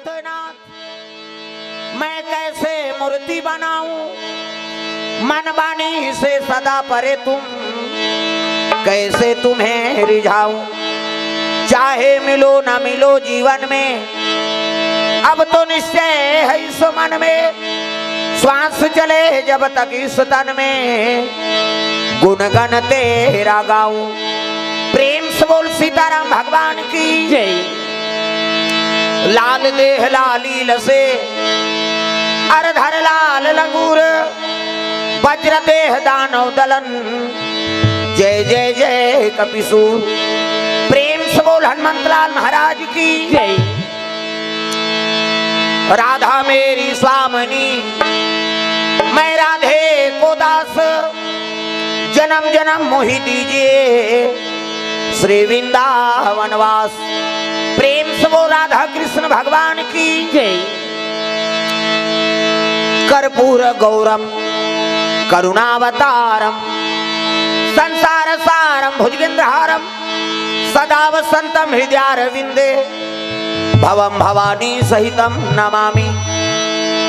नाथ मैं कैसे मूर्ति बनाऊं, मन वाणी से सदा परे तुम, कैसे तुम्हें रिझाऊं। चाहे मिलो न मिलो जीवन में, अब तो निश्चय है इस मन में, श्वास चले जब तक इस तन में, गुणगन तेरा गाऊं। प्रेम से बोल सीताराम भगवान की जय। लाल देह लालील से अरधर लाल लंगूर, वज्र देह दानव दलन, जय जय जय कपिसूर। प्रेम से बोल हनुमंत लाल महाराज की जय। राधा मेरी स्वामिनी, मैं राधे को दास, जन्म जन्म मोहि दीजिए श्री वृंदावन वास। प्रेम से वो राधा कृष्ण भगवान की जय। कर्पूर गौरम करुणावतारम, संसार सारम भुजगेंद्रहारम, सदा वसंतम हृदयारविंदे, भवम भवानी सहितम नमामि।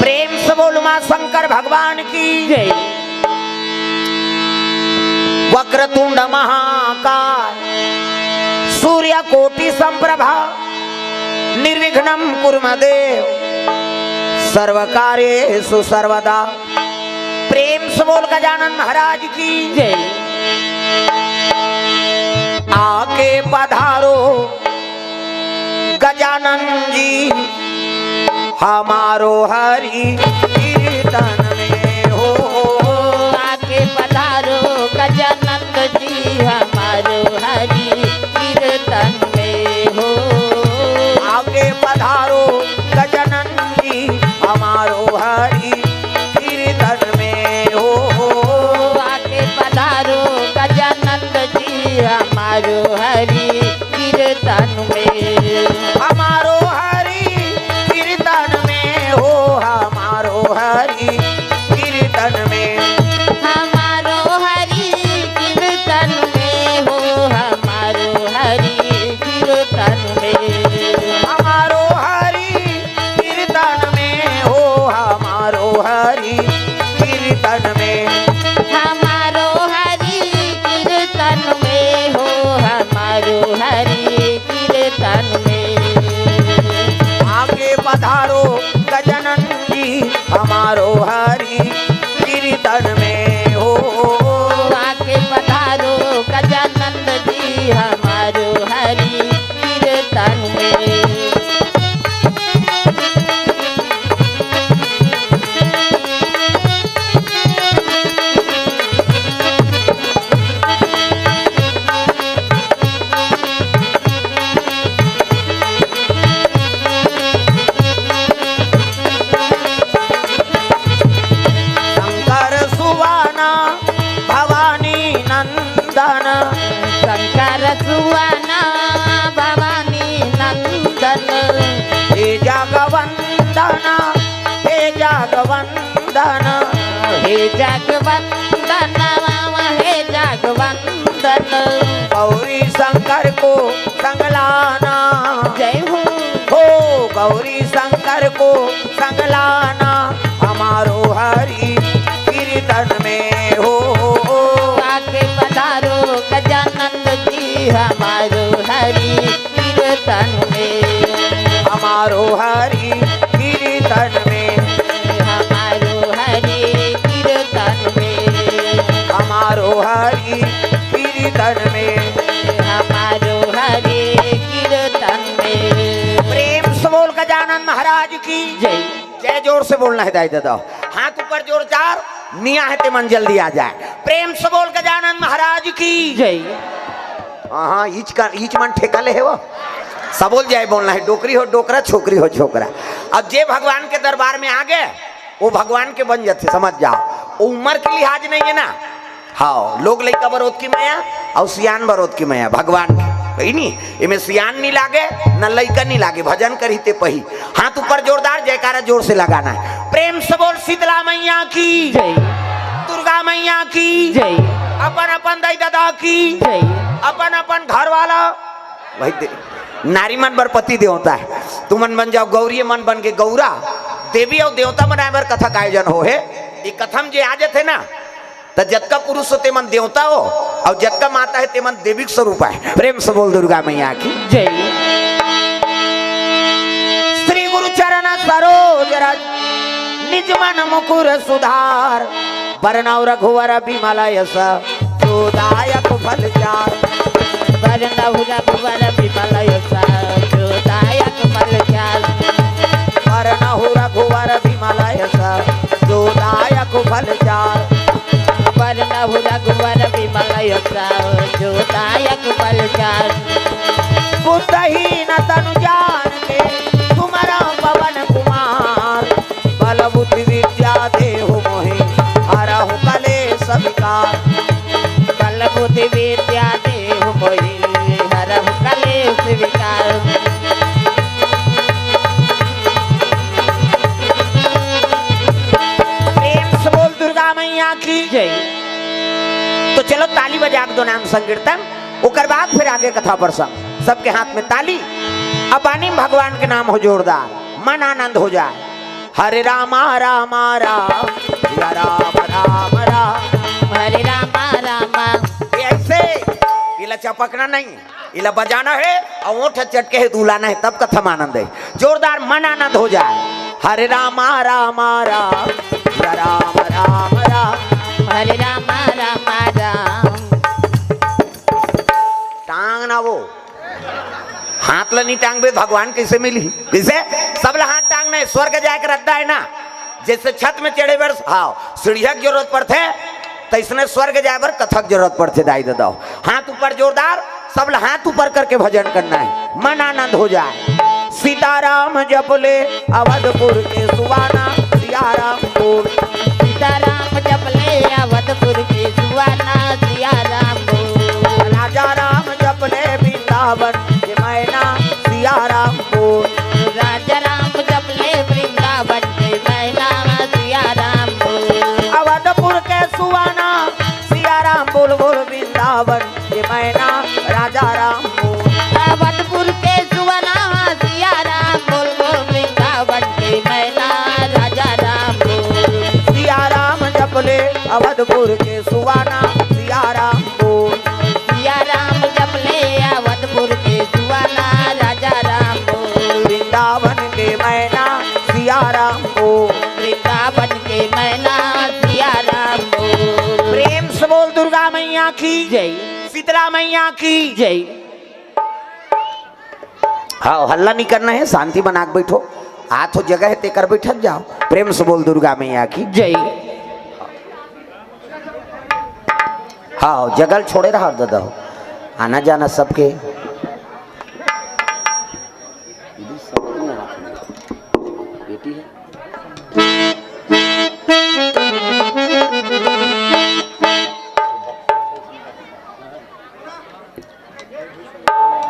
प्रेम से बोल मां शंकर भगवान की जय। वक्रतुंड महाकाय, सूर्य कोटि संप्रभा, निर्विघ्नं कुरु मे देव, सर्व कार्येषु सर्वदा। प्रेम से बोल गजानन महाराज की जय। आके पधारो गजानन जी, हमारो हरि कीर्तन में हो। आके पधारो गजानन जी, हमारो हरि कीर्तन में हो। आके पधारो गजानन जी, हमारो हरि कीर्तन में हो। आके पधारो गजानन जी, हमारो हरि कीर्तन में, हमारो हरि कीर्तन में हो, हमारो हरि कीर्तन में, हमारो हरि कीर्तन में हो, हमारो हरि कीर्तन में, हमारो हरि कीर्तन में हो, हमारो हरि कीर्तन में, हमारो हरि कीर्तन में हो, हमारो हरि कीर्तन में। आगे पधारो गजानन जी, हमारो हरि कीर्तन में हो। आके पधारो गजानन जी, हमारो हरि कीर्तन में। शंकर सुवाना भवानी नंदन, शंकर सुवना भवानी नंदन, हे जगवंदन, हे जगवंदन, हे जगवंदन, हे जगवंदन। गौरी शंकर को संगलाना, जय हो गौरी शंकर को संगलाना, हमारो हरि कीर्तन में हो। आके पधारो गजानन जी, हमारो हरि कीर्तन में, हमारो हरि कीर्तन में, हमारो हरि कीर्तन में, हमारो हरि कीर्तन में, हमारो हरि कीर्तन में। प्रेम से बोल गजानन महाराज की जय। जय। जोर से बोलना है दाई दादा, हाथ ऊपर जोर चार, निया है ते मन जल्दी आ जाए। प्रेम से बोल गजानन महाराज की जय। हाँ ईच मन ठेका ले है वो सब बोल जाए बोलना है। डोकरी हो डोकरा, छोकरी हो छोकरा। अब जे भगवान के दरबार में आ गए वो भगवान के बन जाते, समझ जाओ। उम्र के लिहाज नहीं है ना। हाँ, लोग लइका बरोद की माया और सियान बरोद की माया भगवान की नहीं। इमें सियान नहीं लागे न लइका नहीं लागे, भजन करी ते पही। हाथ ऊपर जोरदार जयकारा जोर से लगाना है। प्रेम से बोल शीतला मैया की जय। दुर्गा मैया की जय। अपन अपन दाई दादा की जय। अपन अपन घर वाला भाई नारी मन बर पति दे होता है। तुमन बन जाओ गौरी, मन बन के गौरा। देवी और देवता बनाए बर कथा का आयोजन हो है। ये कथम जे आज थे ना, तो जतका पुरुष हो ते मन देवता हो और जतका माता है ते मन देविक स्वरूप है। प्रेम से बोल दुर्गा मैया की जय। श्री गुरु चरण सरोज रज निज मन मुकुर सुधार, बरनौ रघुवर बिमल यस जोदायक फल चार। बरनौ रघुवर बिमल यस जोदायक फल चार। बरनौ रघुवर बिमल यस जोदायक फल चार। बरनौ रघुवर बिमल यस जोदायक फल चार। बुद्धहीन तनु जान के तुम्हारा पवन कुमार, बल बुद्धि विद्या देहु मोहि हरहु कलेश विकार। बल बुद्धि विद्या देहु मोहि हरहु कलेश विकार। प्रेम से बोल दुर्गा मैया की जय। तो चलो ताली बजा के दो नाम संकीर्तन, उकर बाद फिर आगे कथा प्रसंग। सबके हाथ में ताली, अब बानी भगवान के नाम हो जोरदार, मन आनंद हो जाए। हरे रामा रामा राम, या राम राम राम। हरे रामा रामा। ये ऐसे इला चपकना नहीं, इला बजाना है और ओठ चटके है दुलाना है, तब कथम आनंद है। जोरदार मन आनंद हो जाए। हरे रामा रामा राम, या राम राम राम। हरे रामा रामा राम। टांग ना वो हाथ ला नहीं टांग बे, भगवान कैसे मिली? कैसे सब ला हाथ टांग नहीं, स्वर्ग जाकर रद्दा है ना। जैसे छत में चढ़े बर हाँ सीढ़िया की जरूरत पड़ते, तो इसने स्वर्ग जाए बर कथक जरूरत पड़ते। दाई दादा हाथ ऊपर जोरदार, सब ला हाथ ऊपर करके भजन करना है, मन आनंद हो जाए। सीताराम जपले अवधपुर के सुवाना, सियाराम बोल। सीताराम जपले अवधपुर के सुवाना, सियाराम बोल। राजा राम जपले वृंदावन के मैना, सियाराम बोल। राजा राम जपले वृंदावन के मैना, सियाराम बोल। अवधपुर के सुवाना, सियाराम बोल बोल। वृंदावन के मैना, राजा राम बोल। अवधपुर के सुवाना, सियाराम बोल बोल। वृंदावन के मैना, राजा राम बोल। सियाराम जपले अवधपुर के सुवाना, सियाराम बोल। सियाराम जपले अवधपुर के सुवाना, राजा राम बोल। वृंदावन के मैना, सियाराम बोल। वृंदावन के मैना, सियाराम बोल। प्रेम से बोल दुर्गा मैया की जय। शीतला मैया की जय। हाँ हल्ला नहीं करना है, शांति बना के बैठो। हाथ हो जगह है तेकर बैठक जाओ। प्रेम से बोल दुर्गा मैया की जय। हाँ जगल छोड़े रहा दादा, आना जाना सबके। बेटी है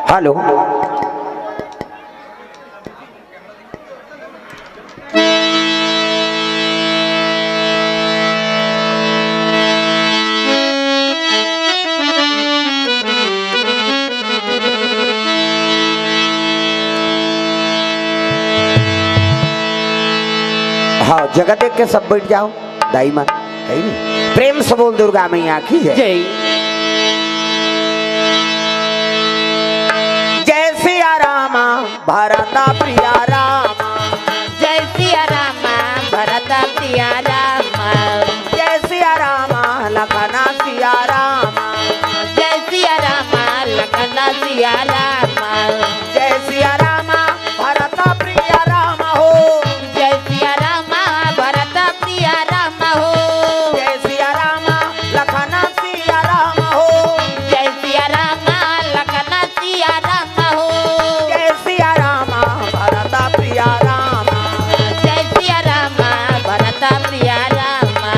हेलो। हाँ जगह देख के सब बैठ जाओ, दाई मन है नहीं। प्रेम से बोल दुर्गा मैया की जय। जय। जय सिया रामा भरता प्रिया रामा। जय सिया रामा भरता प्रिया रामा। जय सिया रामा लखना सिया रामा। जय सिया रामा लखना सिया रामा। जय सिया रामा भरता प्रिया रामा हो। जय सिया रामा भरता प्रिया रामा हो। जय सिया रामा लखना सिया रामा हो। जय सिया रामा लखना सिया रामा हो। जय सिया रामा भरता प्रिया रामा। जय सिया रामा भरता प्रिया रामा।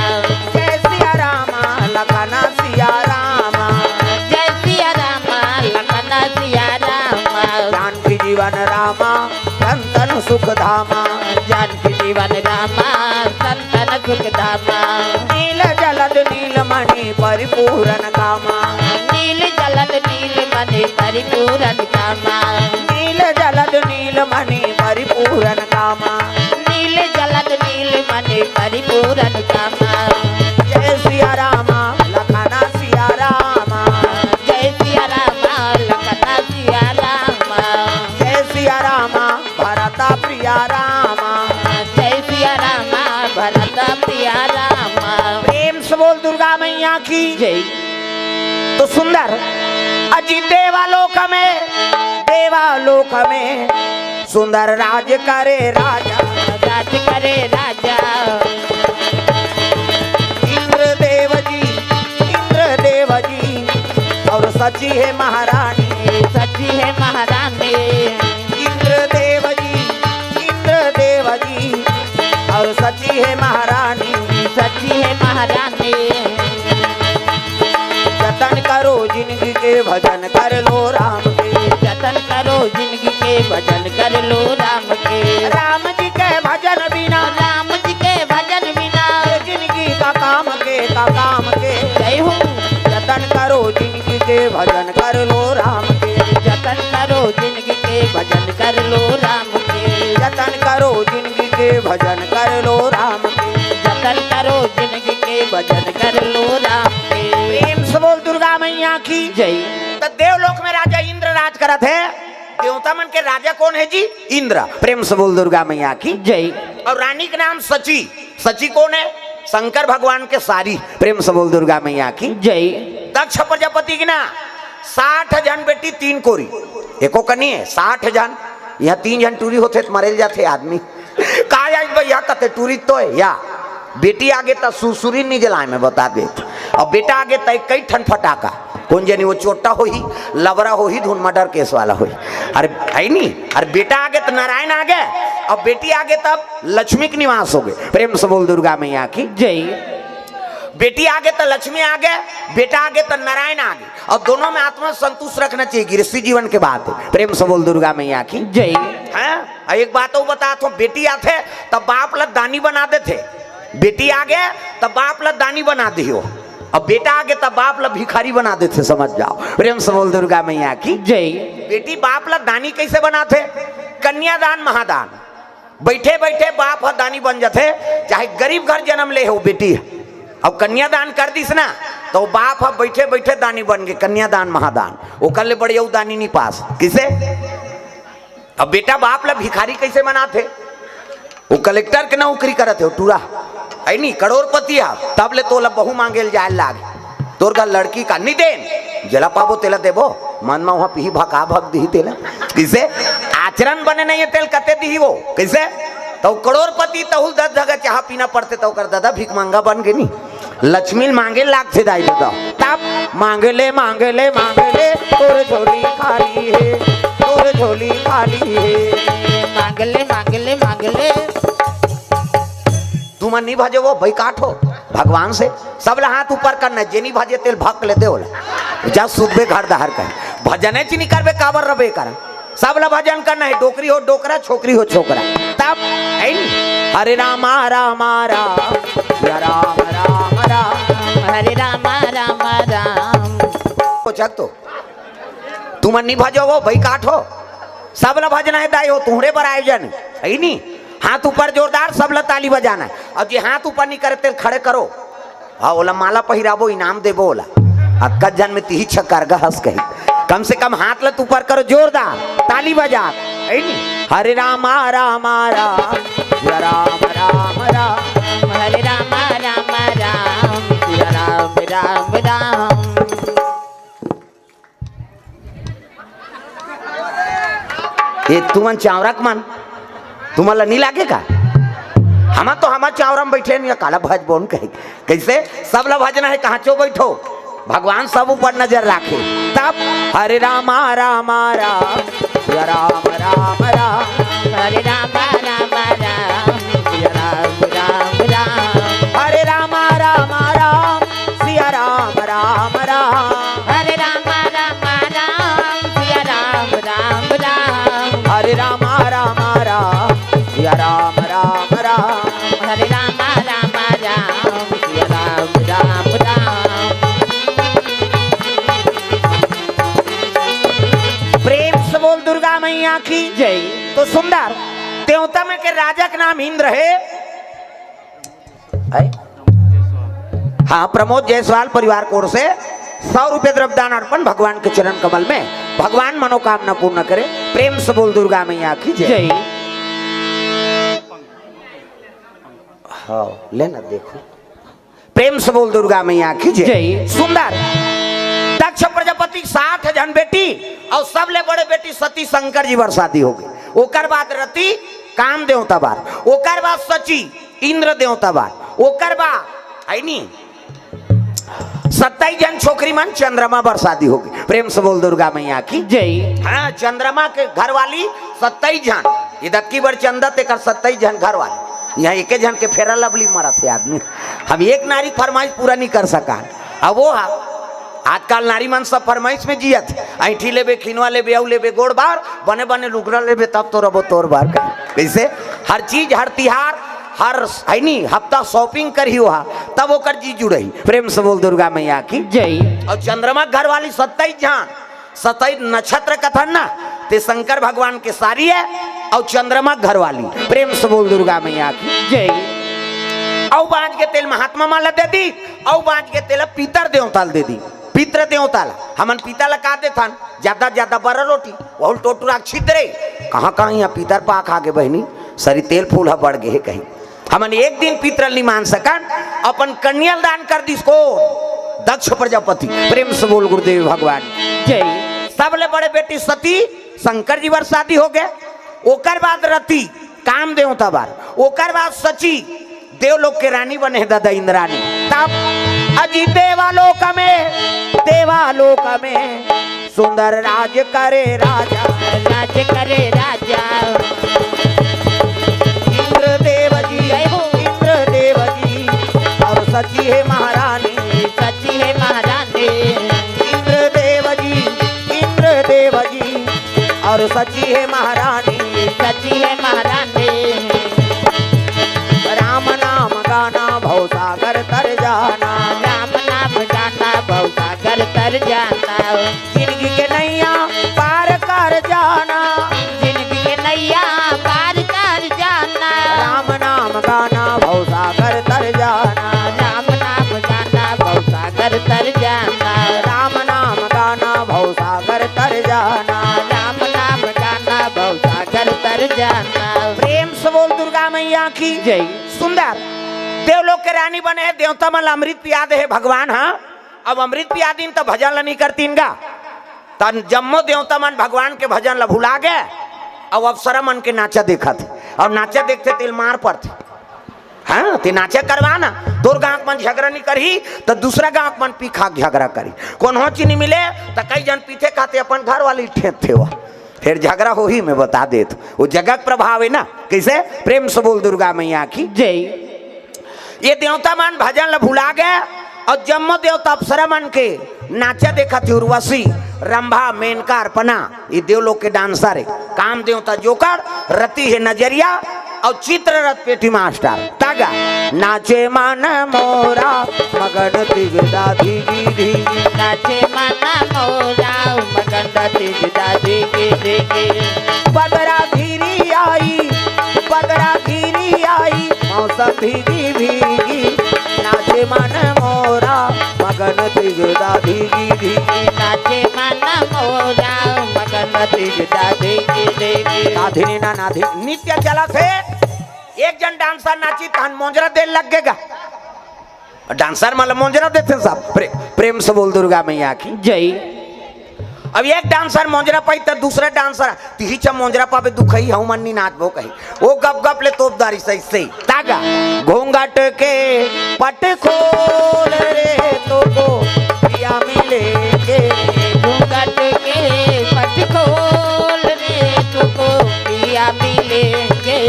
जय सिया रामा लखना सिया रामा। जय सिया रामा लखना सिया रामा। जानकी जीवन रामा संतन सुख धामा। जानकी जीवन रामा संतन सुख धामा। नील जलद नीलमणि परिपूरन कामा। नील जलद नील मणि परिपूरन कामा। नील जलद नील मणि परिपूर्ण कामा। नील जलद नील मणि परिपूर्ण कामा। जय सिया रामा लखना सिया रामा। जय सिया रामा लखना सिया रामा। जय सिया रामा भरता प्रिया रामा। जय सिया रामा भरत प्रिया रामा। प्रेम से बोल दुर्गा मैया की जय। तो सुंदर अजी देवालोक में सुंदर राज करे राजा। राज करे राजा। इंद्र देव जी और सची है महारानी। सची है महारानी। इंद्र देव जी और सची है महारानी। सची है महारानी। जतन करो जिंदगी के भजन कर लो राम के। जतन करो जिंदगी के भजन कर लो राम के। राम जी के भजन बिना राम जी के भजन बिना जिंदगी का काम के जय हो। जतन करो जिंदगी के भजन कर लो राम के। जतन करो जिंदगी के भजन कर लो राम के। जतन करो जिंदगी के भजन कर लो राम के। जतन करो जिंदगी के भजन कर लो राम के। प्रेम से बोल दुर्गा मैया की जय। तो देवलोक में राजा इंद्र राज करत है। देवता मन के राजा कौन है जी? इंद्र। प्रेम से बोल दुर्गा मैया की जय। और रानी का नाम सची। सची कौन है? शंकर भगवान के सारी। प्रेम से बोल दुर्गा मैया की जय। दक्ष प्रजापति की ना 60 जन बेटी 3 कोरी एको कनी है। 60 जन यहाँ 3 जन टूरी होते तो मरेल जाते आदमी। का भैया कते टूरी तो है या बेटी आगे तो सुसुरी नहीं जलाए में बता दे। और बेटा आगे तय कई ठन फटाका कौन जनी वो चोटा हो ही लवरा हो ही धुन मर्डर केस वाला हो। अरे है नहीं। अरे बेटा आगे तो नारायण आ गए और बेटी आगे तब लक्ष्मी के निवास हो गए। प्रेम से बोल दुर्गा मैया की जय। बेटी आगे तो लक्ष्मी आ गए, बेटा आगे तो नारायण आ गए। और दोनों में आत्मा संतुष्ट रखना चाहिए। गृहस्थी जीवन के बात है। प्रेम से बोल दुर्गा मैया की जय। है एक बात और बता तो बेटी आते तब बाप ला दानी बना देते। बेटी आ गए तब बाप ला दानी बना दी हो। अब बेटा आगे तब बाप ला भिखारी बना देते। समझ जाओ। प्रेम से बोल दुर्गा मैया की जय। बेटी बाप ला दानी कैसे बनाते? कन्यादान महादान। बैठे बैठे बाप ह दानी बन जाते। चाहे गरीब घर जन्म ले हो बेटी अब कन्यादान कर दिस ना तो बाप ह बैठे बैठे दानी बन गए। कन्यादान महादान वो कर ले बड़े दानी नहीं पास किसे। अब बेटा बाप ला भिखारी कैसे बनाते? वो कलेक्टर के नौकरी करते हो टूरा है नहीं करोड़पति तब ले तोला बहु मांगे जाए लाग तोर का लड़की का नहीं देन जला पाबो तेला देबो मन में वहां पी भका भग दी तेला किसे आचरण बने नहीं तेल कते दी वो कैसे तो करोड़पति तहुल 10 जगह चाह पीना पड़ते तो कर दादा भीख मांगा बन गई नहीं। लक्ष्मी मांगे लाग से दाई देता तब मांगे ले तोर झोली खाली है। तोर झोली खाली है। मांग ले तुम नहीं भाजे वो भाई काटो भगवान से सब हाथ ऊपर करना जे नहीं भाजे तेल भक लेते हो जा सुबह घर दहर कर भजने ची नहीं करबे काबर रबे कर सब ला भजन करना है। डोकरी हो डोकरा छोकरी हो छोकरा तब है नहीं। हरे रामा रामा राम या राम राम राम हरे रामा राम राम। चक तो तुम नहीं भाजो वो भाई काटो सब ला भजना है दाई हो तुम्हारे पर आयोजन है नहीं। हाथ ऊपर जोरदार सब ला ताली बजाना है। और जो हाथ ऊपर नहीं करे तेल खड़े करो। हाँ ओला माला पहिराबो इनाम देबो ओला अक्का जन में तीही छक्कर हंस कही कम से कम हाथ लत ऊपर करो जोरदार ताली बजा है नहीं। हरे रामा रामा राम या राम राम राम हरे रामा राम राम या राम राम राम। ये तुमन चावरक मन तुम्हारा नहीं लागे का हम तो हमारे चावरा में बैठे नहीं काला भज बोन कहे कैसे सब ला भजना है कहाँ चो बैठो भगवान सब ऊपर नजर रखे तब हरे रामा रामा राम या राम राम राम हरे रामा राम राम या राम राम राम। हरे रामा रामा राम सिया राम राम राम हरे रामा राम राम सिया राम राम राम। हरे रामा रामा राम सिया राम राम राम हरे रामा राम राम सिया राम राम राम। प्रेम से बोल दुर्गा मैया की जय। तो सुंदर देवता में के राजा का नाम इंद्र है। हाँ, प्रमोद जायसवाल परिवार की ओर से 100 रुपये द्रव्यदान अर्पण भगवान के चरण कमल में। भगवान मनोकामना पूर्ण करे। प्रेम से बोल दुर्गा मैया की जय। हाँ लेना देखो, प्रेम से बोल दुर्गा मैया की जय। सुंदर दक्ष प्रजापति 60 जन बेटी और सबले बड़े बेटी सती शंकर जी वर शादी हो गई। ओकर बाद रति काम देवता बार, ओकर बाद सची इंद्र देवता बार, ओकर बाद है नी 27 जन छोकरी मन चंद्रमा बर शादी हो गई। प्रेम से बोल दुर्गा मैया की जय। हाँ, चंद्रमा के घर वाली 27 जन, ये दक्की बर चंदा ते कर 27 जन घर वाली। यहाँ एक जन के फेरा लवली मरा थे आदमी। हम एक नारी फरमाइश पूरा नहीं कर सका। अब वो आजकल नारी मन सब फरमाइश में जियत। ऐठी लेबे, खिनवा लेबे, औ लेबे, गोड़ बार बने बने लुगड़ा लेबे, तब तो रबो तोर बार कैसे हर चीज हर तिहार हर है नी हफ्ता शॉपिंग करी हुआ तब ओकर जी जुड़ई। प्रेम से बोल दुर्गा मैया की जय। और चंद्रमा घर वाली 27 जन, 27 नक्षत्र कथन ना ते शंकर भगवान के सारी है और चंद्रमा घर वाली। प्रेम से बोल दुर्गा मैया की जय। औ बाज के तेल महात्मा माला दे दी, औ बाज के तेल पीतर देवताल दे दी। पितर देवताल हमन पीता लगा दे थन ज्यादा ज्यादा बड़ा रोटी वह टोटूरा छिद्रे कहाँ कहाँ यहाँ पीतर पाक आगे बहनी सरी तेल फूल बढ़ गए कहीं। हमन एक दिन पितरल नहीं मान सकन, अपन कन्याल दान कर दी को दक्ष प्रजापति। प्रेम से बोल गुरुदेव भगवान जय। सबले बड़े बेटी सती शंकर जी वर शादी हो गए। ओकर बाद रति काम देवता बार, ओकर बाद सची देवलोक के रानी बने दादा इंद्रानी। तब अजी देवालोक में सुंदर राज करे राजा, राज करे राजा। सची है महारानी, सची है महारानी। इंद्र देव जी और सची है महारानी, सची है महारानी। राम नाम गाना भव सागर तर जाना, राम नाम गाना भव सागर तर जाना। जिंदगी के नैया पार कर जाना, जिंदगी के नैया पार कर जाना। राम नाम गाना भव सागर तर जाना, तर जाना। राम नाम गाना भव सागर तर जाना, राम नाम गाना भव सागर तर जाना। प्रेम से बोल दुर्गा मैया की जय। सुंदर देवलोक के रानी बने हैं, देवता मल अमृत पिया दे है भगवान। हाँ, अब अमृत पिया दिन तो भजन ला नहीं करती इनका तन जम्मो देवता मन भगवान के भजन ला भुला गए। अब अप्सरा मन के नाचा देखा थे और नाचा देखते तिल मार पड़ते। हाँ, ते नाचे करवाना तोर गांव मन झगड़ा नहीं करी तो दूसरा गांव मन पीखा झगड़ा करी। कौन हो चीनी मिले तो कई जन पीछे खाते अपन घर वाली ठेत थे वह फिर झगड़ा हो ही मैं बता दे तो वो जगह प्रभाव है ना कैसे। प्रेम से बोल दुर्गा मैया की जय। ये देवता मन भजन ला भुला गए और जम्मो देवता अप्सरा मन के नाचा देखा थी। उर्वशी, रंभा, मेनका, अर्पणा ये देवलोक के डांसर है। काम देवता जोकर, रति है नजरिया और चित्ररथ पेटी मास्टर। तागा नाचे मन मोरा मगन दिगदा धीगी धीगी, नाचे मन मोरा मगन दिगदा धीगी धीगी। बदरा घिरी आई मौसम भीगी भीगी, नाचे मन मोरा मगन दिगदा धीगी धीगी, नाचे मन मोरा मगन दिगदा धीगी धीगी। नाधिनी ना नाधिनी नित्य चला थे। एक जन डांसर नाची तहन मोंजरा दे लग गएगा। डांसर मतलब मोंजरा देते सब। प्रेम से बोल दुर्गा मैया की जय। अब एक डांसर मोंजरा पाई तो दूसरा डांसर तिही च मोंजरा पावे दुखई हूं मन्नी नाचबो कही वो गप गप ले तोपदारी सही सही। तागा घूंघट के पट खोल रे तो को पिया मिले के, घूंघट के पट खोल रे तो को पिया मिलेंगे।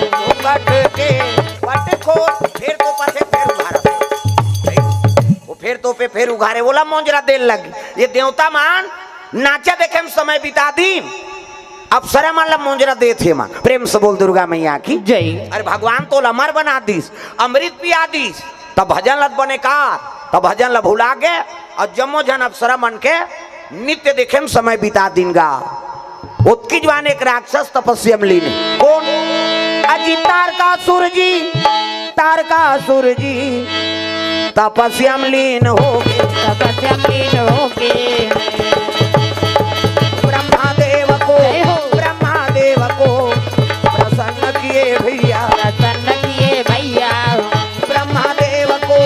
घूंघट के पट खोल फिर तो पसे फिर उघारा वो फिर तो पे फिर उघारे बोला मोंजरा देर लगी। ये देवता मान नाचा देखे में समय बिता दी अप्सरा मान ला मोंजरा दे थे मां। प्रेम से बोल दुर्गा मैया की जय। अरे भगवान तो अमर बना दीस, अमृत पिया दीस, तब भजन लत बने कार, तब भजन ला भुला गए और जम्मो जन अप्सरा मन के नित्य देखे में समय बिता दिन गा। उसकी जवान एक राक्षस तपस्या में लीन है। कौन? अजी तारकासुर जी, तारकासुर जी तपस्या में लीन हो गए, तपस्या में लीन हो गए। ब्रह्मादेव को, ब्रह्मादेव को प्रसन्न किए भैया, प्रसन्न किए भैया। ब्रह्मादेव को,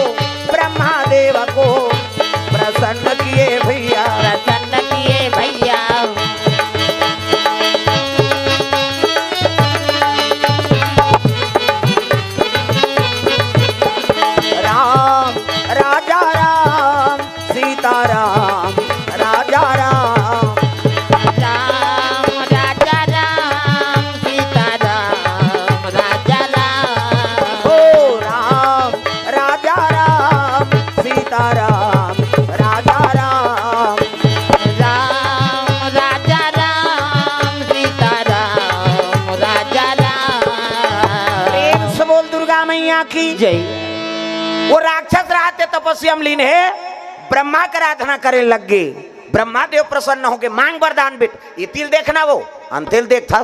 ब्रह्मादेव को प्रसन्न किए भैया, प्रसन्न किए भैया। राम राजा राम सीताराम राजा राम, राम राजा राम सीताराम राजा राम। ओ राम राजा राम सीताराम राजा राम, राम राजा राम सीताराम राजा राम। प्रेम से बोल दुर्गा मैया की जय। वो राक्षस रहते तपस्या में लीन है, ब्रह्मा की आराधना करे लग गए। ब्रह्मा देव प्रसन्न हो गए, मांग वरदान बेट। ये तिल देखना वो अंतिल देख था,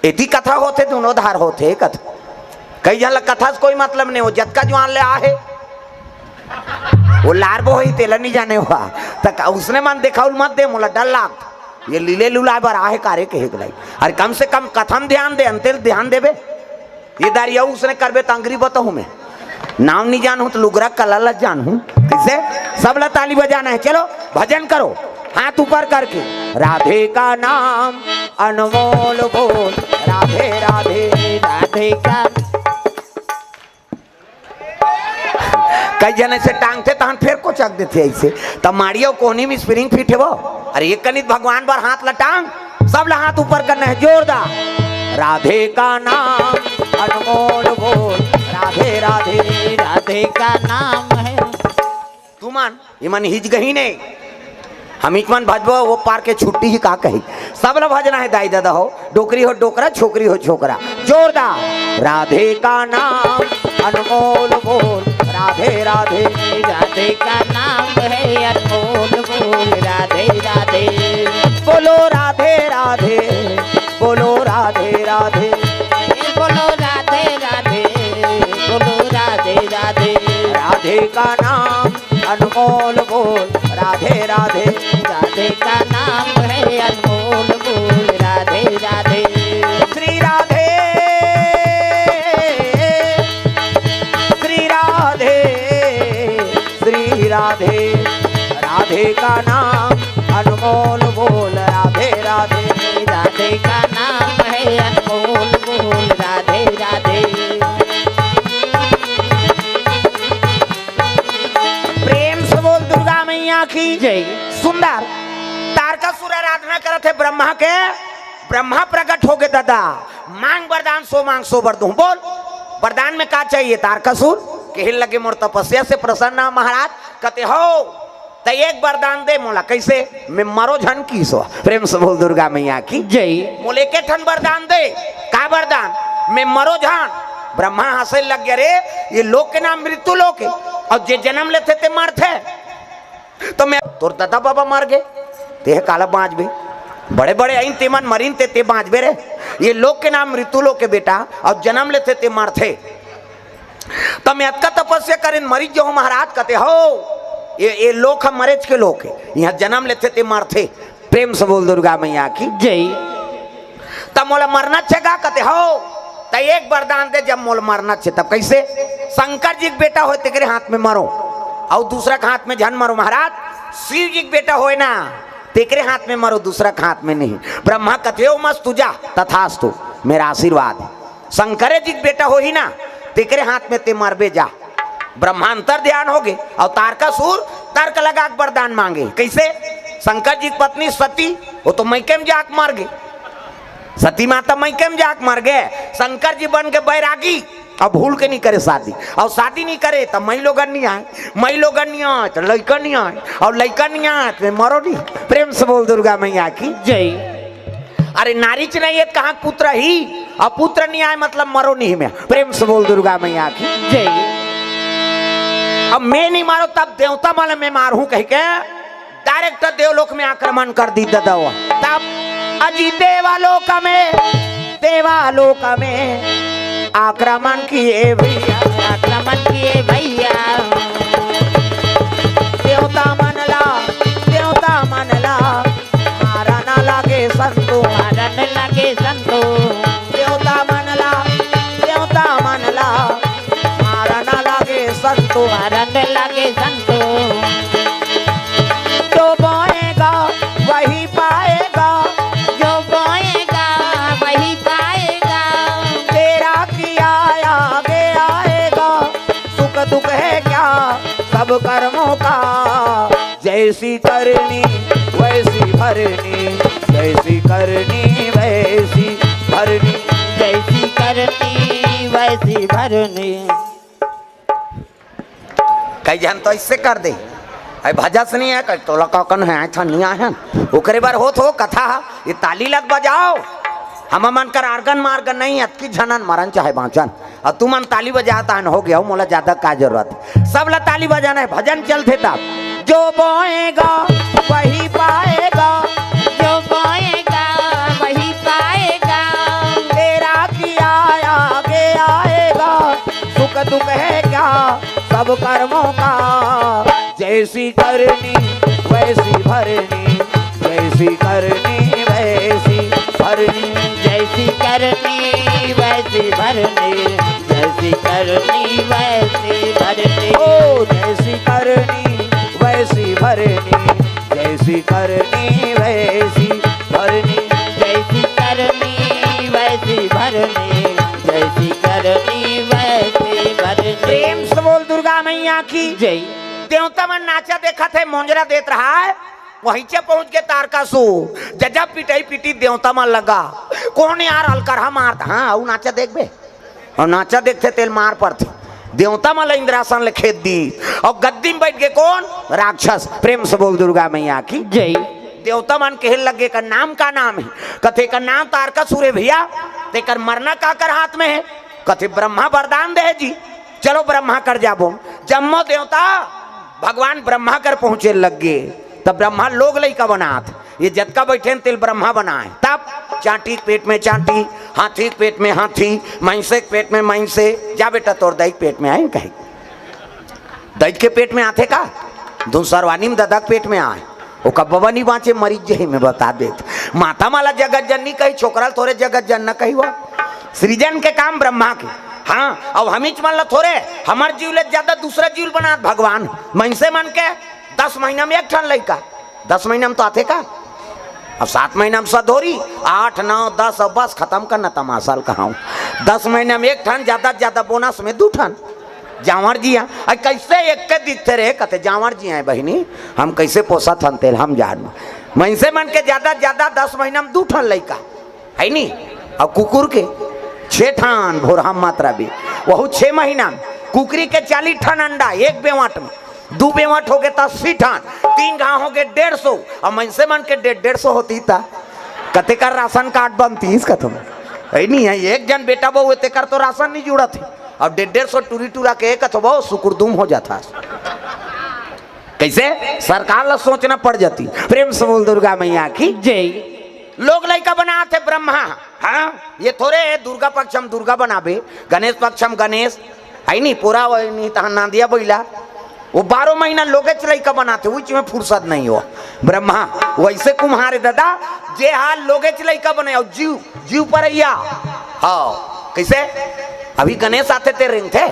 इतनी कथा होते दोनों धार होते कथा। कई जन कथा से कोई मतलब नहीं हो, जत का जवान ले आहे वो लारबो ही तेल नहीं जाने हुआ तक उसने मन देखा मत दे मोला डर लाग ये लीले लुला बर आहे कारे के हेगलाई। अरे कम से कम कथम ध्यान दे, अंतिल ध्यान देबे। ये दारिया उसने करबे तंगरी बताऊं मैं, नाम नहीं जानू तो लुगरा कला जानू किसे। सब ला ताली बजाना है, चलो भजन करो हाथ ऊपर करके। राधे का नाम अनमोल बोल, राधे राधे राधे का। कई जने से टांगते तहन फिर को चक देते ऐसे, तब मारियो कोहनी में स्प्रिंग फिट है वो। अरे एक कनित भगवान बार हाथ लटांग, सब ला हाथ ऊपर करना है जोरदार। राधे का नाम अनमोल बोल, राधे राधे राधे का नाम है। तू मान ये मन हिज गही नहीं, हम एक मन भजबो वो पार के छुट्टी ही का कही। सब ला भजना है दाई दादा हो, डोकरी हो डोकरा, छोकरी हो छोकरा, जोरदार। राधे का नाम अनमोल बोल, राधे राधे राधे का नाम है अनमोल बोल, राधे राधे। बोलो राधे राधे, बोलो राधे राधे, बोलो राधे राधे, बोलो राधे राधे। राधे का नाम अनमोल बोल, राधे राधे राधे का नाम है अनमोल बोल, राधे राधे। श्री राधे, श्री राधे, श्री राधे, राधे का नाम अनमोल बोल, राधे राधे, राधे का नाम है अनमोल बोल, राधे राधे। प्रेम से बोल दुर्गा मैया की जय। सुंदर तारकासुर आराधना करते थे ब्रह्मा के, ब्रह्मा प्रकट हो गए दादा। मांग वरदान सो मांग सो वर दूं। बोल वरदान में क्या चाहिए? तारकासुर कहने लगे मोर तपस्या से प्रसन्न महाराज, कहते हो तो एक वरदान दे मोला। कैसे? मैं मरो झन की सो। प्रेम से बोल दुर्गा मैया की जय। मोले के ठन वरदान दे। का वरदान? मैं मरो झन। ब्रह्मा हंसे लग गया, रे ये लोक के नाम मृत्यु लोक है, और जे जन्म लेते थे मरते, तो मैं तोर दादा बाबा मर गए ते काला बाँच बे, बड़े बड़े आइन ते मन मरीन ते बाँच बे रे। ये लोक के नाम मृत्यु लोक के बेटा, और जन्म लेते ते मरते, तो मैं अतका तपस्या करें मरीज जो महाराज। कहते हो ये लोक हम मरेज के लोक है, यहाँ जन्म लेते ते मरते। प्रेम से बोल दुर्गा मैया की जय। तब मोला मरना छेगा। कहते हो तो एक वरदान दे, जब मोल मरना छे तब कैसे? शंकर जी के बेटा हो तेरे हाथ में मरो, और दूसरा के हाथ में झन मरो महाराज। शिव जी के बेटा हो ना तेरे हाथ में मरो, दूसरा के हाथ में नहीं। ब्रह्मा कहते हो मस्त तुझा तथास्तु, मेरा आशीर्वाद है। शंकर जी के बेटा हो ही ना तेरे हाथ में ते मरबे जा। ब्रह्मा अंतर ध्यान हो गए, और तारकासुर तर्क लगा के वरदान मांगे। कैसे? शंकर जी की पत्नी सती वो तो मैके में जाक मर गए, सती माता मैके में जाक मर गए। शंकर जी बन के बैरागी, अब भूल के नहीं करे शादी, और शादी नहीं करे तो मई लोगन नहीं आए, मई लोगन नहीं आए तो लड़का नहीं आए, और लड़का नहीं आए तो मरो नहीं। प्रेम से बोल दुर्गा मैया की जय। अरे नारी च नहीं है कहाँ पुत्र ही, और पुत्र नहीं आए मतलब मरो नहीं में। प्रेम से बोल दुर्गा मैया की जय। अब मैं नहीं मारो तब देवता माले मैं मारू कह के डायरेक्ट देवलोक में आक्रमण कर दी ददवा। तब अजी देवालोक में आक्रमण किए भैया, आक्रमण किए भैया। देवता मनला मारा ना लागे संतो, मारन लगे संतो। देवता मनला मारा ना लागे संतो। मारन लगे संतो। जो बोएगा वही पाएगा, जो बोएगा वही पाएगा। तेरा किया आगे आएगा, सुख दुख है क्या सब कर्मों का। जैसी करनी वैसी भरनी, जैसी करनी वैसी भरनी, जैसी करनी वैसी भरनी। कई जन तो इससे कर दे, अरे भजस नहीं है, कई तो लकाकन है ऐसा नहीं है। ओकरे बार हो कथा, ये ताली लग बजाओ। हम मन कर आर्गन मार्गन नहीं, अतकी झनन मरन चाहे बाँचन। और तू मन ताली बजाता है, हो गया हो, मोला ज्यादा का जरूरत। सब ला ताली बजाना है, भजन चलते तब। जो बोएगा वही पाएगा, जो बोएगा वही पाएगा। तेरा किया आगे आएगा, सुख दुख है क्या सब कर्मों का। जैसी करनी वैसी भरनी, जैसी करनी वैसी भरनी, जैसी करनी वैसी भरनी, जैसी करनी वैसी भरनी। ओ जैसी करनी वैसी भरनी, जैसी करनी वैसी भरनी, जैसी करनी वैसी भरनी, जैसी करनी वैसी भरनी। प्रेम से बोल दुर्गा मैया की जय। देवता मन नाचा देखा थे, मोंजरा देत रहा है। वहीं से पहुंच के तारकासु जजा पिटाई पिटी देवता मन लगा। कौन यार अलकरहा मारता, हाँ वो नाचा देख बे, और नाचा देखते तेल मार पड़ते। देवता माला इंद्रासन ले खेत दी, और गद्दी में बैठ के कौन राक्षस। प्रेम से बोल दुर्गा मैया की जय। देवता मन कहे लगे का नाम का नाम है, कथे का नाम तारकासुर है भैया। तेकर मरना का कर हाथ में है, कथे ब्रह्मा वरदान दे जी, चलो ब्रह्मा कर जाबो। जम्मो देवता भगवान ब्रह्मा कर पहुंचे लग गए। तब ब्रह्मा लोग लइका बनात, ये जतका बैठे तेल ब्रह्मा बनाए। तब चांटी के पेट में चांटी, हाथी के पेट में हाथी, महिषे के पेट में महिषे। जा बेटा तोर दही पेट में आए, कहे दही के पेट में आते का दूसरवानी में दादा के पेट में आए। वो कब्बा नहीं बाँचे मरीज जही में बता देते। माता माला जगत जननी कही, छोकरा थोड़े जगत जन न कही। वह सृजन के काम ब्रह्मा के, हाँ। अब हम मान लो थोड़े हमार जीव ले ज्यादा दूसरा जीव बना भगवान। महिषे मन के 10 महीना में एक ठन लड़का, 10 महीना में तो आते का। अब 7 महीना में सधोरी, 8 9 10 अब बस खत्म करना तमाशा कहा। 10 महीना में एक ठन, ज्यादा ज्यादा बोनस में 2 ठन। जावर जी यहाँ कैसे एक के दिखते रहे, कहते जावर जी हैं बहिनी हम कैसे पोसा थन तेल हम जान। महिषे मन के ज्यादा ज्यादा 10 महीना में 2 ठन लड़का है नी। और कुकुर के 6 ठन भोरहम मात्रा भी, वह 6 महीना में। कुकरी के 40 ठन अंडा एक बेवाट में, 2 बेवाट हो गए तो 80 ठन, 3 गाँव हो गए 150। और महिषे मन के 150 होती था। कते का राशन कार्ड बनती इसका तुम है नहीं है। एक जन बेटा बहु तेकर तो राशन नहीं जुड़ा थी। अब 150 टूरी टूरा के एक बहुत सुकुरदुम हो जाता। कैसे सरकार ला सोचना पड़ जाती। प्रेम से बोल दुर्गा मैया की जय। लोग लड़का बनाते ब्रह्मा, हाँ। ये थोड़े दुर्गा पक्ष हम दुर्गा बनाबे, गणेश पक्ष हम गणेश है नहीं। पूरा नहीं तहन नांदिया बैला, वो 12 महीना लोगे लड़का बनाते, उच में फुर्सत नहीं हो। ब्रह्मा वैसे कुम्हारे दादा जे हाल लोगे लड़का बने, जीव जीव पर हाँ। कैसे अभी गणेश आते थे रिंग थे,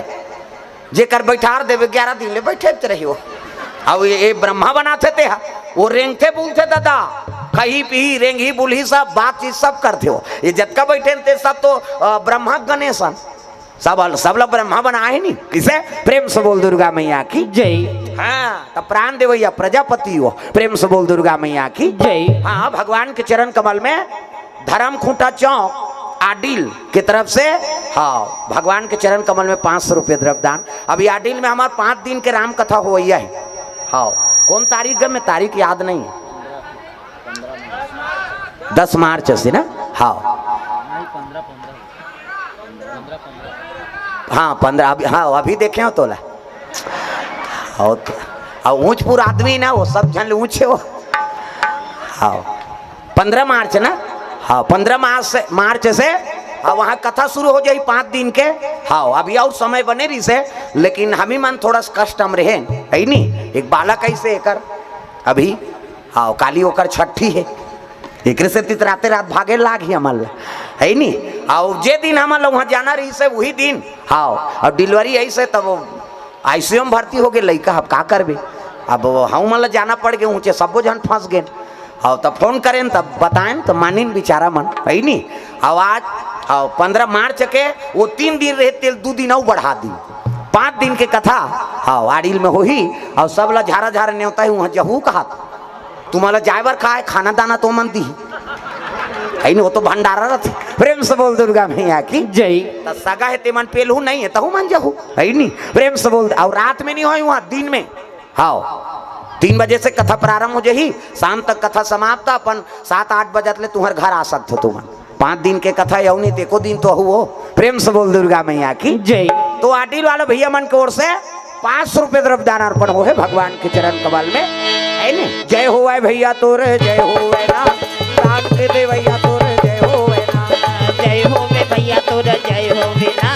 जे कर बैठार देवे 11 दिन ले बैठे रही हो। अब ये ब्रह्मा बनाते थे, वो रेंगते बोलते दादा, कही पी रेंगी बुलही सब बातचीत सब करते हो। ये जतका बैठे थे सब तो ब्रह्मा गणेश सब लोग ब्रह्मा बनाए नहीं। किसे प्रेम से बोल दुर्गा मैया की जय। हाँ तब प्राण देवैया प्रजापति हो। प्रेम से बोल दुर्गा मैया की जय। हाँ भगवान के चरण कमल में धर्म खूंटा चौक आडिल की तरफ से, हाँ भगवान के चरण कमल में 500 रुपये द्रव्यदान। अभी आडिल में हमारे 5 दिन के राम कथा हो है। हाँ कौन तारीख में तारीख याद नहीं है, 10 मार्च से ना। हाँ हाँ 15 अभी, हाँ अभी देखे हो तोला हो तो और ऊंचपुर आदमी ना वो सब जन ऊंचे हो। हाँ 15 मार्च ना, हाँ 15 मार्च से हाँ वहाँ कथा शुरू हो जाई 5 दिन के। हाँ अभी और समय बने रही से, लेकिन हम ही मन थोड़ा कष्ट हम रहे है नहीं। एक बालक ऐसे एकर अभी हाँ काली ओकर छठी है, एक से तितराते रात भागे लाग ही हमारे है नहीं। और जे दिन हमारे वहाँ जाना रही से वही दिन हाँ और डिलीवरी ऐसे तब ICU में भर्ती हो गए लड़का। अब का करबे, अब हम मतलब जाना पड़ गए ऊँचे सबो जन फंस गए। और तब फोन करें तब बताएं तो मानिन बेचारा मन है नहीं। और आज 15 मार्च के वो 3 दिन रहे तेल 2 दिन और बढ़ा दी, 5 दिन के कथा हाँ आड़िल में हो ही। और सब ला झारा झारा न्योता है वहाँ जहू कहा तुम्हारा जायवर खाए खाना दाना तो मन दी है नहीं। वो तो भंडारा रथ प्रेम से बोल दुर्गा मैया की जय। तो सगा है ते मन पेलू नहीं है तहु मन जहू है नहीं। प्रेम से बोल। और रात में नहीं हो वहाँ दिन में हाँ 3 बजे से कथा प्रारंभ हो जाही, शाम तक कथा समाप्त। अपन 7-8 बजे ले तुम्हारे घर आ सकते हो। तुम 5 दिन के कथा यौ नहीं देखो दिन तो हो। प्रेम से बोल दुर्गा मैया की जय। तो आटिल वाले भैया मन की ओर से 500 रुपये द्रव्य दान अर्पण हो है भगवान के चरण कमल में है न। जय हो भैया तोरे जय हो ना, दान के दे भैया तोरे जय हो ना। जय हो वे भैया तोर जय हो बिना,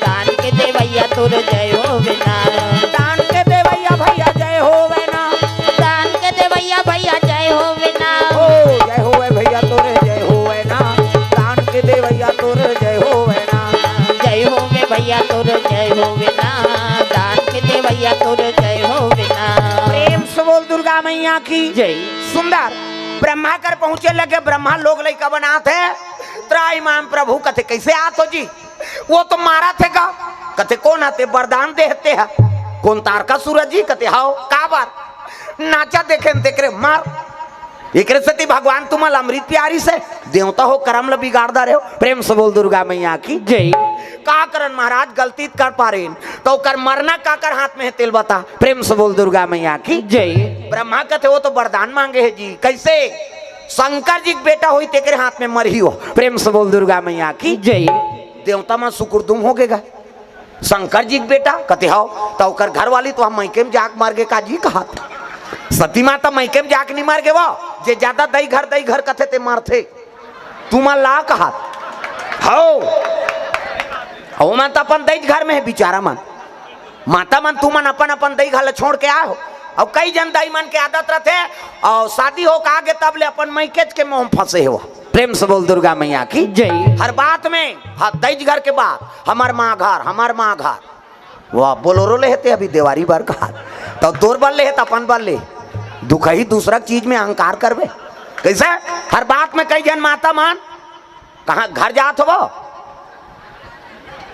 दान के दे भैया तोर जय हो बिना। दान के दे भैया भैया जय हो ना, दान के दे भैया भैया जय हो बिना। ओ जय हो भैया तोरे जय हो ना, दान के दे भैया तोरे जय हो ना। जय हो वे भैया तोर जय हो बिना, दान के दे भैया तोर जय हो बिना। प्रेम से बोल दुर्गा मैया की जय। सुंदर ब्रह्मा कर पहुंचे लगे, ब्रह्मा लोग लइका बनाते त्राईमान प्रभु कथे कैसे आत हो जी। वो तो मारा थे का कथे कौन आते वरदान देते हैं कौन तारका सूरज जी कथे हाओ का बार नाचा देखे देख रे मार एक सती भगवान तुम्हारा अमृत प्यारी से देवता हो करम ल बिगाड़दा रहे हो। प्रेम से बोल दुर्गा मैया की जय। का करन महाराज गलती कर पा रहे तो कर मरना का कर हाथ में है तेल बता। प्रेम से बोल दुर्गा मैया की जय। ब्रह्मा कहते हो तो वरदान मांगे है जी कैसे, शंकर जी बेटा हुई तेरे हाथ में मर ही हो। प्रेम से बोल दुर्गा मैया की जय। देवता में सुकुरदुम हो गएगा शंकर जी बेटा कहते हो तो कर घर वाली तो हम मैके में जाक मार गे का जी कहा सती माता मैके में जाक नहीं मार गे वो जे ज्यादा दई घर कथे ते मारथे तुम ला कहा हो मन तो अपन दई घर में है बेचारा मन माता मन तू मन अपन दई घर छोड़ के आ हो। और कई जन दई मन के आदत रहते और शादी हो का आगे तब ले अपन मैकेज के मुंह फंसे हो। प्रेम से बोल दुर्गा मैया की जय। हर बात में हाँ दई घर के बाद हमार माँ घर वाह बोलोरो ले हेते अभी देवारी बार कहा तो तोर बल ले तो अपन बल ले दुख ही दूसरा चीज में अहंकार करबे कैसे। हर बात में कई जन माता मान कहा घर जात हो वो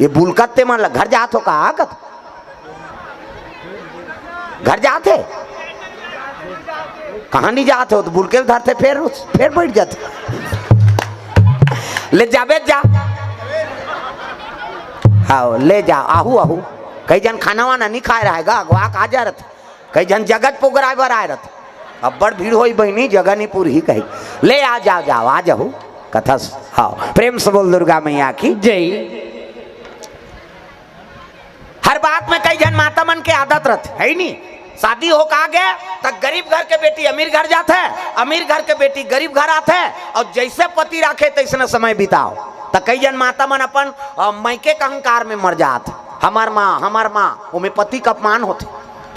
ये बुलकते मान ल घर जात हो कहा कत घर जाते कहाँ नहीं जाते हो तो बुलके धरते फिर बैठ जाते ले जाबे जा हाँ ले जा आहू कई जन खाना वाना नहीं खाए रहेगा अगवा आ जा रहे कई जन जगत पोगराए बर आए रहे अब बड़ भीड़ होई बहनी जगह नहीं पूरी ही कही ले आ जाओ आ जाओ कथा हाँ। प्रेम से बोल दुर्गा मैया की जय। हर बात में कई जन माता मन के आदत रहते है नहीं शादी हो का गए तो गरीब घर के बेटी अमीर घर जाते है अमीर घर के बेटी गरीब घर आते है और जैसे पति रखे तैसे समय बिताओ तो कई जन माता मन अपन मैके का अहंकार में मर जाते हमार माँ उमें पति का अपमान होते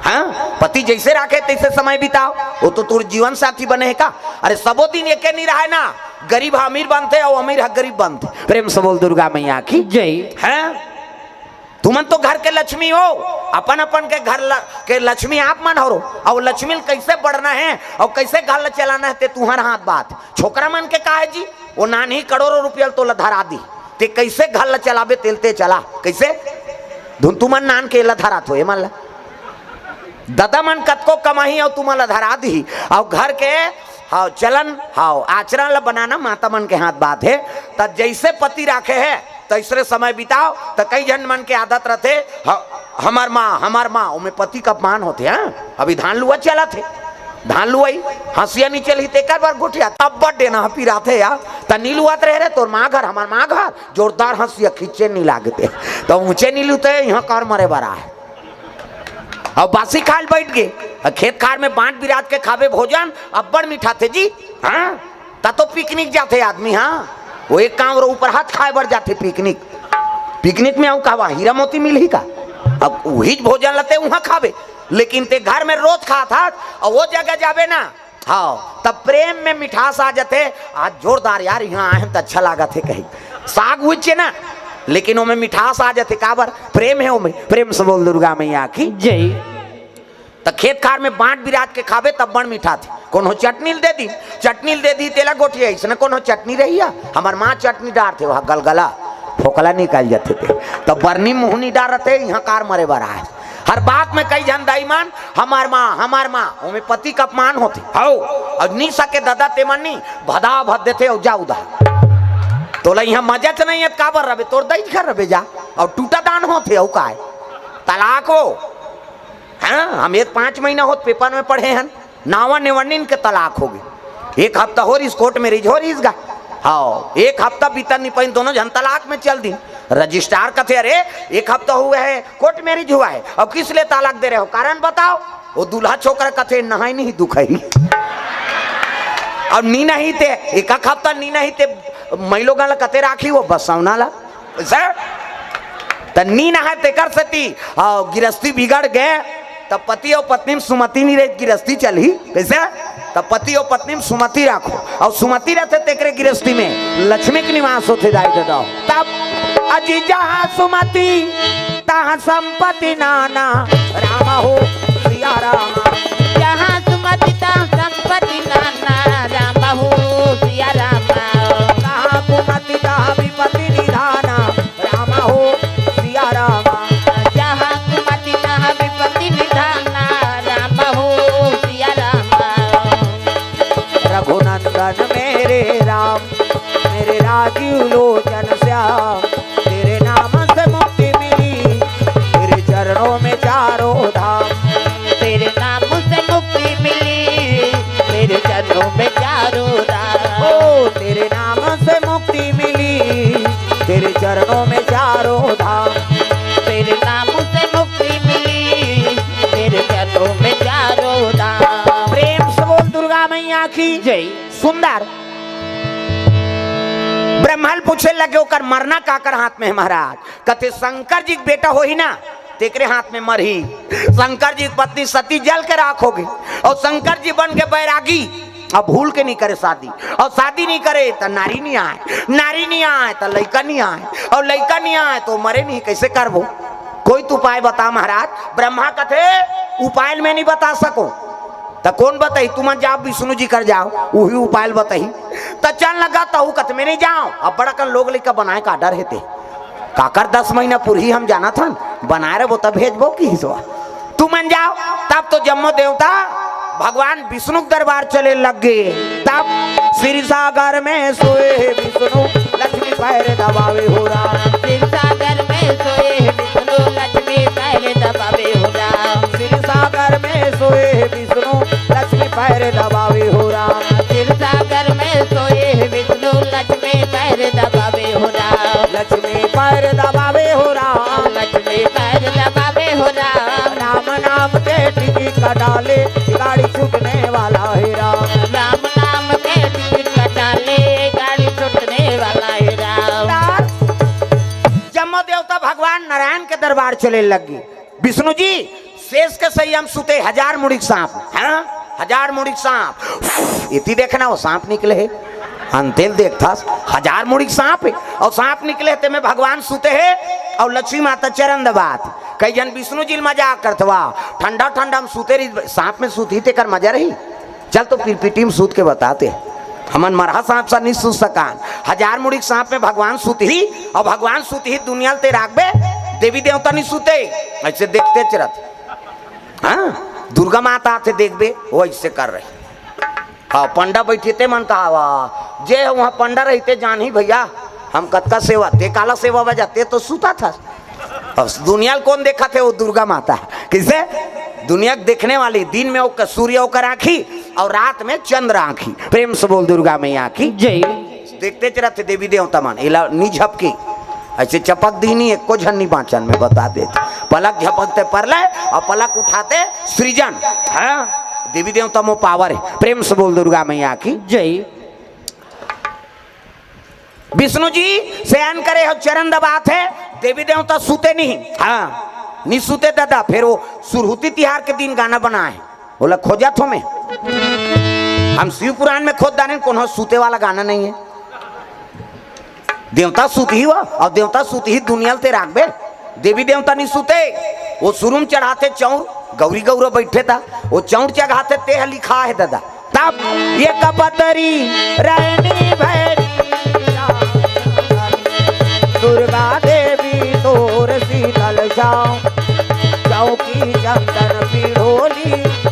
हाँ पति जैसे रखे तैसे समय बिताओ वो तो तुर जीवन साथी बने है का। अरे सबो दिन एक नहीं रहा ना गरीब अमीर बनते और अमीर गरीब बनते। प्रेम से बोल दुर्गा मैया की जय है। तुमन तो घर के लक्ष्मी हो अपन के घर के लक्ष्मी आप मन हो और लक्ष्मी कैसे बढ़ना है और कैसे घर चलाना है ते तुम्हारा हाथ बात। छोकरा मन के का है जी वो नानी करोड़ों रुपया तो धरा दी ते कैसे घर चलाबे तेलते चला कैसे धुन तुमन नान के धरा थो मान ला दादा मन कतको कमाही और तुम्हारा धरा दी और घर के हाँ चलन हाँ आचरण ला बनाना माता मन के हाथ बात है। तब जैसे पति राखे है तैसरे समय बिताओ तो कई जन मन के आदत रहते हमार माँ उमें पति का अपमान होते हैं। अभी धान लुआ चला थे धान लुआई हंसिया नहीं चली एक बार गोटिया तब बड़ देना पिरा थे यार त नीलुआत रहे तोर माँ घर हमार माँ घर जोरदार हंसिया खींचे नहीं लागते तो ऊंचे नीलू तो यहाँ कर मरे बरा है और बासी खाल बैठ गए और खेत खार में बांट बिराज के खावे भोजन अब्बड़ मीठा थे जी। हाँ ता तो पिकनिक जाते आदमी। हाँ वो एक काम और ऊपर हाथ खाए बढ़ जाते पिकनिक। पिकनिक में आऊँ कहवा हीरा मोती मिल ही का, अब वही भोजन लते वहां खावे, लेकिन ते घर में रोज खा था और वो जगह जावे ना। हाँ तब प्रेम में मिठास आ जाते। आज जोरदार यार यहाँ आए तो अच्छा लगा थे कहीं साग हुई ना, लेकिन वो में मिठास आ जाते काबर प्रेम है। वो में प्रेम से बोल दुर्गा मैया की जय। तो खेत खार में बांट बिराज के खावे तब बड़ मीठा थे। कोनो चटनी दे दी, चटनी दे दी तेला गोटिया इसने कोनो चटनी रही। हमार माँ चटनी डार थे वहाँ गलगला फोकला निकाल जाते थे तब बर्नी मुहनी डार रहे यहाँ कार मरे बरा है। हर बात में कई जन दाईमान हमार माँ उमें पति का अपमान होते हो और नी सके दादा तेमनी भदा भद देते और जा उदा तोला यहाँ मजा तो नहीं है काबर रहे तोर दई घर रहे जा और टूटा दान होते हो का तलाक हो। हाँ हम एक 5 महीना हो पेपर में पढ़े हैं नावा निवनिन के तलाक हो गए। एक हफ्ता हो रही कोर्ट में रिज हो रही गा। हाँ एक हफ्ता बीता नहीं पाई दोनों जन तलाक में चल दी। रजिस्ट्रार कहते अरे एक हफ्ता हुआ है कोर्ट मैरिज हुआ है अब किस लिए तालाक दे रहे हो कारण बताओ। वो दूल्हा छोकरा कहते नहाई नहीं दुखाई अब नी नहीं थे एक हफ्ता नी नहीं थे महिलो गाला कहते राखी वो बसौना ला सर त नी नहा ते कर सती गिरस्ती बिगड़ गए तब पति और पत्नी में सुमति नहीं रही गिरस्ती चली कैसे तब पति और पत्नी में सुमति रखो और सुमति रहते तेकरे गिरस्ती में लक्ष्मी के निवास होते दाई दो तब अजी जहाँ सुमति तहाँ संपत्ति नाना राम हो सिया राम। जहाँ सुमति तहाँ संपत्ति नाना राम हो सिया राम। तहाँ कुमति तहाँ विपत्ति निधाना राम हो सिया राम। जहाँ कुमति तहाँ विपत्ति निधाना राम हो सिया राम। रघुनंदन मेरे राम मेरे राजीव लोचन श्याम तेरे नाम से मुक्ति मिली तेरे चरणों में चारों धाम। तेरे नाम से मुक्ति मिली तेरे चरणों में चारों धाम। ओ तेरे नाम से मुक्ति मिली तेरे चरणों में चारों धाम। तेरे नाम से मुक्ति मिली तेरे चरणों में चारों धाम। प्रेम से बोल दुर्गा मैया की जय। सुंदर ब्रह्मल पूछे लगे ओकर मरना काकर हाथ में है महाराज। कहते शंकर जी बेटा हो ही ना तेकरे हाथ में मर ही। शंकर जी पत्नी सती जल के राख होगी और शंकर जी बन के बैरागी अब भूल के नहीं करे शादी और शादी नहीं करे तो नारी नहीं आए, नारी नहीं आए तो लड़का नहीं आए और लड़का नहीं आए तो मरे नहीं। कैसे करबो कोई तो उपाय बता महाराज। ब्रह्मा कहते उपाय में नहीं बता सको तो कौन बताई तुम जाओ विष्णु जी कर जाओ वही उपाय बताई तो चल लगा तो कत में नहीं जाओ। अब बड़ा कर लोग लेकर बनाए का डर हेते काकर 10 महीना पूरी हम जाना था बनाए रहे वो तब भेजबो की हिस्सा तू मन जाओ। तब तो जम्मो देवता भगवान विष्णु दरबार चले लग गए। तब श्री सागर में सोए विष्णु लक्ष्मी पैर दबावे हो राम। शिव सागर में सोए विष्णु लक्ष्मी पैर दबावे हो राम। श्री सागर में सोए विष्णु लक्ष्मी पैर दबावे हो राम। शिव सागर में सोए विष्णु लक्ष्मी पैर दबावे हो राम। लक्ष्मी पैर दबावे हो राम। लक्ष्मी पैर दबावे हो राम। राम नाम के टिकट कटाले गाड़ी छूटने वाला है राम। राम नाम के टिकट कटाले गाड़ी छूटने वाला है राम। जम्मो देवता भगवान नारायण के दरबार चले लगे। विष्णु जी शेष के संयम सुते 1000 मुड़िक सांप। हाँ 1000 मुड़िक सांप इतनी देखना वो सांप निकले है अंतेल देखता 1000 मुड़िक सांप है और सांप निकले ते में भगवान सुते है और लक्ष्मी माता चरण दबात। कई जन विष्णु जी मजाक करतवा ठंडा ठंडा में सूते रही सांप में सूती ते कर मजा रही। चल तो फिर पीटी में सूत के बताते हमन मरहा सांप सा नहीं सूत सकान। 1000 मुड़िक सांप में भगवान सूत ही और भगवान सूत ही दुनिया ते राखबे देवी देवता नहीं सूते ऐसे देखते चरत। हाँ दुर्गा माता आते देखबे वो ऐसे कर रहे। हाँ पंडा बैठे ते मन कहा जे वहाँ पंडा रहते जान ही भैया हम कतका सेवा ते काला सेवा बजाते तो सूता था। और दुनिया कौन देखा थे वो दुर्गा माता किसे दुनिया देखने वाली दिन में वो सूर्य होकर आँखी और रात में चंद्र आँखी। प्रेम से बोल दुर्गा मैया की जय। देखते चलते देवी देवता मान इला नी झपकी ऐसे चपक दी नहीं एको झन्नी बाँचन में बता देते पलक झपकते परलय और पलक उठाते सृजन। हाँ, देवी देवता में पावर है। प्रेम से बोल दुर्गा मैया की जय। विष्णु जी शयन करे हो, चरण दबात है, देवी देवता सूते नहीं। हाँ, नहीं सूते दादा। फिर वो सुरहुती तिहार के दिन गाना बना है, बोला खोजा थो में। हम शिव पुराण में खोद दाने कौन सूते वाला गाना नहीं है। देवता सूत ही हुआ और देवता सूत ही दुनिया ते राखबे। देवी देवता नहीं सूते। वो सुरुम चढ़ाते चौर, गौरी गौरा बैठे था, वो चौर चढ़ाते ते लिखा है दादा। तब ये कपतरी रानी भैरी दुर्गा देवी तोर शीतल छाँव, चौकी चंदन पीढ़ोली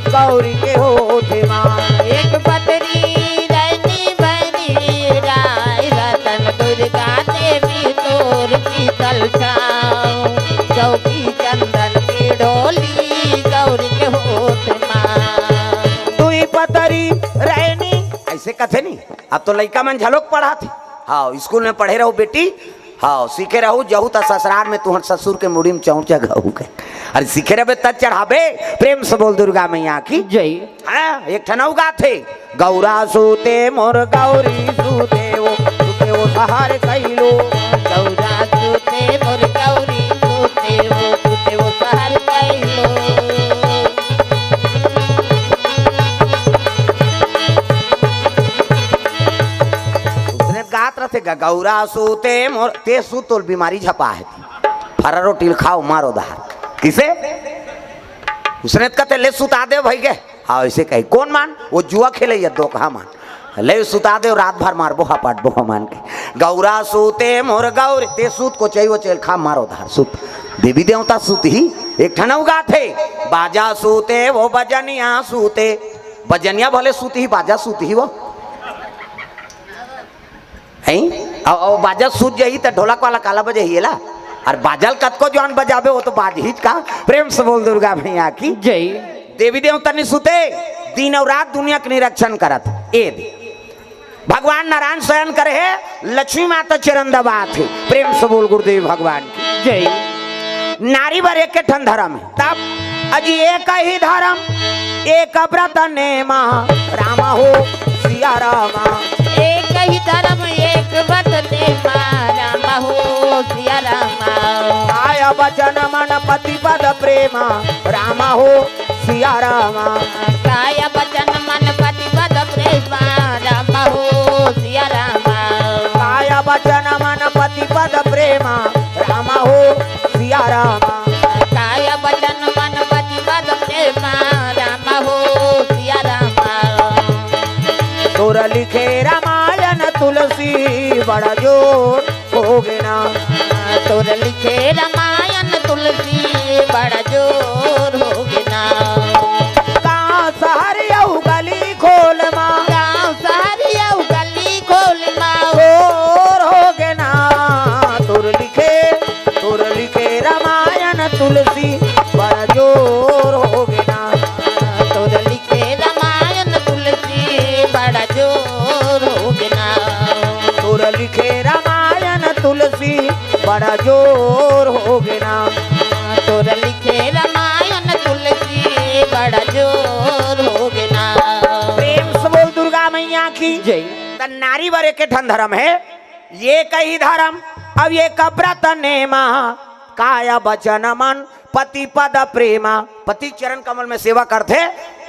गौरी के होठे माँ। एक पतरी रानी भैरी राय रतन दुर्गा देवी तोर शीतल छाँव, चौकी चंदन की ढोली गौरी के होठ माँ। तुई पतरी रहनी ऐसे कथे नहीं। अब तो लड़का मन झलोक पढ़ा थे। हाँ, स्कूल में पढ़े रहो बेटी। हाँ, सीखे रहू जहू त ससुराल में तुहर ससुर के मुड़ी में चौचा गहू के। अरे सीखे रहे तब चढ़ाबे। प्रेम से बोल दुर्गा मैया की जय। हाँ, एक ठनऊ गाथे गौरा सूते मोर गौरी सूते वो सहार कैलो। गौरा सूते मोर गौरी सूते वो सहर कैलो। गात रहे गौरा सूते मोर ते सूतोल बीमारी झपा है। फरा रोटी खाओ मारो दहार किसे उसने कहते ले सुता दे भाई के। हाँ, ऐसे कही कौन मान, वो जुआ खेले ये दो कहा मान, ले सुता दे रात भर मार बोहा पाट बोहा मान के। गौरा सूते मोर गौर ते सूत को चाहिए वो चल खा मारो धार सूत। देवी देवता सूत ही एक ठनऊ थे। बाजा सूते वो बजनिया सूते, बजनिया भले सूत ही बाजा सूत ही वो और बाजा सूत जाही तो ढोलक वाला काला बजे ही ला। और बाजल कतको जवान बजाबे वो तो बाजहित का। प्रेम से बोल दुर्गा मैया की जय। देवी देवता नहीं सुते, दिन और रात दुनिया के निरीक्षण करत। भगवान नारायण शयन करे है, लक्ष्मी माता चरण दबात है। प्रेम से बोल गुरुदेव भगवान की जय। नारी बर एक ठन धर्म है। तब अजी एक ही धर्म एक व्रत नेमा, रामा हो सिया रामा। एक ही धर्म एक व्रत नेमा, रामा हो सिया रामा। आया वचन मन पति पद प्रेमा, रामा हो सिया रामा। काय वचन मन पति पद प्रेमा, रामा हो सिया रामा। काय वचन मन पति पद प्रेमा, रामा हो सिया रामा। काय वचन मन पति पद प्रेमा, रामा हो सिया रामा। तोर लिखे रामायण तुलसी बड़ा जोर हो गेना। तोर लिखे रामायण तुलसी बड़ा जोर हो गेना। गाँव शहर यऊ गली खोल माँ, गाँव शहर गली खोल माँ, जोर हो गेना। तोर लिखे रामायण तुलसी बड़ा जोर हो गेना। तोर लिखे रामायण तुलसी बड़ा जोर हो गेना। तोर लिखे रामायण तुलसी बड़ा जोर हो गेना। तोर लिखे रामायण तुलसी बड़ा जोर हो गेना। प्रेम से बोल दुर्गा मैया की जय। त नारी बरे के ठन धर्म है, ये कही धर्म। अब ये व्रत नेमा, काया वचन मन पति पद प्रेमा। पति चरण कमल में सेवा करते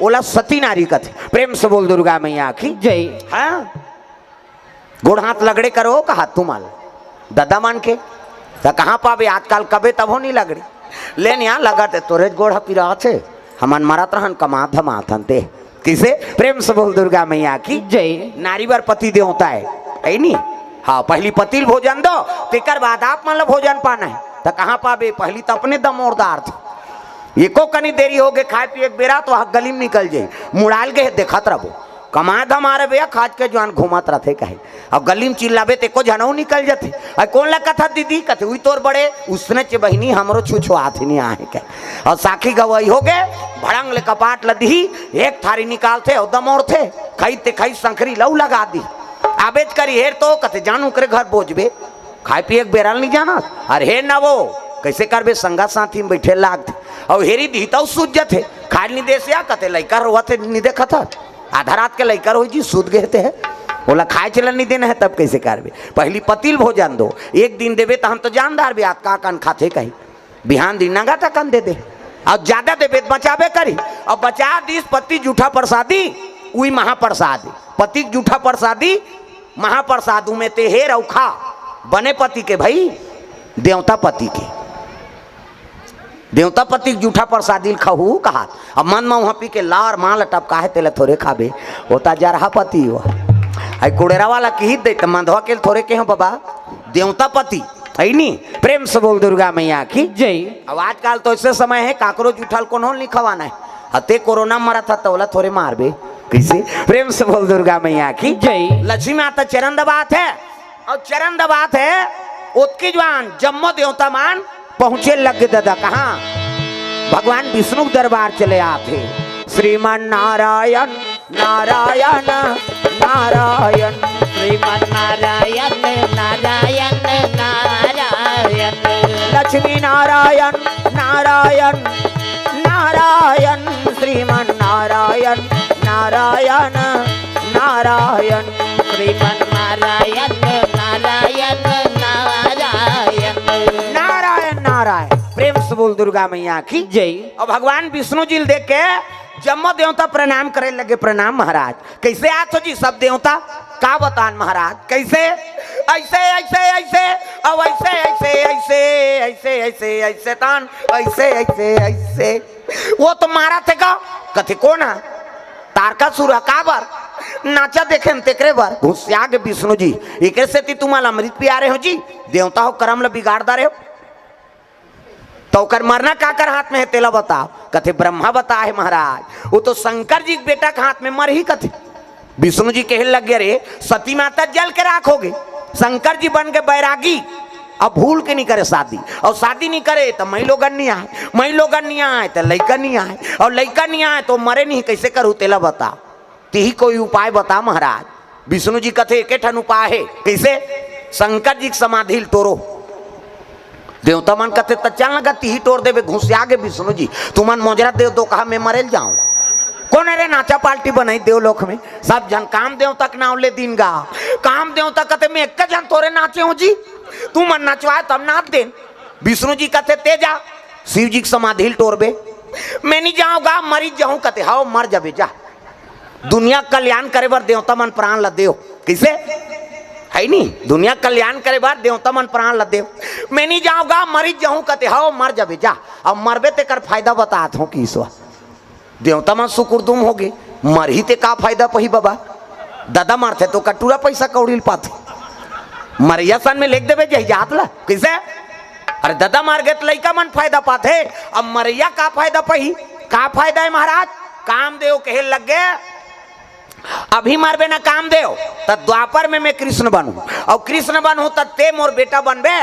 ओला सती नारी कथे। प्रेम से बोल दुर्गा मैया की जय। हाँ, गोड़ हाथ लगड़े करो का हाथ तुमाल दादा मान के तो कहाँ पावे आजकल कबे तब हो नहीं लगड़ी लेन यहाँ लगते तोरे गोड़ पिरा थे हमन मरत रहन कमा धमाथन ते किसे। प्रेम से बोल दुर्गा मैया की जय। नारी बर पति देवता है नहीं। हाँ, पहली पति भोजन दो तेकर बाद आप मान भोजन पाना है तो कहाँ पावे। पहली तो अपने दमोरदार थे, एको कनी देरी हो गए खाए पिए बेरा तो गली में निकल जाये मुड़ाल गए देखत रहो कमा धमारे भैया खाज के जवान घूमत रहते कहे। अब गली में चिल्लाबे ते को जनऊ निकल जाते। अरे कौन लगा था दीदी कथे हुई तोर बड़े उसने चे बहनी हमरो छुछो हाथ नहीं आए के। और साखी गवाई हो गए भड़ंग ले कपाट लदी एक थारी निकालते और दमोड़ थे खाई ते खाई संखरी लऊ लगा दी। आबेज करी हेर तो कथे जानू करे घर बोझबे खाए पिए बेरल नहीं जाना। अरे हे ना वो कैसे करबे संगा साथी में बैठे लाग और हेरी दीता सूझ जाते खाल नहीं दे से आ कते लइका रोवा थे नहीं देखा था आधा रात के लइका हो जी सूद गए थे बोला खाए चलन नहीं देना है तब कैसे करबे पहली पतिल भोजन दो एक दिन देवे तो हम तो जानदार भी का कन खाते कहीं बिहान दिन नंगा था कन दे और ज्यादा देवे बचावे करी और बचा दिस पति जूठा प्रसादी वही महाप्रसाद पति जूठा प्रसादी महाप्रसाद में ते हेर और खा बने पति के भाई देवता पति के देवता पति जूठा प्रसादी खहू कहा अब मन में वहाँ पी के लार माल टपका है तेले थोड़े खाबे होता जरहा पति हो आई कुड़ेरा वाला की दे तो मंधवा के थोड़े के हो बाबा देवता पति है नी प्रेम से बोल दुर्गा मैया की जय। अब आजकल तो ऐसे समय है काकरोच उठल कौन नहीं खवाना है अते कोरोना मरा था तो बोला थोड़े मारबे कैसे प्रेम से बोल दुर्गा मैया की जय। लक्ष्मी माता चरण दबात है और चरण दबात है उत्की जवान जम्मो देवता मान पहुंचे लग दादा कहाँ भगवान विष्णु दरबार चले आते श्रीमान नारायण नारायण नारायण श्रीमन नारायण नारायण नारायण लक्ष्मी नारायण नारायण नारायण श्रीमान नारायण नारायण नारायण श्रीमन नारायण नारायण नारायण नारायण नारायण प्रेम से बोल दुर्गा मैया की जय। और भगवान विष्णु जी देख के जम्मो देवता प्रणाम करे लगे प्रणाम महाराज कैसे आत हो जी सब देवता का बतान महाराज कैसे ऐसे ऐसे ऐसे अब ऐसे ऐसे ऐसे ऐसे ऐसे ऐसे तान ऐसे ऐसे ऐसे वो तो मारा थे का कथे कौन है तारका सुरा काबर नाचा देखे तेकरे बार घुसिया के विष्णु जी एक से ती तुम्हारा अमृत पिया रहे हो जी देवता हो करम ल बिगाड़ रहे हो तो कर मरना का कर हाथ में है तेला बताओ कथे ब्रह्मा बता है महाराज वो तो शंकर जी बेटा के हाथ में मर ही कथे विष्णु जी कहे लग गए रे सती माता जल के राखोगे शंकर जी बन के बैरागी अब भूल के नहीं करे शादी और शादी नहीं करे तो मई लोगन नहीं आए मई लोगन नहीं आए तो लड़का नहीं आए और लड़का नहीं आए तो मरे नहीं कैसे करूँ तेला बता ती कोई उपाय बता महाराज विष्णु जी कथे एक ठन उपाय है कैसे शंकर जी समाधि तोड़ो देवता मन कहते चल लगा ती तोड़ देवे घुसिया गे विष्णु जी तुमन मोजरा देव दो कहा मैं मरेल जाऊं कौन अरे नाचा पार्टी बनाई देवलोक में सब जन काम देव तक नाव ले दिन गा काम देव तक कहते मैं एक जन तोरे नाचे हूँ जी तू मन नचवाए तब नाच दे विष्णु जी कहते ते जा शिव जी समाधि तोड़बे मैं नहीं जाऊंगा मरी जाऊं कहते हाओ मर जाबे जा दुनिया कल्याण करे बार देवता मन प्राण ल देव कैसे है नहीं दुनिया कल्याण करे बार देवता मन प्राण ल देव मैं नहीं जाऊंगा मरी जाऊं कहते हाओ मर जाबे जा अब मरबे ते कर फायदा बतात हूँ कि ईश्वर देवता मन सुकुरदुम हो गए मर ही ते का फायदा पही बाबा दादा मारते तो कटूरा पैसा कौड़ी पाते मरिया सन में लिख देवे जही जात ला कैसे अरे दादा मार गए तो लइका मन फायदा पाते अब मरिया का फायदा पही का फायदा है महाराज कामदेव कहे लग गए अभी मारबे ना कामदेव तब द्वापर में मैं कृष्ण बनू और कृष्ण बनू तब ते मोर बेटा बनबे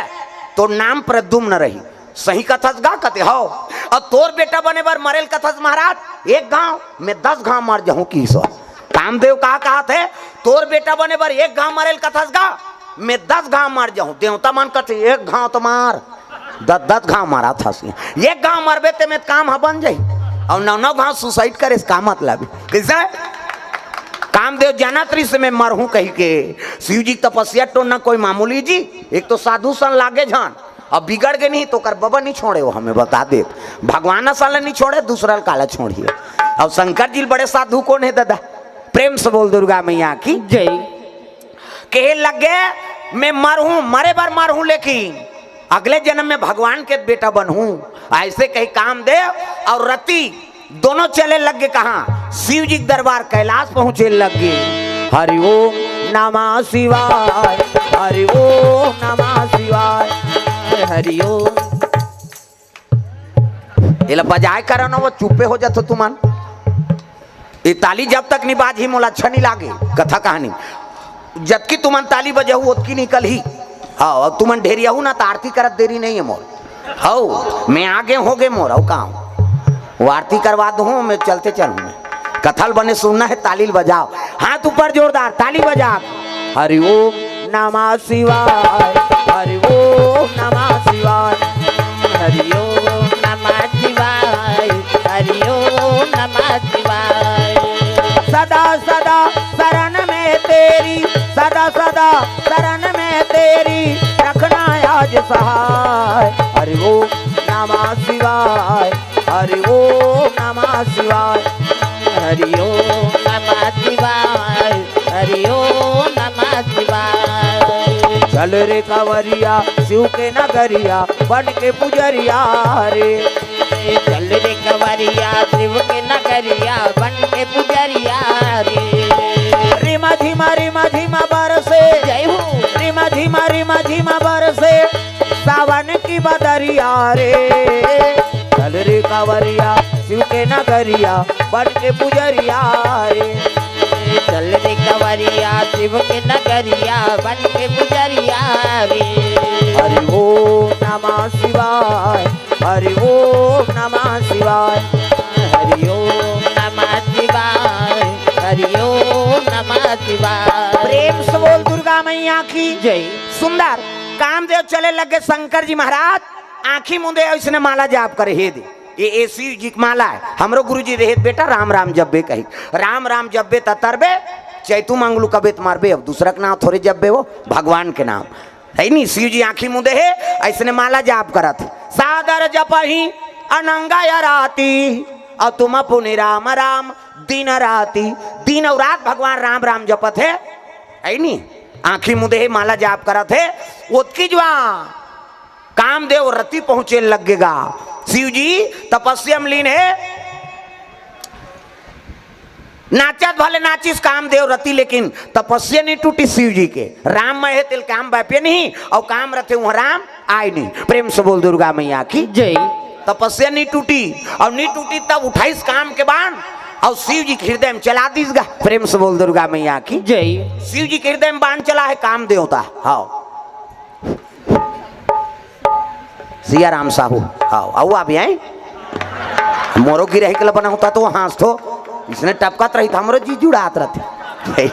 तो नाम प्रद्युम्न रही सही कथस गा कते हो और तोर बेटा बने बार मरेल कथस महाराज एक गांव में 10 गांव मर जाऊं की ईश्वर कामदेव कहा थे तोर बेटा बने बार एक गांव मरेल कथस गा मैं 10 गांव मर जाऊं देवता मन कथे एक गांव तो मार 10 गांव मारा था एक गांव मरबे ते में काम हा बन जाई और 9 गांव सुसाइड करे इसका मतलब कैसे कामदेव जानत्री से मैं मरहूं कही के शिव जी तपस्या तो न कोई मामूली जी एक तो साधु सन लागे जान अब बिगड़ गए नहीं तो कर बाबा नहीं छोड़े वो हमें बता दे भगवान साल नहीं छोड़े दूसरा काला छोड़िए अब शंकर जी बड़े साधु कौन है दादा प्रेम से बोल दुर्गा मैया की जय। कहे लगे मैं मरहूं मरे बार मरहूं लेकिन अगले जन्म में भगवान के बेटा बनूं ऐसे कही कामदेव और रति दोनों चले लग गए कहाँ शिव जी दरबार कैलाश पहुंचे लग गए हरि ओम नमः शिवाय हरि ओम नमः शिवाय हरि ओम ये बजाय करो ना वो चुप्पे हो जाते तुमन ये ताली जब तक नहीं बाजी मोला अच्छा नहीं लागे कथा कहानी जबकि तुमन ताली बजाऊ ओतकी निकल ही हाँ तुमन ढेरिया हूँ ना तो आरती करत देरी नहीं है मोर हाँ मैं आगे हो गए मोर और काम वो आरती करवा दूँ मैं चलते चलूँ मैं कथल बने सुनना है ताली बजाओ हाथ ऊपर जोरदार ताली बजा हरि ओम नमः शिवाय हरि ओम नमः शिवाय सदा सदा शरण में तेरी रखना आज सहाय। हरि ओम नमः शिवाय, हरि ओम नमः शिवाय, हरि ओम नमः शिवाय, हरि ओम नमः शिवाय। चल रे कंवरिया शिव के नगरिया बन के पुजरिया रे। चल रे कंवरिया शिव के नगरिया बन के पुजरिया रे। रिमा धीमा बरसे, जय हो। रिमा धीमा बरसे सावन की बदरिया रे। चल रे कंवरिया शिव के नगरिया बन के पुजरिया रे। चल रे कंवरिया शिव के नगरिया बन के पुजरिया रे। हरि ओम नमः शिवाय, हरि ओम नमः शिवाय, हरि ओम नमः शिवाय, हरि ओम नमः शिवाय। प्रेम से बोल दुर्गा मैया की जय। सुंदर कामदेव चले लगे शंकर जी महाराज आंखी मुंदे ऐसने माला जाप करे हे दे। ये ऐसी जी की माला है। हमरो गुरुजी रहे बेटा राम राम जब्बे कही, राम राम जब्बे तरबे चैतू मांगलू कबे मारबे। अब दूसरा के नाम थोड़े जब्बे वो भगवान के नाम है नी। शिव जी आंखी मुंदे है ऐसने माला जाप करत सादर जपही अनंगा या राती और तुम पुनि राम राम दिन राती। दिन और रात भगवान राम राम जपत है नी। आंखी मुंदे है माला जाप करत है। उत्की जवा कामदेव रति पहुंचे लगेगा। शिव जी तपस्या में लीन है। नाचत भले नाचिस कामदेव रति लेकिन तपस्या नहीं टूटी शिव जी के। राम में है तिल काम बापे नहीं और काम रथे वहां राम आए नहीं। प्रेम से बोल दुर्गा मैया की जय। तपस्या नहीं टूटी और नहीं टूटी तब उठाइस काम के बाण और शिव जी के हृदय में चला दीसगा। प्रेम से बोल दुर्गा मैया की जय। शिव जी के हृदय में बाण चला है काम देवता। हाँ सिया राम साहू आओ आओ आप आए। मोरो की रही के बना होता तो हाँस तो इसने टपकत रही था हमरो जी जुड़ात रहते।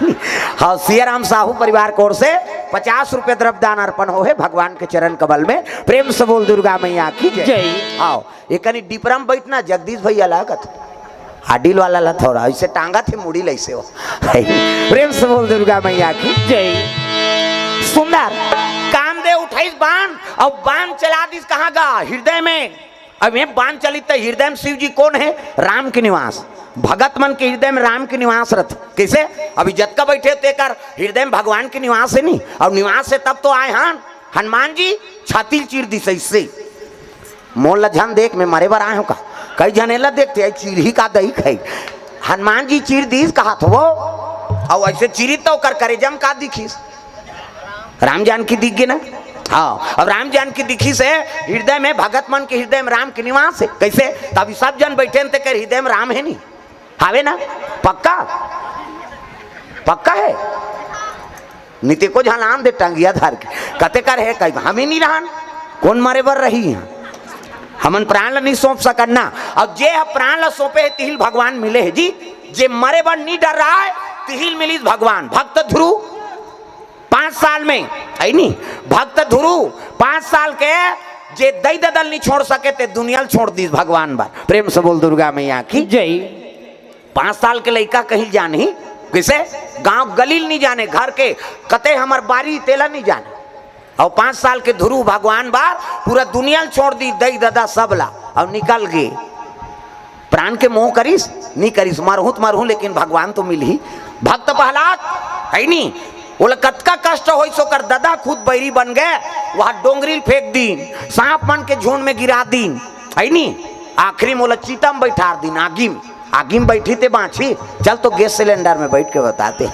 हाँ सिया राम साहू परिवार की ओर से 50 रुपये द्रव्यदान अर्पण हो है भगवान के चरण कमल में। प्रेम से बोल दुर्गा मैया की जय। आओ ये कनी डिपरम बैठना जगदीश भैया लागत हाडिल वाला ला थोड़ा ऐसे टांगा थे मुड़ी लैसे हो। प्रेम से बोल दुर्गा मैया की जय। सुंदर कामदेव उठाइस बाण और बाण चला दिस कहाँ गा हृदय में। अब ये बाण चली तो हृदय में शिव जी कौन है राम के निवास। भगत मन के हृदय में राम के निवास रहते कैसे। अभी जतका बैठे तो एक हृदय में भगवान के निवास है नहीं और निवास से तब तो आए हाँ हनुमान जी छाती चीर दी सही मोल झन देख में मारे बार आए हो का कई जनेला देखते चीर ही का दही खाई। हनुमान जी चीर दी कहा था वो और ऐसे चीरी तो कर करे जम का दिखीस राम जानकी दिख गए ना। हाँ अब राम जानकी दिखी से हृदय में भगत मन के हृदय में राम के निवास है कैसे। तभी सब जन बैठे थे कर हृदय में राम है नहीं हावे ना पक्का पक्का है। नीति को झलान दे टंगिया धार के कते कर है कहीं हमें नहीं रहन कौन मारे बर रही है हमन प्राण नहीं सौंप सकना। अब जे प्राण सौंपे तिहिल भगवान मिले है जी। जे मरे बर नहीं डर रहा है तिहिल मिली भगवान। भक्त ध्रुव 5 साल में है नी भक्त ध्रुव 5 साल के जे दई ददल नहीं छोड़ सके ते दुनिया छोड़ दी भगवान बार। प्रेम से बोल दुर्गा मैया की जय। 5 साल के लड़का कहीं जाने कैसे गांव गलील नहीं जाने घर के कते हमार बारी तेला नहीं जाने और 5 साल के ध्रुव भगवान बार पूरा दुनिया छोड़ दी दई ददा सबला और निकल गए। प्राण के मोह करिस नहीं करिस मरहूँ लेकिन भगवान तो मिल ही। भक्त प्रहलाद है नी बोले कतका कष्ट हो सो कर दादा खुद बैरी बन गए वहां डोंगरी फेंक दीन सांप मन के झुंड में गिरा दीन है नी। आखिरी मोला चीता में बैठा दीन आगी में बैठी थे बाछी चल तो गैस सिलेंडर में बैठ के बताते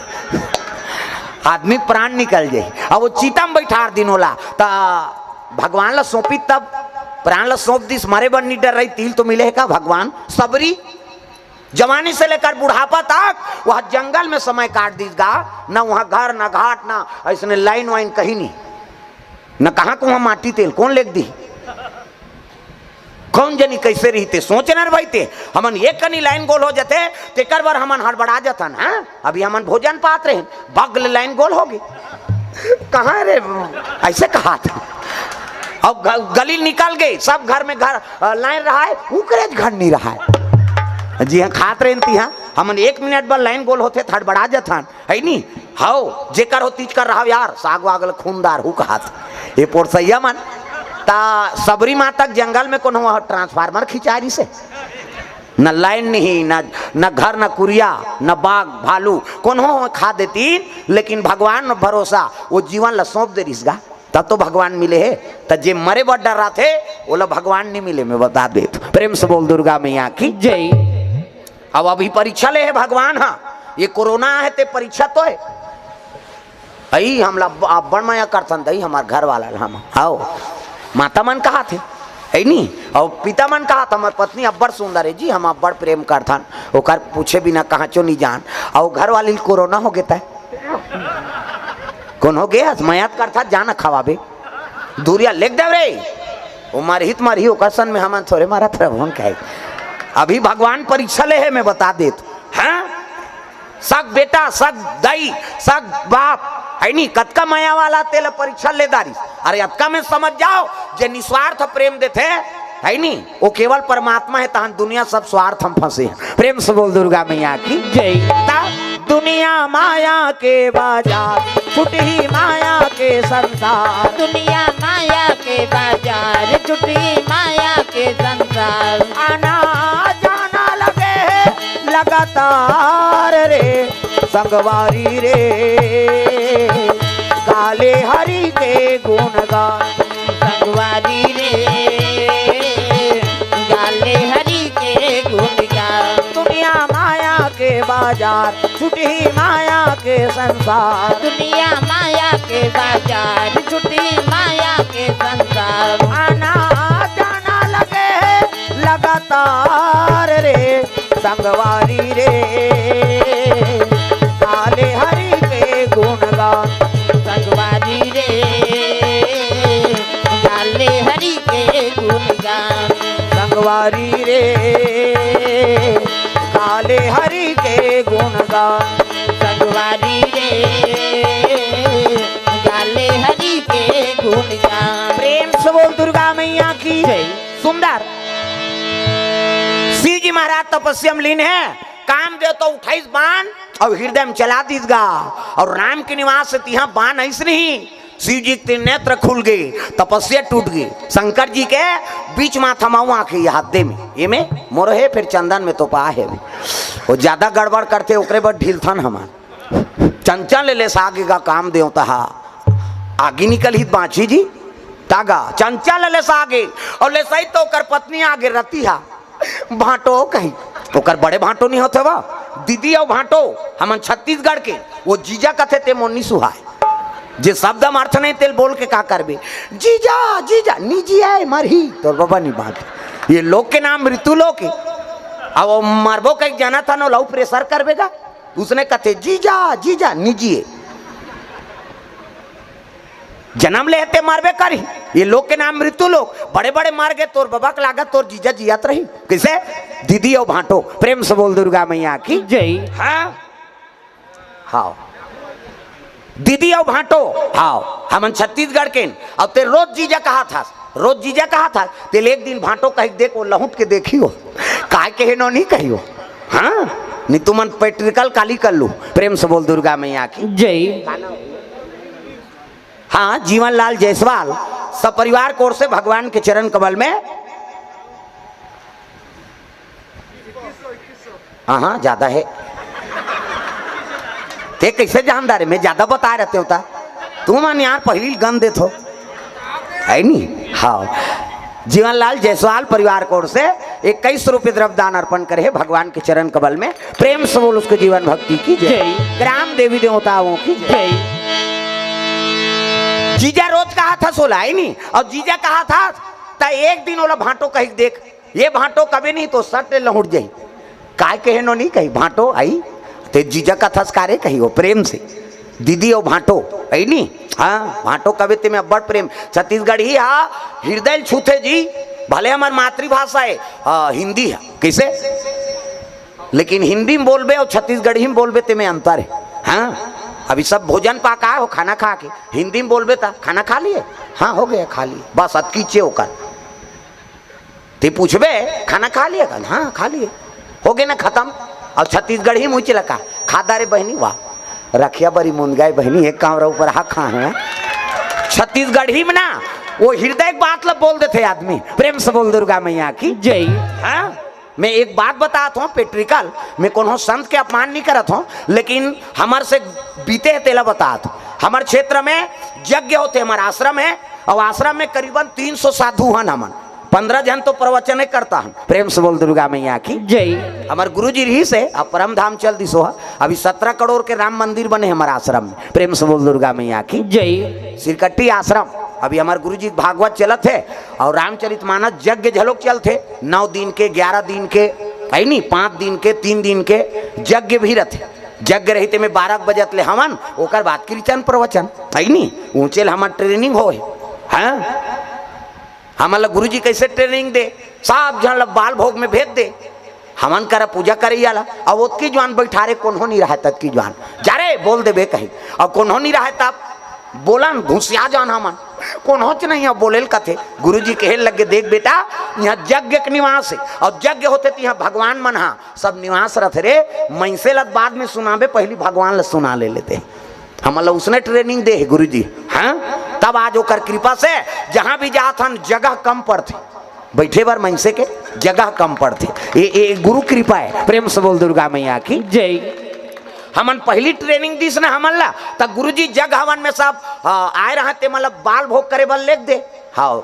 आदमी प्राण निकल जाए। अब वो चीता में बैठा दिन होला ता भगवान ला सौंपी तब प्राण ला सौंप दिस मारे बन नहीं डर रही तिल तो मिले का भगवान सबरी जवानी से लेकर बुढ़ापा तक वह जंगल में समय काट दीसगा। न वहाँ घर न घाट न ऐसने लाइन वाइन कहीं नहीं न कहाँ को वहाँ माटी तेल कौन लेख दी कौन जनी कैसे रहते सोच न रहते हमन एक कनी लाइन गोल हो जाते तेकर बार हमन हड़बड़ा जातन। हाँ अभी हमन भोजन पात रहे बगल लाइन गोल हो गई कहाँ रे ऐसे कहा था। अब गली निकल गई सब घर में घर लाइन रहा है उकरे घर नहीं रहा है। जी हाँ खात रहे हाँ हमन 1 मिनट बाद लाइन गोल होते हड़बड़ा जातन है नी। हाओ जेकर हो तीज कर रहा यार साग वागल खूनदार हु कहात ये पोरसैया मन ता सबरी माँ तक जंगल में कौन हुआ ट्रांसफार्मर खिंचारी से न लाइन नहीं न घर न कुरिया न बाघ भालू कौन हो खा देती लेकिन भगवान भरोसा वो जीवन ला सौंप दे रिसगा तब तो भगवान मिले है तब जे मरे बड़ डर रहा थे वो ला भगवान नहीं मिले मैं बता दे तो। प्रेम से बोल दुर्गा मैया की जय। अब अभी परीक्षा ले है भगवान हाँ ये कोरोना है ते परीक्षा तो है आई हम बड़ माया करथन दई हमार घर वाला हम आओ माता मन कहा थे है नहीं और पिता मन कहा था हमार पत्नी अब्बड़ सुंदर है जी हम अब्बड़ प्रेम करथन ओकर पूछे बिना कहाँ चो नहीं जान और घर वाली कोरोना हो गया था कौन हो गया मयात करता जाना खवाबे दूरिया लेख दे रे वो मारहित मारही ओकर सन में हम थोड़े मारा था हम कहे अभी भगवान परीक्षा ले है मैं बता दे हाँ सग बेटा सग दाई सग बाप है नहीं कतका माया वाला तेल परीक्षा ले दारी अरे अतका में समझ जाओ जे निस्वार्थ प्रेम देते है नहीं वो केवल परमात्मा है तहन दुनिया सब स्वार्थ हम फंसे हैं। प्रेम से बोल दुर्गा मैया की जय। दुनिया माया के बाजार छुटी माया के संसार दुनिया माया के बाजार छुटी माया के संसार आना जाना लगे लगातार रे संगवारी रे काले हरि के गुणगान संगवारी रे गाले हरि के गुणगान दुनिया माया के बाजार छुटी माया के संसार दुनिया माया के बाजार छुटी माया के संसार आना जाना लगे लगातार रे संगवारी रे काले हरि के गुणगान संगवारी रे गाले हरि के गुणगान संगवारी रे काले हरि के गुणगान संगवारी रे गाले हरि के गुणगान। प्रेम से बोल दुर्गा मैया की जय। सुंदर शिव जी महाराज तपस्या में लीन है काम दे तो 28 बाण और हृदय में चला दीजगा और राम के निवास से तिहा बाण ऐसे नहीं शिव जी के नेत्र खुल गए तपस्या टूट गई शंकर जी के बीच में थमाऊ आंखें हाथे में ये में मोर है फिर चंदन में तो पा है वो ज्यादा गड़बड़ करते ओकरे बड़ ढीलथन हमार चंचल ले आगे का काम दे आगे निकल ही बाँची जी तागा चंचल ले आगे और ले सही तो कर पत्नी आगे रती हा भाटो कहीं ओकर बड़े भाटो नहीं होते वा दीदी और भाटो हमन छत्तीसगढ़ के वो जीजा कथे ते मोनी सुहाय जे शब्द अर्थ नहीं तेल बोल के का करबे जीजा जीजा निजी है मरही तो बाबा नहीं बात ये लोग के नाम मृत्यु लोग के अब मरबो कहीं जाना था ना लव प्रेशर करबेगा उसने कथे जीजा जीजा निजी है जन्म लेते मारबे करी ये लोग के नाम मृत्यु लोग बड़े बड़े मार गए तोर बाबा के लागत तोर जीजा जियात रही किसे दीदी और भाटो प्रेम से बोल दुर्गा मैया की जय। हाँ हाँ दीदी और भाटो हाँ हमन छत्तीसगढ़ के और ते रोज जीजा कहा था तेल एक दिन भाटो कही देखो लहुट के देखियो काय के नो नहीं कहियो हाँ नहीं तुमन पेट्रिकल काली कर लू प्रेम से बोल दुर्गा मैया की जय। हाँ जीवन लाल जायसवाल सब परिवार को ओर से भगवान के चरण कमल में हाँ ज्यादा है ते कैसे जानदार है मैं ज्यादा बता रहते होता तुम मन यार पहली गन देत हो है नहीं हाँ जीवन लाल जायसवाल परिवार को ओर से 21 रुपये द्रव्यदान अर्पण करे भगवान के चरण कमल में प्रेम से बोल उसको जीवन भक्ति की जय। ग्राम देवी देवताओं की जय। जीजा रोज कहा था सोला है नहीं और जीजा कहा था ता एक दिन ओला भाटो कही देख ये भाटो कभी नहीं तो सट लहुट जाई काय कहे नो नहीं कही भाटो आई ते जीजा का थसकारे कही हो प्रेम से दीदी और भाटो आई नहीं हाँ भाटो कभी ते में बड़ प्रेम छत्तीसगढ़ ही हाँ हृदय छूते जी भले हमार मातृभाषा है हिंदी है कैसे लेकिन हिंदी में बोलबे और छत्तीसगढ़ी में बोलबे ते में अंतर है हाँ अभी सब भोजन पाका हो खाना खा के हिंदी में बोलबे था खाना खा लिए हाँ हो गया खा लिए बस अतकीचे होकर ते पूछबे खाना खा लिए हाँ खा लिए हो गए ना खत्म और छत्तीसगढ़ ही मुँह लगा खादा रे बहनी वाह रखिया बड़ी मुनगाई बहनी एक कांवरा ऊपर हा खा है छत्तीसगढ़ी में ना वो हृदय बात लब बोल देते आदमी। प्रेम से बोल दुर्गा मैया की जय। हाँ मैं एक बात बताता हूँ पेट्रिकल मैं कोनो संत के अपमान नहीं करत हूँ लेकिन हमार से बीते है तेला बतात हमारे क्षेत्र में यज्ञ होते हमारा आश्रम है और आश्रम में करीबन 300 साधु हैं हमन 15 जन तो प्रवचन करता हूँ। प्रेम से बोल दुर्गा मैया की जय। हमारे गुरु जी रही से अब परम धाम चल दी सोहा अभी 17 करोड़ के राम मंदिर बने हमारे आश्रम में। प्रेम से बोल दुर्गा मैया की जय। सिरकट्टी आश्रम अभी हमारे गुरु जी भागवत चलत है और रामचरितमानस यज्ञ झलोक चलते 9 दिन के 11 दिन के है नहीं 5 दिन के 3 दिन के यज्ञ भी रहते यज्ञ रहते में 12 बजत ले हमन ओकर बाद कीर्तन प्रवचन है नहीं ऊंचे हमार ट्रेनिंग हो हाँ हमारा गुरु जी कैसे ट्रेनिंग दे सब जन बाल भोग में भेज दे हमन कर पूजा करे आला अब ओतकी जवान बैठारे कौन नहीं रहा तब की जवान जा रे बोल देबे कहीं और कौन नहीं रहा तब बोलन घुसिया जान हमन कौन होच नहीं है बोलेल कथे गुरु जी कहे लगे देख बेटा यहाँ यज्ञ के निवास है और यज्ञ होते यहाँ भगवान मन हा सब निवास रहते रे मैसे लग बाद में सुनाबे पहली भगवान ल सुना ले लेते हमारा उसने ट्रेनिंग दे गुरु जी हाँ तब आज ओकर कृपा से जहाँ भी जात हन जगह कम पड़ते बैठे बार मनसे के जगह कम पड़ते ये गुरु कृपा है। प्रेम से बोल दुर्गा मैया की जय। हमन पहली ट्रेनिंग दीस ना हमन ला तब गुरु जी जग हवन में सब आए रहते मतलब बाल भोग करे बल लेख दे हाओ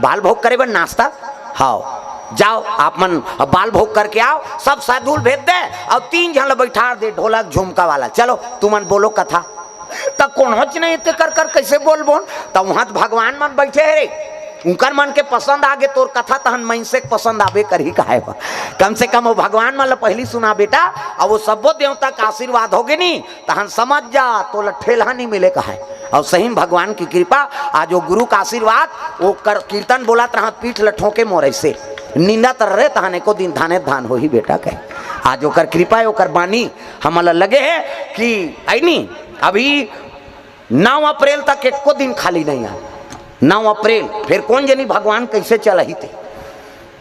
बाल भोग करे बल नाश्ता हाओ जाओ आप मन बाल भोग करके आओ सब साधु भेज दे और 3 जन बैठा दे ढोलक झुमका वाला चलो तुमन बोलो कथा तब कौन होच नहीं कर कर कैसे बोल बोल तब वहां भगवान मन बैठे है रे उनकर मन के पसंद आगे तोर कथा तहन मन से पसंद आवे कर ही काहे कम से कम वो भगवान मन पहली सुना बेटा और वो सबो देवता का आशीर्वाद होगे नहीं तहन समझ जा तो ठेला नहीं मिले कहा और सही भगवान की कृपा आज वो गुरु का आशीर्वाद वो कर कीर्तन बोला तह पीठ लठों के मोरे से निंदा तर रहे तहने को दिन धाने धान हो ही बेटा कहे आज ओकर कृपा ओकर बानी हमारा लगे है कि आई नहीं अभी 9 अप्रैल तक एक को दिन खाली नहीं आया 9 अप्रैल फिर कौन जनी भगवान कैसे चल ही थे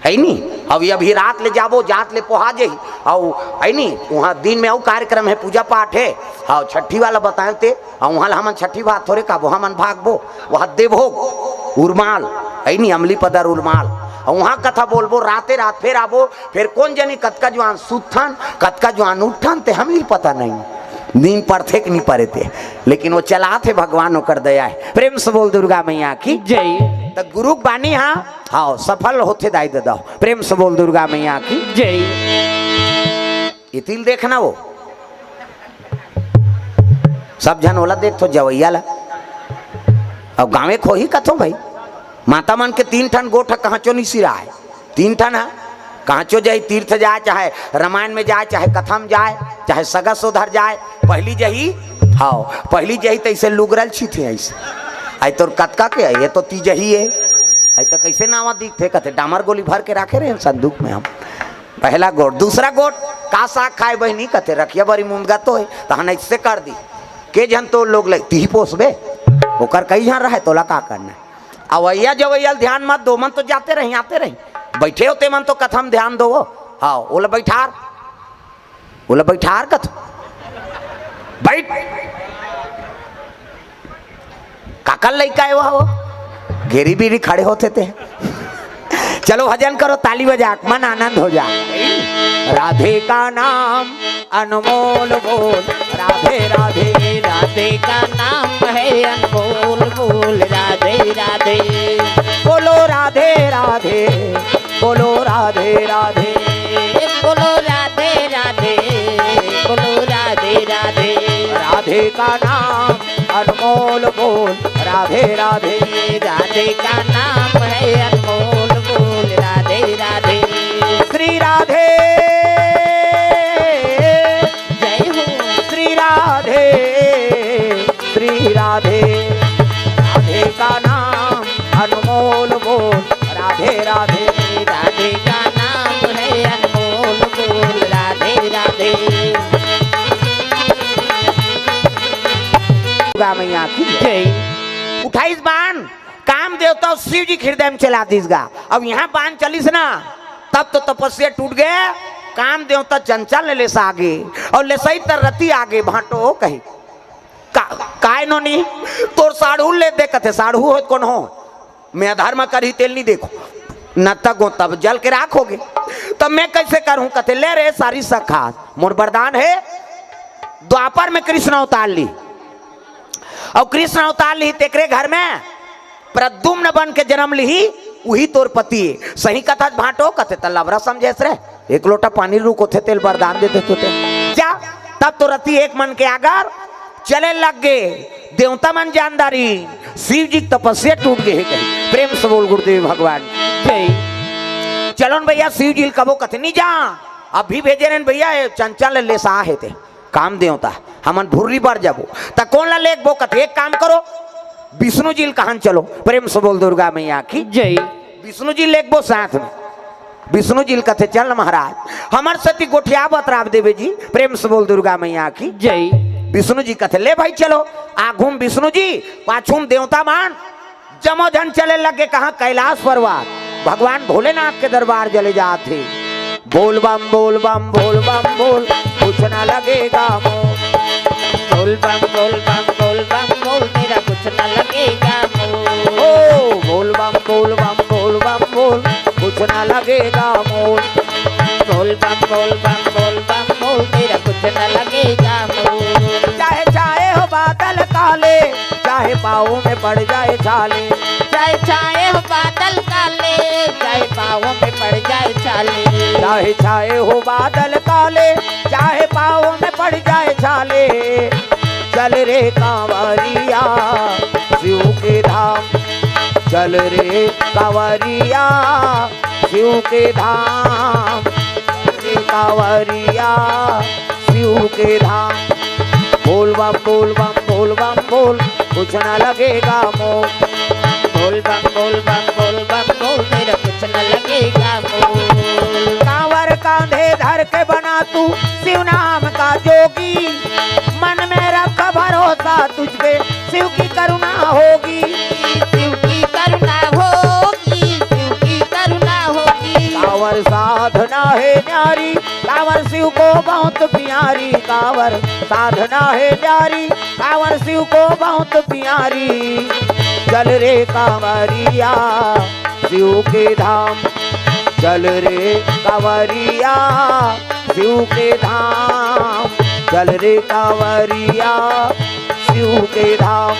है नहीं अभी रात ले जाबो जात ले पोहा जही और है नहीं वहाँ दिन में और कार्यक्रम है पूजा पाठ है हाँ छठी वाला बताए थे और वहाँ हमन छठी बात थोड़े काबो हमन भागबो वहाँ देवभोग उर्माल है नहीं अमली पदर उर्माल और वहाँ कथा बोलबो राते रात फिर आबो फिर कौन जनी कतका जवान सुथन कतका जवान उठन ते हमें पता नहीं नींद पड़ते कि नहीं पड़े थे लेकिन वो चला थे भगवान होकर दया है। प्रेम से बोल दुर्गा मैया की जय। तो गुरु बानी हाँ हाँ सफल होते दाई दे दो। प्रेम से बोल दुर्गा मैया की जय। इतिल देखना वो सब जन होला देख तो जवैया ला अब गाँवे खो ही कथो भाई माता मन के 3 ठन गोठ कहाँ चो नहीं सिरा है 3 ठन है कहाँ चो जाए तीर्थ जाए चाहे रामायण में जाए चाहे कथा में जाए चाहे सगस उधर जाए पहली जही हाँ पहली जही तो ऐसे लुगरल छी थे ऐसे आई तो कतका के ये तो ती जही है आई तो कैसे नावा दिखते कहते डामर गोली भर के रखे रहे संदूक में हम पहला गोट दूसरा गोट का साग खाए बहनी कहते रखिया बड़ी मुंगा तो है तहन ऐसे कर दी के जन तो लोग ती पोसबे ओकर कई जन रहे तोला का करना अवैया जवैया ध्यान मत दो मन तो जाते रही आते रही बैठे होते मन तो कथम ध्यान दो हाँ ओला बैठार कथ बैठ काकल लइका है वो घेरी बीरी खड़े होते थे चलो भजन करो ताली बजा मन आनंद हो जाए। राधे का नाम अनमोल बोल राधे राधे राधे का नाम है अनमोल बोल राधे राधे बोलो राधे राधे बोलो राधे राधे बोलो राधे राधे बोलो राधे राधे राधे का नाम अनमोल बोल राधे राधे राधे का नाम है अनमोल बोल राधे राधे श्री राधे जय हो श्री राधे श्री राधे राधे का नाम अनमोल बोल राधे राधे राधे का नाम है अनमोल बोल राधे राधे मैया की जय। 28 बाण काम देवता शिव जी हृदय में चला दीसगा अब यहाँ बाण चलिस ना तब तो तपस्या टूट गए काम देवता चंचल ले लेस आगे और ले सही तर रति आगे भाटो कही काय नोनी तोर साढ़ू ले दे कथे साढ़ू हो कौन हो मैं आधार में करी तेल नहीं देखो न तक हो तब जल के राख होगे तब मैं कैसे करूं कथे ले रे सारी सखा मोर वरदान है द्वापर में कृष्ण अवतार ली और कृष्ण अवतार ली तेकरे घर में प्रद्युम्न बन के जन्म ली वही तोर पति है सही कथा भाटो कथे तल्लावरा समझे रे एक लोटा पानी रुको थे तेल वरदान दे देते थे क्या तब तो रति एक मन के आगर चले लग गए देवता मन जानदारी शिव जी की तपस्या टूट गए कहीं प्रेम से बोल गुरुदेव भगवान चलो भैया शिव जी कबो कथे नहीं जा अभी भेजे रहे भैया चंचल ले सा है थे काम देवता हमन भूरी बार जाबो त कौन ला लेक बो कथे एक काम करो विष्णु जी कहां चलो प्रेम से बोल दुर्गा मैया की जय विष्णु जी लेक बो साथ में विष्णु जी कथे चल महाराज हमार सती गोठिया बतराव देवे जी प्रेम से बोल दुर्गा मैया की जय विष्णु जी कथे ले भाई चलो आघूम विष्णु जी पाछूम देवता मान जमो जन चले लगे कहा कैलाश पर्वत भगवान भोलेनाथ के दरबार चले जाते बोल बम बोल बम बोल बम बोल कुछ ना लगेगा बोल बम बोल बम बोल बम बोल मेरा कुछ न लगेगा मोल ओ बोल बम बोल बम बोल बम बोल कुछ ना लगेगा मोल बोल बम बोल बम बोल बम बोल मेरा कुछ न लगेगा मोल चाहे चाहे हो बादल काले चाहे पाँव में पड़ जाए छाले चाहे चाहे हो बादल काले चाहे पाँवों में पड़ जाए छाले चाहे चाहे हो बादल काले चाहे पाँव में पड़ जाए छाले चल रे कांवरिया शिव के धाम चल रे कांवरिया शिव के धाम रे कांवरिया शिव के धाम बोल बम बोल बम बोल बम बोल कुछ ना लगेगा मोल बोल बम बोल बम बोल बम बोल मेरा कुछ न लगेगा मोल कांवर कांधे धर के बना तू शिव नाम का जोगी मन में रख भरोसा तुझ पे शिव की करुणा होगी शिव की करुणा होगी शिव की करुणा होगी कांवर साधना है न्यारी कांवर शिव को बहुत प्यारी कांवर साधना है न्यारी कांवर शिव को बहुत प्यारी चल रे कांवरिया शिव के धाम चल रे कांवरिया शिव के धाम चल रे कांवरिया शिव के धाम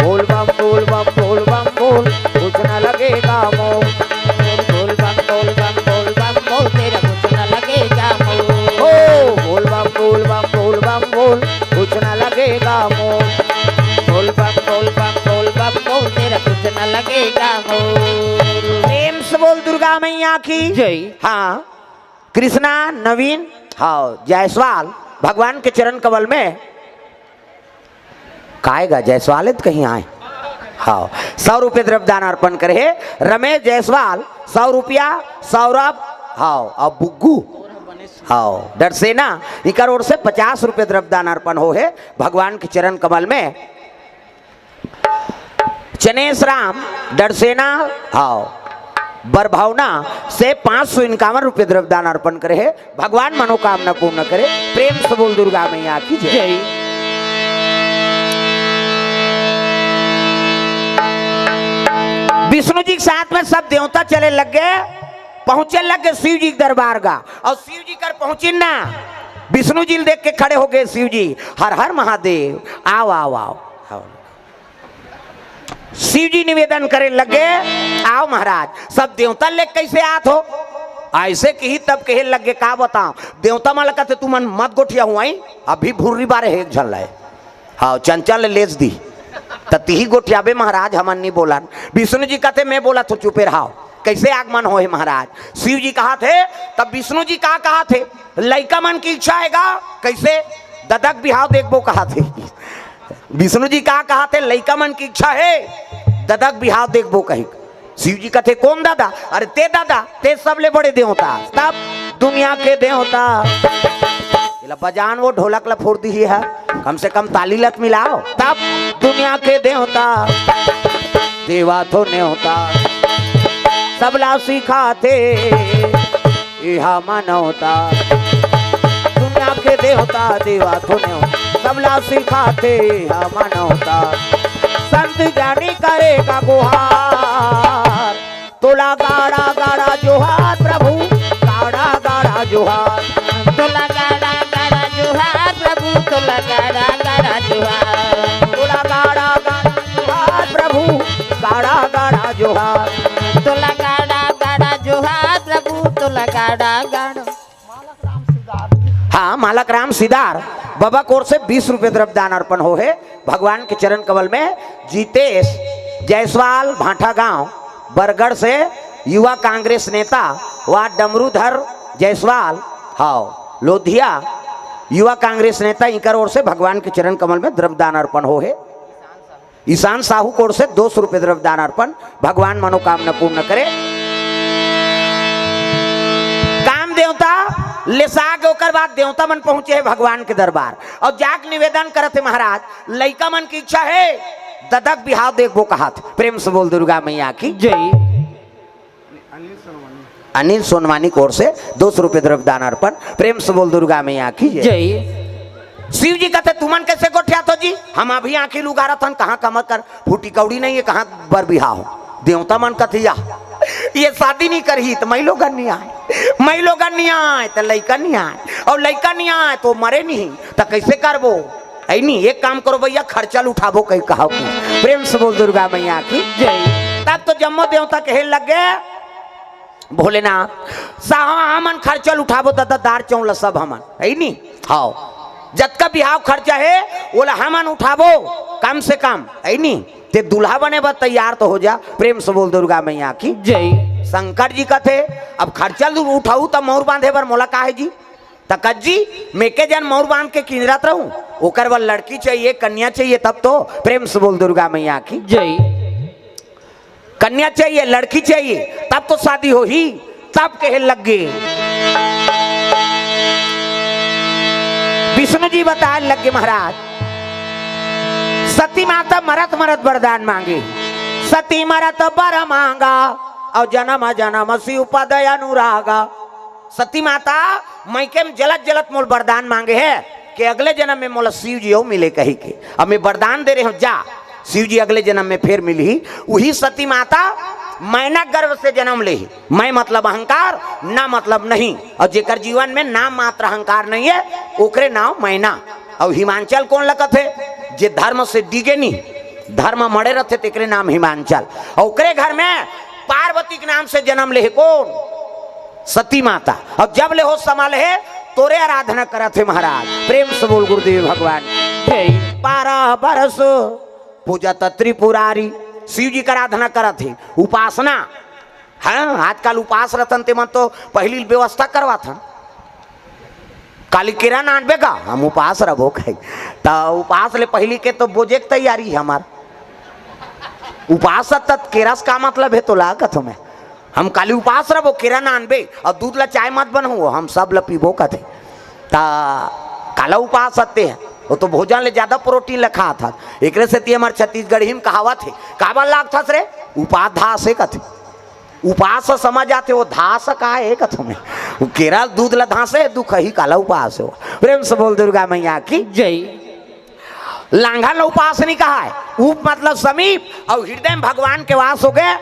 बोल बम बोल बम बोल बम बोल कुछ न लगेगा मोल बोल बम बोल बम बोल बम बोल मेरा कुछ न लगेगा मोल ओ बोल बम बोल बम बोल बम बोल कुछ न लगेगा मोल बोल बम बोल बम बोल बम बोल मेरा कुछ न लगेगा मोल प्रेम से बोल दुर्गा मैया की जय हाँ कृष्णा नवीन हाँ जायसवाल भगवान के चरण कमल में काएगा जायसवाल कहीं आए हाँ 100 रुपये द्रव्यदान अर्पण करे रमेश जायसवाल 100 रुपया सौरभ हाँ और बुग्गू हाँ डरसेना इकर ओर से 50 रुपये द्रव्यदान अर्पण हो है भगवान के चरण कमल में चनेश राम डरसेना हाँ बरभावना से 551 रुपये द्रव्यदान अर्पण करे है भगवान मनोकामना पूर्ण करे प्रेम से बोल दुर्गा मैया की जय विष्णु जी के साथ में सब देवता चले लग गए पहुंचे लग गए शिव जी के दरबार का और शिव जी कर पहुंची ना विष्णु जी देख के खड़े हो गए शिव जी हर हर महादेव आओ आओ आओ शिव जी निवेदन करे लगे आओ महाराज सब देवता ले कैसे आत हो ऐसे कही तब कहे लगे का बताओ देवता माल कहते तू मन मत गोठिया हुआ अभी भूरी बारे है झल रहे हाँ चंचल लेस दी तही गोठियाबे महाराज हमन नहीं बोला विष्णु जी कहते मैं बोला तो चुपे रहा कैसे आगमन हो है महाराज शिव जी कहा थे तब विष्णु जी कहा थे लड़का मन की इच्छा हैगा कैसे ददक बिहाव देखबो कहा थे विष्णु जी कहा थे लड़का मन की इच्छा है ददक बिहाव देखबो कही शिव जी कहते कौन दादा अरे ते दादा ते सबले बड़े देवता तब दुनिया के देवता बजान वो ढोलक ला फोड़ दी है कम से कम ताली लत मिलाओ तब दुनिया के देवता देवा तो नहीं होता सबला सिखाते यहा मानवता दुनिया के देवता देवा तो नहीं होता सबला सिखाते मनौता संत जानी करेगा गुहार तुला गाड़ा गाड़ा जोहार प्रभु गाड़ा गाड़ा जोहार तुला गाड़ा गाड़ा जुहार प्रभु तुला गाड़ा गाड़ा जुहार तुला गाड़ा गाड़ा जोहार प्रभु गाड़ा गाड़ा जोहार तुला गाड़ा गाड़ा जुहार प्रभु तुला गाड़ा गाड़ा। हाँ मालक राम सिदार बाबा कोर से 20 रुपए द्रव्य दान अर्पण हो है भगवान के चरण कमल में। जीतेश जायसवाल भाटा गांव बरगढ़ से युवा कांग्रेस नेता व डमरूधर जायसवाल हाँ लोधिया युवा कांग्रेस नेता इनकर ओर से भगवान के चरण कमल में द्रव्य दान अर्पण हो है। ईशान साहू कोर से 200 रुपए द्रव्य दान अर्पण भगवान मनोकामना पूर्ण करे। काम देवता लेसाग ओकर बाद देवता मन पहुंचे है भगवान के दरबार और जाग निवेदन करत है महाराज लइका मन की इच्छा है ददक बिहाव देखबो कहत प्रेम से बोल दुर्गा मैया की जय। अनिल सोनवानी कोर से 200 रुपए द्रव्य दान अर्पण प्रेम से बोल दुर्गा मैया की जय। शिव जी कहते तुमन कैसे गोठिया तो जी हम अभी आंखी लुगारत हन कहाँ कमर कर फूटी कौड़ी नहीं है कहाँ बर बिहाव देवता मन कथिया ये शादी नहीं करही तो मैं लोग नहीं आए मैं लोग नहीं आए तो लड़का नहीं आए और लड़का नहीं आए तो मरे नहीं तो कैसे करबो ऐ नहीं एक काम करो भैया खर्चा उठाबो कहीं कहा प्रेम से बोल दुर्गा मैया की जय। तब तो जम्मो देवता कहे लग गए भोलेनाथ साहब हमन खर्चा उठाबो दार चौला सब हमन है नहीं हाँ जतका बिहाव खर्चा है बोला हमन उठाबो कम से कम है नहीं ते दूल्हा बने बा तैयार तो हो जा प्रेम से बोल दुर्गा मैया की जय। शंकर जी का थे अब खर्चा उठाऊ तब मोर बांधे बर मोला का है जी तकत जी मेके जन मोर बांध के किंजरत रहूं ओकर बर लड़की चाहिए कन्या चाहिए तब तो प्रेम से बोल दुर्गा मैया की जय। कन्या चाहिए लड़की चाहिए तब तो शादी हो ही तब कहे लग गए विष्णु जी बताए लग गए महाराज सती माता मरत मरत वरदान मांगे सती मरत बर मांगा और जन्म जन्म शिव पद अनुरागा। सती माता मैके में जलत जलत मोल वरदान मांगे है कि अगले जन्म में मोला शिव जी मिले कही के अब मैं वरदान दे रहे हूँ जा शिव जी अगले जन्म में फिर मिली। वही सती माता मैना गर्भ से जन्म ले मैं मतलब अहंकार ना मतलब नहीं और जेकर जीवन में नाम मात्र अहंकार नहीं है ओकरे नाम मैना। और हिमांचल कौन लगत है जे धर्म से डिगे नहीं धर्म मरे रहते तेकरे नाम हिमांचल और ओकरे घर में पार्वती के नाम से जन्म ले कौन सती माता और जब ले हो संभाल है तोरे आराधना करत है महाराज प्रेम से बोल गुरुदेव भगवान 12 बरस पूजा त्रिपुरारी शिव जी का आराधना करत है उपासना हाँ आजकल उपास रतन ते मन तो पहली व्यवस्था करवा था काली किरण आनबे का हम उपास रहो कहीं तो उपास ले पहली के तो बोझे की तैयारी है हमार उपास तत् केरस का मतलब है तो लागत हमें हम काली उपास रहो किरण आनबे और दूध ला चाय मत बनहो हम सब ला पीबो का थे ता काला उपास सत्य है वो तो भोजन ले ज्यादा प्रोटीन लखा था एक से हमारे छत्तीसगढ़ी में कहावत है काबा लाग था रे उपाधास है कथे उपास समझ आते वो धास का है कथों में केरल दूध ला धासे दुख ही काला उपास हो प्रेम से बोल दुर्गा मैया की जय। लांघन उपास नहीं कहा है उप मतलब समीप और हृदय में भगवान के वास हो गए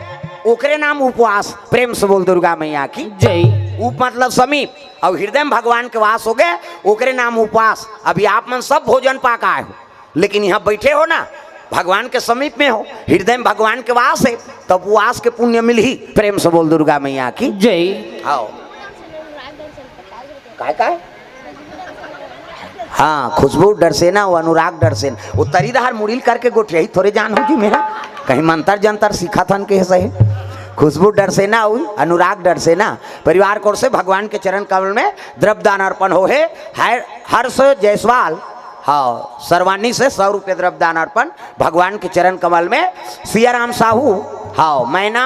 ओकरे नाम उपवास प्रेम से बोल दुर्गा मैया की जय। उप मतलब समीप और हृदय में भगवान के वास हो गए ओकरे नाम उपवास। अभी आप मन सब भोजन पाक आए हो लेकिन यहाँ बैठे हो ना भगवान के समीप में हो हृदय में भगवान के वास है तब वास के पुण्य मिल ही प्रेम से बोल दुर्गा मैया की जय। आओ काय हाँ खुशबू डरसेना वो अनुराग डरसेना वो तरीदार मुड़ील करके गोठिया ही थोड़े जान होगी मेरा कहीं मंतर जंतर सीखा था के सही खुशबू डरसेना हुई अनुराग डरसेना परिवार कोर से भगवान के चरण कमल में द्रव्य दान अर्पण हो है हर्ष जायसवाल हाँ सर्वानी से 100 रुपये द्रव्य दान अर्पण भगवान के चरण कमल में। सियाराम साहू हाँ मैं ना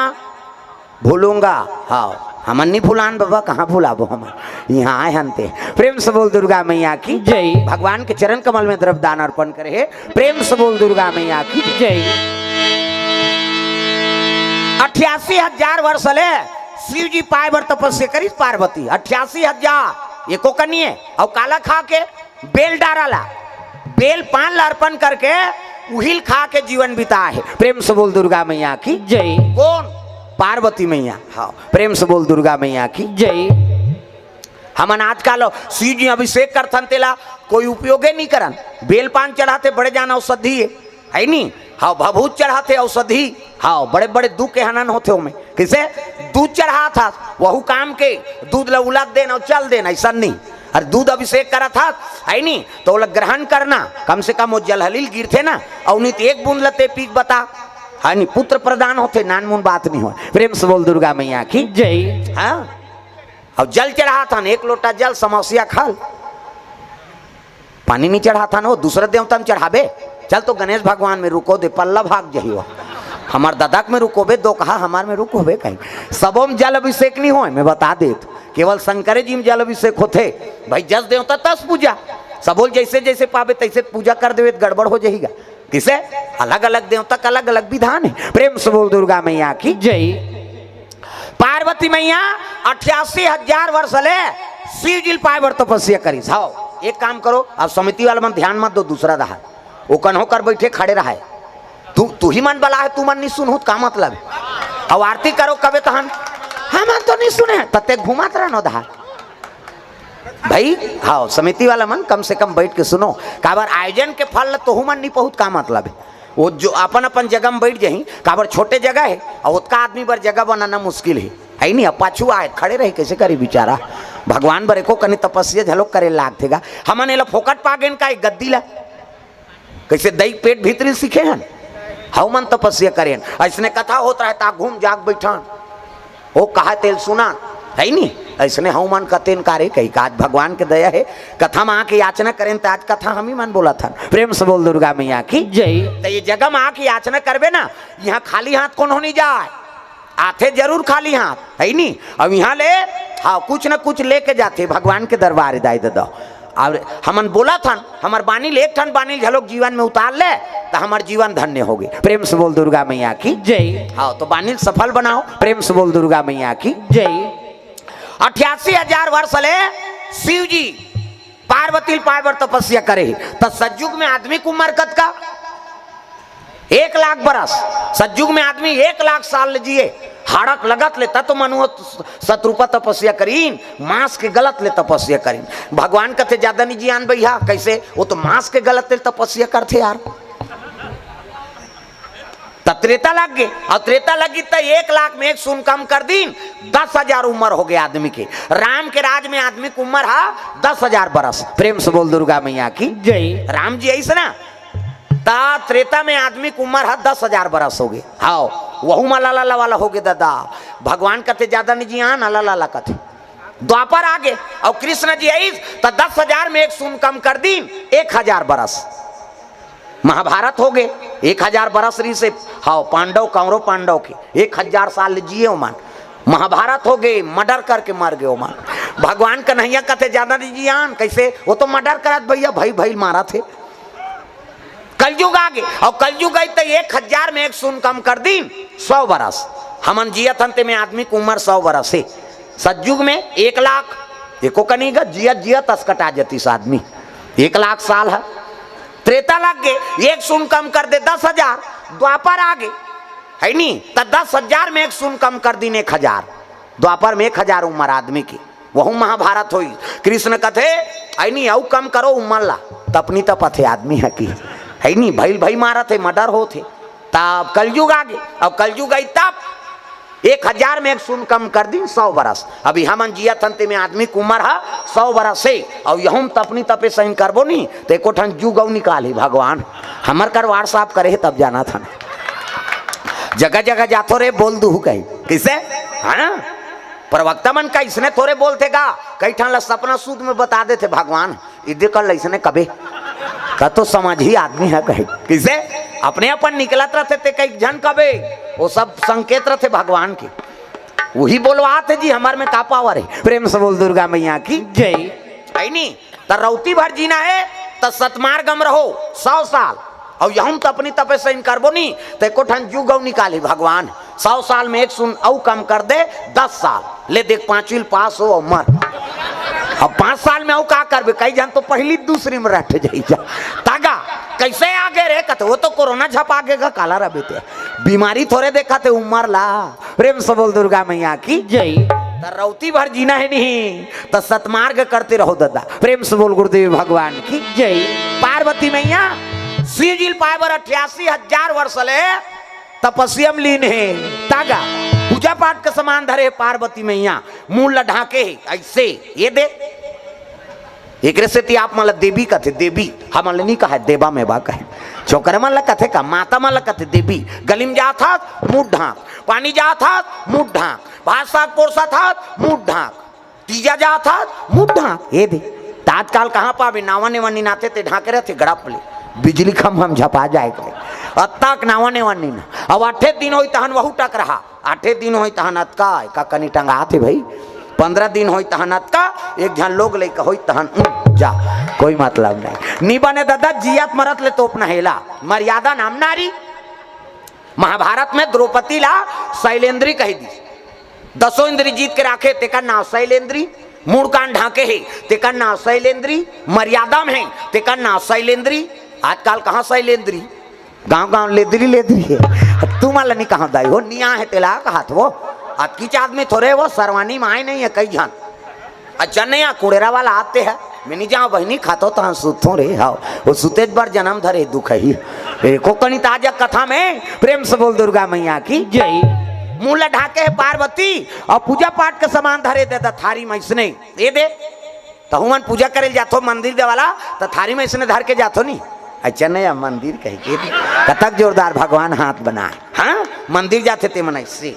भूलूंगा हाँ हमन नहीं भूलान बाबा कहाँ भूलाबो हम यहाँ आए हनते प्रेम से बोल दुर्गा मैया की जय। भगवान के चरण कमल में द्रव्य दान अर्पण करे है प्रेम से बोल दुर्गा मैया की जय। 88,000 वर्ष ले शिव जी पाए बर तपस्या करी पार्वती 88,000 एको कनिए और काला खा के बेल डाराला बेल पान अर्पण करके उहिल खा के जीवन बिता है। प्रेम से बोल दुर्गा मैया की जय। कौन? पार्वती मैया। हाँ, प्रेम से बोल दुर्गा मैया की जय। हमन आजकल शिव जी अभिषेक करथन तेला कोई उपयोगे नहीं करन। बेल पान चढ़ाते बड़े जान औषधि है नहीं। हाँ, भभूत चढ़ाते औषधि। हाँ, बड़े बड़े दुख के हनन होते में किसे दूध चढ़ा था वहु काम के दूध ल उलग देना और चल देना, ऐसा नहीं। और दूध अभिषेक करा था है नहीं तो वो ग्रहण करना, कम से कम वो जलहलील गिरते ना और नहीं तो एक बूंद लते पीक बता है नहीं, पुत्र प्रदान होते, नानमुन बात नहीं हो। प्रेम से बोल दुर्गा मैया की जय। हाँ, अब जल चढ़ा था ना, एक लोटा जल समस्या खाल, पानी नहीं चढ़ा था ना, वो दूसरे देवता में चढ़ाबे। चल तो गणेश भगवान में रुको दे, पल्ला भाग जही हमार दादा में रुकोबे, दो कहा हमार में रुकोबे कहीं। सबों में जल अभिषेक नहीं हो, मैं बता दे तो केवल शंकर जी में जल अभिषेक होते। भाई जस देवता तस पूजा, सबोल जैसे जैसे पावे तैसे पूजा कर देवे, गड़बड़ हो जाएगा। किसे अलग अलग देवता का अलग अलग विधान है। प्रेम से बोल दुर्गा मैया की जय। पार्वती मैया 88,000 वर्ष ले शिव जी पाए बर तपस्या करी। हाँ, एक काम करो, अब समिति वाला मन ध्यान मत दो, दूसरा रहा वो कन होकर बैठे खड़े रहा है। तू ही मन बला है, तू मन नहीं सुनू का मतलब। अब आरती करो कबे तहन हम तो नहीं सुने तत्ते घुमात रहा धा भाई। हाँ, समिति वाला मन कम से कम बैठ के सुनो, काबर आयोजन के फल तो मन नहीं पहुँच का मतलब है। वो जो अपन अपन जगह में बैठ जाही, काबर छोटे जगह है और उसका आदमी पर जगह बनाना मुश्किल है नहीं। अब पाछू आए खड़े रहे कैसे करी बेचारा, भगवान बरे को कनी तपस्या झलोक करे लागतेगा। हमन एला फोकट पागेन का गद्दी ला कैसे दई पेट भीतरी सीखे हैं, हाउ मन तपस्या करें। ऐसने कथा होता है ता घूम जाग बैठान, वो कहा तेल सुना है नहीं। ऐसने हाउ मन कतेन कारे कही का आज भगवान के दया है, कथा में आके याचना करें तो आज कथा हम ही मन बोला था। प्रेम से बोल दुर्गा मैया की जय। तो ये जगह में आके याचना करबे ना, यहाँ खाली हाथ कौन होनी जाए, आते जरूर खाली हाथ है नहीं। अब यहाँ ले हाँ कुछ न कुछ लेके जाते भगवान के दरबार दाई दो। और हमन बोला था हमार बानी ले एक ठन बानी झलोक जीवन में उतार ले तो हमार जीवन धन्य हो गई। प्रेम से बोल दुर्गा मैया की जय। हाँ, तो बानी सफल बनाओ। प्रेम से बोल दुर्गा मैया की जय। 88,000 वर्ष ले शिव जी पार्वती पाए बर तपस्या करे। तो सतयुग में आदमी की उम्र कद का 1 लाख बरस, सतयुग में आदमी 1 लाख साल जिए। हाड़क लगत ले तत्व मनु शत्रुपा तपस्या करीन, मांस के गलत ले तपस्या करीन। भगवान कथे ज्यादा नहीं जियान भैया कैसे, वो तो मांस के गलत ले तपस्या करते यार। त्रेता लग गए और त्रेता लगी तो 1 लाख में 1 शून्य कम कर दीन, 10,000 उम्र हो गया आदमी के। राम के राज में आदमी की उम्र है 10,000 बरस। प्रेम से बोल दुर्गा मैया की जय। राम जी ऐसे ना ता त्रेता में आदमी की उम्र है 10,000 बरस हो गए। हाँ, वहू माला वाला हो गए दादा। भगवान कथे ज्यादा नहीं जियान अला कथे। द्वापर आगे और कृष्ण जी आई तो 10,000 में 1 शून्य कम कर दीन, 1,000 बरस। महाभारत हो गए 1,000 बरस रही से। हाँ, पांडव कौरव पांडव के 1,000 साल जिए मान। महाभारत हो गए, मर्डर करके मर गए मान। भगवान कन्हैया कथे ज्यादा नहीं जियान कैसे, वो तो मर्डर करत भैया भाई मारा थे। कलयुग आ गए और कलयुग आई तो 1,000 में 1 शून्य कम कर दीन, 100 बरस। हमन जियत हंते में आदमी की उम्र 100 बरस है। सतयुग में 1 लाख एको कनीगा जियत अस्कटा जतीस आदमी 1 लाख साल है। त्रेता लग गए 1 शून्य कम कर दे 10,000। द्वापर आ गए है नहीं तो 10,000 में 1 शून्य कम कर दीन 1,000। द्वापर में 1,000 उम्र आदमी की, वहू महाभारत हुई। कृष्ण कथे आई नहीं औ कम करो उम्र ला तपनी तपथे आदमी है की है नहीं। भाई मारा थे मर्डर हो थे। तब कलयुग आ गए और कलयुग आई तब 1,000 में 1 शून्य कम कर दी 100 बरस। अभी हमन जिया तंते में आदमी की उम्र है 100 बरस से और यहूं तपनी तपे सही करबो नहीं तो एको ठन जुगौ निकाली भगवान हमर करवाड़ साफ करे तब जाना था। जगह जगह जातो रे बोल दू कहीं किसे हाँ प्रवक्ता मन का इसने थोड़े बोलते गा, कई ठन सपना सूद में बता देते भगवान इधर कर इसने कभी का तो समझ ही आदमी है कहीं किसे अपने अपन निकलत रहते थे कई जन कबे वो सब संकेत रहते भगवान के, वही बोलवाते जी हमारे में का पावर है। प्रेम से बोल दुर्गा मैया की जय। है नहीं तो रौती भर जीना है तो सतमार गम रहो 100 साल और यहूं तो अपनी तपे से करबो नहीं तो एको ठन जुगौ निकाली भगवान। 100 साल में 1 शून्य औ कम कर दे 10 साल ले देख 5 पास हो मर। अब 5 साल में औ का करबे कई जन तो पहली दूसरी में रट जाइए तागा कैसे आगे रे कहते वो तो कोरोना झप आगे का काला रहा बेटे बीमारी थोड़े देखा थे उमर ला प्रेम से बोल दुर्गा मैया की जय रौती भर जीना है नहीं तो सतमार्ग करते रहो दादा प्रेम से बोल गुरुदेव भगवान की जय पार्वती मैया शिव जी पावर 88,000 वर्ष ले तपस्या में लीन है तागा पूजा पाठ के समान धरे पार्वती मैया मूल ढाके ऐसे ये दे एक से आप मतलब देवी कथे देवी हम नहीं कहा देवा में बा कहे छोकर मन कथे का माता मन कथे देवी गलिम जा था मुंह ढाक पानी जा था मुंह ढाक भाषा कोर्सा था मुंह ढाक तीजा जा था मुंह ढाक ये दे तात्काल कहाँ पावे नावा ने वनी नाते ते ढाके रहते गड़प ले बिजली खम हम झपा जाएगा अत्ताक नावा ने वनी ना अब 8 दिन हो तहन वहू टक रहा 8 दिन हो तहन अतका का कनी टंगा थे भाई 15 दिन हो तहन अतका एक जन लोग ले हो तहन जा कोई मतलब नहीं नी बने दादा जियत मरत ले तो अपना हेला मर्यादा नाम नारी महाभारत में द्रौपदी ला शैलेंद्री कही दी 10 इंद्री जीत के राखे तेका नाव शैलेंद्री मूड कान ढाके है तेका नाव शैलेंद्री मर्यादा में है तेका नाव शैलेंद्री आजकल कहाँ शैलेंद्री गांव गांव लेदरी है तू माला नहीं कहाँ दाई हो निया है तेला कहा वो अतकीच आदमी थोड़े वो सरवानी माए नहीं है कई जन अच्छा नहीं कुड़ेरा वाला आते हैं मैंने जहाँ बहनी खातो तो हम सुतों रे हाँ वो सुते बार जन्म धरे दुख ही कोकणी ताजा कथा में प्रेम से बोल दुर्गा मैया की जय मूल ढाके है पार्वती और पूजा पाठ के समान धरे दे थारी में इसने ये दे तो हुमन पूजा करे जातो मंदिर दे वाला तो थारी में इसने धर के जातो नहीं अच्छा नहीं मंदिर कह के कतक जोरदार भगवान हाथ बनाए हाँ मंदिर जाते ते मन इससे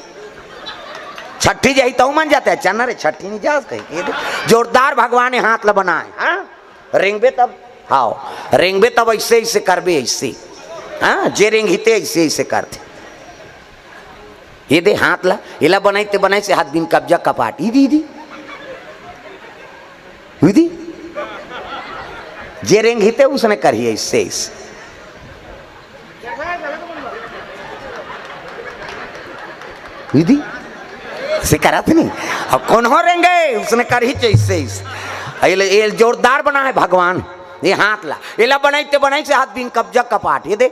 छठी जाई तो मन जाते अच्छा ना रे छठी नहीं जा कह जोरदार भगवान ने हाथ ल बनाए हाँ रेंगबे तब हाँ रेंगबे तब ऐसे ऐसे करबे ऐसे हाँ जे रेंगते ऐसे ऐसे करते ये दे हाथ ला इला बनाइते बनाई से हाथ बिन कब्जा कपाट इदी जे रेंगते उसने करिए इससे विधि से करत नहीं अब कौन हो रेंगे उसने कर ही चाहिए ये जोरदार बना है भगवान ये हाथ ला इला बनाइते बनाई से हाथ बिन कब्जा कपाट ये दे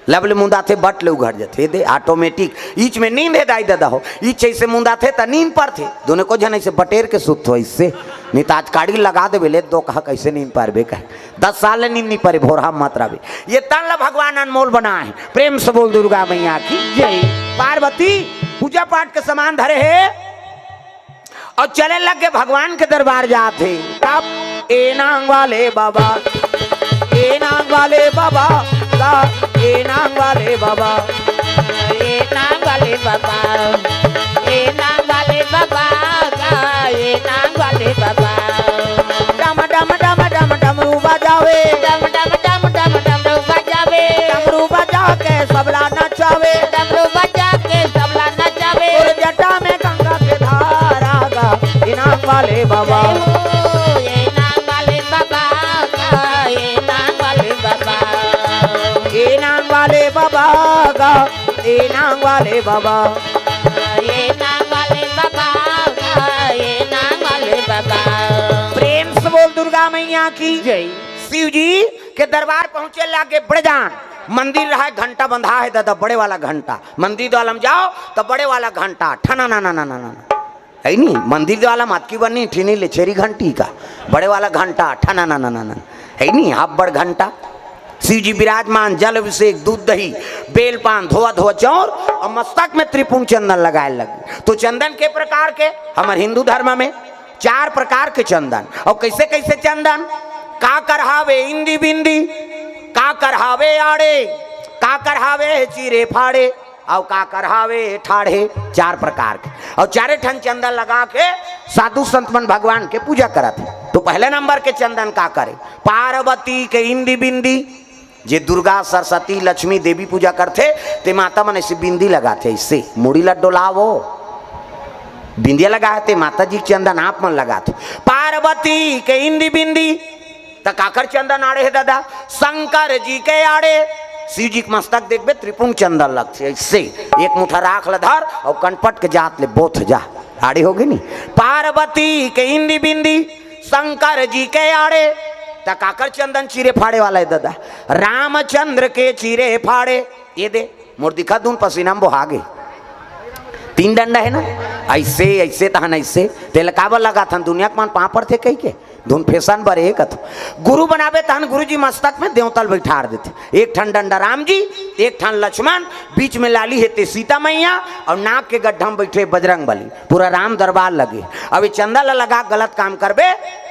लबले मुंदा थे बट ले उघड़ जाते दे ऑटोमेटिक ईच में नींद है दाई दादा हो ईच ऐसे मुंदा थे त नींद पर थे दोनों को जन ऐसे बटेर के सुत हो इससे नहीं तो आज काड़ी लगा दे बेले दो कहा कैसे नींद पार बे कहे 10 साल नींद नहीं पारे भोरा मत रहे ये तन ला भगवान अनमोल बना है प्रेम से बोल दुर्गा मैया की जय पार्वती पूजा पाठ के समान धरे है और चले लगे भगवान के दरबार जाते तब ए नांग वाले बाबा ए नांग वाले बाबा ए नांग वाले बाबा ए नांग वाले बाबा ए नांग वाले बाबा ए नांग वाले बाबा डम डम डम डम डमरू बजावे डम डम डम डम डमरू बजावे डमरू बजा के सबला नचावे डमरू बजा के सबला नचावे और जटा में गंगा के धारा गा ए नांग वाले बाबा ए नांग वाले बाबा ए नांग वाले बाबा ए नांग वाले बाबा गा ए नांग वाले बाबा ए नांग वाले बाबा ए नांग वाले बाबा प्रेम से बोल दुर्गा मैया की जय शिव जी के दरबार पहुंचे लागे बड़जान मंदिर रहा है घंटा बंधा है दादा बड़े वाला घंटा मंदिर वाला में जाओ तो बड़े वाला घंटा ठना ना ना ना ना ना है नहीं मंदिर वाला मत की बनी ठीनी ले छेरी घंटी का बड़े वाला घंटा ठना ना ना ना ना है नहीं आप बड़ घंटा शिव जी विराजमान जल अभिषेक दूध दही बेल पान धोआ धोआ चौर और मस्तक में त्रिपुण चंदन लगाए लगे तो चंदन के प्रकार के हमारे हिंदू धर्म में 4 प्रकार के चंदन और कैसे कैसे चंदन का करहावे इंदी बिंदी का करहावे आड़े का करहावे चीरे फाड़े और का करहावे ठाड़े 4 प्रकार के और 4 ठन चंदन लगा के साधु संतमन भगवान के पूजा करत तो पहले नंबर के चंदन का करे पार्वती के इंदी बिंदी जे दुर्गा सरस्वती लक्ष्मी देवी पूजा करते ते माता मन ऐसे बिंदी लगाते इससे मुड़ी ला डोलावो बिंदिया लगाते माता जी चंदन आप मन लगाते पार्वती के इंदी बिंदी त काकर चंदन आड़े है दादा शंकर जी के आड़े शिव जी के मस्तक देखबे त्रिपुण चंदन लगते इससे एक मुठा राख ल धर और कनपट के जात ले बोथ जा आड़े होगी नी पार्वती के इंदी बिंदी शंकर जी के आड़े काकर चंदन चीरे फाड़े वाला है दादा। रामचंद्र के चीरे फाड़े, ये दे मोर दिखा दून पसीना में बोहागे। 3 डंडा है ना, ऐसे ऐसे तहन ऐसे तेल काबर लगा था दुनिया के मान पापड़ थे कही के धुन फैशन बरे कथो। गुरु बनावे तहन गुरु जी मस्तक में देवतल बैठार देते। एक ठन डंडा राम जी, एक ठन लक्ष्मण, बीच में लाली हेते सीता मैया और नाक के गड्ढा में बैठे बजरंग बली। पूरा राम दरबार लगे। अब ये चंदा ला लगा गलत काम करबे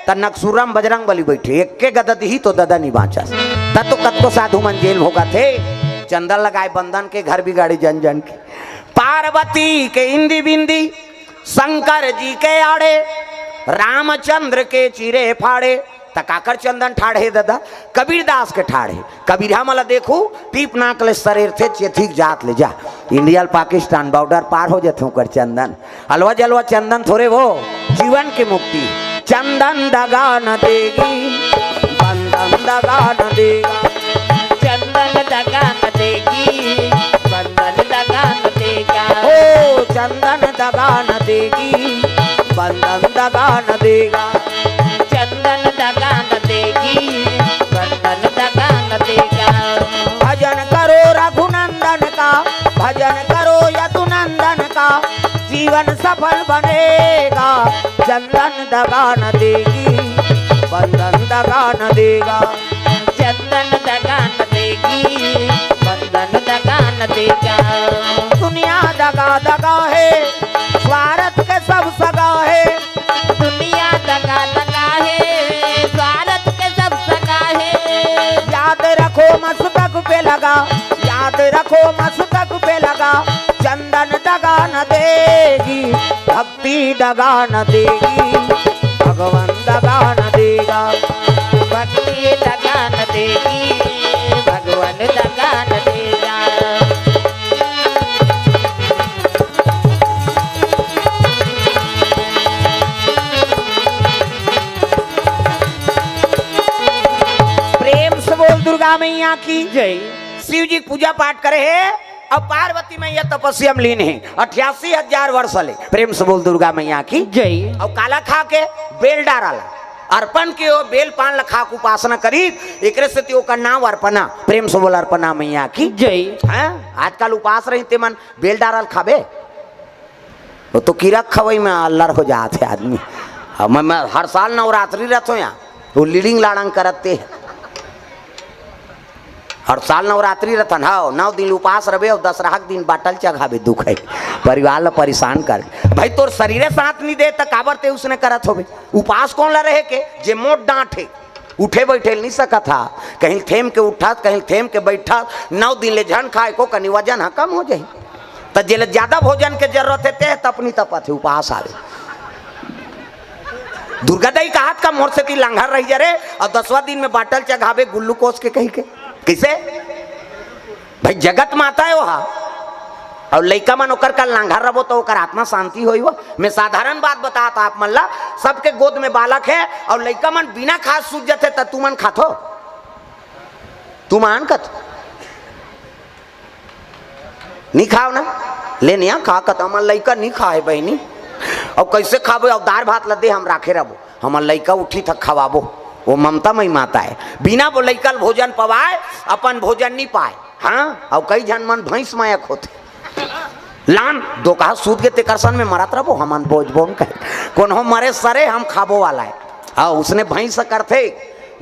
त नक्सूरम बजरंग बली बैठे। एक के गदद ही तो ददा नहीं बाँचा तब तो कत को साधु मन जेल होगा थे। चंदा लगाए बंधन के घर बिगाड़ी जन जन के। पार्वती के इंदी बिंदी, शंकर जी के आड़े, रामचंद्र के चीरे फाड़े। तकाकर चंदन ठाड़े दादा कबीरदास के ठाड़े। कबीर मला देखू टीप नाकले शरीर थे चेथिक जात ले जा। इंडिया पाकिस्तान बॉर्डर पार हो जाते कर चंदन हलवा जलवा चंदन थोड़े वो जीवन की मुक्ति। चंदन दगा न देगी, बंधन दगा न देगा। चंदन दगा न देगी, बंधन दगा न देगा। ओ चंदन दगा न देगी, बंधन दगा न देगा। चंदन दगा न देगी, बंधन दगा न देगा। भजन करो रघुनंदन का, भजन करो यदुनंदन का, जीवन सफल बनेगा। चंदन दगा न देगी, बंधन दगा न देगा। चंदन दगा न देगी, बंधन दगा न देगा। दुनिया दगा दगा है, स्वार्थ के सब सगा है। दुनिया दगा दगा है, स्वार्थ के सब सगा है। याद रखो मस्तक पे लगा, याद रखो मस्तक पे लगा। चंदन दगा न देगी, भक्ति दगा न देगी, भगवान दगा न देगा। भक्ति दगा न देगी, भगवान दगा न देगा। प्रेम से बोल दुर्गा मैया की जय। शिव जी पूजा पाठ करे है और पार्वती मैया तपस्या में लीन है 88,000 वर्ष ले। प्रेम से बोल दुर्गा मैया की जय। और काला खा के बेल डाराला अर्पण के ओ बेल पान लखा के उपासना करी एकरे से त्यो का नाम अर्पणा। प्रेम से बोल अर्पणा मैया की जय। हैं आजकल उपास रही ते मन बेल डारल खाबे वो तो कीड़ा खवई में अल्लर हो जाते आदमी। मैं हर साल नवरात्रि रहता हूँ यहाँ वो लीडिंग लाड़ंग करते हैं। हर साल नवरात्रि रतन हाँ 9 दिन उपास रहे और 10 दिन बाटल चघावे दुख है परिवार ला परेशान कर। भाई तोर शरीरे साथ नहीं दे तक काबर ते उसने करत होबे। उपास कौन ला रहे के जे मोट डांटे उठे बैठे नहीं सका था। कहीं थेम के उठा कहीं थेम के बैठा 9 दिन ले झन खाए को कनी वजन हाँ कम हो जाए तो जेले ज्यादा भोजन के जरूरत है ते तपनी तपत है उपास आवे। दुर्गा दाई का हाथ का मोर से ती लांघर रही जा रे और 10वां दिन में बाटल चघावे गुल्लूकोस के कही के किसे भाई जगत माता है वहा और लइका मन ओकर का लांघर रबो तो ओकर आत्मा शांति होई वो। मैं साधारण बात बताता आप मन ला सबके गोद में बालक है और लइका मन बिना खाद सूझ जाते त तू मन खाथो तू मान कत नहीं खाओ ना ले नहीं खा कत हमन लइका नहीं खाए बहनी और कैसे खाबो और दाल भात ला दे हम राखे रबो हमन लइका उठी तक खवाबो। वो ममता मई माता है बिना वो लइकल भोजन पवाए अपन भोजन नहीं पाए। हाँ और कई जन मन भैंस मायक होते लान दो कहा सूद के तेकरसन में मरत रहो हमन बोझ बोन कहे कौन हो मरे सरे हम खाबो वाला है। हाँ उसने भैंस करते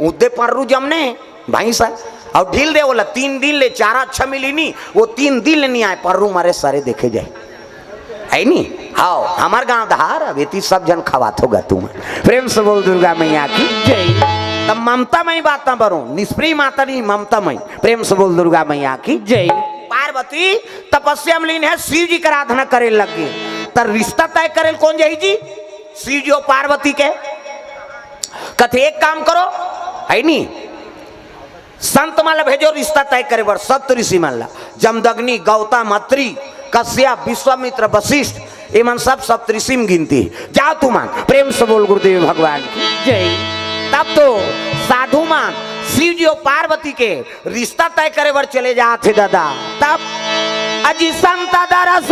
उदे पर्रू जमने भैंस और ढील दे बोला 3 दिन ले चारा अच्छा मिली नहीं वो 3 दिन ले नहीं आए पर्रू मरे सरे देखे जाए है नहीं। हाँ हमार गांव धार बेटी सब जन खवात होगा तुम। प्रेम से बोल दुर्गा मैया की जय। तब ममता मई बात ना बरो निष्प्रिय माता नहीं ममता मई। प्रेम से बोल दुर्गा मैया की जय। पार्वती तपस्या में लीन है शिव जी का आराधना करे लगे तर रिश्ता तय करे कौन जाई जी शिव जी और पार्वती के कथे एक काम करो है नहीं संत माला भेजो रिश्ता तय करे बर सप्त ऋषि माला जमदग्नि गौतम अत्रि कश्यप विश्वामित्र वशिष्ठ एमन सब सप्तऋषि में गिनती जाओ तू मान। प्रेम से बोल गुरुदेव भगवान की जय। तब तो साधु मान शिव जी और पार्वती के रिश्ता तय करे बर चले जाते दादा। तब अजी संत दरस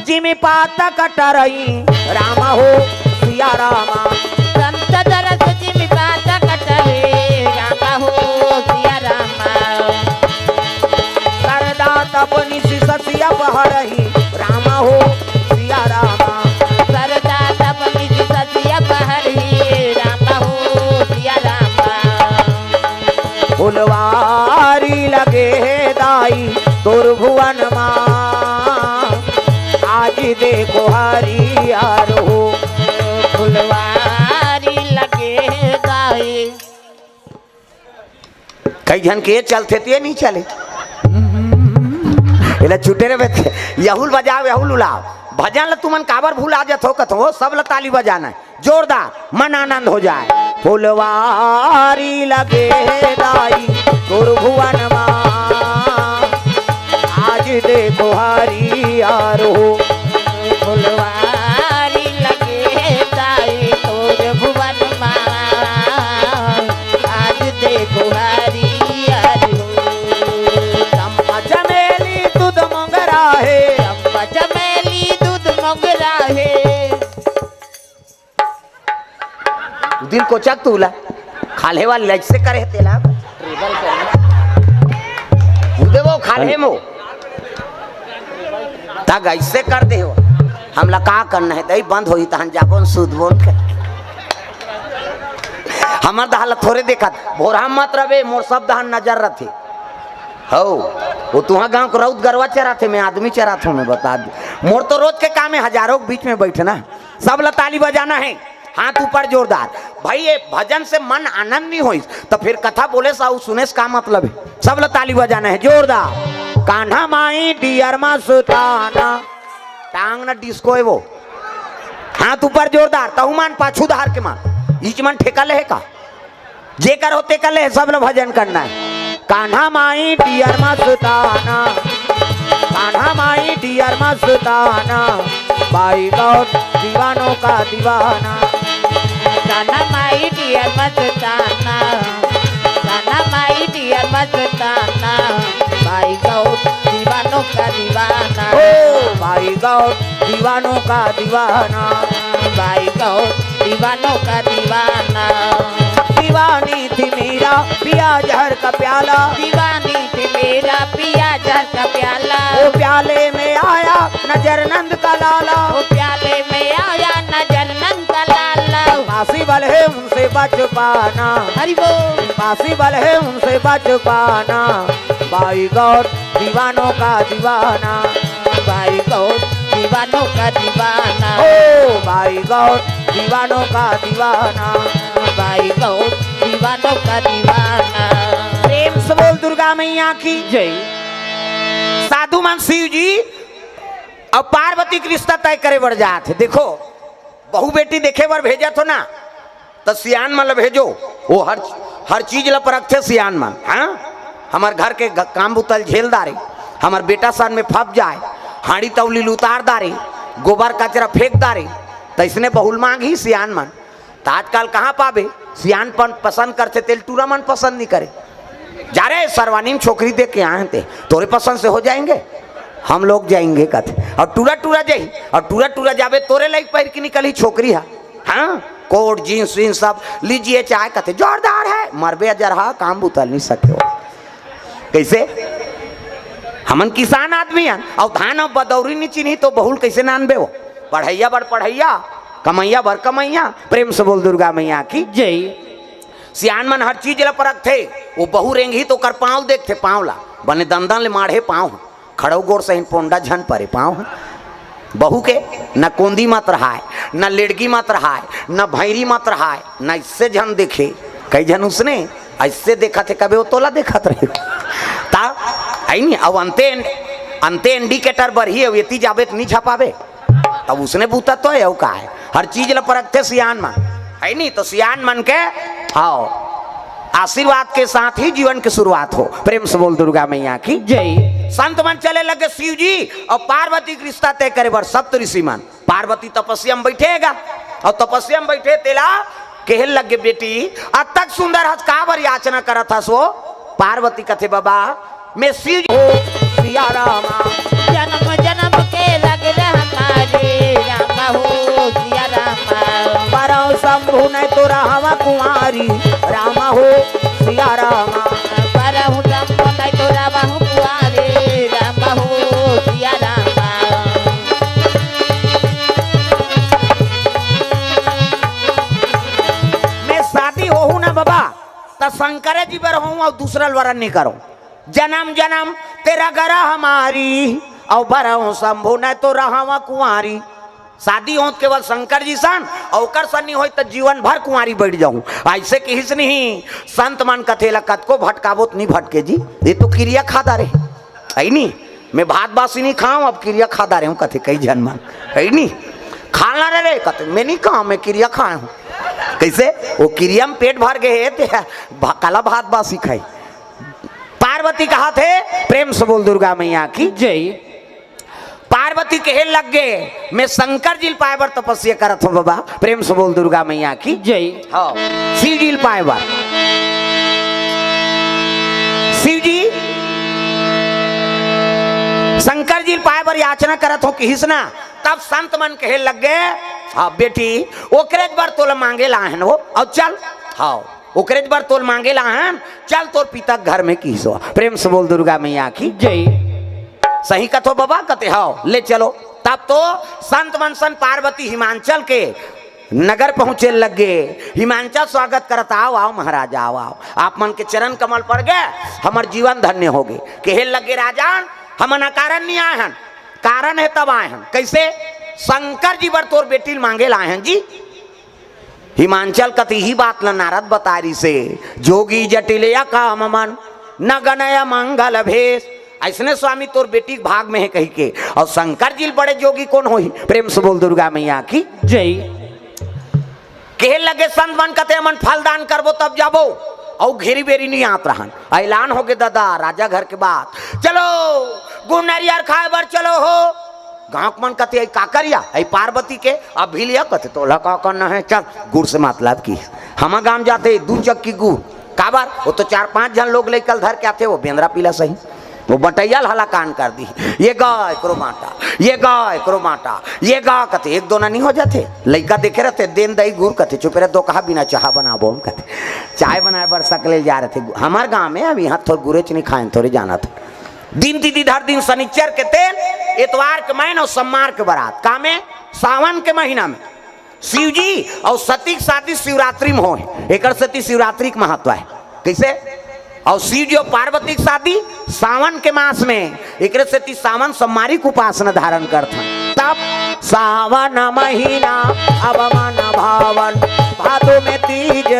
जिमि पात कटरई राम हो सिया रामा संत दरस जिमि पात कटरे तपनी सी ससिया बहरही राम हो सिया रामा सरदा तपनी ससिया बहरही राम हो सिया रामा फुलवारी लगे दाई तोर भुवन माँ आज देखो हरियार हो फुलवारी लगे दाई कई जन के चलते थे नहीं चले इला छुटे रे बेटे यहुल बजाओ यहुल उलाओ भजन ल तुमन काबर भूल आ जात हो कथो सब ल ताली बजाना है जोरदार मन आनंद हो जाए फुलवारी लगे दाई तोर भुवन माँ आज देखो हरियार हो फुलवारी लगे दाई तोर भुवन माँ आज देखो हरियार हो चंपा चमेली दूध मोगरा है चंपा चमेली दूध मोगरा है दिल को चक तूला खाले वाली लाइट से करे तेला उदे वो खाले मो तग ऐसे कर दे हो हमला का करना है दई बंद होई तहन जाबोन सूद बोल के हमर दहल थोड़े देखा भोरा मत रवे मोर सब दहन नजर रथे हो वो तुहा गांव को रौद गरवा चरा थे मैं आदमी चरा था मैं बता दे मोर तो रोज के काम है हजारों के बीच में बैठना सब ल ताली बजाना है हाथ ऊपर जोरदार भाई ये भजन से मन आनंद नहीं होई तो फिर कथा बोले साउ सुने से का मतलब है सब ल ताली बजाना है जोरदार कान्हा माई डियर मा सुताना टांग न डिस्को है वो हाथ ऊपर जोरदार तहुमान पाछू धार के मान ईच मन ठेका ले का जे कर होते कर ले सब ल भजन करना है कान्हा माई डियर मा सुताना कान्हा माई डियर मा सुताना बाई गौर दीवानों का दीवाना कान्हा माई डियर मस्ताना कान्हा माई डियर मस्ताना भाई गौर दीवानों का दीवाना ओ भाई गौर दीवानों का दीवाना भाई गौर दीवानों का दीवाना दीवानी थी मेरा पिया जहर का प्याला दीवानी थी मेरा पिया जहर का प्याला वो प्याले में आया नजर नंद का लाला वो प्याले में आया नजर नंद का लाला पासी बल है उनसे बच पाना हरि बोल पासी बल है उनसे बच पाना भाई गौर दीवानों का दीवाना भाई गौर दीवानों का दीवाना ओ भाई गौर दीवानों का दीवाना भाई गौर दीवानों का दीवाना प्रेम से बोल दुर्गा मैया की जय साधु मन शिव जी और पार्वती के रिश्ता तय करे बढ़ जाते देखो बहु बेटी देखे बार भेजा तो ना तो सियान मन भेजो वो हर चीज ला परख थे सियान मन हाँ हमार घर के काम बुतल झेल दारे हमार बेटा सन में फप जाए हाड़ी तवली उतार दारे गोबर कचरा फेंक दारे तो इसने बहुल मांग ही सियान मन तो आजकल कहाँ पावे सियानपन पसंद करते तेल टूरा मन पसंद नहीं करे जा रहे सर्वानीम छोकरी देख के आए थे तोरे पसंद से हो जाएंगे हम लोग जाएंगे कथे और टूरा टूरा जाई और टूरा टूरा जावे तोरे लाइक पैर की निकली छोकरी है हाँ कोट जीन्स वीन्स सब लीजिए चाहे कथे जोरदार है मरबे जरहा काम बुतल नहीं सके हो कैसे हमन किसान आदमी हैं और धान और बदौरी नहीं चिन्ही तो बहुल कैसे नानबे हो पढ़ैया बड़ पढ़ैया कमैया भर कमैया प्रेम से बोल दुर्गा मैया की जय सियान मन हर चीज ला परख थे वो बहु रेंगी तो कर पाँव देख थे पाँव ला बने दंदन ले माढ़े पाँव खड़ो गोर सही पोंडा झन परे पाँव बहू के न कोंदी मत रहा है न लेड़गी मत रहा है न भैरी मत रहा है न इससे झन देखे कई झन उसने ऐसे देखा थे कभी वो तोला देखत रहे ता आई नहीं अब अंते इंडिकेटर बढ़ी है ये जावे नहीं छपावे तब उसने बूता तो है का है हर चीज ला परख थे सियान मन है नहीं तो सियान मन के आओ आशीर्वाद के साथ ही जीवन की शुरुआत हो प्रेम से बोल दुर्गा मैया की जय संत मन चले लगे शिव जी और पार्वती का रिश्ता तय करे बर सप्त ऋषि मन पार्वती तपस्या में बैठेगा और तपस्या में बैठे तेला कहल लगे बेटी अब तक सुंदर हस का बर याचना करत हस वो पार्वती कथे बाबा मैं शिव जी हो सिया रामा जन्म जन्म के लग हमारे रामा हो सिया रामा परौ शंभु नहीं तो रामा कुमारी रामा हो सिया रामा परहु शंभु नहीं तो रामा कुमारी रामा हो तो शंकर जी पर हूँ और दूसरा वरण नहीं करो। जन्म जन्म तेरा गरा हमारी और बरहूँ शंभु न तो रहा कुंवारी। शादी हो केवल शंकर जी सन और सन नहीं हो तो जीवन भर कुंवारी बैठ जाऊं। ऐसे कि हिस नहीं संत मन कथेला कत को भटकावो नहीं भटके जी। ये तो क्रिया खाता रहे है नहीं। मैं भात बासी नहीं खाऊं अब क्रिया खाता रहे हूँ कथे कई जन्म है नहीं। खाना रहे कथे मैं नहीं खाऊं मैं क्रिया खाया हूँ। कैसे वो क्रिया में पेट भर गए कला भात बासी खाई। पार्वती कहा थे प्रेम से बोल दुर्गा मैया की जय। पार्वती कहे लग गए मैं शंकर जी पाए बर तपस्या करत हूँ बाबा। प्रेम से बोल दुर्गा मैया की जय। हाँ शिव जी पाए बर। शिव जी शंकर जी पाए बर याचना करत हो कि हिसना। तब संत मन कहे लग गए हाँ बेटी ओकरेज बर तोल मांगे लाहन हो और चल। हाँ ओकरेज बर तोल मांगे लाहन चल तोर पिता घर में किसो। प्रेम से बोल दुर्गा मैया की जय। सही कथो बाबा कते हाओ ले चलो। तब तो संत मनसन पार्वती हिमांचल के नगर पहुंचे लग गए। हिमांचल स्वागत करता आओ आओ महाराजा आओ आओ आप मन के चरण कमल पड़ गए हमार जीवन धन्य हो गए। कहे लगे राजान हम कारण नहीं आए हैं कारण है तब आए हैं। कैसे शंकर जी बर तोर बेटी मांगे लाए हैं जी। हिमांचल कति ही बात न नारद बतारी से जोगी जटिलया काम मन न गणय मंगल भेष। ऐसने स्वामी तोर बेटी भाग में है कही के और शंकर जी बड़े जोगी कौन होई। प्रेम से बोल दुर्गा मैया की जय। कहे लगे संत मन कते मन फलदान करबो तब जाबो और घेरी बेरी नहीं आत रहन। ऐलान हो गए दादा राजा घर के बात चलो गुड़ नारियर खाए बर चलो हो। गाँव मन कते काकरिया ऐ पार्वती के अब भी लिया कते तोला का करना है चल गुड़ से मतलब की हम गांव जाते दूर चक्की गुड़ काबर वो तो 4-5 जन लोग लेकर धर के आते वो बेंद्रा पीला सही वो बटैयल हला कान कर दी। ये गाय करो माटा ये गाय करो माटा ये गा कते एक दो ना नहीं हो जाते। लड़का देखे रहते देन दही गुड़ कते चुप रहे दो कहा बिना चाह बनाबो हम कते चाय बनाए बर सकले जा रहे थे हमारे गाँव में। अब यहाँ थोड़ा गुरेच नहीं खाए थोड़े जाना था। दिन दीदी धर दिन शनिचर के तेल इतवार के महीना और सोमवार के बारात का में सावन के महीना में शिव जी और सती की शादी शिवरात्रि में हो। एक सती शिवरात्रि का महत्व है कैसे और शिव जी और पार्वती की शादी सावन के मास में एक सती सावन सोमवारी को उपासना धारण करता। तब सावन महीना अब मन भावन भादो में तीज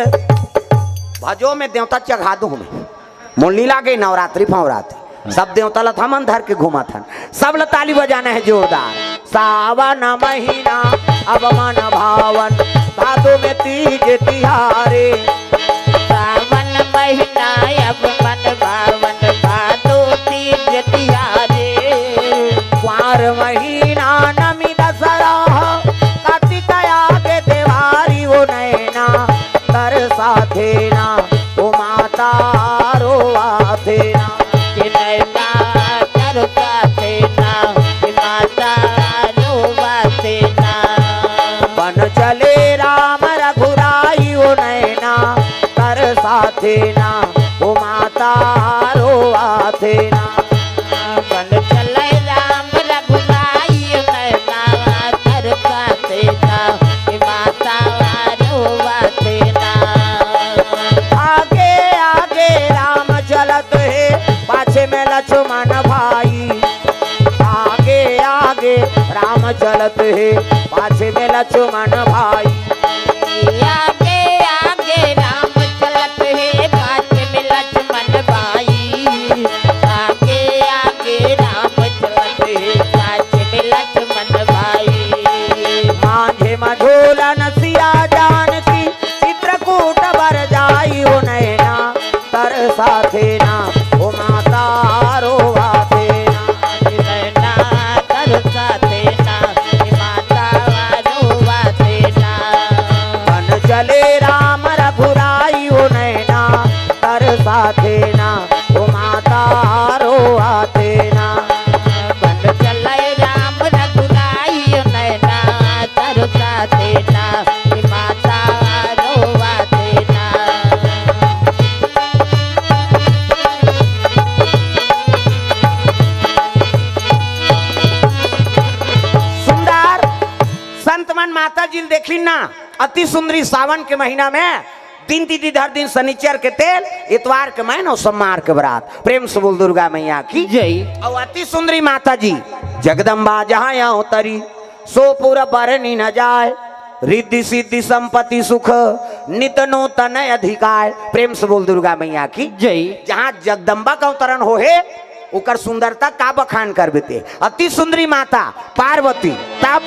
भजो में देवता चढ़ा दू में मुरली लागे नवरात्रि फवरात्रि सब देवता लथमन धर के घुमा था। सब लताली बजाना है जोरदार। सावन महीना अब मन भावन भादो में तीज तिहारे। सावन महीना अब मन भावन भादो तीज तिहारे। कुंवर महीना नमी दसरा कार्तिक आगे देवारी वो नैना तर साथे ना ओ माता रोवा थे ना। बन चले राम रघुराई ओ नैना तर साथे ना ओ माता रोवा थे ना। बन चले राम रघुराई नैना तर साथे ना माता रोवा थे ना। आगे आगे राम चलत है पाछे में लक्ष्मण भाई। आगे आगे राम चलत है पाछे में लक्ष्मण भाई। आगे आगे राम चलत है पाछे में लक्ष्मण भाई। आगे आगे राम चलत है पाछे में लक्ष्मण भाई। मांझे मझोलन सिया जानकी चित्रकूट बर जाई हो नैना तर साथे ना ओ माता रोवा थे ना। तर साथे ना माता रोवा थे ना। बन चले राम रघुराई हो नैना तर साथे ना ओ माता रोवा थे ना। बन चले राम रघुराई नैना तर साथे ना माता रोवा थे ना। सुंदर संत मन माता जी देखी ना अति सुंदरी सावन के महीना में तीन तिथि हर दिन शनिचर के तेल, इतवार के मैन और सोमवार के बरात। प्रेम से बोल दुर्गा मैया की जय। और अति सुंदरी माता जी जगदम्बा जहाँ यहाँ तरी, सो पूरा बरनी न जाए, रिद्धि सिद्धि संपत्ति सुख नित नूतन अधिकार। प्रेम से बोल दुर्गा मैया की जय। जहाँ जगदम्बा का अवतरण हो है उकर सुंदरता का बखान कर देते। अति सुंदरी माता पार्वती तब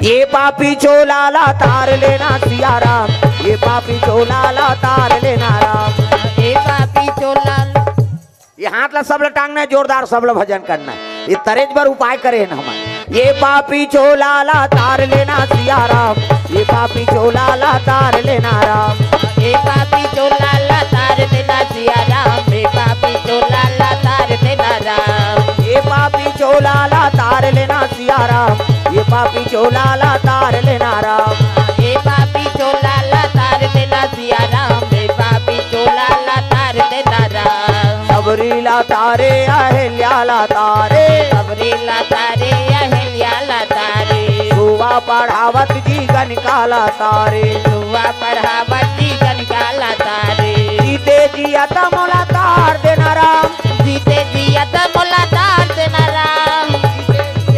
ये पापी चोलाला तार लेना सिया राम, ये पापी चोलाला तार लेना राम, ये पापी चोला। ये हाथ ला सब टांगना है जोरदार, सब लोग भजन करना है, ये तरेज पर उपाय करे ना हमारे। ये पापी चोलाला तार लेना सिया राम, ये पापी चोलाला तार लेना राम, ये पापी चोला ला तार देना सिया राम, ये पापी चोला ला तार देना राम, ये पापी चोलाला तार लेना सिया राम, ये पापी चोलाला तार लेना राम, ये पापी चोला ला तार देना सिया राम, ये पापी चोला ला तार देना राम, सबरी ला तारे अहिल्या ला तारे, सबरी ला तारे अहिल्या ला तारे, सुवा पढ़ावत जी गणिकाला तारे, सुवा पढ़ावती गणकाला तारे, जीते जी आता मोला तार देना राम, जीते जी आता मोला तार देना राम,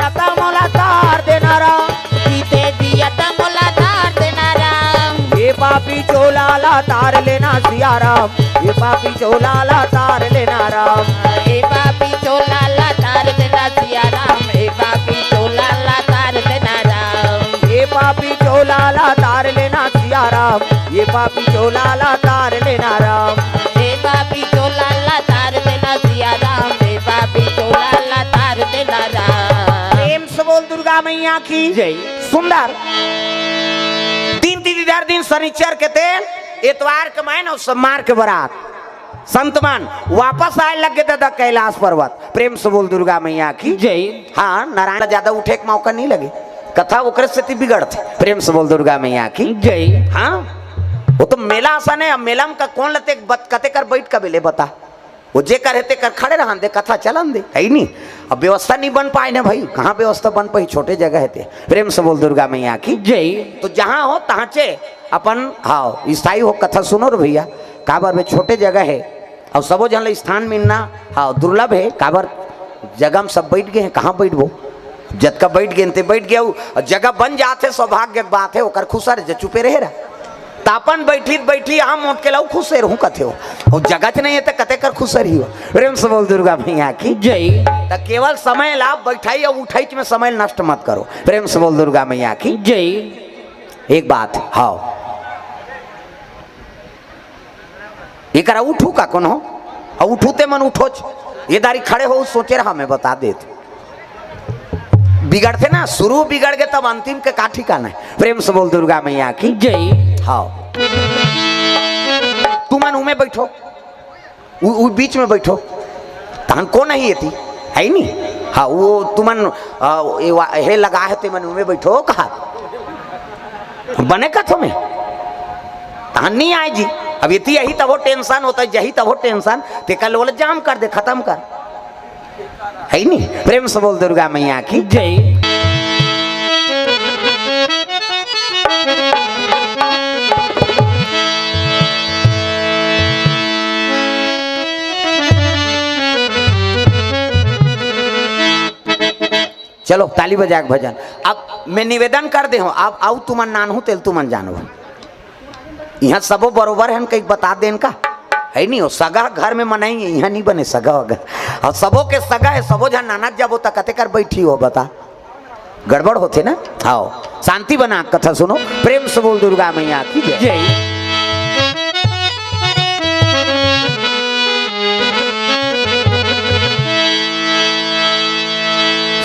आता मोला तार देना राम, जीते जी आता मोला तार देना राम, ये पापी चोलाला तार लेना सिया राम, ये पापी चोलाला तार लेना राम, ये पापी चोला ला तार देना सिया राम, ये पापी चोला ला तार देना राम, ये पापी चोलाला तार लेना सिया राम, ये पापी चोलाला तार लेना राम, ये पापी चोला ला तार देना सिया राम, ये पापी चोला ला तार देना राम। प्रेम से बोल दुर्गा मैया की जय। सुंदर तीन तिथि हर दिन शनिचर के तेल, इतवार के मैन और सोमवार के बरात। संतमान वापस आए लगे दादा कैलाश पर्वत। प्रेम से बोल दुर्गा मैया की जय। हाँ, नारायण ज्यादा उठे के मौका नहीं लगे, कथा ओकरे स्थिति बिगड़ते। प्रेम से बोल दुर्गा मैया की जय। हाँ, वो तो मेला आसान है। अब मेला में का कौन लते कते कर बैठ का बेले बता, वो जे कर हेते कर खड़े रहन दे, कथा चलन दे, है नहीं। अब व्यवस्था नहीं बन पाए ना भाई, कहाँ व्यवस्था बन पाई, छोटे जगह हेते। प्रेम से बोल दुर्गा मैया की जय। तो जहाँ हो तहाँ चे अपन हाँ स्थायी हो कथा सुनो रे भैया। काबर में छोटे जगह है और सबो जन स्थान मिलना हाँ दुर्लभ है। काबर जगह में सब बैठ गए हैं, कहाँ बैठबो, जत का बैठ गए बैठ गया, जगह बन जाते सौभाग्य की बात है। ओकर खुशा रे चुपे रहे रहा तापन बैठी बैठी यहाँ मोट के लाऊ खुश रहूँ कथे हो, और जगह नहीं है तो कते कर खुश रही हो। प्रेम से बोल दुर्गा मैया की जय। तो केवल समय लाभ बैठाई और उठाई में समय नष्ट मत करो। प्रेम से बोल दुर्गा मैया की जय। एक बात हाँ, ये करा उठू का कौन हो और उठूते मन उठो, ये दारी खड़े हो सोचे रहा मैं बता देते। बिगड़ते ना, शुरू बिगड़ गए तब अंतिम के का ठिकाना है। प्रेम से बोल दुर्गा मैया की जय। हाँ, तू मन उमे बैठो, बीच में बैठो, तहन को नहीं येती है नहीं। हाँ, वो तुमन हे लगा है ते मन उमे बैठो, कहा बने का तुम्हें तहन नहीं आए जी। अब ये यही तब वो टेंशन होता है, यही तब वो टेंशन ते कल बोले जाम कर दे, खत्म कर, है नहीं। प्रेम से बोल दुर्गा मैया की जय। चलो ताली बजा के भजन। अब मैं निवेदन कर दे हूँ, अब आऊ तुमन नान हूँ तेल तुमन जानो, यहाँ सबो बरोबर है कहीं बता देन का है नहीं। हो सगा घर में मनाएंगे, यहाँ नहीं बने सगा वगैरह, और सबों के सगा है, सबो जहाँ नाना जब होता कते कर बैठी हो, बता गड़बड़ होते ना। आओ शांति बना कथा सुनो। प्रेम से बोल दुर्गा मैया की जय।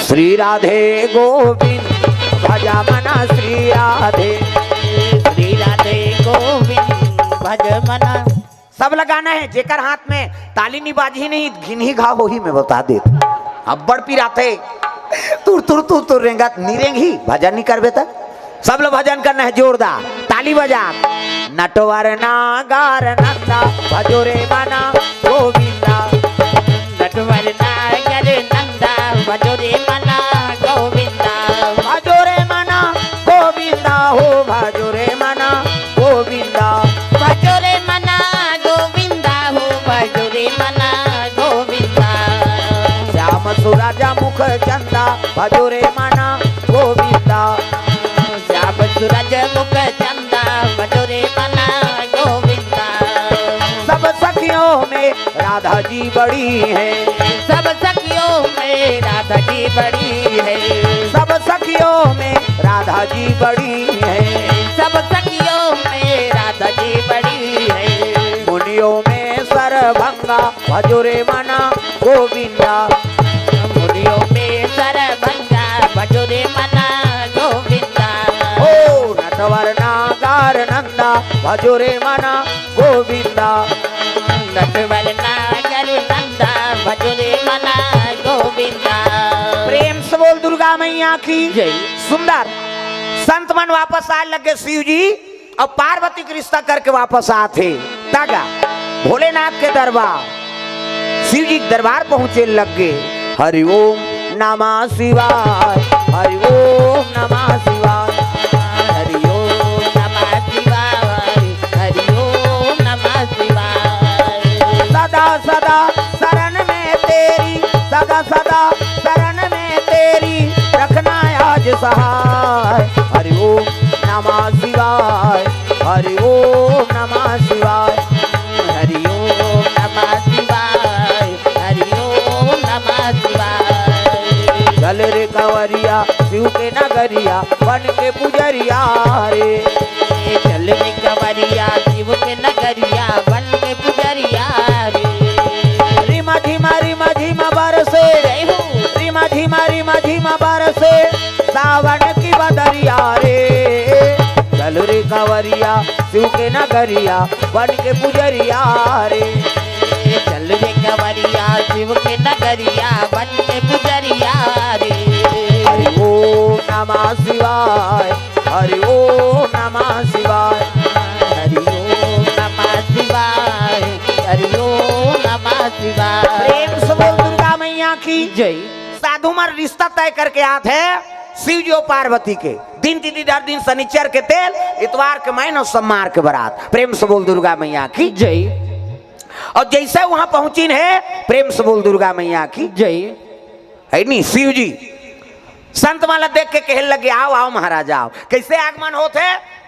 श्री राधे गोविंद भजा मना, श्री राधे श्री राधे गोविंद भज मना। सब लगाना है। जेकर हाथ में ताली नहीं बाजी नहीं, घिन ही घाव हो ही मैं बता दे। अब बड़ पिराते तुर तुर तुर तुर रेंगा नीरेंग ही भजन नहीं करबे तक। सब लोग भजन करना है जोरदार, ताली बजा। नटवर नागार नंदा भजो रे मना गोविंदा, नटवर नागर नंदा भजो रे मना गोविंदा, भजो रे मना गोविंदा हो, भजो रे मना भजो रे मना गोविंदा। श्याम सूरज मुख चंदा भजो रे मना गोविंदा। सब सखियों में राधा जी बड़ी है, सब सखियों में राधा जी बड़ी है, सब सखियों में राधा जी बड़ी है, सब सखियों में राधा जी बड़ी है। मुनियों में सरभंगा भजो रे मना गोविंदा। मुनियों में सरभंगा भजो रे मना गोविंदा। ओ नटवर नागार नंदा भजो रे मना गोविंदा। नटवर नागर नंदा भजो रे मना गोविंदा। प्रेम से बोल दुर्गा मैया की जय। सुंदर संत मन वापस आए लगे शिव जी और पार्वती का रिश्ता करके वापस आते तागा भोलेनाथ के दरबार। शिव जी के दरबार पहुंचे लगे। हरि ओम नमः शिवाय, हरि ओम नमः शिवाय, हरि ओम नमः शिवाय, हरि ओम नमः शिवाय। सदा सदा शरण में तेरी, सदा सदा शरण में तेरी रखना आज सहाय। हरि ओम नमः शिवाय, हरि ओम नमः शिवाय, हरि ओम नमः शिवाय, हरि ओम नमः शिवाय। चल रे कंवरिया शिव के नगरिया बन के पुजरिया रे। चल रे कंवरिया शिव के नगरिया बन के पुजरिया रे। रिमा झिमा बरसे, जय हो। रिमा झिमा बरसे सावन की बदरिया रे। चल रे कंवरिया शिव के नगरिया बन के पुजरिया रे। चल रे कंवरिया शिव के नगरिया बन के पुजरिया रे। हरि ओम नमः शिवाय, हरि ओम नमः शिवाय, हरि ओम नमः शिवाय, हरि ओम नमः शिवाय। प्रेम से बोल दुर्गा मैया की जय। साधु मर रिश्ता तय करके आते हैं शिव जी और पार्वती के। दिन तिथिवार दिन शनिचर के तेल, इतवार के महीना और सोमवार के बारात। प्रेम से बोल दुर्गा मैया की जय। और जैसे वहां पहुंची है प्रेम से बोल दुर्गा मैया की जय। है नहीं। शिव जी संत माला देख के कहने लगे आओ आओ महाराज आओ। कैसे आगमन होते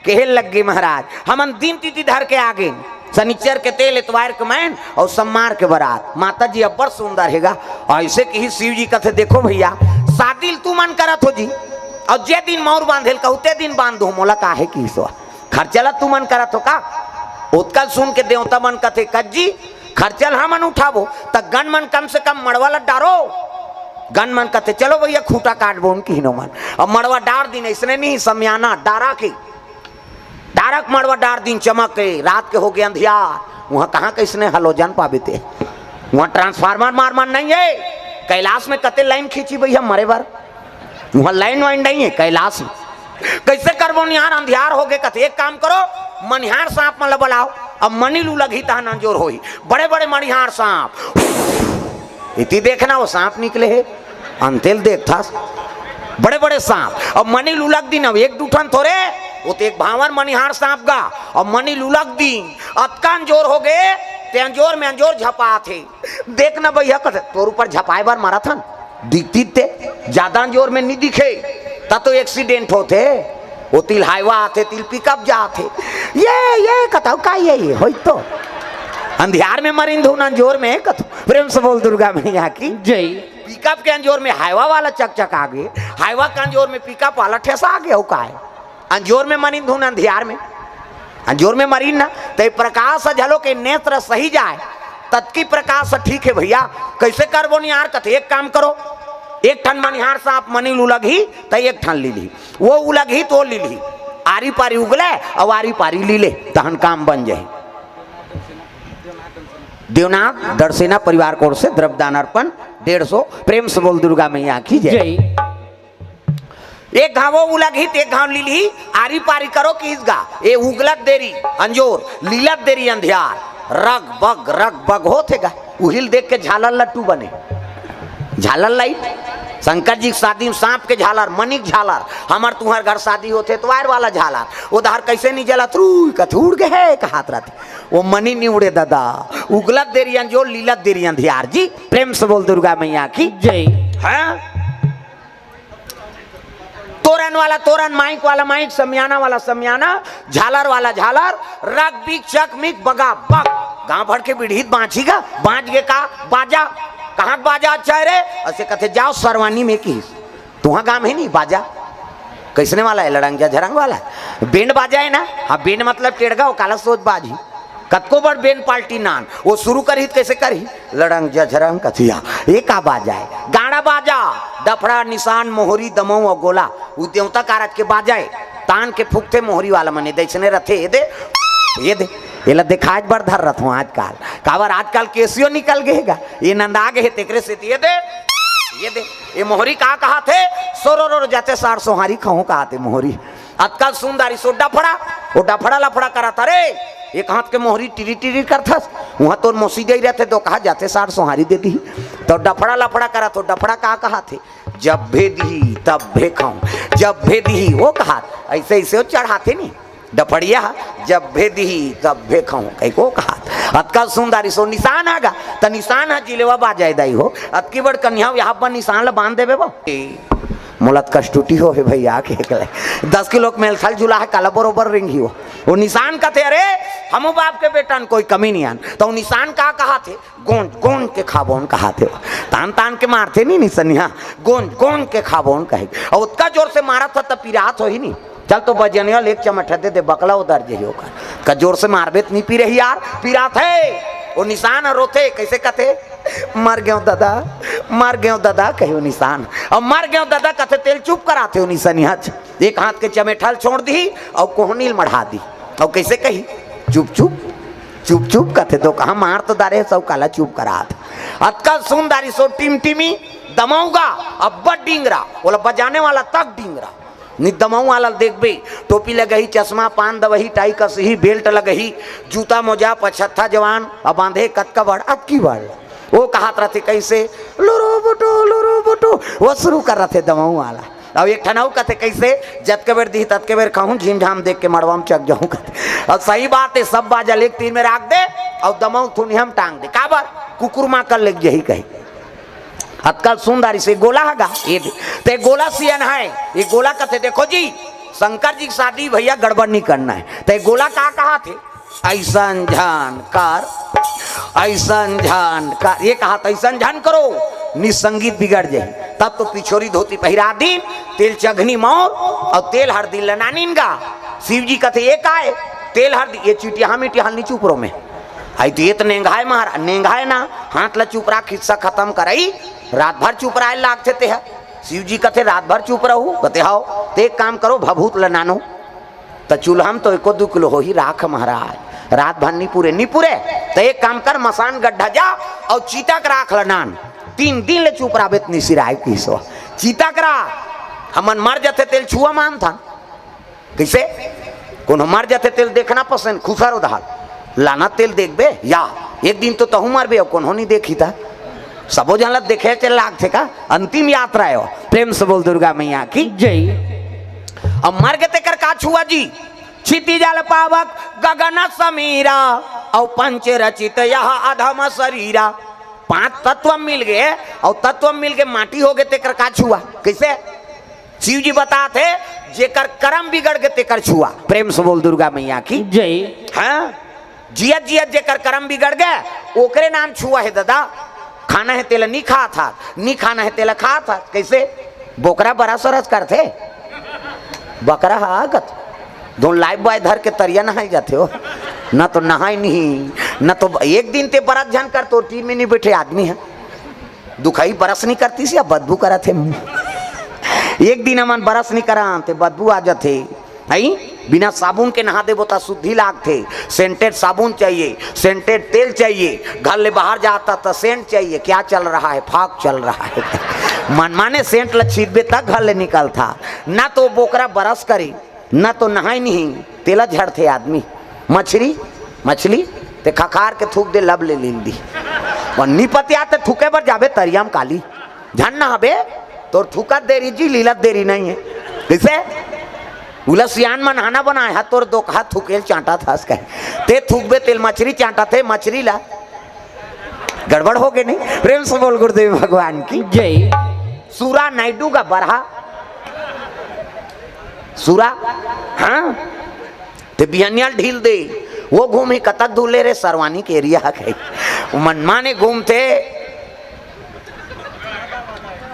कहने लगे महाराज हम दिन तिथि धर के आगे शनिचर के तेल, इतवार के मैन और सोमवार के बारात। माता जी अब बड़ सुंदर हैगा। ऐसे कि ही शिव जी कहते देखो भैया शादी तू मन करत हो जी और जे दिन मोर बांधेल कहते दिन बांध दो मोला काहे की सो खर्चला तू मन करत हो का। उत्कल सुन के देवता मन कथे कज्जी खर्चल हम मन उठाबो त गन मन कम से कम मड़वाला डारो। गन मन कथे चलो भैया खूंटा काट बो उनकी नो मन और मड़वा डार दिन ऐसने नहीं समियाना डारा के डारक मड़वा डार दिन चमक के रात के हो गए अंधियार। वहां कहाँ कैसने हलोजन पाबे थे वहां ट्रांसफार्मर मार नहीं है। कैलाश में कते लाइन खींची भैया मरे बार वहां लाइन वाइन नहीं है कैलाश में। कैसे करबो निहार अंधियार हो गए कथे एक काम करो मनिहार सांप मतलब बुलाओ अब मनी लू लगी तहन अंजोर होई। बड़े बड़े मनिहार सांप इति देखना वो सांप निकले है अंतेल देख था बड़े बड़े सांप अब मनी लुलक दिन अब एक दूठन थोड़े वो तो एक भावर मनिहार सांप गा और मनी लुलक दिन अतकान जोर हो गए ते अंजोर में अंजोर झपा थे। देखना भैया कथे तोर ऊपर झपाए बार मारा था दिखती थे ज्यादा जोर में नहीं दिखे तब तो एक्सीडेंट होते। वो तिल हाईवा आते तिल पिकअप जाते ये कथाओ का ये हो तो अंधियार में मरिंद हूं अंजोर में कथो। प्रेम से बोल दुर्गा मैया की जय। पिकअप के अंजोर में हाईवा वाला चक आ गए हाईवा के अंजोर में पिकअप वाला ठेसा आ गया हो का है। अंजोर में मरिंद हूं अंधियार में अंजोर में मरीन ना तो प्रकाश झलो के नेत्र सही जाए तत्की प्रकाश ठीक है भैया। कैसे करबो निहार कथे एक काम करो एक ठन मनिहार सांप मनी उलग ही तो एक ठन ली ली वो उलग ही तो ली ली आरी पारी उगले और आरी पारी ली ले तहन काम बन जाए। देवनाथ दर्शना परिवार कोर से द्रव्यदान अर्पण 150। प्रेम से बोल दुर्गा मैया की जय। एक घावो उलग ही एक घाव ली ली आरी पारी करो कि इस गा ये उगलत देरी अंजोर लीलत देरी अंधियार रग बग होतेगा उहिल देख के झालर लट्टू बने झालर लाइट शंकर जी शादी में सांप के झालर मनिक झालर हमार तुम्हार घर शादी होते तो वायर वाला झालर उधर कैसे नहीं जला थ्रू कथूड़ के है कहात रहती वो मनी नहीं उड़े दादा उगलत देरी अंजोर लीलत देरी अंधियार जी। प्रेम से बोल दुर्गा मैया की जय। है वाला तोरन, माइक वाला माइक, समियाना वाला समियाना, झालर वाला झालर, रग बिक चक मिक बगा बग। गांव भर के बिढ़ीत बाँचीगा, बाँच गे का बाजा, कहाँ बाजा अच्छा है रे? ऐसे कहते जाओ सरवानी में की, तुहा गांव है नहीं बाजा कैसने वाला है? लड़ंग झरंग वाला बेंड बाजा है ना। हाँ बेंड मतलब टेढ़गा वो काला सोच बाजी कतको बड़ बेन पार्टी नान वो शुरू करी कैसे करी? लड़ंग झरंग कथिया ये का बाजा है? गाड़ा बाजा, डफड़ा निशान मोहरी दमऊ और गोला वो देवता कारज के बाजा है। तान के फूकते मोहरी वाला मने दैसने रथे ये दे ये दे ये ला दिखाज बर धर रथ हूँ आजकल काबर आजकल केसियो निकल गएगा ये नंदा गए तेकरे से ये दे ये दे ये मोहरी का कहा थे? सोरो जाते सार सोहारी खाऊं कहा थे मोहरी अतकाल सुंदरी सो डफड़ा वो डफड़ा लफड़ा करा था रे एक हाथ के मोहरी टिरी टिरी करता वहां तो मोसी दे रहते तो कहा जाते सार सोहारी दे दी तो डफड़ा लफड़ा करा तो डफड़ा कहा थे? जब भेदी तब भे खाऊं, जब भेदी वो कहा ऐसे ऐसे वो चढ़ाते नहीं डफड़िया, जब भेदी तब भे खाऊं कहीं को कहा। अतका सुंदरी सो निशान आगा तो निशान है जिलेवा बाजाए दाई हो अतकी बड़ कन्या यहाँ पर निशान ला बांध देवे बो मुलत कष्टुटी हो है भैया के 10 किलो मेल थल जुला है काला बरोबर रिंग ही हो वो निशान का थे। अरे हम बाप के बेटन कोई कमी नहीं आन तो निशान का कहा थे? गोंद गोंद के खाबोन कहा थे। तान तान के मारते नहीं निशानिया गोंद गोंद के खाबोन कहे और उतना जोर से मारा था तब पिरात हो ही नहीं। चल तो बजनिया एक चमट दे दे बकला उधर जे होकर का जोर से मारबे नहीं पी रही यार पिरात है वो निशान रोते कैसे कहते? मर गयो दादा कहो निशान और मर गयो दादा कहते तेल चुप कराते हो निशानिया एक हाथ के चमेठल छोड़ दी और कोहनील मढ़ा दी और कैसे कही? चुप चुप चुप चुप कहते तो कहा मार तो दारे सब काला चुप करा अतकल सुंदरी सो टिम टिमी दमाऊंगा अब बड़ डिंगरा बोला बजाने वाला तक डिंगरा नि दमाऊ वाला देख बे टोपी लगही चश्मा पान दवही टाई कसही बेल्ट लगही जूता मोजा पछत्था जवान अब बांधे कतका बड़ अब की बड़ वो कहा रहते कैसे? लोरो बुटो वो शुरू कर रहे थे दमाऊ वाला अब एक ठनाऊ कहते कैसे? जत के बेर दी तत के बेर कहूँ झीम झाम देख के मड़वा में चक जाऊँ कहते। और सही बात है सब बाजल एक तीन में राख दे और दमाऊ थुनी हम टांग दे काबर कुकुर माँ कर ले यही कही। अतकल सुंदरी से गोला है गा ये ते गोला सियन है ये गोला कहते देखो जी शंकर जी की शादी भैया गड़बड़ नहीं करना है ते गोला कहा थे? ऐसन जानकार ये कहा था ऐसन जान करो निसंगीत बिगड़ जाए तब तो पिछोरी धोती पहिरा दिन तेल चघनी मोर और तेल हरदी लनानीन गा शिव जी कहते ये का है? तेल हरदी ये चिटिया मिट्टी हल नहीं चुपरो में आई तो ये तो नेंगाए मार नेंगाए ना हाथ ला चुप रहा खिस्सा खत्म कराई रात भर चुप रहा लागते थे शिव जी कहते रात भर चुप रहू कहते हाओ तो एक काम करो भभूत लनानो तो चूल्हा में तो 1-2 किलो हो ही राख महाराज रात भर नहीं पूरे तो एक काम कर मसान गड्ढा जा और चीता का राख लनान 3 दिन ले चुप रहा इतनी सिराय की सो चीता करा हमन मर जाते तेल छुआ मान था कैसे कौन मर जाते तेल देखना पसंद खुसर उधार लाना तेल देख बे या एक दिन तो तहु मर बे कौन हो नहीं देखी था सबो जनलत देखे चल लाग थे का अंतिम यात्रा है प्रेम से बोल दुर्गा मैया की जय। अब मर गए तेकर का छुआ जी छिति जल पावक गगन समीरा और पंच रचित यह अधम शरीरा 5 तत्व मिल गए और तत्व मिल के माटी हो गए तेकर का छुआ कैसे? शिव जी बताते जेकर कर्म बिगड़ गए तेकर छुआ प्रेम से बोल दुर्गा मैया की जय। हाँ जियत जियत जेकर कर्म बिगड़ गए ओकरे नाम छुआ है दादा। खाना है तेल नहीं खा था नहीं खाना है तेल खा था कैसे? बोकरा बड़ा सरस करते बकरा हागत दो लाइफ बॉय धर के तरिया नहाई जाते हो न तो नहाई नहीं न तो एक दिन ते बरस झन कर तो टीम में नहीं बैठे आदमी है दुखाई बरस नहीं करती सी बदबू करा थे एक दिन अमन बरस नहीं करा ते बदबू आ जाते आई बिना साबुन के नहा दे बोता शुद्धि लाग थे सेंटेड साबुन चाहिए सेंटेड तेल चाहिए घर ले बाहर जाता तो सेंट चाहिए क्या चल रहा है फाक चल रहा है मनमाने सेंट लच्छीबे तक घर ले निकल था ना तो बोकरा बरस करी ना तो नहाई नहीं तेला झड़ थे आदमी मछली ते खखार के थूक दे लब ले दी और निपतिया ते थूके पर जाबे तरियाम काली झन ना हबे तो थूकत देरी जी लीलत देरी नहीं है कैसे उलसियान में नहाना बनाए हाथ तोर 2 हाथ थूकेल चांटा था ते थूकबे तेल मछली चांटा थे मछली ला गड़बड़ हो गए नहीं प्रेम से बोल गुरुदेव भगवान की जय। सूरा नायडू का बरहा सूरा हाँ ते बिहनियाल ढील दे वो घूमी कतक दूले रे सरवानी के एरिया के मनमा ने घूमते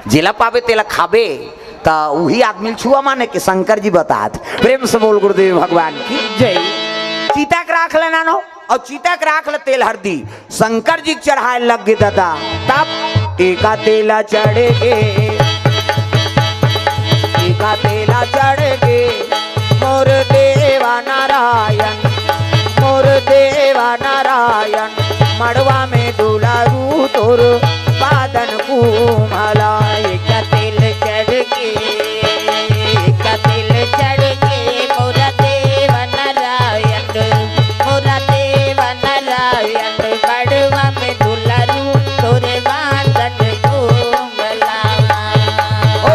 जिला पावे तेला खाबे ता वही आदमी छुआ माने कि शंकर जी बतात। प्रेम से बोल गुरुदेव भगवान की जय। चीता के राख लेना नो और चीता के राख ले तेल हरदी शंकर जी चढ़ाए लग गए दादा तब एका तेला चढ़े गे एका तेला चढ़ गे मोर देवा नारायण मड़वा में दुलारू तोर बादन कुमला का तिल चढ़ के मोरा देव नारायण बड़वा में दुलारू तोरे बांधन कोमला। ओ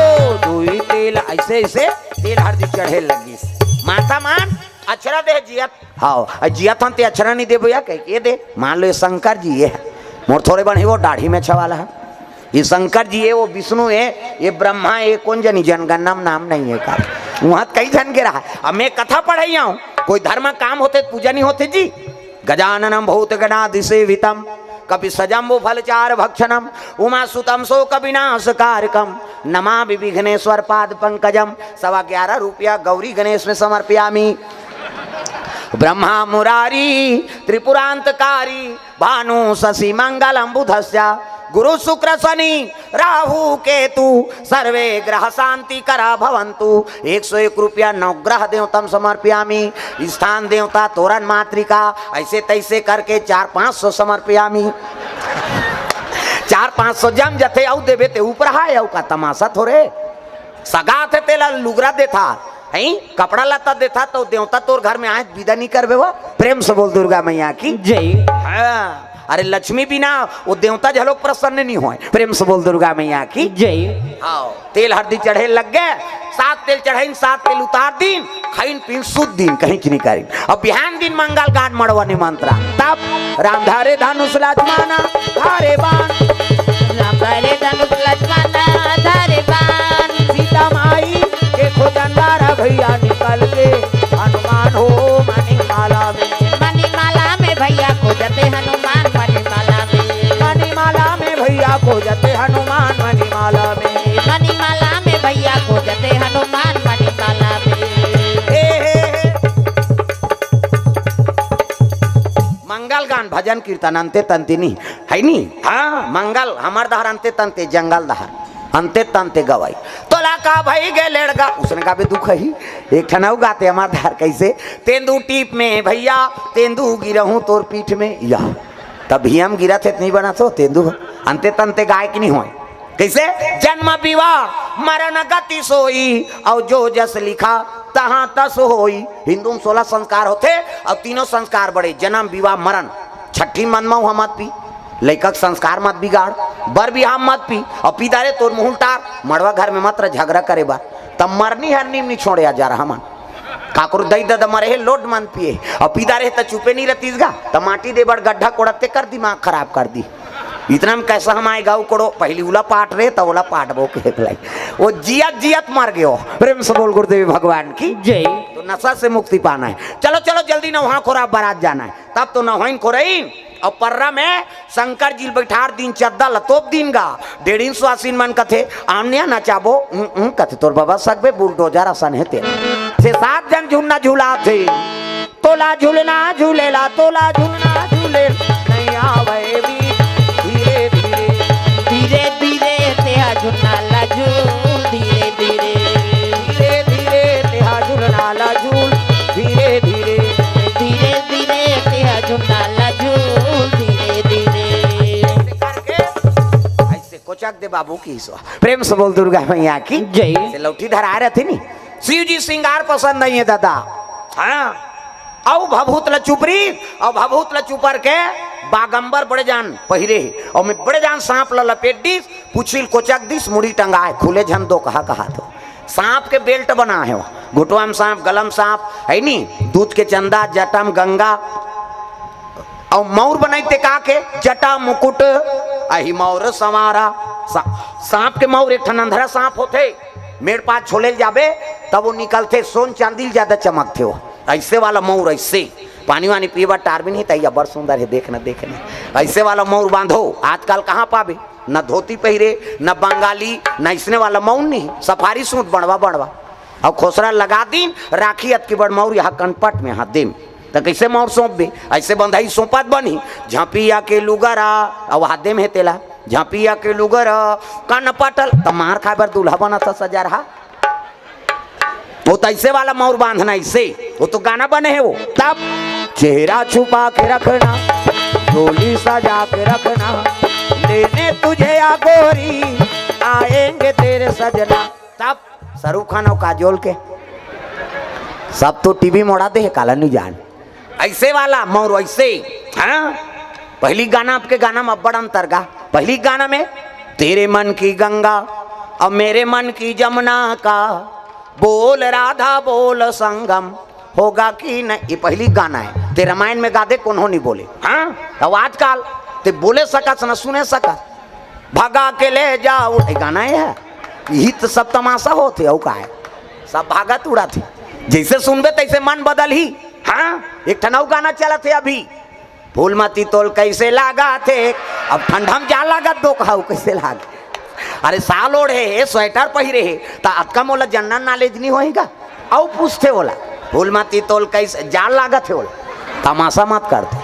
दुई तेल ऐसे ऐसे तेल हरदी चढ़े लगी माता मान अक्षरा दे जियत हाँ जियत हम ते अक्षरा नहीं दे भैया कह के दे मान लो ये शंकर जी ये मोर थोड़े बन वो दाढ़ी में छवाला है ये शंकर जी है वो विष्णु है ये ब्रह्मा है कौन जनी जनगणना नाम नहीं है का वहां कई जन के रहा अब मैं कथा पढ़ाई हूँ कोई धर्म काम होते पूजा नहीं होते जी गजाननम भूत गणाधिसेवितम कपि सजम्बु फलचार भक्षणम उमा सुतम शोक विनाश कारकम नमामि विघ्नेश्वर पाद पंकजम 11.25 रुपया गौरी गणेश में समर्पयामि ब्रह्मा मुरारी त्रिपुरांतकारी भानु शशि मंगलम बुधस्य गुरु शुक्र शनि राहु केतु सर्वे ग्रह शांति करा भवंतु 101 रुपया नवग्रह देवतम समर्पयामि स्थान देवता तोरण मातृका ऐसे तैसे करके 400-500 समर्पयामि 400-500 जम जथे औ देवे ते ऊपर हाय औ का तमाशा थोड़े सगा थे तेला लुगरा देता है कपड़ा लता देता तो देवता तोर घर में आए विदा नहीं करबे वो प्रेम से बोल दुर्गा मैया की जय। हाँ अरे लक्ष्मी बिना वो देवता झलोक प्रसन्न नहीं हुए प्रेम से बोल दुर्गा मैया की जय। आओ तेल हरदी चढ़े लग गए 7 तेल चढ़ाइन 7 तेल उतार दिन खाइन पीन शुद्ध दिन कहीं नहीं करी अब बिहान दिन मंगल गान मड़वा निमंत्रा तब राम धारे धनुष लक्ष्मणा धारे बाण राम धारे धनुष लक्ष्मणा धारे बाण सीता माई के खोजनदारा भैया निकल के हनुमान हो मणिमाला में भैया खोजते हनुमान मणिमाला में भैया खोजते हनुमान मणिमाला में भैया खोजते हनुमान मणिमाला में। मंगल गान भजन कीर्तन अंते तंते नहीं है नी हाँ मंगल हमार दहर अंते तंते जंगल दहर अंते तंते गवाई तोला का भाई गे लड़का उसने कहा दुख ही एक ठनाऊ गाते हमार दहर कैसे तेंदू टीप में भैया तेंदू गिरहूं तोर पीठ में या तभी हम गिरा थे नहीं बना तो तेंदू अंते तंते गाय की नहीं हुए कैसे जन्म विवाह मरण गति सोई और जो जस लिखा तहां तस होई हिंदू में 16 संस्कार होते और तीनों संस्कार बड़े जन्म विवाह मरण छठी मन में मत पी लैकक संस्कार मत बिगाड़ बर बिहार मत पी और पीदारे तोर मुहुल टार मड़वा घर में मत झगड़ा करे बार तब मरनी हरनी नहीं छोड़े जा रहा मन काकुर दई दद मरे लोड मन पिए और पीदारे तो चुपे नहीं रहतीस गा तब माटी दे बड़ गड्ढा कोड़ते कर दिमाग खराब कर दी इतना में कैसा हम आए गाँव कोड़ो पहली उला पाट रहे तब उला पाट बो के लाई वो जियत जियत मर गयो प्रेम से बोल गुरुदेव भगवान की जय। तो नशा से मुक्ति पाना है चलो चलो जल्दी नहा खोरा बारात जाना है तब तो नहाइन खोरई और पर्रा में शंकर जी बैठार दिन चद्दा लतोप दिन गा 150 आसीन मन कथे आमनिया नचाबो कथे तोर बाबा सकबे बुलडोजर आसन है तेरे से 7 जन झूलना झूला थे तोला झूलना झूलेला तोला झूलना झूले नहीं आवे भी धीरे धीरे धीरे धीरे तेहा झूलना लाजूल धीरे धीरे धीरे धीरे तेहा झूलना लाजूल धीरे धीरे धीरे धीरे तेहा झूलना लाजूल धीरे धीरे करके ऐसे कोचक दे बाबू की सो प्रेम से बोल दुर्गा मैया की जय। से लौटी धरा रहे थे नी शिव जी श्रृंगार पसंद नहीं है दादा हाँ औ भभूत ल चुपरी और भभूत ल चुपर के बागंबर बड़े जान पहिरे और मैं बड़े जान सांप ल लपेट दिस पुछिल कोचक दिस मुड़ी टंगाए खुले झन दो कहा तो सांप के बेल्ट बना है घुटवा में सांप गलम सांप है नी दूध के चंदा जटम गंगा और मौर बनाते का के जटा मुकुट अहि मौर संवारा सांप के मौर एक ठन अंधरा सांप होते मेड़ पास छोले जाबे तब वो निकलते सोन चांदी ज्यादा चमकते हो। ऐसे वाला मोर ऐसे पानी वानी पीबा टार भी नहीं तैया बड़ सुंदर है देखना देखना। ऐसे वाला मोर बांधो आजकल कहाँ पाबे, न धोती पहरे न बंगाली न इसने वाला मौन नहीं, सफारी सूट बढ़वा बढ़वा और खोसरा लगा दीन राखी अत की बड़ मौर यहाँ कनपट में हाथ देम तो कैसे मौर सौंप दे। ऐसे बंधाई सौंपत बनी झांपिया के लुगरा और हाथ दे में तेला झांपिया के लुगर कन पटल तो मार खा बर दूल्हा बना था सजा रहा। वो तो ऐसे वाला मोर बांधना ऐसे, वो तो गाना बने है वो। तब चेहरा छुपा के रखना डोली सजा के रखना लेने तुझे या गोरी आएंगे तेरे सजना। तब शाहरुख खान और काजोल के सब तो टीवी मोड़ा दे काला नहीं जान। ऐसे वाला मोर ऐसे। हाँ पहली गाना आपके गाना में बड़ा अंतर गा। पहली गाना में तेरे मन की गंगा और मेरे मन की जमुना का बोल राधा बोल संगम होगा कि नहीं, ये पहली गाना है। ते रामायण में गा दे कौन हो नहीं बोले। हाँ अब आजकल ते बोले सकत न सुने सकत भगा के ले जाओ गाना है यही तो सब तमाशा होते औ का है सब भागत उड़ा थे जैसे सुनबे तैसे मन बदल ही। हाँ एक ठनऊ गाना चला थे अभी फूलमती तोल कैसे लागा थे अब ठंडा में जा लागत दो कहा कैसे लाग। अरे साल ओढ़े है स्वेटर पहिरे है तो अतका मोला जनरल नॉलेज नहीं होएगा औ पूछते बोला फूलमती तोल कैसे जाल लागत है बोला तमाशा मत करते।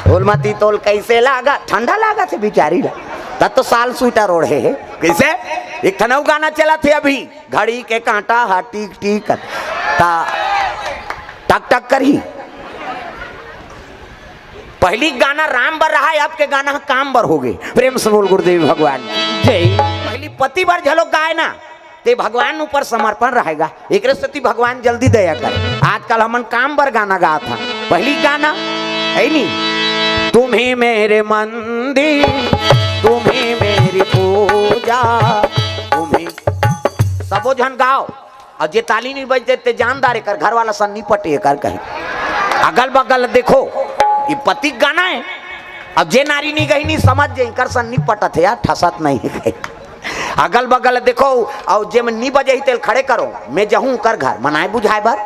फूलमती तोल कैसे लागा ठंडा लागा थे बेचारी ला तब तो साल स्वेटर ओढ़े है कैसे। एक ठनऊ गाना चला थे अभी घड़ी के कांटा हा टीक टीक ता टक टक कर ही। पहली गाना राम बर रहा है आपके गाना काम बर हो गए। प्रेम से बोल गुरुदेव भगवान जय। पहली पति बर झलो गाय ना ते भगवान ऊपर समर्पण रहेगा एक सती भगवान जल्दी दया करे। आजकल हमन काम बर गाना गा था पहली गाना है नहीं तुम्हें मेरे मंदिर तुम्हें मेरी पूजा तुम्हें सबो जन गाओ और जे ताली नहीं बजते ते जानदार कर घर वाला सन्नी पटे कर कहीं अगल बगल देखो ये पति गाना है। अब जे नारी नहीं गई नहीं समझ जाए कर सन्नी पटत है यार ठसत नहीं है। अगल बगल देखो और जे में नी बजे तेल खड़े करो मैं जहूं कर घर मनाए बुझाए भर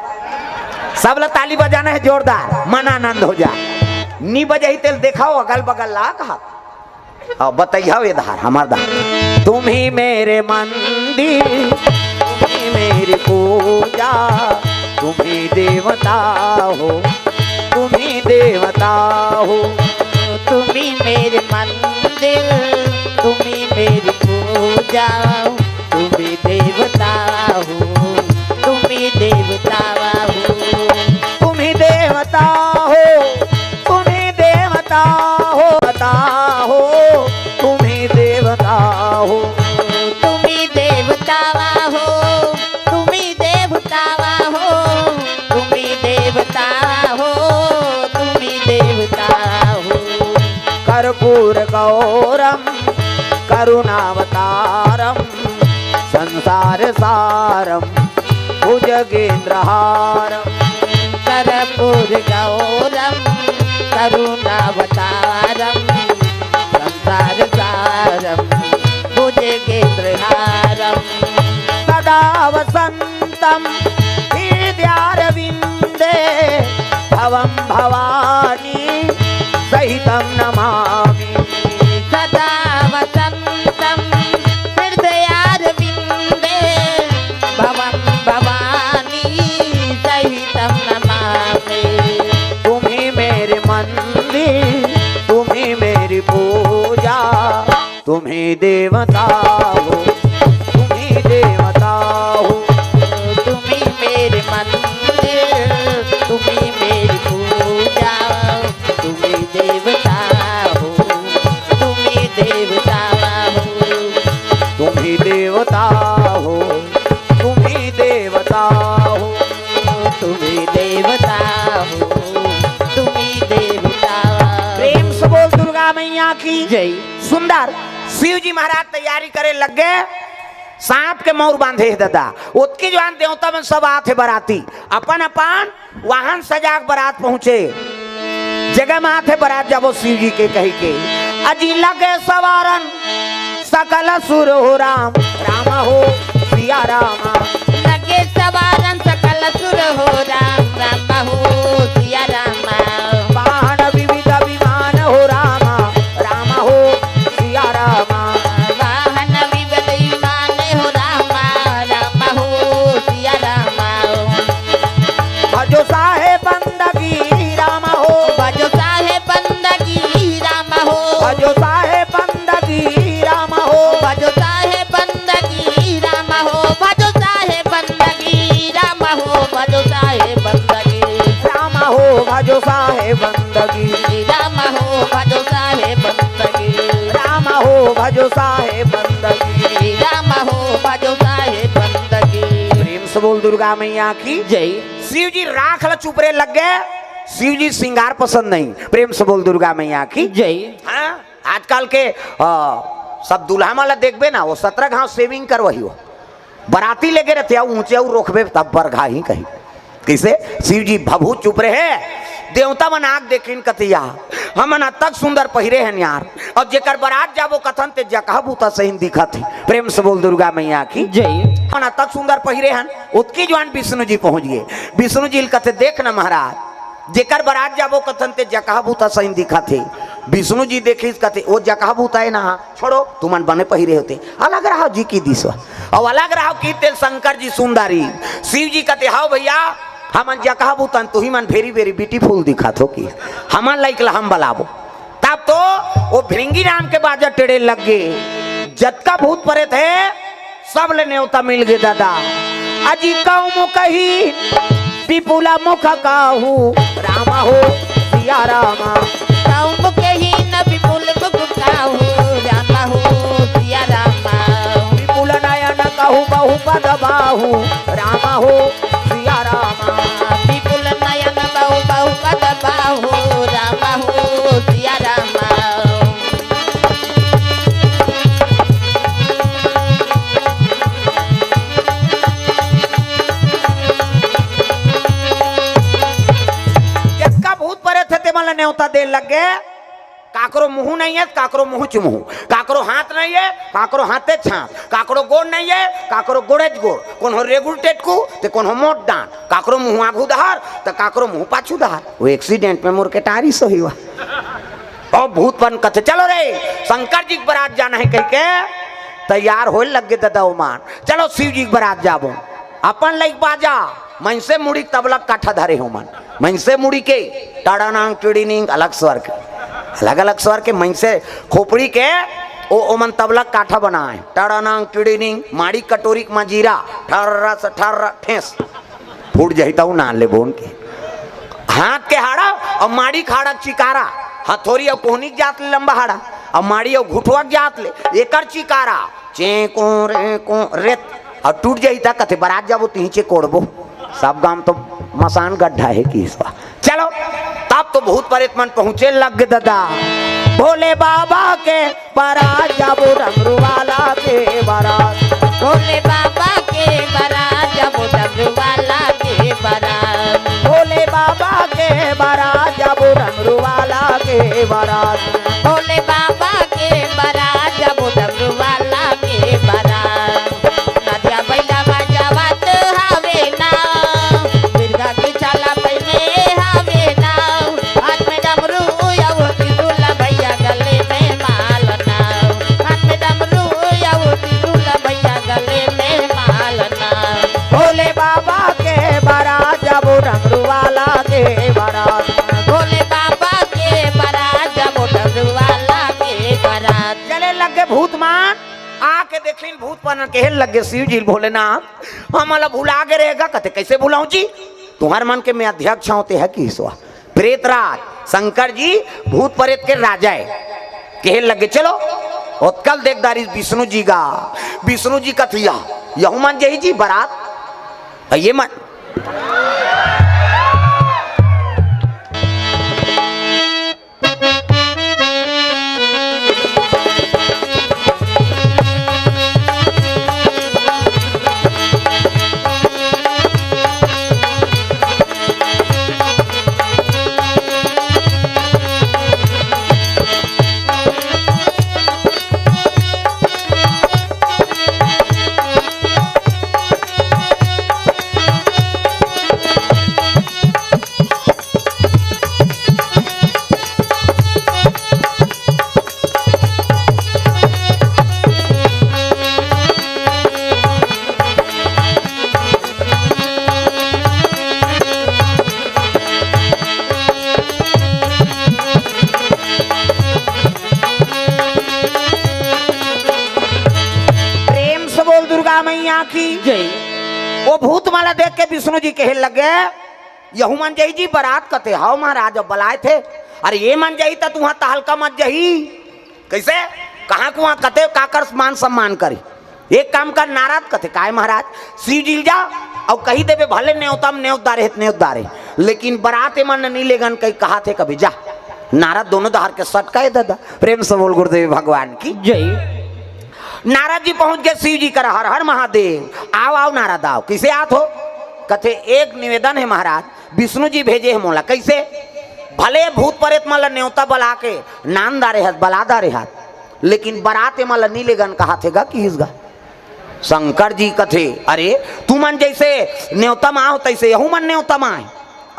सब ला ताली बजाना है जोरदार मन आनंद हो जाए। नी बजे तेल देखाओ अगल बगल ला कहा और बताइए ये धार हमार धार तुम ही मेरे मंदिर तुम ही मेरी पूजा तुम ही देवता हो तुम ही देवता हो तुम ही मेरे मंदिर तुम ही मेरी पूजा तुम ही देवता हो तुम ही देवता हो तुम ही देवता हो तुम ही देवता हो बता हो तुम ही देवता हो तुम ही देवता हो तुम ही देवता हो तुम ही देवता हो तुम ही देवता हो कर्पूर गौरम करुणावतारम संसार सारम भुजगेंद्रहारम कर्पूर गौरम करुणावतारम संसार सारम भुजगेंद्रहारम सदा वसंतम हृदयारविंदे भवम भवानी सहितं नमामि सदा वसंतम हृदयारविंदे भवं भवानी सहितं नमामि। तुम ही मेरे मंदिर तुम ही मेरी पूजा तुम ही देवता हो तुम ही देवता हो तुम ही मेरे मंदिर तुम ही मेरी पूजा तुम ही देवता हो तुम ही देवता हो तुम ही देवता हो तुम ही देवता हो तुम ही देवता हो तुम ही देवता प्रेम से बोल दुर्गा मैया की जय। सुंदर शिव जी महाराज तैयारी करे लग गए सांप के मोर बांधे दादा उत्की जवान देवता में सब आते बराती अपन अपन वाहन सजाक बारात पहुंचे जगह में आते बारात जब शिव जी के कही के अजी लगे सवारन सकल सुर हो राम राम हो सिया रामा। लगे सवारन सकल सुर हो राम राम हो सिया रामा। वाहन विविध विमान हो रामा, राम हो सिया रामा। वाहन विविध विमान हो रामा राम हो सिया रामा। भजो साहेब बंदगी राम हो, भजो साहेब बंदगी राम हो। भजो साहेब बंदगी राम हो। भजो साहेब बंदगी राम हो। भजो साहेब बंदगी राम हो। भजो साहेब बंदगी राम हो भजो साहेब बंदगी, राम हो। भजो साहेब बंदगी राम हो भजो साहेब बंदगी। राम हो। भजो साहेब बंदगी। प्रेम से बोल दुर्गा मैया की। जय। शिव जी राख ल चुप रे लग गए, शिव जी श्रृंगार पसंद नहीं। प्रेम से बोल दुर्गा मैया की। जय। हाँ? आजकल के सब दुल्हा माला देखबे ना, वो 17 घाव सेविंग कर वही हो, बराती लेके रहते आओ ऊंचे और रोकबे तब बरघा ही कहीं। कैसे शिव जी भभूत चुप रहे, देवता मन आग देखिन कतिया हमन तक सुंदर पहिरे हैं यार, और जेकर बरात जाबो कथन ते जकह बूता सही दिखत है। प्रेम से बोल दुर्गा मैया की। जय। हमन तक सुंदर पहिरे हैं, उतकी जवान विष्णु जी पहुंच गए। विष्णु जी कथे देख न महाराज, जेकर बरात जाबो कथन ते जकह बूता सही दिखत है। विष्णु जी देखी कथे वो जकह बूता है ना, छोड़ो तुमन बने पहिरे होते, अलग रहो जी की दिशा और अलग रहो की तेल शंकर जी सुंदरी। शिव जी कथे हाओ भैया हमन जकह बूतन तू ही मन वेरी वेरी ब्यूटीफुल दिखत हो कि हमन लाइक हम बलाबो। तब तो वो भृंगी नाम के बाजा टेढ़े लग गए, जतका भूत परे थे सब ले न्योता मिल गए दादा। अजी कहूँ मुकही विपुला मुख काहू, रामा हो सिया रामा। कहूँ के ही न विपुल मुख काहू, राम हो सिया रामा। विपुल नयन कहू बहु पद बाहू, रामा हो सिया रामा। विपुल नयन बहु बहु पद बाहू, राम हो सिया रामा। जिसका भूत परे थे ते मला न्योता दे लग गए। काकरो मुंह नहीं है, काकरो मुंह चुमुह, काकरो हाथ नहीं है, काकरो हाथे छाप, काकरो गोड़ नहीं है, काकरो गोड़ेज गोड़, कौन हो रेगुल टेटकू ते कौन हो मोट डांट, काकरो मुंह आगू दहार तो काकरो मुंह पाछू दहार। वो एक्सीडेंट में मोर के टारी सही हुआ और भूत बन कथे चलो रे शंकर जी के बारात जाना है कह के तैयार हो लग गए दादा मान। चलो शिव जी के बारात जाबो, अपन लाइक बाजा मन से मुड़ी तबलक काठा धरे हो मन, मन से मुड़ी के टाड़ानांग टिड़ीनिंग अलग स्वर के, अलग अलग स्वर के मन से खोपड़ी के ओ मन तबलक काठा बनाए। टाड़ानांग टिड़ीनिंग माड़ी कटोरी मजीरा ठर्रा से ठर्रा ठेस फूट जाता हूँ नान ले बोन के हाथ के हाड़ा और माड़ी खाड़ा चिकारा, हथौरी और कोहनी जात ले लंबा हाड़ा और माड़ी और घुटवा जात ले एकर चिकारा चेको रे को रेत और टूट जाता कथे बारात जाबो तीचे कोड़बो। सब गांव तो मसान गड्ढा है कि इसका। चलो तब तो बहुत परेत मन पहुंचे लग दादा। भोले बाबा के बारात जाबो डमरू वाला के बारात, भोले बाबा के बारात जाबो डमरू वाला के बारात। भोले बाबा के बारात जाबो डमरू वाला के बारात। भोले बाबा के बारात जाबो डमरू वाला के बारात। नदिया बैला बजावत हावे ना, बिरगा की चाला पहने हावे ना, हाथ में डमरू यावो तिरुला भैया गले में मालना, हाथ में डमरू यावो तिरुला भैया गले में मालना। भोले बाबा के बारात जाबो डमरू वाला के बारात। भोले बाबा के बारात जाबो डमरू वाला के बारात। चले लगे भूत मान आके देखलिन भूत पन कहन लगे शिव जी भोलेनाथ हमला भुला के रहेगा कथे कैसे भुलाऊं जी, तुम्हार मन के मैं अध्यक्ष होते है कि ईश्वर प्रेतराज शंकर जी भूत प्रेत के राजा है। कहन लगे चलो उत्कल देखदारी विष्णु जी का, विष्णु जी कथिया यहू मन जही जी बारात ये मन की जय वो भूत माला देख के विष्णु जी कहे लगे यहू मन जही जी बारात कते हाउ महाराज अब बलाए थे अरे ये मन जही तो तुहा तहलका मत जही कैसे कहाँ कुआ कते काकर मान सम्मान करी एक काम कर नाराज कथे काय महाराज शिव जी जा और कही देवे भले न्योतम न्योतारे लेकिन बरात मन नहीं लेगन कहीं कहा थे कभी जा नारद दोनों दहार के सटकाए दादा प्रेम से बोल गुरुदेव भगवान की जय नारद जी पहुंच गए शिव जी कर हर हर महादेव आओ आओ नारद आओ किसे आत हो कथे एक निवेदन है महाराज विष्णु जी भेजे है मोला कैसे भले भूत प्रेत माला न्योता बला के नान दारे हाथ बला दारे हाथ लेकिन बरात माला नीले गन कहा थे कि इसगा शंकर जी कथे अरे तू मन जैसे न्योता माँ हो तैसे यहू मन न्योता माँ है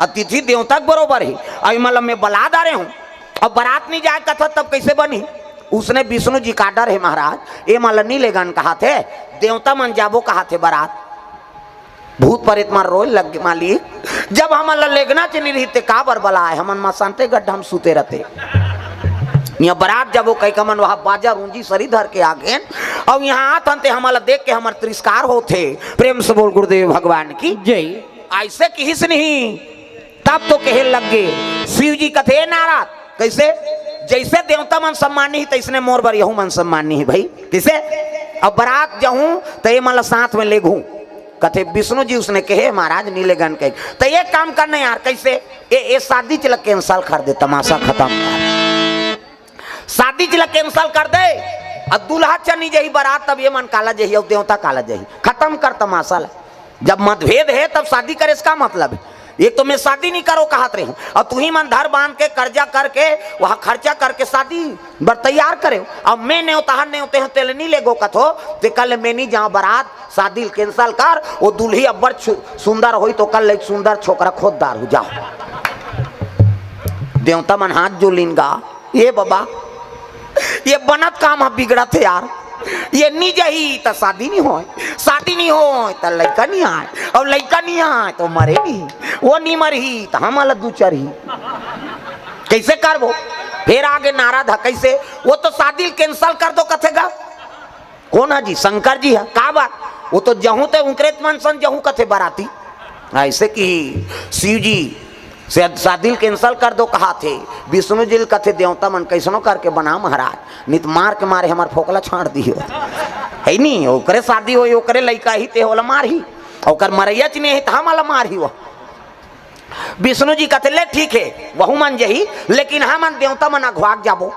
अतिथि देवता बरोबर है अभी मतलब मैं बला दारे हूँ अब बारात नहीं जाए कथा तब कैसे बनी उसने विष्णु जी का डर है महाराज ये माला नीले गन कहा थे देवता मन जाबो कहा थे बारात भूत प्रेत मार रोज लग मालिक जब हम लेगना चली रही थे काबर बलाए हमन मसानते गड्ढा हम सूते रहते यहाँ बारात जब वो कई कमन वहाँ बाजा रूंजी सरी धर के आ गए और यहाँ आते हमारा देख के हमारे तिरस्कार होते प्रेम से बोल गुरुदेव भगवान की जय ऐसे किस नहीं तब तो कहे लग गए शिव जी कथे नाराज कैसे जैसे देवता मन सम्मानी तैसने मोर बर यहू मन सम्मानी है भाई किसे अब बारात जाऊं तो ये मतलब साथ में ले घूं कथे विष्णु जी उसने कहे महाराज नीले गन कहे तो ये काम करना यार कैसे ये शादी चला कैंसल कर दे तमाशा खत्म कर शादी चला कैंसल कर दे अब दूल्हा चनी जही बारात तब ये मन काला जही और देवता काला जही खत्म कर तमाशा जब मतभेद है तब शादी करे इसका मतलब है एक तो मैं शादी नहीं करो कहत रही हूँ और तू ही मन धर बांध के कर्जा करके वहाँ खर्चा करके शादी बर तैयार करे अब मैं नहीं होते हैं तेल नहीं ले गो कथो तो कल मैं नहीं जहाँ बारात शादी कैंसल कर वो दूल्ही अब्बर सुंदर हुई तो कल एक सुंदर छोकरा खोददार हो जाओ देवता मन हाथ जो लिंगा ये बाबा ये बनत काम है बिगड़त है यार ये नहीं जही तो शादी नहीं हो तो लड़का नहीं आए और लड़का नहीं आए तो मरे नहीं वो नहीं मरही तो हम अलग दू चरही कैसे करबो फिर आगे नाराज है कैसे वो तो शादी कैंसल कर दो कथेगा कौन है जी शंकर जी है का बात वो तो जहूं ते उनकरे मन सन जहूं कथे बाराती ऐसे कि शिव जी से शादी कैंसल कर दो कहा थे विष्णु जी कथे देवता मन कैसनो करके बना महाराज नित मार के मारे हमार फोकला छाड़ दियो है नहीं ओकरे शादी हो ओकरे लड़का ही ते होला मार ही ओकर मरैया चने है हम वाला मार ही वो विष्णु जी कथे ले ठीक है वहू मन जही लेकिन हम देवता मन अघवाक जाबो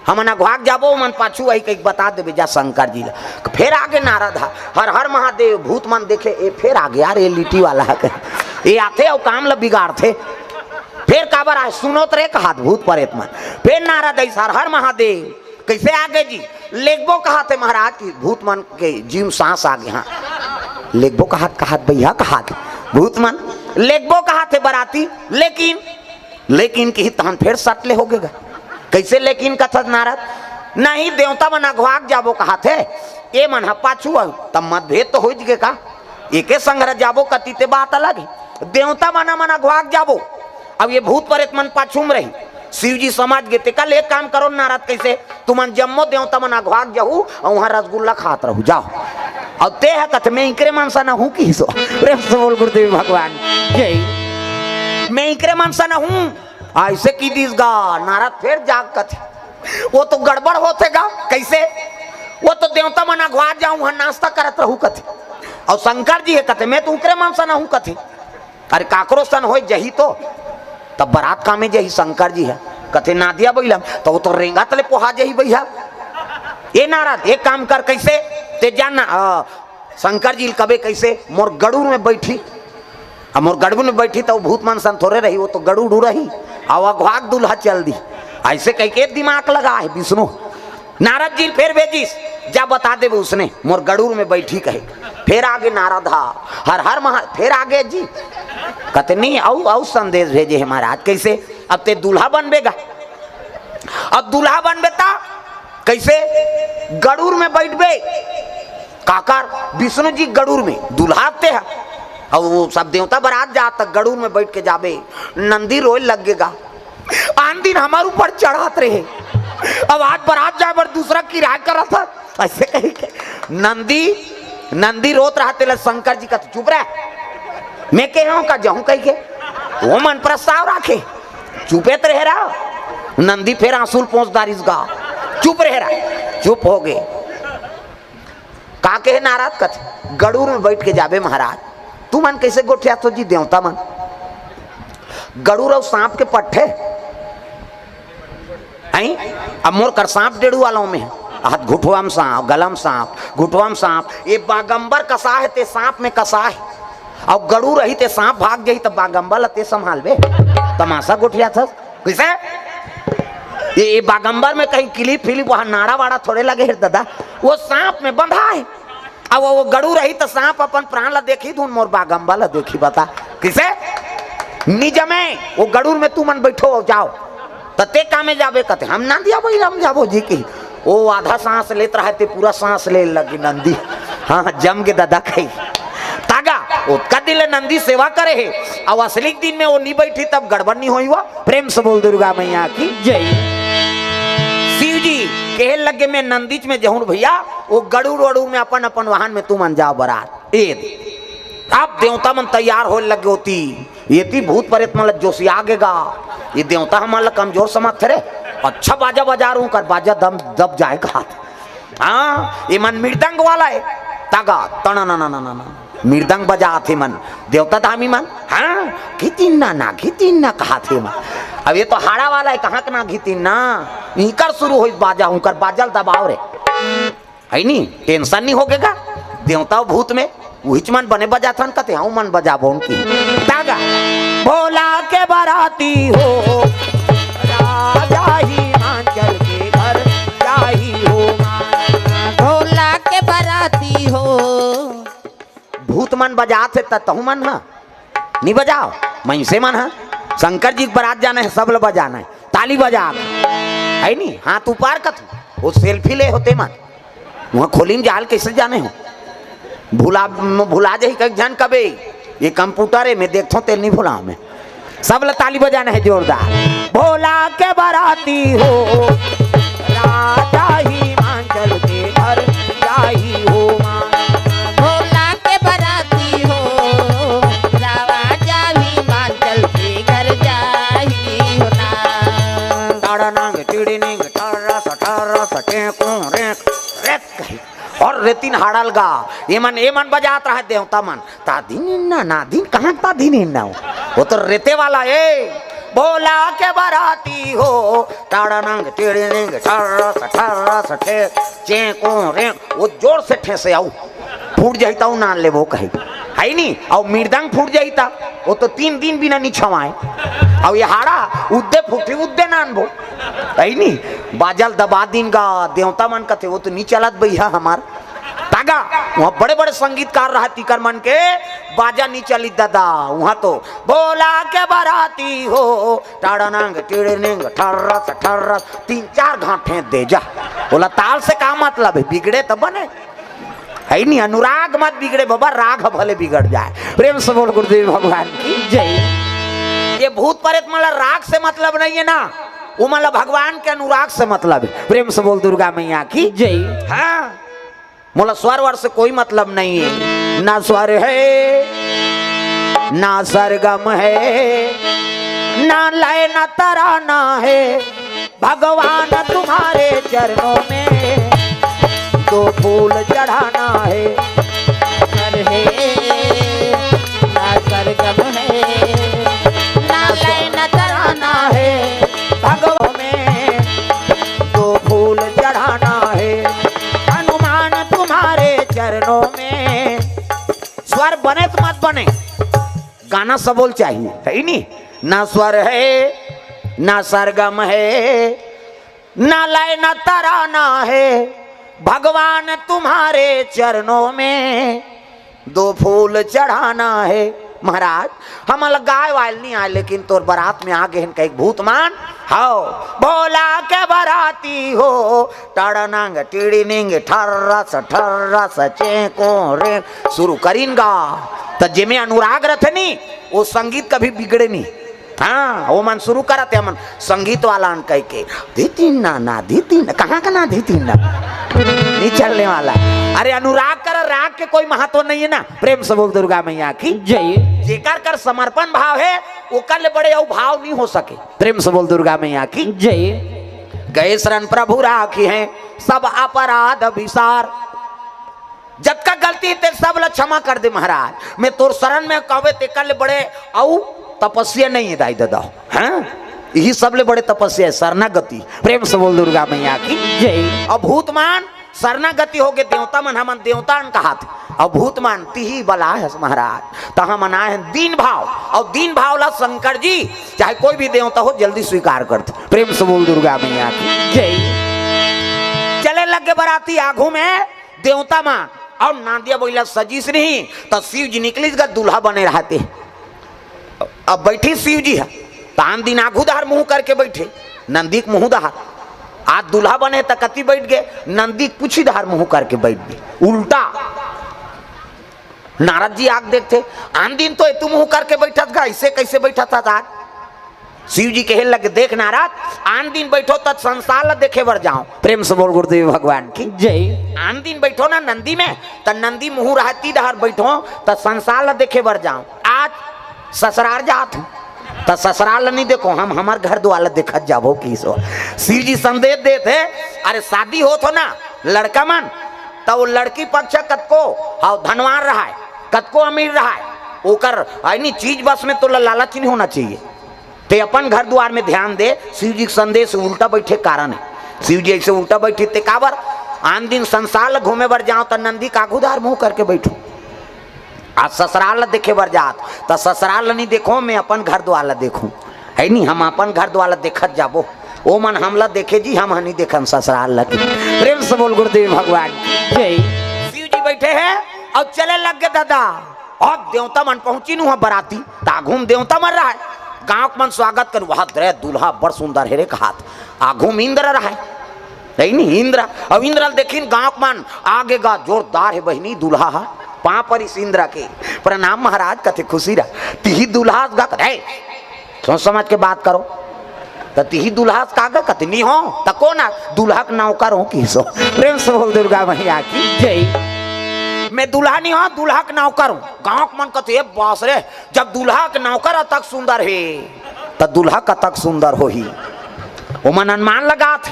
हम अघवाक जाबो मन पाछू वही कहीं बता देवे जा शंकर जी फिर आगे नारद हर हर महादेव भूत मन देखे ये फिर आगे यार ये लिट्टी वाला है ये आते और काम ला बिगाड़ थे फिर काबर आए सुनो तो रे कहा भूत प्रेत मन फिर नारद हर हर महादेव कैसे आगे जी लेगबो कहा थे महाराज की भूत मन के जीव सांस आगे हाँ लेगबो कहा भैया कहा भूत मन लेगबो कहा थे बराती लेकिन की तहन फिर सटले हो गएगा कैसे लेकिन कथत नारद नहीं देवता मन अघवाक जाबो कहा थे ये मन पाछू तब मतभेद तो हो गए का एके संग्रह जाबो कतीते बात अलग है देवता मन अघवाक जाबो अब ये भूत प्रेत मन पाछूम रही शिव जी समझ गए कल एक काम करो नारद कैसे तुमन जम्मो देवता मन अघवाक जाऊ और वहां रसगुल्ला खात रहू जाओ और ते है कथ मैं इकरे मनसा न हूँ कि सो प्रेम से बोल गुरुदेव भगवान जय मैं इकरे मनसा न हूँ ऐसे की दिसगा नारद फिर जाग कथे वो तो गड़बड़ होतेगा कैसे वो तो देवता मन अघवाक जाऊं वहां नाश्ता करत रहू कथे और शंकर जी है कथे मैं तो उकरे मनसा न हूँ कथे अरे काकरो सन हो जही तो तब बारात कामे जही शंकर जी है कथे नादिया बैलम तो वो तो रेंगा तले पोहा जही भैया ये नारद एक काम कर कैसे ते जानना शंकर जी कबे कैसे मोर गड़ूर में बैठी अब मोर गड़बू में बैठी तो भूत मन सन थोड़े रही वो तो गड़ू रही और अघवाक दूल्हा चल दी ऐसे कह के दिमाग लगा है विष्णु नारद जी फिर भेजिस जा बता दे उसने मोर गड़ूर में बैठी कहे फिर आगे नारद हर हर महा फिर आगे जी कहते नहीं औ संदेश भेजे है महाराज कैसे अब ते दूल्हा बनबेगा अब दूल्हा बनबेता कैसे गड़ूर में बैठबे काकर विष्णु जी गड़ूर में दूल्हा आते हैं और वो सब देवता बारात जा तक गड़ूर में बैठ के जाबे नंदी रोए लगेगा आन दिन हमारे ऊपर चढ़ात रहे अब आज बारात जा पर दूसरा किराया करा था ऐसे कहे के नंदी नंदी रोत रहा तेल शंकर जी का चुप रहा, मैं कह रहा हूं का जाऊं कही के वो मन प्रस्ताव राखे, चुपे तो रह रहा। नंदी फिर आंसू पहुंचदार इसगा चुप रह रहा, चुप हो गए। का के नाराज कथ गड़ूर में बैठ के जाबे महाराज, तू मन कैसे गोठिया तो जी देवता मन गड़ूर और सांप के पट्टे आई। अब मोर कर सांप डेढ़ू वालों में हाथ घुटवाम सांप, गलम सांप, घुटवाम सांप, ये बागंबर कसा है ते सांप में कसा है, और गड़ू रही ते सांप भाग गई तब बागंबर लते संभाल बे, तमाशा गोठिया था कैसे। ये बागंबर में कहीं किली फिली वहां नाड़ा वाड़ा थोड़े लगे है दादा, वो सांप में बंधा है। अब वो गड़ू रही तो सांप अपन प्राण ला देखी धुन मोर बागंबर ला देखी, बता किसे निज में वो गड़ूर में तू मन बैठो जाओ तते कामे जाबे कहते हम ना दिया भाई हम जाबो जी की। वो आधा सांस लेत रहा ते पूरा सांस ले लगी नंदी, हाँ जम के दादा कही तागा उसका दिल नंदी सेवा करे है। अब असली दिन में वो नहीं बैठी तब गड़बड़ नहीं हुई। वो प्रेम से बोल दुर्गा मैया की जय। शिव जी कहे लगे मैं नंदीच में जहूं भैया, वो गड़ूर वड़ूर में अपन अपन वाहन में तू मन जाओ बरात। आप देवता मन तैयार हो लगे होती, ये थी भूत प्रेत मतलब जोशी आगेगा, ये देवता हमारा कमजोर समझ थे रे। अच्छा बाजा बजा रू कर बाजा दम दब जाएगा हाथ। हाँ ये मन मृदंग वाला है तागा तना ना ना ना ना मृदंग बजा थे मन देवता धामी मन। हाँ घितीन ना कहा थे मन। अब ये तो हाड़ा वाला है, कहाँ के ना घितीन ना इनकर शुरू हो बाजा हूँ कर बाजल दबाव रे है नी, टेंशन नहीं होगेगा। देवता भूत में वही मन बने बजा था कहते हाँ मन बजा बो उनकी तागा। भोला के बाराती हो राजा हिमाचल के घर जाही हो, भोला के बाराती हो। भूत मन बजाते तहु मन हा नहीं बजाओ मैं से मन हा। शंकर जी बारात जाना है सब लोग बजाना है, ताली बजा है नी, हाथ ऊपर कत वो सेल्फी ले होते मन वहाँ खोली में जाल कैसे जाने हो, भुला जाही कई जन कबे ये कंप्यूटर है मैं देखता हूँ तेल नहीं भुला मैं। सब लोग ताली बजाना है जोरदार। भोला के बाराती हो राजा हिमाचल के घर जाही हो, भोला के बाराती हो राजा हिमाचल के घर जाही हो ना। ताड़ा नांग टीड़ी निंग टारा सटे को रेक रेक कही और रेतिन हाड़ल गा ये मन बजात रहा देवता मन ता दिन ना दिन कहाँ ता दिन ना वो तो रेते वाला है। भोला के बाराती हो ताड़ा नांग टीड़ी निंग टारा सटे चेको रेक वो जोर से ठेसे आऊ फूट जाता हूँ नान ले वो कही है नी, और मृदंग फूट जाता वो तो 3 दिन बिना नहीं छवाए, और ये हाड़ा उद्दे फूटी उद्दे नान बो है नी। बाजल दबा दिन गा देवता मन कथे वो तो नहीं चलत भैया हमार तागा। वहाँ बड़े बड़े संगीतकार रहा तीकर मन के बाजा नहीं चली दादा वहाँ तो। भोला के बाराती हो टाड़ा नांग टीड़े निंग ठर्रस 3-4 घाटे दे जा, बोला ताल से का मतलब है बिगड़े तो बने है नहीं, अनुराग मत बिगड़े बाबा, राग भले बिगड़ जाए। प्रेम से बोल गुरुदेव भगवान की जय। ये भूत प्रेत मतलब राग से मतलब नहीं है ना, वो मतलब भगवान के अनुराग से मतलब है। प्रेम से बोल दुर्गा मैया की जय। हाँ मोला स्वर वर से कोई मतलब नहीं है, ना स्वर है ना सरगम है ना लय ना तराना है, भगवान तुम्हारे चरणों में 2 फूल चढ़ाना है। सर है ना सरगम है ना लय ना तराना है, भगवान में 2 फूल चढ़ाना है, हनुमान तुम्हारे चरणों में। स्वर बने तो मत बने, गाना सबोल चाहिए है नहीं, ना स्वर है ना सरगम है ना लय ना तराना है, भगवान तुम्हारे चरणों में 2 फूल चढ़ाना है। महाराज हम गाय वाल नहीं आए लेकिन तोर बारात में आ गए इनका एक भूत मान हाओ। भोला के बाराती हो टाड़ा नांग टीड़ी निंग ठर्रस चेको रे शुरू करीन गा तो जिमे अनुराग रथे नी वो संगीत कभी बिगड़े नहीं हाँ वो मन शुरू करते मन संगीत वाला कह के धीतीन ना धीतीन कहाँ का ना धीतीन ना नहीं चलने वाला। अरे अनुराग कर राग के कोई महत्व नहीं है ना। प्रेम से बोल दुर्गा मैया की जय। जेकर कर समर्पण भाव है ओकर ले बड़े और भाव नहीं हो सके। प्रेम से बोल दुर्गा मैया की जय। गए शरण प्रभु राखी है सब अपराध विसार, जब का गलती ते सब ला क्षमा कर दे महाराज। मैं तोर शरण में कहवे ते कर ले बड़े औ तपस्या नहीं है दाई दादा। हाँ यही सब ले बड़े तपस्या है शरणागति। प्रेम से बोल दुर्गा मैया की जय। अभूतमान शरणागति हो गए देवता मन हमन देवता कहा थे अभूतमान तिही बला है महाराज। तो हम मना है दीन भाव और दीन भाव ला शंकर जी चाहे कोई भी देवता हो जल्दी स्वीकार करते। प्रेम से बोल दुर्गा मैया की जय। चले लगे बराती आगू में देवता मान और नांदिया बोला सजीस नहीं तो शिव जी निकली दूल्हा बने रहते। अब बैठी शिव जी है तान दिन आगू दहार मुंह करके बैठे नंदी के मुंह दहार आज दूल्हा बने तो कति बैठ गए नंदी पूछी दहार मुंह करके बैठ गए उल्टा। नारद जी आग देखते आन दिन तो तू मुंह करके बैठा था ऐसे कैसे बैठा था आज। शिव जी कहे लगे देख नारद आन दिन बैठो तब संसार ला देखे बर जाओ। प्रेम से बोल गुरुदेव भगवान की जय। आन दिन बैठो ना नंदी में तो नंदी मुंह रहती दहार बैठो तो संसार ला देखे बर जाओ। आज ससुराल जात हूँ तो ससुराल नहीं देखो हम हमार घर द्वार देखत जाबो की सो। शिव जी संदेश देते अरे शादी हो तो ना लड़का मन तो वो लड़की पक्ष कतको हाँ धनवान रहा है कतको अमीर रहा है ओकर आईनी चीज बस में तो लालच नहीं होना चाहिए। ते अपन घर द्वार में ध्यान दे। शिव जी संदेश उल्टा बैठे कारण है शिव जी ऐसे उल्टा बैठे ते काबर आन दिन संसार घूमे बर जाओ तो नंदी कागुदार मुंह करके बैठो। आज ससुराल देखे बर जात तो ससुराल नहीं देखो मैं अपन घर द्वार देखूं है नहीं हम अपन घर द्वार देखत जाबो ओ मन हमला देखे जी हम नहीं देखन ससुराल लगे। प्रेम से बोल गुरुदेव भगवान जय। शिव जी बैठे हैं और चले लग गए दादा और देवता मन पहुंची नु बराती ताघूम देवता मन रहा है गांव मन स्वागत कर वहां द्रे दूल्हा बड़ सुंदर है रे कहात आघूम इंद्र रहा है नहीं इंद्र अब इंद्र देखिन गांव मन आगे गा जोरदार है बहनी दूल्हा है पां पर इस इंद्र के प्रणाम महाराज कथे खुशी रहा तिही दूल्हा गा कथे सोच समझ के बात करो तो तिही दूल्हा कागा कथे नहीं हो तो कौन दूल्हा का नौकर हो की सो। प्रेम से बोल दुर्गा मैया की जय। मैं दूल्हा नहीं हूँ दूल्हा का नौकर हूँ। गाँव मन कथे बास रे जब दूल्हा का नौकर तक सुंदर है तो दूल्हा का तक सुंदर हो ही वो मन अनुमान लगा थे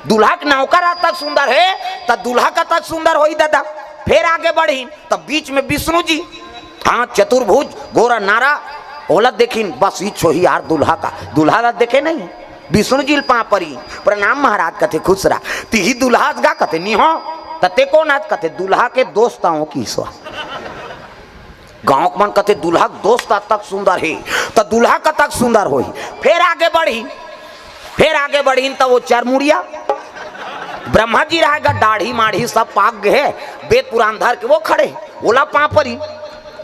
दूल्हा का नौकर तक सुंदर है तो दूल्हा का तक सुंदर हो ही दादा। फिर आगे बढ़ी तब बीच में विष्णु जी हाँ चतुर्भुज गोरा नारा ओला देखिन बस ही छोही यार दूल्हा का देखे नहीं विष्णु जी पा परी प्रणाम महाराज कथे खुश रहा तिही दूल्हा गा कथे नहीं हो तते कौन आज कथे दूल्हा के दोस्त आओ की सो। गाँव मन कथे दूल्हा दोस्त तक सुंदर है तो दूल्हा का तक सुंदर हो। फिर आगे बढ़ी तो वो चरमुड़िया ब्रह्मा जी रहेगा दाढ़ी माढ़ी सब पाक गए वेद पुराण धर के वो खड़े ओला पापरी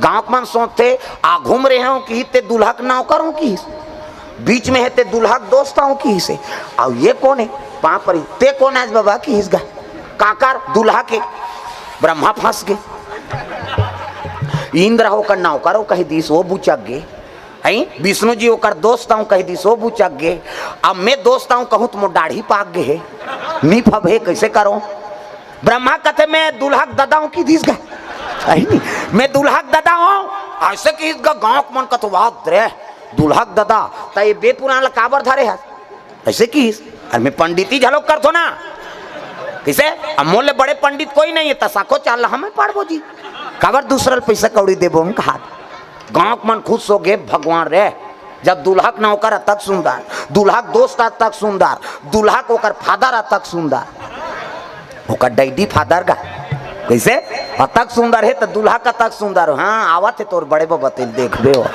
गांव मन सोचते आ घूम रहे हो कि ते दूल्हा का नौकर हो की बीच में है ते दूल्हा का दोस्त हो की से और ये कौन है पापरी ते कौन है बाबा की हिस्सा काकर दूल्हा के ब्रह्मा फंस गए इंद्र होकर नौकर हो कही दिस वो बुचक गए हैं विष्णु जी होकर दोस्त हूँ कही दिस वो बुचक गए अब मैं दोस्त हूँ कहूँ तो दाढ़ी पाक गए नहीं फब है कैसे करो। ब्रह्मा कहते मैं दूल्हा दादा हूँ की दिस नहीं मैं दूल्हा दादा हूँ ऐसे कि गाँव मन का तो बात रे दूल्हा दादा तो ये वेद पुराण काबर धरे है ऐसे की अरे मैं पंडिती झलोक कर दो ना किसे अमोल बड़े पंडित कोई नहीं है तसाको चाल हमें पाड़बो जी काबर दूसरा पैसा कौड़ी देबो हम कहा। गाँव मन खुश हो गए भगवान रे जब दूल्हा का नौकर तक सुंदर दूल्हा का दोस्त तक सुंदर दूल्हा को ओकर फादर तक सुंदर ओकर डैडी फादर का कैसे तक सुंदर है तो दूल्हा का तक सुंदर हो। हाँ आवत है तोर बड़े बतेल देखबे हो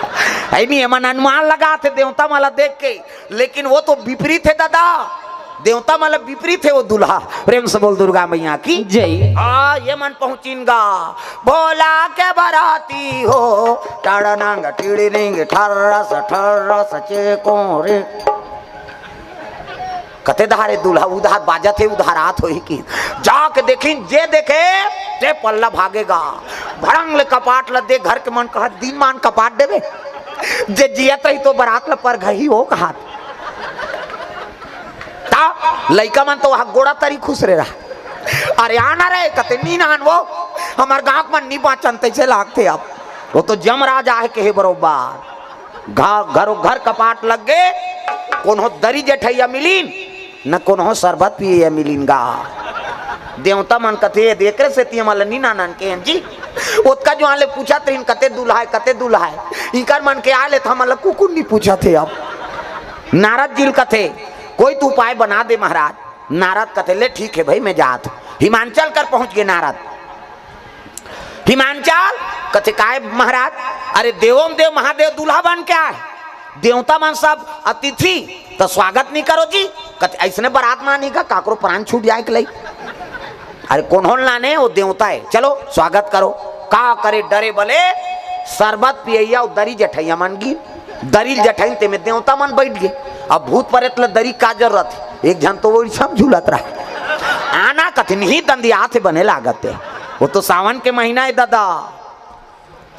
है नहीं मन अनुमान लगा थे देवता माला देख के लेकिन वो तो विपरीत है दादा देवता माला विपरीत है वो दूल्हा। प्रेम से बोल दुर्गा मैया की जय। हाँ ये मन पहुंचीनगा भोला के बराती हो टाड़ानांग टीड़िंग ठर्रस चेको रे कते धारे दूल्हा उधार बाजा थे उधार हाथ हो की जाके देखिन जे देखे ते पल्ला भागेगा भड़ंग ले कपाट ल दे घर के मन कहा दिन मान कपाट देवे जे जियत रही तो बारात ल पर घही हो कहा लइका मन तो वहां गोड़ा तरी खुश रे रहा। अरे आना रे कते नी नान वो हमार गांव में नी बाचन तैसे लागते अब वो तो जमराज आए के बरोबर घरों घर कपाट लग गए कोनो दरी जेठैया मिलीन न कोनो शरबत पिए मिलीन गा देवता मन कथे देखरे से ती मला नी नानन के जी ओतका जो आले पूछा तरीन कते दूल्हा है इनकर मन के आले था मला कुकुर नहीं पूछा थे। अब नारद जी कथे कोई तू उपाय बना दे महाराज। नारद कथे ले ठीक है भाई मैं जात हिमांचल कर पहुंच गए नारद। हिमांचल कथे काय महाराज अरे देवों देव महादेव दूल्हा बन के आए देवता मन सब अतिथि तो स्वागत नहीं करो जी। कथे ऐसने बारात मानी का काकरो प्राण छूट जाए के लई अरे कौन हो लाने वो देवता है चलो स्वागत करो का करे डरे बले शरबत पियैया दरी जठैया मन गी दरी जठैन ते में देवता मन बैठ गए। अब भूत प्रेत ल दरी का जरूरत एक जन तो वो सब झूलत रहा आना कथिन ही दंदिया थे बने लागत है वो तो सावन के महीना है दादा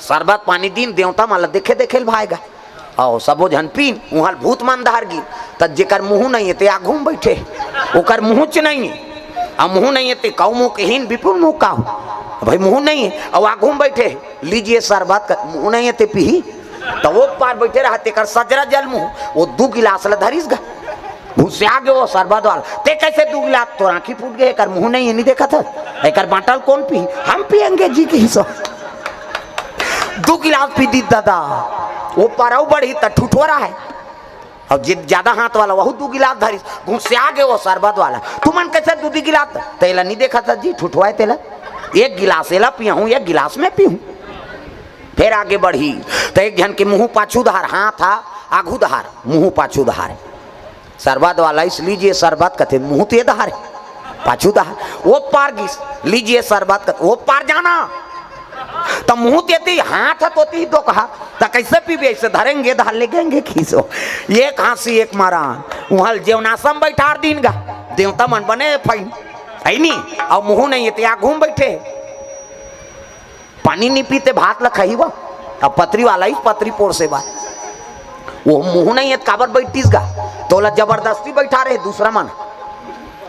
शरबत पानी दिन देवता माला देखे देखे भाएगा और सबो जन पीन वहां भूत मन धार गी त जेकर मुंह नहीं है ते आगू में बैठे ओकर मुंह च नहीं है अब मुंह नहीं है ते कौ मुंह के हीन विपुल मुंह का भाई मुंह नहीं है और आगू में बैठे लीजिए शरबत का मुंह नहीं है ते पी तो वो पार बैठे रहते कर सजरा जल मुंह वो 2 गिलास ल धरिस गा भूसे आ गए वो शरबत वाला ते कैसे 2 गिलास तो आंखी फूट गए कर मुंह नहीं है नहीं देखा था एक बाटल कौन पी हम पियेंगे जी की हिसाब 2 गिलास पी दी दादा वो परव बढ़ी तो ठुठोरा है और ज्यादा हाथ वाला वह 2 गिलास धरी घुसे आ गए वो शरबत वाला तुमन कैसे 2 गिलास तेला नहीं देखा था जी ठुठवाए तेला 1 गिलास एला पिया हूँ 1 गिलास में पीऊँ फिर आगे बढ़ी तो एक जन के मुंह पाछू धार हाथ था आगू धार मुंह पाछू धार शरबत वाला इस लीजिए शरबत कथे मुंह ते धार पाछू धार वो पार गिस लीजिए शरबत कथे वो पार जाना तो मुंह देती हाथ हथोती तो कहा तो कैसे पीबे ऐसे धरेंगे धार लेंगे खींचो एक हांसी एक मारान वहां जेवनासम बैठार दिन गा देवता मन बने फाइन है नहीं और मुंह नहीं है यहाँ घूम बैठे पानी नहीं पीते भात ल खाई वो अब पतरी वाला ही पतरी पोर से बात वो मुंह नहीं है काबर बैठतीस गा तोला जबरदस्ती बैठा रहे दूसरा मन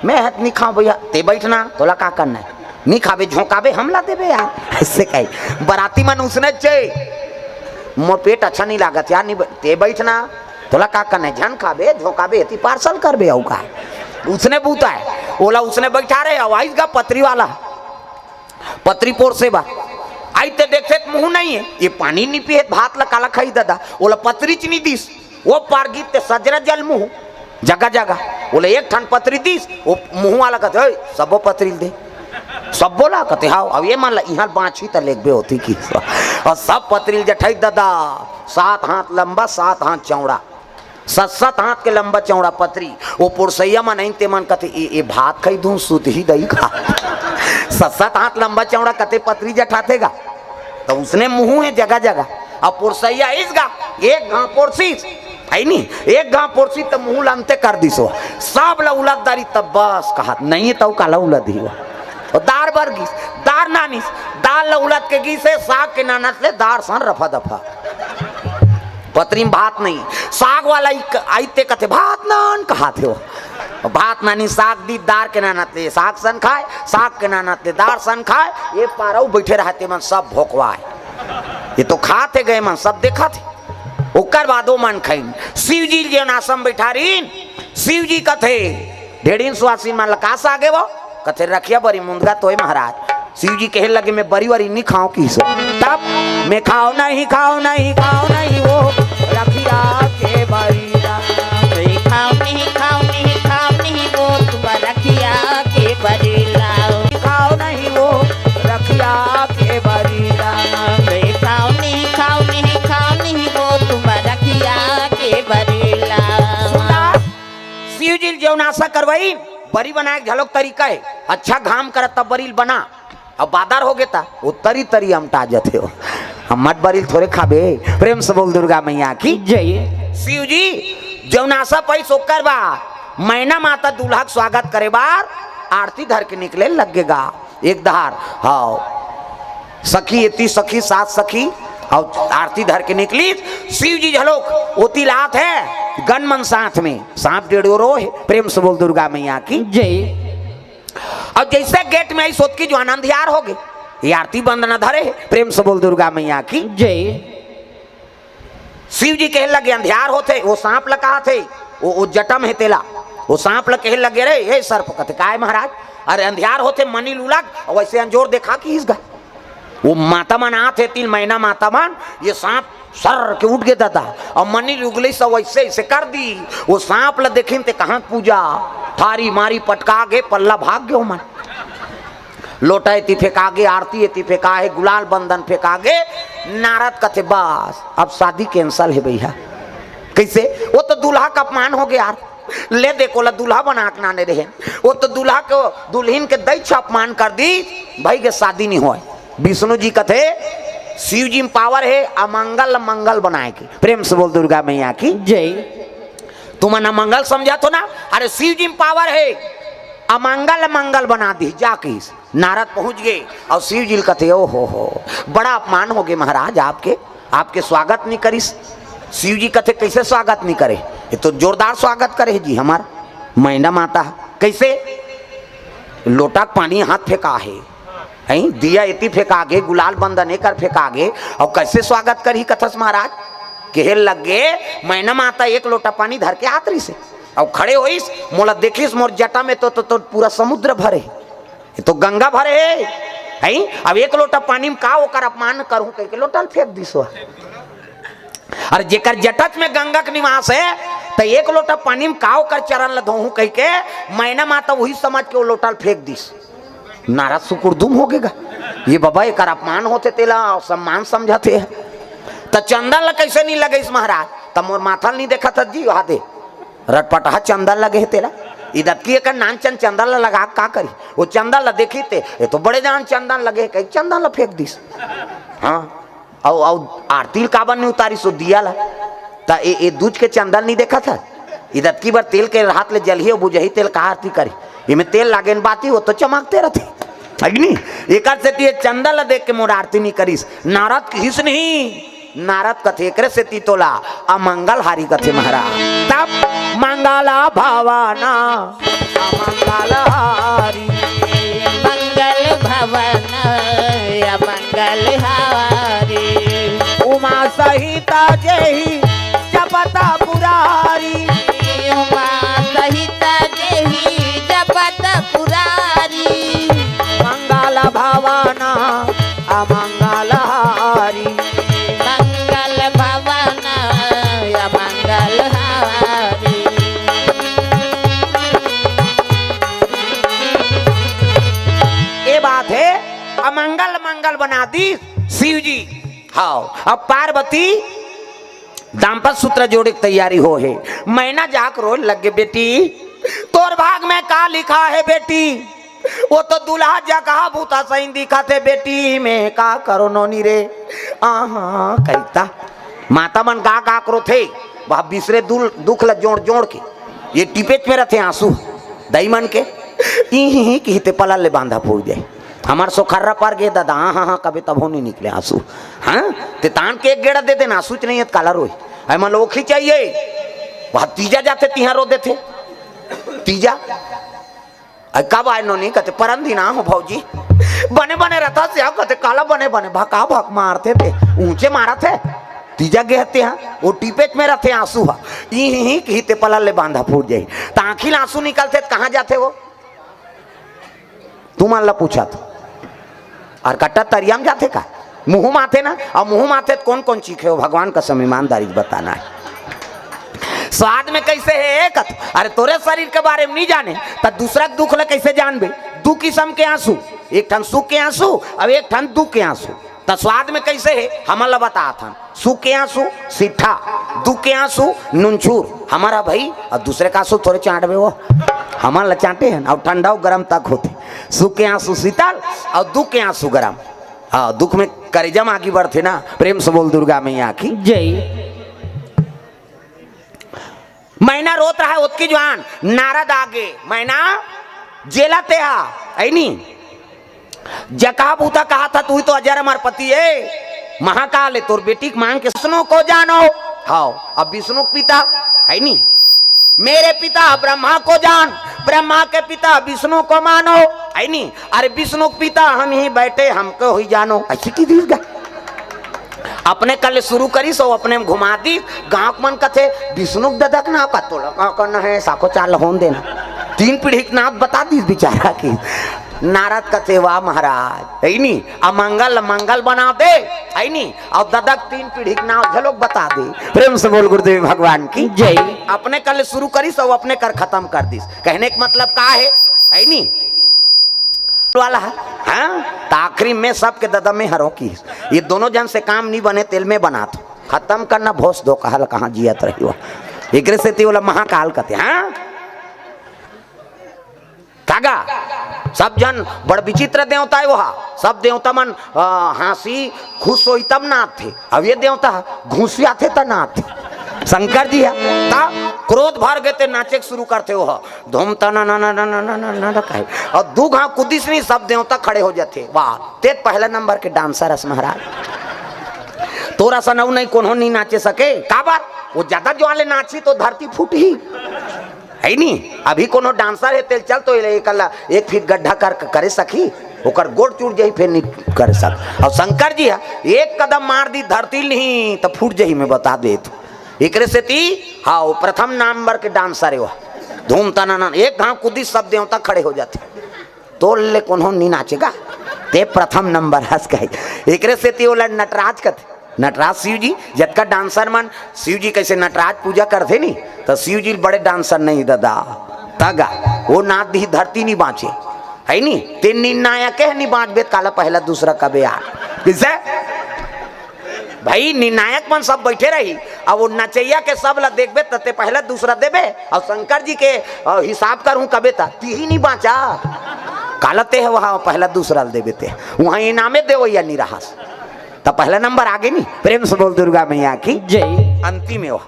मैं हथ नहीं खाऊं भैया ते बैठना तोला का करना है नहीं खाबे झोंकाबे हमला देबे यार ऐसे कही बराती मन उसने चे मोर पेट अच्छा नहीं लागत यार नहीं ते बैठना तोला का करना है झन खाबे झोंकाबे ती पार्सल करबे औ का उसने बूता है ओला उसने बैठा रहे आवाज गा पतरी वाला पतरी पोर से बा आई ते देखे मुंह नहीं है ये पानी नहीं पिए भात ला काला खाई दादा ओला पतरी च नहीं दिस वो पार गीत ते सजरा जल मुंह जगह जगह बोले एक ठन पतरी दिस वो मुंह वाला कहते सबो पतरी दे सब बोला कहते हाँ अब ये मान ला यहाँ बाँची तो लेगबे होती की और सब पतरील जठाई दादा 7 हाथ लंबा 7 हाथ चौड़ा 7 हाथ के लंबा चौड़ा पतरी वो पुरसैया मन नहीं ते मन कहते ये भात खाई दूं सुत ही दही खा 7 हाथ लंबा चौड़ा कहते पतरी जठातेगा तो उसने मुंह है जगह जगह अब पुरसैया इसगा एक घाव पोरसीस है नहीं एक घाव पोरसी तो मुंह लंगते कर दिसो सब ला उलटदारी तब बस कहा नहीं तो काला उलट ही और दार बर गीस दार नानिस दाल उलट के गीस है साग के नानस ले दार सन रफा दफा पतरी में भात नहीं साग वाला आईते कहते भात नान कहा थे वो भात नानी साग दी दार के नानत ले साग सन खाए साग के नानत ले दार सन खाए ये पाराऊ बैठे रहते मन सब भोकवाए ये तो खाते गए मन सब देखा थे ओकर बादो मन खाइन शिव जी जो नासम बैठा रहीन शिव जी कथे ढेड़ीन सुहासीन मन लकास आगे वो कथे रखिया बरी मुंदगा तोय महाराज शिव जी कहे लगे मैं बरी वरी नहीं खाऊं किसो तब मैं खाओ नहीं वो रखिया के बरी मैं खाओ नहीं वो तुम रखिया के बरी लाओ खाओ नहीं वो रखिया के बरी मैं खाओ नहीं वो तुम रखिया के बरी लाओ शिव जी जो नाशा करवाई बरी बनाए झलक तरीका है अच्छा घाम कर तब बरील बना अब बादर हो गया था वो तरी तरी हमटा जाते हो हम मत बरील थोड़े खाबे प्रेम से बोल दुर्गा मैया की जय शिव जी जौनासा पैस ओकर बा मैना माता दूल्हा के स्वागत करे बार आरती धर के निकले लगेगा एक धार हाँ सखी एती सखी 7 सखी और आरती धर के निकली। शिव जी झलोक ओती लात है गन मन साथ में, सांप डेढ़ो है। प्रेम से बोल दुर्गा मैया की जय। और जैसे गेट में आई सोच की जो आनंदियार हो गए, ये आरती बंद न धरे। प्रेम से बोल दुर्गा मैया की जय। शिव जी कहे लगे अंधियार होते, वो सांप लगा थे, वो जटम है तेला, वो सांप लग कहे लगे रे ये सर्प कथे काय महाराज, अरे अंधियार होते मनी लूलक, और वैसे अंजोर देखा कि इसका वो माता मन आते 3 महीना माता मन, ये सांप सर के उठ गया दादा और मनी लुगली सब वैसे ऐसे कर दी। वो सांप ल देखिन ते कहाँ पूजा थारी मारी पटका गे पल्ला भाग गयो मन, लोटा एती फेंका गे, आरती एती फेंका है, गुलाल बंधन फेंका गे। नारद कथे बस अब शादी कैंसल है भैया। कैसे? वो तो दूल्हा का अपमान हो गया यार, ले देखो ला दूल्हा बना के नाने रहे, वो तो दूल्हा को दुल्हन के दैछ अपमान कर दी भाई के शादी नहीं हुआ। विष्णु जी कथे शिव जी में पावर है अमंगल मंगल बनाए की। प्रेम से बोल दुर्गा मैया की जय। तुम अमंगल समझा तो ना, अरे शिव जी में पावर है अमंगल मंगल बना दी जाके। नारद पहुंच गए और शिव जी कथे ओ हो बड़ा अपमान हो गए महाराज, आपके स्वागत नहीं करिस। शिव जी कथे कैसे स्वागत नहीं करे, ये तो जोरदार स्वागत करे जी हमारा मैना माता। कैसे? लोटा पानी हाथ फेंका है, दिया इति फेंका गे, गुलाल बंदन एकर फेंका गे, और कैसे स्वागत करी कथस महाराज। कहे लग गे मैना माता एक लोटा पानी धर के आतरी से और खड़े होइस, मोला देखिस मोर जटा में तो पूरा समुद्र भरे, ये तो गंगा भरे है। अब एक लोटा पानी में का ओकर अपमान करूं कह के लोटा फेंक दिसो। अरे जेकर जटच में गंगा के निवास है तो एक लोटा पानी में का ओकर चरण ल धोहूं कह के मैना माता वही समझ के वो लोटा फेंक दिस। नारद सुकुरदुम हो गएगा, ये बाबा एक अपमान होते तेला सम्मान समझाते है। तो चंदन ल कैसे नहीं लगे इस महाराज, तब मोर माथा नहीं देखा था जी वहां दे रटपटा चंदन लगे है तेरा, इधर की एक नानचन चंदन ल लगा का करी, वो चंदन ल देखी थे ये तो बड़े जान चंदन लगे, कहीं चंदन ल फेंक दिस। हाँ और आरती का बन नहीं उतारी सो दिया ला, ता ये दूज के चंदन नहीं देखा था, इधर की बार तेल के हाथ ले जलिए बुझही तेल का आरती करी, इनमें तेल लागे बाती वो तो चमकते रहते अग्नि। एक से चंदन ल देख के मोर आरती नहीं करीस। नारद किस नहीं, नारद कथे एकरे से तीतोला अमंगल हारी कथे महाराज। तब मंगला भवाना अमंगल हारी, मंगल भवन अमंगल हारी, उमा सहिता जही जपता पुरारी, उमा सहित जही जपत पुरारी, मंगल भवाना अमंगल हारी, मंगल भवन अमंगल हारी। ये बात है अमंगल मंगल बना दी शिव जी। हाँ अब पार्वती दाम्पत्य सूत्र जोड़े की तैयारी हो है। मैना जाक रोज लगे बेटी तोर भाग में का लिखा है बेटी, वो तो दूल्हा जगह भूता सही दिखा थे बेटी में का करो नोनी रे। आहा कहता माता मन का करो थे वह बिसरे दुख ल जोड़ जोड़ के ये टिपेच में रहते आंसू दई मन के ही कहते पला ले बांधा फूल जाए हमार सोखर्रा पर गए दादा। हाँ कभी तब हो नहीं निकले आंसू। हाँ ते तान के एक गेड़ा दे देना आंसू नहीं है काला रोई है मन लोखी चाहिए वहां तीजा जाते तिहा रो देते तीजा कब आए नो नहीं कहते परम दिन हो भौजी बने बने रहता से कहते काला बने बने भका भक मारते थे ऊंचे मारा थे तीजा गहते हैं वो टीपेच में रहते आंसू हा ही कहते पला ले बांधा फूट जाए तो आंखिल आंसू निकलते कहाँ जाते वो तुम अल्लाह पूछा तो और कट्टा तरिया में जाते का मुंह माथे ना और मुंह माथे कौन कौन चीखे हो भगवान का समय ईमानदारी बताना है। स्वाद में कैसे है एक अरे तोरे शरीर के बारे में नहीं जाने तो दूसरा दुख ले कैसे जानबे। दू किस्म के आंसू, एक ठन सुख के आंसू और एक ठन दुख के आंसू। तो स्वाद में कैसे है हमारा बता था सुख के आंसू सीठा, दुख के आंसू नुनछूर हमारा भाई और दूसरे का आंसू थोड़े चाटबे वो हमारा चाटे हैं और ठंडा गर्म तक होते। सुख के आंसू शीतल और दुख के आंसू गर्म। हाँ दुख में करेजम आगे बढ़ते ना। प्रेम से बोल दुर्गा मैया की जय। मैना रोत रहा है उसकी जवान नारद आगे मैना जेला ते ऐनी जका बूता कहा था तू तो अजर हमार पति है महाकाल है तोर बेटी के मांग के विष्णु को जानो। हाँ अब विष्णु पिता है नहीं, मेरे पिता ब्रह्मा को जान, ब्रह्मा के पिता विष्णु को मानो है नहीं। अरे विष्णु के पिता हम ही बैठे हमको ही जानो, ऐसी की दीर्घ अपने कल शुरू करी सो अपने में घुमा दी। गांव मन कथे विष्णु ददक ना का तोला का करना है साको चाल होन देना, 3 पीढ़ी के नाथ बता दी बेचारा की। नारद कथे वाह महाराज है नहीं, अमंगल मंगल बना दे है नहीं, और ददक 3 पीढ़ी के नाम झलोक बता दे। प्रेम से बोल गुरुदेव भगवान की जय। अपने कल शुरू करी सब अपने कर खत्म कर दी। कहने का मतलब का है नहीं वाला है हाँ? आखिरी में सबके ददम में हरों की ये दोनों जन से काम नहीं बने तेल में बना तो खत्म करना भोस दो कहल कहाँ जियत रही हो एक से बोला महाकाल कहते हाँ कागा सब जन बड़ विचित्र देवता है वहा। सब देवता मन हंसी खुश हो तब नाथ थे, अब ये देवता घूसिया थे तब नाथ थे। शंकर जी है क्रोध भर गए थे नाचे शुरू करते हो धूम तना ना ना ना ना ना ना ना कहे और दू घाव कुदिस नहीं सब देवता खड़े हो जाते। वाह ते पहला नंबर के डांसर है महाराज। तोरा सनऊ नहीं कोनो नहीं नाचे सके का बात वो ज्यादा जो वाले नाची तो धरती फूट ही है नहीं। अभी कोनो डांसर है तेल चल तो एक फीट गड्ढा करे सकी ओकर गोड़ चूट जाई फिर नहीं कर सक। और शंकर जी है एक कदम मार दी धरती नहीं तो फूट जाही मैं बता दे तो एक से ती हाँ वो प्रथम नंबर के डांसर है वो धूम तना एक घाव कुदी सब देवता खड़े हो जाते तो ले कौन नहीं नाचेगा ते प्रथम नंबर हंस गए। एक से ती बोला नटराज कथे नटराज शिव जी जतका डांसर मन शिव जी कैसे नटराज पूजा करते नहीं तो शिव जी बड़े डांसर नहीं दादा तगा वो नाथ दी धरती नहीं बाँचे है नहीं तीन निर्णायक है नहीं बाँच बेत काला पहला दूसरा कबे यार किसे भाई निर्णायक मन सब बैठे रही अब वो नचैया के सब ला देखबे तते पहला दूसरा देबे और शंकर जी के हिसाब करूं कबे ता ती ही नहीं बाँचा कालते है वहाँ पहला दूसरा देबे ते वहाँ इनामे दे या नहीं रहा तो पहला नंबर आगे नहीं। प्रेम से बोल दुर्गा मैया की जय। अंतिम है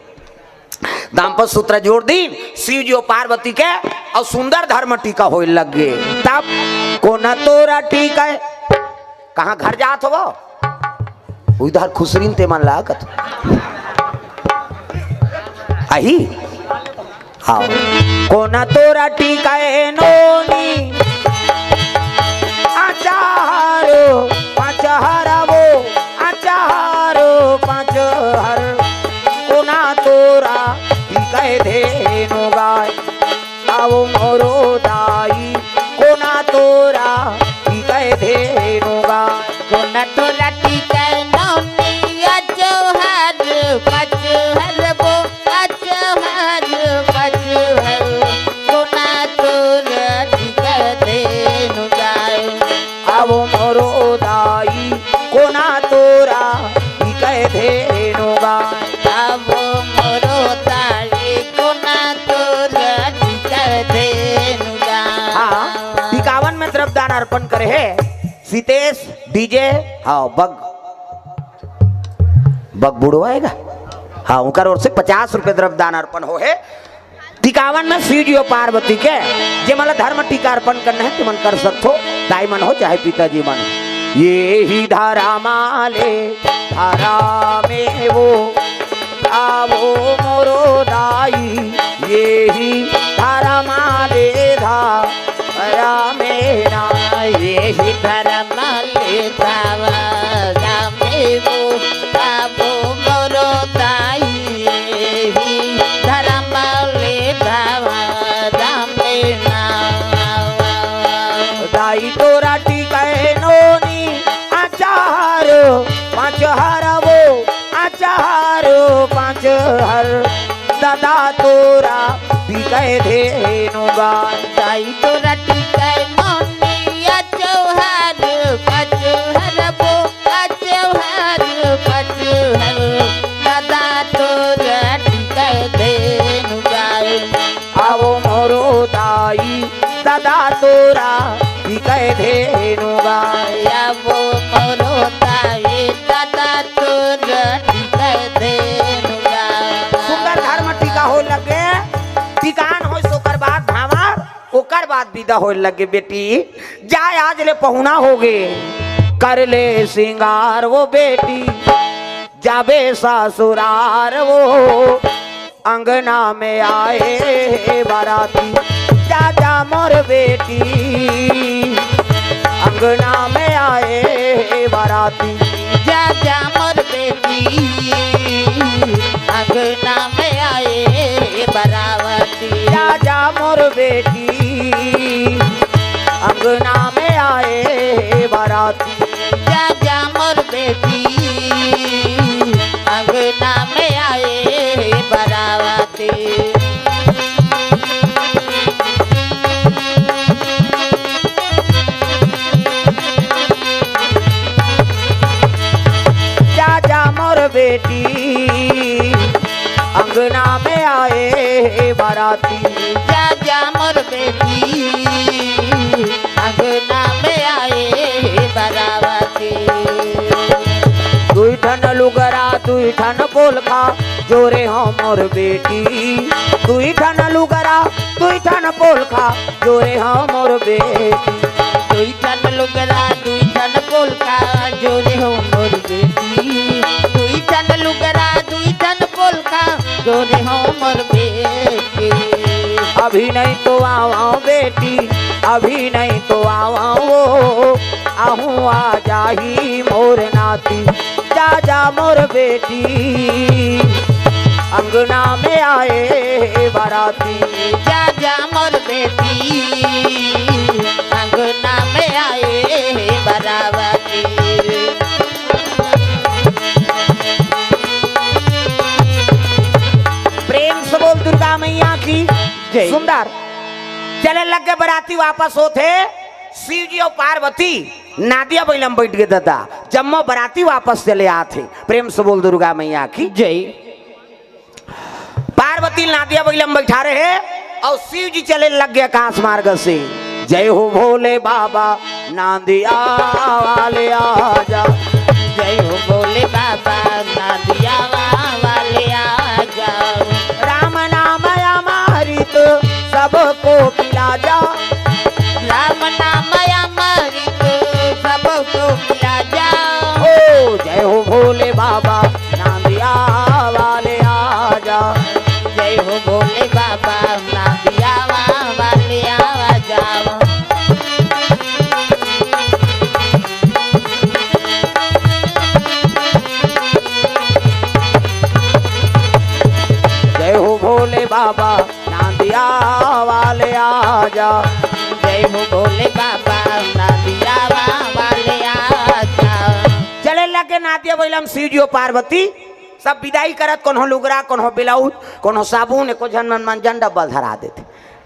दाम्पत्य सूत्र जोड़ दी शिव जी और पार्वती के और सुंदर धर्म टीका हो लगे तब कोना तोरा टीका है कहाँ घर जात हो उधर खुसरीन ते मन लागत आही हाँ कोना तोरा टीका है नोनी आचारो पांचहरा वो आचारो पांचहर कोना तोरा टीका धेनु गाय आओ मोरो दाई कोना तोरा टीका धेनु गाय कोना तोरा टीका नौनी अचहर पचहर वो अचहर पचहर कोना तोरा टीका धेनु गाय आओ मोरो दाई कोना तोरा टीका धेनु गाय आवो मोरो दाई कोना तोरा टीका धेनु गाय। हाँ 51 में द्रव्य दान अर्पण करे है सीतेश डीजे हाँ बग बुड़वाएगा हाँ उनका ओर से 50 रुपए द्रव्य दान अर्पण हो है। 51 में शिव जी और पार्वती के जे मला धर्म टीका अर्पण करना है तुम कर सकते हो दाई मन हो चाहे पिताजी मन। ये ही धारा माले धारा में वो आवो मोरो दाई ये ही धारा माले धारा में ना यही धर्म लेतावा जामे वो बाबो मोरो दाई यही धर्म लेतावा जामे ना दाई तोरा टीका नोनी आचार पाँच हर वो आचार पाँच हर दादा तोरा टीका धेनु गाय दाई तोरा टीका नोनी अचहर पचहर वो अचहर पचहर दादा तोरा टीका धेनु गाय आवो मोरो दाई दादा तोरा टीका धेनु गाय आवो मोरो दाई दादा तोरा टीका धेनु गाय। सुंदर धर्म टीका हो लगे टिकान हो सोकर बाद भावर ओकर बाद विदा हो लगे बेटी जाए आज ले पहुना हो गए कर ले सिंगार वो बेटी जाबे ससुरार वो अंगना में आए बाराती जा जा मोर बेटी अंगना में आए बाराती जा जा मोर बेटी अंगना में आए बरावती जा जा मोर बेटी अंगना में आए बाराती जा जा मोर बेटी अंगना में आए बरावती जा जा मोर बेटी अंगना में आए बाराती जा जा मोर बेटी अंगना में आए बरावती दुई ठन लुगरा दुई ठन पोलखा जोरे हो मोर बेटी दुई ठन लुगरा दुई ठन पोलखा जोरे हो मोर बेटी दुई ठन लुगरा दुई ठन पोलका जोरे हो मोर बेटी दुई ठन लुगरा दुई ठन पोलका जोरे हो मोर बेटी अभी नहीं तो आवा बेटी अभी नहीं तो आवा वो आहू आ जाही मोर नाती जा जा मोर बेटी अंगना में आए बाराती जा जा मोर बेटी अंगना में आए बरावती प्रेम से बोल दुर्गा मैया की जय। सुंदर चले लग गए बराती वापस होते शिव जी और पार्वती नादिया बैलम बैठ गए दादा जम्मो बराती वापस चले आते प्रेम से बोल दुर्गा मैया की जय पार्वती नादिया बैलम बैठा रहे और शिव जी चले लग गए आकाश मार्ग से जय हो भोले बाबा नादिया वाले आजा जय हो भोले बाबा नादिया वाले आ जाओ राम नाम अमृत सबको पिला जा राम नाम अमृत सबको मिला जाओ ओ जय हो भोले बाबा नादिया वाले आजा जय हो भोले बाबा नादिया वाले आ जाओ जय हो भोले बाबा नादिया वाले आजा जय हो भोले बाबा नादिया वाले आ जाओ चले लगे नादिया बैलम शिव जी और पार्वती सब विदाई करत कोनो लुगरा कोनो ब्लाउज कोनो साबुन को झन मन जन डब्बल धरा देते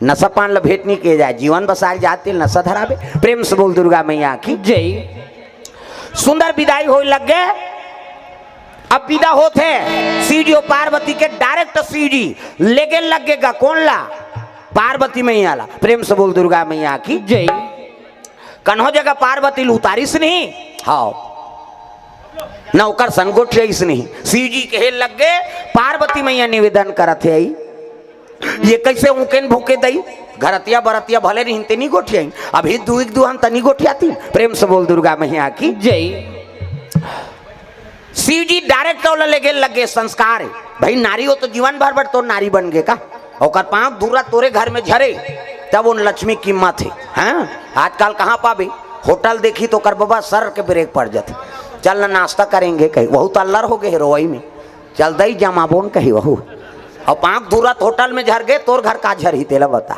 नशा पान ल भेटनी के जाए जीवन बसार जाते नशा धरावे प्रेम से बोल दुर्गा मैया की जय सुंदर विदाई हो लग गए अब विदा होते शिव जी और पार्वती के डायरेक्ट शिव जी लेके लगेगा कौन ला पार्वती मैया ला प्रेम से बोल दुर्गा मैया की जय कन्हो जगह पार्वती उतारिस नहीं हाँ नौकर संगोठ रहीस नहीं शिव जी के लग गए पार्वती मैया निवेदन करत है ये कैसे उकेन भूके दई घरतिया बरतिया भले नहीं तनी गोठिया अभी दुहन तनी गोठियाती प्रेम से बोल दुर्गा मैया की जय शिव जी डायरेक्ट लेके लगे संस्कार भाई नारी हो तो जीवन भर भर तो नारी बन गए का और पांव दूरा तोरे घर में झरे तब उन लक्ष्मी कीमत है हाँ आजकल कहाँ पाबे होटल देखी तो कर बाबा सर के ब्रेक पड़ जाते चल ना नाश्ता करेंगे कहीं वहू तो अल्लर हो गए रोई में चल दई जमाबोन कही वहू और पांव दूरा होटल में झर गए तोर घर का झर ही तेला बता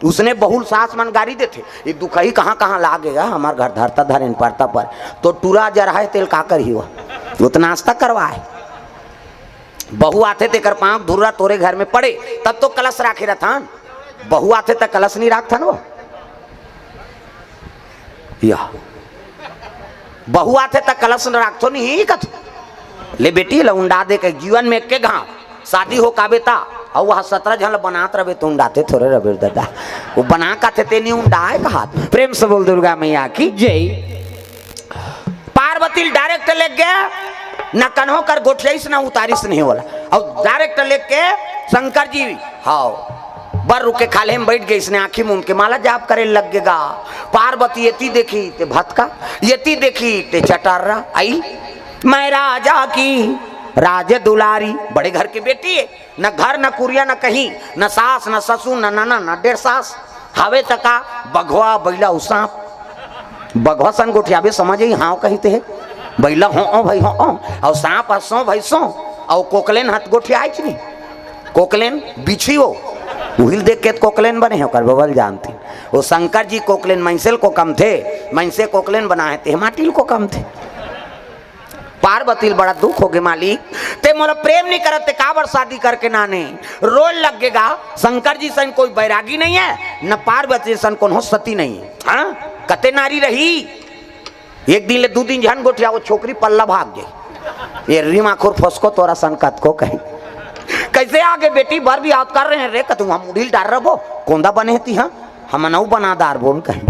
उसने बहुल सास मन गाड़ी देते ये दुखही कहाँ कहाँ लागेगा हमार घर धरता धरेन पड़ता पर तो टूरा जरा है तेल का कर ही वो तो नाश्ता करवाए बहु आते थे कर पाँव धुर्रा तोरे घर में पड़े तब तो कलश राखे रहता बहु आते तक कलश नहीं रखता वो या बहु आते तक कलश न रखतो नहीं कथ ले बेटी लउंडा दे के जीवन में के गाँव शादी हो काबे ता और वह 17 झन बनात रहे तो उंडाते थोड़े रबे दादा वो बना का थे नहीं उंडाए कहा प्रेम से बोल दुर्गा मैया की जय पार्वती डायरेक्ट ले गया न कन्हो कर गोठियाईस ना उतारिस नहीं होला और डायरेक्ट लेके शंकर जी हाँ बर रुके खाले में बैठ गई, इसने आंखी मूंद के माला जाप करे लग गएगा। पार्वती यति देखी ते भटका, यति देखी ते चटारा आई। मैं राजा की राज दुलारी, बड़े घर की बेटी है, न घर न कुरिया न कहीं, न सास न ससुर न नाना न डेढ़ सास। हावे तका बघवा बैला सांप, बघवा सन गोठिया भी समझ ही हाँ कहते है, बैला हो भाई हो और सांप हंसो भाई सो और कोकलेन हाथ गोठिया आई नहीं, कोकलेन बिछी हो उहिल देख के कोकलेन बने हो कर बबल जानती। वो शंकर जी कोकलेन मैंसेल को कम थे, मैंसे कोकलेन बनाए थे, माटिल को कम थे। पार्वती बड़ा दुख हो गया मालिक, ते मोला प्रेम नहीं करते काबर शादी करके नाने रोल लगेगा। शंकर जी सन कोई बैरागी नहीं है, न पार्वती सन कौन हो सती नहीं है। हाँ कते नारी रही, एक दिन ले दो दिन झन गोठिया वो छोकरी पल्ला भाग गई। ये रीमा खुर फसको तोरा संकत को कही कैसे आगे बेटी भर भी आउट कर रहे हैं रे, कतु हम उड़ील डार रहो कोंदा बने थी। हाँ हम नौ बनादार बोल कहीं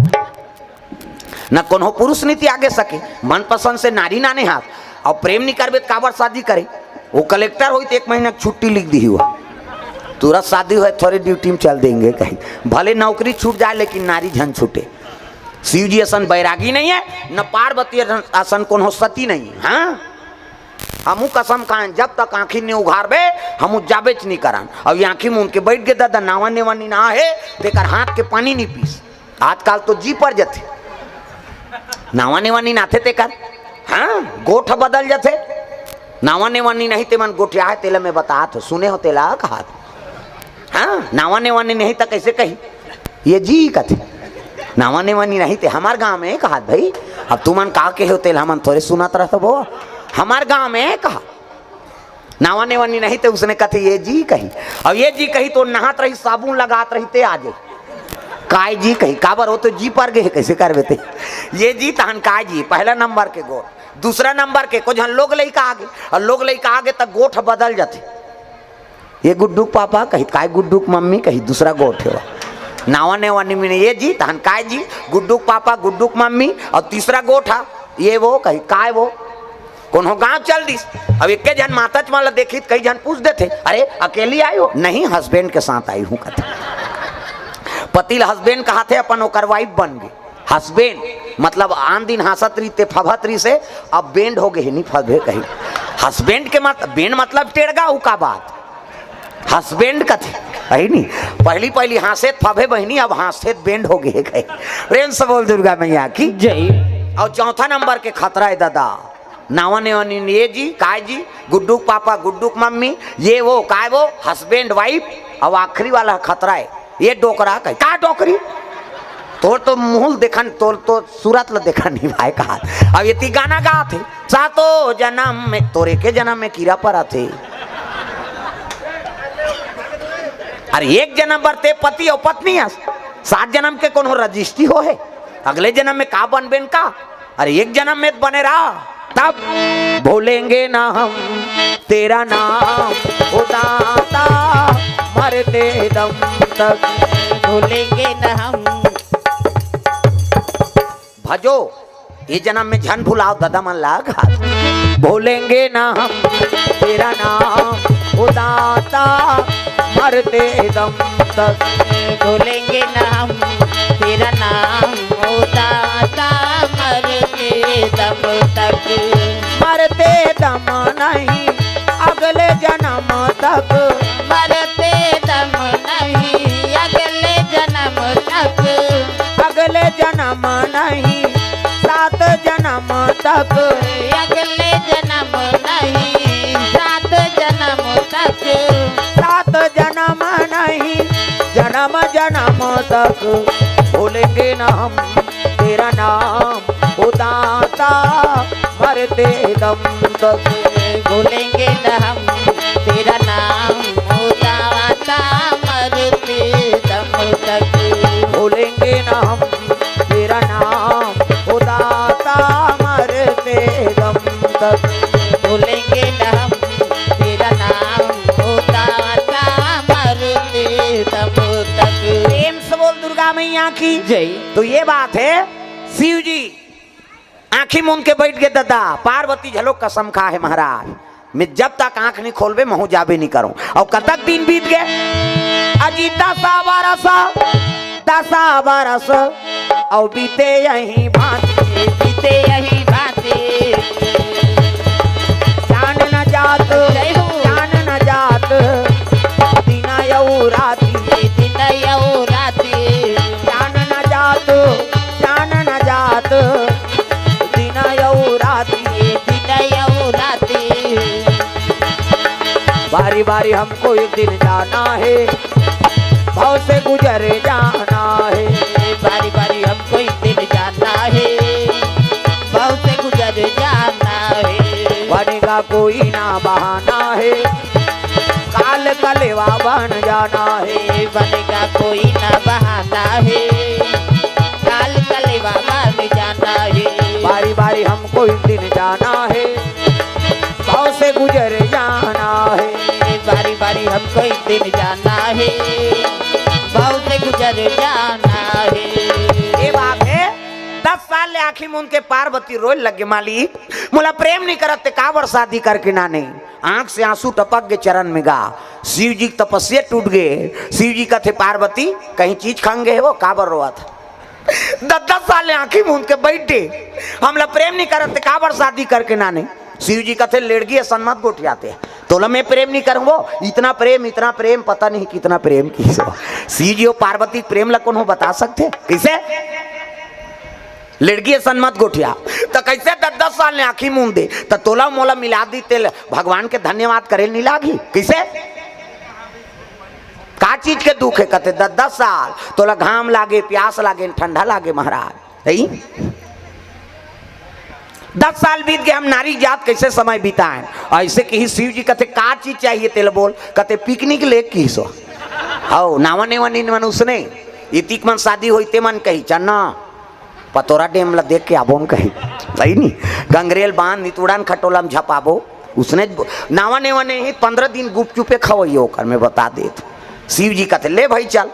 न कौन हो पुरुष नीति आगे सके, मनपसंद से नारी नाने हाथ और प्रेम नहीं करबे काबर शादी करे। वो कलेक्टर हुई तो 1 महीना छुट्टी लिख दी हुआ, तुरंत शादी हुआ थोड़ी ड्यूटी में चल देंगे कहीं, भले नौकरी छूट जाए लेकिन नारी झन छूटे। शिव जी असन बैरागी नहीं है, न पार्वती असन कौन हो सती नहीं है। हाँ हमू कसम खाएं जब तक आंखी नहीं उघारबे हमू जाबेच नहीं करान। अब ये आंखी मुंह के बैठ गए दादा नावा नेवानी ना है देकर हाथ के पानी नहीं पीस, आजकल तो जी पर जाते नावा नेवानी नाथे ते कर। हाँ गोठ बदल जाते नावा नेवानी नहीं ते मन गोठिया है तेला में बता तो सुने हो तेला कहा। हाँ नावा नेवानी नहीं तो कैसे कही ये जी कथे नावा नेवानी नहीं ते हमार गांव में कहा भाई। अब तुमन कहा के हो तेला मन थोड़े सुनात रहा वो हमार गांव में कहा नावा नेवानी नहीं ते उसने कथे ये जी कही। अब ये जी कही तो नहात रही साबुन लगात रही ते आजे काय जी कही काबर हो तो जी पर गए कैसे कर बेते ये जी तहन काय जी पहला नंबर के गोठ, दूसरा नंबर के को जन लोग लइका आगे और लोग लइका आगे तक गोठ बदल जाते। ये गुड्डूक पापा कही काय गुड्डूक मम्मी कही दूसरा गोठ है नावा नेवानी में ये जी तहन काय जी गुड्डूक पापा गुड्डूक मम्मी और तीसरा गोठा ये वो कही काय वो कौन हो गाँव चल दिस। अब एक जन माता चमाला देखी कई जन पूछ देते अरे अकेली आई हो, नहीं हस्बैंड के साथ आई हूँ कहते। पतिल हस्बैंड कहा थे अपन ओकर वाइफ बन गई। हस्बैंड मतलब आन दिन हंसत रही ते फभत रही से अब बैंड हो गए नहीं फबे कही। हस्बैंड के मत बैंड मतलब टेढ़गा उ का बात हस्बैंड का थे कही नहीं पहली पहली हंसे फबे बहनी अब हंसे बैंड हो गए कही। प्रेम से बोल दुर्गा मैया की जय। और चौथा नंबर के खतरा है दादा नावा नेवानी ये जी काय जी गुड्डूक पापा गुड्डूक मम्मी ये वो काय वो हस्बैंड वाइफ। अब आखिरी वाला खतरा है ये डोकरा कही का डोकरी तोर तो मुंह देखा तोर तो सूरत ला देखा नहीं भाई कहा। अब ये ती गाना गा थे सातो जन्म में तोरे के जन्म में कीड़ा पड़ा थे। अरे एक जन्म बरते पति और पत्नी 7 जन्म के कौन हो रजिस्ट्री हो है अगले जन्म में का बन बेन का। अरे एक जन्म में बने रहा तब भूलेंगे ना हम तेरा नाम उदाता मरते दम तक भूलेंगे न हम। भजो ये जन्म में झन भुलाओ दादा मन लाग भूलेंगे ना हम तेरा नाम उदाता मरते दम तक भूलेंगे न हम तेरा नाम उदाता मरते दम तक। मरते दम नहीं अगले जन्म तक मरते दम नहीं अगले जन्म तक अगले जन्म नहीं 7 जन्म तक अगले जन्म नहीं 7 जन्म तक 7 जन्म नहीं जन्म जन्म तक भूलेंगे ना हम तेरा नाम उदाता मरते दम तक भूलेंगे न हम तेरा नाम उदाता मरते दम तक भूलेंगे ना हम तेरा नाम उदाता मरते दम तक भूलेंगे न हम तेरा नाम उदाता मरते दम तक। प्रेम से बोल दुर्गा मैया की जय। तो ये बात है शिव जी आंखी मूंद के बैठ गए दादा पार्वती झलो कसम खा है महाराज मैं जब तक आंख नहीं खोलबे महू जाबे नहीं करूं। और कतक दिन बीत गए अजी 10 बरस और बीते यही भांति बीते यही बातें जान न जात जान न जात दिना यऊ राती दिन यऊ राती जान न जात दिना यऊ राती दिन यऊ राती बारी बारी हमको एक दिन जाना है भाव से गुजर जाना है बारी बारी हमको एक दिन जाना है बहुत से गुजर जाना है बनेगा कोई ना बहाना है काल कलेवा बन जाना है बनेगा कोई ना बहाना है काल कलेवा बन जाना है बारी बारी हमको एक दिन जाना है भाव से गुजर जाना है बारी बारी हमको एक दिन जाना है बहुत से गुजर जाना है ये बात है 10 साल ले आखिर में उनके पार्वती रोए लगे मालिक मोला प्रेम नहीं करते काबर शादी करके ना नहीं आंख से आंसू टपक गए चरण में गा शिव जी की तपस्या टूट गए शिव जी का थे पार्वती कहीं चीज खांगे वो काबर रोआ था 10 साल ले आखिर में उनके बैठे हमला प्रेम नहीं करते काबर शादी करके ना नहीं शिव जी का थे लेड़गी सन्मत गोटियाते तोला मैं प्रेम नहीं करूंगो इतना प्रेम पता नहीं कितना प्रेम की शिव जी और पार्वती प्रेम लकोन हो बता सकते कैसे लड़की सन्मत गोठिया तो कैसे 10 साल ने आखी मुंह दे तो तोला मोला मिला दी तेल भगवान के धन्यवाद करे नहीं लागी कैसे का चीज के दुख है कहते 10 साल तोला घाम लागे प्यास लागे ठंडा लागे महाराज नहीं 10 साल बीत गए हम नारी जात कैसे समय बिताएं ऐसे कि शिव जी कहते का चीज चाहिए तेल बोल कहते पिकनिक ले की सो हाउ नावा नेवा मन उसने इतिक मन शादी होते मन कही चन्ना पतोरा डेम ला देख के आबोन कही सही नहीं गंगरेल बांध नितुड़ान खटोला में झपाबो उसने नावा नेवा ने ही 15 दिन गुपचुपे खवैयो कर मैं बता देत शिव जी कहते ले भाई चल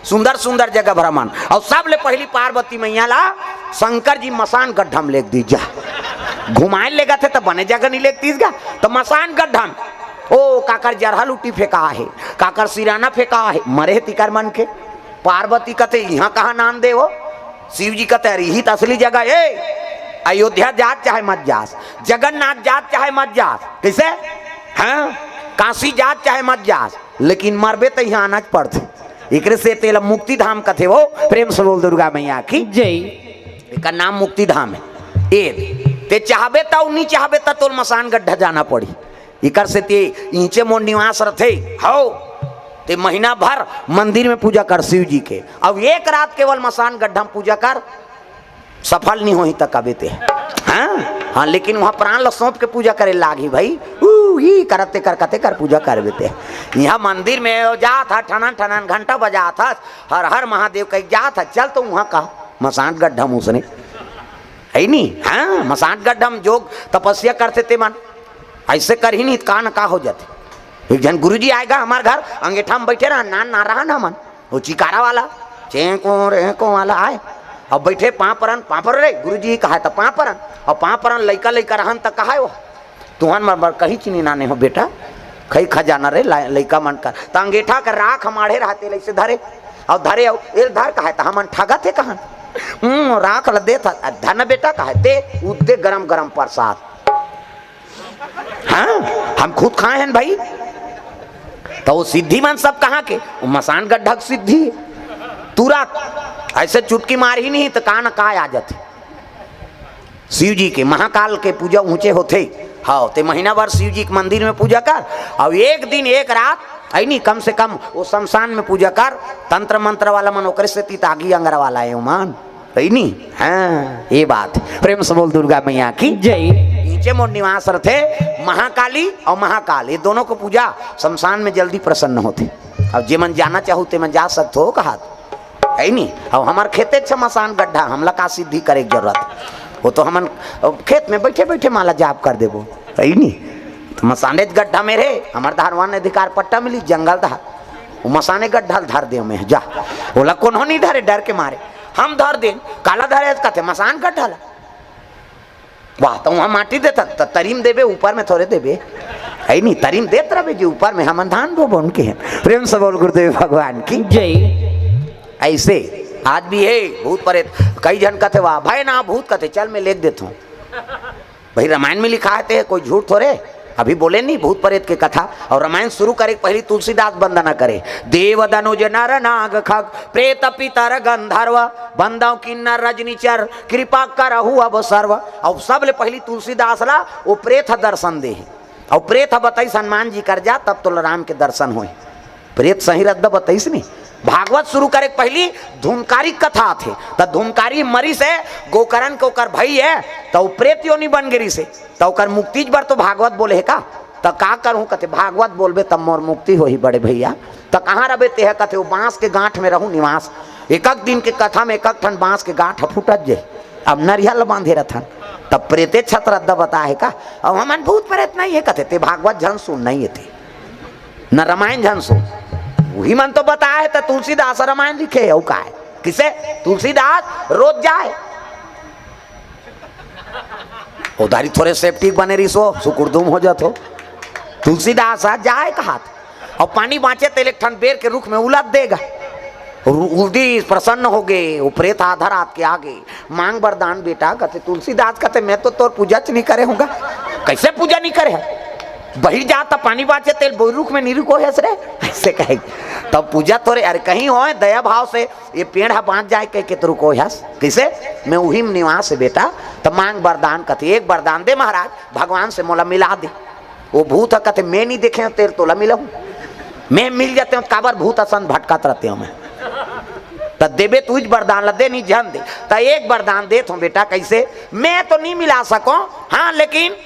सुंदर सुंदर जगह भ्रमण और सब ले पहली पार्वती मैया ला शंकर जी मसान गड्ढा में लेक दी जा घुमाए लेगा थे तो बने जगह नहीं लेक तीस गा तो मसान गड्ढा ओ काकर जरहा लुटी फेंका है काकर सिराना फेंका है मरे तिकर मन के पार्वती कहते यहाँ कहाँ नाम दे वो शिव जी कहते रही असली जगह है अयोध्या जात चाहे मत जास जगन्नाथ जात चाहे मत जास कैसे हाँ काशी जात चाहे मत जास लेकिन मरबे तो यहाँ आना पड़ते एक से तेल मुक्ति धाम कथे वो प्रेम से बोल दुर्गा मैया की जय एक नाम मुक्ति धाम है ते चाहबे तो नहीं चाहबे तो तोल मसान गड्ढा जाना पड़ी इकर से ते नीचे मोर निवास रथे हो ते महीना भर मंदिर में पूजा कर शिव जी के अब एक रात केवल मसान गड्ढा में पूजा कर सफल नहीं हो तक कबे ते हाँ लेकिन वहाँ प्राण ल सौंप के पूजा करे लागी भाई ही करते कर पूजा कर देते यहाँ मंदिर में जा था ठनन ठनन घंटा बजा था हर हर महादेव कहीं जा था चल तो वहाँ का मसान गड्ढा उसने है नहीं हाँ मसान गड्ढा में जोग तपस्या करते थे मन ऐसे कर ही नहीं का न का हो जाते एक जन गुरुजी आएगा हमारे घर अंगेठा में बैठे रहा ना रहा ना मन वो चिकारा वाला चेको वाला आए अब बैठे पापड़ रे गुरुजी कहा था पापरन और पापरन लइका रहन तक कहा वो तुहन मर कहीं चीनी नाने हो बेटा खई खजाना रे लइका मन कर तो अंगेठा कर राख हमारे रहते ऐसे धरे और धरे और धर कहा था हमन ठगा थे कहा राख ल दे था धन बेटा कहा दे उदे गरम गरम प्रसाद हाँ हम खुद खाए हैं भाई तो वो सिद्धि मन सब कहाँ के वो मसान गड्ढा सिद्धि तुरंत ऐसे चुटकी मार ही नहीं तो का न का आ जाते शिव जी के महाकाल के पूजा ऊंचे होते हाँ ते महीना भर शिव जी के मंदिर में पूजा कर और एक दिन एक रात आई नहीं कम से कम वो शमशान में पूजा कर तंत्र मंत्र वाला मन ओकरे से तीतागी अंगरा वाला है मान आई नहीं हाँ ये बात प्रेम से बोल दुर्गा मैया की जय नीचे मोर निवास रथे महाकाली और महाकाल ये दोनों को पूजा शमशान में जल्दी प्रसन्न होते अब जे मन जाना चाहू ते मन जा सकते हो कहा है नहीं अब हमारे खेते मसान गड्ढा हमला का सिद्धि करे की जरूरत वो तो हमन खेत में बैठे बैठे माला जाप कर देबो है नहीं तो मसाने गड्ढा में रे हमारे धारवान अधिकार पट्टा मिली जंगल धार वो मसाने गड्ढा धर दे में जा बोला कौन नहीं धरे डर के मारे हम धर दे काला धरे कहते मसान गड्ढा वाह तो वहाँ माटी देता तरीम देवे ऊपर में थोड़े देवे है नहीं तरीम देत रहे जी ऊपर में हम धान वो बन के हैं। प्रेम से बोल गुरुदेव भगवान की जय। ऐसे आज भी है भूत प्रेत कई जन कहते वाह भाई ना भूत कहते चल मैं लिख देता हूँ भाई रामायण में लिखा है कोई झूठ थोड़े अभी बोले नहीं भूत प्रेत की कथा और रामायण शुरू करे पहली तुलसीदास वंदना करे देव दनुज नर नाग खग प्रेत पितर गंधर्व बंदव किन्नर रजनीचर कृपा करहु अब सर्व और सब ले पहली तुलसीदास ला वो प्रेत दर्शन दे और प्रेत बताई हनुमान जी कर जा तब तो राम के दर्शन हो प्रेत सही रद्द बताइस नहीं भागवत शुरू करे पहली धूमकारी कथा थे तो धूमकारी मरी से गोकरण को कर भई है तो प्रेत योनि बन गिरी से तो कर मुक्ति बर तो भागवत बोले है का तो का करूँ कहते भागवत बोलबे तब मोर मुक्ति हो ही बड़े भैया तो कहाँ रहे ते है कहते वो बांस के गांठ में रहूँ निवास एक दिन के कथा में एक ठन बांस के गांठ फूटत जाए अब नरियल बांधे रहन तब प्रेते छत रद्द बता है का अब हमारे भूत प्रेत नहीं है कहते ते भागवत झन सुन नहीं थे न रामायण झन सुन वही मन तो बताया है तो तुलसीदास रामायण लिखे है का है किसे तुलसीदास रोज जाए उधारी थोड़े सेफ्टी बने रही सो सुकुरदुम हो जातो तुलसीदास आज जाए कहा और पानी बाँचे तो एक ठन बेर के रुख में उलट देगा उल्टी प्रसन्न हो गए वो प्रेत आधा रात के आगे मांग वरदान बेटा कहते तुलसीदास कहते मैं तो तोर पूजा नहीं करे होगा कैसे पूजा नहीं करे बही जा तब पानी बाँचे तेल बोरुख में नीरू को हैस रे ऐसे कहे तब पूजा तोरे अरे कहीं हो दया भाव से ये पेड़ है बाँच जाए कह के तेरू को हैस कैसे मैं वही में निवास है बेटा तब मांग वरदान कहते एक वरदान दे महाराज भगवान से मोला मिला दे वो भूत है कहते मैं नहीं देखे तेरे तोला मिला हूँ मैं मिल जाते हूँ काबर भूत असन भटकात रहते हूँ मैं तो देवे तुझ वरदान ला दे नहीं जान दे तो एक वरदान दे तो बेटा कैसे मैं तो नहीं मिला सको हाँ लेकिन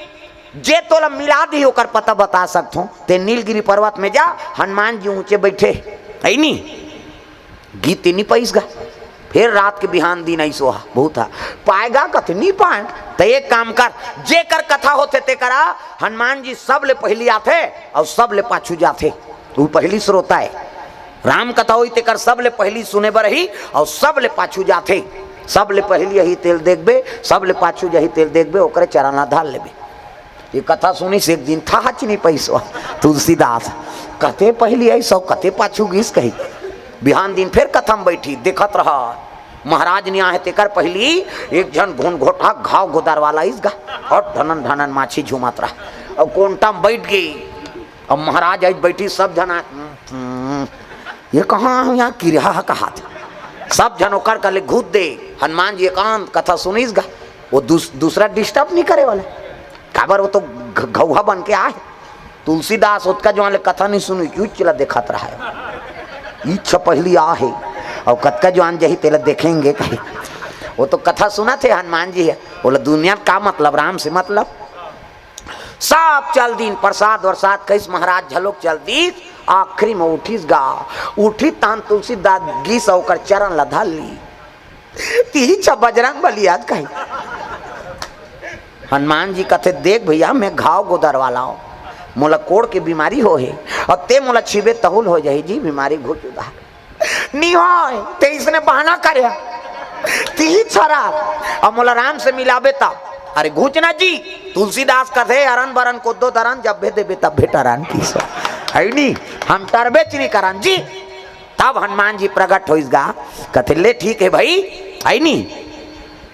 जे तोला मिला दी होकर पता बता सकता हूँ ते नीलगिरी पर्वत में जा हनुमान जी ऊंचे बैठे है नी गीत नहीं पैस गा फिर रात के बिहान दिन नहीं सोहा बहुत पाएगा कथे नहीं पाए तो एक काम कर जे कर कथा होते ते करा हनुमान जी सब ले पहली आते और सब ले पाछू जाते तू पहली श्रोता है राम कथा हुई ते कर सब ले पहली सुने बर ही और सब ले पाछू जाते सब ले पहली यही तेल देखबे सब ले पाछू यही तेल देखबे ओकरे चरण धाल लेबे ये कथा सुनी से एक दिन था हच नहीं पैसा तुलसीदास कते पहली आई सब कते पाछू गीस कही बिहान दिन फिर कथा में बैठी देखत रहा महाराज ने आहे तेकर पहली एक जन घून घोटा घाव गोदार वाला इसगा और धनन धनन माछी झुमत रहा अब कोंटा में बैठ गई अब महाराज आज बैठी सब जना ये कहाँ यहाँ किरा का हाथ सब जन ओकर कले घूत दे हनुमान जी एकांत कथा सुनीस गा वो दूसरा डिस्टर्ब नहीं करे वाले काबर वो तो घौहा बन के आए तुलसीदास उसका जो कथा नहीं सुनी क्यों चला देखत रहा है इच्छा पहली आ है और कतका जो जही तेला देखेंगे कहीं वो तो कथा सुना थे हनुमान जी है बोला दुनिया का मतलब राम से मतलब सब चल दिन प्रसाद वरसाद कैस महाराज झलोक चल दी आखिरी में उठीस गा उठी तान तुलसीदास गीस होकर चरण लधा ली तीछा बजरंग बली आज कहीं हनुमान जी कहते देख भैया मैं घाव गोदर वाला हूँ मोला कोड़ के बीमारी हो है और ते मोला छिबे तहुल हो जाए जी बीमारी घुचुदा नहीं हो ते इसने बहाना करे ती छरा और मोला राम से मिलाबे तब अरे घुचना जी तुलसीदास कहते अरन बरन को दो दरन जब भे देबे तब भेटरन की सो है नहीं हम टरबे चनी करन जी तब हनुमान जी प्रकट होइस गा कहते ले ठीक है भाई है नहीं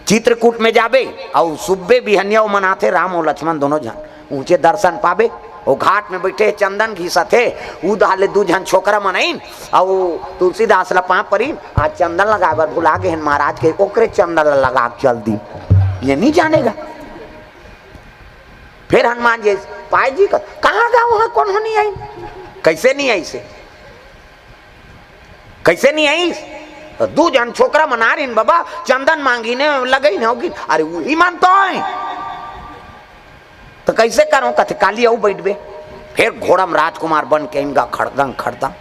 चित्रकूट में जाबे और सुबे बिहनिया मनाते राम और लक्ष्मण दोनों जन ऊंचे दर्शन पाबे वो घाट में बैठे चंदन घीसा थे उदाले दू जन छोकरा मनाइन और तुलसीदास ला पाँव परी आज चंदन लगा बर भुला गए महाराज के ओकरे चंदन लगा चल दी ये नहीं जानेगा फिर हनुमान जी पाए जी का कहाँ गा वहां कौन हो नहीं आई कैसे नहीं आई से कैसे नहीं आई दू जन छोकरा मना रही बाबा चंदन मांगी ने लगई ना होगी अरे वही मानता है तो कैसे करो कथे काली आओ बैठबे फिर घोड़म राजकुमार बन के इनका खड़दंग खड़दंग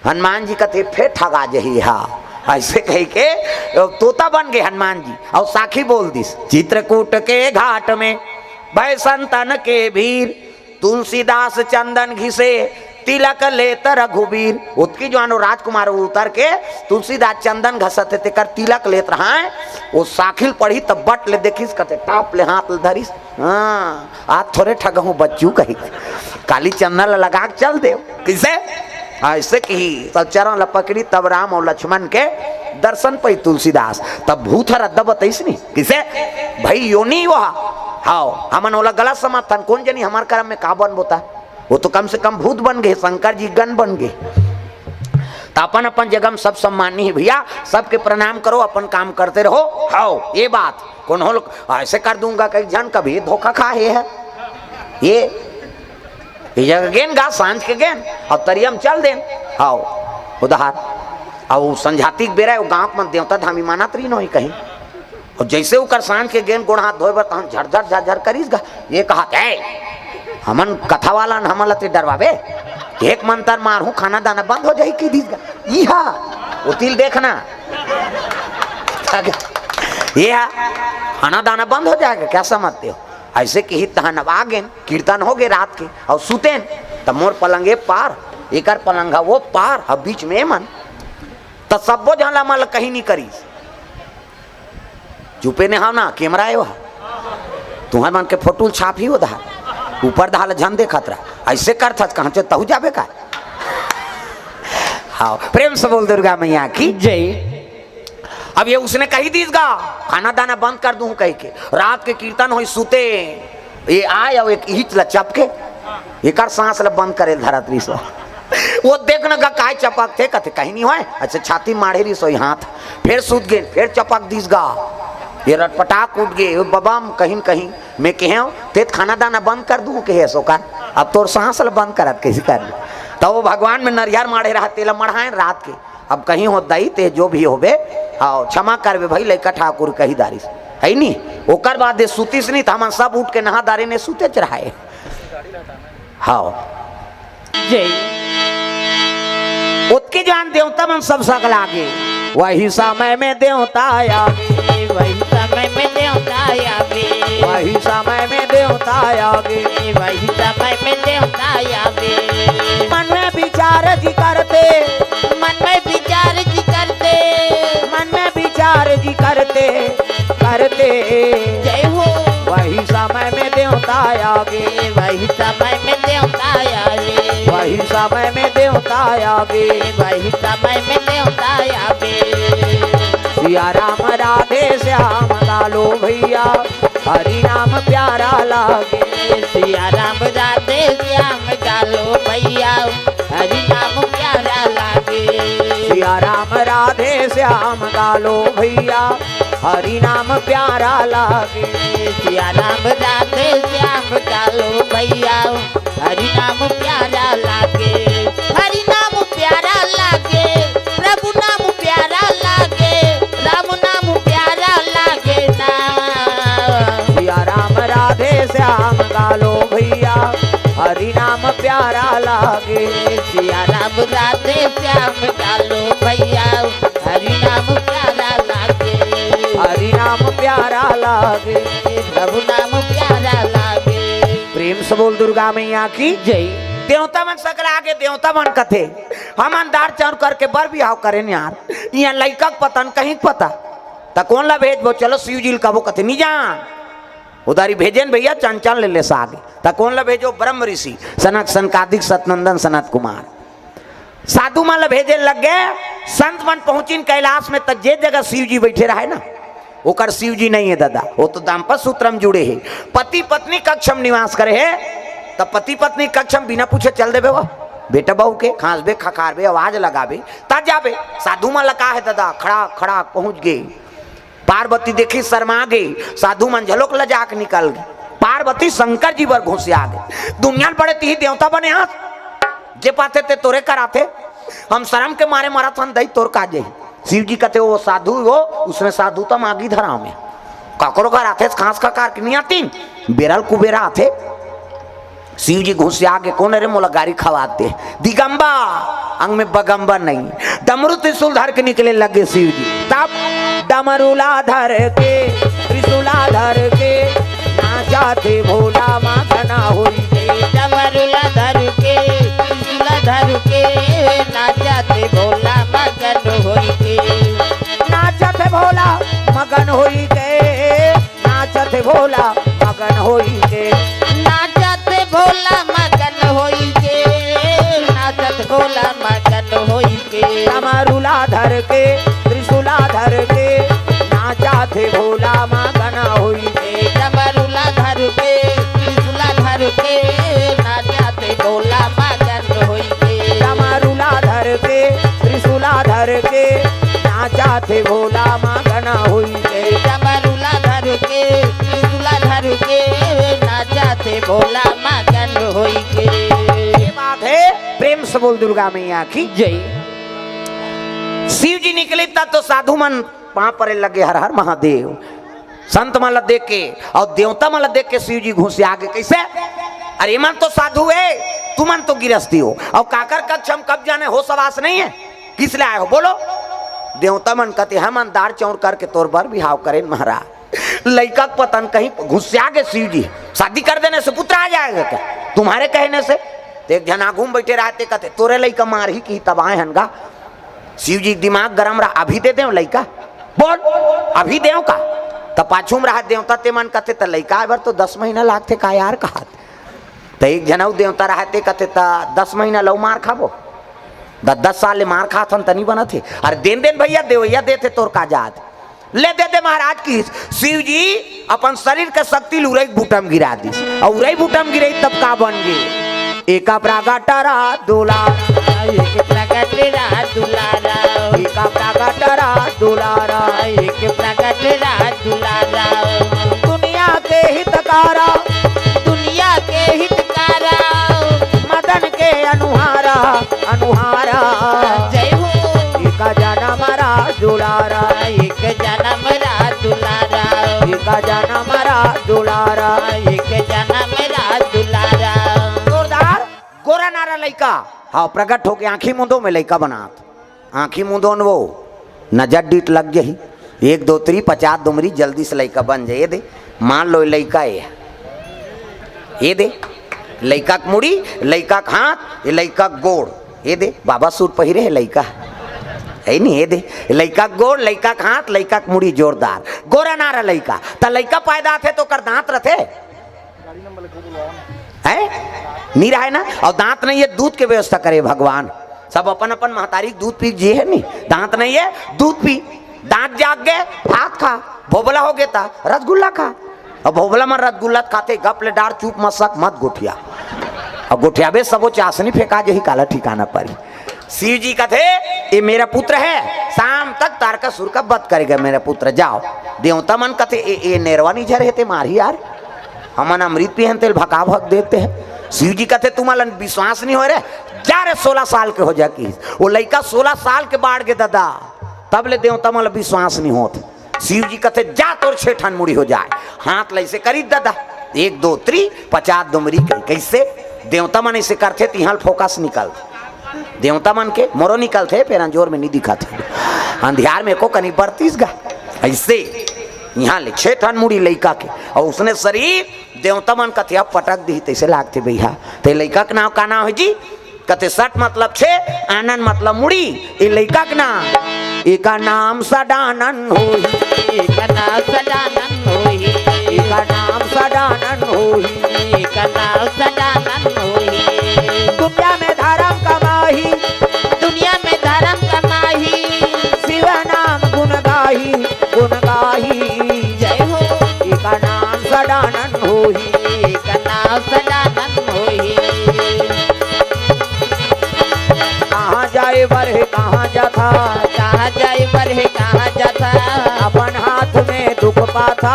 हनुमान जी कहते फिर ठगा जही हा ऐसे कह के तोता बन गए हनुमान जी और साखी बोल दिस चित्रकूट के घाट में भय संतन के भीर तुलसीदास चंदन घिसे तिलक लेत रघुबीर। उसकी जो अनु राजकुमार उतर के तुलसीदास चंदन घसत थे कर तिलक लेत रहा है। वो साखिल पढ़ी तब बट ले देखिस कते टाप ले हाथ धरिस। हाँ आज थोड़े ठगहूँ बच्चू कही काली चंदन लगा के चल दे किसे ऐसे की तब चरण ल पकड़ी तब राम और लक्ष्मण के दर्शन पई तुलसीदास तब भूत रद्द बतईस नहीं किसे भाई योनी वहा हाओ हमन ओला गलत समर्थन कौन जनी हमार कर्म में का बन बोता वो तो कम से कम भूत बन गए शंकर जी गण बन गए। तो अपन अपन जगह में सब सम्मानी है भैया सबके प्रणाम करो अपन काम करते रहो। हाओ ये बात कौन हो ऐसे कर दूंगा कहीं जन कभी धोखा खा है ये जगह गेन गा सांझ के गेन और तरियम चल देन। हाओ उधार और संझाती के बेरा गाँव में देवता धामी माना तरी नहीं कहीं और जैसे वो कर सांझ के गेन गोड़ हाथ धोए बर तहन झरझर झरझर करीस गा ये कहा हमन कथा वाला हमन लते डरवावे एक मंत्र मारू खाना दाना बंद हो जाए की दीस गा इहा उतिल देखना ये खाना दाना बंद हो जाएगा क्या समझते हो ऐसे की हित तहन अब आ गए कीर्तन हो गए रात के और सुतेन तब मोर पलंगे पार एकर पलंगा वो पार अब बीच में मन तो सबो झाला मल कहीं नहीं करी चुपे ने हाँ ना कैमरा आयो तुम्हारे मन के फोटो छाप ही उधार ऊपर दाल झन देखत रहा ऐसे कर था कहाँ से तहु जाबे का। हाँ प्रेम से बोल दुर्गा मैया की जय। अब ये उसने कही दीस गा खाना दाना बंद कर दूं कह के रात के कीर्तन हो सुते ये आए और एक हिच ल चपके एक सांस ल बंद करे धरतरी सो वो देखना गा काय चपक थे कथे कहीं नहीं होए अच्छा छाती मारे रही सोई हाथ फिर सूत गए फिर चपक दीस गा ये रटपटाक उठ गए बबाम कहीं कहीं मैं कहे ते खाना दाना बंद कर दूं के सो कर अब तोर सांस ल बंद करत कैसे कर तो वो भगवान में नरियार मारे रहा तेला मढ़ाए रात के अब कहीं हो दई ते जो भी होबे हाँ क्षमा करबे भाई लड़का ठाकुर कही दारिस है नी ओकर बाद दे सुतीस नहीं तो हम सब उठ के नहा दारे ने सुते चढ़ाए। हाँ जय उसकी जान देवता मन सब सकल आगे वही समय में देवता आगे वही समय में देवता आवे वही समय में देवता आगे वही समय में देवता आवे मन में विचार जी करते मन में विचार जी करते मन में विचार जी करते करते जय हो वही समय में देवता आगे वही समय में देवता आवे वही समय में देवता आगे वही समय में देवता आवे सिया राम राधे श्याम लालो भैया हरि नाम प्यारा लागे सिया राम राधे श्याम गालो भैया हरि नाम प्यारा लागे सिया राम राधे श्याम गालो भैया हरि नाम प्यारा लागे सिया राम राधे श्याम गालो भैया हरि नाम प्यारा लागे हरि नाम प्यारा लागे प्रभु नाम प्यारा लागे राम नाम प्यारा लागे ना सिया राम राधे श्याम गालो भैया हरि नाम प्यारा लागे सिया राम राधे श्याम गालो भैया हरि नाम प्यारा लागे हरि नाम प्यारा लागे प्रभु नाम प्यारा लागे। प्रेम से बोल दुर्गा मैया की जय। देवता मन सकल आगे देवता मन कथे हम अंधार चार करके बर बिहाव करें यार यहाँ लड़का पतन कहीं पता त कौन ला भेज वो चलो शिव जी कबो कथे नहीं जान उधारी भेजन भैया चंचल ले ले सागे त कौन ला भेजो ब्रह्म ऋषि सनक सनकादिक सतनंदन सनत कुमार साधु मन ला भेजे लग गए संत मन पहुंचिन कैलाश में तक जे जगह शिव जी बैठे रहे ना ओकर शिव जी नहीं है दादा वो तो दाम्पत्य सूत्र में जुड़े है पति पत्नी कक्षम निवास करे है तब पति पत्नी कक्षम बिना पूछे चल देवे वो बेटा बहू के खांसबे खकारबे आवाज लगाबे ता जाबे साधु मन लगा है दादा खड़ा खड़ा पहुंच गए पार्वती देखी शर्मा गई साधु मन झलोक लजाक निकल गई पार्वती शंकर जी पर घुसे आ गए दुनिया पड़े ती देवता बने हाथ जे पाते ते तोरे कराते हम शर्म के मारे माराथन दई तोर का जाई शिव जी कहते वो साधु वो उसमें साधु तो मागी धरा में काकरो घर आते खांस खकार की नहीं आती बेरल कुबेरा आते शिव जी घुस आगे कौन रे मोला गाड़ी खवाते दिगंबा अंग में बगंबा नहीं डमरू त्रिशूल धर के निकले लगे शिव जी तब डमरूला धर के त्रिशूला धर के नाचाते भोला माँ घना हुई डमरुला धर के त्रिशूला भोला मगन होई के नाचत भोला मगन होई के डमरूला धर के त्रिशूला धर के नाचा थे भोला मगन होई के डमरूला धर के त्रिशूला धर के नाचत भोला मगन होई के डमरूला धर के त्रिशूला धर के नाचा थे भोला मगन होई के डमरूला धर के त्रिशूला धर के नाचत भोला मगन होई के ये बात है। प्रेम से बोल दुर्गा मैया की जय। शिव जी निकले तब तो साधु मन वहां पर लगे हर हर महादेव। संत माला देख के और देवता माला देख के शिव जी घुसे आगे कैसे, अरे मन तो साधु है, तू मन तो गिरस्ती हो और काकर का क्षम कब जाने हो सवास नहीं है, किस लिए आए हो बोलो। देवता मन कहते हम अंदार चौर करके तोर बर बिहाव करें महाराज। लड़का पतन कहीं घुस आगे शिव जी, शादी कर देने से पुत्र आ जाएगा क्या तुम्हारे कहने से। तो एक जना घूम बैठे रहते कहते तोरे लड़का मार ही की तब आए हनगा। शिव जी दिमाग गरम रहा, अभी दे दे लड़का बोल अभी देव का। तब पाछूम रहा देवता ते मन कहते त लड़का बार तो 10 महीना लागते का यार कहा। तो एक जना देवता रहते कहते त 10 महीना लव मार खाबो 10 साल ले मार खाथन तनी बना थे। अरे देन देन भैया देवैया देते तोर का जात ले दे दे महाराज की। शिव जी अपन शरीर के शक्ति उरई बूटम गिरा दी और उरई बूटम गिरई तब का बन गए एका प्रागटरा दुला एक प्रकट रात दुलारा एका प्रागटरा दुलारा एक प्रकट रात दुलारा दुनिया के हितकारा दुनिया के हितकारा मदन के अनुहारा अनुहारा जय हो एका जन्म रा दुलारा एक जन्म रात दुलारा एका जन्म रा दुलारा एक जन्म रात दुलारा जोरदार गोरा नारा लइका हाँ प्रकट होके आंखी मुंदो में लइका बनात आंखी मुंदो वो नजर डीट लग जाही 1 2 3 50 दुमरी जल्दी से लइका बन जाए। ये दे मान लो लइका ये दे लइका के मुड़ी लइका के हाथ ये लइका के गोड़ ये दे बाबा सूट पहिरे है लइका है नहीं। ये दे लइका के गोड़ लइका के हाथ लइका के मुड़ी जोरदार गोरा नारा लइका त लइका पैदा थे तो कर दांत रथे है नीरा है ना और दांत नहीं है दूध के व्यवस्था करे भगवान। सब अपन अपन महतारी दूध पी जी है नहीं दांत नहीं है दूध पी दांत जाग गए भात खा भोबला हो गया था रसगुल्ला खा और भोबला में रसगुल्ला खाते गप ले डार चुप मसक मत गोठिया और गोठिया बे सबो चासनी फेंका जही काला ठिकाना परी। शिव जी का थे ये मेरा पुत्र है शाम तक तारकासुर का वध करेगा मेरा पुत्र जाओ। देवता मन कहते ये नेरवा नहीं झरे थे मारी यार हमन अमृत पिहन तेल भका भक देते हैं। शिव जी कहते तुम्हारा विश्वास नहीं हो रहे जा रे 16 साल के हो जा की वो लड़का 16 साल के बाढ़ के दादा तब ले देवता मला विश्वास नहीं होते। शिव जी कहते जा तोर 6 ठन मुड़ी हो जाए हाथ लैसे करी दादा 1 2 3 50 दुमरी कैसे देवता मन ऐसे करते तिहाल फोकस निकलते देवता मन के मोरो निकलते फिर जोर में नहीं दिखाते अंधियार में को कनी 32 गा ऐसे यहाँ ले 6 ठन मुड़ी लइका के और उसने शरीर देवता मन कथे अब पटक दी तैसे लागते भैया। ते लइका के नाम का नाम है जी कहते 60 मतलब 6 आनंद मतलब मुड़ी ये लइका के नाम एका नाम सदानंद होई एक नाम सदानंद होई एका नाम सदानंद होई एक नाम सदानंद होई दुनिया में धर्म कमाही दुनिया में धर्म कमाही शिव नाम गुण गाही जय हो एका नाम सदानंद होई एक नाम सदानंद होई कहाँ जाए बरहे कहाँ जाता कहाँ जाए बरहे कहाँ जाता अपन हाथ में दुख पाता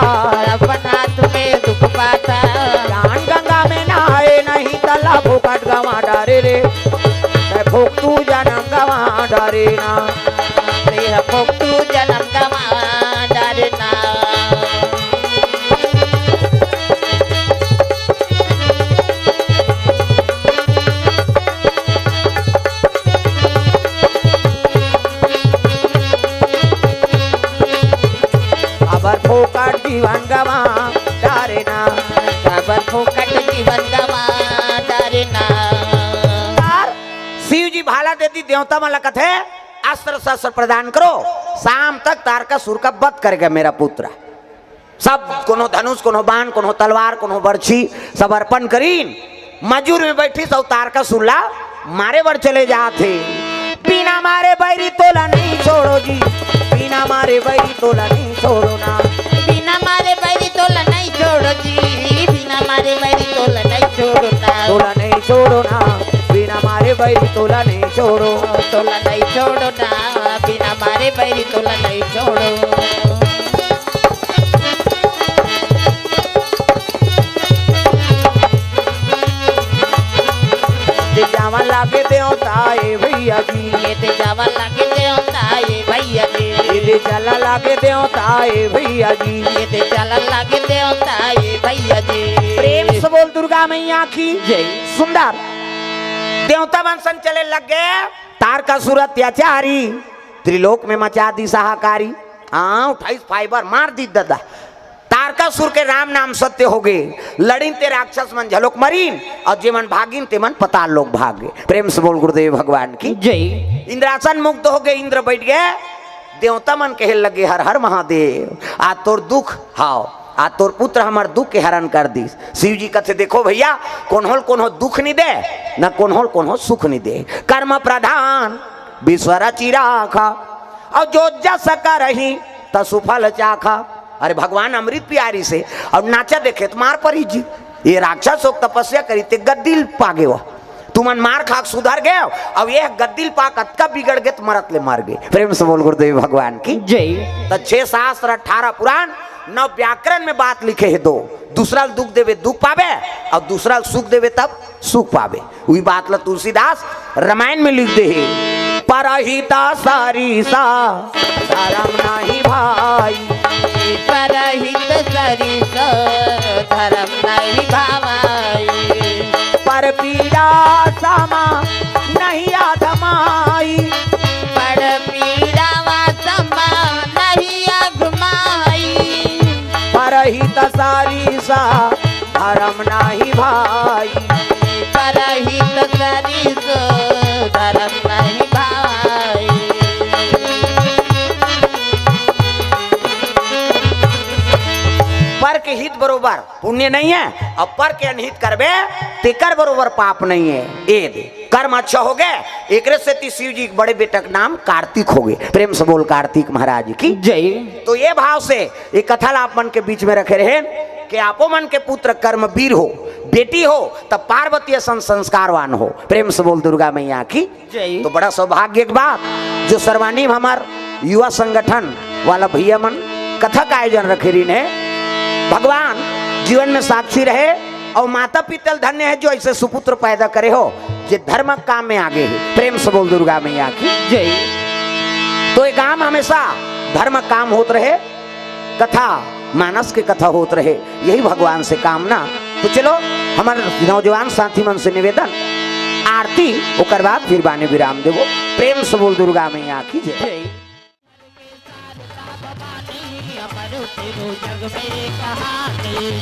अपन हाथ में दुख पाता ज्ञान गंगा में नहाए नहीं तला फोकट गवा डारे रे फोक तू जन्म गवा डारे ना प्रेह भोक्तु जन्म गवा डरना अबर फोकट जीवन गवा डारे ना खबर फोकट जीवन गवा डरना शिव जी भाला देती देवता मला कथे अस्त्र शस्त्र प्रदान करो शाम तक तारकासुर का वध करेगा मेरा पुत्र। सब कोनो धनुष कोनो बाण कोनो तलवार कोनो बर्छी सब अर्पण करीन मजूर में बैठी सौ तार का सुल्ला मारे बर चले जाते। बिना मारे बैरी तोला नहीं छोड़ो जी, बिना मारे बैरी तोला नहीं छोड़ो ना, बिना मारे बैरी तोला नहीं छोड़ो जी, बिना मारे बैरी तोला नहीं छोड़ो ना, तोला नहीं छोड़ो ना, बिना मारे बैरी तोला नहीं छोड़ो, तोला नहीं छोड़ो ना, बिना मारे बैरी तोला नहीं छोड़ो। जावा लागे देवताए भैया जी, ये ते जावा लागे देवताए भैया जी, ये चला लागे देवताए भैया जी, ये ते चला लागे देवताए भैया जी। प्रेम से बोल दुर्गा मैया की जय। सुंदर देवता वंशन चले लग गए, तार का सूरत त्याचारी त्रिलोक में मचा दी सहाकारी। हाँ 28 फाइबर मार दी दादा, तारकासुर के राम नाम सत्य हो गए, लड़ीन ते राक्षस मन झलोक मरीन और जेमन भागिन ते मन पताल लोग भागे। प्रेम से बोल गुरुदेव भगवान की जय। इंद्रासन मुक्त हो गए, इंद्र बैठ गए, देवता मन कहे लगे हर हर महादेव, आ तोर दुख हाओ, आ तोर पुत्र हमार दुख के हरण कर दी। शिव जी कहते देखो भैया कोन्हो दुख नहीं दे न कोन्हो सुख नहीं दे, कर्म प्रधान विश्वर चिराखा और जो जस करही त सुफल चाखा। अरे भगवान अमृत प्यारी से और नाचा देखे तो मार पड़ी जी, ये राक्षस होक तपस्या करी ते गद्दिल पागे वो तुमन मार खाक सुधर गए, अब ये गद्दिल पाक अतका बिगड़ गए तो मरत ले मार गए। प्रेम से बोल गुरुदेव भगवान की जय। तो 6 शास्त्र 18 पुराण 9 व्याकरण में बात लिखे है दो, दूसरा दुख देवे दुख पावे और दूसरा सुख देवे तब सुख पावे। वही बात ला तुलसीदास रामायण में लिख दे है, परहिता सरिसा धर्म नहीं भाई, परहित सरिस धर्म नहीं भावाई, पर पीड़ा समा नहीं आधमाई, पर पीड़ावा समा नहीं अघमाई, परहित सरिसा धर्म नहीं भाई, परहित सरिस धर्म नहीं भाई। पर के हित बरोबर पुण्य नहीं है और पर के अनहित करबे तेकर बरोबर पाप नहीं है। ए दे कर्म अच्छा हो गए, एक से शिव जी के बड़े बेटा का नाम कार्तिक हो गए। प्रेम से बोल कार्तिक महाराज की जय। तो ये भाव से एक कथा आप मन के बीच में रखे रहे कि आपो मन के पुत्र कर्मवीर हो, बेटी हो तब पार्वती संस्कारवान हो। प्रेम से बोल दुर्गा मैया की जय। तो बड़ा सौभाग्य की बात जो सर्वानिम हमार युवा संगठन वाला भैया मन कथा का आयोजन रखे रही ने, भगवान जीवन में साक्षी रहे और माता पिता धन्य है जो ऐसे सुपुत्र पैदा करे हो जो धर्म काम में आगे है। प्रेम से बोल दुर्गा मैया की जय। तो ये काम हमेशा धर्म काम होत रहे, कथा मानस के कथा होत रहे, यही भगवान से कामना। तो चलो हमारे नौजवान साथी मन से निवेदन आरती ओकर बाद फिर बाने विराम देवो। प्रेम से बोल दुर्गा मैया की जय। जग में कहानी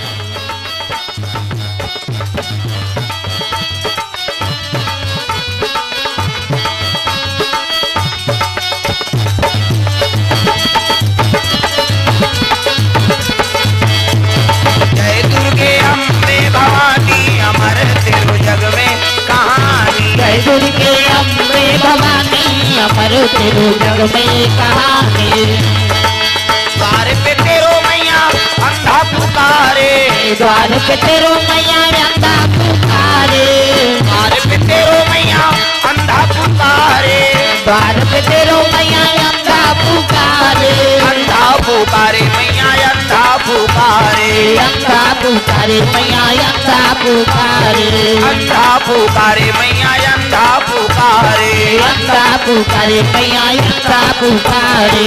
जय दुर्गे अम्बे भवानी अमर तेरो जग में कहानी, जय दुर्गे अम्बे भवानी अमर तेरो जग में कहानी, द्वार पे तेरो मैया अंधा पुकारे, द्वार पे तेरो मैया अंधा पुकारे, द्वार पे तेरो मैया अंधा पुकारे, द्वार पे तेरो मैया अंधा पुकारे, अंधा पुकारे मैया अंधा पुकारे, अंधा पुकारे मैया अंधा पुकारे, अंधा पुकारे मैया अंधा पुकारे, अंधा पुकारे मैया अंधा पुकारे।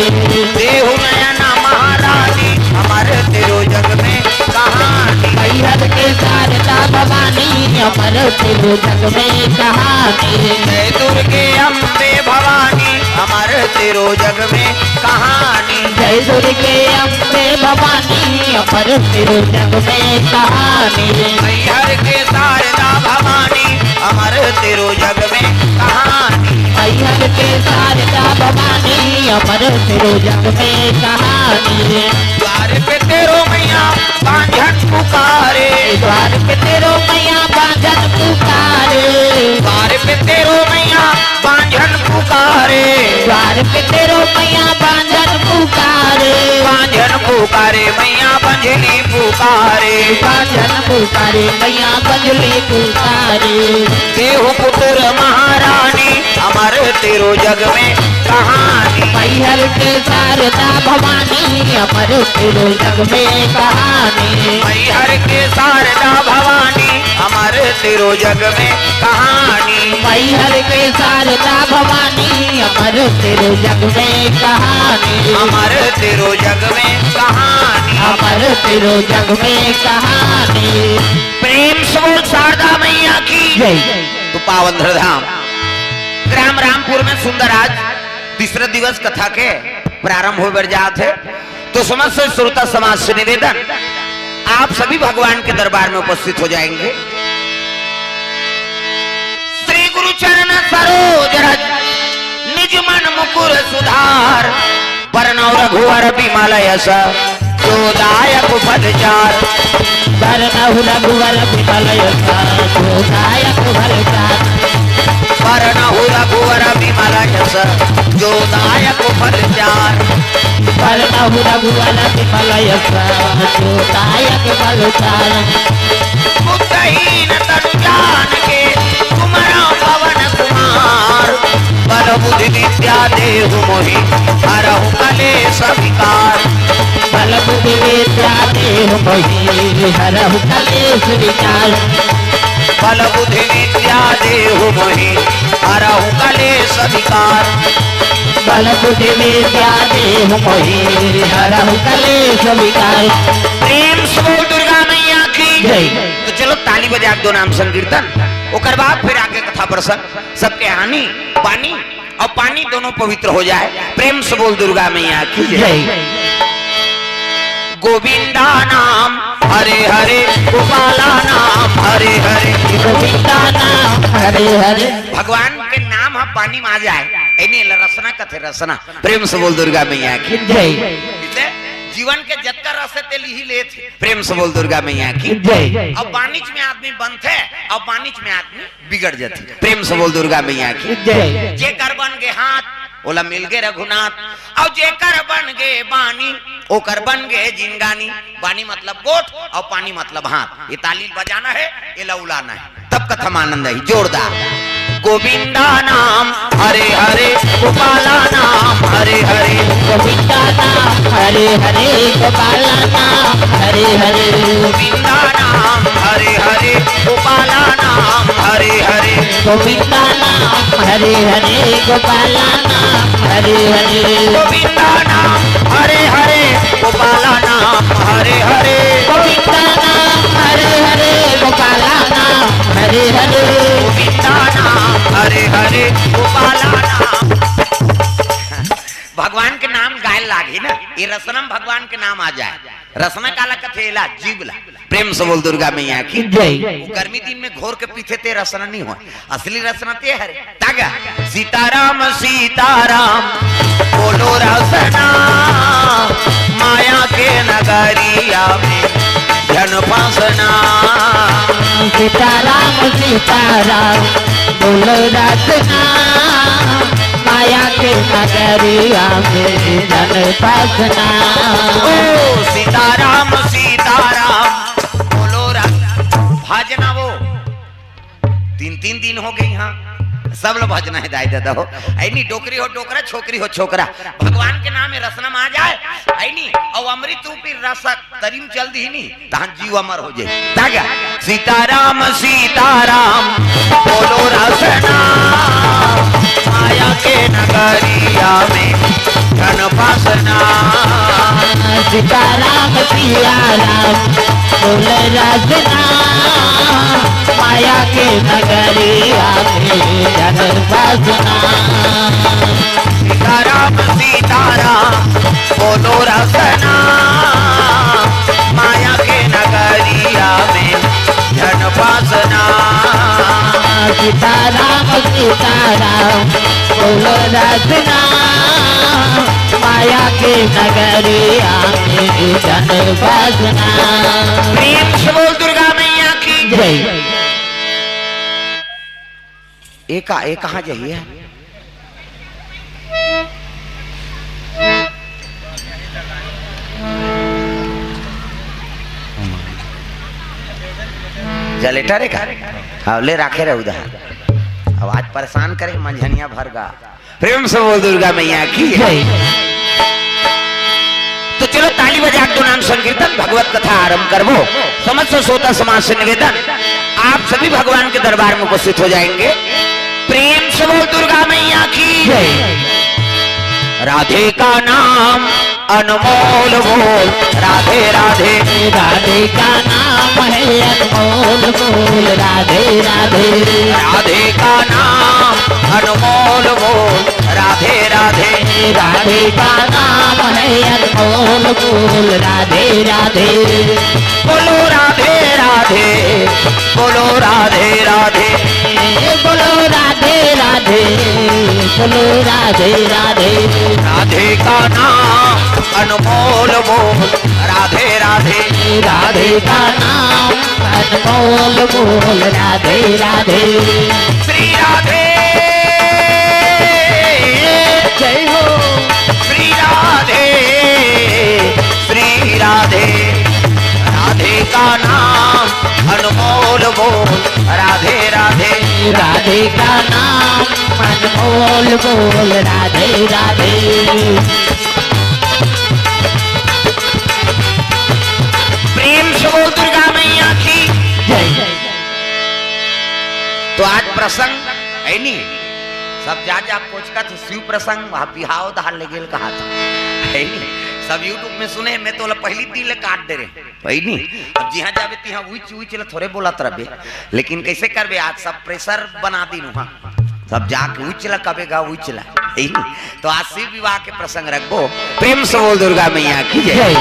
देहु नयना महारानी अमर तेरो जग में कहानी, मैहर के शारदा भवानी अमर तेरो जग में कहानी, जय दुर्गे अम्बे भवानी अमर तेरो जग में कहानी, जय दुर्गे अम्बे भवानी अमर तेरो जग में कहानी, मैहर के शारदा भवानी अमर तेरो जग में कहानी, मैहर के शारदा भवानी अमर तेरो जग में कहानी द्वार पे तेरो मैया बांझन पुकारे द्वार पे तेरो मैया बांझन पुकारे द्वार पे तेरो मैया बांझन पुकारे द्वार पे तेरो मैया बांझन पुकारे बांझन पुकारे मैया बंझली पुकारे बांझन पुकारे मैया बंझली पुकारे देहु पुत्र महारानी अमर तेरो जग में कहानी मैहर के शारदा भवानी अमर तेरो जग में कहानी मैहर के शारदा भवानी अमर तेरो जग में कहानी मैहर के शारदा भवानी अमर तेरो जग में कहानी अमर तेरो जग में कहानी अमर तेरो जग में कहानी प्रेम से बोल शारदा मैया की जय तो पावन धाम ग्राम रामपुर में सुंदर आज तीसरे दिवस कथा के प्रारंभ हो बर जात है तो समस्त श्रोता समाज से निवेदन आप सभी भगवान के दरबार में उपस्थित हो जाएंगे। श्री गुरु चरण सरोज रज निज मन मुकुर सुधार परनौ रघुवर बिमल यश जोदायक फलचार परनहु रघुवर बिमल यश जोदायक फलचार परनहु रघुवर बिमल यश जोदायक फलचार परनहु रघुवर बिमल यश जोदायक फलचार बुद्धहीन तनु जान के तुम्हारा पवन कुमार बल बुद्धि विद्या देहु मोहि हरहु कलेश विकार बल बुद्धि विद्या देहु मोहि हरहु कलेश विकार बल बुद्धि विद्या देहु मोहि हरहु कलेश विकार बल बुद्धि विद्या देहु मोहि हरहु कलेश विकार प्रेम से बोल दुर्गा मैया की जय तो चलो ताली बजा के दो नाम संकीर्तन ओकर बाद फिर आगे कथा प्रसंग सबके हानि पानी और पानी दोनों पवित्र हो जाए। प्रेम से बोल दुर्गा मैया की जय। गोविंदा नाम हरे हरे गोपाला नाम हरे हरे गोविंदा नाम हरे हरे भगवान के नाम हम पानी में आ जाए एनी रसना कथे रसना प्रेम से बोल दुर्गा मैया की जय इसे जीवन के जतका रस तेल ही ले थे प्रेम से बोल दुर्गा मैया की जय अब वाणिज्य में आदमी बनते और वाणिज्य में आदमी बिगड़ जाते प्रेम से बोल दुर्गा मैया की जय जे कर बन गे हाथ ओला मिल गे रघुनाथ और जे कर बन गे बानी ओकर बन गे जिंगानी बानी मतलब गोठ और पानी मतलब हाथ ये ताली बजाना है ये लौलाना है तब कथम आनंद है जोरदार गोविंदा नाम हरे हरे गोपाला नाम हरे हरे गोविंदा नाम हरे हरे गोपाला नाम हरे हरे गोविंदा नाम हरे हरे गोपाला नाम हरे हरे गोविंदा नाम हरे हरे गोपाला नाम हरे हरे गोविंदा नाम हरे हरे गोपाला नाम हरे हरे गोविंदा नाम हरे हरे गोपाला नाम हरे हरे गोविंदा नाम हरे हरे गोपाला नाम भगवान के नाम गाय लागी ना ये रसनम भगवान के नाम आ जाए रसना काला कथेला जीवला प्रेम से बोल दुर्गा मैया की जय गर्मी दिन में घोर के पीछे ते रसना नहीं हो असली रसना ते हरे तागा सीताराम सीताराम बोलो रसना माया के नगरिया में जन फासना सीताराम सीताराम बोलो रसना माया के नगरिया में जन पासना ओ सीताराम सीताराम बोलो भजना वो तीन तीन दिन हो गए यहाँ सब लोग भजना है दाई दादा हो ऐनी डोकरी हो डोकरा छोकरी हो छोकरा भगवान के नाम में रसना में आ जाए ऐनी और अमृत रूपी रसक तरीम चल दी नहीं तहन जीव अमर हो जाए तागा सीताराम सीताराम बोलो रसना माया के नगरिया में धन फासना सीताराम सियाराम बोल रसना माया के नगरिया में जन पासना सीताराम सीताराम बोलो रसना माया के नगरिया में धन फासना सीताराम सीताराम बोलो रचना माया के नगरिया में जन बजना। प्रेम से बोल दुर्गा मैया की जय। एक कहाँ जाइए? जलेटर है हाँ ले राखे रहे उधर। अब आज परेशान करे मंझनिया भर गा। प्रेम से बोल दुर्गा मैया की जय। तो चलो ताली बजा के नाम संकीर्तन भगवत कथा आरंभ करबो। समस्त श्रोता समाज से निवेदन आप सभी भगवान के दरबार में उपस्थित हो जाएंगे। प्रेम से बोल दुर्गा मैया की जय। राधे का नाम अनमोल बोल राधे राधे। राधे का नाम है अनमोल बोल राधे राधे। राधे का नाम अनमोल बोल राधे राधे। राधे का नाम है अनमोल बोल राधे राधे। बोलो राधे राधे बोलो राधे राधे बोलो राधे राधे बोलो राधे राधे। राधे का नाम अनमोल बोल राधे राधे। राधे का नाम अनमोल बोल राधे राधे। श्री राधे जय हो। श्री राधे श्री राधे। राधे का नाम अनमोल बोल राधे राधे। राधे का नाम अनमोल बोल राधे राधे। प्रेम से बोल दुर्गा मैया की जय। तो आज प्रसंग है नहीं सब जा पूछ का तो शिव प्रसंग वहां बिहाव धार ले गेल कहा था है नहीं सब यूट्यूब में सुने मैं तो पहली दिल काट दे रहे वही नहीं। अब जी हाँ जावे ती हाँ उच उच थोड़े बोला तरबे लेकिन कैसे करबे आज सब प्रेशर बना दी नुहा सब जाके उचला कबेगा उचला है नहीं। तो आज शिव विवाह के प्रसंग रखबो। प्रेम से बोल दुर्गा मैया की जय।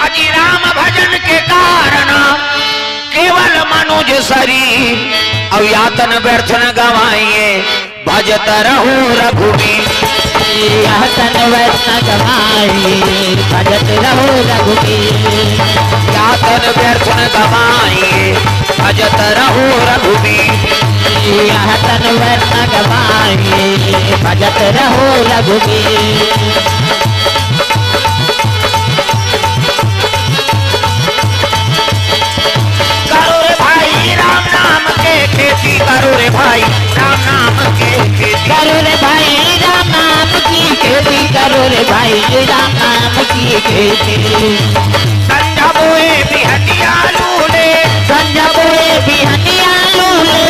अजी राम भजन के कारण केवल मनुज शरीर और यातन व्यर्थ न गवाइए भजत रहो रघुवीर। यातन व्यर्थ न गवाइए भजत रहो रघुवीर। यातन व्यर्थ न गवाइए भजत रहो रघुवीर। यातन व्यर्थ न गवाइए भजत रहो रघुवीर। खेती करो रे भाई राम नाम के खेती करो रे भाई राम नाम की खेती करो रे भाई राम नाम की खेती। संजा बोए बिहनिया लूले संजा बोए बिहनिया लूले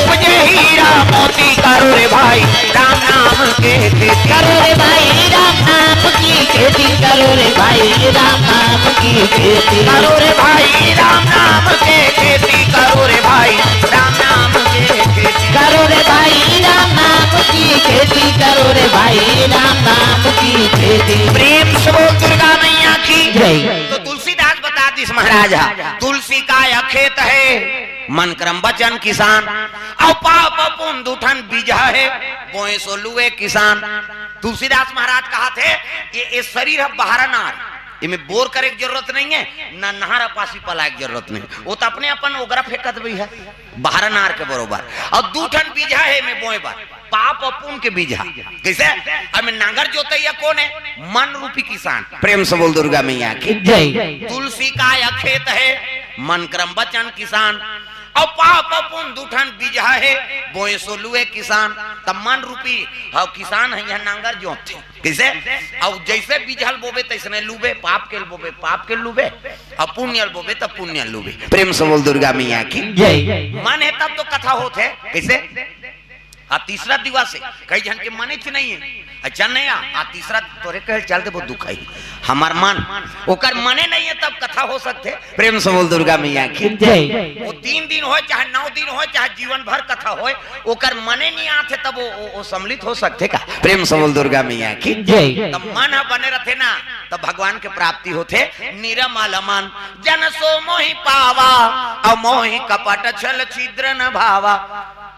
मुझे हीरा मोती करो रे भाई राम नाम के खेती करो रे भाई राम नाम की खेती करो रे भाई राम नाम की खेती करो रे भाई राम नाम के खेती करो रे भाई राम नाम के खेती करो रे भाई राम नाम की खेती करो रे भाई राम नाम की खेती। प्रेम से बोल दुर्गा मैया की जय। तो तुलसीदास बता दिस महाराजा तुलसी का यह खेत है मन क्रम वचन किसान और पाप पुण्य दुठन बीजा है बोए सो लुए किसान। तुलसीदास महाराज कहा थे ये शरीर है बहारा नार इनमें बोर करे की जरूरत नहीं है ना नहारा पासी पलाए की जरूरत नहीं वो तो अपने अपन ओगरा फेंकत भी है बहारा नार के बरोबर। और दूठन बीजा है में बोए बार पाप और पुण्य के बीजा कैसे अब में नांगर जोतैया कौन है मन रूपी किसान। प्रेम से बोल दुर्गा मैया की जय। तुलसी का यह खेत है मन क्रम वचन किसान और पाप पुण्य दूठन बीजा है बोए सो लुए किसान। तब मन रूपी किसान है यह नांगर जोते कैसे और जैसे बीजल बोबे तैसने लुबे पाप के बोबे पाप के लुबे और पुण्य बोबे तब पुण्य लुबे। प्रेम से बोल दुर्गा मैया की जय। मन है तब तो कथा होते कैसे तीसरा दिवस है कई जन के मने थे नहीं है अच्छा नहीं आ तीसरा तोरे कहे चलते बहुत दुख है हमार मन ओकर मने नहीं है तब कथा हो सकते। प्रेम से बोल दुर्गा मैया की जय। वो 3 दिन हो चाहे 9 दिन हो चाहे जीवन भर कथा हो ओकर मने नहीं आते तब वो सम्मिलित हो सकते का। प्रेम से बोल दुर्गा मैया की जय। तब मन बने रहते ना तो भगवान के प्राप्ति होते। निरमल मन जन सो मोहि पावा और मोहि कपट छल छिद्र न भावा।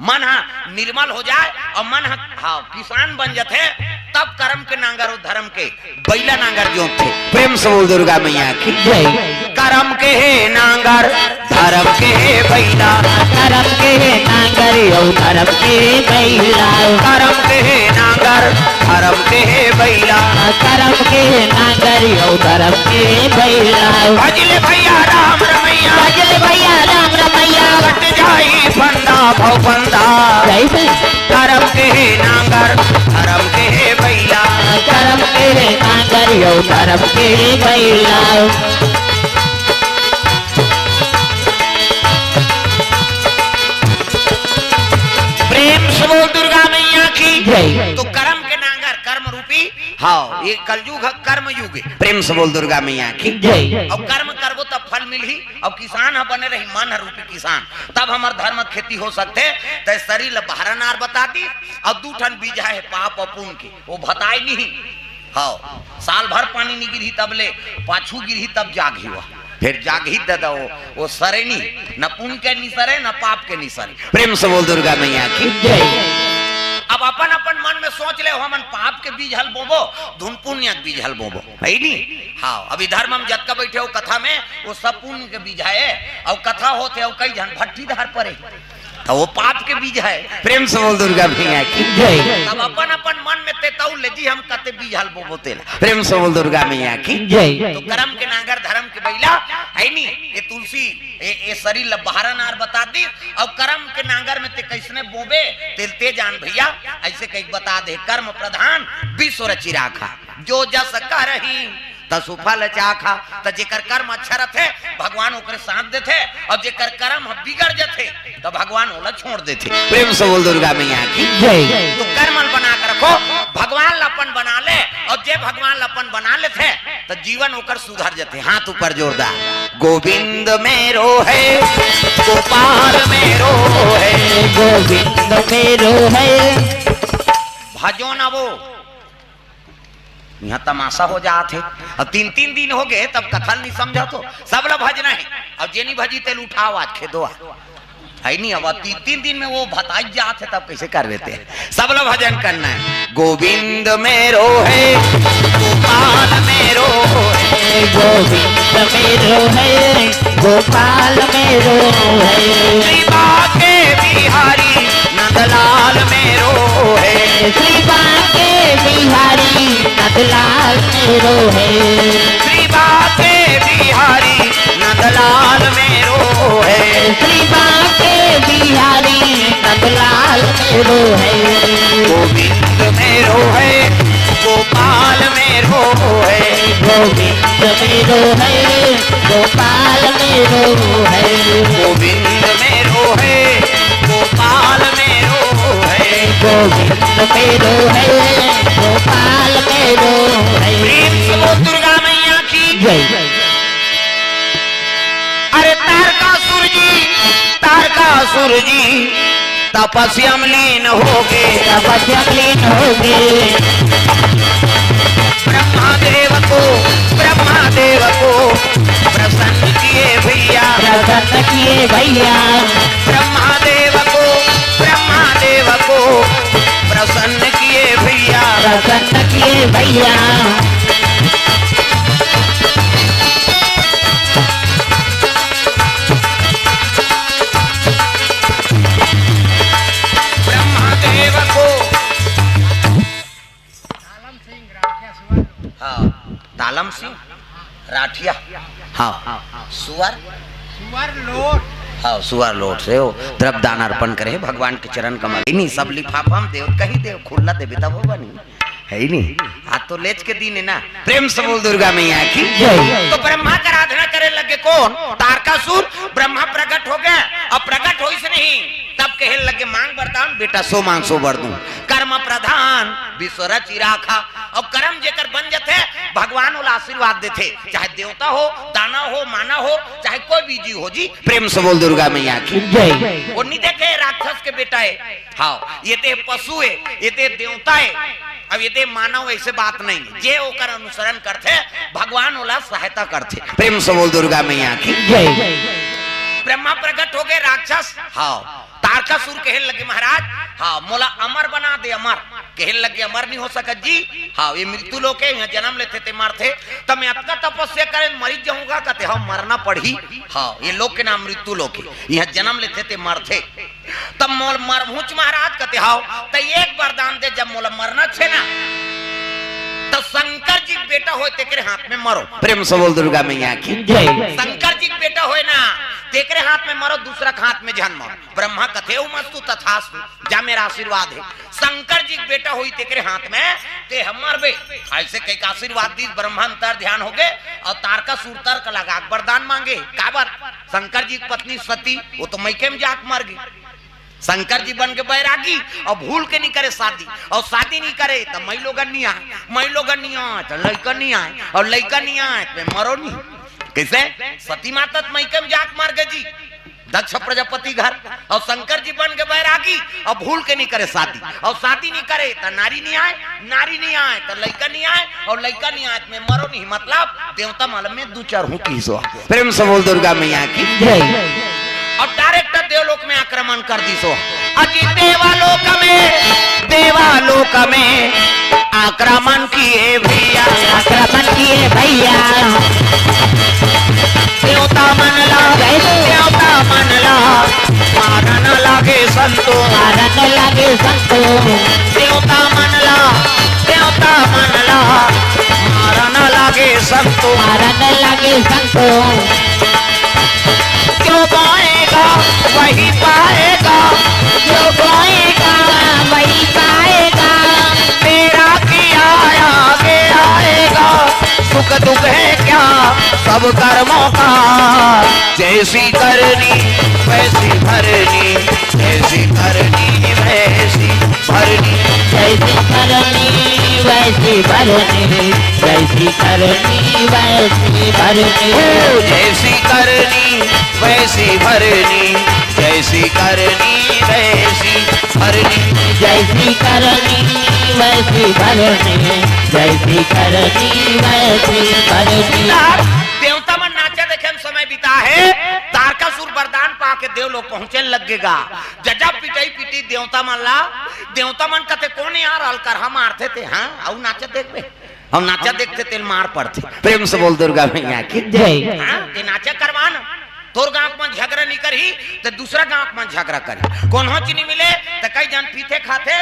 मन निर्मल हो जाए और मन हाँ किसान बन जाते तब कर्म के नांगर और धर्म के बैला नांगर जो थे। प्रेम से बोल दुर्गा मैया की जय। कर्म के है नांगर धर्म के है बैला, कर्म के नांगर और धर्म के बैला, कर्म के है नांगर धर्म के है बैला, कर्म के नांगर और धर्म के बैला। भजले भैया राम रमैया, भजले भैया राम रमैया, कट जाई फंदा भव फंदा। कर्म के है नांगर धर्म के है बैला, कर्म के नांगर और धर्म के बैला। प्रेम से बोल दुर्गा मैया की जय। तो कर्म के नांगर कर्म रूपी हाँ ये कलयुग कर्म युग है। प्रेम से बोल दुर्गा मैया की जय। अब कर्म करबो तब फल मिलही। अब किसान है बने रही मन रूपी किसान तब हमार धर्म खेती हो सकते। तो शरीर बाहर नार बता दी और 2 ठन बीज है पाप और पुण्य के वो बताए नहीं। हाँ साल भर पानी नहीं गिरही तब ले पाछू गिरही तब जागी हुआ फिर जागी दादा वो सरे नहीं न पुण्य के नहीं सरे न पाप के नहीं सरे। प्रेम से बोल दुर्गा मैया की जय। अब अपन अपन मन में सोच ले हमन पाप के बीज हल बोबो धुन पुण्य के बीज हल बोबो है नी। हाँ अभी धर्म हम जत का बैठे हो कथा में वो सब पुण्य के बीज है और कथा होते हो कई जन भट्टी धार परे तो वो पाप के बीज है। प्रेम से बोल दुर्गा भैया की जय। तब अपन अपन मन में तेताऊ ले जी हम कते बीज हल बोबो तेला। प्रेम से बोल दुर्गा मैया की जय। तो कर्म के नांगर धर्म के बैला है नी। ये तुलसी ये शरीर ल बहारा नार बता दी और कर्म के नांगर में ते कैसने बोबे तेलते जान भैया ऐसे कई बता दे। कर्म प्रधान विश्व रची राखा जो जस करही सुफल चाखा। तो जेकर कर्म अच्छा रहते भगवान ओकरे साथ देते और जेकर कर्म बिगड़ जाते तो भगवान ओला छोड़ देते। प्रेम से बोल दुर्गा मैया की जय। तो कर्म बना कर रखो भगवान लपन बना ले और जे भगवान लपन बना लेते तो जीवन ओकर सुधर जाते। हाथ ऊपर जोरदार गोविंद मेरो है गोपाल मेरो है, गोविंद मेरो है। भजो ना वो यहाँ तमाशा हो जाते। अब 3 दिन हो गए तब कथन नहीं समझा तो सब लोग भजना है। अब जेनी भजी तेल उठाओ आज खेदो है नहीं। अब 3 दिन में वो भताई जाते तब कैसे कर देते हैं। सब लोग भजन करना है। गोविंद मेरो है गोपाल मेरो है, गोविंद मेरो है गोपाल मेरो है, श्री बाके बिहारी नंदलाल मेरो है, श्री बाके बिहारी नंदलाल मेरो है, श्री बाके बिहारी नंदलाल मेरो है, श्री बाके बिहारी नंदलाल मेरो है। गोविंद मेरो है गोपाल मेरो है, गोविंद मेरो है गोपाल मेरो है, गोविंद मेरो है गोपाल मेरो है, गोविंद मेरो है गोपाल मेरो है। प्रेम से बोल दुर्गा मैया की जय। अरे तारकासुर जी तपस्या में लीन हो गए, तपस्या लीन हो गए, ब्रह्मादेव को प्रसन्न किए भैया, प्रसन्न किए भैया, ब्रह्मादेव को प्रसन्न किए भैया, प्रसन्न किए भैया। ब्रह्मादेव को हाँ तालम सिंह राठिया हाँ सुअर लोट हाँ सुअर लोट से हो द्रव दान अर्पण करे भगवान के चरण कमल नहीं सब लिफाफा हम देव कहीं देव खुला देवी तब होगा नहीं है ही नहीं। आज तो लेच के दिन है ना। प्रेम से बोल दुर्गा मैया की जय। तो ब्रह्मा का आराधना करे लगे कौन तारकासुर। ब्रह्मा प्रकट हो गया और प्रकट हो इस नहीं तब कहे लगे मांग वरदान बेटा सो मांग सो वर दूं। कर्म प्रधान विश्व रचि राखा और कर्म जेकर बन जाते भगवान उला आशीर्वाद देते चाहे देवता हो दाना हो माना हो चाहे कोई भी जीव हो जी। प्रेम से बोल दुर्गा मैया की जय। वो नहीं देखे राक्षस के बेटा है हाँ ये ते पशु है ये ते देवता है अब यदि मानव ऐसे बात नहीं जे ओकर अनुसरण करते भगवान ओला सहायता करते। प्रेम से बोल दुर्गा मैया की जय। ब्रह्मा प्रकट हो गए राक्षस हाँ तारकासुर कहने लगे महाराज हाँ मोला अमर बना दे अमर कहने लगे अमर नहीं हो सकत जी हाँ ये मृत्यु लोग है यहाँ जन्म लेते थे मरते तब मैं अपना तपस्या करें मरीज जाऊंगा कहते हाँ मरना पड़ी हाँ ये लोग के नाम मृत्यु लोग है यहाँ जन्म लेते थे मरते तब मोल मरभूच महाराज कहते हाँ तो एक वरदान दे जब मोला मरना छे ना तो शंकर जी बेटा हो तेरे हाथ में मरो। प्रेम से बोल दुर्गा मैया की जय। शंकर जी बेटा हो ना तेरे हाथ में मरो दूसरा हाथ में जन्म ब्रह्मा कथे मस्तु तथास्तु जा मेरा आशीर्वाद है शंकर जी बेटा हुई तेरे हाथ में ते हम मरबे ऐसे कई का आशीर्वाद दी ब्रह्मा अंतर ध्यान हो गए और तारकासुर तर्क लगा वरदान मांगे का बात शंकर जी की पत्नी सती वो तो मैके में जाके मर गई शंकर जी बन के बैरागी और भूल के नहीं करे शादी और शादी नहीं करे तो मैं लोग नहीं आए तो लड़का नहीं आए और लड़का नहीं आए तो मरो नहीं कैसे सती माता मैके में जाके मर गए जी दक्ष प्रजापति घर और शंकर जी बन के बैरागी और भूल के नहीं करे शादी और शादी नहीं करे तो नारी नहीं आए तो लड़का नहीं आए और लड़का नहीं आए तो मरो नहीं मतलब देवता मालूम में दो चार हूँ की प्रेम से बोल दुर्गा मैया की जय। और डायरेक्ट देवलोक में आक्रमण कर दी सो अजी देवालोक में आक्रमण किए भैया देवता मन ला मारन लागे संतो देवता मन ला मारन लागे संतो जो पाएगा वही पाएगा मेरा किया आगे आएगा सुख दुख है क्या सब कर्मों का जैसी करनी वैसी भरनी जैसी करनी वैसी भरनी जैसी करनी वैसी भरनी जैसी करनी वैसी भरनी जैसी करनी वैसी भरनी जैसी करनी वैसी भरनी जैसी करनी वैसी भरनी जैसी करनी वैसी भरनी। देवता मन नाचा देखे हम समय बिता है तारकासुर वरदान पाके देव लोग पहुंचे लगेगा जजा पिटाई पिटी देवता मन कहते कौन यार हलकर हम मारते थे हाँ और नाचा देखबे हम नाचा देखते थे मार पड़ते। प्रेम से बोल दुर्गा मैया की जय। हाँ ते नाचा करवाना तोर गांव में झगड़ा नहीं करी तो दूसरा गांव में झगड़ा करी कौन हो चीनी मिले तो कई जन पीते खाते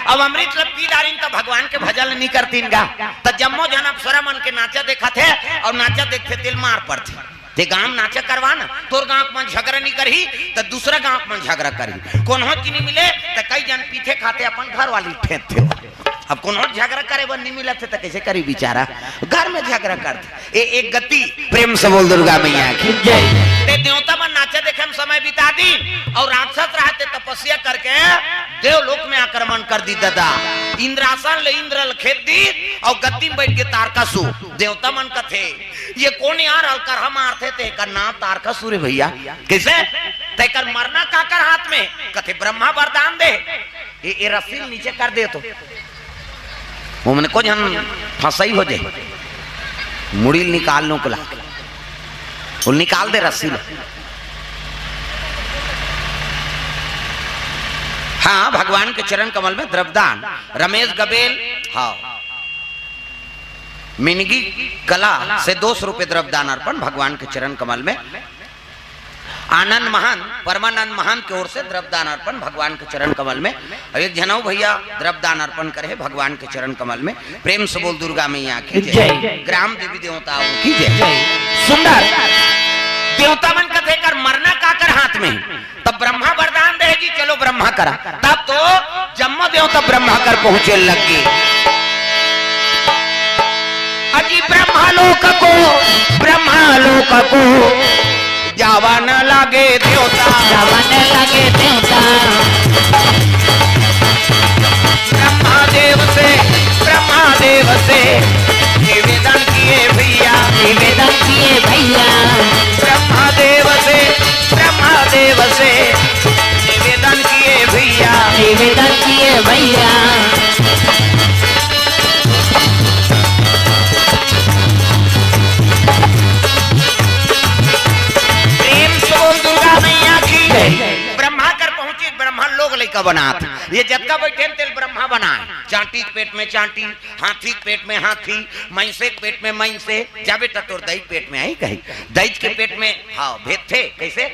अब अमृत लपीदारी तो भगवान के भजन नहीं करती तो जम्मो जन अप्सरा मन के नाचा देखा थे और नाचा देखते तिल मार पड़ते ते गांव नाचा करवाना तोर गांव में झगड़ा नहीं करी तो दूसरा गांव में झगड़ा करी कौन हो नहीं मिले तो कई जन पीछे खाते अपन घर वाली ठेक थे अब कौन झगड़ा करे बन नहीं मिला थे तो कैसे करी बेचारा घर में झगड़ा करते एक गति। प्रेम से बोल दुर्गा मैया की जय। देवता मन नाचे देखे हम समय बिता दी और राक्षस रहते तपस्या करके देवलोक में आक्रमण कर दी दादा इंद्रासन ले इंद्र खेत दी और गद्दी में बैठ के तारकासुर देवता मन कथे ये कौन यार हलकर हम मारते थे का नाम तारकासुर है भैया कैसे तेकर मरना काकर हाथ में कथे ब्रह्मा वरदान दे ये रस्सी नीचे कर दे तो वो मैंने को जन फंसाई हो जाए मुड़ी निकालने को ला वो निकाल दे रस्सी लो। हाँ भगवान के चरण कमल में द्रव्यदान रमेश गबेल हाँ मिनगी कला से 200 रुपए द्रव्यदान अर्पण भगवान के चरण कमल में आनंद महान परमानंद महान की ओर से द्रव्यदान अर्पण भगवान के चरण कमल में। एक जनऊ भैया द्रव्यदान अर्पण करे भगवान के चरण कमल में। प्रेम से बोल दुर्गा मैया की जय, ग्राम देवी देवताओं की जय। सुंदर देवता मन का देकर मरना काकर हाथ में, तब ब्रह्मा वरदान देगी चलो ब्रह्मा करा। तब तो जम्मा देवता ब्रह्मा कर पहुंचे लग गए। अजी ब्रह्मालोक को जावा न लागे देवता, जावा न लागे देवता। ब्रह्मादेव से निवेदन किए भैया, निवेदन किए भैया। ब्रह्मादेव से निवेदन किए भैया, निवेदन किए भैया। ब्रह्मा कर पहुंचे, ब्रह्मा लोग लइका बनात। ये जत्ता बैठे तेल ब्रह्मा बनाए। चांटी के पेट में चांटी, हाथी के पेट में हाथी, मैंसे के पेट में मैंसे। जा बेटा तोर दैत पेट में आई कही, दैत के पेट में हाँ भेद थे कैसे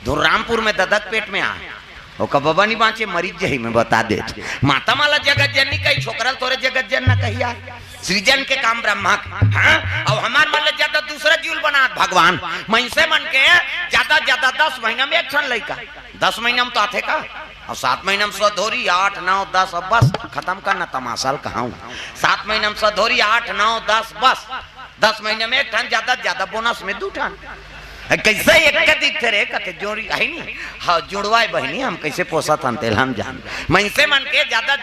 धुर्रामपुर में ददक पेट में आए। ओ कबा नहीं बाँचे मरीज जही में बता दे। माता माला जगत जननी कही छोकरल तोरे जगत जन न कहिया। सृजन के काम ब्रह्मा के। हाँ अब हमार मन ले ज्यादा दूसरा जीव बना भगवान मैंसे मन के ज्यादा 10 महीना में एक ठन लइका। 10 महीना में तो आते का और 7 महीना में सधोरी 8 9 10 अब बस खत्म करना तमाशाल कहा। 7 महीना में सधोरी 8 9 10 बस 10 महीने में एक ठन ज्यादा बोनस में 2 ठन। कैसे एक के दिखते रे कते जोड़ी है नहीं। हाँ जुड़वाए बहनी हम कैसे पोसा था तेल हम जान। मैंसे मन के ज्यादा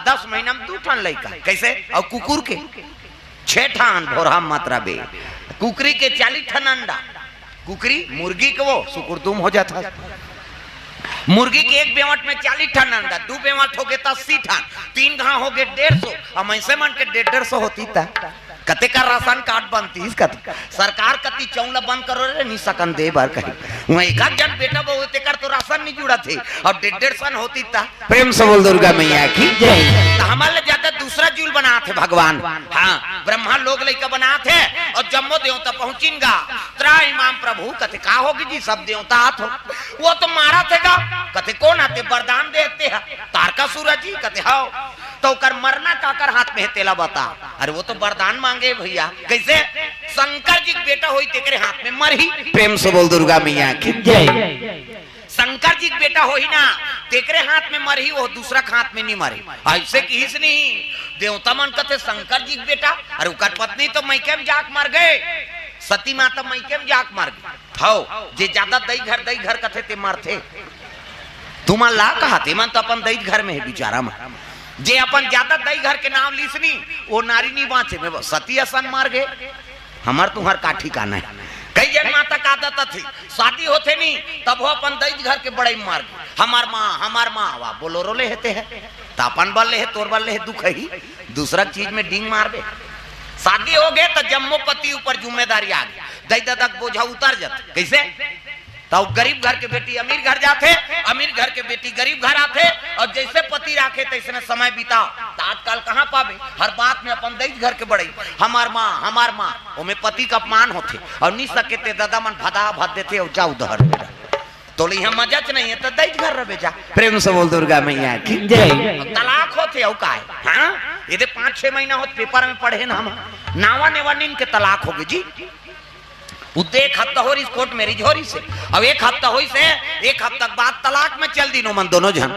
10 महीना में 2 ठन लइका कैसे। और कुकुर के 6 ठन भोरा मात्रा बे। कुकरी के 40 ठन अंडा। कुकरी मुर्गी के वो सुकुरदुम हो जाता। मुर्गी के एक बेवट में 40 ठन अंडा, 2 बेवट हो गए 80 ठन, 3 घा हो गए 150। और मैंसे मन के 150 होती था। कते का राशन कार्ड बनती कते सरकार कति चौला बंद करो रे नहीं सकन दे बार कही। वहाँ एक जन बेटा बहु होते कर तो राशन नहीं जुड़ा थे और 150 सन होती था। प्रेम से बोल दुर्गा मैया की जय। हमारे ज्यादा दूसरा जीव बना थे भगवान। हाँ ब्रह्मा लोग लइका बना थे और जम्मो देवता पहुंचिनगा। त्रा इमाम प्रभु कते का होगी जी सब देवता आत हो। वो तो मारा थे का कते कौन आते वरदान देते हैं तारका सूरज जी कते हाओ तो कर मरना काकर हाथ में है तेला बता। अरे वो तो वरदान मांगे भैया कैसे शंकर जी बेटा होई तेरे हाथ में मर ही। प्रेम से बोल दुर्गा मैया की जय। शंकर जी बेटा होई ना तेरे हाथ में मर ही, वो दूसरा हाथ में नहीं मरे। ऐसे की हिस नहीं देवता मन कथे शंकर जी बेटा। अरे उकर पत्नी तो मैके में जाक मर गए, सती माता मैके में जाक मर गई। हाउ जे ज्यादा दई घर कथे ते मरथे। तुम ला कहा थे मन तो अपन दई घर में है बेचारा मन। जे अपन ज्यादा दई घर के नाम लीसनी वो नारी नहीं बाँचे में सती असन मार गए। हमार तुम्हार का ठिकाना है। कई जन माता का आदत थी शादी होते नहीं तब वो अपन दई घर के बड़े मार गए। हमार माँ वाह बोलोरो ले हेते है तो अपन बल ले है तोर बल ले है दुख ही दूसरा चीज में डिंग मार दे। शादी हो गए तो जम्मो पति ऊपर जिम्मेदारी आ गई। दई ददक बोझा उतर जाते कैसे। तो गरीब घर के बेटी अमीर घर जाते, अमीर घर के बेटी गरीब घर आते और जैसे पति राखे तैसे समय बिताओ। तो आजकल कहाँ पावे हर बात में अपन दई घर के बड़े हमार माँ ओमे पति का अपमान होते और नहीं सके ते दादा मन भदा भद देते और जाऊ दहर तो यहाँ मजाच नहीं है तो दई घर रहे जा। प्रेम से बोल दुर्गा मैया की जय। तलाक होते और का है हाँ ये 5-6 महीना होते पेपर में पढ़े ना हम नावा नेवा नीन के तलाक हो गए जी। एक हफ्ता हो रही कोर्ट मैरिज हो रही से अब 1 हफ्ता हो से 1 हफ्ता बाद तलाक में चल दी नो मन दोनों जन।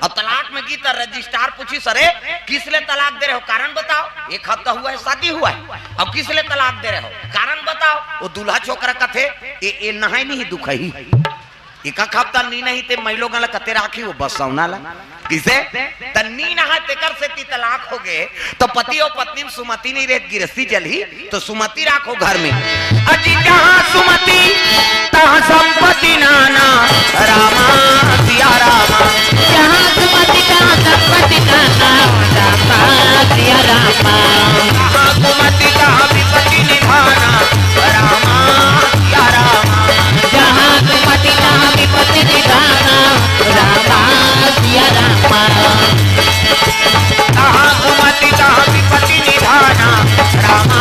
और तलाक में गीता रजिस्ट्रार पूछी सरे किस लिए तलाक दे रहे हो कारण बताओ। 1 हफ्ता हुआ है शादी हुआ है अब किस लिए तलाक दे रहे हो कारण बताओ। वो दूल्हा छोकरा कथे ये नहाई नहीं दुख ही 1 हफ्ता नी नहीं ते मैं लोग कते राखी वो बस सौना ला किसे तन्नी नहा तेकर से ती तलाक हो गए तो पति और पत्नी में सुमति नहीं रहती गिरस्ती चली तो सुमति राखो घर में। अजी जहाँ सुमति तहाँ संपत्ति नाना रामा सिया रामा। जहाँ सुमति तहाँ संपत्ति नाना रामा सिया रामा। जहाँ सुमति तहाँ विपत्ति निधाना रामा सिया रामा। जहाँ सुमति तहाँ विपत्ति निधाना रामा सिया रामा। जहाँ सुमति तहाँ विपत्ति निधाना रामा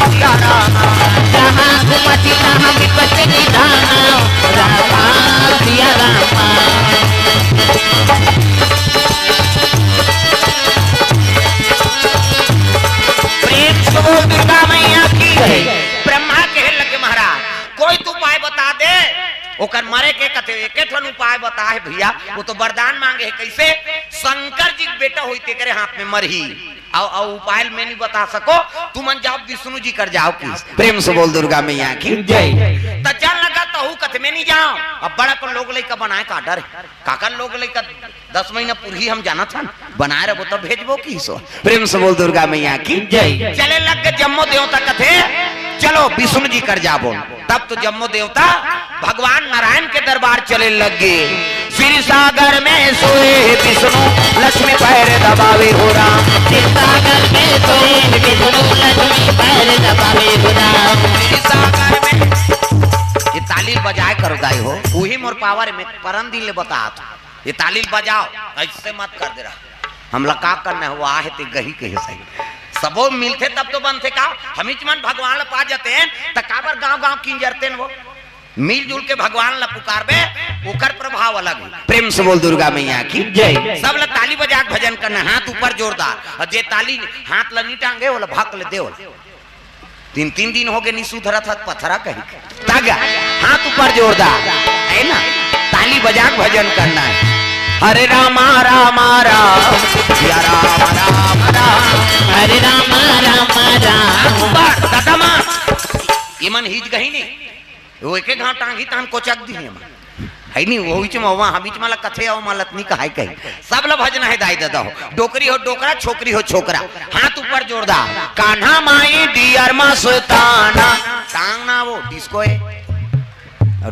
सिया रामा। जहाँ सुमति सीता विपत निधान रामा सिया रामा। प्रेम से बोल दुर्गा मैया की। ब्रह्मा कहे लगे महाराज कोई तू उपाय बता दे। ओकर मरे के कथे एके ठन उपाय बता है भैया। वो तो वरदान मांगे है कैसे शंकर जी के बेटा होते करे हाथ में मरही और उपाय में नहीं बता सको तू मन जाओ विष्णु जी कर जाओ की। प्रेम से बोल दुर्गा मैया की जय। तो चल लगा तो कथ में नहीं जाओ। अब बड़ा को लोग लइका बनाए का डर काका लोग लइका 10 महीना पूरी हम जाना था बनाए रहो तो भेजबो की सो। प्रेम से बोल दुर्गा मैया की जय। चले लग के जम्मो देवता कथे चलो विष्णु जी कर जाबो। तब तो जम्मो देवता भगवान नारायण के दरबार चले लगे। क्षीर सागर में सोए विष्णु लक्ष्मी पैर दबावे हो राम। क्षीर सागर में सोए विष्णु लक्ष्मी पैर दबावे हो राम। क्षीर सागर में ये तालील बजाए कर गाय हो वही मोर पावर में परम दिन ले बता ये तालील बजाओ ऐसे मत कर दे रहा हमला का करना हुआ है ते गही के सही सबो मिलते तब तो बनते का हम मन भगवान पा जाते हैं तो काबर गांव-गांव किंजरते हैं वो मिलजुल के भगवान ला पुकारबे ओकर प्रभाव अलग है। प्रेम से बोल दुर्गा मैया की जय। सब ला ताली बजा के भजन करना हाथ ऊपर जोरदार और जे ताली हाथ ला नहीं टांगे वो भाग ले देव 3 दिन हो गए नहीं सुधरा था पत्थरा कहीं तागा हाथ ऊपर जोरदार है ना ताली बजा के भजन करना है। हरे रामा रामा राम या राम राम राम हरे रामा रामा राम। दादा मां ये मन हिज गही नहीं वो एक घाव टांगी तान कोचक दी है नहीं वो बीच में वहां बीच में कथे और मलतनी कहाई कही सब ला भजन है दाई दादा हो डोकरी हो डोकरा छोकरी हो छोकरा हाथ ऊपर जोरदार कान्हा माई डियर मस्ताना टांग ना वो डिस्को है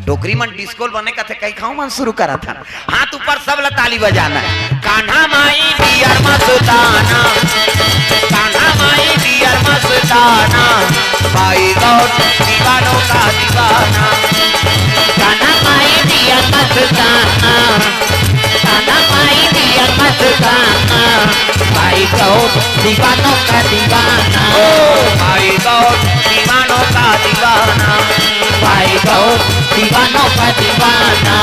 डोकरी मन डिस्को बने का थे कई खाओ मन शुरू करा था हाथ ऊपर सब ला ताली बजाना कान्हा माई डियर मस्ताना कान्हा माई डियर मस्ताना भाई गौर दीवानों का दीवाना कान्हा माई डियर मस्ताना कान्हा माई डियर मस्ताना भाई गौर दीवानों का दीवाना भाई गौर दीवानों का दीवाना भाई गौर दीवानों का दीवाना।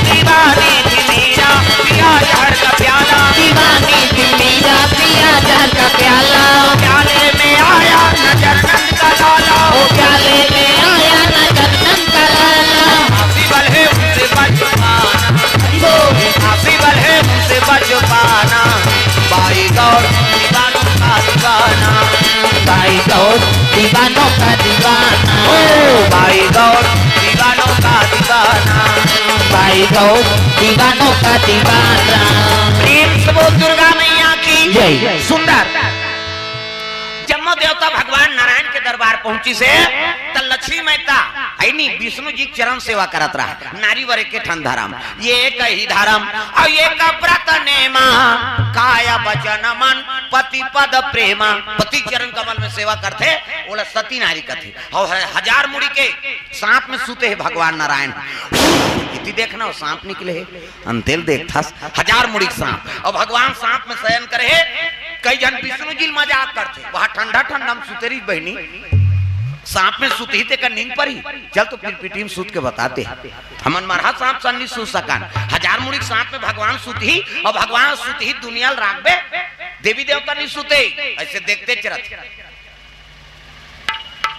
दीवानी थी मीरा पिया जहर का प्याला दीवानी थी मीरा पिया जहर का प्याला प्याले में आया नजर नंद का लाला प्याले में आया नजर नंद का लाला। हासिबल है उनसे बच पाना हासिबल है उनसे बच पाना भाई गौर दीवानों का दीवाना भाई गौर दीवानों का दीवाना भाई गौर दीवानों का दीवाना भाई गौर दीवानों का दीवाना। प्रेम से बोल दुर्गा मैया की जय। सुंदर जम्मो देवता भगवान नारायण के दरबार पहुंची से त लक्ष्मी मेहता ऐनी विष्णु जी चरण सेवा करत रहा नारी वरे के ठन धर्म ये कही धर्म और ये व्रत नेमा काया वचन मन पति पद प्रेमा पति चरण कमल में सेवा करते बोला सती नारी कथी और 1000 मुड़ी के सांप में सूते है भगवान नारायण इति देखना वो सांप निकले है अंतेल देखता 1000 मुड़ी सांप और भगवान सांप में शयन करे है कई जन विष्णु जी मजाक करते वहां ठंडा ठंडा में सुतेरी बहनी सांप में सुती ते का नींद परी चल तो फिर पिटी में सूत के बताते हमन मरहा सांप सन्नी सू सकन 1000 मुड़ी सांप में भगवान सुती और भगवान सुती दुनिया राखबे देवी देवता नहीं सुते ऐसे देखते चरत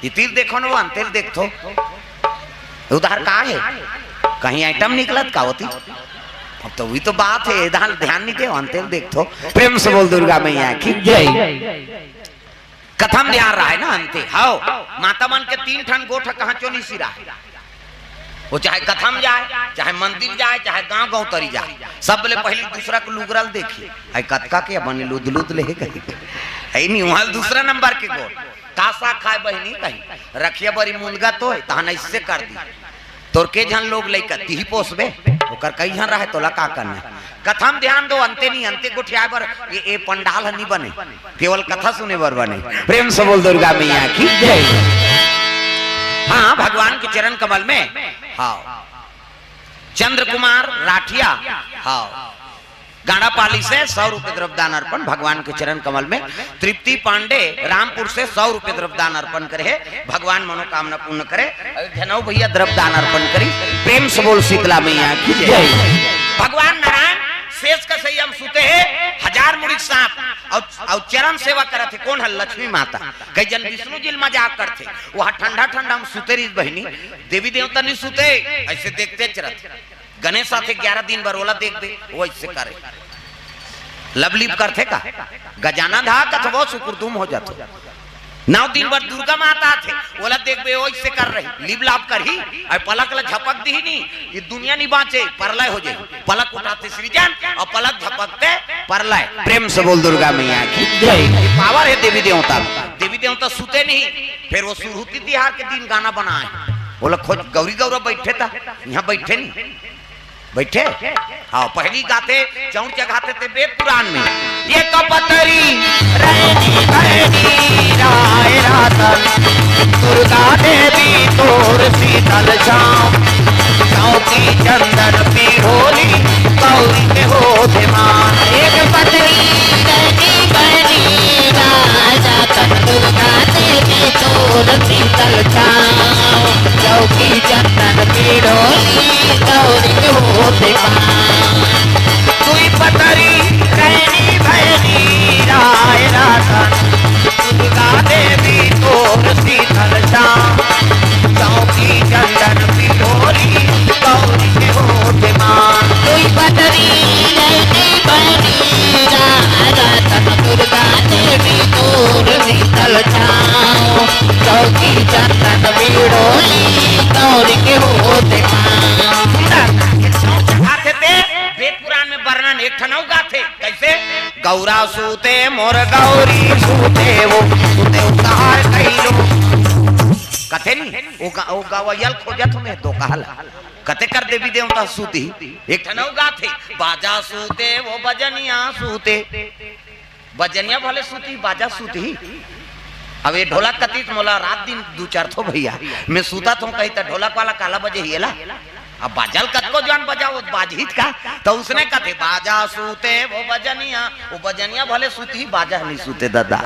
इतिल देखो ना वो अंतेल देखो उधार का है कहीं आइटम निकलत का होती अब तो वही तो बात है इधर ध्यान नहीं दे अंतेल देखो प्रेम से बोल दुर्गा मैया की जय। कथम ध्यान रहा है ना अंते हाओ माता मन के 3 ठन गोठ कहाँ चोनी सिरा वो चाहे कथम जाए चाहे मंदिर जाए चाहे गांव गांव तरी जाए सब ले पहले दूसरा को लुगरल देखी आई कतका के बने लुद लुद ले गई है नहीं वहां दूसरा नंबर के गोठ कासा खाए बहनी कहीं रखिए बड़ी मुनगा तो है तहन इससे कर दी तोर के जन लोग लेकर ती पोसबे ओकर कई जन रहे तोला का करना कथम ध्यान दो अंते नहीं अंते गुठियाए बर ये पंडाल नहीं बने केवल कथा सुने बर बने प्रेम से बोल दुर्गा मैया की जय। हाँ भगवान के चरण कमल में हाँ चंद्र कुमार राठिया हाँ गाड़ा पाली से 100 रुपए द्रव्यदान अर्पण भगवान के चरण कमल में। तृप्ति पांडे रामपुर से 100 रुपए द्रव्यदान अर्पण करे, भगवान मनोकामना पूर्ण करे। धनौ भैया द्रव्यदान अर्पण करी, प्रेम से बोल शीतला मैया की जय। भगवान नारायण शेष का संयम सुते है, 1000 मुड़ी सांप और चरण सेवा करते। कौन है? लक्ष्मी माता। कई जन विष्णु जी मजाक करते, वहां ठंडा ठंडा हम सुते रही बहनी, देवी देवता नहीं सुते, ऐसे देखते चरत। गणेश साथे 11 दिन बरोला देख दे, वो ऐसे करे लवलीप करते का गजाना धा कथ वो सुकुरदुम हो जाते। 9 दिन भर दुर्गा माता थे, बोला देख बे वो ऐसे कर रही, लिप लाप कर ही और पलक ला झपक दी ही नहीं, ये दुनिया नहीं बाँचे, परलय हो जाए। पलक उठाते सृजन और पलक झपकते परलय। प्रेम से बोल दुर्गा मैया की जय। पावर है देवी देवता। देवी देवता सुते नहीं। फिर वो सुरहुती तिहार के दिन गाना बनाए, बोला खोज गौरी गौरव बैठे था, यहाँ बैठे नहीं बैठे। हाँ पहली गाते चौड़ चढ़ाते थे वेद पुराण में, ये कपतरी रहनी रहनी राय रातन दुर्गा देवी तोर शीतल छाँव चौकी चंदन पिरोली गौरी के हो मान। एक पतरी रहनी बहनी राय रातन दुर्गा देवी तोर शीतल छाँव चौकी चंदन पिरोली गौरी के होते तुई पतरी रहनी बहनी राय रातन दुर्गा देवी तोर शीतल छाँव चौकी चंदन पिरोली गौरी के होते मान। तुई पतरी रहनी बहनी राय रातन दुर्गा देवी तोर शीतल छाँव चौकी चंदन पिरोली गौरी के होते वेद पुराण में वर्णन एक ठनौ गाथे कैसे? गौरा सूते मोर गौरी सूते वो सूते उतार कइलो कथे नहीं ओ गवयल खोजत में तो कहला कते कर देवी देवता सूती एक ठनौ गाथे। बाजा सूते वो बजनिया सूते, बजनिया भले सूती बाजा सूती। अब ये ढोलक कतीत मोला रात दिन 2-4 थो भैया मैं सूता तो कही तो ढोलक वाला काला बजे हिला। अब बाजल कतको जान बजाओ बाजहित का, तो उसने कथे बाजा सूते वो बजनिया भले सूती बाजा नहीं सूते दादा,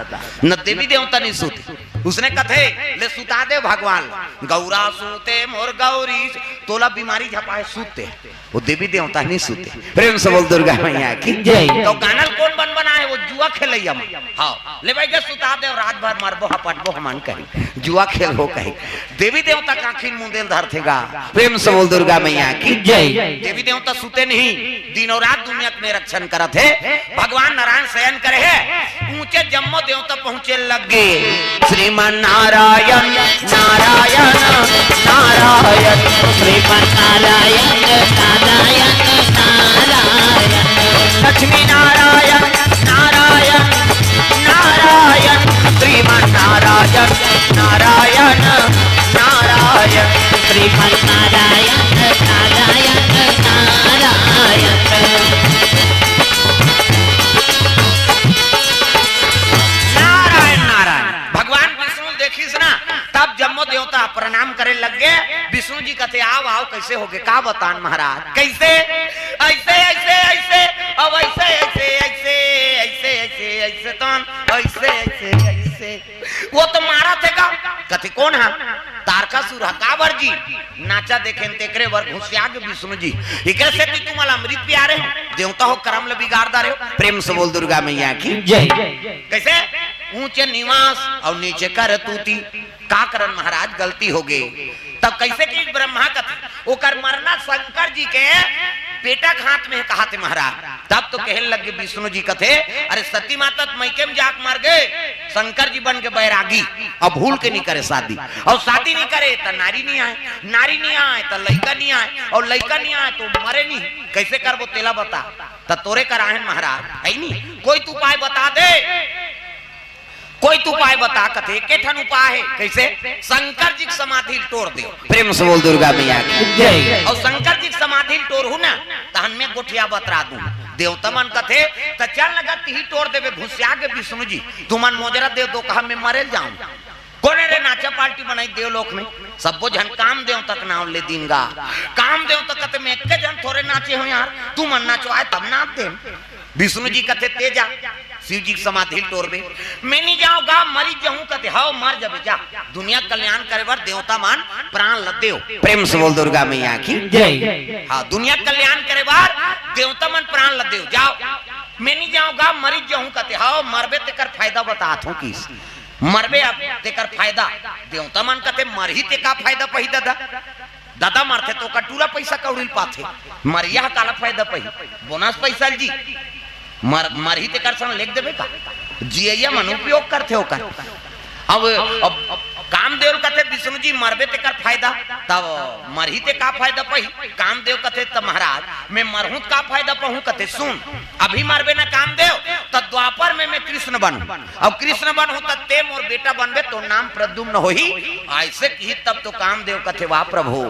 न देवी देवता नहीं सूते। उसने कथे ले सुता दे भगवान, गौरा सूते मोर गौरी तोला बीमारी झपाए सूते, वो देवी देवता नहीं सूते। प्रेम से बोल दुर्गा मैया की जय। तो गानल कौन बन बना है? वो जुआ खेलैया में। हाँ ले भाई के सुता दे रात भर मारबो हपटबो हमन कही जुआ खेल हो कही। देवी देवता काखिन मुंदेल धरथेगा। प्रेम से बोल दुर्गा मैया की जय। देवी देवता सुते नहीं, दिन और रात दुनिया में रक्षण करत है। भगवान नारायण शयन करे है, ऊंचे जम्मो देवता पहुंचे लगे। श्रीमन नारायण नारायण नारायण श्रीमन नारायण नारायण नारायण लक्ष्मी नारायण नारायण नारायण श्रीमन नारायण नारायण नारायण श्रीमन नारायण नारायण नारायण। नारायण नारायण भगवान विष्णु देखिस ना, तब जम्मो देवता प्रणाम करे लग गए। विष्णु जी कहते आओ आओ कैसे हो गए? का बतान महाराज कैसे? ऐसे ऐसे ऐसे अब ऐसे ऐसे ऐसे ऐसे ऐसे ऐसे तो ऐसे ऐसे ऐसे वो तो मारा थे का कहते कौन है? तारकासुर काबर जी नाचा देखे तेकरे वर घुसिया के विष्णु जी एकरे से भी तुम्हारा अमृत प्यारे हो देवता हो कर्म ले बिगाड़दा रहे हो। प्रेम से बोल दुर्गा मैया की जय। कैसे? ऊंचे निवास और नीचे कर तूती का करन महाराज गलती हो गई। तब कैसे कि ब्रह्मा कथे ओकर मरना शंकर जी के बेटा हाथ में कहा थे महाराज। तब तो कहने लगे विष्णु जी कथे अरे सती माता मैके में जाक मार गए, शंकर जी बन के बैरागी अब भूल के नहीं करे शादी, और शादी नहीं करे तो नारी नहीं आए, नारी नहीं आए तो लड़का नहीं आए, और लड़का नहीं आए तो मरे नहीं। कैसे करबो तेला बता? तो तोरे कराहन महाराज है नहीं कोई तू उपाय बता दे, कोई तू उपाय बता कथे के ठन उपाय है। कैसे? शंकर जी की समाधि तोड़ दे। प्रेम से बोल दुर्गा मैया की जय। और शंकर जी की समाधि तोड़ू ना तहन में गोठिया बतरा दूं। देवता मन कथे त चल लगत ही तोड़ देवे घुसिया के विष्णु जी तुमन मोजरा देव दो कहा मैं मरे जाऊं। कोने रे नाचा पार्टी बनाई देवलोक में सबो जन काम देव तक नाम ले दीनगा। काम देव तक कते में एक जन थोड़े नाचे हो यार, तू मन नाचो आए तब नाच दे। विष्णु जी कथे तेजा शिव जी की समाधि टोरबे मैं नहीं जाऊंगा मरी जाऊं कथे हाओ मर जाबे जा दुनिया कल्याण करे बर देवता मान प्राण लदे हो प्रेम से बोल दुर्गा मैया की जय। हाँ दुनिया कल्याण करे बार देवता मन प्राण लदे हो जाओ मैं नहीं जाऊंगा मरी जाऊं कथे हाओ मरबे तेकर फायदा बतात हूं किस मरबे अब तेकर फायदा देवता मन कथे मरही ते का फायदा पही दादा दादा मारते तो कटूरा पैसा कौड़ी पाथे मरिया काला फायदा पही बोनस पैसा जी मरही ते कर सन लिख देबे का जिया मन उपयोग करते हो कर अब कामदेव कथे विष्णु जी मरबे ते कर फायदा तब मरही ते का फायदा पही कामदेव कथे त महाराज मैं मरहूं का फायदा पहूं कथे सुन अभी मरबे ना कामदेव त द्वापर में मैं कृष्ण बनूं अब कृष्ण बनूं त ते मोर बेटा बनबे तो नाम प्रद्युम्न होही ऐसे की तब तो कामदेव कथे वाह प्रभु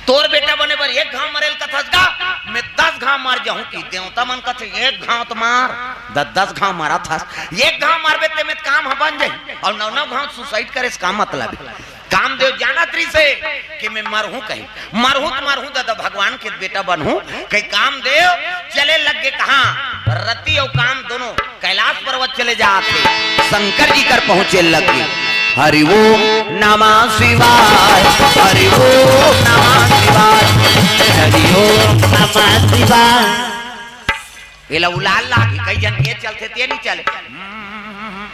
तोर बेटा बने पर एक घाव मरेल कथस गा मैं 10 घाव मार जाऊं की देवता मन कथे एक घाव तो मार 10 घाव मारा था एक घाव मारबे ते में काम बन जाई और 9 घाव सुसाइड करे इसका मतलब कामदेव जाना त्री से कि मैं मरहूं कहीं मरहूं दादा भगवान के बेटा बनूं कहीं कामदेव चले लग गए कहां रति और काम दोनों कैलाश पर्वत चले जाते शंकर जी कर पहुंचे लग गए हरि ओम नमः शिवाय हरि ओम नमः शिवाय हरि ओम नमः शिवाय एला उलाल लागी कई जन के चलते ते नहीं चले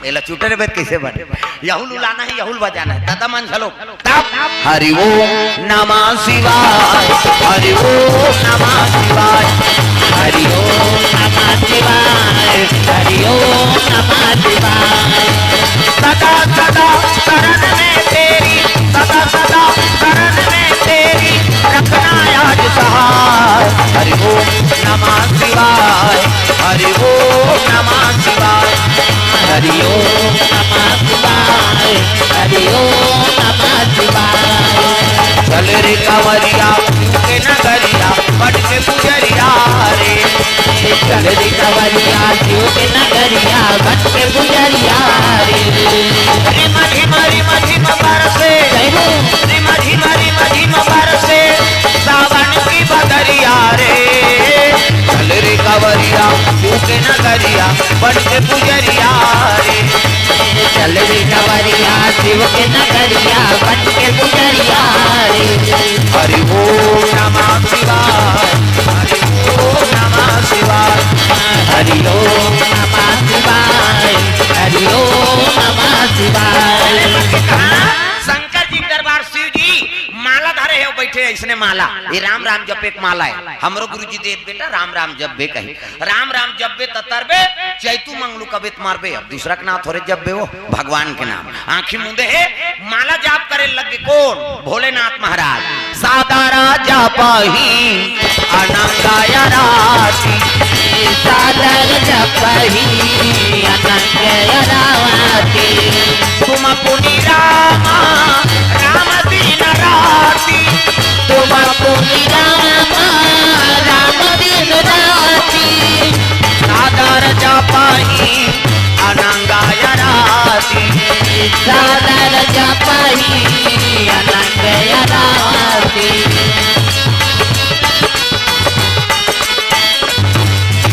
एला चूटर बेत कैसे बने यहुल उलाना है यहुल बजाना है दादा मन चलो तब हरि ओम नमः शिवाय हरि ओम नमः शिवाय हरि ओम नमः शिवाय हरि ओम नमः शिवाय सदा सदा शरण में तेरी सदा सदा शरण में तेरी रखना आज सहाय हरि ओम नमः शिवाय हरि ओम नमः शिवाय हरि ओम नमः शिवाय हरि ओम नमः शिवाय चल रे कंवरिया के नगरिया बट के पुजरिया रे चल रे कंवरिया के नगरिया बट के पुजरिया रे रिम बरसे रिम बरसे सावन की बदरिया रे चल रे कंवरिया के नगरिया बट के पुजरिया रे चल रे कंवरिया शिव के नगरिया बट के पुजरिया रे हरि ओम नमः शिवाय हरि ओम नमः शिवाय हरि ओम नमः शिवाय हरि ओम नमः शिवाय शंकर जी दरबार शिव जी माला धरे है बैठे ऐसने माला ये राम राम जप एक माला है हमरो गुरुजी दे बेटा राम राम जप बे कही राम राम जप बे तरबे चैतू मंगलू कबित मारबे अब दूसरा के नाम थोड़े जप बे वो भगवान के नाम आंखी मुंदे है माला जाप करे लगे कौन भोलेनाथ महाराज सादा राजा पाही अनंगाया राती सादा राजा पाही अनंगाया राती तुम पुनी रामा राम दिन राती तुम पुनी रामा राम दिन राती सादर जपाही अनंगाया राती सादर जपाही अनंगाया राती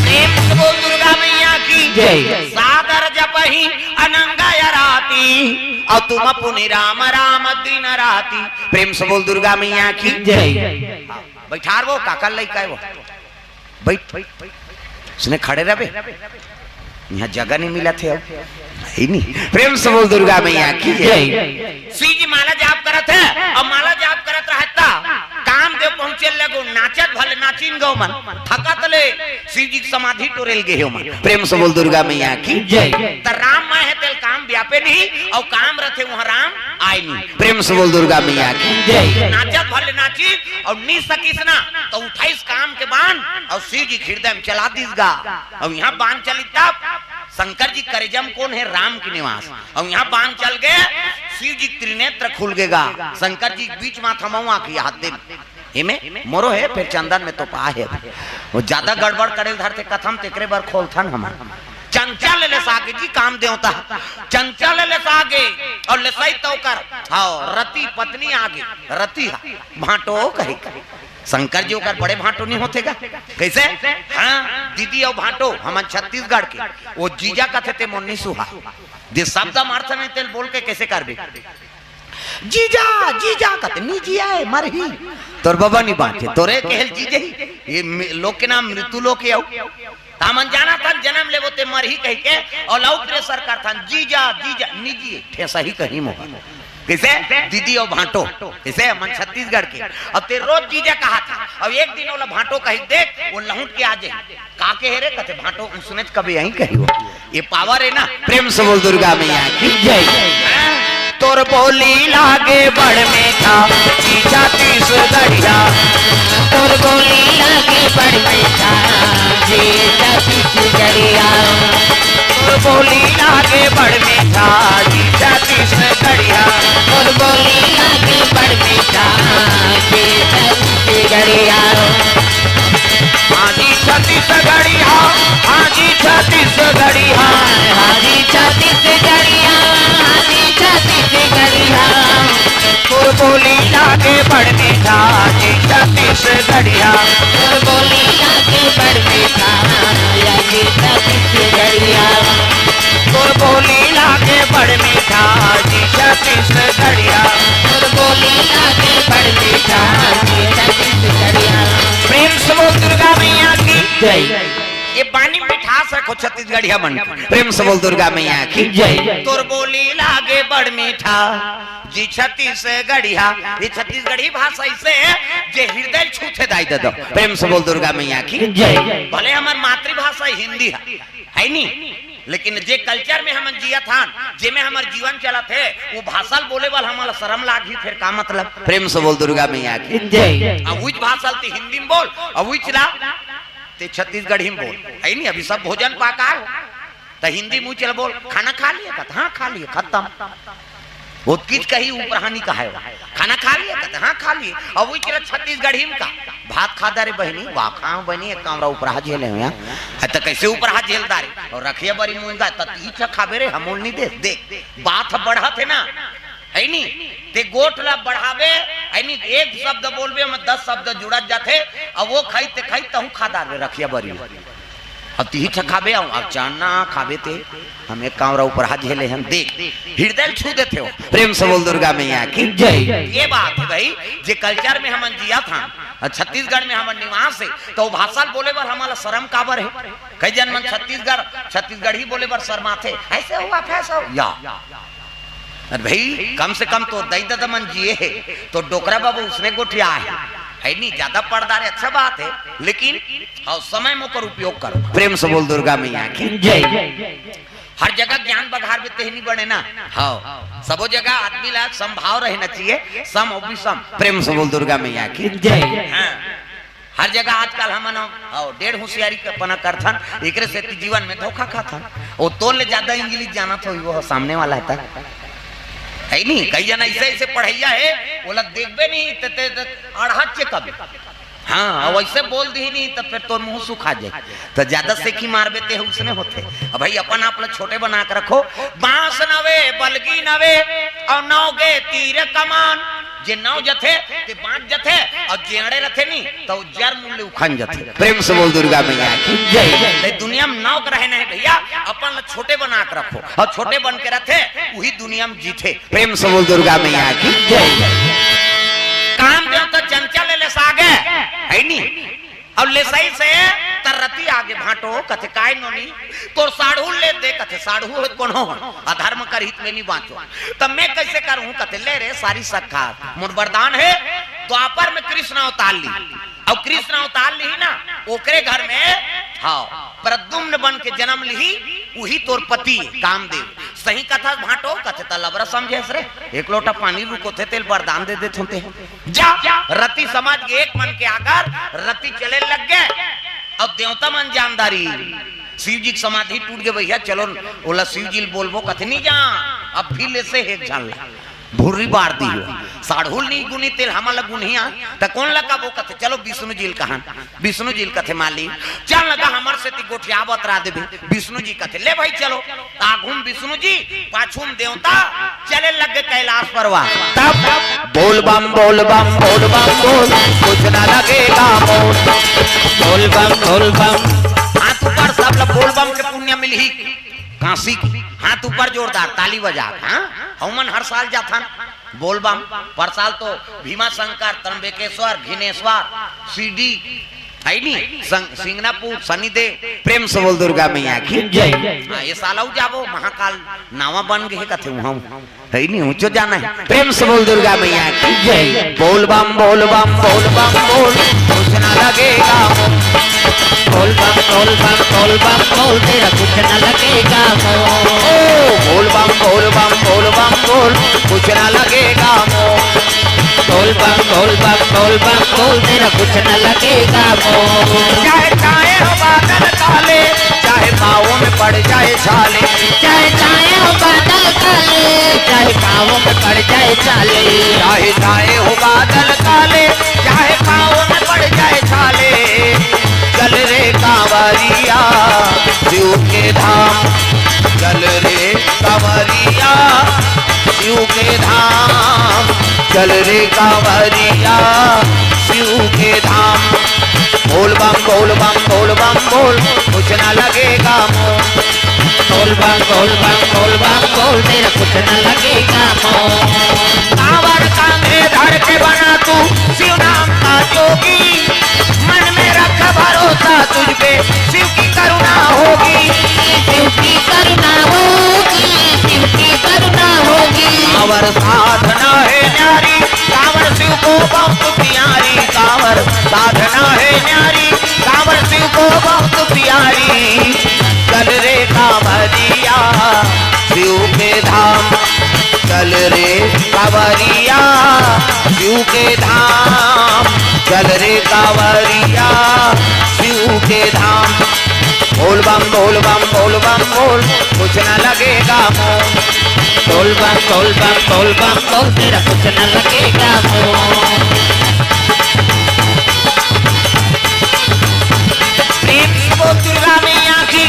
प्रेम से बोल दुर्गा मैया की जय सादर जपही अनंगाया राती और तुम पुनि राम राम दिन राती प्रेम से बोल दुर्गा मैया की जय। बैठार वो काका लइका वो बैठ उसने खड़े रहे यहाँ जगह नहीं मिला थे अब ही नहीं प्रेम से बोल दुर्गा मैया की जय। श्री जी माला जाप करत है और माला जाप करत रहता कामदेव पहुंचे लगो नाचत भले नाचिन गो मन थकत ले शिव जी समाधि टोरेल गे हो मन प्रेम से बोल दुर्गा मैया की जय। त राम मैं है तेल काम व्यापे नहीं और काम रथे वहां राम आए नहीं प्रेम से बोल दुर्गा मैया की जय। नाचत भले नाची और नी सकीस ना तो 28 काम के बाण और शिव जी हृदय में चला दीसगा और यहाँ बाण चली तब शंकर जी करेजम कौन है राम की निवास और यहाँ बाण चल गए शिव जी त्रिनेत्र खुल गएगा शंकर जी बीच में थमाऊ आखी हाथ दे इमे मोरो है फिर चंदन में तो पा है वो ज्यादा गड़बड़ करे धरते कथम तेकरे बार खोलथन हम चंचल ले सागे जी काम देवता चंचल ले सागे और ले सही तो कर हाँ रति पत्नी आगे रति भाटो कही शंकर जी ओकर बड़े भाटो नहीं होतेगा कैसे? हाँ दीदी और भाटो हम छत्तीसगढ़ के वो जीजा कथे थे मुन्नी सुहा दे शब्द अर्थ में तेल बोल के कैसे करबे जीजा जीजा कते नी जिया है मरही तोर बाबा नहीं बांचे तोरे कहल जीजे ही ये लोग के नाम मृत्यु लोग के आओ तामन जाना था जन्म ले वो ते मरही कह के और लाउ प्रेशर कर था जीजा जीजा नी जी ठेसा ही कहीं मोह किसे दीदी और भाटो किसे मन छत्तीसगढ़ के अब ते रोज जीजा कहा था अब एक दिन वाला भाटो कही देख वो लहुट के आ जाए काके हेरे कते भाटो सुने कभी यहीं कही हो ये पावर है ना प्रेम से बोल दुर्गा मैया की जय तोर बोली लागे बड़ मीठा जीजा तीस गढ़िया तोर बोली लागे बड़ मीठा जीजा तीस गढ़िया तोर बोली लागे बड़ मीठा जीजा तीस गढ़िया तोर बोली लागे बड़ मीठा जीजा तीस गढ़िया हाजी छत्तीस गढ़िया हाजी छत्तीस गढ़िया हाजी छत्तीस गढ़िया हाजी छत्तीस गढ़िया तोर बोली लागे बड़ मीठा जीजा तीस गढ़िया तोर बोली लागे बड़ मीठा जीजा तीस गढ़िया तोर बोली लागे बड़ मीठा जीजा तीस गढ़िया तोर बोली लागे बड़ मीठा जीजा तीस गढ़िया प्रेम से बोल दुर्गा मैया की जय ये बानी मिठास रखो छत्तीसगढ़िया बन प्रेम से बोल दुर्गा मैया की जय तोर बोली लागे बड़ मीठा जी छत्तीसगढ़िया ये छत्तीसगढ़ी भाषा इसे जे हृदय छूते दाई दे दो प्रेम से बोल दुर्गा मैया की जय भले हमार मातृभाषा हिंदी है नी लेकिन जे कल्चर में हम जिया था जे में हमार जीवन चला थे वो भाषा बोले वाला हमारा शर्म लागी फिर का मतलब प्रेम से बोल दुर्गा मैया की जय अब वही भाषा हिंदी में बोल अब वही चला ते छत्तीसगढ़ी में बोल है नहीं अभी सब भोजन पाका तो हिंदी मुंह चल बोल खाना खा लिया कहता हाँ खा लिए खत्म वो किच कही ऊपरहानी का है खाना खा लिया कहता हाँ खा लिए और वही चला छत्तीसगढ़ी में का भात खाता रे बहनी वाखा बनी एक कामरा ऊपर झेले हुआ तो कैसे ऊपर हाथ झेलता रे और रखिए बड़ी मुंगा तती खाबे रे हमोल नहीं दे देख बात बढ़ा थे ना है नी ते गोट ला बढ़ावे है नी एक शब्द बोलबे में 10 शब्द जुड़त जाते अब वो खाई ते खाई तहु खादा रे रखिया बरी अब ती खाबे अब चाना खाबे ते हम एक कामरा ऊपर हाथ झेले हम देख हृदय छू देते हो प्रेम से बोल दुर्गा मैया की जय ये बात है भाई जे कल्चर में हम जिया था छत्तीसगढ़ में हम निवास है तो भाषा बोले पर हमारा शर्म काबर है कई जन मन छत्तीसगढ़ी बोले पर शर्माते ऐसे हुआ फैसा या अरे भाई कम से कम तो दई दादा मन जिए है तो डोकरा बाबू उसने गोठिया है नहीं ज्यादा पर्दा है अच्छा बात है लेकिन और समय में कर उपयोग करो प्रेम से बोल दुर्गा मैया की जय हर जगह ज्ञान बघार भी नहीं बने ना हाँ सबो जगह आदमी ला समभाव रहना चाहिए सम और विषम प्रेम से बोल दुर्गा मैया की जय हाँ। हर जगह आजकल हमन डेढ़ होशियारी के पना करथन एकरे से जीवन में धोखा खाथन वो तो ले ज्यादा इंग्लिश जाना तो वो सामने वाला है है नहीं कई जन ऐसे ऐसे पढ़ैया है बोला देखबे नहीं ते अड़हच कभी हाँ वैसे बोल दी नहीं तो फिर तो मुंह सुखा जाए तो ज्यादा सेखी मारबे ते उसने होते अब भाई अपन आप छोटे बना के रखो बांस नवे बलगी नवे और नौगे तीर कमान जे नौ जथे ते बांट जथे और जेड़े रथे नहीं तो जर मूल्य उखन जथे प्रेम से बोल दुर्गा मैया की जय दुनिया में नौ रहे नहीं भैया अपन छोटे बना के रखो और छोटे बन के रखे वही दुनिया में जीते प्रेम से बोल दुर्गा मैया की जय काम जो तो चंचल ले सागे है नी अब ले सही से तरती आगे भाटो कथे काय नोनी तोर साढ़ू ले दे कथे साढ़ू हो कौन हो अधर्म कर हित में नहीं बांचो तब मैं कैसे करूं कथे ले रे सारी सखा मोर वरदान है द्वापर में कृष्ण अवतार ली और कृष्ण अवतार ली ना ओकरे घर में हाँ प्रद्युम्न बन के जन्म ली वही तोर पति कामदेव सही कथा भाटो कथे त लबरा समझे रे एक लोटा पानी रुको थे तेल वरदान दे देते होते जा रति समाज के एक मन के आकर रति चले लग गए अब देवता मन जानदारी शिव जी की समाधि टूट गए भैया चलो बोला शिव जी बोलबो कथे नहीं जा अब फिर ले से एक जान ला भूरी बार दी हो साढ़ुल नहीं गुनी तेल हमारा गुनिया त कौन लगा वो कथे चलो विष्णु जी कहान विष्णु जी कथे माली चल लगा हमार से ती गोठिया बतरा देबे विष्णु जी कथे ले भाई चलो आगुम विष्णु जी पाछुम देवता चले लगे कैलाश परवा तब बोल बम बोल बम बोल बम बोल कुछ ना लगेगा बोल बोल बम हाथ ऊपर सब लोग बोल बम के पुण्य मिली काशी हाथ ऊपर जोरदार ताली बजा हाँ हमन हर साल जाथन बोल बम पर साल तो भीमा शंकर त्र्यंबकेश्वर घिनेश्वर सीडी है नी सिंगनापुर शनिदेव प्रेम से बोल दुर्गा मैया की जय ये साल जाबो महाकाल नावा बन गए कथे हम है नी ऊंचो जाना है प्रेम से बोल दुर्गा मैया की जय बोल बम बोल बम बोल बम बोल कुछ ना लगेगा बोल बम बोल बम बोल बम बोल तेरा कुछ ना लगेगा बोल बम बोल बम बोल बम बोल कुछ ना लगेगा बोल बम बोल बम बोल बम बोल तेरा कुछ न लगेगा चाहे चाहे हो बादल काले चाहे पाँवों में पड़ जाए छाले चाहे चाहे हो बादल काले चाहे पाँवों में पड़ जाए छाले चाहे चाहे हो बादल काले चाहे पाँवों में पड़ जाए छाले चल रे कांवरिया शिव के धाम चल रे कांवरिया शिव के धाम चल रे कांवरिया शिव के धाम बोल बम बोल बम बोल बम बोल कुछ ना लगेगा बोल बम बोल बम बोल बम बोल तेरा कुछ न लगेगा कांवर कांधे धर के बना तू शिव नाम का जोगी मन में रख भरोसा तुझ पे शिव की करुणा होगी शिव की करुणा होगी शिव की करुणा होगी कांवर साधना है न्यारी कांवर शिव को बहुत प्यारी कांवर साधना है न्यारी कांवर शिव को बहुत प्यारी चल रे कांवरिया शिव के धाम चल रे कांवरिया शिव के धाम चल रे कांवरिया शिव के धाम बोल बम बोल बम बोल बम बोल कुछ न लगेगा बोल बम बोल बम बोल बम बोल तेरा कुछ न लगेगा प्रेम को दुर्गा मैया की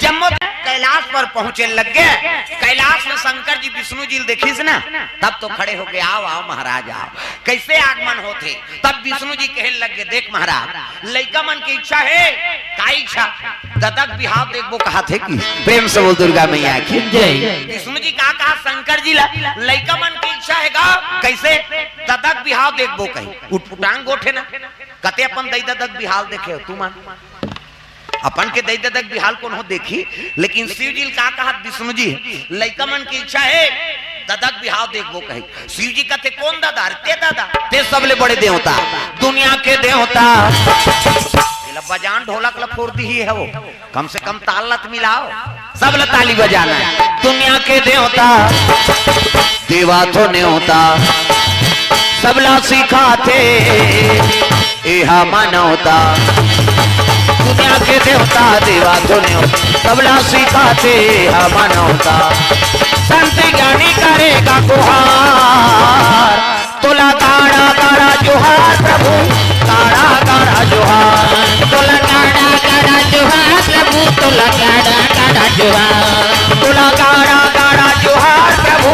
जम्मू कैलाश पर पहुंचे लग गए कैलाश में शंकर जी विष्णु जी देखिस ना तब तो खड़े होके आओ आओ महाराज आओ कैसे आगमन होते तब विष्णु जी कहे लग गए देख महाराज लड़का मन की इच्छा है का इच्छा ददक बिहाव देखबो कहा थे कि प्रेम से बोल दुर्गा मैया की जय विष्णु जी कहा शंकर जी लड़का मन की इच्छा है गा कैसे ददक बिहाव देखबो कही उठांग गोठे ना कते अपन दई ददक बिहाव देखे तू मान अपन के दई ददक बिहाल कौन हो देखी लेकिन शिव जी का कहा विष्णु जी लड़का मन की इच्छा है ददक बिहाव देखबो कही शिव जी कहते कौन दादा ते दादा ते सबले बड़े देवता दुनिया के देवता बजान ढोलक लफोर दी ही है वो कम से कम ताल लत मिलाओ सब ल ताली बजाना है दुनिया के देवता देवा तो न्योता सबला सिखाते एहा मानवता दुनिया के देवता देवा तो न्योता सबला सिखाते एहा मानवता संत ज्ञानी करेगा गुहार तुला गाड़ा गाड़ा जोहार प्रभु गाड़ा गाड़ा जोहार तुला गाड़ा गाड़ा जोहार प्रभु तुला गाड़ा गाड़ा जोहार तुला गाड़ा गाड़ा जोहार प्रभु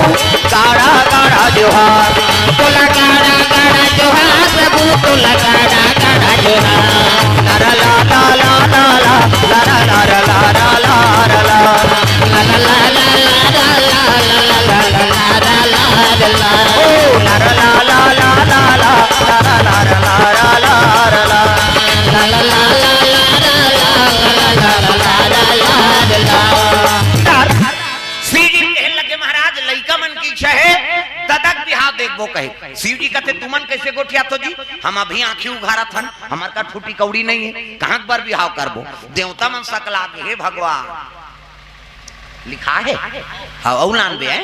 गाड़ा गाड़ा जोहार तुला गाड़ा गाड़ा जोहार प्रभु तुला गाड़ा गाड़ा जोहार ला ला ला ला ला ला ला ला ला ला ला ला ला शिव जी कहते तुमन कैसे गोठिया तो जी हम अभी आंखी उघारा थन हमार का फूटी कौड़ी नहीं है कहां बार बिहाव करबो देवता मन सकला हे भगवान लिखा है हाँ औलान बे है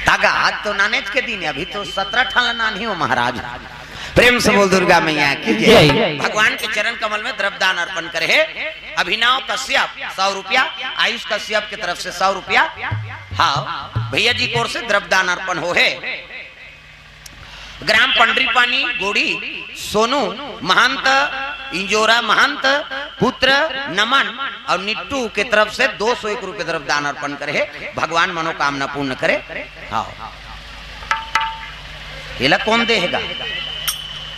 तागा आज तो नानेज के दिन है अभी तो 17 ठाला नान ही हो महाराज प्रेम से बोल दुर्गा मैया की जय। भगवान के चरण कमल में द्रव्यदान अर्पण करे है। अभिनव कश्यप 100 रुपया, आयुष कश्यप की तरफ से 100 रुपया। हाँ भैया जी की ओर से द्रव्यदान अर्पण हो है। ग्राम पंडरीपानी गोड़ी सोनू महंत इंजोरा महंत पुत्र नमन और निट्टू के तरफ से 201 रुपये द्रव्यदान अर्पण करे है। भगवान मनोकामना पूर्ण करे। हाँ केला कौन देगा?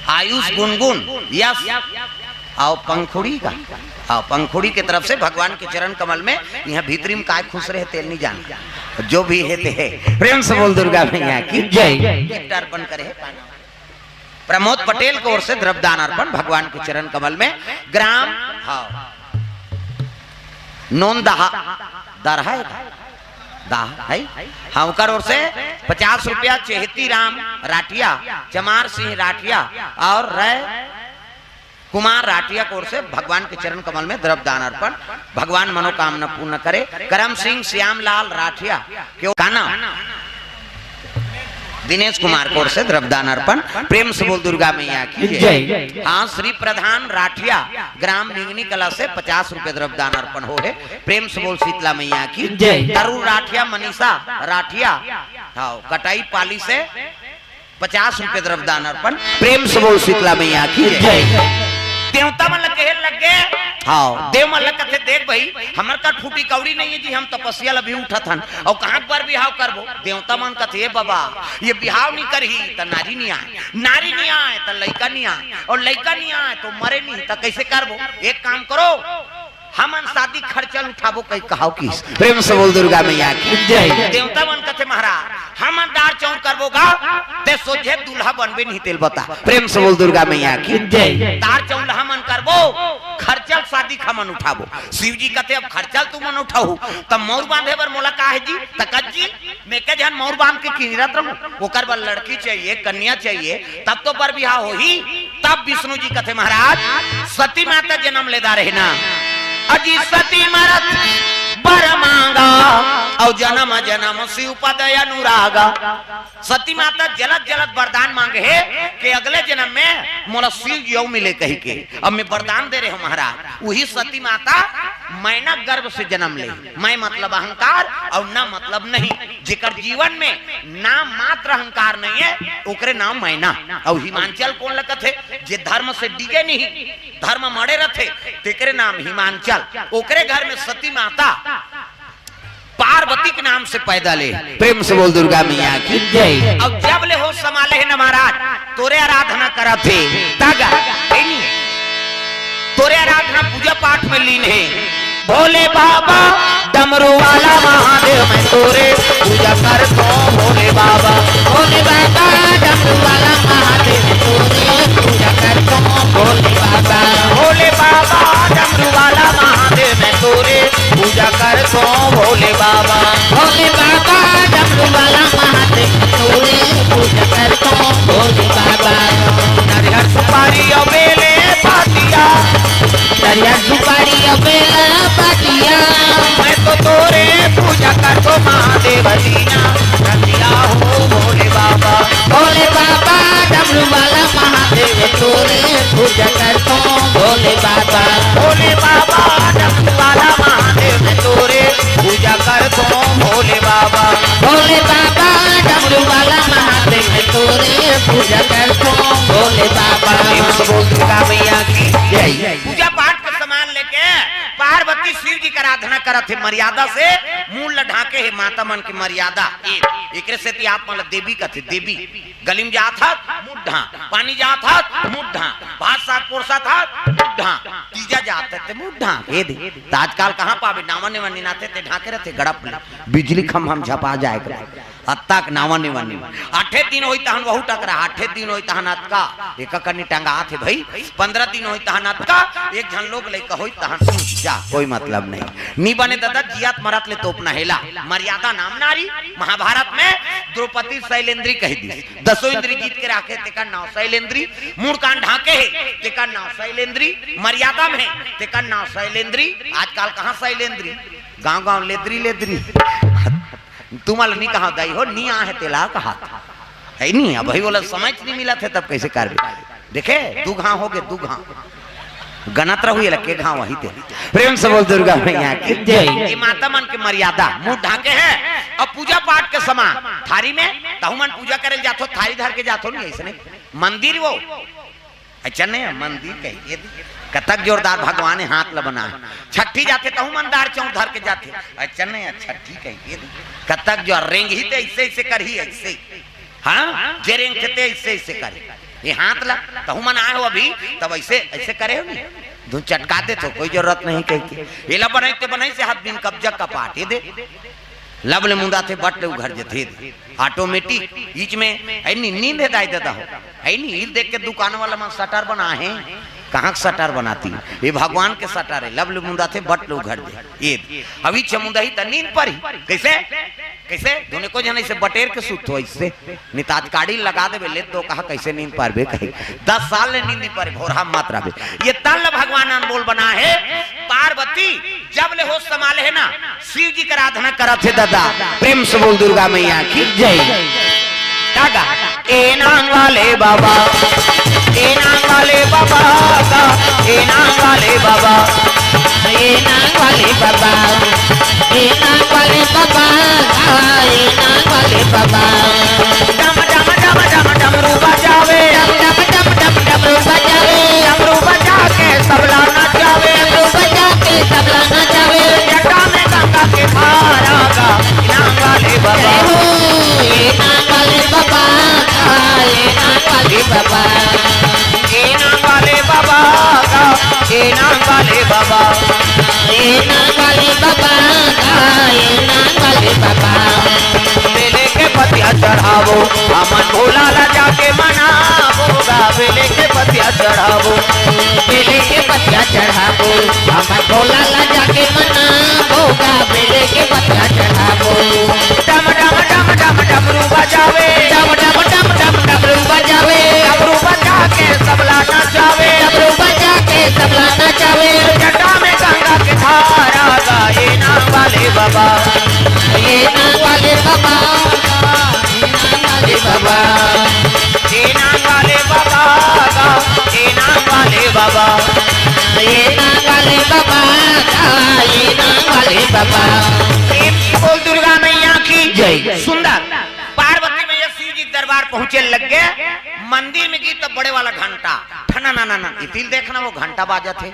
आयुष गुनगुन यस आओ पंखुड़ी का आओ पंखुड़ी के तरफ से भगवान के चरण कमल में यहाँ भीतरी में काय खुश रहे तेल नहीं जाना जो भी है ते है। प्रेम से बोल दुर्गा मैया की जय। अर्पण करे प्रमोद पटेल की ओर से द्रव्यदान अर्पण भगवान के चरण कमल में। ग्राम हाँ नोन दहा दरहा है हाँ ओर से 50 रुपया। चेहती राम राठिया, चमार सिंह राठिया और राय कुमार राठिया की ओर से भगवान के चरण कमल में द्रव्यदान अर्पण। भगवान मनोकामना पूर्ण करे। करम सिंह श्यामलाल राठिया के काना दिनेश कुमार की ओर से द्रव्यदान अर्पण। प्रेम से बोल दुर्गा मैया की जय। हाँ श्री प्रधान राठिया ग्राम निगनी कला से 50 रुपए द्रव्यदान अर्पण हो है। प्रेम से बोल शीतला मैया की जय। तरुण राठिया मनीषा राठिया हाँ कटाई पाली से 50 रुपए द्रव्यदान अर्पण। प्रेम से बोल शीतला मैया की जय। देवता मन लगे हाँ देव मन लगे देख भाई हमार का फूटी कौड़ी नहीं है जी, हम तपस्या अभी उठत हन और कहाँ पर बिहाव करबो। देवता मन कथे बाबा ये बिहाव नहीं करही तो नारी नहीं आए, नारी नहीं आए तो लड़का नहीं आए और लड़का नहीं आए तो मरे नहीं तो कैसे करबो। एक काम करो हमन शादी खर्चल उठाबो कई कहाओ की। प्रेम से बोल दुर्गा मैया की जय। देवता मन कथे महाराज हमन दार चौक करबोगा ते सोझे दूल्हा बनबे नहीं तेल बता। प्रेम से बोल दुर्गा मैया की जय। दार चौक हमन करबो खर्चल शादी खमन उठाबो। शिव जी कथे अब खर्चल तू मन उठाऊ तब मोर बांधे बर मोला का है जी तकत जी मैं के जन मोर बांध के किरत रहूं ओकर बर लड़की चाहिए कन्या चाहिए तब तो बर बियाह होही। तब विष्णु जी कथे महाराज सती माता जन्म लेदा रहना अजी सती मरत बर मांगा और जन्म जन्म शिव पद अनुरागा। सती माता जलद जलद वरदान मांगे है कि अगले जन्म में मोला शिव यौ मिले कही के अब मैं वरदान दे रहे हूँ महाराज। वही सती माता मैना गर्भ से जन्म ले। मैं मतलब अहंकार और ना मतलब नहीं जिकर जीवन में नाम मात्र अहंकार नहीं है ओकरे नाम मैना। और हिमांचल कौन लगत है जे धर्म से डिगे नहीं धर्म मड़े रथे तेकरे नाम हिमांचल। ओकरे घर में सती माता पार्वती के नाम से पैदा ले। प्रेम से बोल दुर्गा मैया की जय। अब जब ले हो संभाले है न महाराज तोरे आराधना करत है तागा तोरे आराधना पूजा पाठ में लीन है। भोले बाबा डमरू वाला महादेव मैं तोरे पूजा करता हूँ। भोले बाबा डमरू वाला महादेव तोरे पूजा करता हूँ। भोले बाबा डमरू वाला महादेव मैं तोरे पूजा करता हूँ। भोले बाबा डमरू वाला महादेव तोरे पूजा करता हूँ। भोले बाबा नरियर सुपारी और बेले पातिया नरियर सुपारी और बेला पातिया मैं तो तोरे पूजा करतो महादेव दीना रतिया हो। भोले बाबा डमरू वाला महादेव तोरे पूजा करतो। भोले बाबा डमरू वाला महादेव मैं तोरे पूजा करतो। भोले बाबा डमरू वाला महादेव मैं तोरे पूजा करतो। भोले बाबा दुर्गा मैया की जय। पूजा पाठ का सामान लेके पार्वती शिव जी का आराधना करत है मर्यादा से मूल ढाके है माता मन की मर्यादा एक से आप मतलब देवी कथे देवी गलिम जात था मुड्ढा पानी जात था मुड्ढा भात साग पोरसा था मुड्ढा तीजा जात थे मुड्ढा हे दे आजकल कहां पावे नावा ने वनी नाते ते ढाके रहते गड़प बिजली खम हम झपा जाए अत्ता के नावा ने वनी 8 दिन होई तहन बहु टकरा 8 दिन होई तहन अतका एक कन्नी टंगा थे भाई 15 दिन होई तहन अतका एक झन लोग लइका होई तहन जा कोई मतलब नहीं बने दादा जियात मरत ले तोपना हेला मर्यादा नाम नारी। महाभारत में द्रौपदी शैलेंद्री कह दी 10 इंद्री जीत के राखे तेका नाव शैलेंद्री मूड कान ढाके है तेका नाव शैलेंद्री मर्यादा में तेका नाव शैलेंद्री। आजकल कहां शैलेंद्री गांव गांव लेद्री लेद्री तुम्हारा नहीं कहा दाई हो नहीं आ है तेला कहा है नहीं। अब भाई बोला समझ नहीं मिला थे तब कैसे कर देखे दू घाव हो गए, दू घाव गणत रहुए लगे घाव वही थे। प्रेम से बोल दुर्गा मैया की जय। ये माता मन के मर्यादा मुंह ढाके है। अब पूजा पाठ के समा थारी में तहु मन पूजा करे जातो, थारी धर के जातो नहीं ऐसे नहीं। मंदिर वो अच्छा नहीं मंदिर कहिए कतक जोरदार भगवान हाथ ल बना। छठी जाते तहु मंदार चौक धर के जाते अच्छा नहीं छठी कहिए कतक जो रेंग ही ऐसे ऐसे कर ही ऐसे हाँ जे रेंग थे ऐसे ऐसे करे ये हाथ ला तहु मन आए हो अभी तब ऐसे ऐसे करे हो नहीं धुन चटका दे तो कोई जरूरत नहीं कही ये लब बनाते बनाई से हाथ बिन कब्जा का पाटे दे लबले मुंदा थे बट ले घर जे थे ऑटोमेटिक बीच में ऐनी नींद है दाई देता हो ऐनी हिल देख के दुकान वाला में शटर बना है कहाँ शटर बनाती ये भगवान के शटर है लबले मुंदा थे बट लो घर दे ये अभी चमुंदा ही त नींद पर ही कैसे कैसे दोनों को जन ऐसे बटेर के सुत हो ऐसे निताज काड़ी लगा दे ले तो कहा कैसे नींद पार बे कहे 10 साल ने नींद नहीं पारे भोरा मात्रा बे ये तल भगवान अनमोल बना है। पार्वती जब ले होश संभाले है ना शिव जी की आराधना करत थे दादा। प्रेम से बोल दुर्गा मैया की जय। कागा ए नांग वाले बाबा ए नांग वाले बाबा का ए नांग वाले बाबा ए नांग वाले बाबा ए नांग वाले बाबा ए नांग वाले बाबा डम डम डम डम डमरू बजावे डम डम डम डमरू बजावे डमरू बजा के सबला नचावे डमरू बजा के सबला नचावे जटा में गंगा के धारा का नांग वाले बाबा ए नांग वाले बाबा ए नांग वाले बाबा ए नांग वाले बाबा का ए नांग वाले बाबा ए नांग वाले बाबा ए नांग वाले बाबा बेले के पतिया चढ़ावो अमन भोला राजा के मनावोगा बेले के पतिया चढ़ावो बेले के पतिया चढ़ावो हमार भोला राजा के मनावोगा बेले के पतिया चढ़ावो डम डम डम डम डमरू बजावे डम डम डम डम डमरू बजावे डमरू बजा के सबला नचावे डमरू बजा के सबला नचावे जटा में गंगा के धारा का ये नाम वाले बाबा ये नाम वाले बाबा ये नाम वाले बाबा ये नाम वाले बाबा का ये नाम वाले बाबा ये नाम वाले बाबा ये नाम वाले बाबा बोल दुर्गा मैया की जय। सुंदर पार्वती मैया शिव जी दरबार पहुंचे लग गए मंदिर में गई तो बड़े वाला घंटा ठना ना ना ना इतिल देखना वो घंटा बाजा थे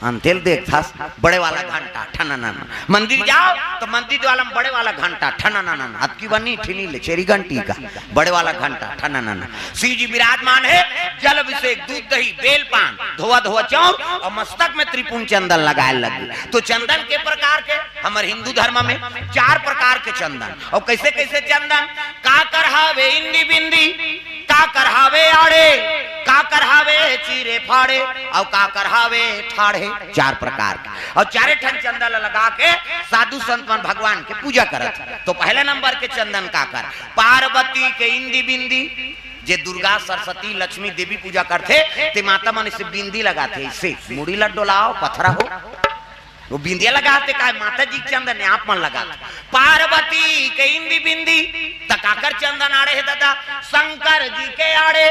अंतिल देख था बड़े वाला घंटा ठना ना ना मंदिर जाओ तो मंदिर वाला में बड़े वाला घंटा ठना ना ना अब की बनी ठिनी ले चेरी घंटी का बड़े वाला घंटा ठना ना ना शिव जी विराजमान है जल अभिषेक दूध दही बेल पान धोआ धोआ चौर और मस्तक में त्रिपुण चंदन लगाए लगे। तो चंदन के प्रकार के हमारे हिंदू धर्म में 4 प्रकार के चंदन और कैसे कैसे चंदन का करहावे इंदी बिंदी का करहावे आड़े का करहावे चीरे फाड़े और का करहावे ठाड़े 4 प्रकार के और 4 ठन चंदन लगा के साधु संत मन भगवान के पूजा करत। तो पहले नंबर के चंदन का कर पार्वती के इंदी बिंदी जे दुर्गा सरस्वती लक्ष्मी देवी पूजा करते ते माता मन से बिंदी लगाते इससे मुड़ी लड्डो लाओ पथरा हो वो बिंदिया लगाते का माता जी चंदन आप मन लगाते। पार्वती के इंदी बिंदी तकाकर चंदन आड़े है दादा शंकर जी के आड़े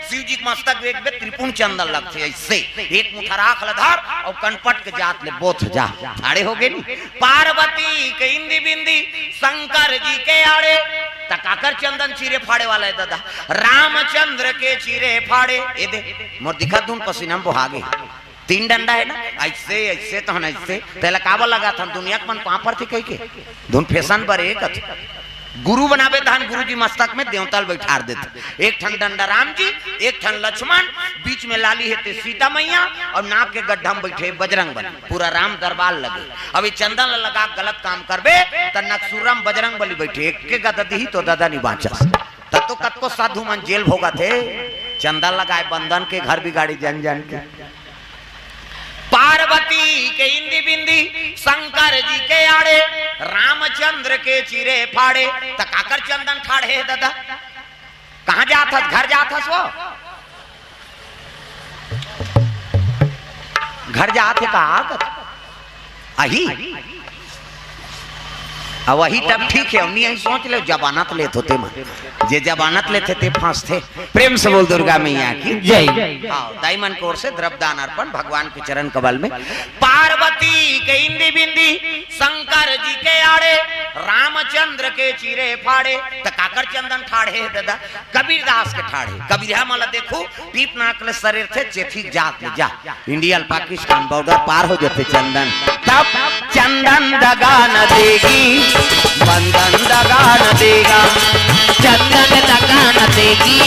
शिव जी मस्तक एक बे त्रिपुण चंदन लगते ऐसे एक मुठा राख लधार और कनपट के जात ले बोथ जा आड़े हो गए नी। पार्वती के इंदी बिंदी शंकर जी के आड़े तकाकर चंदन चीरे फाड़े वाला है दादा रामचंद्र के चीरे फाड़े ये दे मोर दिखा दून पसीना बुहागे 3 डंडा है ना ऐसे ऐसे तो ऐसे पहले काबल लगा था दुनिया के मन कहां पर थी कही के धुन फैशन पर एक गुरु बनावे धान गुरु जी मस्तक में देवताल बैठार देते एक ठन डंडा राम जी एक ठन लक्ष्मण बीच में लाली है सीता मैया और नाक के गड्ढा में बैठे बजरंग बली पूरा राम दरबार लगे। अभी चंदन लगा गलत काम करबे तो नक्सुरम बजरंग बली बैठे एक के गददी ही तो दादा नहीं बाँचस तब तो कत को साधु मन जेल भोगा थे चंदन लगाए बंधन के घर बिगाड़ी जन जन के। पार्वती के इंदी बिंदी शंकर जी के आड़े रामचंद्र के चीरे फाड़े तकाकर चंदन ठाड़े दादा कहां जाता घर जाता सो घर जाते का आही वही तब ठीक है, उन्हीं यही सोच ले जबानत लेते होते मन जे जबानत लेते थे फांस थे। प्रेम से बोल दुर्गा मैया की जय। दाइमन कोर से द्रव्यदान अर्पण भगवान के चरण कमल में। पार्वती के इंदी बिंदी शंकर जी के आड़े रामचंद्र के चीरे फाड़े तो काकर चंदन ठाड़े दादा कबीरदास के ठाड़े। कबीर मला देखो पीप नाकले शरीर थे चेथी जात जा इंडिया पाकिस्तान बॉर्डर पार हो जाते चंदन। तब चंदन दगा न देगी बंधन दगा न देगा, चंदन दगा न देगी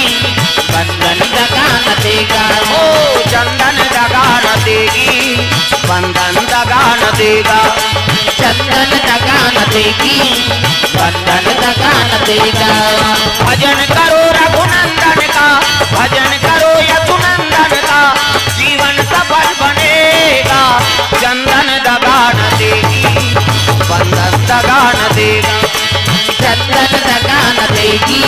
बंधन दगा न देगा। ओ चंदन दगा न देगी बंधन दगा न देगा, चंदन दगा न देगी बंधन दगा न देगा। भजन करो रघुनंदन का, भजन करो यदुनंदन का, जीवन सफल बनेगा। चंदन दगा न देगी बंधन दगा न देगा, चंदन दगा न देगी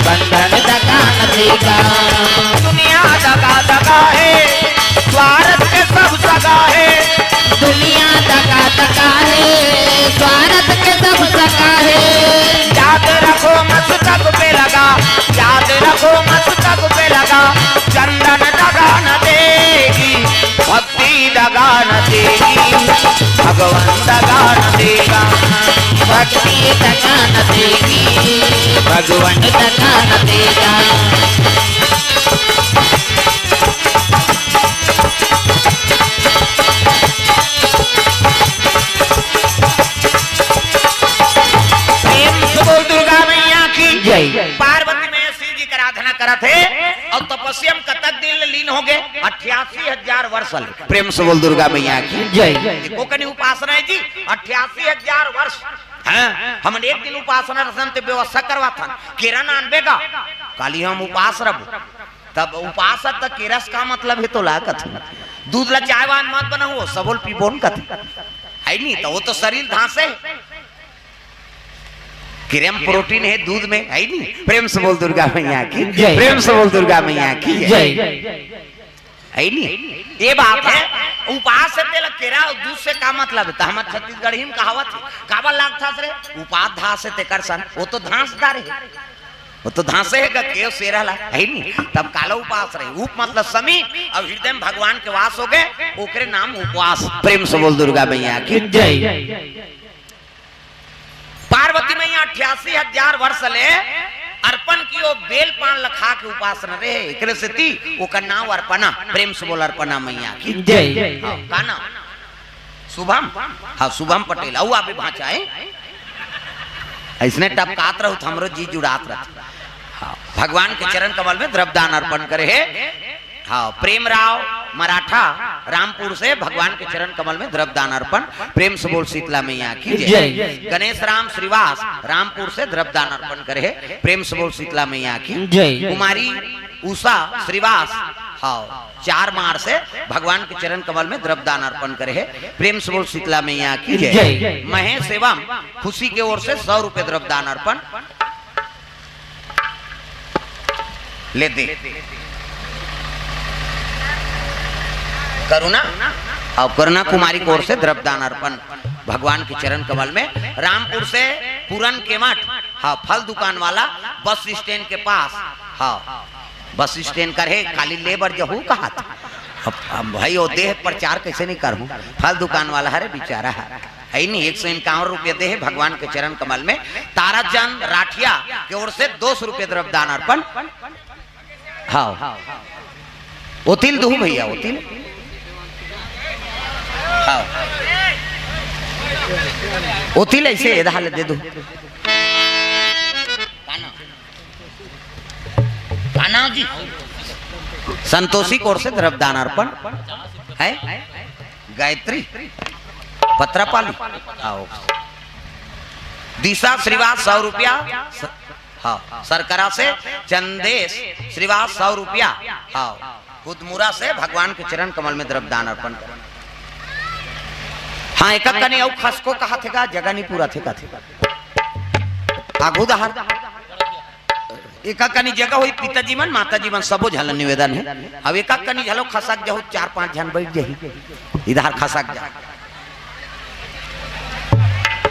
बंधन दगा न देगा। दुनिया दगा दगा है स्वार्थ के सब सगा है, दुनिया दगा दगा है स्वार्थ के सब सगा है। याद रखो मस्तक पे लगा, याद रखो मस्तक पे लगा। चंदन दगा न देगी भक्ति दगा न देगी, भगवान दगा न देगा। भक्ति दगा न देगी भगवान दगा न देगा। दुर्गा मैया की जय। पार्वती में शिव जी की आराधना करा थे और तपस्या में कतक दिन लीन हो गए 88,000 वर्ष। प्रेम से बोल दुर्गा मैया की जय। कोकनी उपासना है जी 88,000 वर्ष। हम एक दिन उपासना रसन ते व्यवस्था करवा था किरण आनबेगा काली हम उपास रब तब उपास तक किरस का मतलब है तो लागत दूध ला चायवान मत बना हो सबोल पीबोन कथ है नहीं तो वो तो शरीर घासे किरम प्रोटीन है दूध में है नहीं। प्रेम से बोल दुर्गा मैया की जय। प्रेम से बोल दुर्गा मैया की जय। है नहीं ये बात है। उपास से तेल केरा और दूध से का मतलब है हमारे छत्तीसगढ़ ही में कहावत है काबा लाग था रे उपास धा से ते करसन वो तो धांसदार है वो तो धांसे है केव सेरा ला है नहीं। तब काला उपास रहे उप मतलब समी और हृदय में भगवान के वास हो गए ओकरे नाम उपवास। प्रेम से बोल दुर्गा मैया की जय। पार्वती मैया 88,000 वर्ष ले अर्पण कियो बेल पान लखा के उपासना रहे एकरे से ती ओकर नाम अर्पणा। प्रेम से बोल अर्पणा मैया की जय। का नाम शुभम हाँ शुभम पटेल औ अभी भाचा है ऐसने टपकात रहू हमरो जी जुड़ात रह। हाँ भगवान के चरण कमल में द्रव्यदान अर्पण करे है। हाँ प्रेम राव मराठा रामपुर से भगवान के चरण कमल में द्रव्यदान अर्पण। प्रेम से बोल शीतला मैया की जय। गणेश राम श्रीवास रामपुर से द्रव्यदान अर्पण करे। प्रेम से बोल शीतला मैया की जय। कुमारी उषा श्रीवास हाँ 4 मार से भगवान के चरण कमल में द्रव्यदान अर्पण करे। प्रेम से बोल शीतला मैया की जय। महेश एवं खुशी की ओर से 100 रुपए द्रव्यदान अर्पण ले दे। करुणा और करुणा कुमारी की ओर से द्रव्यदान अर्पण भगवान के चरण कमल में। रामपुर से पूरन के मठ हाँ फल दुकान वाला बस स्टैंड के पास हाँ बस स्टैंड करे खाली लेबर जहू कहा था अब भाई वो देह प्रचार कैसे नहीं करूं फल दुकान वाला है बेचारा है नहीं। 151 रुपये दे भगवान के चरण कमल में। ताराचंद राठिया की ओर से 200 रुपये द्रव्यदान अर्पण। हाँ ओतिल दू भैया ओतिल हाँ ओतिल ऐसे इधर दे दो काना जी। संतोषी कोर से द्रव्यदान अर्पण है। गायत्री पत्रापाली आओ। दिशा श्रीवास 100 रुपया हाँ सरकरा से चंदेश श्रीवास 100 रुपया हाँ खुदमुरा से भगवान के चरण कमल में द्रव्यदान अर्पण कर। हाँ एक कनी औ खसको कहा थे का जगह नहीं पूरा थे का थे आगू दहार एक कनी जगह हुई पिताजी मन माताजी मन सबो झल निवेदन है। अब एक कनी झलो खसक जाओ 4-5 जन बैठ जाही इधर खसक जा।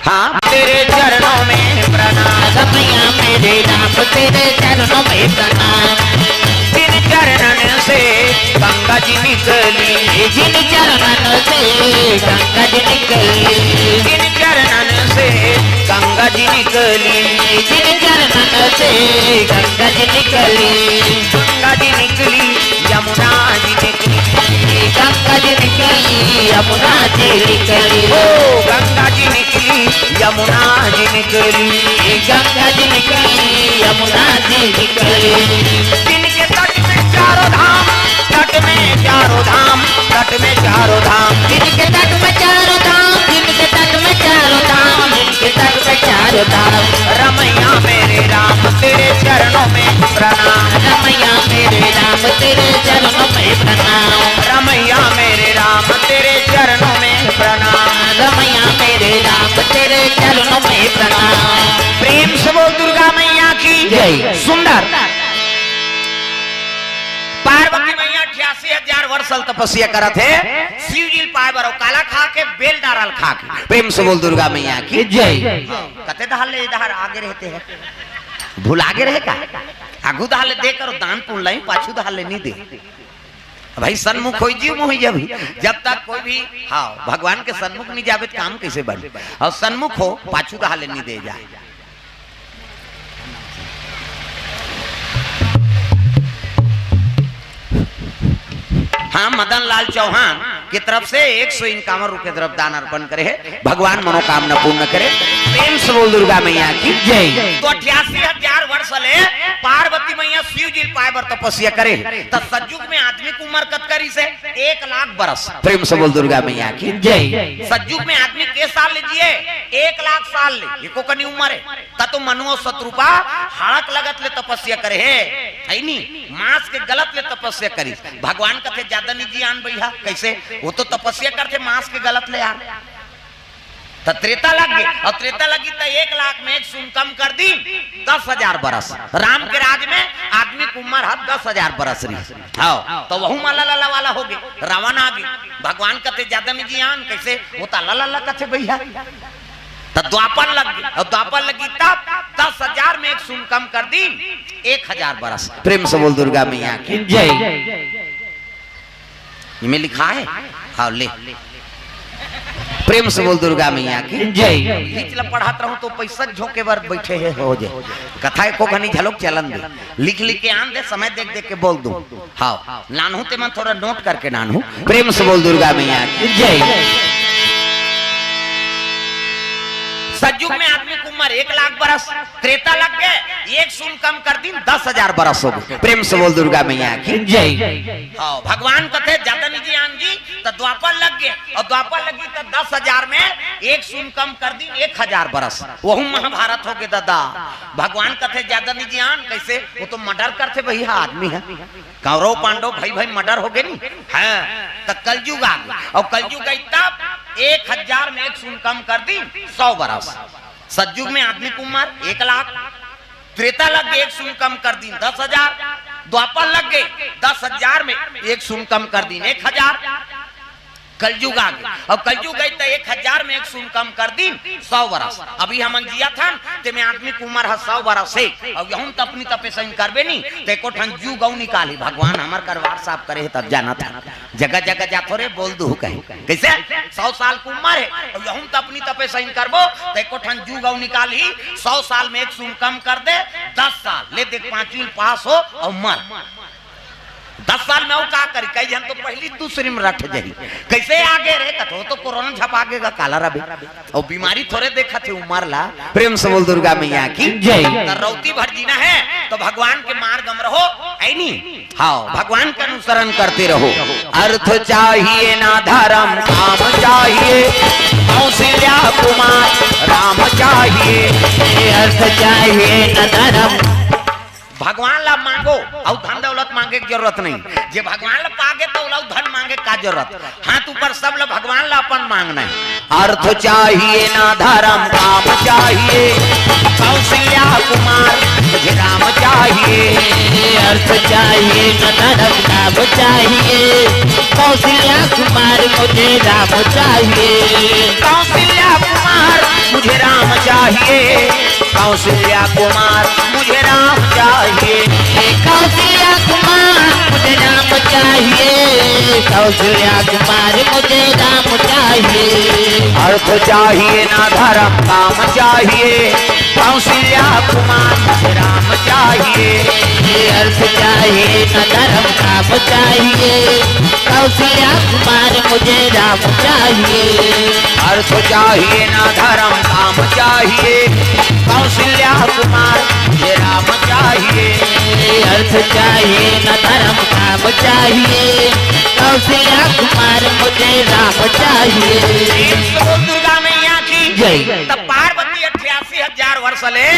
हाँ तेरे चरणों में प्रणाम। रमैया मेरे राम तेरे चरणों में प्रणाम। जिन चरणन से गंगा जी निकली, जिन चरणों से गंगा जी निकली, जिन चरणन से गंगा जी निकली, जिन चरणों से गंगा जी निकली, गंगा जी निकली यमुना जी निकली, गंगा जी निकली यमुना जी निकली, ओ गंगा जी निकली यमुना जी निकली, गंगा जी निकली यमुना जी निकली। जिनके तट में चारों धाम, तट में चारों धाम, तट में चारों धाम, जिनके तट में चारों धाम, जिनके तट में चारों धाम, जिनके तट में चारों धाम। रमैया मेरे राम तेरे चरणों में प्रणाम। रमैया मेरे राम तेरे चरणों में प्रणाम। रमैया मेरे राम तेरे चरणों में प्रणाम। रमैया मेरे राम तेरे चरणों में प्रणाम। प्रेम से बोल दुर्गा मैया की जय। सुंदर पार्वती मैया 88,000 वर्ष तपस्या करत है। शिव जी पावर और काला खा के बेल डारल खा के। प्रेम से बोल दुर्गा मैया की जय। कते दहाले इधर आगे रहते हैं, भूल आगे रहे का आगू दहाले देकर दान पुण्य लाई, पाछू दहाले नहीं दे भाई। सन्मुख हो जी मुही जब जब तक कोई भी हाँ भगवान के सन्मुख नहीं जावे तो काम कैसे बने, और सन्मुख हो पाछू दहाले नहीं दे जाए। हाँ मदन लाल चौहान की तरफ से 151 रुपए तरफ दान अर्पण करे है। भगवान मनोकामना पूर्ण करे। प्रेम से बोल दुर्गा मैया की जय। तो 88,000 वर्ष ले पार्वती मैया शिव जी पावर तपस्या करे तो सतयुग में आदमी की उम्र कत करी से 1 लाख बरस। प्रेम से बोल दुर्गा मैया की जय। सतयुग में आदमी के साल लीजिए 1 लाख साल ले, ये को कनी उम्र है तो मनुओ शत्रुपा हड़क लगत ले तपस्या करे है नहीं, मांस के गलत ले तपस्या करी। भगवान कथे ज्यादा नहीं जी आन भैया कैसे, वो तो तपस्या करते मांस के गलत ले यार। तो त्रेता लग गई, और त्रेता लगी तो 1 लाख में 1 शून्य कम कर दी 10,000 बरस। राम के राज में आदमी की उम्र है 10,000 बरस रही। हाँ तो वह माला लाला वाला हो गए, रावण आ गई। भगवान कथे ज्यादा नहीं जी आन कैसे, वो ताला लाला कथे भैया। तो द्वापर लग गई, और द्वापर लगी तब 10,000 में 1 शून्य कम कर दी 1,000 बरस। प्रेम से बोल दुर्गा मैया की जय। में लिखा है हाँ ले। प्रेम से बोल दुर्गा मैया की जय। लिख पढ़ाता रहूं तो पैसा झोंके बार बैठे है हो जाए। कथा को घनी झलक चलन दे, लिख लिख के आन दे, समय देख देख के बोल दूं। हाँ नानू ते मैं थोड़ा नोट करके नानू। प्रेम से बोल दुर्गा मैया की जय। सतयुग में आदमी की उम्र 1 लाख बरस, त्रेता लग गए 1 शून्य कम कर दी 10,000 बरस हो गए। प्रेम से बोल दुर्गा मैया की जय। हाँ भगवान कथे ज्यादा निजी आन जी तो द्वापर लग गए, और द्वापर लगी तो 10,000 में 1 शून्य कम कर दी 1,000 बरस। वह महाभारत हो गए दादा। भगवान कथे ज्यादा निजी आन कैसे, वो तो मर्डर करते भैया आदमी है। कौरव पांडव भाई भाई मर्डर हो गए नहीं है, तो कलयुग आ गया, और कलयुग आई तब 1,000 में 1 शून्य कम कर दी 100 बरस। सतयुग में आदमी की उम्र 1 लाख, त्रेता लग गए 1 शून्य कम कर दी 10,000, द्वापर लग गए 10,000 में 1 शून्य कम कर दी 1,000। कलयुग आ गया, और कलयुग गई तो 1,000 में 1 शून्य कम कर दी 100 बरस। अभी हम जिया था ते में आदमी की उम्र है 100 बरस से, और यहूं तो अपनी तपस्या करबे नहीं ते को ठन जू गौ निकाली। भगवान हमार करवार साफ करे तब जाना था, जगह जगह जातो रे बोल दू कहे कैसे 100 साल की उम्र है, और यहूं तो अपनी तपस्या करबो ते को ठन जू गौ निकाली। 100 साल में 1 शून्य कम कर दे 10 साल ले देख 5वीं पास हो और मर। 10 साल में वो का करी, कई जन तो पहली दूसरी में रट जाई कैसे आगे रे कथो तो कोरोना छपा के काला रबे, और बीमारी थोड़े देखा थे उमर ला। प्रेम से बोल दुर्गा मैया की जय। रौती भर जीना है तो भगवान के मार्ग में रहो ऐ नहीं, हाँ भगवान का अनुसरण करते रहो। अर्थ चाहिए ना धर्म, काम चाहिए कौशल्या कुमार राम चाहिए। अर्थ चाहिए न धर्म, भगवान ला मांगो और धन दौलत मांगे की जरूरत नहीं। जे भगवान ला पागे तो धन मांगे का जरूरत, हाथ ऊपर सब ला भगवान ला अपन मांगना है। अर्थ चाहिए ना धर्म, काम चाहिए कौशल्या कुमार राम चाहिए। अर्थ चाहिए न धर्म नाम चाहिए, कौशल्या कुमार मुझे राम चाहिए। कौशल्या कुमार मुझे राम चाहिए, कौशल्या कुमार मुझे राम चाहिए, कौशल्या कुमार मुझे राम चाहिए, कौशल्या कुमार मुझे राम चाहिए। अर्थ चाहिए ना धर्म काम चाहिए, कौशल्या कुमार मुझे राम चाहिए, अर्थ चाहिए न धर्म काम चाहिए, कौशल्या कुमार मुझे राम चाहिए। अर्थ चाहिए ना धर्म काम चाहिए, कौशल्या कुमार मुझे राम चाहिए, अर्थ चाहिए न धर्म काम चाहिए, कौशल्या कुमार मुझे राम चाहिए। दुर्गा मैया की जय। तब पार्वती 88,000 वर्ष ले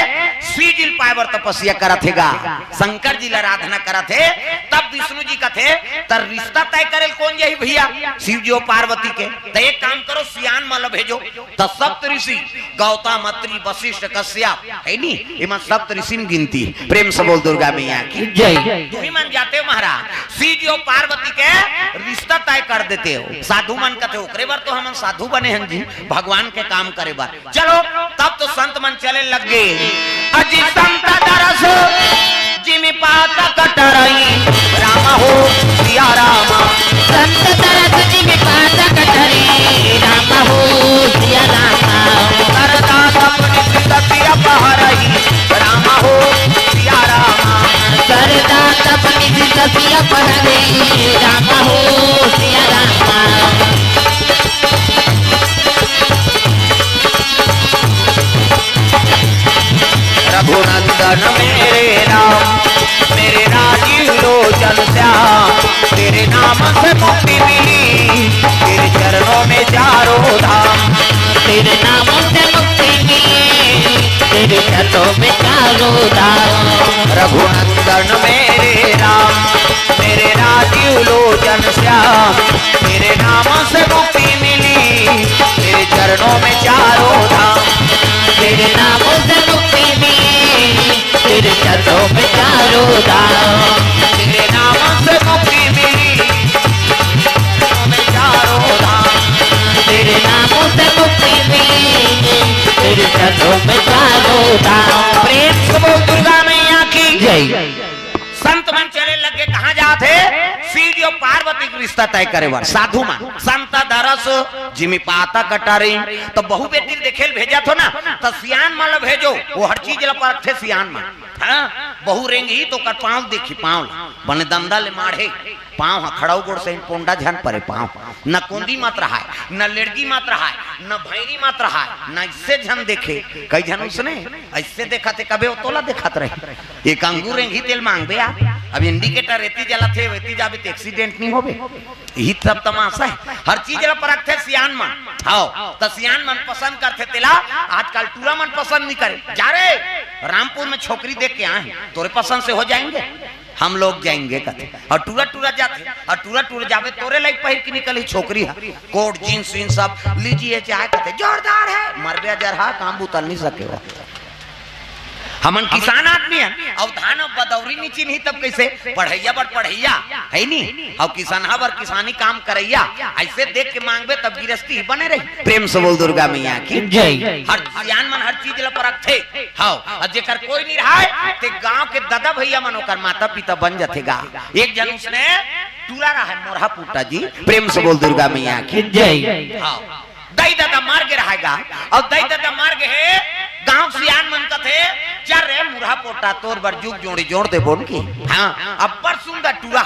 सीजिल पावर तपस्या करत हेगा, शंकर जी ला आराधना करत है। तब विष्णु जी का थे तर रिश्ता तय करे कौन यही भैया शिव जी और पार्वती के। तो एक काम करो सियान माला भेजो, तो सप्त ऋषि गौतम अत्रि वशिष्ठ कश्यप है नी, इमन सप्त ऋषि में गिनती। प्रेम से बोल दुर्गा मैया की जय। तुम्ही मन जाते हो महाराज शिव जी और पार्वती के रिश्ता तय कर देते हो। साधु मन कहते ओकरे बार तो हम साधु बने हैं जी, भगवान के काम करे बार। चलो तब तो संत मन चले लग गए। अजी संत दरस जिमि पाता कटरई, राम हो सिया रामा, संत तरस जिमि पाता कटरई, राम हो सिया रामा, सरदा अपनी सिततिया पहरई, राम हो सिया रामा, सरदा अपनी सिततिया पहरई, राम हो सिया रामा। रघुनंदन मेरे राजीव लोचन श्याम, तेरे नाम से मुक्ति मिली, तेरे चरणों में चारों धाम, तेरे नाम से मुक्ति मिली, तेरे चरणों में चारों धाम। रघुनंदन मेरे राजीव लोचन श्याम, तेरे नाम से मुक्ति मिली, तेरे चरणों में चारों धाम, तेरे नाम से मुक्ति मिली, तेरे चरणों में चारों धाम, तेरे नाम से मुक्ति मिली, चरणों में चारों धाम, तेरे नाम से मुक्ति मिली, तेरे चरणों में चारों धाम। प्रेम से बोल दुर्गा मैया की जय। संत मन चले लगे कहाँ जाते सीधी और पार्वती का रिश्ता तय करे बार। साधु मन संत दरस जिमि पाता कटारी, तो बहु बेटी देखे भेजा थो ना, तो सियान माला भेजो, वो हर चीज पर थे सियान मन। हाँ बहु रेंगी तो कर पाँव देखी, पाँव बने दंदा ले माढ़े, पाँव खड़ाऊ गोड़ से पोंडा झन परे, पाँव न कुंदी मत रहा है, न लेड़गी मत रहा है, न भैरी मत रहा है, न इससे झन देखे। कई झन उसने ऐसे देखा थे, कभी वो तोला देखत रहे। एक अंगूर रेंगी तेल मांग बे आप, अब इंडिकेटर रेती जला थे वेती जाबे तो एक्सीडेंट नहीं होबे। यही सब तमाशा है, हर चीज ला परख थे सियान मन। हां तो सियान मन पसंद करते तेला, आजकल टूरा मन पसंद नहीं करे। जा रे रामपुर में छोकरी देख के आए, तोरे पसंद से हो जाएंगे, हम लोग जाएंगे कहते। और टूरा टूरा जाते, और टूरा टूरा जावे तोरे लाइक पहिर के निकली छोकरी है, कोट जींस वीन सब लीजिए चाहे कहते जोरदार है, मरबे जरहा काम बुतल नहीं सके वो। हमन किसान आदमी है, और धान बदौरी नहीं चिन्ही तब कैसे पढ़ैया बर पढ़ैया है नी, और किसाना बर किसानी काम करैया, ऐसे देख के मांगबे तब गिरस्ती बने रही। प्रेम से बोल दुर्गा मैया की जय। हर सियान मन हर चीज ला परख थे। हां और जेकर कोई नहीं रहा ते गांव के दादा भैया मन ओकर माता पिता बन जातेगा। एक जन उसने टूरा रहा है मोरहा पुट्टा जी। प्रेम से बोल दुर्गा मैया की जय। हां दई दादा मार के रहेगा, और दई दादा मार के है गांव सियान मन का थे चल रे मुरहा पोटा तोर बर जुग जोड़ी जोड़ दे बोन की। हां अब पर सुंदर टूरा,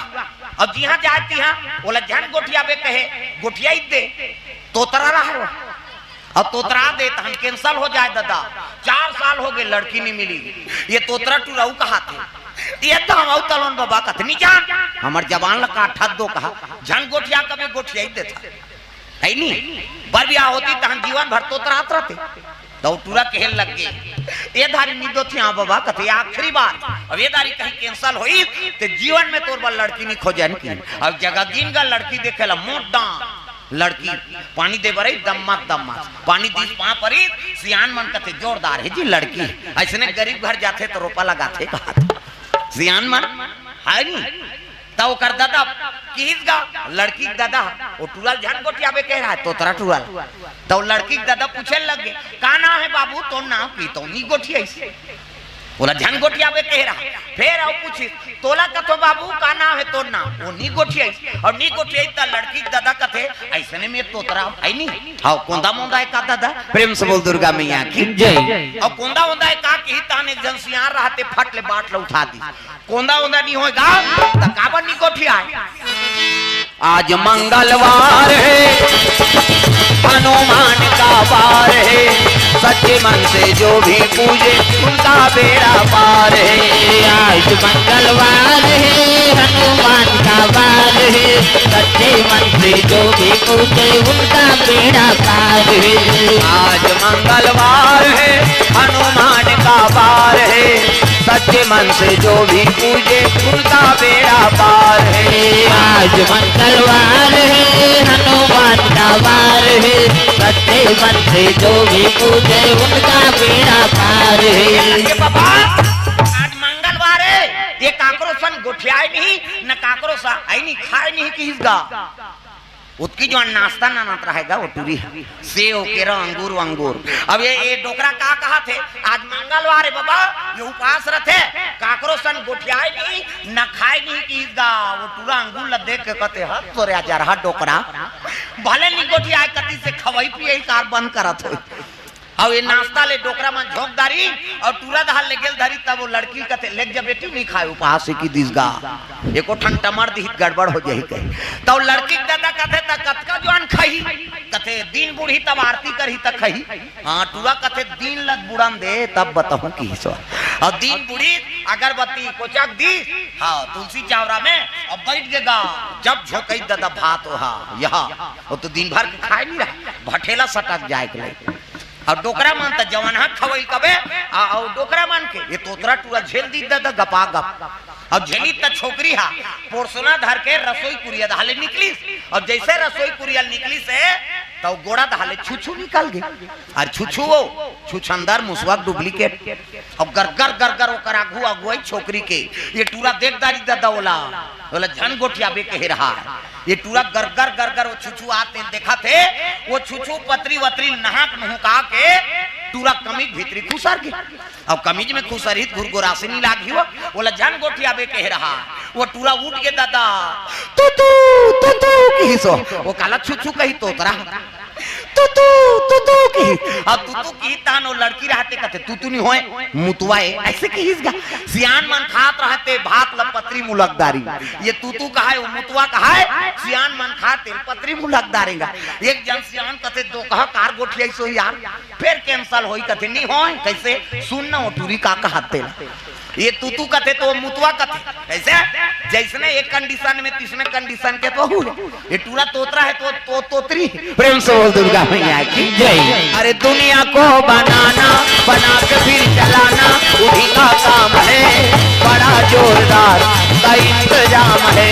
अब जिहां जाती हां बोला जन गोठिया बे कहे गोठिया ही दे, तोतरा रहा है अब तोतरा दे तो हम कैंसल हो जाए दादा। 4 साल हो गए लड़की नहीं मिली, ये तोतरा टूराऊ कहा थे, ये तो हम तलन बाबा का नहीं जान हमार जवान लगा ठग दो कहा जन गोठिया कभी गोठिया ही देता है नहीं। बर बियाह होती तो हम जीवन भर तोतरात रहते, तो टूरा कहल लग गए ये धारी निदो थी। हाँ बाबा कथे आखिरी बार, अब ये धारी कहीं कैंसल हुई तो जीवन में तोर बार लड़की नहीं खोजन की। अब जगह दिन का लड़की देखेला मोटा लड़की पानी दे बरई दम्मत दम्मत पानी दी पा परी सियान मन कथे जोरदार है जी लड़की। ऐसे गरीब घर जाते तो रोपा लगाते कहा सियान मन। है नी तो कर दादा किस गा लड़की के दादा वो टूरल झन गोटिया बे कह रहा है तोतरा टूरल तो लड़की के दादा पूछे लगे का नाम है बाबू तो नाम की तो नी गोटिया ऐसे बोला झन गोटिया बे कह रहा फिर आओ पूछी तोला कथो बाबू का नाम है तो नाम वो नी गोटिया और नी गोटिया ता लड़की के दादा कथे ऐसने में तोतरा है नी हां कोंदा मोंदा का दादा प्रेम से बोल दुर्गा मैया की जय और कोंदा मोंदा का की ताने जनसियार रहते फट ले बाट ले उठा दी कोंदा मोंदा नहीं होगा त काबा नी गोटिया आज मंगलवार है हनुमान का वार है सच्चे मन से जो भी पूजे उनका बेड़ा पार है आज मंगलवार है हनुमान का वार है सच्चे मन से जो भी पूजे उनका बेड़ा पार है आज मंगलवार है हनुमान का वार है सच्चे मन से जो भी पूजे उनका बेड़ा पार है आज मंगलवार है हनुमान का वार है सच्चे मन से जो भी पूजे उनका बेड़ा पार है ये बाबा आज मंगलवार है ये काकरो सन गोठियाई नहीं न काकरो सा आई नहीं खाए नहीं किसका उसकी जो नाश्ता ना रहेगा वो टूरी सेव केरा अंगूर अंगूर अब ये डोकरा का कहा थे आज मंगलवार है बाबा ये उपास रथे काकरो सन गोठियाई नहीं न खाए नहीं किसका वो टूरा अंगूर ल देख के कहते हत तोरे आ जा रहा डोकरा भले नहीं गोठियाई कति से खवाई पिए कार बंद करत हो और ये नाश्ता ले डोकरा में झोंकदारी और टूरा दहाल ले गेल धरी तब वो लड़की कते लेग जब बेटी नहीं खाए उपहास की दिसगा एको ठन टमर दी गड़बड़ हो जाई कहे तो लड़की दादा कथे त कतका जवान खही कथे दिन बूढ़ी तब आरती करही त खही हां टूरा कथे दिन लग बुड़न दे तब बताऊं की सो और दिन बूढ़ी अगरबत्ती कोचक दी हां तुलसी चावरा में और बैठ गएगा जब झोंकई दादा भात हो हां यहां वो तो दिन भर खाए नहीं रहा भठेला सटक जाए के और डोकरा मन त जवान हाथ खवई कबे और डोकरा मन के ये तोतरा टूरा झेल दी दादा गपा गप और झेली त छोकरी हा पोरसोना धर के रसोई कुरिया धाले निकली और जैसे रसोई कुरिया निकली से तो गोड़ा धाले छुछू निकल गई और छुछू वो छुछंदर मुसवाक डुप्लीकेट और गरगर गरगर ओकर आगू अगुई छोकरी के ये टूरा देखदारी दादा बोला झन गोठिया बे कह रहा ये टूरा गरगर गरगर वो छुछू आते देखा थे वो छुछू पतरी वतरी नहाक नहुका के टूरा कमीज भीतरी खुसर गई और कमीज में खुसरित घुरघुरासी नहीं लागी हो बोला झन गोठिया बे कह रहा वो टूरा उठ के दादा तू की सो वो काला छुछू कही तोतरा तू की अब तू की तानो लड़की रहते कहते तू नहीं होए मुतवाए ऐसे की इसगा सियान मन खात रहते भात लपत्री मुलकदारी ये तू कहा है वो मुतवा कहा है सियान मन खाते पत्री मुलकदारेगा एक जन सियान कहते दो कहा कार गोठिया सो यार फिर कैंसल होई कहते नहीं होए कैसे सुन ना वो टूरी का कहते ये तू कहते तो मुतवा कहते ऐसे जैसने एक कंडीशन में तीसरे कंडीशन के तो हुए ये टूरा तोतरा है तो तोतरी प्रेम से बोल दुर्गा मैया की जय अरे दुनिया को बनाना बना के फिर चलाना उन्हीं का काम है बड़ा जोरदार का इंतजाम है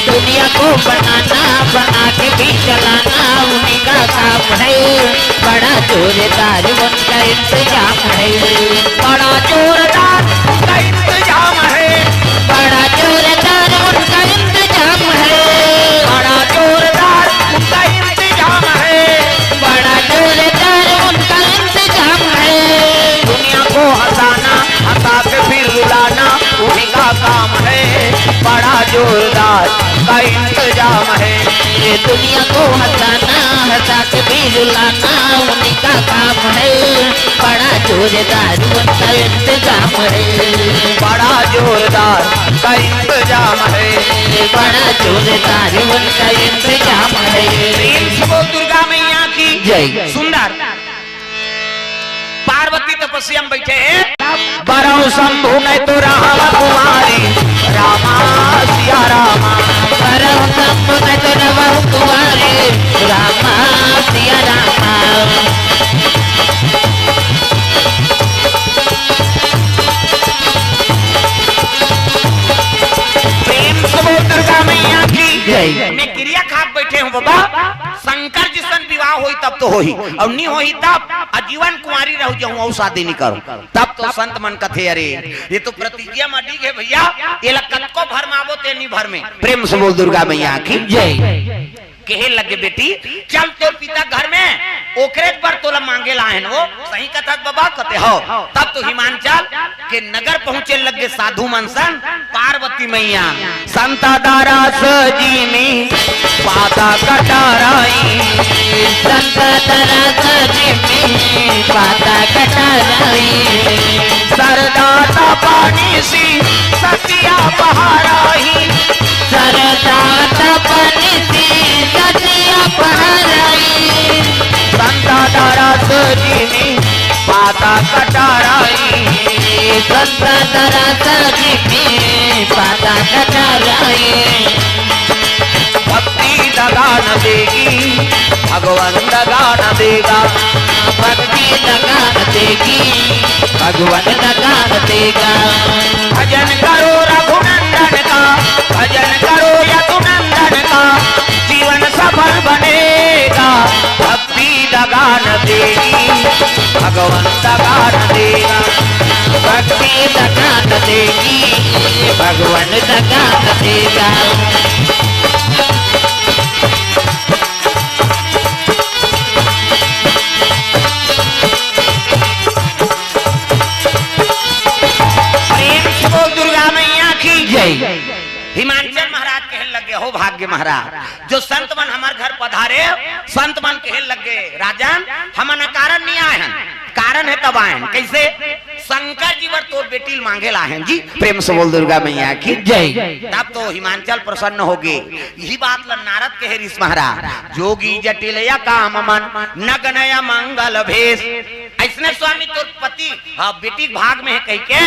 दुनिया को बनाना बना के भी चलाना उन्हीं का काम है बड़ा जोरदार उनका इंतजाम है बड़ा जोरदार उनका इंतजाम है बड़ा जोरदार उनका इंतजाम है बड़ा जोरदार उनका इंतजाम है बड़ा जोरदार उनका इंतजाम है दुनिया को हंसाना हंसा के फिर रुलाना उन्हीं का काम है बड़ा जोरदार का इंतजाम है ये दुनिया को हंसाना हंसा के भी रुलाना उन्हीं का काम है बड़ा जोरदार उनका इंतजाम है बड़ा जोरदार का इंतजाम है बड़ा जोरदार उनका इंतजाम है दुर्गा मैया की जय सुंदर पार्वती तपस्या में बैठे बरौ शंभु नहीं तो राम कुमारी रामा सिया रामा बरौ शंभु नहीं तो राम कुमारी रामा सिया रामा प्रेम से बोल दुर्गा मैया की जय मैं क्रिया खाक बैठे हूँ बाबा शंकर जिसन विवाह होई तब तो होई और नहीं होई तब आजीवन कुमारी रह जाऊं और शादी नहीं करूं तब तो संत मन कथे अरे ये तो प्रतिज्ञा मडी है भैया ये लक्को भर तेनी भर में। प्रेम से बोल दुर्गा मैया की जय। कहे लगे बेटी चल तोर पिता घर में ओकरे पर तोला मांगे लाहन वो सही कथा बाबा कहते हो। तब तो हिमांचल के नगर पहुंचे लगे साधु मनसन पार्वती मैया संता दारा सजी में पाता कटाराई संता दारा सजी में पाता कटाराई सरदाता पानी सी सतिया बहाराई सरदाता पानी सी सतिया बहाराई संता दारा सजी में पाता कटाराई संता दारा सजी में पाता कटाराई भक्ति दगा न देगी भगवान दगा न देगा भक्ति दगा न देगी भगवान दगा न देगा भजन करो रघुनंदन का भजन करो यदुनंदन का जीवन सफल बनेगा भक्ति दगा न देगी भगवान दगा न देगा भक्ति दगा न देगी भगवान दगा न देगा हिमांचल महाराज कहने लगे हो भाग्य महाराज जो संत मन हमारे घर पधारे संत मन कहने लगे राजन हम कारण नहीं आए हैं कारण है तब आए हैं कैसे शंकर जी वर तो बेटी मांगे लाए जी। प्रेम से बोल दुर्गा मैया की जय। तब तो हिमांचल प्रसन्न हो गए। यही बात नारद कहे ऋषि महाराज जोगी जटिल या काम मन नग्न मंगल भेष ऐसने स्वामी तो पति हाँ बेटी भाग में है कह के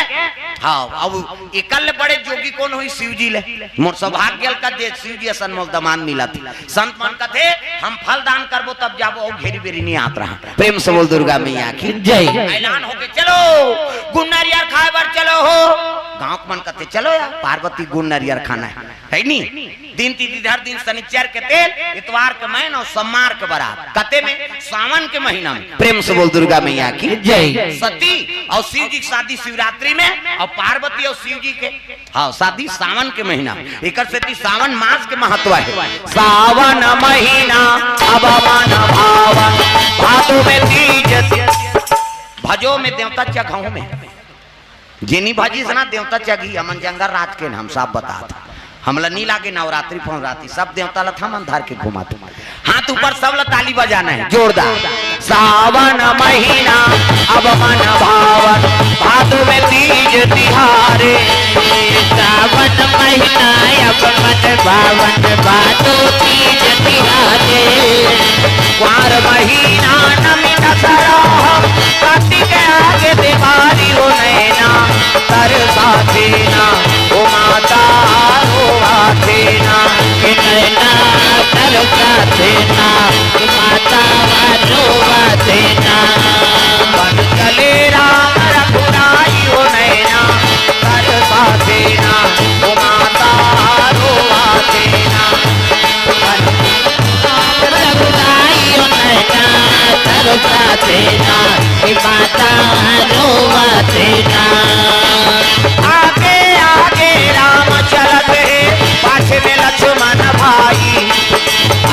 हाँ अब एकल बड़े जोगी कौन हुई शिव जी ले मोर सौभाग्य का दे शिव जी सन्मोल दमान मिला थी संत मन का थे हम फल दान करबो तब जाबो और घेरी बेरी नहीं आत रहा। प्रेम से बोल दुर्गा मैया की जय। ऐलान हो गए चलो गुड़ नारियल खाए बार चलो हो गांव मन कहते चलो यार पार्वती गुड़ नारियल खाना है नहीं दिन तीधर दिन शनिचर के तेल इतवार के महीना और सोमवार के बारात कते में सावन के महीना में। प्रेम से बोल दुर्गा मैया की जय। सती और शिव जी की शादी शिवरात्रि में और पार्वती और शिव जी के हाँ शादी सावन के महीना में एक सावन मास के महत्व है। सावन महीना अब मन भावन भादो में तीज भजो में देवता चघाऊ में जेनी भाजी से ना देवता चघी अमन जंगल रात के नाम साफ बता था हमला नहीं लागे नवरात्रि फवरात्रि सब देवता ला था मन धार के घुमा तुम हाथ ऊपर सब ला ताली बजाना है जोरदार। सावन महीना अब मन भावन भादो में तीज तिहारे सावन महीना अब मन भावन भादो तीज तिहारे कुंवर महीना नमी दशहरा कार्तिक आगे दिवाली हो नैना तर साथेना ओ माता रोवा देना नैना तर साथेना माता रोवा देना बन चले राम रघुराई हो नैना तर साथेना ओ माता रोवा देना रघुराई हो नैना तर साथेना माता रोवा देना। आगे आगे राम चलत है पाछे में लक्ष्मण भाई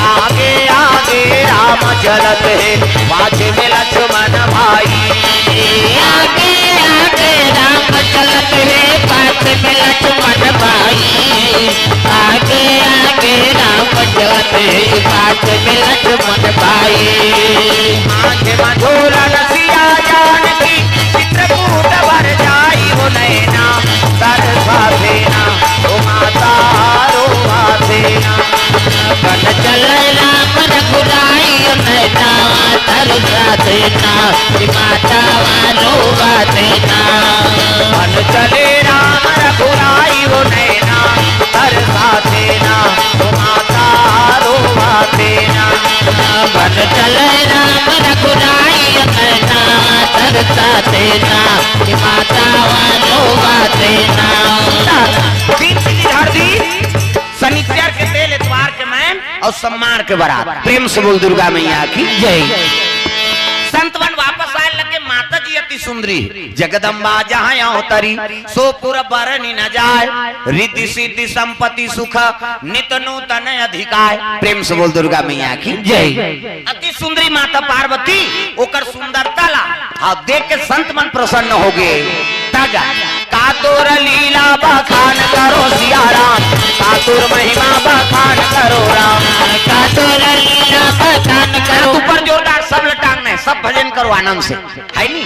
आगे आगे राम चलत है पाछे में लक्ष्मण भाई आगे आगे राम चलत है पाछे में लक्ष्मण भाई आगे आगे राम चलत है पाछे में लक्ष्मण भाई आंखें मधुरा रसिया जानकी चित्रकूट भर जाई हो नैना तर साथेना ओ माता रोवा देना बन चले राम रघुराई नैना तर साथेना माता रोवा देना बन चले राम रघुराई हो नैना तर साथेना ओ माता रोवा देना बन चले राम रघुराई नैना तर साथेना माता रोवा देना। शनिचर के तेल इतवार के मैन और सम्मार के बारात। प्रेम से बोल दुर्गा मैया की जय। संतवन वापस आए लगे माता जी अति सुंदरी जगदम्बा जहाँ अवतरी सोपुर बरनी न जाए रिद्धि सिद्धि संपत्ति सुख नित नूतन अधिकार। प्रेम से बोल दुर्गा मैया की जय। अति सुंदरी माता पार्वती ओकर सुंदरता ला हाँ देख के संत मन प्रसन्न हो गए। तागा कातुर लीला बखान करो सिया राम, कातुर महिमा बखान करो राम, कातुर लीला बखान करो। ऊपर जोरदार सब लटांगना है, सब भजन करो आनंद से, है नी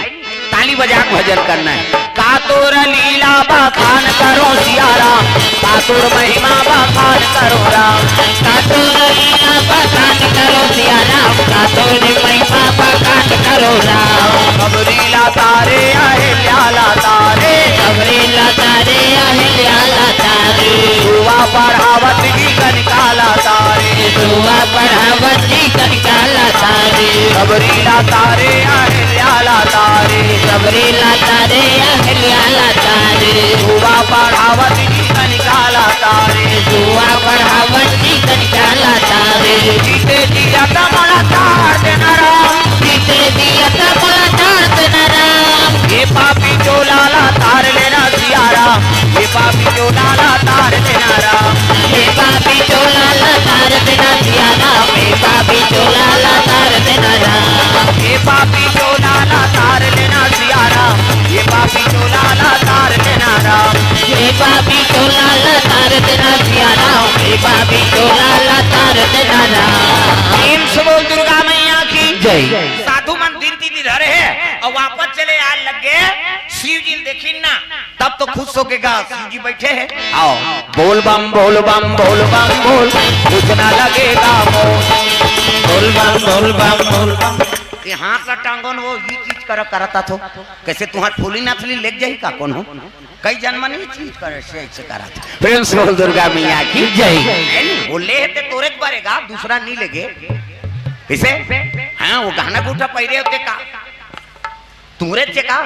ताली बजा के भजन करना है। कातुर लीला बखान करो सिया राम, कातुर महिमा बखान करो राम, कातुर लीला बखान करो सिया राम, कातुर महिमा बखान करो राम। कबरीला तारे अहिल्या तारे, कबरीला तारे अहिल्या तारे, दुआ पढ़ावत की कनिकाला तारे, दुआ पढ़ावत की कनिकाला तारे, कबरीला तारे अहिल्या तारे, कबरीला तारे अहिल्या तारे, दुआ पढ़ावत की कनिकाला तारे, दुआ पढ़ावत की कनिकाला तारे। जीते दिया तमला तार देना राम, जीते दिया तमला तार देना राम, ये पापी जो लाला तार लेना सिया राम, ये पापी जो लाला तार देना राम, ये पापी जो लाला तार देना सिया राम, ये पापी जो लाला तार देना राम, ये पापी जो लाला तार लेना सिया राम, ये पापी जो लाला तार देना राम, ये पापी जो लाला तार देना सिया राम, ये पापी जो लाला तार देना राम। प्रेम से बोल दुर्गा मैया की जय। साधु मन दिन धरे है और वापस चले आए लगे शिव जी देखी ना, तब तो खुश हो के गा शिव जी बैठे हैं। आओ बोल बम बोल बम बोल बम बोल, कुछ ना लगेगा बोल बम बोल बम बोल बम। ये हाथ का टांगन वो ये चीज करता तो कैसे तुम्हारे फूली नाथली लेग जाई का कौन हो, कई जन्म नहीं चीज करे से ऐसे करा था। प्रेम से बोल दुर्गा मैया की जय। वो ले ते तोरे बारेगा दूसरा नहीं लेगे इसे। हाँ वो गाना गुठा पहिरे होते का तुरे चे का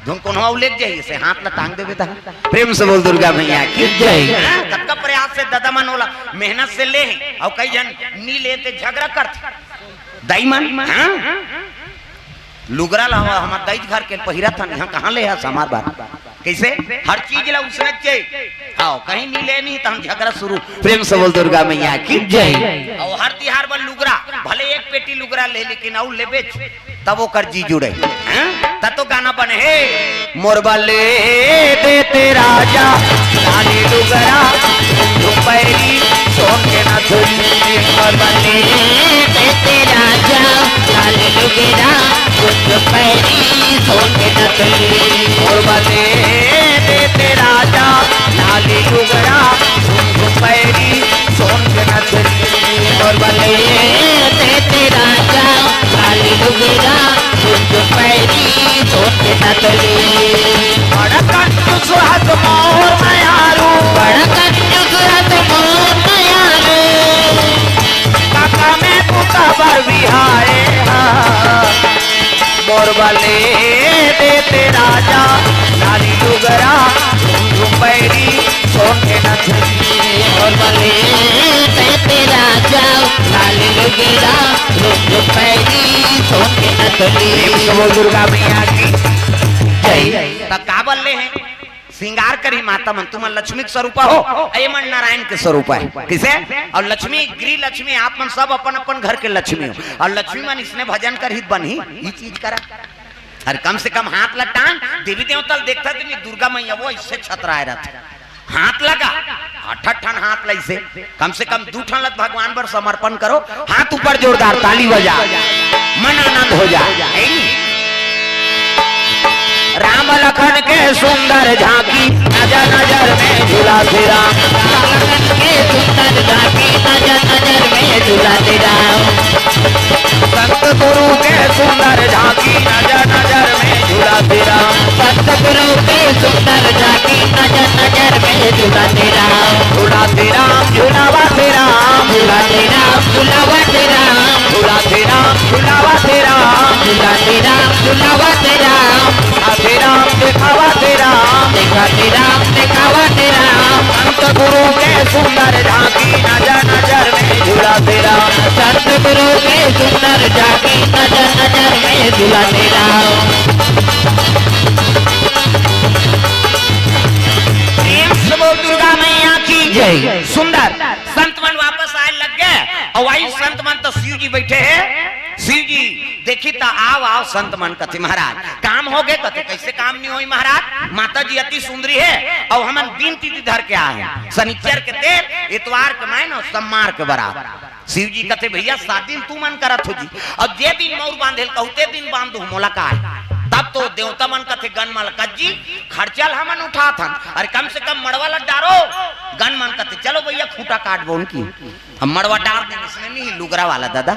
तुम कौन हो लेग जाइए से हाथ ला टांग देवे ता। प्रेम से बोल दुर्गा मैया की जय। कब का प्रयास से दादा मन होला मेहनत से ले और कई जन नी लेते झगड़ा करते दाई मन। हाँ लुगरा ला हमार दाई घर के पहिरा था यहाँ कहाँ ले है समार बात कैसे हर चीज ला उसने चाहिए। आओ कहीं नहीं ले नहीं तो हम झगड़ा शुरू। प्रेम से बोल दुर्गा मैया की जय। और हर तिहार बल लुगरा भले एक पेटी लुगरा ले लेकिन और ले बेच तब वो कर जी जुड़े। तब तो गाना बने हे मोरबा ले देते राजा रानी लुगरा रुपैरी सोन के ना थोड़ी, मोरबा ले देते राजा रानी लुगरा रुपैरी सोन के ना थोड़ी, मोरबा ले देते राजा लाली लुगरा रुपैरी सोन के ना थोड़ी, मोरबा ले देते राजा लाली लुगरा रुपैरी सोन के ना थोड़ी। बड़ा कंजूस हाथ मोर मयारू, बड़ा कंजूस हाथ मोर मयारू, काका में पुता बर बिहारे मोरबा ले देते राजा लाली लुगरा रुपैरी सोन के ना थोड़ी, मोरबा ले देते राजा लाली लुगरा रुपैरी सोन के ना थोड़ी। दुर्गा मैया की जय। तब का बोले हैं श्रृंगार करी माता मन तुम लक्ष्मी के स्वरूप हो, ये मन नारायण के स्वरूप है किसे। और लक्ष्मी गृह लक्ष्मी आप मन सब अपन अपन घर के लक्ष्मी हो और लक्ष्मी मन इसने भजन कर हित बनी ये चीज करा। अरे कम से कम हाथ लटान देवी देवता देखता तो दुर्गा मैया वो इससे छतराए रहता हाथ लगा ठन हाथ लग से कम दू ठन लग भगवान पर समर्पण करो। हाथ ऊपर जोरदार ताली बजा मन आनंद हो जाए। राम लखन के सुंदर झांकी नजर नजर में झुलाते राम, राम लखन के सुंदर झांकी नजर नजर में झुलाते राम, संत गुरु के सुंदर झांकी नजर नजर में झुलाते राम, संत गुरु के सुंदर झांकी नजर नजर में झुलाते राम, झुलाते राम झुलावाते राम, झुलाते राम झुलावाते राम, झुलाते राम झुलावाते राम, झुलाते राम झुलावाते राम, आते राम दिखावा तेरा, दिखाते राम दिखावा तेरा, संत गुरु के सुंदर झांकी नजर नजर में झूला तेरा, संत गुरु के सुंदर जागी नजर नजर में दूल्हा तेरा प्रेम से बोल दुर्गा मैया की जय। सुंदर संत मन वापस आए लग गए और वही संत मन तो शिव जी बैठे हैं। शिव जी देखी तो आओ आओ संत मन कथे महाराज काम हो गए कथे कैसे काम नहीं हुई महाराज माता जी अति सुंदरी है और हमन दिन तिथि धर के आए शनिचर के देर इतवार के मायन और सोमवार के बराबर। शिव जी कहते भैया 7 दिन तू मन करत हो जी और जे दिन मौर बांधेल कहते दिन बांधू मोला का तब तो देवता मन कथे गन मल जी खर्चल हमन उठा था अरे कम से कम मड़वा लग डारो गन मन कथे चलो भैया खूटा काट बोन की हम मड़वा डार दे इसने नहीं लुगरा वाला दादा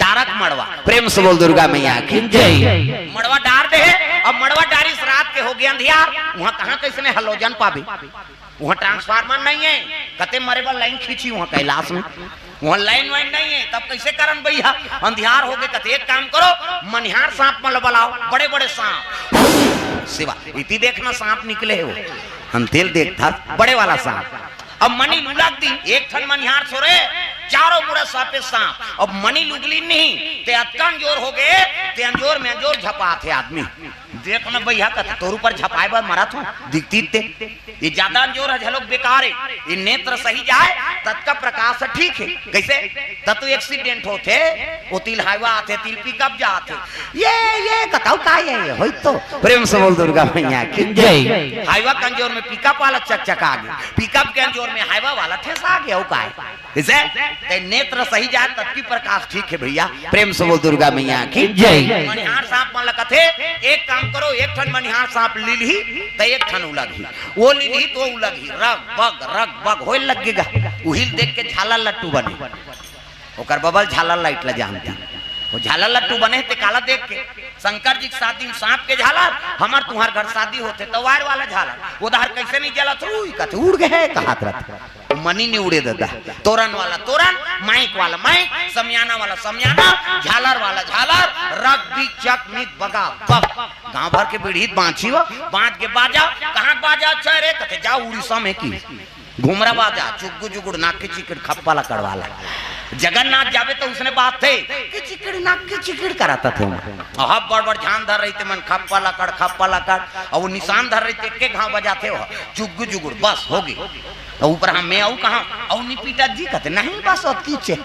डारक मड़वा प्रेम से बोल दुर्गा मैया की जय। मड़वा डार दे अब मड़वा डारिस रात के हो गया अंधियार वहां कहां कैसे हलोजन पावे वहां ट्रांसफार्मर नहीं है कते मरे बा लाइन खींची वहां कैलाश में वहां लाइन वाइन नहीं है तब कैसे करन भैया अंधियार हो गए कते एक काम करो मनिहार सांप मल बलाओ बड़े बड़े सांप सिवा इति देखना सांप निकले है वो हम तेल देखता बड़े वाला सांप अब मनी लुलक दी एक ठन मनिहार छोरे चारों मुड़ा सापे सांप अब मनी लुगली नहीं ते अतकन जोर हो गए ते अंजोर में अंजोर झपा थे आदमी देखना भैया कते तोर ऊपर झपाए बार मरा था दिखती ते ये ज्यादा अंजोर है झलोक बेकार है ये नेत्र सही जाए तत्का प्रकाश ठीक है कैसे तत्व एक्सीडेंट होते वो तिल हाईवा आते तिल पिकअप जाते ये कताऊ का ये होई तो प्रेम से बोल दुर्गा मैया की जय। हाईवा के अंजोर में पिकअप वाला चकचक आ गया पिकअप के अंजोर में हाईवा वाला ठेस आ गया वो का है ते नेत्र सही जाए तत्की प्रकाश ठीक है भैया प्रेम से बोल दुर्गा मैया की जय। मनिहार सांप मन लकथे एक काम करो एक ठन मनिहार सांप लीलही तो एक ठन उलगही वो लीलही तो उलगही रग बग होए लगेगा उहिल देख के झाला लट्टू बने ओकर बबल झाला लाइट ला जानता वो झाला लट्टू बने ते काला देख के शंकर जी के शादी में सांप के झाला हमार तुम्हार घर शादी होते तो वायर वाला झाला उधर कैसे नहीं जला तो कहते उड़ गए कहा रहता मनी नहीं उड़े देता तोरन वाला तोरन माइक वाला माइक समियाना वाला समियाना झालर वाला झालर रग भी चक मित बगा पक गांव भर के पीढ़ित बांची हो बांध के बाजा कहां बाजा चरे कहते जाओ उड़ीसा में की घुमरा बाजा चुगु जुगुड़ नाक के चिकड़ खप्पा ला कड़वाला जगन्नाथ जावे तो उसने बात थे कि चिकड़ नाक के चिकड़ कराता थे अब बड़ झान धर रही थे मन खप्पा ला कड़ और वो निशान धर रही थे के घाव बजाते हो चुगु जुगुड़ बस होगी और ऊपर हम मैं आऊ कहां औ नी पीटा जी कहते नहीं बस अब कीचे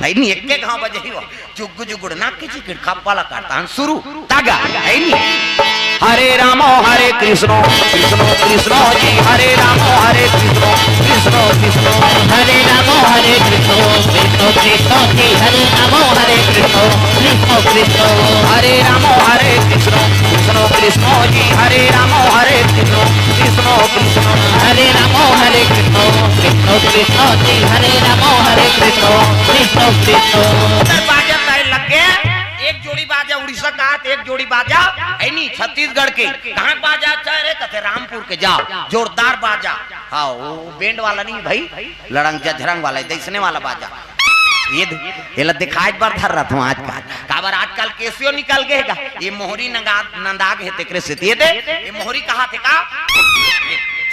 नहीं नहीं एक के घाव बजे ही हो चुगु जुगुड़ नाक के चिकड़ खप्पा ला काटता शुरू तागा है नहीं हरे रामो हरे कृष्णो कृष्णो कृष्णो जी हरे रामो हरे कृष्णो कृष्णो कृष्णो हरे रामो हरे कृष्णो कृष्णो कृष्णो जी हरे रामो हरे कृष्णो कृष्णो कृष्णो हरे रामो हरे कृष्णो कृष्णो कृष्णो जी हरे रामो हरे कृष्णो कृष्णो कृष्णो हरे रामो हरे कृष्णो कृष्णो कृष्णो जी हरे रामो हरे कृष्णो कृष्णो कृष्णो बाजा तारे लग गए एक जोड़ी बाजा उड़ीसा का एक जोड़ी बाजा है नहीं छत्तीसगढ़ के कहां बाजा चाहे कथे रामपुर के जाओ जोरदार बाजा हाँ वो बैंड वाला नहीं भाई लड़ंग झरंग वाला देखने वाला बाजा ये दिखाई बार धर रहा था आज का बार आजकल केसियो निकल गएगा ये मोहरी नंदाग है तेकरे से ये मोहरी कहा थे का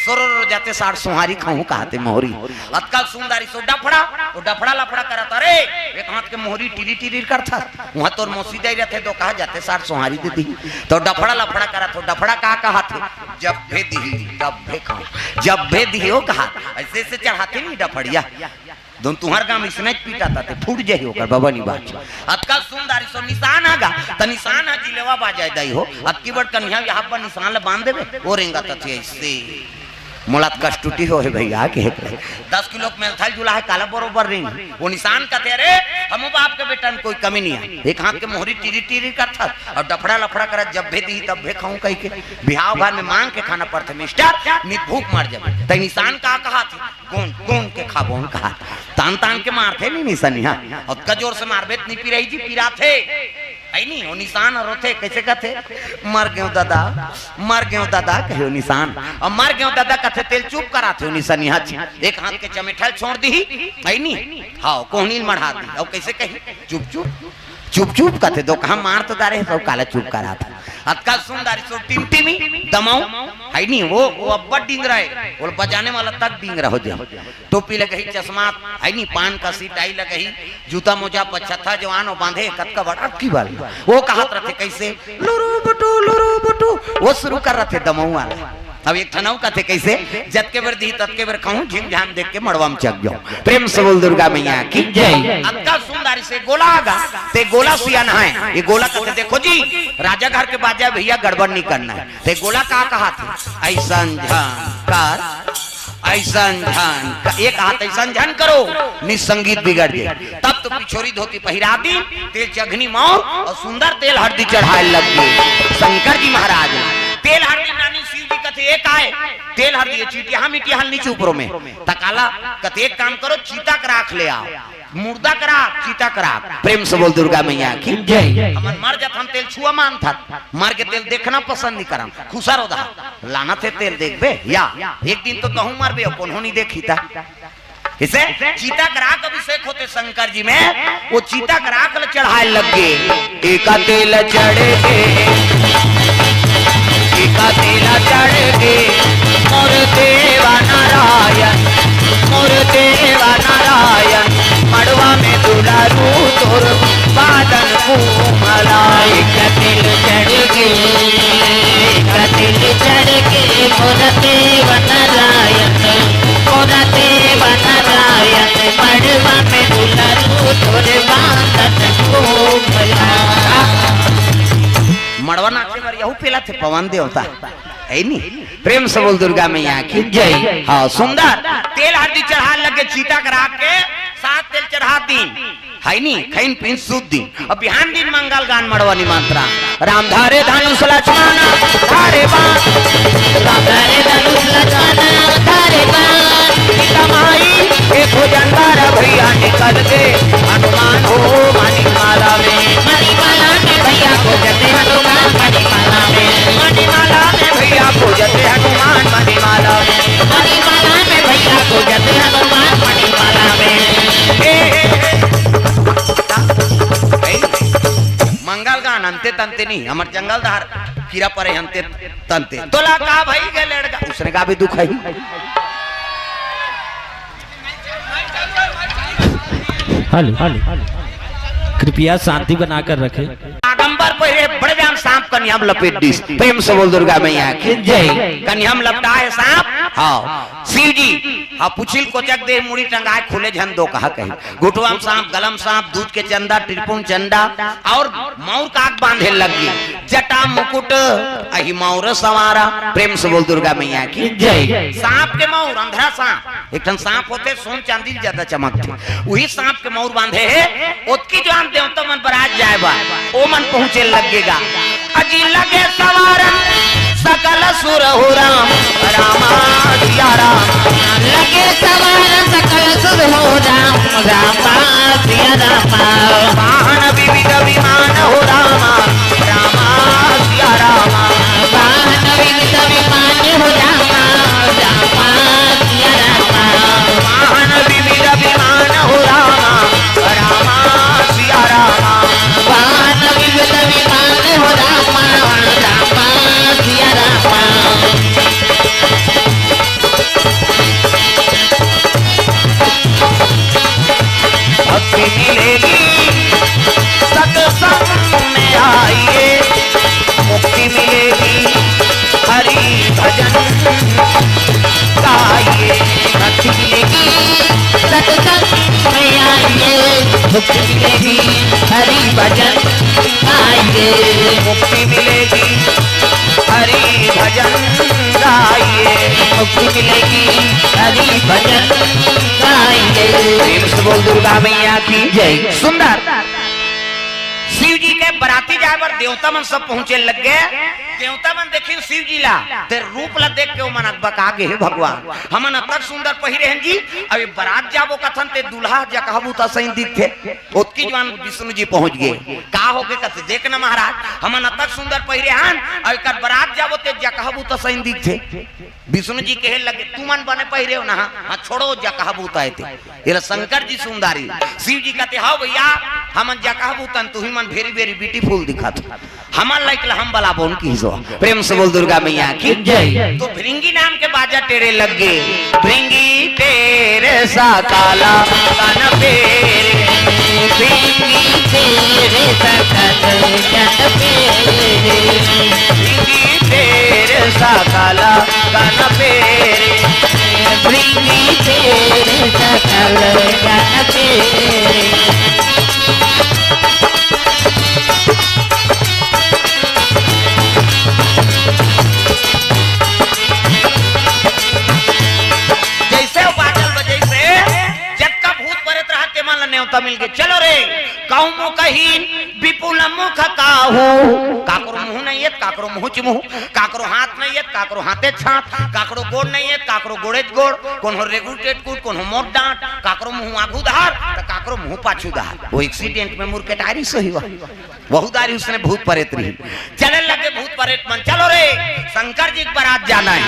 सोरो जाते सार सुहारी खाऊं कहते मोहरी अतकल सुंदरी सो डफड़ा वो डफड़ा लफड़ा करता रे एक हाथ के मोहरी टीरी टीरी करता वहां तोर मौसी दे रहते तो कहा जाते सार सुहारी देती तो डफड़ा लफड़ा करा तो डफड़ा कहा थे जब भे दी तब भे खाओ जब भे दियो कहा ऐसे से चढ़ाते नहीं डफड़िया दोन तुम्हार गांव इसने पीटा थे फूट जाही होकर बाबा नी बात अतका सुंदरी सो निशान आगा त निशान आ जिलेवा बाजाय दई हो अतकी बड़ कन्या यहां पर निशान ल बांध देबे वो रेंगा तथे ऐसे मुलात कष्ट टूटी हो है भैया के 10 किलो में थल जुला है काला बरोबर रिंग वो निशान का थे रे हम बाप के बेटा कोई कमी नहीं है एक हाथ के मोहरी टीरी टीरी करता और डफड़ा लफड़ा कर जब भे दी तब भे खाऊं कह के बिहाव घर में मांग के खाना पड़ता मिस्टर नित भूख मर जाए त निशान का कहा थी कौन कौन के खाबोन कहा तान तान के मारते नहीं निशानी हां और कजोर से मारबे नहीं पी रही जी पीरा थे आई नहीं वो निशान और थे कैसे कहते मर गयो दादा कहो निशान और मर गयो दादा कहते तेल चुप करा थे निशानी हाथ एक हाथ के चमेठल छोड़ दी आई नहीं हाँ कोहनील मढ़ा दी और कैसे कही चुप चुप चुप चुप कथे दो कहा मार तो दारे सब काला चुप करा था अतका सुंदर सो टिमटिमी दमाऊ है नहीं वो अब्बा डिंगरा है वो बजाने वाला तक डिंगरा हो जाए टोपी लगही चश्मा है नहीं पान का सीट आई लगही जूता मोजा पछत्ता जवान हो बांधे कतका बड़ा की बाल वो कहत रहे कैसे लुरु बटू वो शुरू कर रहे थे दमाऊ वाला अब एक ठनाऊ का थे कैसे जत के बर दी तत के बर कहूं झिम झाम देख के मड़वा में चक जाऊं प्रेम से बोल दुर्गा मैया की जय अक्का सुंदरी से गोला आगा ते गोला सिया ना है ये गोला कहते देखो जी राजा घर के बाजा भैया गड़बड़ नहीं करना है ते गोला का कहा था ऐसा झनकार ऐसा झन एक हाथ ऐसा झन करो निसंगीत बिगड़ गए तब तो पिछोरी धोती पहिरा दी तेल चघनी मौर और सुंदर तेल हल्दी चढ़ाए लग गए शंकर जी महाराज तेल हल्दी नानी शिव जी कथे एक आए तेल हल्दी चीटिया हम इटिया हल नीचे ऊपरों में तकाला कथे एक काम करो चीता का राख ले आओ मुर्दा करा चीता करा प्रेम से बोल दुर्गा मैया की जय हमन मर जात हम तेल छुआ मान था मर के तेल देखना पसंद नहीं करम खुशा रो दा लाना थे तेल देखबे या एक दिन तो कहूं मरबे कौन नहीं देखी था इसे चीता ग्राहक अभिषेक होते शंकर जी में वो चीता ग्राहक चढ़ाए लग गए एका तेल चढ़ के एका तेल चढ़ के मोर देवा नारायण मोर देवा नारायण मड़वा में दुलारू तोर बादन कुमला एका तेल चढ़ के एका तेल चढ़ के मोर देवा नारायण मोर देवा नारायण मड़वा में दुलारू तोर बादन कुमला मड़वा नाचे मर यहू पेला थे पवन देवता है नी प्रेम से बोल दुर्गा मैया की जय हाँ सुंदर तेल हल्दी चढ़ा लगे चीता करा के सात तेल चढ़ा दिन है नी खैन पिन सुध दिन अब बिहान दिन मंगल गान मड़वानी मंत्रा राम धारे धनुष लक्ष्मण धारे बाण राम धारे धनुष लक्ष्मण धारे बाण सीता माई एक भुजंगार भैया निकल के हनुमान हो मणिमाला में भैया को जते हनुमान मणिमाला में भैया को जते हनुमान मणिमाला में भैया को जते हनुमान मणिमाला मंगल गान अंते तंते नहीं हमर जंगल धार कीड़ा परे अंते तंते तोला का भाई के लड़का उसने का भी दुख है कृपया शांति बनाकर रखें। आगंबर पहले बड़े व्याम सांप कन्याम लपेट दी प्रेम से बोल दुर्गा मैया की जय कन्याम लपटा है सांप हाँ शिव जी हाँ पुछिल कोचक दे मुड़ी टंगाए खुले झन दो कहा कही घुटवाम सांप गलम सांप दूध के चंदा त्रिपुण चंदा और मौर काक बांधे लगी जटा मुकुट अहि मौर सवारा प्रेम से बोल दुर्गा मैया की जय सांप के मौर अंधरा सांप एक सांप होते सोन चांदी ज्यादा चमकते वही सांप के मौर बांधे है उसकी जो देवता मन पर आज जाए बा ओ मन पहुंचे लगेगा अजी लगे सवारन सकल सुर हो राम रामा सिया राम लगे सवारन सकल सुर हो राम रामा सिया रामा वाहन विविध विमान हो रामा रामा सिया रामा वाहन विविध विमान हो रामा रामा सिया रामा वाहन विविध विमान हो रामा रामा सिया रामा वाहन विविध विमान हो रामा रामा सिया रामा भक्ति मिलेगी सत्संग में आइए मुक्ति मिलेगी हरि भजन गाइए भक्ति मिलेगी सत्संग में आइए मुक्ति मिलेगी हरि भजन गाइए मुक्ति मिलेगी हरि भजन गाइए मुक्ति मिलेगी हरि भजन गाइए प्रेम से बोल दुर्गा मैया की जय सुंदर शिव जी के बराती जाए पर देवता मन सब पहुंचे लग गए। देवता मन देखी शिव जी ला ते रूप ला देख के मन बका गे हे भगवान हमन अतक सुंदर पहिरे हैं जी। अभी बारात जाबो कथन ते दूल्हा जकहबू त सही दिखे ओतकी जवान विष्णु जी पहुंच गए। का हो के कथे देख न महाराज हमन अतक सुंदर पहिरे हन और कर बारात जाबो ते जकहबू त सही दिखे। विष्णु जी कहे लगे तू मन बने पहिरे हो ना हां छोड़ो जकहबू त आते ये शंकर जी सुंदरी। शिव जी कहते हां भैया हमन जकहबू तन तू ही मन वेरी वेरी ब्यूटीफुल दिखा तू हमन लाइक हम बला बोन की सो प्रेम से बोल दुर्गा मैया की जय। तो भृंगी नाम के बाजा टेरे लग गए। भृंगी तेरे सा काला कान पेरे भृंगी तेरे सा कान पेरे भृंगी तेरे सा काला कान पेरे भृंगी तेरे सा काला कान पेरे। न्योता मिल गए चलो रे कहूँ कहीन विपुल मुख काहू काकरो मुंह नहीं है काकरो मुंह चिमुह काकरो हाथ नहीं है काकरो हाथे छात काकरो गोड़ नहीं है काकरो गोड़े गोड़ कौन हो रेगू टेटकूट कौन हो मोट डांट काकरो मुंह आगू धार तो काकरो मुंह पाछू धार। वो एक्सीडेंट में मुर के टायरी सही हुआ बहुत दारी उसने भूत परेत रही चलने लगे भूत परेत मन चलो रे शंकर जी की बारात जाना है।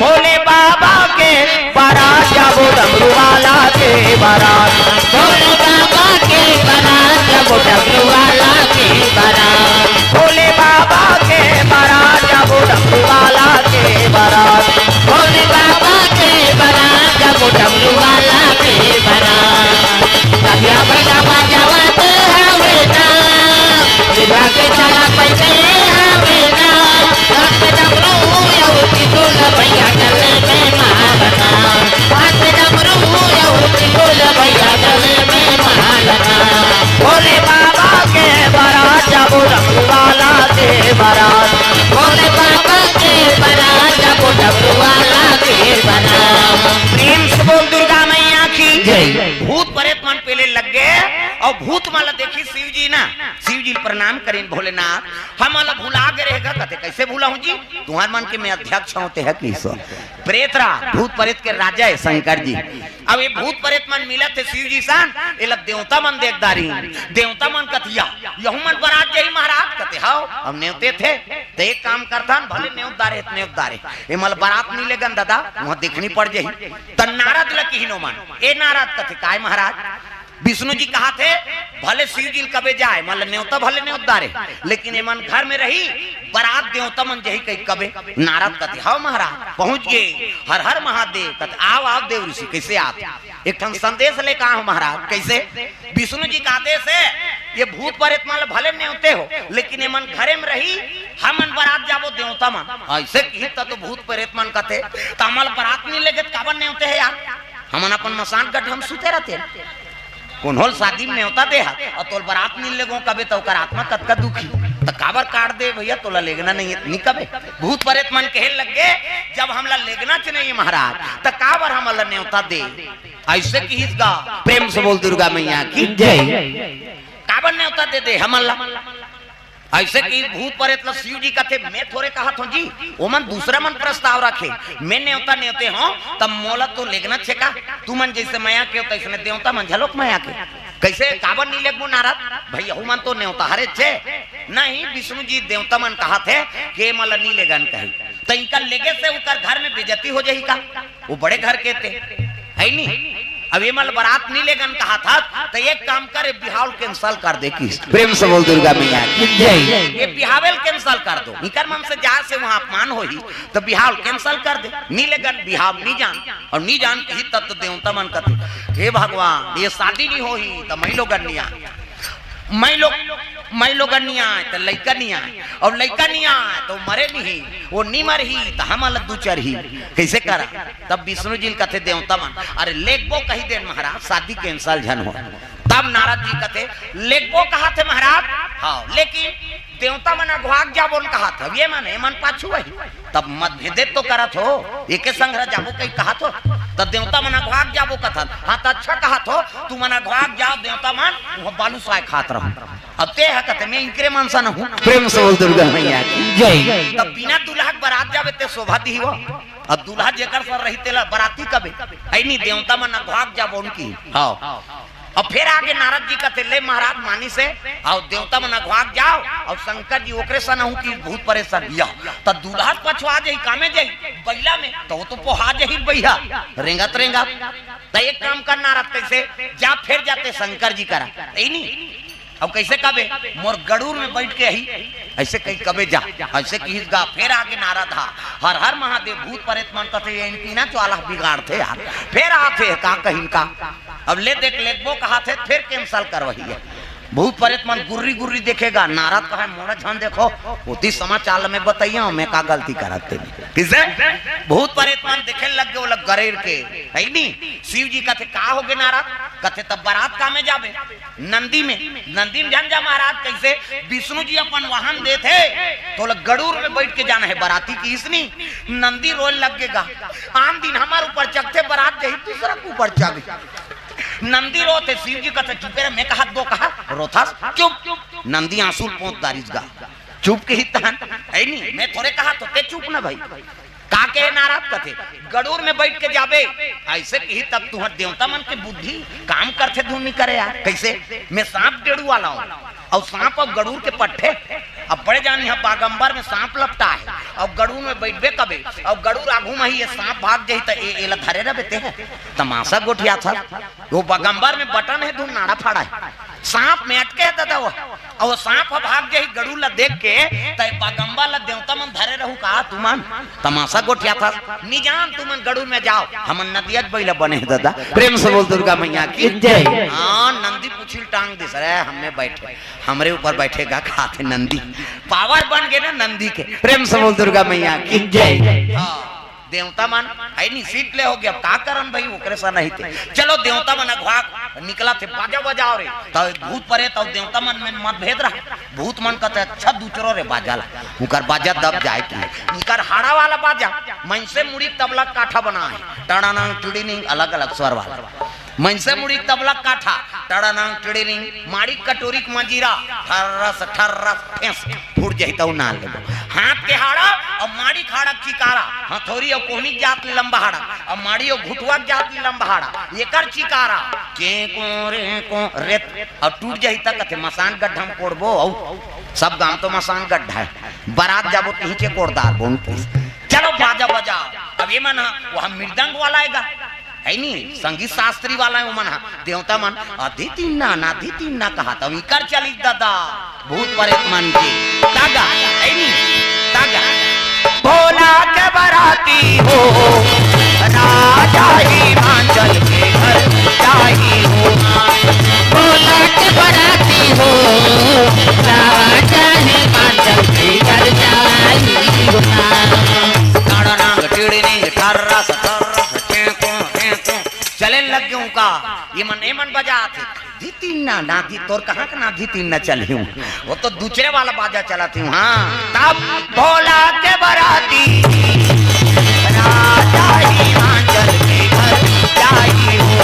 भोले बाबा के बारात जाबो डमरू वाला के बारात भोले बाबा के बारात जाबो डमरू वाला के बारात भोले बाबा के बारात जाबो डमरू वाला के बारात भोले बाबा के बारात जाबो डमरू वाला के बारात। भैया भैया बजावत हवे ना विवाह के चला पैसे हवे ना हाथ डमरू औती ढोल भैया गले में मारना हाथ डमरू औती ढोल भैया गले में मारना। भोले बाबा के बारात जाबो डमरू वाला के बारात भोले बाबा के बारात जाबो डमरू वाला के बारात। प्रेम से बोल दुर्गा मैया की जय। भूत परेत मन पहले लग गए और भूत माला देखी शिव जी ना शिव जी प्रणाम करें भोलेनाथ हम माला भुला के रहेगा कहते कैसे भूला हूँ जी तुम्हारे मन के मैं अध्यक्ष होते हैं कि प्रेतरा भूत परेत के राजा है शंकर जी। अब ये भूत परेत मन मिला थे शिव जी सान ये लग देवता मन देखदारी देवता मन कथिया यहू मन बरात जही महाराज कहते हाउ हम न्योते थे तो एक काम करता भले न्योतदारे ये मल बारात मिले गन दादा वहां देखनी पड़ जाही त नारद लकी हिनो मन ए नारद कथे काय महाराज विष्णु जी कहा थे भले शिव जी कबे जाए मतलब न्योता भले न्योतदारे लेकिन ये मन घर में रही बारात देवता मन जही कही कबे नारद कथे हाउ महाराज पहुंच गए हर हर महादेव कथे आओ देव ऋषि कैसे आप एक ठन संदेश लेकर आओ महाराज कैसे विष्णु जी का आदेश है ये भूत परेत मान भले न्योते हो लेकिन ये मन घरे में रही हम मन बारात जाबो देवता मन ऐसे की तो भूत परेत मन कथे तमल बारात नहीं लेके काबर न्योते है यार हमन अपन मसान गढ़ हम सुते रहते कौन होल शादी में न्योता दे और तोल बारात मिल लेगो कबे तो कर आत्मा कतका दुखी तो काबर काट दे भैया तोला लेगना नहीं है नहीं कबे भूत परेत मन कहे लगे जब हमला लेगना च नहीं महाराज तो काबर हमला न्योता दे ऐसे की हिस्सा प्रेम से बोल दुर्गा मैया की जय। काबर न्योता दे दे हमला ऐसे कि भूत परेत शिव जी कहते मैं थोड़े कहा था जी वो मन दूसरा मन प्रस्ताव रखे मैं न्योता न्योते हो तब मोला तो लेगना छेका तू मन जैसे माया के होता इसने देवता मन झलोक माया के कैसे काबर नहीं लेगबो नारद भैया मन तो न्योता हरे छे नहीं विष्णु जी देवता मन कहा थे कि मला नहीं लेगन कही तो इनका लेगे से उकर घर में बेइज्जती हो जाही का वो बड़े घर के थे है नहीं अब ये मल बारात नहीं लेगन कहा था तो एक काम करे बिहाव कैंसल कर दे की प्रेम से बोल दुर्गा मैया ये बिहावेल कैंसल कर दो निकर मन से जहाँ से वहाँ अपमान हो ही तो बिहाव कैंसल कर दे नहीं लेगन बिहाव नहीं जान और नहीं जान के ही तब तो देवता मन कहते हे भगवान ये शादी नहीं हो ही तो मैं लोग मैं लोग नहीं आए तो लड़का नहीं आए और लड़का नहीं आए तो मरे नहीं वो नहीं मर ही तो हम अलग दू चर ही कैसे करा तब विष्णु जी कहते देवता मन अरे लेखबो कही दे महाराज शादी कैंसल झन हो तब नारद जी कहते लेखबो कहा थे महाराज हाँ लेकिन देवता मन अघवाग जाबो कहा था ये मन पाछू वही तब मतभेद तो करत हो एक संग जाबो कहीं कहा तो तब देवता मन अघवाग जाबो कथा हाँ तो अच्छा कहा तो तू मन अघवाग जाओ देवता मन वो बालू साय खात रहो अब ते है कहते मैं इनकरे मनसा न हूँ प्रेम से बोल दुर्गा मैया की जय तब बिना दूल्हा के बारात जावे ते शोभा दी हो अब दूल्हा जेकर सर रही तेला बाराती कबे आई नहीं देवता मन भाग जाब उनकी हाँ अब फिर आगे नारद जी का ले महाराज मानी से और देवता मन भाग जाओ और शंकर जी ओकरे सन हूँ कि बहुत परेशान या तो दूल्हा पछवा जाई कामे जाई बैला में तो पोहा जाई बैया रेंगत रेंगत तो एक काम कर नारद कैसे जा फिर जाते शंकर जी करा नहीं अब कैसे कबे मोर गड़ूर में बैठ के ही ऐसे कहीं कबे जा ऐसे कहीं गा फिर आगे नारद हा हर हर महादेव भूत प्रेत मन कथे इनकी ना ज्वाला बिगाड़ते यार फिर आते का कहीं का अब ले देख लेबो कहा थे फिर कैंसल करवही है भूत प्रेत मन गुर्री गुर्री देखेगा नारद कहा मोड़ा झन देखो उसी समाचार में बताइए मैं का गलती करते किसे भूत प्रेत मन देखे लग गए वो लग गरेर के है नहीं शिव जी कहते का हो गए नारद कहते तब बारात का में जावे नंदी में जान जा महाराज कैसे विष्णु जी अपन वाहन दे थे तो लग गड़ूर में बैठ के जाना है बाराती की इसनी नंदी रोल लगेगा आम दिन हमारे ऊपर चकते बारात यही दूसरा के ऊपर चढ़ नंदी रोते शिव जी कहते चुपे मैं कहा दो कहा रोथास चुप नंदी आंसू पोंत दारिस गा चुप के ही तहन है नहीं मैं थोड़े कहा तो ते चुप ना भाई काके नाराज कथे गड़ूर में बैठ के जाबे ऐसे ही तब तुहर देवता मन के बुद्धि काम करते धुन नहीं करे यार कैसे मैं सांप डेड़ू वाला हूँ और सांप अब गड़ूर के पट्टे अब बड़े जानी है बागंबर में सांप लपटा है अब गड़ूर में बैठबे कबे अब गड़ूर आगू में ही ये सांप भाग जाई तो एला धरे रह बेते हैं तमाशा गोठिया था वो बागंबर में बटन है धुन नाड़ा फाड़ा है सांप में अटके है दादा वो और वो सांप भाग जाई गड़ूर ला देख के तो बागंबर ला देवता मन धरे रहू कहा तुमन तमाशा गोठिया था निजान तुमन गड़ूर में जाओ हमन नदिया बैला बने दादा प्रेम से बोल दुर्गा मैया की जय हाँ नंदी पुछिल टांग दिस रहे हमें बैठे हमरे ऊपर बैठेगा खाते नंदी पावर बन गए ना नंदी के प्रेम से बोल दुर्गा मैया की जय हाँ देवता मन आई नहीं सीट ले हो गया अब का करन भाई ओकरे सा नहीं थे चलो देवता मन अगवाक निकला थे बाजा बजाओ रे तो भूत परे तो देवता मन में मतभेद रहा भूत मन कहते अच्छा दूसरो रे बाजा ला उनकर बाजा दब जाए कि इनकर हाड़ा वाला बाजा मन से मुड़ी तबला काठा बना है टड़ाना टुड़ी नहीं अलग अलग स्वर वाला मन से मुड़ी तबला काठा टड़ाना टुड़ी नहीं माड़ी कटोरी मंजीरा ठर्रस ठर्रस फेंस फूट जाई तो ना ले हाथ के हाड़ा और माड़ी खाड़ा चिकारा हथौरी और कोहनी जात लंबा हाड़ा और माड़ी और घुटवा जात लंबा हाड़ा एकर चिकारा के को रेत और टूट जाई तक कथे मसान गड्ढा में कोड़बो सब गांव तो मसान गड्ढा है बारात जाबो पीछे कोड़दार बोन चलो बाजा बजाओ अब ये मन वहां मृदंग वाला आएगा है नहीं संगीत शास्त्री वाला है मन देवता मन अदिति ना कहा तो इकर चली दादा भूत प्रेत मन की तागा है नहीं तागा भोला के बराती हो राजा हिमाचल के घर जाई हो भोला के बराती हो राजा हिमाचल के घर जाई हो नाड़ांग टिड़नी ठर्रा चले लग गए का ये मन बजा थे धीती ना धी तोर कहाँ का ना धीती ना चली हूँ वो तो दूसरे वाला बाजा चलाती हूँ हाँ तब भोला के बराती राजा हिमाचल के घर जाई हो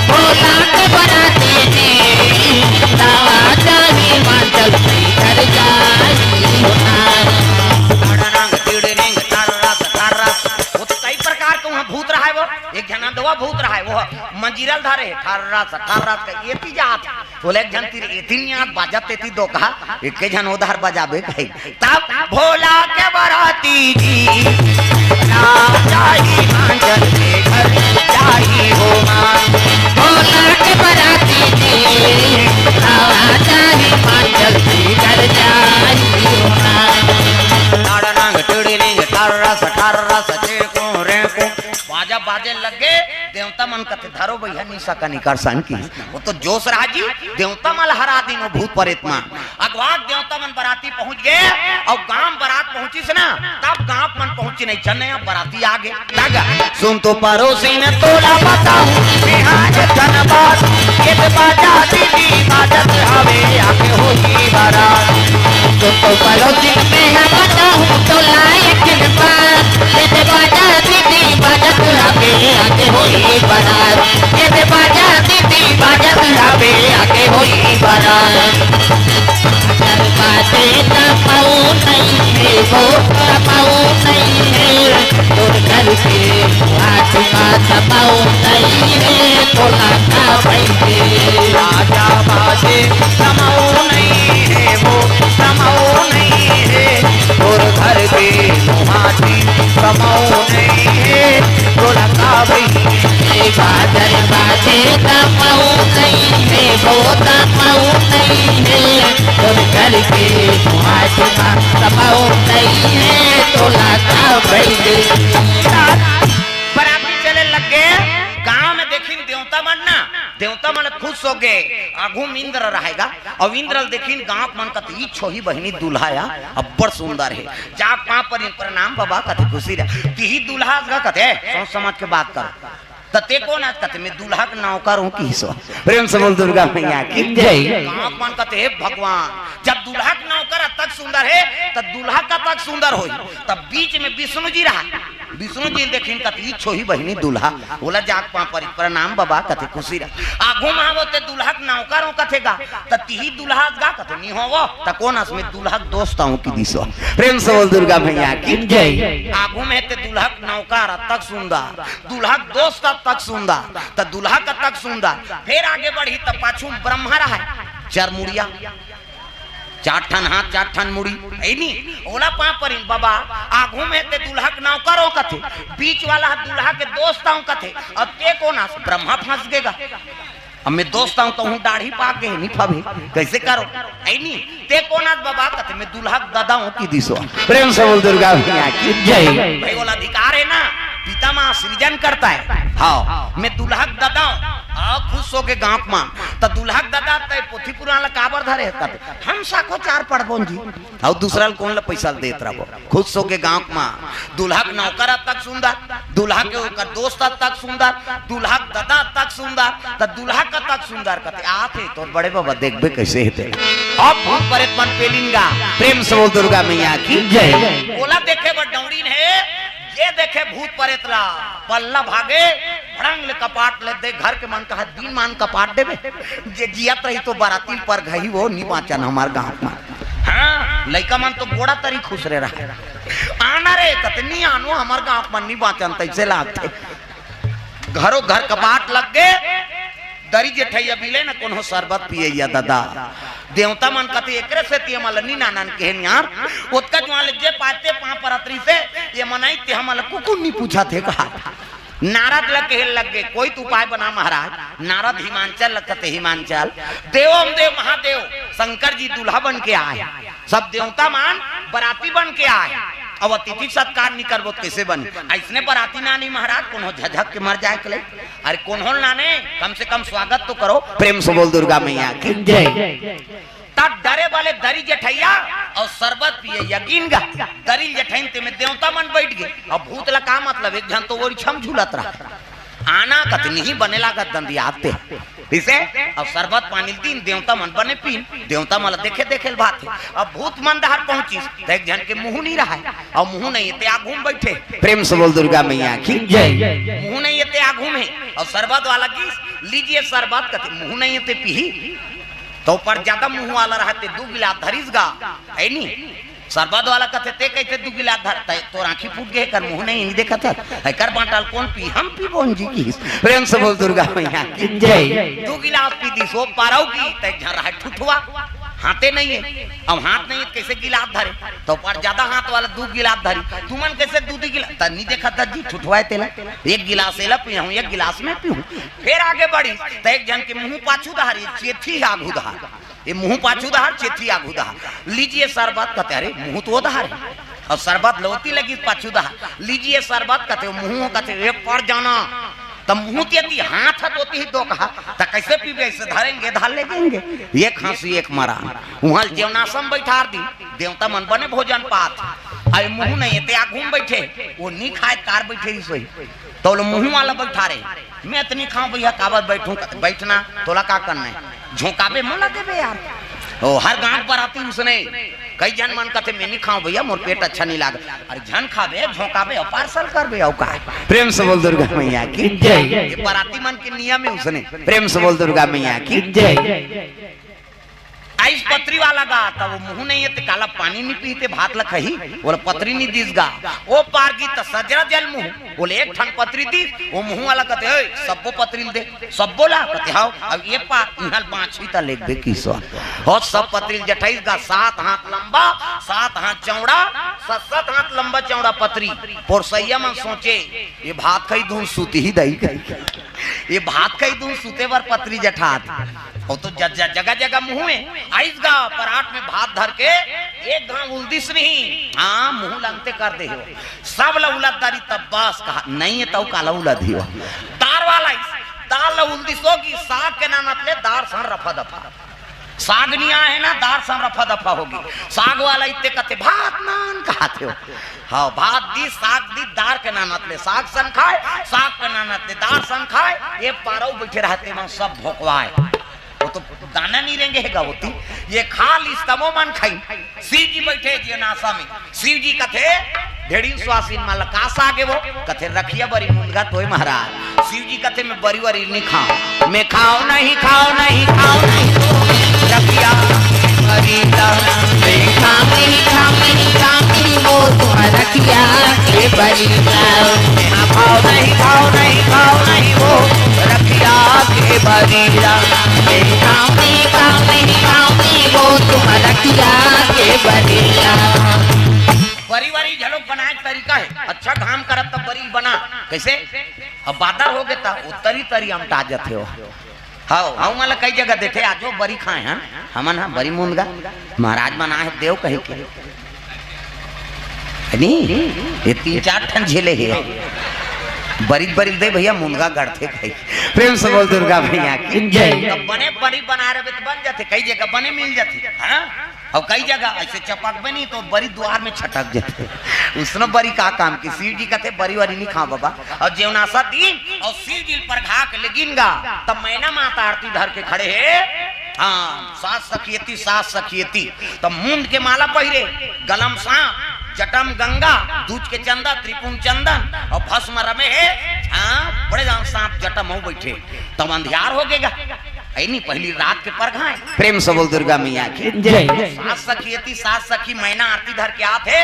भोला के बराती राजा हिमाचल के घर जाई हो वो तो कई प्रकार का वहाँ भूत रहा है वो एक जना दवा भूत रहा है वो मंजीरल धारे अठारह का एती जात बोले एक जन तीर एतीन याद बाजा तेती दो कहा एक जन उधार बजाबे कही तब भोला के बराती जी राजा हिमाचल के घर जाई हो भोला के बराती राजा हिमाचल के घर जाई हो नाड़ांग टिड़िंग ठर्रस चेको रेको बाजा बाजे लगे देवता मन कथे धरो भैया निशा का निकर की वो तो जोश राजी देवता मल हरा दिन भूत प्रेत मान अगवाक देवता मन बराती पहुंच गए और गांव बारात पहुंची से ना तब गांव मन पहुंची नहीं चलने बराती आगे लगा सुन तो पड़ोसी में तोला बताऊं बिहार धनबाद ये बाजा दीदी बाजत हवे आके होगी बारात तो पड़ोसी में बताऊं तो लायक बात ये बाजा दीदी बाजत हवे आके होगी बारात ये बाजा दीदी बाजत हवे आके होगी बारात बाजे कमाऊ नहीं है वो कमाऊ नहीं है तोर घर के आत्मा कमाऊ नहीं है तोला का भाई राजा बाजे कमाऊ नहीं है वो कमाऊ नहीं है और घर के माटी कमाऊ नहीं है थोड़ा का भाई बादल बाजे कमाऊ नहीं है वो कमाऊ नहीं है तोर घर के आत्मा कमाऊ नहीं है तोला का भाई बराती चले लग गए गांव में देखी देवता मनना देवता मन खुश हो गए आगू इंद्र रहेगा और इंद्र देखी गांव मन का ई छोही बहनी दुल्हाया अब्बड़ सुंदर है जा पां पर प्रणाम बाबा कथे खुशी रहे ती दुल्हा का कथे सोच समझ के बात कर तते कौन आज कथे मैं दुल्हा का नौकर हूं की सो प्रेम से बोल दुर्गा मैया की जय गांव मन कथे भगवान जब दुल्हा का नौकर तक सुंदर है तब दुल्हा का तक सुंदर होई तब बीच में विष्णु जी रहा विष्णु जी देखिन कथी छोही बहिनी दुल्हा बोला जाग पा पर प्रणाम बाबा कथे खुशी रह आगू में होते दुल्हा के नौकर हो कथेगा त तिही दुल्हा गा कथे नी होवो त कोन अस में दुल्हा के दोस्त हूं की दिसो प्रेम से बोल दुर्गा मैया की जय आगू में ते दुल्हा के नौकर तक सुंदर दुल्हा के दोस्त तक सुंदर त दुल्हा का तक सुंदर फिर आगे बढ़ी त पाछू ब्रह्मा रहा चार मुड़िया चार ठन हाथ चार ठन मुड़ी ऐनी ओला पा पर बाबा आगू में ते दुल्हा के नौकरों कथे बीच वाला दुल्हा के दोस्तों कथे अब ते कोना ब्रह्मा फंस गएगा अब मैं दोस्त हूं तो हूं दाढ़ी पाके नहीं फबे कैसे करो ऐनी ते कोना बाबा कथे मैं दुल्हा दादा हूं की दिसो प्रेम से बोल दुर्गा मैया की जय भाई बोला अधिकार है ना पिता मां सृजन करता है हाँ मैं दुल्हा दादा हूं खुश हो के गांव में त दुल्हा दादा ते पोथी पुराण काबर धरे कते हम साखो चार पड़बोन जी और दूसरा कौन ला पैसा देत रहबो खुश हो के गांव में दुल्हा के नौकर तक सुंदर दुल्हा के ओकर दोस्त तक सुंदर दुल्हा दादा तक सुंदर त दुल्हा का तक सुंदर कते आथे तो बड़े बाबा देखबे कैसे हेते अब भूत प्रेत मन पेलिंगा प्रेम से बोल दुर्गा मैया की जय बोला देखे बड़ डौरीन है ये देखे भूत प्रेत ला पल्ला भागे भड़ंग ले कपाट ले दे घर के मन कहा दिन मान कपाट देबे जे जियत रही तो बाराती पर गई वो नी बाचन हमार गांव में हां लइका मन तो गोड़ा तरी खुश रे रहा आना रे कतनी आनो हमार गांव में नी बाचन तैसे लागते घरों घर कपाट लग गए दरी जेठैया मिले ना कोनो शरबत पिए दादा देवता मन कते एकरे से ती हमल नी नानन कहन यार ओतका जोले जे पाते पा परत्री से ये मनाई ते हमल कुकुर नी पूछा थे कहा नारद लग के लग गए कोई तो उपाय बना महाराज नारद हिमांचल लगते हिमांचल देवम देव महादेव शंकर जी दूल्हा बन के आए सब देवता मान बराती बन के आए अब अतिथि सत्कार नहीं करबो कैसे बन ऐसने बराती नानी महाराज कोनो झझक के मर जाए कले अरे कौन हो नाने कम से कम स्वागत तो करो प्रेम से बोल दुर्गा मैया की जय तब डरे वाले दरी जेठैया और शरबत पिए यकीन गा दरी जेठैन ते में देवता मन बैठ गए अब भूत ला का मतलब एक जन तो वो छम झूलत रहा आना कतनी ही बने लागत दंदियाते इसे अब शरबत पानी दिन देवता मन बने पीन देवता मन देखे देखे बात है अब भूत मन दहर पहुंची तो एक जन के मुंह नहीं रहा है और मुंह नहीं ते आगूम बैठे प्रेम से बोल दुर्गा मैया की जय मुंह नहीं ते आगूम है और शरबत वाला की लीजिए शरबत कते मुंह नहीं ते पी तो पर ज्यादा मुंह वाला रहते 2 गिलास धरिस गा है नी शरबत वाला कथे ते कहते 2 गिलास धरता है तो आंखी फूट गए कर मुंह नहीं देखा था है कर बांटाल कौन पी हम पी बोन जी की प्रेम से बोल दुर्गा मैया की जय 2 गिलास पी दी सो पाराव की ते घर रहा ठुठवा हाथे नहीं है अब हाथ नहीं है कैसे गिलास धरे तो पर ज्यादा हाथ वाला 2 गिलास धरी तुमन कैसे 2 गिलास त नहीं देखा था जी ठुठवाए तेला एक गिलास एला पी हूं एक गिलास में पीऊं फिर आगे बढ़ी तो एक जन के मुंह पाछू धारी चेथी आगू धार ये मुंह पाछू धार चेथी आगू धार लीजिए शरबत कहते अरे मुंह तो धार और शरबत लौती लगी पाछू धार लीजिए शरबत कहते मुंह कहते एक पर जाना तब मुंह तेती हाथ होती ही 2 कहा तो कैसे पीबे ऐसे धरेंगे धार लेंगे एक हंसी एक मरा वहां जेवनासम बैठा दी देवता मन बने भोजन पात अरे मुंह नहीं ते आगूम बैठे वो नहीं खाए कार बैठे ही सोई तो मुंह वाला बैठा रहे मैं इतनी खाऊं भैया काबत बैठूं बैठना तोला का करना है झोंकाबे मन देबे यार ओ हर गांव पर आती उसने कई जन मन कहते मैं नहीं खाऊं भैया मोर पेट अच्छा नहीं लाग अरे जन खाबे झोंकाबे और पार्सल करबे औ का प्रेम से बोल दुर्गा मैया की जय ये बराती मन के नियम है उसने प्रेम से बोल दुर्गा मैया की जय आइस पत्री वाला गा तब वो मुंह नहीं है ते काला पानी नहीं पीते भात ल खही बोले पत्री नहीं दिस गा ओ पार की त सजरा जल मुंह बोले एक ठन पत्री दी वो मुंह वाला कहते ए सबो पत्री दे सब बोला कहते हां अब ये पार इहल बाछी त लेख दे किसो हो सब पत्री जठाइस गा 7 हाथ लंबा 7 हाथ चौड़ा 7 हाथ लंबा चौड़ा पत्री पोरसैया में सोचे ये भात कई दूं सूती ही दई ये भात कई दूं सूते पर पत्री जठात वो तो जगह जगह मुंह में आइस गा पराठ में भात धर के एक घाव उल्दिस नहीं हाँ मुंह लंगते कर दे हो सब उलदारी तब बस कहा नहीं है तो काला उलद ही दार वाला दाल उल्दिस होगी साग के ना नतले दार सन रफा दफा साग नहीं आए ना दार सन रफा दफा होगी साग वाला इतने कहते भात नान कहते हो हाँ भात दी साग दी दार के ना नतले साग सन खाए साग के ना नतले दार सन खाए ये पारो बैठे रहते वहां सब भोकवाए वो तो दाना नहीं रहेंगे है होती ये खाल इस्तमो मन खाई शिव जी बैठे जी नासा में शिव जी कथे ढेड़ी स्वासीन माला कास आगे वो कथे रखिया बरी मुंगा तोय महाराज शिव जी कथे मैं बरी वरी नहीं खाऊं मैं खाओ नहीं रखिया बरी मैं खाऊं नहीं वो तुम रखिया के बरी खाओ नहीं वो रखिया के बरी मैं खाऊं नहीं वो तुम रखिया के बरी बरी वरी झलोक बनाए तरीका है अच्छा काम करत तब बरी बना कैसे अब बादर हो गए ता उतरी तरी हम ताजत हो हां हां मला कई जगह देखे आजो बरी खाए हैं हमन हां बरी मुनगा महाराज बना है देव कहे के नहीं ये 3-4 ठन झेले है बरी दे भैया मुनगा गढ़ते कहीं प्रेम से बोल दुर्गा भैया की जय बने बड़ी बना रहे तो बन जाते कई जगह बने मिल जाते हाँ और कई जगह ऐसे चपक में नहीं तो बड़ी द्वार में छटक जाते उसने बड़ी का काम की शिव जी कहते बड़ी वारी नहीं खा बाबा और जेवनासा दिन और शिव जी पर घा के लेगिन गा तब मैना माता आरती धर के खड़े है हाँ सास सखियती तब मुंड के माला पहिरे गलम सांप जटम गंगा दूध के चंदा त्रिपुण चंदन और भस्म रमे है हाँ बड़े जान सांप जटम हो बैठे तब अंधियार हो गएगा नहीं पहली रात के पर घाए प्रेम से बोल दुर्गा मैया की जय सास सखी मैना आरती धर के आते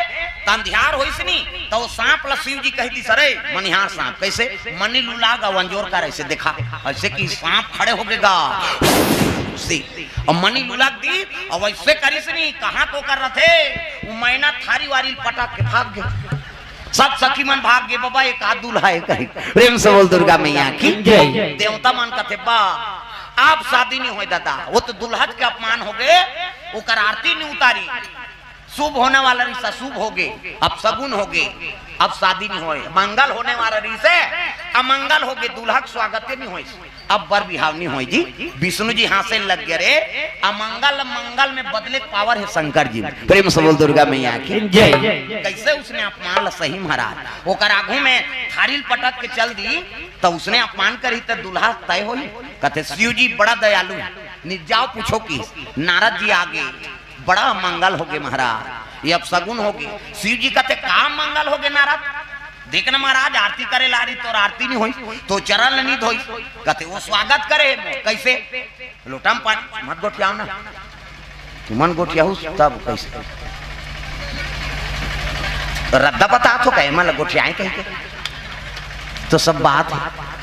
अंधियार हो इसनी तो वो सांप शिव जी कहती सरे मनिहार सांप कैसे मनी लुलागा वंजोर का ऐसे देखा ऐसे कि सांप खड़े हो गएगा और मनी लुलाग दी और वैसे करीस नहीं कहाँ तो कर रहे थे वो मैना थारी वारी पटाक के भाग गए सब सखी मन भाग गए बाबा एक आध दूल्हा है कहीं प्रेम से बोल दुर्गा मैया की जय देवता मन का थे बा आप शादी नहीं हुई दादा वो तो दुल्हन के अपमान हो गए वो कर आरती नहीं उतारी शुभ होने वाला रिश्ता शुभ हो गए अब सगुन हो गए अब शादी नहीं होए मंगल होने वाला रिश्ते अमंगल हो गए दुल्हा स्वागत नहीं हुई अब बर बिहाव नहीं हुई जी विष्णु जी हाथे लग गए रे अमंगल मंगल में बदले पावर है शंकर जी प्रेम से बोल दुर्गा मैया की जय कैसे उसने अपमान सही महाराज वो कर आगू में थारील पटक के चल दी तो उसने अपमान करी तो दुल्हा तय हो कहते शिव जी बड़ा दयालु जाओ पूछो कि नारद जी आगे बड़ा मंगल हो गए महाराज ये अब सगुन हो गए शिव जी कहते काम मंगल हो गए नारद देखना महाराज आरती करे ला रही तो आरती नहीं हुई तो चरण नहीं धोई कहते वो स्वागत करे कैसे लोटम पानी मत गोठियाओ ना तुमन गोठियाऊ तब कैसे रद्दा बता तो कहे मतलब गोठियाए कह के तो सब बात है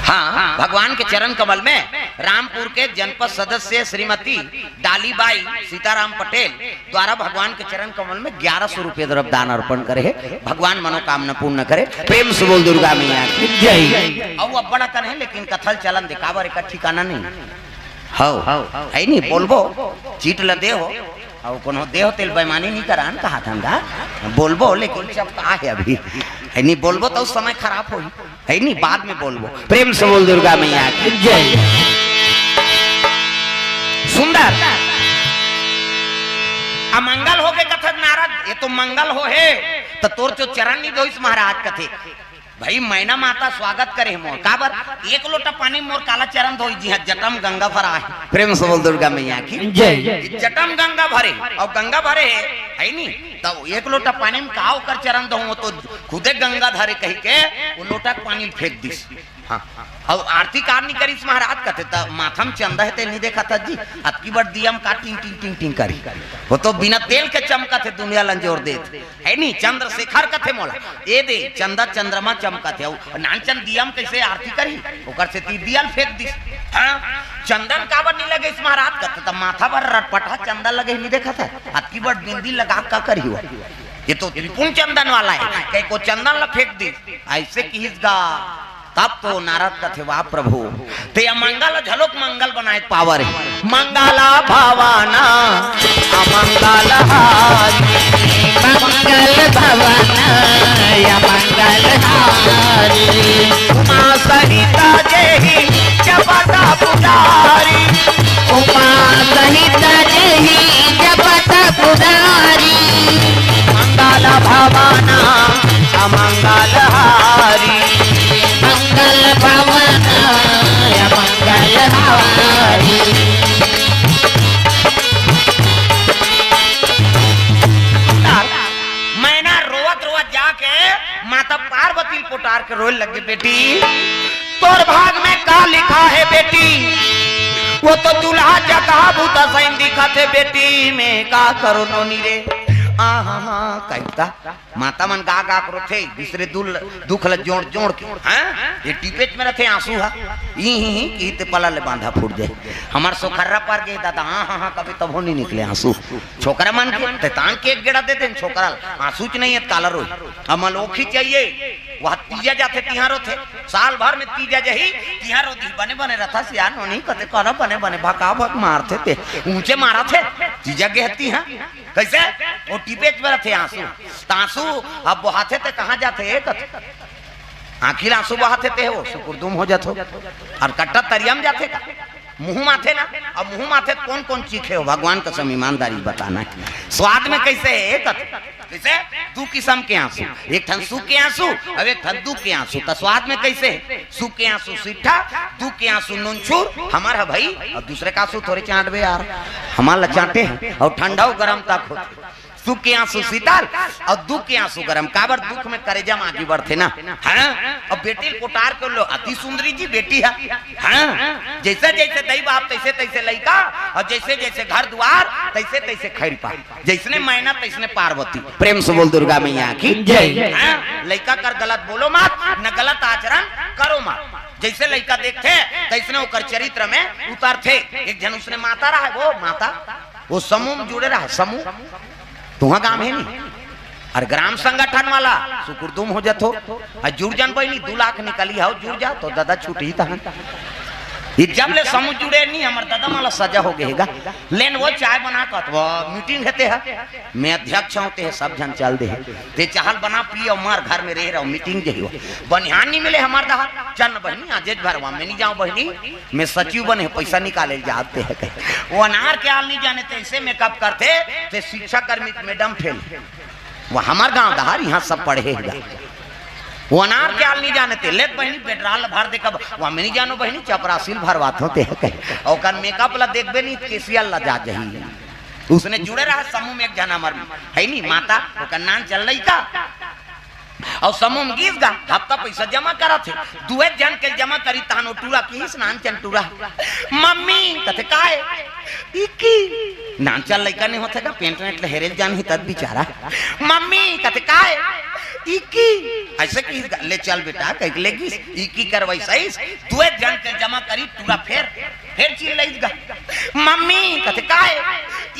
हाँ भगवान के चरण कमल में रामपुर के जनपद सदस्य श्रीमती डालीबाई सीताराम पटेल द्वारा भगवान के चरण कमल में 1100 रुपये द्रव्य दान अर्पण करे है भगवान मनोकामना पूर्ण करे प्रेम से बोल दुर्गा मैया की जय अब बड़ा कर है लेकिन कथल चलन दिखावर एक ठिकाना नहीं है नहीं बोलबो चीट ल दे हो और कोनो देह तेल बेईमानी नहीं करान कहा धंधा बोलबो लेकिन जब का है अभी है नहीं बोलबो तो समय खराब हो है नहीं बाद में बोलबो प्रेम से बोल दुर्गा मैया की जय सुंदर अमंगल हो गए कथक नारद ये तो मंगल हो है तो तोर तो चरण नहीं दो इस महाराज कथे भाई मैना माता स्वागत करे मोर काबर एक लोटा पानी मोर काला चरण धोई जी जटम गंगा भरा है प्रेम से बोल दुर्गा मैया की जय जटम गंगा भरे और गंगा भरे है नहीं तब एक लोटा पानी में का कर चरण दो वो तो खुदे गंगा धारे कही के वो लोटा पानी फेंक दिस। हाँ और आरती कार नहीं करी महाराज कहते तब माथा में चंदा है तेल नहीं देखा था जी अबकी बार दियम का टिंग टिंग टिंग टिंग करी वो तो बिना तेल के चमका थे दुनिया लंजोर दे है नहीं चंद्रशेखर कथे मोला ए दे चंदा चंद्रमा चमका थे नानचन दियम कैसे आरती करी ओकर से ती दियल फेंक दिस। हाँ चंदन काबर नहीं लगे इस महाराज कहते तब माथा पर रटपटा चंदा लगे नहीं देखा था अबकी बार बिंदी लगा का करी हुआ ये तो त्रिपुण चंदन वाला है कहीं को चंदन ला फेंक दी ऐसे कीसगा तब तो नारद का थे वाह प्रभु ते अमंगल झलोक मंगल बनाए पावर है मंगला भवाना अमंगल हारी मंगल भवन मंगल हारी उमा सहिता जेहि जपता पुजारी उमा सहित जही जपत पुजारी मंगल भवाना अमंगल हारी मंगल भवन मंगल हारी। मैना रोवत रोवत जाके माता पार्वती पुटार के रोए लगे बेटी तोर भाग में का लिखा है बेटी वो तो दूल्हा जगह भूता सैन दिखा थे बेटी में का करो नोनी रे कहता माता मन गा गा करो थे दूसरे दुख ल जोड़ जोड़ के हाँ ये टिपेट में रखे आंसू हा ही की ते पला ले बांधा फूट जाए हमार सोखर्रा पर गए दादा हाँ कभी तब नहीं निकले आंसू छोकरा मन के ते तान के एक गेड़ा देते छोकरा आंसू च नहीं है काला रोई अमलोखी चाहिए वह तीजा जाते तिहारो थे साल भर में तीजा जही तिहारो दी बने बने रथा से यार नहीं कहते करा बने बने भका भक मारते थे ऊंचे मारा थे तीजा गहती हैं कैसे वो टिपेच में रखे आंसू तांसू अब बहाते थे कहाँ जाते आखिर आंसू बहाते थे वो सुकुरदुम हो जाते और कट्टा तरियम जाते का मुंह माथे ना अब मुंह माथे कौन कौन चीखे हो भगवान कसम ईमानदारी बताना है स्वाद में कैसे है कैसे दो किस्म के आंसू एक ठन सूख के आंसू और एक ठन दुख के आंसू तो स्वाद में कैसे सूख के आंसू सीठा दुख के आंसू नूनछूर हमारा भाई और दूसरे का आंसू थोड़े चाटबे यार हमारा चाटे हैं और ठंडा गरम तक होते सुख के आंसू शीतल और दुख के आंसू गरम काबर दुख में करेजा में आगे बढ़ते ना हाँ और बेटी कोटार कर लो अति सुंदरी जी बेटी है हाँ जैसे जैसे दई बाप तैसे तैसे लड़का और जैसे जैसे घर द्वार तैसे तैसे खैर पा जैसने मैना तैसने पार्वती प्रेम से बोल दुर्गा मैया की जय लड़का कर गलत बोलो मत न गलत आचरण करो मत जैसे लड़का देखते तैसने वो कर चरित्र में उतारते एक जन उसने माता रहा है वो माता वो समूह में जुड़े रहा समूह तुहा गांव है नहीं और ग्राम संगठन वाला सुकुरदुम हो जातो और जुड़ जान बहनी 2 लाख निकली हो जुड़ जा तो दादा छूट ही तहन ये जब ले समूह जुड़े नहीं हमार दादा माला सजा हो गएगा लेन वो चाय बना कर वो मीटिंग हेते है मैं अध्यक्ष होते हैं सब जन चल दे ते चाहल बना पी और मार घर में रह रहा मीटिंग जही बनिहान नहीं मिले हमार दहा चन्न बहनी आजेज भरवा में नहीं जाऊं बहनी मैं सचिव बने पैसा निकाले जाते है वो अनार के हाल नहीं जाने थे ऐसे मेकअप करते थे शिक्षा कर्मी मैडम फेल वो हमार गाँव दहार यहाँ सब पढ़े वो अनार के हाल नहीं जाने थे लेत बहनी पेट्रोल भर दे कब वहाँ में नहीं जानो बहनी चपरासील भरवात होते हैं और कन मेकअप ला देखबे नहीं केसिया ला जा जही उसने जुड़े रहा समूह में एक जना मर है नहीं माता वो का नाम चल रही का और समूह में गीत गा हफ्ता पैसा जमा करा थे दुए जन के जमा करी तानो टूरा की स्नान चन टूरा मम्मी कथे काय इकी नान चल लइका नहीं होता का पेंट वेंट हेरेल जान ही तब बेचारा मम्मी कथे काय इकी ऐसे की ले चल बेटा कह लेगी इकी करवाई सही दुए जन के जमा करी टूरा फिर चिल लइगा मम्मी कथे काय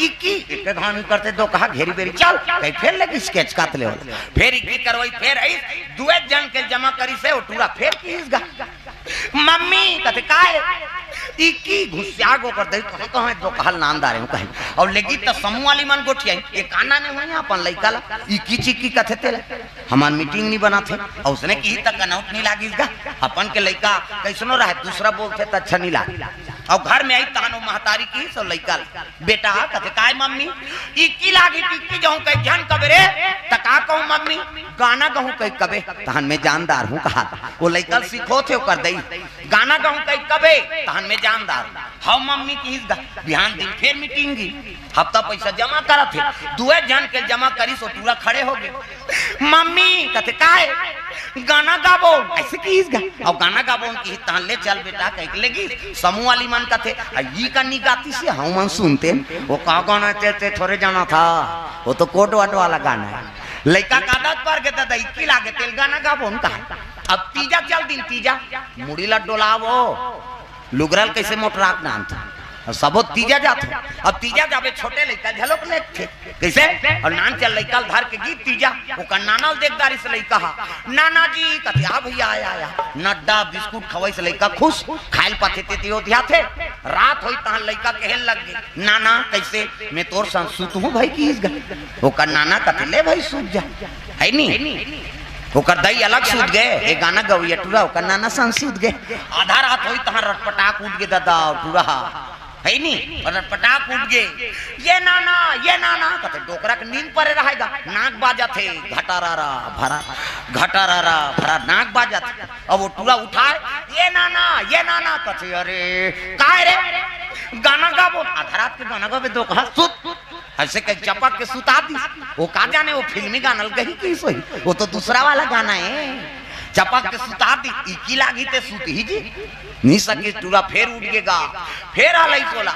इकी एक घानी करते दो कहा घेरी बेरी चल कहीं फिर लगी स्केच काट ले फिर इकी करवाई फिर आई दुए जन के जमा करी से टूरा फिर कीसगा मम्मी कथे काय इकी घुसिया गो कर दे कहां कहां दो कहल नामदार है कहीं और लेगी तो समूह वाली मन गोठिया एक आना ने हुई अपन लइका ला इकी चिकी कथे ते हमार मीटिंग नहीं बना थे और उसने की तक अनाउट नहीं लागिसगा अपन के लइका कैसनो रहे दूसरा बोलते त अच्छा नहीं लाग और घर में आई तानो महतारी की सो लइका बेटा कथे काय मम्मी इकी लागी टिक्की जाऊं कह जान कबे रे तका कहूं मम्मी गाना कहूं कह कबे तहन में जानदार हूं कहा वो लइका सीखो थे कर दई गाना कहूं कह कबे तहन में जानदार हाउ मम्मी की बिहान दिन फिर मीटिंग हफ्ता पैसा जमा करा थे दुए जन के जमा करी सो पूरा खड़े हो गए। मम्मी कहते काहे गाना गाबो ऐसे कीस गा और गाना गाबो उनकी तान ले चल बेटा कह लेगी समूह वाली मन कहते ये कन्नी गाती से हम मन सुनते वो का गाना ते थोड़े जाना था वो तो कोट वाट वाला गाना है लड़का कागज पर के दादा इक्की लागे तेल गाना गाबो उनका। अब तीजा चल दिन तीजा मुड़ी ला डोलावो लुगरल कैसे मोटराक नाम था सबो तीजा जाते। अब तीजा जाबे छोटे लड़का झलक ले कैसे और नान चल लड़का धर के गीत तीजा वो का नानल देखदारी से लड़का नाना जी कहते आ भैया आया नड्डा बिस्कुट खवाई से लड़का खुश खाइल पाते ते तियो ध्या थे रात होई ता लड़का कहन लग गई नाना कैसे मैं तोर संग सुत हूं भाई की वो का नाना कहते ले भाई सूत जा है नी ओकर दई अलग सूत गए ए गाना गवैया टूरा ओकर नाना संग सूत गए आधा रात होई ता रटपटाक उठ गए दादा टूरा है नी और पटाक उठ गए ये नाना कहते डोकरा के नींद पर रहेगा नाक बाजा थे घटारा भरा नाक बाजा थे। अब वो टूरा उठाए ये नाना कहते अरे काहे रे गाना गाबो आधा रात के गाना गाबे दो कहा सुत ऐसे कह चपक के सुता दी वो का जाने वो फिल्मी गाना गही की सोई वो तो दूसरा वाला गाना है चपक के सुता दी इकी लागी ते सुत ही जी नी सके टूरा फिर उठ गेगा फिर आलई सोला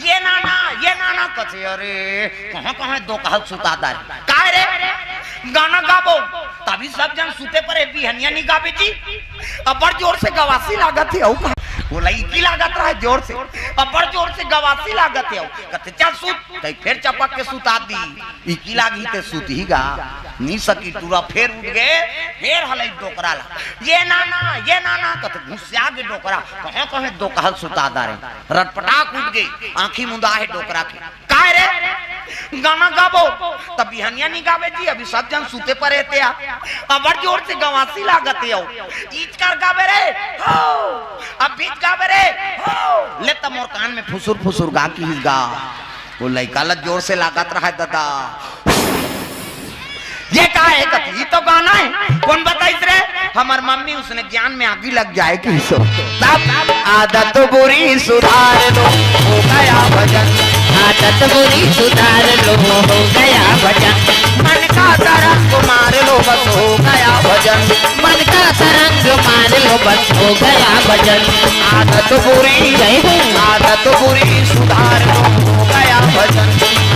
ये नाना कथे अरे कहां दो कहल सुता दा काहे रे गाना गाबो तभी सब जन सुते पर बिहनिया नी गाबे जी अब बड़ जोर से गवासी लागत है औ वो लईकी लागत रहा जोर से अब बड़ जोर से गवासी लागत है कहते चल सुत तई फिर चपक के सुता दी इकी लागी ते सुत ही गा नी सकी टूरा फिर उठ गए फिर हलई डोकरा ला ये नाना कहते घुसिया के डोकरा कहे दो कहल सुता दारे रटपटाक उठ गई आंखी मुंदा है डोकरा के काहे रे गाना गाबो तब बिहनिया नहीं गावे जी अभी सब जन सूते पर रहते अब बड़ जोर से गवासी लागत है ईच कर गावे रे हो अब बीच गावे रे हो ले त मोर कान में फुसुर गा की गा वो लइका ला जोर से लागत रहा है दादा ये का है कथी तो गाना है कौन बताइस रे हमार मम्मी उसने ज्ञान में आगी लग जाए कि सो तब आदत बुरी सुधार लो हो गया भजन आदत बुरी सुधार लो हो गया भजन मन का तरंग मार लो बस हो गया भजन मन का तरंग मार लो बस हो गया भजन आदत बुरी सुधार लो हो गया भजन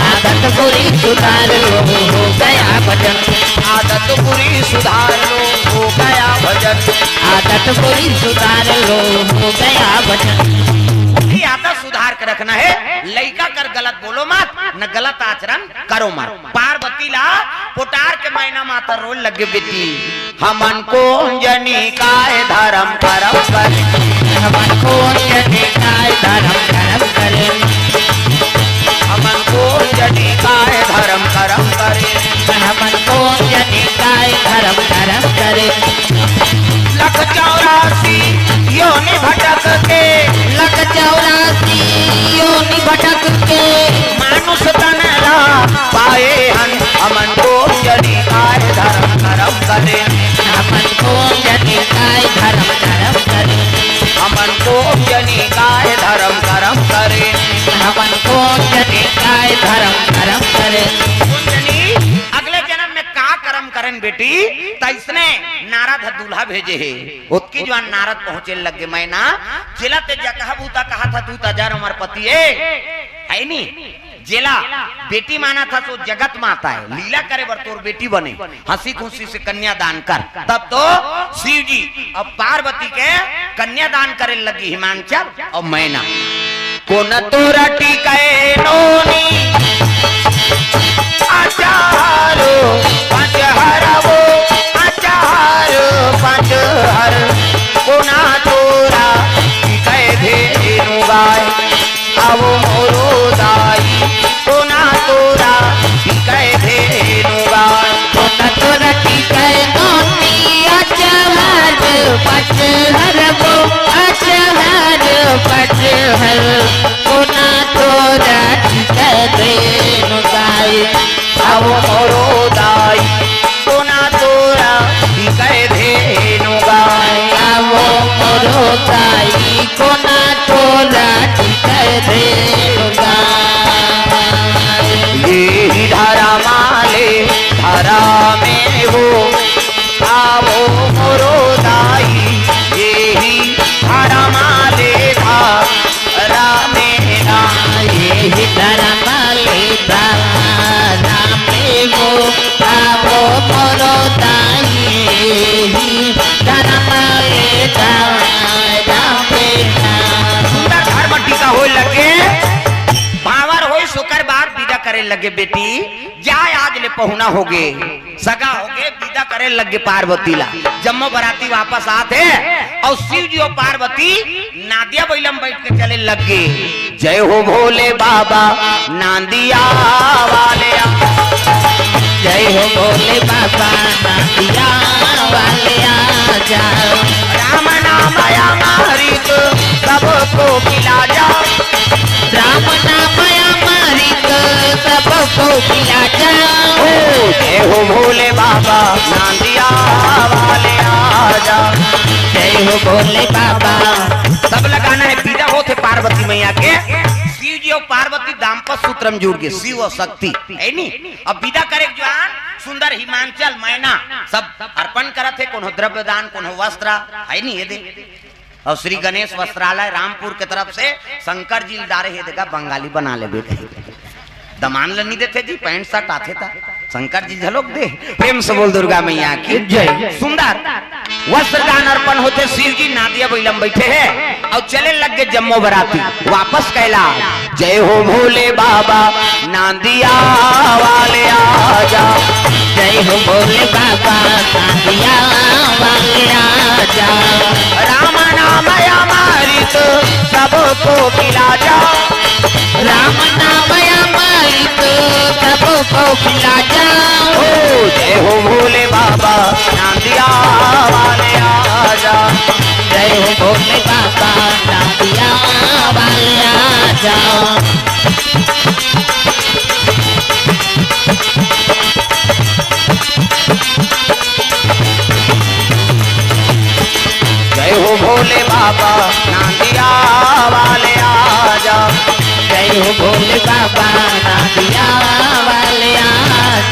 आदत बुरी सुधार लो हो गया भजन आदत बुरी सुधार लो हो गया भजन आदत बुरी सुधार लो हो गया भजन ये आदत सुधार कर रखना है लइका कर गलत बोलो मत न गलत आचरण करो मत पार्वती ला पोटार के महीना माता रोल लगे बेटी हमन को जनी काय धर्म करम करे हमन को जनी काय धर्म करम करे हमन को जनी काय धर्म करम करे हमन को जनी काय धर्म करम करे लख 84 योनि भटक के लख 84 योनि भटक के मानुष तन ला पाए हन हमन को जनी काय धर्म करम करे हमन को जनी काय धर्म करम करे हमन को जनी काय धर्म करम करे हमन को जनी काय धर्म करम करे अगले जन्म में का कर्म करन बेटी त इसने नारद दूल्हा भेजे है उसकी जो नारद पहुंचे लगे मैना जिला ते जगह बूता कहा था तू तजार हमार पति है नी जेला बेटी माना था तो जगत माता है लीला करे बर तोर बेटी बने हंसी खुशी से कन्यादान कर तब तो शिव जी अब पार्वती के कन्यादान करे लगी हिमांचल और मैना कोन तोरा टिकाए नोनी आचारो पंचहरवो आचारो पंचहर कोना तोरा टिकाए धेनु गाय आवो मोरो दाई कोना तोरा टिकाए धेनु गाय कोना तोरा टिकाए नोनी आचार पंचहर वो आचार पंचहर कोना तोरा टिकाए धेनु गाय आवो मोरो दाई कोना तोरा टिकाए धेनु गाय आवो मोरो दाई कोना तोरा टिकाए धेनु गाय लगे बेटी जाए आज ले पहुना होगे सगा होगे विदा करे लगे पार्वती ला। जम्मो बराती वापस आते और शिव जी और पार्वती नादिया बैलम बैठ के चले लगे। जय हो भोले बाबा नांदिया वाले, जय हो भोले बाबा नादिया वाले आ जाओ। राम नाम अमृत सबको पिला जाओ, राम नाम अमृत सबको पिला जाओ। जय हो भोले बाबा नांदिया वाले आ जाओ। जय हो भोले बाबा। सब लगाना है विदा होते पार्वती मैया के। शिव जी और पार्वती दाम्पत्य सूत्र में जुड़ गए, शिव और शक्ति है नी। अब विदा करे जवान सुंदर हिमांचल मैना सब अर्पण करत है, कोनो द्रव्य दान कोनो वस्त्र है नी। ये दे और श्री गणेश वस्त्रालय रामपुर के तरफ से शंकर जी डारे है देखा बंगाली बना ले बेटे दमान लनी देते जी पैंट शर्ट आते था शंकर जी झलोक दे। प्रेम से बोल दुर्गा मैया की जय। सुंदर वस्त्र दान अर्पण होते शिव जी नादिया बैलम बैठे हैं और चले लग गए जम्मो बराती वापस कैलाश। जय हो भोले बाबा नांदिया वाले आ जा। जय हो भोले बाबा नादिया वाले आ जा। राम नाम अमृत सबको पिला जा, राम नाम अमृत सबको पिला जाओ। जय हो भोले बाबा नांदिया वाले आ जा। जय हो भोले बाबा नादिया वाले आ जाओ। जय हो भोले बाबा नांदिया वाले आ जा। जय हो भोले बाबा नादिया वाले आ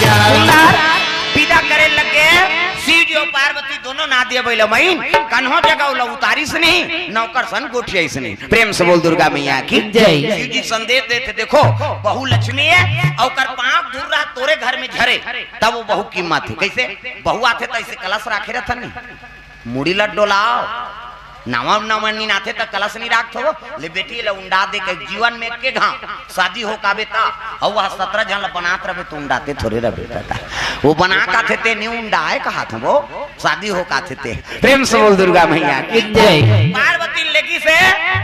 जाओ। विदा करे लगे शिव जी और पार्वती दोनों नादिया बैला मईन कन्हो जगह उतारी से नहीं नौकर सन गोठिया से नहीं। प्रेम से बोल दुर्गा मैया की जय। शिव जी संदेश देते देखो बहु लक्ष्मी है और कर पांव दूर रहा तोरे घर में झरे तब वो बहु कीमत है। कैसे बहु आते तो ऐसे कलश राखे रहता नहीं मुड़ी लट डोलाओ नवा नवनी नाथे तक कलश नहीं राखत हो ले बेटी ले उंडा दे के जीवन में के घाव शादी हो काबे ता और वह 17 जन बनात रहे तो उंडाते थोड़े रहे बेटा वो बना का थे ते न्यू उंडाए कहा था वो शादी हो का थे। प्रेम से बोल दुर्गा मैया की जय। पार्वती लेगी से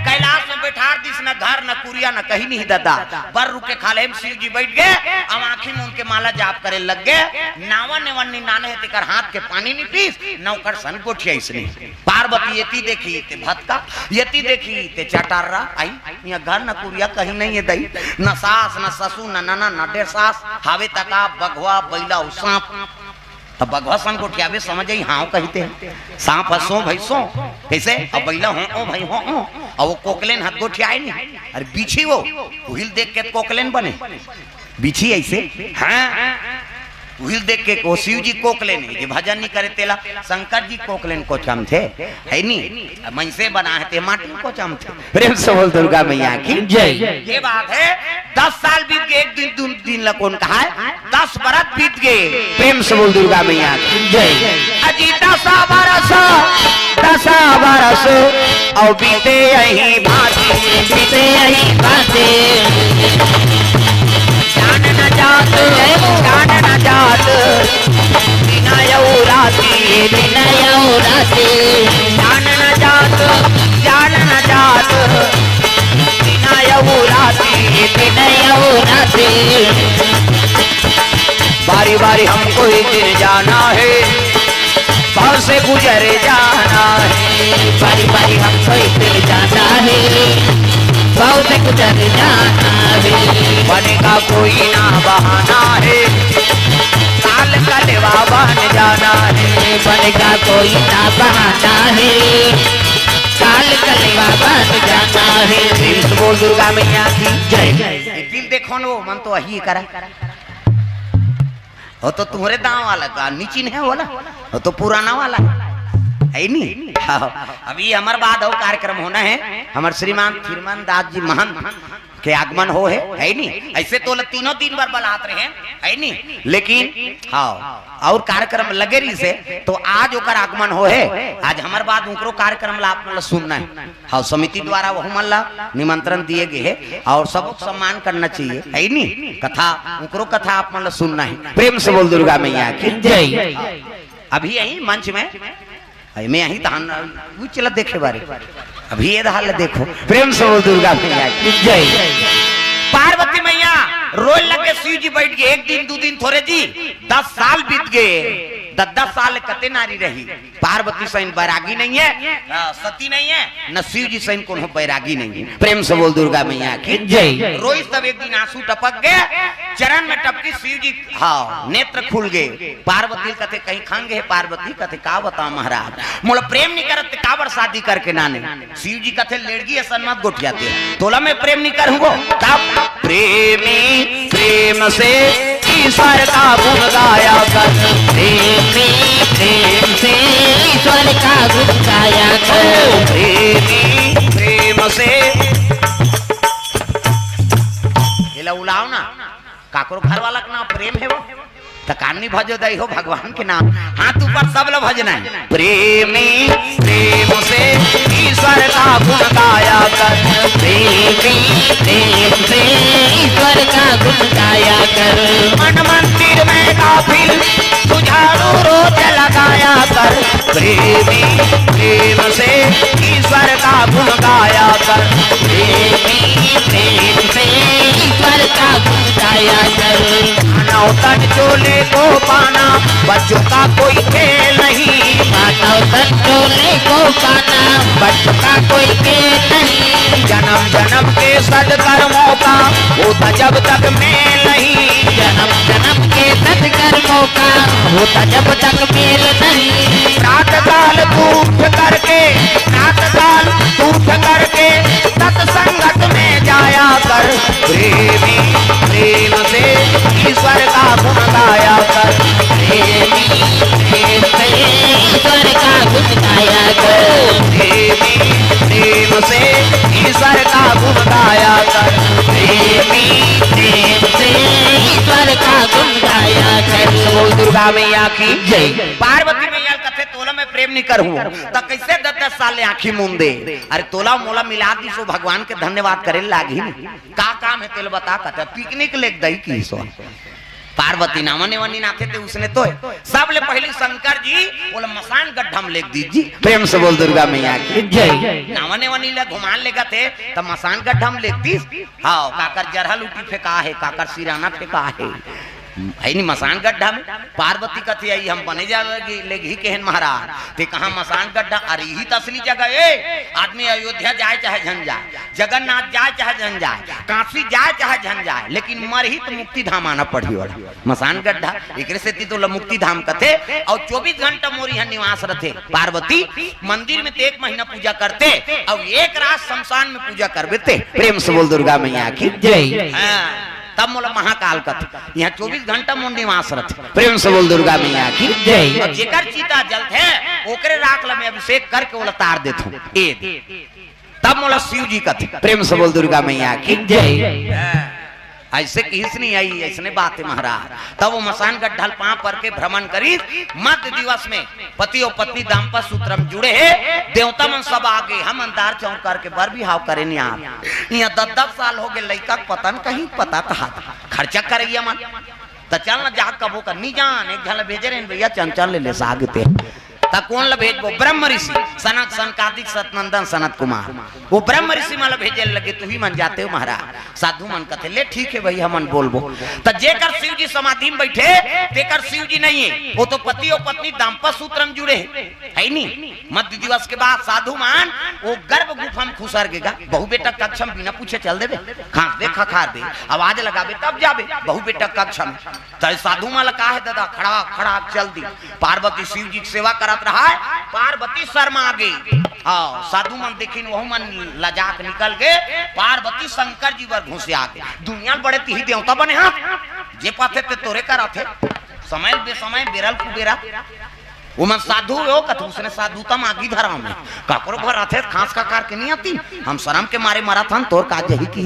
कैलाश में बैठार दिस न घर न कुरिया न कहीं नहीं दादा बर रुके खाले में शिव जी बैठ गए अब आंखी में उनके माला जाप करे लग गए। नावा नेवनी नाने तेकर हाथ के पानी नहीं पीस नौकर सन गोठिया इसने। पार्वती यति देखी ते भटका यति देखी ते चटारा आई यहाँ घर न कुरिया कहीं नहीं है दई न सास न ससु न नना न डेढ़ सास हावे तका बघवा बैला सांप तब बघवा सन गोठिया भी समझ आई हाँ कहते हैं सांप हसो भैसो कैसे अब बैला हो ओ भाई हो और वो कोकलेन हाथ गोठिया आई नहीं अरे बिछी वो हिल देख के कोकलेन बने बिछी ऐसे हाँ उहिल देख के को शिव जी कोकले नहीं कि भजन नहीं करे तेला शंकर जी कोकलेन को चम थे है नी मन से बना है ते माटी को चम थे। प्रेम से बोल दुर्गा मैया की जय। ये बात है 10 साल बीत गए एक दिन दिन ला कौन कहा है 10 बरस बीत गए। प्रेम से बोल दुर्गा मैया की जय। अजी 10 बरस और बीते यही भांति बीते यही बाते जान न जात बिना राती बिना राते जान न जात बिना राती बिना राते। बारी बारी हमको एक दिन जाना है पार से गुजर जाना है। बारी बारी हमको एक दिन जाना है बहुत गुजर जाना है। बनेगा कोई ना बहाना है साल का लेवा बन जाना है। बनेगा कोई ना बहाना है साल का लेवा बन जाना है। दिल से बोल दुर्गा मैया की जय। दिल देखो न वो मन तो वही करा वो तो तुम्हारे दांव वाला का नीची नहीं वाला वो तो पुराना वाला है नहीं। अभी हमारे बाद और कार्यक्रम होना है हमारे श्रीमान दास जी महंत के आगमन हो है नहीं। ऐसे तो तीनों दिन बार बलात रहे है नहीं, लेकिन हाँ और कार्यक्रम लगे रही से तो आज ओकर आगमन हो है। आज हमारे बाद उनको कार्यक्रम ला आप सुनना है। हाँ समिति द्वारा वो मल्ला निमंत्रण दिए गए है और सबको सम्मान करना चाहिए है नहीं। कथा उनको कथा आप मतलब सुनना है। प्रेम से बोल दुर्गा मैया की जय। अभी यही मंच में मैं यही तहन चला देखे बारे अभी ये हाल देखो। प्रेम से बोल दुर्गा मैया की जय। पार्वती मैया रोज लगे शिव जी बैठ गए। एक दिन 2 दिन थोड़े जी 10 साल बीत गए। 10 साल कते नारी रही। पार्वती सैन बैरागी नहीं है, सती नहीं है, न शिव जी सैन कोनो बैरागी नहीं है। प्रेम से बोल दुर्गा मैया की जय। रोज तब एक दिन आंसू टपक गए, चरण में टपकी शिव जी हाँ नेत्र खुल गए। पार्वती कथे कहीं खंग है। पार्वती कथे का बता महाराज मोला प्रेम नहीं करते काबर शादी करके नाने। शिव जी कथे लेड़गी ऐसा मत गोठियाते तोला मैं प्रेम नहीं करूंगा। तब प्रेमी प्रेम से ईश्वर का गुण गाया कर। प्रेमी प्रेम से ईश्वर का गुण गाया कर। प्रेमी प्रेम से ये उलाओ ना काकरो घर वाला का नाम प्रेम है वो तकानी भजो दई हो भगवान के नाम हाथ ऊपर सब लोग भजना है। प्रेमी प्रेम से ईश्वर का गुण गाया कर। प्रेमी प्रेम से ईश्वर का गुण गाया कर। मन मंदिर में काफिल तुझारू रोज लगाया कर। प्रेमी प्रेम से ईश्वर का गुण गाया कर। प्रेमी प्रेम से ईश्वर का गुण गाया कर। तन चोले को पाना बच्चों का कोई खेल नहीं। मानव तन चोले को पाना बच्चों का कोई खेल नहीं। जन्म जन्म के सदकर्मों का होता जब तक मेल नहीं। जन्म जन्म के सत्कर्मों का होता जब तक मेल नहीं। प्रातः काल तूठ करके सत्संगत में जाया कर। प्रेमी प्रेम से ईश्वर का गुण गाया कर। प्रेमी प्रेम से ईश्वर का गुण गाया कर। प्रेमी प्रेम से ईश्वर का गुण गाया कर। प्रेमी प्रेम से ईश्वर का गुण गाया कर। बोल दुर्गा मैया की जय। पार्वती मैया कथे तोला में प्रेम नहीं करूं तो कैसे 10 साल आंखी मुंदे। अरे तोला मोला मिला दी सो भगवान के धन्यवाद करे लागी का काम है तेल बता कथे पिकनिक लेक दई की सो। पार्वती नामने वनी नाथे थे उसने तो सब ले पहले शंकर जी बोला मसान गड्ढा में लेक दीजिए। प्रेम से बोल दुर्गा मैया की जय। नामने वनी ले घुमान लेगा थे तब मसान गड्ढा में लेक दी। हाँ काकर जरहल उठी फेंका है काकर सिराना फेंका है नहीं मसान गड्ढा में। पार्वती कथी आई हम बने जा लेगी केहन महाराज ते कहा मसान गड्ढा। अरे ही तो असली जगह है। आदमी अयोध्या जाए चाहे झन जाए, जगन्नाथ जाए चाहे झन जाए, काशी जाए चाहे झन जाए, लेकिन मर ही तो मुक्ति धाम आना पड़ी वाला मसान गड्ढा। एक से तो मुक्ति धाम कथे और 24 घंटा मोरी यहाँ निवास रहते। पार्वती मंदिर में 1 महीना पूजा करते और 1 रात शमशान में पूजा करते। प्रेम से बोल दुर्गा मैया की जय। तब मोला महाकाल कथे यहाँ 24 घंटा मोर निवास रहते। प्रेम से बोल दुर्गा मैया की जय। और जेकर चीता जलत है ओकरे राख में अभिषेक करके वो तार देता हूँ तब मोला शिव जी कथे। प्रेम से बोल दुर्गा मैया की जय। ऐसे किस नहीं आई ऐसने बात है महाराज। तब वो मसान गड्ढल पांव पर के भ्रमण करी। मध्य दिवस में पति और पत्नी दाम्पत्य सूत्र में जुड़े है। देवता मन सब आगे हम अंधार चौर करके बर भी हाव करे नहीं आप यहाँ 10 साल हो गए लड़का पतन कहीं पता कहा था खर्चा करेगी मन तो चल न जा कबो कर नहीं जान एक झल भेजे रहे भैया चंचल ले सागते कौन ला भेजबो ब्रह्म ऋषि सनक सनकादिक सतनंदन सनत कुमार वो ब्रह्म ऋषि माला भेजे लगे तू ही मन जाते हो महाराज। साधु मन कथे ले ठीक है भैया मन बोलबो तो जेकर शिव जी समाधि में बैठे तेकर शिव जी नहीं है वो तो पति और पत्नी दाम्पत्य सूत्र में जुड़े है नहीं। मध्य दिवस के बाद साधु मान वो गर्भ गुफा में खुसर गेगा। बहु बेटा कक्षा में बिना पूछे चल देवे खांस दे खखार दे आवाज लगावे तब जावे बहु बेटा कक्षा में। तो साधु माला का है दादा खड़ा खड़ा चल दी। पार्वती शिव जी की सेवा करत रहा है। पार्वती शर्मा आ गई। हाँ साधु मन देखिन वह मन लजाक निकल गए। पार्वती शंकर जी वर घुसे आ गए। दुनिया बड़े तिही देवता बने हाथ जे पाथे ते तोरे करा थे समय बेसमय बेरल कुबेरा वो मन साधु हो कथ उसने साधुता मांगी धरा में काकरो भर आथे खास का कार के नहीं आती हम शर्म के मारे मरा था तोर काज यही की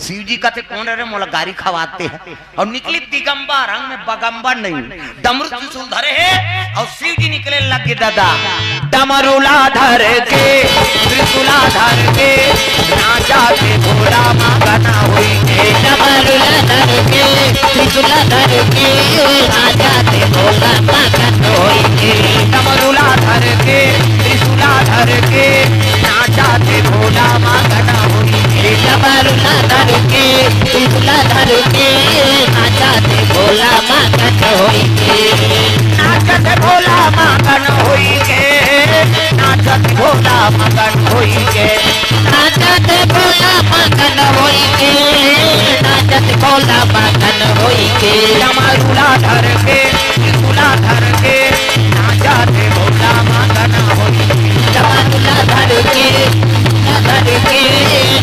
शिव जी कहते कौन रे मोला गारी खवाते हैं और निकली दिगंबर रंग में बगंबर नहीं डमरू त्रिशूल धरे है और शिव जी निकले लगे दादा डमरूला धर के त्रिशूला धर के नाचा के भोला मगन होई के डमरूला धर के त्रिशूला धर के नाचा के भोला मगन होई के डमरूला धर के त्रिशूला धर के नाचा के भोला मगन होई के डमरूला धर के त्रिशूला धर के नाचा के भोला मगन होई के नाचत भोला मगन होई के नाचत भोला मगन होई के नाचत भोला मगन होई के नाचत भोला मगन होई के डमरूला धर के त्रिशूला धर के नाचत भोला मगन होई के डमरूला धर के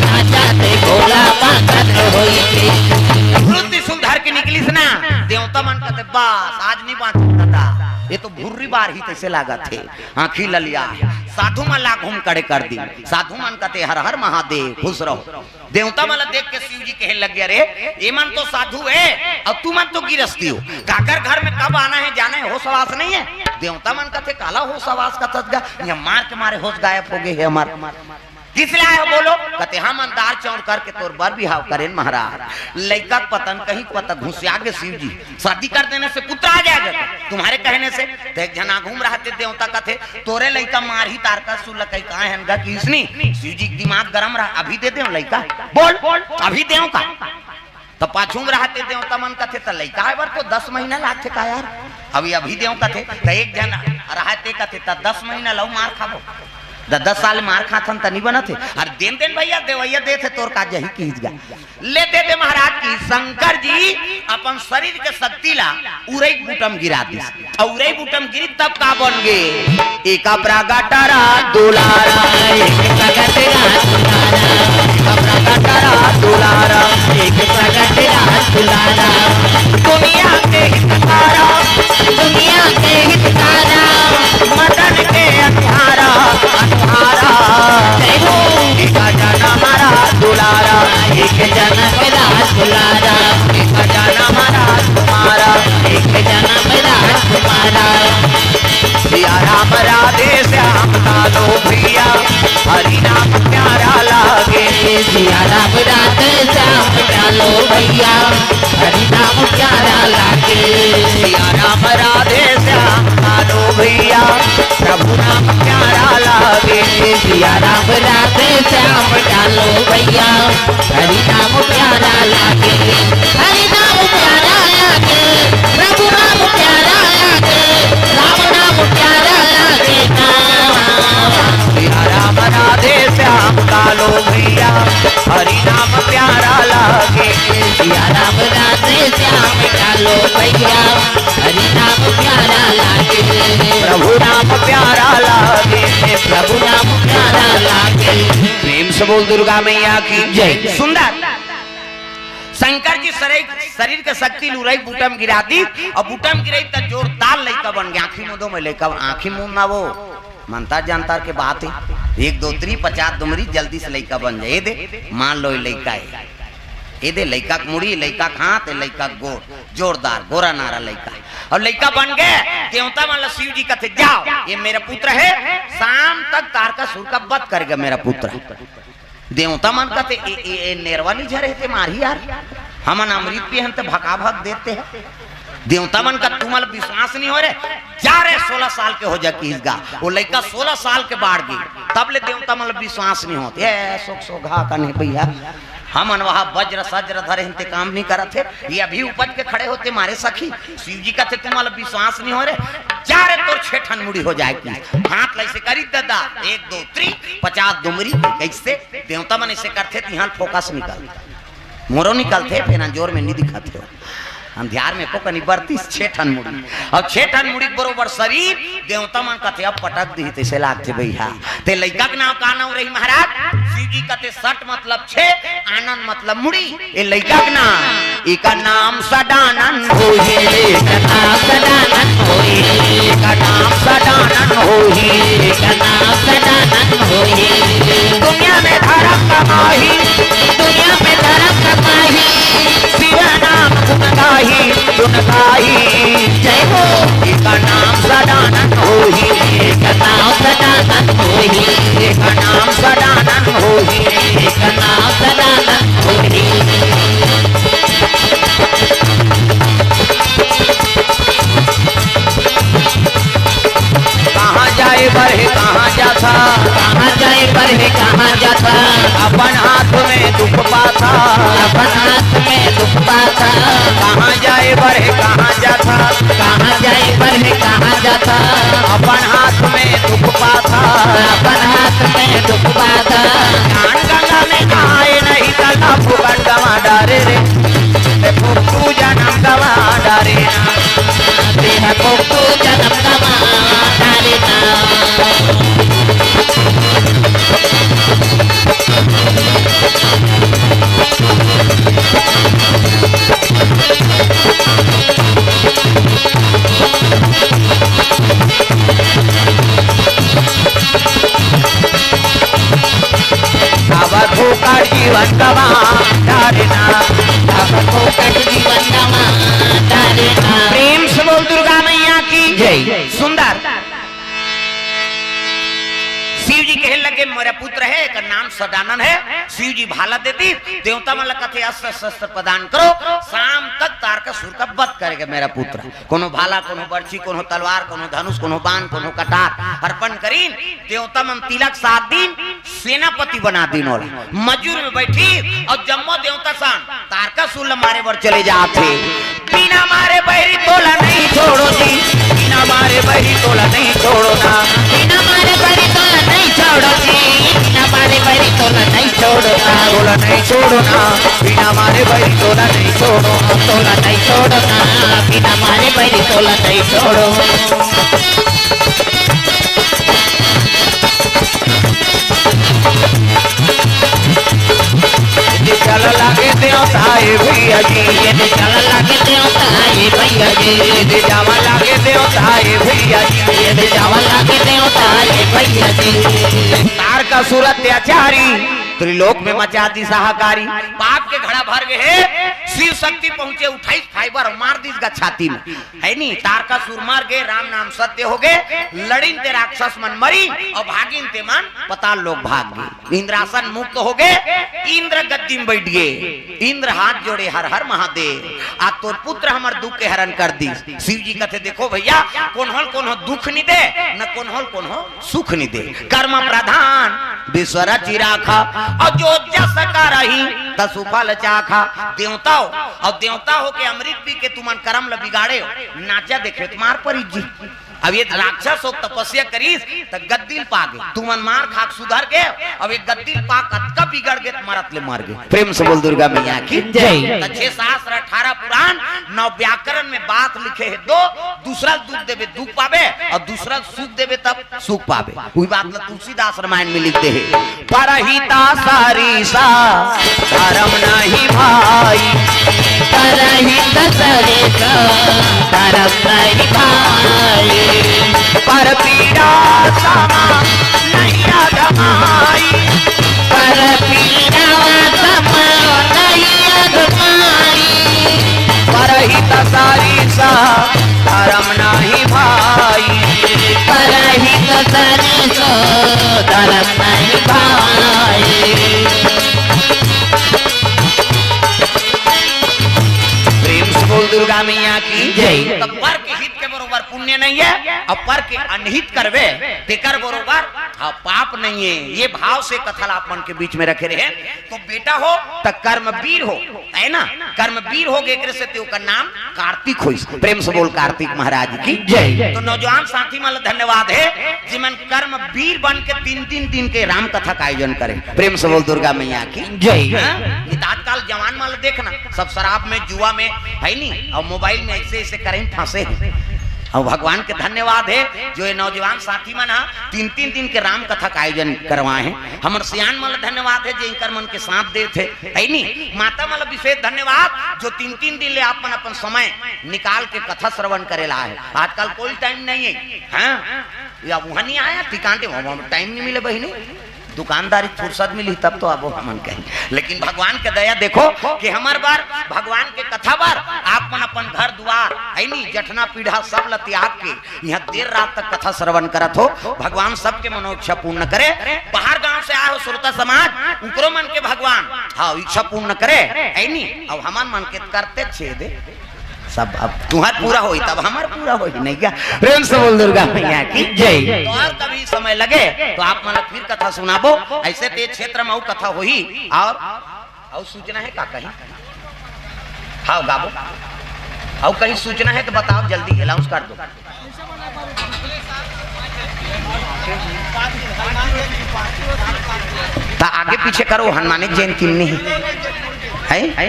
नाचत भोला मगन होई के वृद्धि सुंदर के निकली से ना देवता मन कहते बस आज नहीं बांचता ये तो भुर्री बार ही तैसे लागत थे आँखी ललिया साधु मन ला घूम करे कर दी साधु मन कहते हर हर महादेव खुश रहो देवता मन देख के शिव जी कहे लग गया रे ये मन तो साधु है और तू मन तो गिरस्ती हो काकर घर में कब आना है जाना है होश आवास नहीं है देवता मन कहते काला होश आवास का तजगा ये मार के मारे होश गायब हो गए है हमारे किस लिए आए हो बोलो कहते हम अंदार चौड़ करके तोर बर बिहाव करें महाराज लड़का पतन कहीं पता घुसिया के शिव जी शादी कर देने से पुत्र आ जाएगा तुम्हारे कहने से तो एक जना घूम रहा थे देवता का थे तोरे लड़का मार ही तार का सुल कहीं कहा है किसनी शिव जी दिमाग गर्म रहा अभी दे दे लड़का बोल अभी देव का तो पाछूम रहा थे देवता मन का थे तो लड़का है तो 10 महीना लाग थे का यार अभी देव का थे तो एक जना रहते का थे तो 10 महीना लो मार खाबो 10 साल मार खाथन तनी बना थे और दिन भैया देवैया दे थे तोर का जही कीज गा ले दे दे महाराज की शंकर जी अपन शरीर के शक्ति ला उरई बूटम गिरा दी और उरई बूटम गिरी तब का बन गे एक प्रगटरा दुलारा एक प्रगटरा दुलारा एक प्रगटरा दुलारा दुनिया के हितकारा मदन के अंधारा एक जना हमारा दुलारा एक जना मेरा दुलारा एक जना हमारा तुम्हारा एक जना मेरा तुम्हारा सिया राम राधे श्याम कालो प्रिया हरि नाम प्यारा लागे सिया राम राधे श्याम कालो भैया हरि नाम प्यारा लागे सिया राम राधे श्याम कालो भैया प्रभु नाम प्यारा लागे सिया राम राधे श्याम कालो भैया हरि नाम प्यारा लागे हरि नाम प्यारा लागे प्रभु नाम प्यारा लागे राम नाम प्यारा लागे सिया राम राधे श्याम कालो भैया हरि नाम प्यारा लागे सिया राम राधे श्याम कालो भैया हरि नाम प्यारा लागे प्रभु नाम प्यारा लागे प्रभु नाम प्यारा लागे प्रेम से बोल दुर्गा मैया की जय सुंदर शंकर जी शरीर के शक्ति लुराई बूटम गिरा दी और बूटम गिराई तो जोरदार लड़का बन गया आंखी मुदो में लड़का आंखी मुंह ना वो मनता जानता के बात है 1 2 3 50 दुमरी जल्दी से लड़का बन जाए दे मान लो लड़का है ये दे लड़का मुड़ी लड़का हाथ लड़का गोर जोरदार गोरा नारा लड़का और लड़का बन गए देवता मान शिव जी कहते जाओ ये मेरा पुत्र है शाम तक तार का सुर का बध करेगा मेरा पुत्र देवता मन कहते नेरवा नहीं झरे थे मारी यार हम अमृत पे हम तो भका भग देते हैं देवता मन का तुम्हारा विश्वास नहीं हो रहे जा रहे 16 साल के हो जा किसगा वो लड़का 16 साल के बाढ़ गई तब ले देवता मन विश्वास नहीं होते सोख सोखा का नहीं भैया हम वहां वज्र सज्र धरे इंतकाम नहीं करत थे ये अभी उपज के खड़े होते मारे सखी शिव जी का थे तुम्हारा विश्वास नहीं हो रहे जा रहे तोर 6 ठन मुड़ी हो जाएगी हाथ लैसे करी दादा 1 2 3 50 दुमरी कैसे देवता मन ऐसे करते थे यहाँ फोकस निकल मोरो निकलते फिर जोर में नहीं दिखाते अंधियार में को कनी बरती 6 ठन मुड़ी और 6 ठन मुड़ी बरोबर शरीर देवता मन कहते अब पटक दी तैसे लागते भैया ते लड़का के नाम का नाम रही महाराज शिव जी कहते सट मतलब 6 आनंद मतलब मुड़ी ये लड़का के नाम इका नाम सदानंद होई इका नाम सदानंद होई इका नाम सदानंद होई इका नाम सदानंद होई दुनिया में धर्म कमाई दुनिया में धर्म अपन हाथ में दुख पाता, अपन हाथ में दुख पाता, कहाँ जाए बढ़े कहाँ जाता, कहाँ जाए बढ़े कहाँ जाता, अपन हाथ में दुख पाता, अपन हाथ में दुख पाता, ज्ञान गंगा में नहाए नहीं तला फुकट गवा डारे रे, तू जन्म गवा डारे ना, तेरा को तू जन्म गवा डारे ना। अब धोकर जीवन गवा डारे ना, अब को कट जीवन गवा डारे ना। प्रेम से बोल दुर्गा मैया की जय। सुंदर शिव जी कहे लगे मेरा पुत्र है, एक नाम सदानंद है। शिव जी भाला देती, देवता मन कथे अस्त्र शस्त्र प्रदान करो, शाम तक तारकासुर का वध करेगा मेरा पुत्र। कोनो भाला, कोनो बर्छी, कोनो तलवार, कोनो धनुष, कोनो बाण, कोनो कटार अर्पण करीन। देवता मन तिलक 7 दिन सेनापति बना दिन और मजूर में बैठी और जम्मो देवता सान तारकासुर मारे बर चले जाते। बिना मारे बहरी तोला नहीं छोड़ो जी, बिना मारे बहरी तोला नहीं छोड़ो ना, बिना मारे बड़ी तोला नहीं छोड़ो जी, बिना मारे बड़ी तोला नहीं छोड़ो ना, तोला नहीं छोड़ो ना, बिना मारे बहरी तोला नहीं छोड़ो, तोला नहीं छोड़ो ना, बिना मारे बड़ी तोला नहीं छोड़ो। चल लागे देवता है भैया जी, ये चल लागे देवता ये भैया जी, जावा लागे देवता है भैया जी, ये जावा लागे देवता ये भैया जी। तारकासुर अत्याचारी त्रिलोक में मचा दी सहाकारी, पाप के घड़ा भर गए, शिव शक्ति पहुंचे, उठाई फाइबर मार दी इसका छाती में, है नी। तारकासुर मार गए, राम नाम सत्य हो गए, लड़िन ते राक्षस मन मरी और भागिन ते मन पताल लोग भाग गए। इंद्रासन मुक्त हो गए, इंद्र गद्दी में बैठ गए, इंद्र हाथ जोड़े हर हर महादेव, आज तोर पुत्र हमार दुख के हरण कर दी। शिव जी कहते देखो भैया, कौन हो दुख नहीं दे, न कौन हो सुख नहीं दे, कर्म प्रधान विश्वर चिराखा और जो जस का रही तसु फल चाखा। देवता हो और देवता हो के अमृत पी के तुमन कर्म ल बिगाड़े हो, नाचा देखे तुम्हार पर जी। अब ये राक्षस हो तपस्या करीस तो गद्दिल पागे, तुमन मार खाक सुधर गए, अब ये गद्दिल पाक अतका बिगड़ गए मरत ले मार गए। प्रेम से बोल दुर्गा मैया की जय। 6 शास्त्र 18 पुराण 9 व्याकरण में बात लिखे है, दो दूसरा दुख देवे दुख पावे और दूसरा सुख देवे तब सुख पावे। वही बात ना तुलसीदास रामायण में लिखते हैं, परहिता सारीसा धर्म नहीं भाई, परहित सरिता धर्म नहीं भाई, पर पीड़ा समा नहीं अधमाई, पर पीड़ा समा नहीं अधमाई, परहित सारीसा धर्म नहीं भाई, परहित सरिता धर्म नहीं भाई। प्रेम से बोल दुर्गा मैया की जय। तो पर के हित के बरोबर पुण्य नहीं है और पर के अनहित करवे तेकर बरोबर पाप नहीं है। ये भाव से कथल आप मन के बीच में रखे रहे, तो बेटा हो तो कर्मवीर हो, है ना, कर्मवीर हो गए से ते का नाम कार्तिक हो। प्रेम से बोल कार्तिक महाराज की जय। तो नौजवान साथी मन धन्यवाद है जिमन कर्मवीर बन के 3-3 दिन के राम कथा का आयोजन करे। प्रेम से बोल दुर्गा मैया की जय। आजकल जवान माल देखना सब शराब में जुआ में है नहीं और मोबाइल में ऐसे ऐसे करें फंसे हैं। और भगवान के धन्यवाद है जो ये नौजवान साथी मन 3-3 दिन के राम कथा का आयोजन करवाए हैं। हमर सियान मल धन्यवाद है जो इनकर मन के साथ दे थे, है नहीं। माता मल विशेष धन्यवाद जो 3-3 दिन ले आप अपन समय निकाल के कथा श्रवण करेला है। आजकल कोई टाइम नहीं है, हाँ या वहां नहीं आया टिकांटे टाइम नहीं मिले बहिनी, दुकानदारी फुर्सत मिली तब तो अब हमन कहें। लेकिन भगवान के दया देखो कि हमार बार भगवान के कथा बार आप अपन घर द्वार है नी जठना पीढ़ा सब ल त्याग के यहाँ देर रात तक कथा श्रवण करत हो। भगवान सबके मनोइच्छा पूर्ण करे। बाहर गांव से आए हो श्रोता समाज उनको मन के भगवान हाँ इच्छा पूर्ण करे है नी। अब हमार मन के करते छेदे सब अब तुम्हार पूरा होई तब हमार पूरा होई नहीं क्या? प्रेम से बोल दुर्गा मैया की जय। तो और कभी समय लगे तो आप मन फिर कथा सुनाबो। ऐसे ते क्षेत्र में कथा होई और सूचना है का कहीं? हाँ गाबो। और कहीं सूचना है तो बताओ, जल्दी अनाउंस कर दो। ता आगे पीछे करो, हनुमान जयंती नहीं है?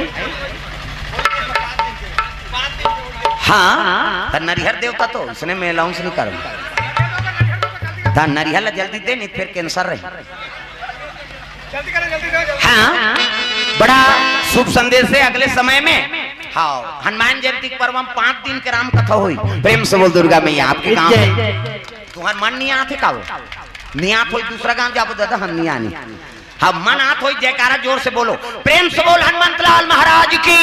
हाँ तो नरिहर देवता तो इसने मैं अनाउंस नहीं करूँ। ता नरिहर जल्दी दे, नहीं फिर कैंसर रहे। हाँ बड़ा शुभ संदेश है अगले समय में। हाँ हनुमान जयंती पर्व 5 दिन के राम कथा हुई। प्रेम से बोल दुर्गा मैया आपके गाँव तुम्हार मन नहीं आते का? नियात हो दूसरा गांव जाबो दादा, हम नहीं आनी। हम मन आत हो जयकारा जोर से बोलो। प्रेम से बोल हनुमंत लाल महाराज की।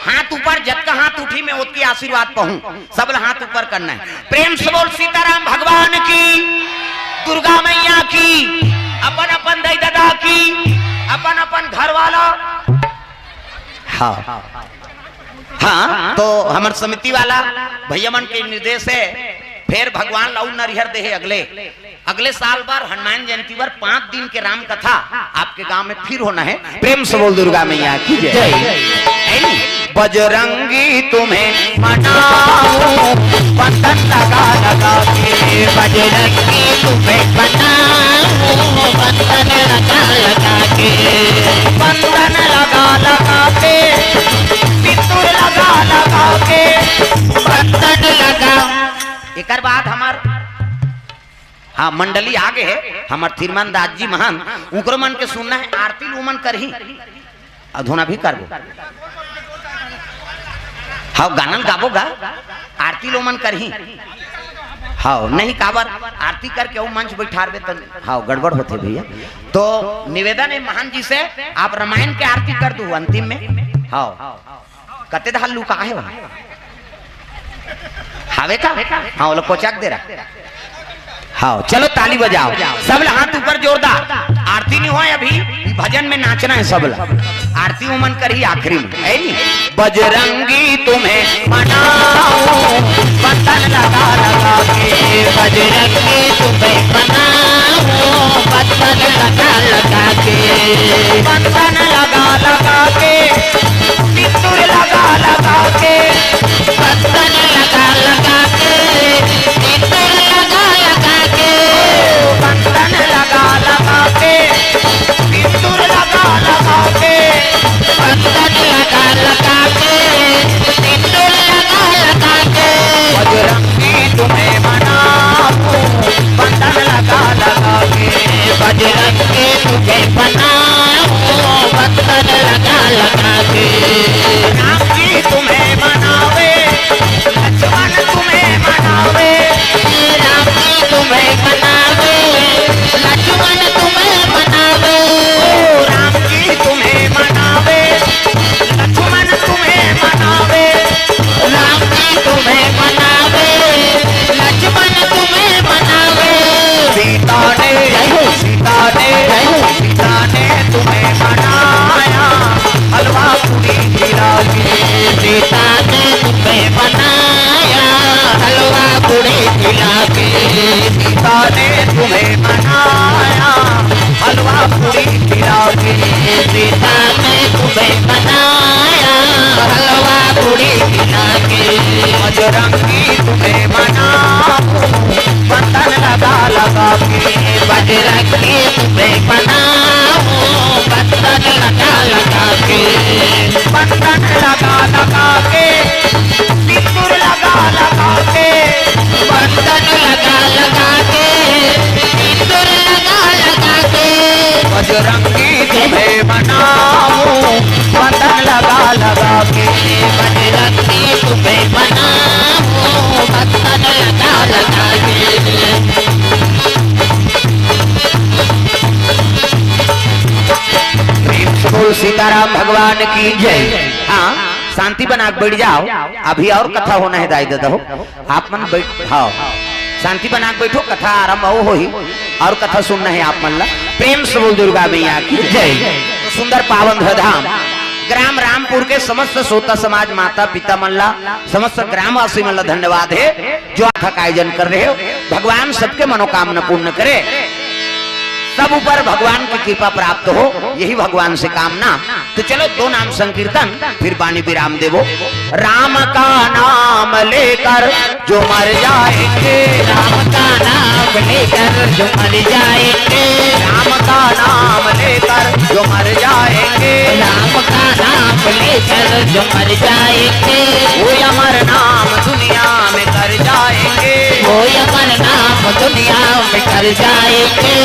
हाथ ऊपर, जब का हाथ उठी मैं उसकी आशीर्वाद पाऊं। सब हाथ ऊपर करना है। प्रेम से बोल सीताराम भगवान की, दुर्गा मैया की, अपन अपन दाई दादा की, अपन अपन घर वाला। हाँ हाँ तो हमारे समिति वाला भैया मन के निर्देश है। फिर भगवान लाऊ नरिहर दे अगले साल बार हनुमान जयंती पर 5 दिन के राम कथा आपके गांव में फिर होना है। प्रेम से बोल दुर्गा मैया की जय। बजरंगी तुम्हें मनाऊं बंधन लगा लगा के, बजरंगी तुम्हें मनाऊं बंधन लगा लगा के, बंधन लगा लगा के, सिंदूर लगा लगा के, बंधन लगा। एक बाद हमार हाँ मंडली आगे है हमार थिरमान दास जी महान, उनको मन के सुनना है। आरती लूमन कर ही अधूना भी कर दो। हाँ गानन गाबो गा, आरती लोमन कर ही। हाँ नहीं काबर आरती करके वो मंच बैठारबे तो हाँ गड़बड़ होते भैया। तो निवेदन है महान जी से, आप रामायण के आरती कर दो अंतिम में। हाँ कते दहाल लू का है वहाँ हावे का? हाँ वो लोग कोचाक दे रहा। हाँ चलो ताली बजाओ सब हाथ ऊपर जोरदार। आरती नहीं हो अभी, भजन में नाचना है सब। आरती उमन कर ही आखिरी में है नी। बजरंगी तुम्हें मनाऊं बंधन लगा लगा के, बजरंगी तुम्हें मनाऊं बंधन लगा लगा के, बंधन लगा लगा के, सिंदूर लगा लगा के, बंधन लगा लगा के, सिंदूर लगा लगा के, बंधन लगा लगा के, सिंदूर लगा लगा के, बंधन लगा लगा के, सिंदूर लगा लगा के, बजरंगी तुम्हें मनाऊं बंधन लगा लगा के, बजरंगी तुम्हें मनाऊं बंधन लगा लगा के, राम जी तुम्हें मनावे, लक्ष्मण तुम्हें मनावे, राम जी तुम्हें मनावे, लक्ष्मण तुम्हें मनावे, राम जी तुम्हें मनावे, लक्ष्मण तुम्हें मनावे, राम जी तुम्हें मनावे, लक्ष्मण तुम्हें मनावे, सीता ने तुम्हें मनाया, हलवा पूरी खिला के, सीता ने तुम्हें मनाया, हलवा पूरी खिला के, सीता ने तुम्हें मनाया, हलवा पूरी खिला के, सीता ने तुम्हें मनाया, हलवा पूरी खिला के, बजरंगी तुम्हें मनाऊं बंधन लगा लगा के, बजरंगी तुम्हें मनाऊं बंधन लगा लगा के, बंधन लगा लगा के, सिंदूर लगा लगा के, बंधन लगा लगा के, सिंदूर लगा लगा के, बजरंगी तुम्हें मनाऊं बंधन लगा लगा के, बजरंगी तुम्हें मनाऊं बंधन लगा लगा के। सीताराम भगवान की जय। हाँ शांति बना बैठ जाओ, अभी और कथा होना है दाई दादा हो। आप मन बैठ हाँ शांति बना बैठो, कथा आरंभ हो ही और कथा सुनना है आप मन ला। प्रेम से बोल दुर्गा मैया की जय। तो सुंदर पावन धाम ग्राम रामपुर के समस्त सोता समाज माता पिता मल्ला समस्त ग्रामवासी मल्ला धन्यवाद है जो आखा का आयोजन कर रहे हो। भगवान सबके मनोकामना पूर्ण करे, सब ऊपर भगवान की कृपा प्राप्त हो, यही भगवान से कामना। तो चलो दो नाम संकीर्तन फिर वाणी विराम देवो। राम का नाम लेकर जो मर जाएंगे, राम का नाम लेकर जो मर जाएंगे, राम का नाम लेकर जो मर जाएंगे, राम का नाम लेकर जो मर जाएंगे, वो अमर नाम दुनिया में कर जाएंगे, वो अमर नाम दुनिया में कर जाएंगे।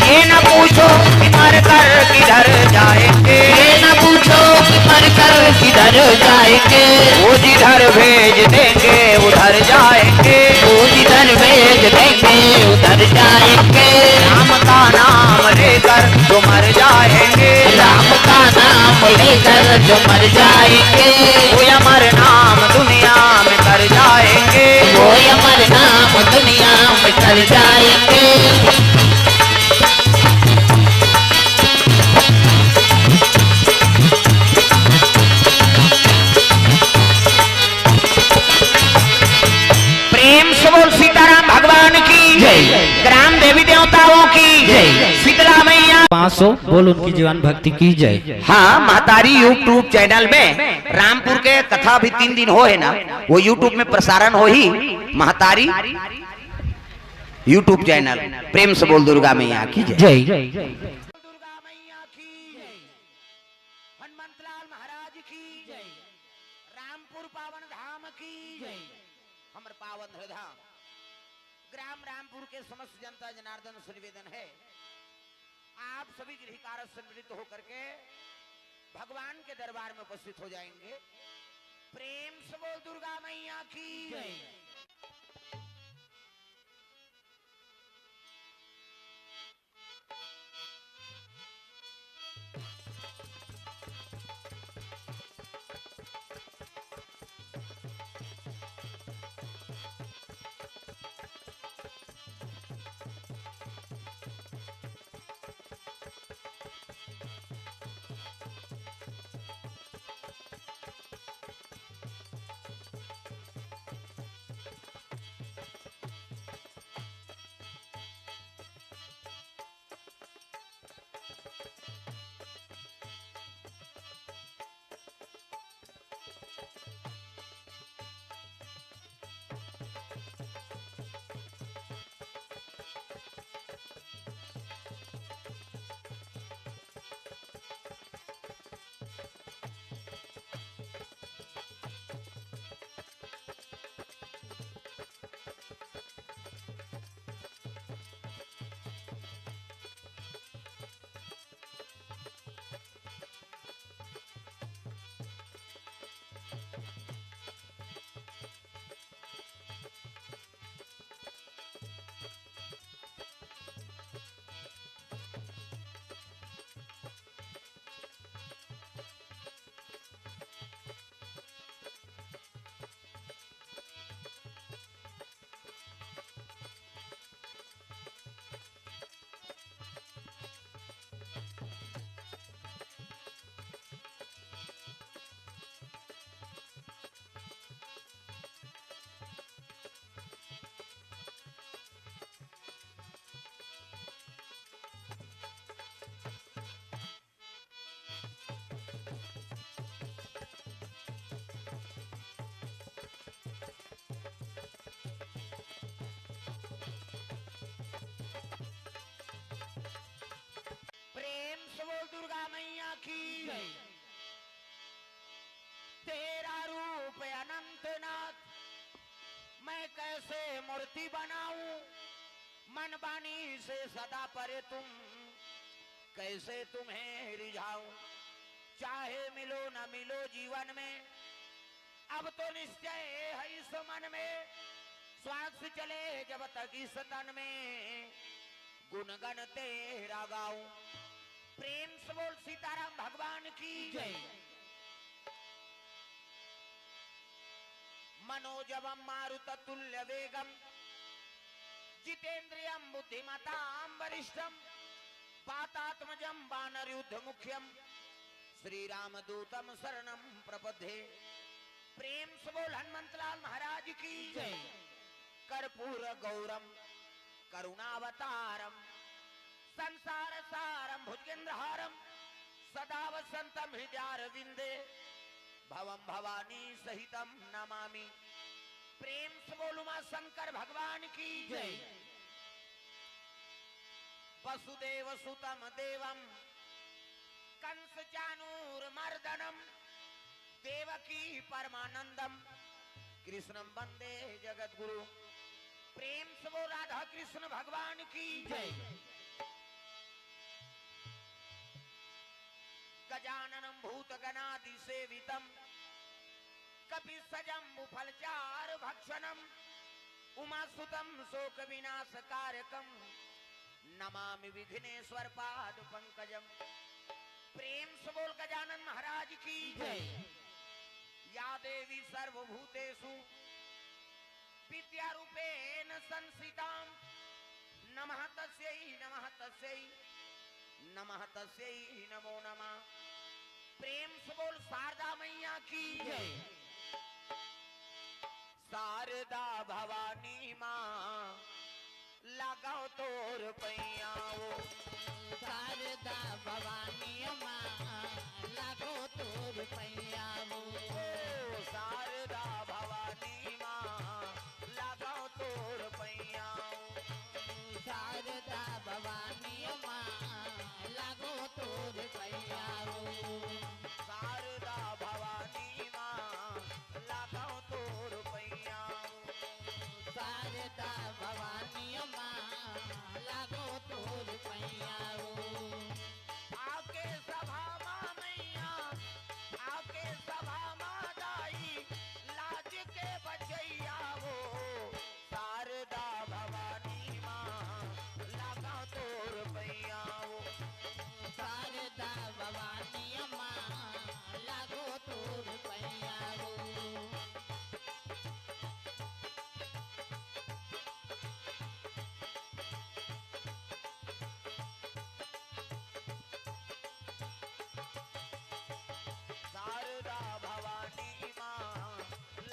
ये न पूछो कि मर कर किधर जाएंगे, ये न पूछो कि मर कर किधर जाएंगे, वो जिधर भेज देंगे उधर जाएंगे, वो जिधर भेज देंगे उधर जाएंगे। राम का नाम लेकर जो मर जाएंगे, राम का नाम लेकर जो मर जाएंगे, वो अमर नाम दुनिया में कर जाएंगे, वो अमर नाम दुनिया में कर जाएंगे। प्रेम से बोल सीताराम भगवान की जय। ग्राम देवी देवताओं की जय। शीतला मैया। 500 बोल उनकी जीवन भक्ति की जय। हाँ, महतारी यूट्यूब चैनल में रामपुर के कथा भी 3 दिन हो है ना, वो यूट्यूब में प्रसारण हो ही। महतारी यूट्यूब चैनल प्रेम से बोल दुर्गा मैया की जय। जय। दुर्गा मैया की जय। हनुमंतलाल महाराज की जय। रामपुर पावन धाम की जय। हमर पावन धाम ग्राम रामपुर के समस्त जनता जनार्दन से निवेदन है, आप सभी गृहकार सम्मिलित होकर के भगवान के दरबार में उपस्थित हो जाएंगे। प्रेम से बोल दुर्गा मैया की जय। दुर्गा मैया की जय। तेरा रूप अनंतनाथ, मैं कैसे मूर्ति बनाऊं, मन बानी से सदा परे तुम, कैसे तुम्हें रिझाऊं। चाहे मिलो न मिलो जीवन में, अब तो निश्चय है इस मन में, श्वास चले जब तक इस तन में, गुणगन तेरा गाऊं। प्रेम से बोल सीताराम भगवान की जय। मनोजवम मारुत तुल्य वेगम, जितेन्द्रियम बुद्धिमताम वरिष्ठम, पातात्मजम वानर युद्ध मुख्यम, श्री राम दूतम शरणम प्रपद्ये। प्रेम से बोल हनुमंतलाल महाराज की जय। कर्पूर गौरम करुणावतारम संसार सारम भुजगेंद्रहारम सदा वसंतम हृदयारविंदे भवम भवानी सहितम नमामि। प्रेम से बोल उमा शंकर भगवान की जय। वसुदेव सुतम देवम कंस चानूर मर्दनम देवकी परमानंदम कृष्णम वंदे जगत गुरु। प्रेम से बोल राधा कृष्ण भगवान की जय। गजाननम भूत गणादि सेवितम कपि सजम्बु फलचार भक्षणम उमासुतम शोक विनाश कारकम नमामि विघ्नेश्वर पाद पंकजम। प्रेम से बोल गजानन महाराज की जय। या देवी सर्वभूतेषु विद्यारूपेण संस्थितां नमः तस्यै नमः तस्यै नमः तस्यै नमो नमः। प्रेम से बोल शारदा मैया की जय। शारदा भवानी माँ लगाओ तोर पैयाओ। शारदा भवानी माँ लागो तोर पैयाओ। शारदा भवानी माँ लगाओ तोर पैयाओ। शारदा भवानी माँ लागो तोर पैयाओ। शारदा भवानी माँ लगाओ तोर पैयाओ। शारदा भवानी माँ लागो तोर पैयाओ। आके सभा माँ मैया आके सभा माँ दाई लाज के बचैया हो। शारदा भवानी माँ लगाओ तोर पैयाओ। शारदा भवानी माँ लागो तोर पैयाओ। शारदा भवानी माँ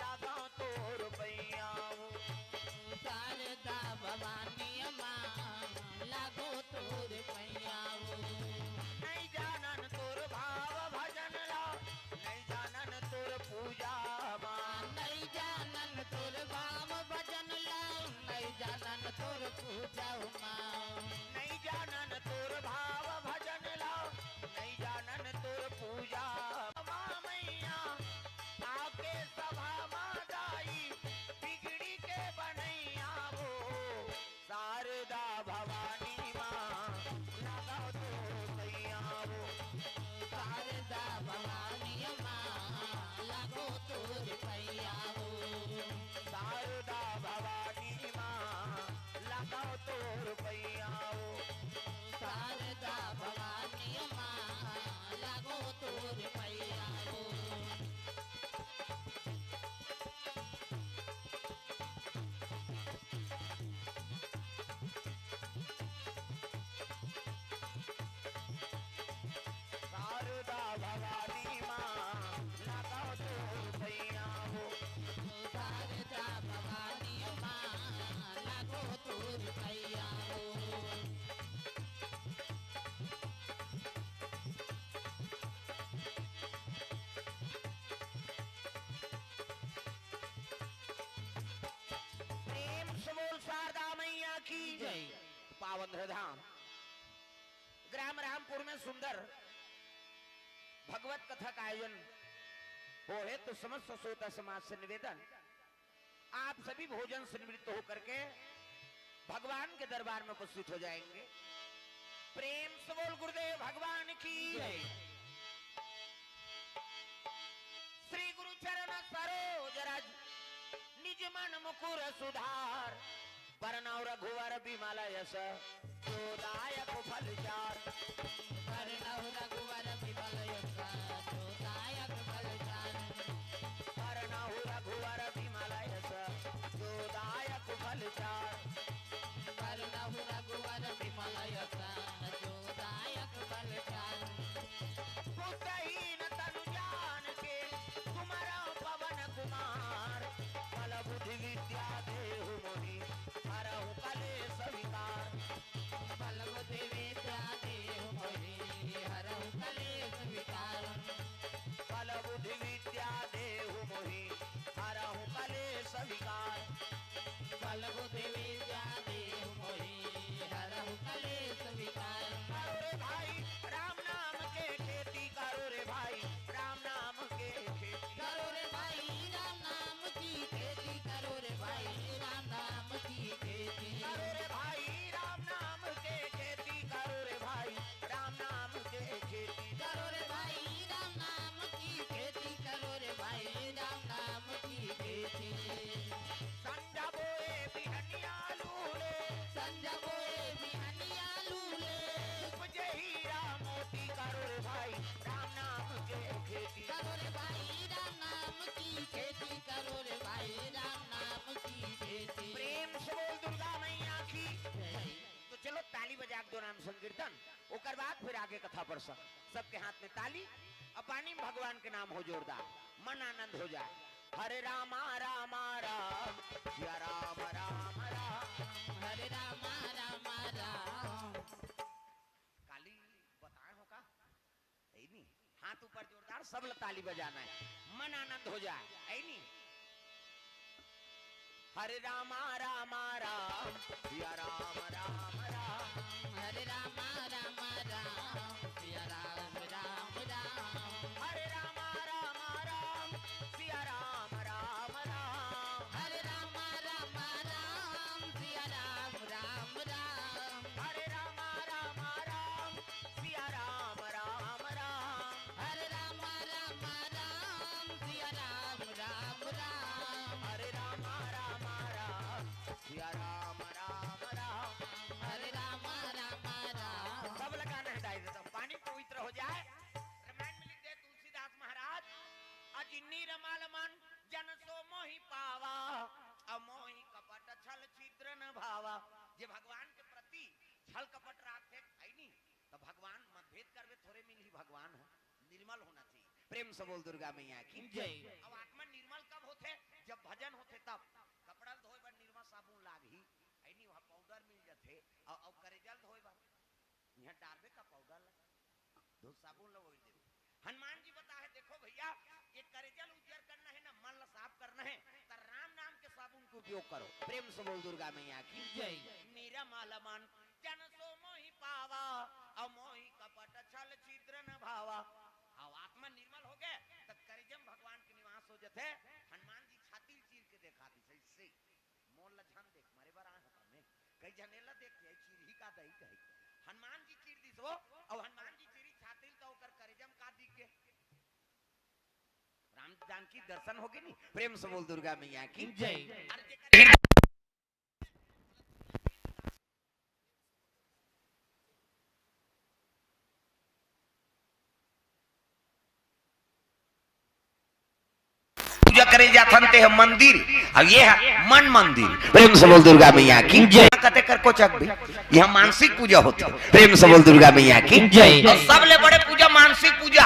लगाओ तोर पैयाओ। शारदा भवानी माँ लागो तोर पैयाओ। नहीं जानन तोर भाव भजन ला नहीं जानन तोर पूजा माँ। नहीं जानन तोर भाव भजन लाओ नहीं जानन तोर पूजा माँ। नहीं जानन तोर भाव भजन ला नहीं जानन तोर पूजा माँ मैया आके सभा माँ दाई बिगड़ी के बनैया हो। शारदा भवानी माँ लगाओ तोर पैयाओ। शारदा भवानी माँ लागो तोर पैयाओ। शारदा भवानी माँ लगाओ तोर पैयाओ। शारदा भवानी माँ लागो तोर पैयाओ। शारदा भवानी माँ लगाओ तोर पैयाओ। शारदा भवानी माँ लागो तोर पैयाओ। प्रेम से बोल शारदा मैया की जय। पावन धाम ग्राम रामपुर में सुंदर भगवत कथा का आयोजन हो है तो समस्त श्रोता समाज से निवेदन आप सभी भोजन से निवृत्त होकर के भगवान के दरबार में उपस्थित हो जाएंगे। प्रेम से बोल गुरुदेव भगवान की जय। श्री गुरु चरण सरोज रज निज मन मुकुर सुधार परनौ रघुवर बिमल यश जोदायक फल चार। परनौ रघुवर बिमल यश जोदायक फल चार। परनौ रघुवर बिमल यश जोदायक फल चार। परनौ रघुवर बिमल यश जोदायक फल चार। पुत्र ही नाम संकीर्तन ओकर बाद फिर आगे कथा पर सबके हाथ में ताली अब पानी में भगवान के नाम हो जोरदार मन आनंद हो जाए। हरे रामा रामा राम सिया राम राम राम हरे रामा रामा राम। काली बताए हो का है नहीं हाथ ऊपर जोरदार सब ताली बजाना है मन आनंद हो जाए है नहीं। हरे रामा रामा राम सिया राम राम राम हरे रामा रामा राम सिया राम राम राम। हरे रामा रामा राम सिया राम राम राम हरे रामा रामा राम सिया राम राम राम। हरे रामा रामा राम सिया राम राम राम हरे रामा रामा राम सिया राम राम राम। हरे रामा रामा राम सिया राम राम राम हरे रामा रामा राम। सब लगाना है डायरे तो पानी पवित्र हो जाए। रामायण में लिखते तुलसीदास महाराज अजिन्नी रमाल मन जन सो मोहि पावा अमोहि कपट छल छिद्र न भावा। जे भगवान के प्रति छल कपट राखते है नहीं तो भगवान मतभेद करवे थोड़े में ही भगवान है निर्मल होना चाहिए। प्रेम से बोल दुर्गा मैया की जय। अब आत्मा निर्मल कब होते जब भजन होते तब कपड़ा धोए पर निर्मल साबुन लागी है नहीं वहां पाउडर मिल जाते और करेजल धोए पर यहाँ डालबे का पाउडर दो साबुन लो वही दे। हनुमान जी बता है देखो भैया ये करेजल उज्जर करना है ना मन ला साफ करना है तो राम नाम के साबुन का उपयोग करो। प्रेम से बोल दुर्गा मैया की जय। मेरा मालमन जन सो मोहि पावा और मोहि कपट छल छिद्र न भावा। अब आत्मा निर्मल हो गए तो करेजम भगवान के निवास हो जाते। हनुमान जी छाती चीर के देखा थी सही से मोल लछन देख मारे बार आए होता में कई जनेला देख के चीर ही का दही कही हनुमान जी चीर दी सो और हनुमान जी चीरी छाती तो ओकर करेजम का दी के राम जानकी दर्शन होगे नहीं। प्रेम से बोल दुर्गा मैया की जय। पूजा करे जाथन ते है मंदिर अब ये है मन मंदिर। प्रेम से बोल दुर्गा मैया की जय। कते कर को चक भी यह मानसिक पूजा होती है। प्रेम से बोल दुर्गा मैया की जय। और सबले बड़े पूजा मानसिक पूजा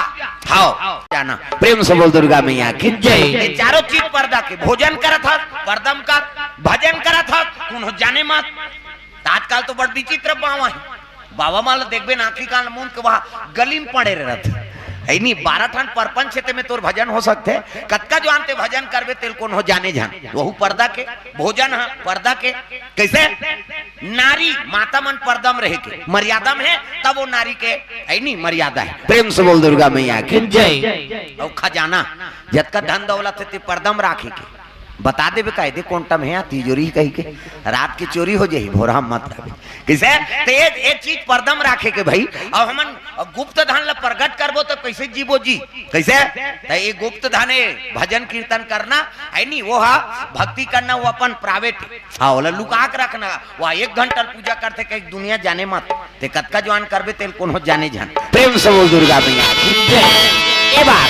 हाओ जाना। प्रेम से बोल दुर्गा मैया की जय। ये चारों चीज पर्दा के भोजन करत था परदम कर भजन करत था कौन हो जाने मत आजकल तो बड़ विचित्र बावा है बाबा माल देखबे नाखी कान मुंह के वहां गली में पड़े रहत है नहीं 12 ठन परपंच क्षेत्र में तोर भजन हो सकते कतका जो आनते भजन करबे तेल कौन हो जाने जान वहु पर्दा के भोजन है पर्दा के कैसे नारी माता मन पर्दम रहे के मर्यादा में है तब वो नारी के है नहीं मर्यादा है। प्रेम से बोल दुर्गा मैया की जय। और खजाना जतका धन दौलत है ते पर्दम राखे के बता दे कायदे कोंटम है तिजोरी कही के रात की चोरी हो जाही भोरा मत कैसे तो एक चीज परदम राखे के भाई और हमन गुप्त धन ला प्रगट करबो तो कैसे जीवो जी कैसे तो ये गुप्त धन भजन कीर्तन करना है नहीं वो हा भक्ति करना वो अपन प्राइवेट हाँ वाला लुका के रखना वह 1 घंटा पूजा करते कहीं दुनिया जाने मत ते कतका जवान करबे तेल कौन हो जाने जान। प्रेम से बोल दुर्गा मैया ये बात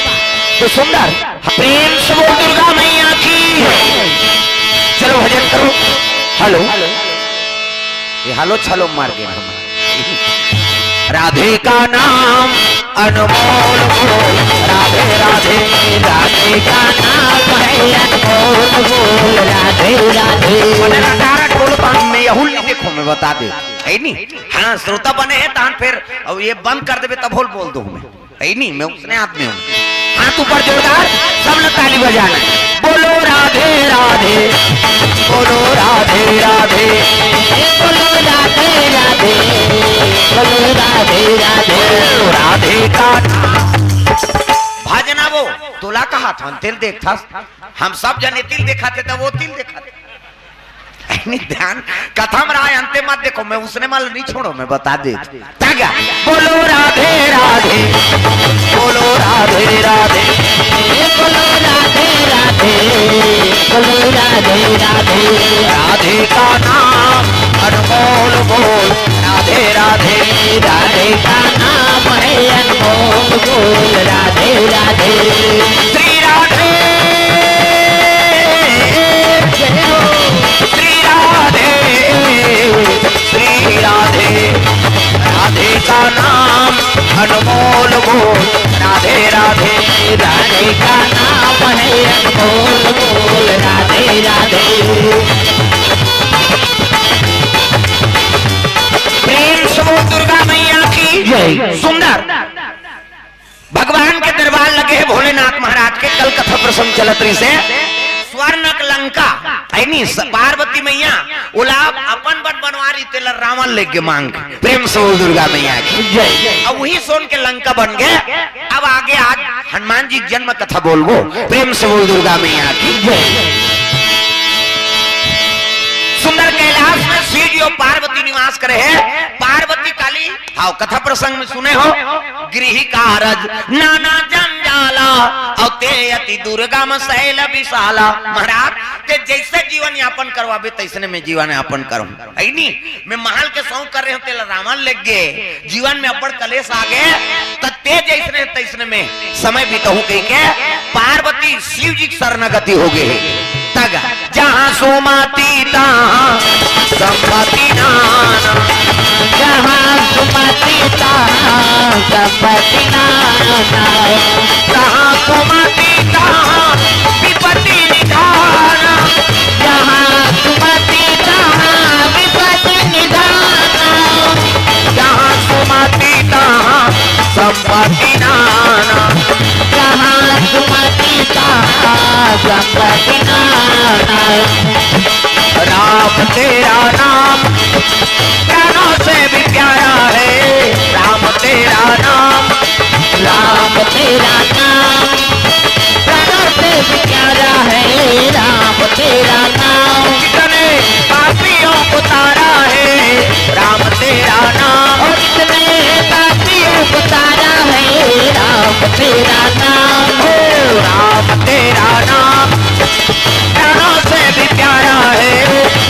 तो सुंदर प्रेम से बोल दुर्गा मैया की चलो भजन करो। हेलो ये हेलो छलो मार के हम राधे का नाम अनमोल बोल राधे राधे राधे का नाम है अनमोल बोल राधे राधे तारा टोल पान में यहुल देखो मैं बता दे है नहीं हाँ श्रोता बने हैं तान फिर अब ये बंद कर देबे तब बोल दो मैं है नहीं मैं उसने हाथ में हूँ हाथ ऊपर जोरदार सब लोग ताली बजाना बोलो राधे राधे बोलो राधे राधे बोलो राधे राधे बोलो राधे राधे राधे का भजना वो तोला कहा था तिल देखा हम सब जने तिल देखा थे तो वो तिल देखा थे ध्यान कथम राय अंते मत देखो मैं उसने माल नहीं छोड़ो मैं बता दे क्या बोलो राधे राधे बोलो राधे राधे बोलो राधे राधे बोलो राधे राधे राधे का नाम अनमोल बोल राधे राधे राधे का नाम है अनमोल बोल राधे राधे श्री राधे श्री राधे श्री राधे अनमोल बोल राधे राधे। राधे का नाम है अनमोल बोल राधे राधे। प्रेम से बोल दुर्गा मैया की जय। सुंदर भगवान के दरबार लगे हैं भोलेनाथ महाराज के। कल कथा प्रसंग चलत रही से स्वर्णक लंका ऐनी पार्वती मैया उलाब अपन बट बनवारी तेल रावण लेके मांग। प्रेम से बोल दुर्गा मैया की जय। अब वही सोन के लंका बन गए। अब आगे आज हनुमान जी की जन्म कथा बोलबो। प्रेम से बोल दुर्गा मैया की जय। सुंदर कैलाश में शिव जी और पार्वती निवास करे हैं। पार्वती काली हाँ कथा प्रसंग में सुने हो गृह कारज नाना जंजाला और ते अति दुर्गम शैल विशाला। महाराज ते जैसे जीवन यापन करवाबे तैसने में जीवन यापन करूं है नी। मैं महल के सौ कर रहे हो तेला रावण लग गए जीवन में अब्बड़ कलेश आ गए ते जैसने तैसने में समय बीतहु कह के पार्वती शिव जी की शरणागति हो गए तग जहां सोमाती तहां संपत्ति नाना। जहाँ सुमति तहाँ संपत्ति नाना। जहां सोमाती तहां विपत्ति निधाना। जहाँ सुमति तहाँ विपत्ति निधाना। जहां सोमाती तहां संपत्ति नाना। जहाँ सुमति तहाँ संपत्ति नाना। राम तेरा नाम प्राणों से भी प्यारा है। राम तेरा नाम राम तेरा नाम प्राणों से भी प्यारा है। राम तेरा नाम कितने पापियों को तारा है। राम तेरा नाम और कितने पापियों को तारा है। राम तेरा नाम हो। राम तेरा नाम प्राणों से भी प्यारा है।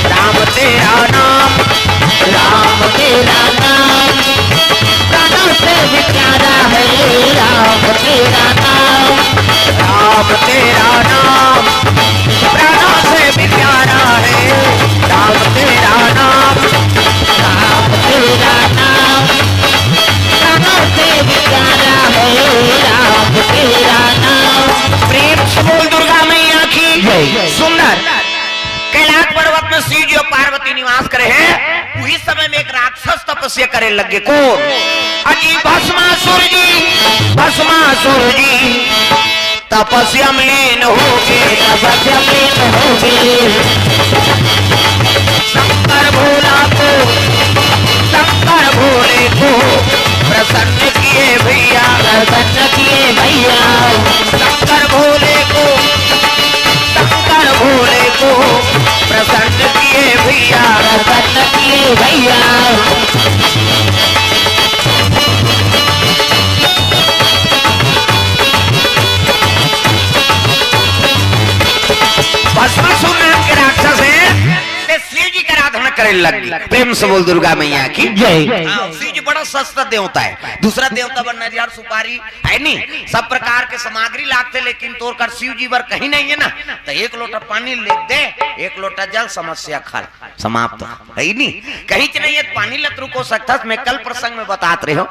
राम तेरा नाम राम तेरा नाम प्राणों से भी प्यारा है। राम तेरा नाम राम तेरा नाम प्राणों से भी प्यारा है। राम तेरा नाम राम तेरा नाम प्राणों से भी प्यारा है। राम तेरा नाम। प्रेम से बोल दुर्गा मैया की जय। सुंदर कैलाश पर्वत में शिव जी और पार्वती निवास करे हैं। उसी समय में एक राक्षस तपस्या करे लगे को अजी भस्मासुर जी तपस्या में लीन हो गए। तपस्या में हो गए। शंकर भोले को प्रसन्न किए भैया। प्रसन्न किए भैया। शंकर भोले को प्रसन्न किए भैया। प्रसन्न किए भैया। भस्मासुर नाम के राक्षस है ते शिव जी की आराधना करे लगी। प्रेम से बोल दुर्गा मैया की जय। शिव जी बड़ा सस्ता देवता है। दूसरा देवता बन नरियर सुपारी है नी सब प्रकार के सामग्री लागते लेकिन तोर कर शिव जी बर कहीं नहीं है ना। तो एक लोटा पानी ले दे एक लोटा जल समस्या खल समाप्त है नी। कहीं नहीं है पानी लत रुको सकता। मैं कल प्रसंग में बताते रहे हो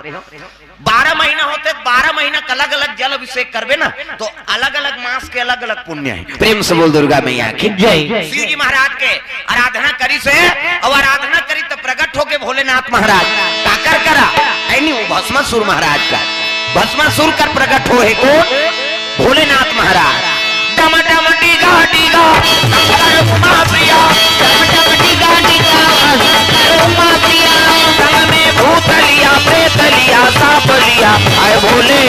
12 महीना होते 12 महीना अलग अलग जल अभिषेक करवे ना तो अलग अलग मास के अलग अलग पुण्य है। प्रेम से बोल दुर्गा मैया की जय। शिव जी महाराज के आराधना करी से और आराधना करी तो प्रकट हो के भोलेनाथ महाराज काकर करा है नी। वो भस्मासुर महाराज का भस्मासुर कर प्रकट हो है को भोलेनाथ महाराज। डम डम डिगा डिगा शंकर उमा प्रिया। डम डम डिगा डिगा शंकर उमा प्रिया। संग में भूत लिया प्रेत लिया सांप लिया आए भोले।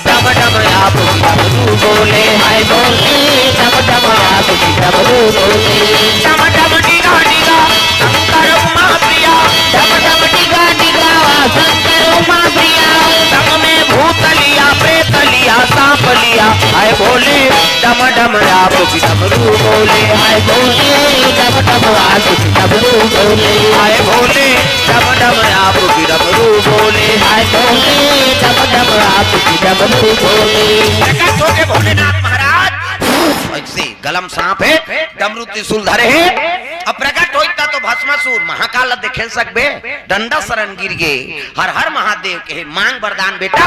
डम डम आप डमरू बोले हाय बोले। डम डम आप डमरू बोले। डम डम डिगा डिगा शंकर उमा प्रिया। डम डम डिगा डिगा शंकर उमा प्रिया। संग में भूत लिया प्रेत लिया सांप लिया आए भोले। डम डम आप डमरू बोले हाय बोले डम डम आप डमरू बोले। आए भोले। डम डम आप डमरू बोले हाय बोले डम डम आप डमरू बोले। प्रकट हो के भोलेनाथ महाराज ऐसे गलम सांप है डमरू त्रिशूल धरे है अब प्रकट होता तो भस्मासुर महाकाल देखे सकबे डंडा शरण गिर गे हर हर महादेव के मांग वरदान बेटा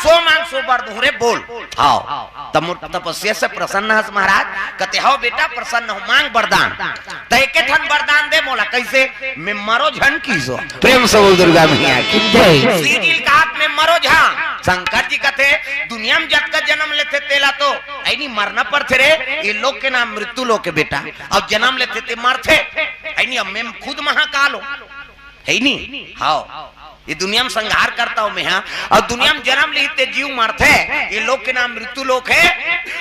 सो मांग सो वर दोहरे बोल आओ तब तपस्या से प्रसन्न हस महाराज कहते हो बेटा प्रसन्न हो मांग वरदान तय के ठन वरदान दे मोला कैसे मैं मरो झन की सो प्रेम से बोल दुर्गा मैया की जय सीजिल का हाथ में मरो झन शंकर जी कहते दुनिया में जब का जन्म लेते तेला तो ऐनी मरना पड़ते रे ये लोग के नाम मृत्यु लोग के बेटा अब जन्म लेते ते मरते ऐनी अब मैं खुद महाकाल हूँ है नहीं हाँ ये दुनिया में संहार करता हूँ मैं हाँ और दुनिया में जन्म लेते जीव मरते ये लोग के नाम मृत्यु लोग है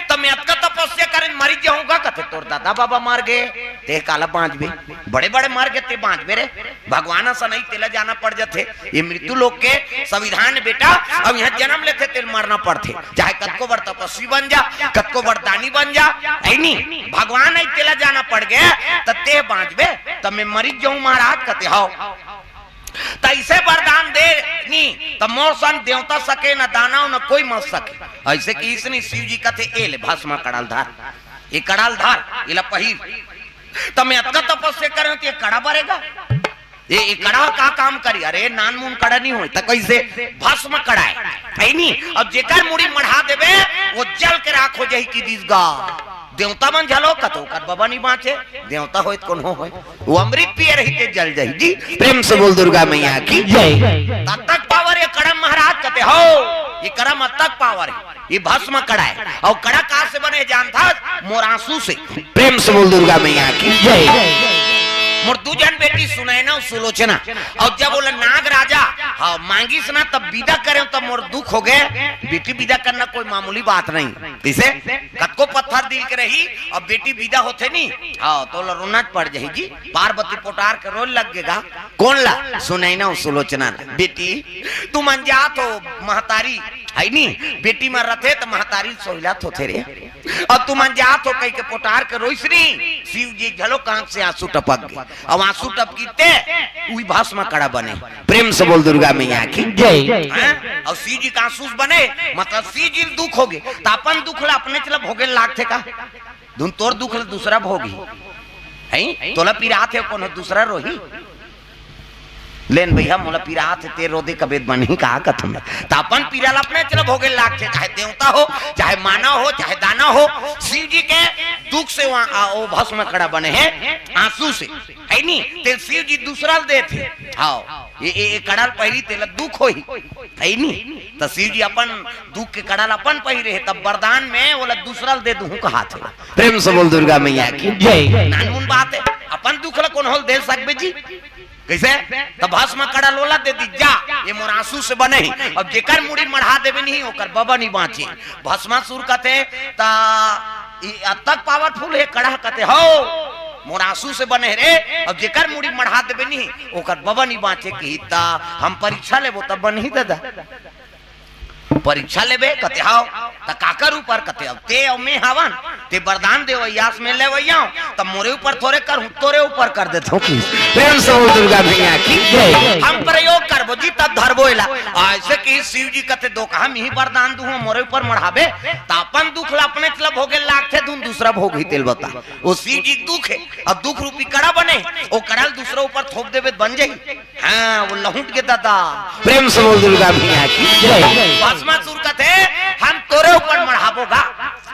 तो मैं आपका तपस्या करें मरी जाऊंगा कहते तोर दादा बाबा मार गए ते काला बांझ भी बड़े बड़े मार गए ते बांझ बेरे भगवान सा नहीं तेला जाना पड़ जाते ये मृत्यु लोग के संविधान बेटा अब यहाँ जन्म लेते तेल मरना पड़ते चाहे कतको बार तपस्वी बन जा कतको बार दानी बन जा नहीं भगवान नहीं तेला जाना पड़ गया तो ते बांझ बे तब मैं मरी जाऊं महाराज कहते हाओ तैसे वरदान दे नी तब मोर सन देवता सके न दानव न कोई मर सके ऐसे कि इसने शिव जी कहते एले भस्मा कड़ाल धार ये कड़ाल धार इला पहिर तब मैं अतका तपस्या करें तो ये कड़ा बरेगा ये कड़ा का काम करी अरे नान मुन कड़ा नहीं हो तो कैसे भस्म कड़ाए है नहीं अब जेकर मुड़ी मढ़ा देवे वो जल के राख हो जाही की दिसगा देवता मन झलो कतो कर बाबा नहीं बाँचे देवता होए कौन हो वो अमृत पिए रहते जल जाही जी प्रेम से बोल दुर्गा मैया की जय तब तक पावर ये कड़म महाराज कहते हो ये करम तक पावर है ये भस्म कड़ा है और कड़ा कहाँ से बने जानता मोरासू से प्रेम से बोल दुर्गा मैया की जय मोर दू जन बेटी सुनाए ना सुलोचना और जब बोला नाग राजा हाँ मांगी सुना तब विदा करे तब मोर दुख हो गए बेटी विदा करना कोई मामूली बात नहीं इसे कतको पत्थर दिल के रही और बेटी विदा होते नहीं हाँ तो रोना पड़ जाए जी पार्वती पोटार के रोल लग गएगा कौन ला सुनाई ना सुलोचना बेटी तू मन जा तो महतारी है नहीं बेटी मर रहे तो महतारी सोहलत होते रे और तू मन जा तो कहीं के पोटार के रोइसरी शिव जी झलो कांख से आंसू टपक गए अब आंसू टपकीते वही भस्म कड़ा बने प्रेम से बोल दुर्गा मैया की जय और शिव जी का आंसू बने मतलब शिव जी दुख हो गए तो अपन दुख ला अपने चला भोगे लाग थे का धुन तोर दुख ला दूसरा भोगी है तोला पिरात है कौन दूसरा रोही लेन भैया मोला पिरात ते रोदे कबेद बनी कहा कथम तापन पिराल अपने चलो भोगे लाग थे चाहे देवता हो चाहे मानव हो चाहे दाना हो शिव जी के दुख से वहां वो भस्म कड़ा बने हैं आंसू से है नहीं ते शिव जी दूसरा दे थे हाँ ये कड़ाल पहली तेल दुख हो ही है नहीं तो शिव जी अपन दुख के कड़ाल अपन पहिरे तब वरदान में बोला दूसरा दे दूं कहा थे प्रेम से बोल दुर्गा मैया की जय नानमुन बात है अपन दुख ला कौन होल दे सकबे जी कैसे तो भस्म कड़ा लोला दे दी जा ये मोर आंसू से बने अब जेकर मुड़ी मढ़ा देवे नहीं ओकर बाबा नहीं बाँचे भस्मासुर कहते ता तक पावरफुल है कड़ा कहते हो मोर आंसू से बने रे अब जेकर मुड़ी मढ़ा देवे नहीं ओकर बाबा नहीं बाँचे की ता हम परीक्षा लेबो तब बन ही दादा परीक्षा लेबे कहते हाओ त काकर ऊपर कहते अब ते और मैं हवन ते वरदान दे वयास में ले वैया तब मोरे ऊपर थोड़े कर हूं तोरे ऊपर कर देता हूं प्रेम से बोल दुर्गा मैया की जय हम प्रयोग करबो जी तब धरबोला ऐसे कि शिव जी कहते दो का हम ही वरदान दूं मोरे ऊपर मढ़ाबे त अपन दुख ला अपने चला भोगे लाग थे धुन दूसरा भोग ही तेल बता वो शिव जी दुख है अब दुख रूपी कड़ा बने वो कड़ाल दूसरा ऊपर थोप देवे बन जाई हां वो लहुट के दादा प्रेम से बोल दुर्गा मैया की जय भस्मासुर कहते हम तोरे ऊपर मढ़ाबोगा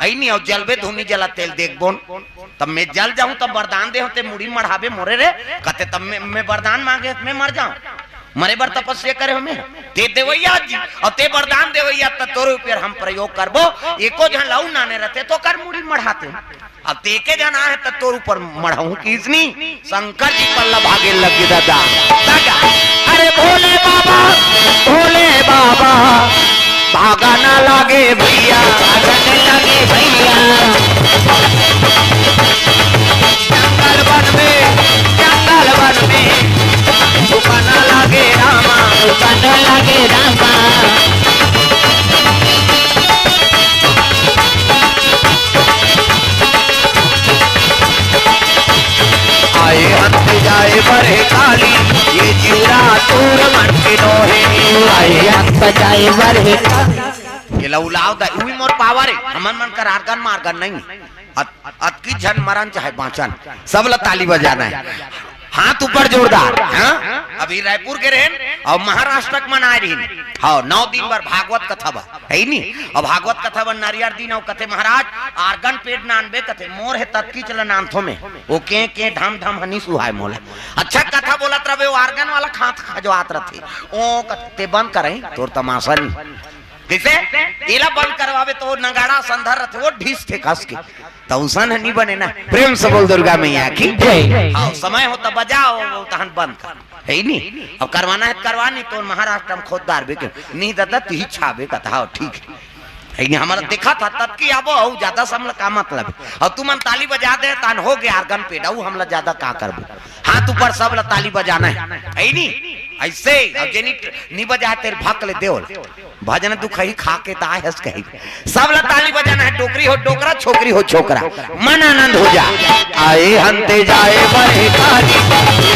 आई नहीं और जलबे धुनी जला तेल देख बोन तब मैं जल जाऊं तब वरदान दे होते मुड़ी मढ़ाबे मोरे रे कहते तब मैं वरदान मांगे मैं मर जाऊं मरे बार तपस्या करे हमें ते देवैया जी और ते वरदान देवैया त तोरे ऊपर हम प्रयोग करबो एको जन लाऊ नाने रहते तो कर मुड़ी मढ़ाते अब तेके जना है त तोर ऊपर मढ़ाऊं किसनी शंकर जी पल्ला भागे लग दादा अरे भोले बाबा भागा ना लागे भैया जंगल वन में धुपा ना लागे रामा आए हंस जाए बड़े काली ये जीरा तूर मन के दोहे आए हंस जाए बड़े ये लौलाव दा उई मोर पावर है हमन मन कर आर्गन मार्गन नहीं अतकी झन मरन चाहे बाँचन सब ला ताली बजाना है, हाथ ऊपर जोरदार। हाँ अभी रायपुर के रहन और महाराष्ट्र के मनाए रही। हाँ 9 दिन बार भागवत कथा बा है नी, और भागवत कथा बा नारियर दिन और कथे महाराज आर्गन पेट नानबे कथे मोर है तत्की चला नानथो में वो के ढम ढम हनी सुहाय मोला। अच्छा कथा बोलत रहे वो आर्गन वाला खात खजवात रहे ओ कते बंद करे तोर तमाशा नहीं कैसे एला बंद करवावे तो नगाड़ा संधर रहे वो ढीस थे कस के तो उसन नहीं बने ना। प्रेम से बोल दुर्गा मैया की जय। हाँ समय हो तो बजाओ तहन बंद कर है नी, अब करवाना है करवानी तो महाराष्ट्र में खोददार बेके नहीं दादा तू ही छाबे कथा ठीक है हमारा देखा था तब की अब ज्यादा समला का मतलब और तुम ताली बजा दे तान हो गया आर्गन पे डाऊ हमला ज्यादा का करबे हाथ ऊपर सब ला ताली बजाना है नी ऐसे अब जेनी नहीं बजा तेरे भाग ले देओ भजन तू कहीं खा के ताहस कहीं सब ला ताली बजाना है, टोकरी हो टोकरा छोकरी हो छोकरा मन आनंद हो जा। आए हंते जाए बड़े काली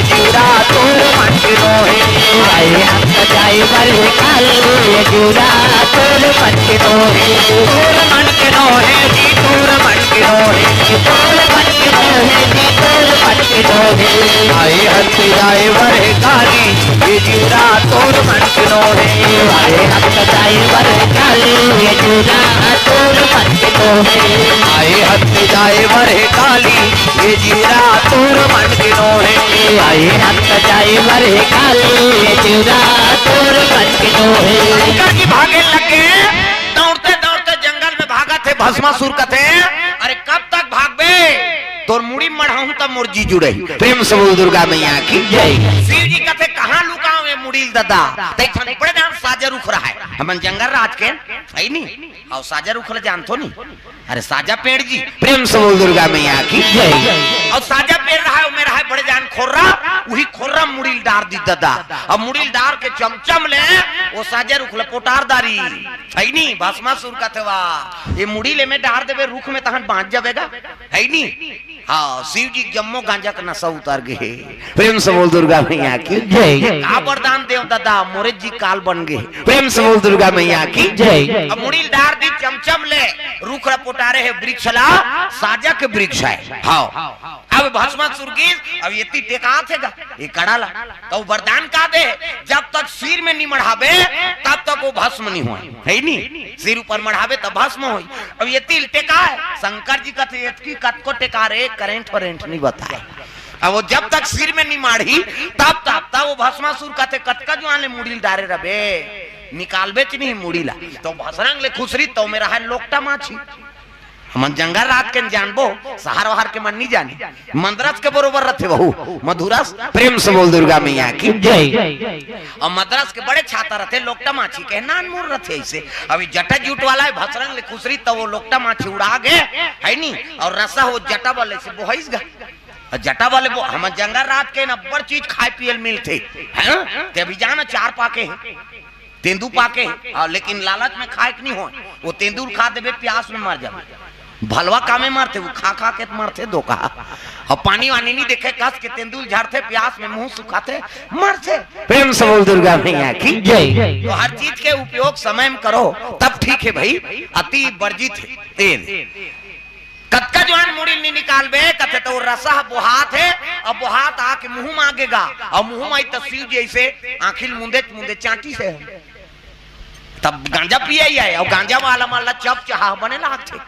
जीरा तोर मन के रोहे, आए हंत जाए बड़े काली जीरा तोर मन के रोहे, तोर मन के रोहे जी तोर मन के रोहे, तोर मन के रोहे जी तोर मन के रोहे। आए हंते जाए बड़े काली जीरा तोर मन के रोहे, आए हंत जाए बड़े काली जीरा तोर मन के रोहे, आए हंते जाए बड़े काली ये जीरा तोर मन के रोहे, आए हंत जाए बड़े काली जीरा तोर मन के रोहे। शंकर जी भागे लगे दौड़ते दौड़ते जंगल में भागा थे भस्मासुर का थे। अरे कब तक भागबे तोर मुड़ी मढ़ाऊं तब मुर्जी जुड़े। प्रेम से बोल दुर्गा मैया की जय। शिव जी कहते कहाँ लुकाऊं ये मुड़ी दादा ते बड़े नाम साजा रुख रहा है हम जंगल राज के है नी और साजा रुख जानतो नहीं अरे साजा पेड़ जी। प्रेम से बोल दुर्गा मैया की जय। और साजा पेड़ रहा है मेरा है बड़े जान खोर्रा वही खोर्रा मुड़ी डार दी दादा और मुड़ी डार के चमचम ले वो साजा रुख ले पोटारदारी है नी भस्मासुर का थे वाह ये मुड़ी ले में डार देवे रुख में तहन बांध जावेगा है नी। हाँ शिव जी जम्मो गांजा का नशा उतार गए। प्रेम से बोल दुर्गा मैया की जय। का वरदान देव दादा मोरे जी काल बन गए। प्रेम से बोल दुर्गा मैया की जय। अब मुड़ी डार दी चमचम ले रुख पोटारे है वृक्ष ला साजा के वृक्ष है। हाँ अब भस्मासुर की अब ये टेका थेगा ये कड़ा ला तो वरदान का दे जब तक सिर में नहीं मढ़ावे तब तक वो भस्म नहीं हुआ है नी सिर ऊपर मढ़ावे तब भस्म हो। अब ये तिल टेका है शंकर जी का कत को टेका रे करेंट फरेंट नहीं बताए। अब वो जब तक सिर में नहीं माढ़ी तब तब वो भस्मासुर का कटका जो आने मुड़ी डारे रबे निकाल बेच नहीं मुड़ी ला तो भसरंग ले खुसरी तो मेरा है लोकटा माछी हम जंगल रात के जानबो सहार वहार के मन नहीं जाने मद्रास के बरोबर रथे बहु मधुरस। प्रेम से बोल दुर्गा मैया की जय। और मद्रास के बड़े छाता रहते लोकटा माछी के नान मोर रथे ऐसे अभी जटा जूट वाला है भसरंग ले खुसरी तो वो लोकटा माछी उड़ा गए है नी और रसा हो जटा वाले से बोहिस गा जटा वाले हम जंगल रात के नब्बर चीज खाए पियल मिलते हैं अभी जाना 4 पाके तेंदू पाके लेकिन लालच में खाए नहीं हो वो तेंदुल खा देवे प्यास में मर जाए भलवा कामे मारते वो खा खा के मारते धोखा और पानी वानी नहीं देखे कस के तेंदुल झाड़ते प्यास में मुंह सुखाते मरते। प्रेम से बोल दुर्गा मैया की जय। तो हर चीज के उपयोग समय में करो तब ठीक है भाई अति वर्जित तेल कतका जवान मुड़ी नहीं निकाल बे कथे तो रसा बोहात है और बोहात आके मुंह मांगेगा और मुंह में तस्वीर जैसे आखिर मुंदे मुंदे चाटी से तब गांजा पिया ही है और गांजा वाला माला चप चाह बने लागते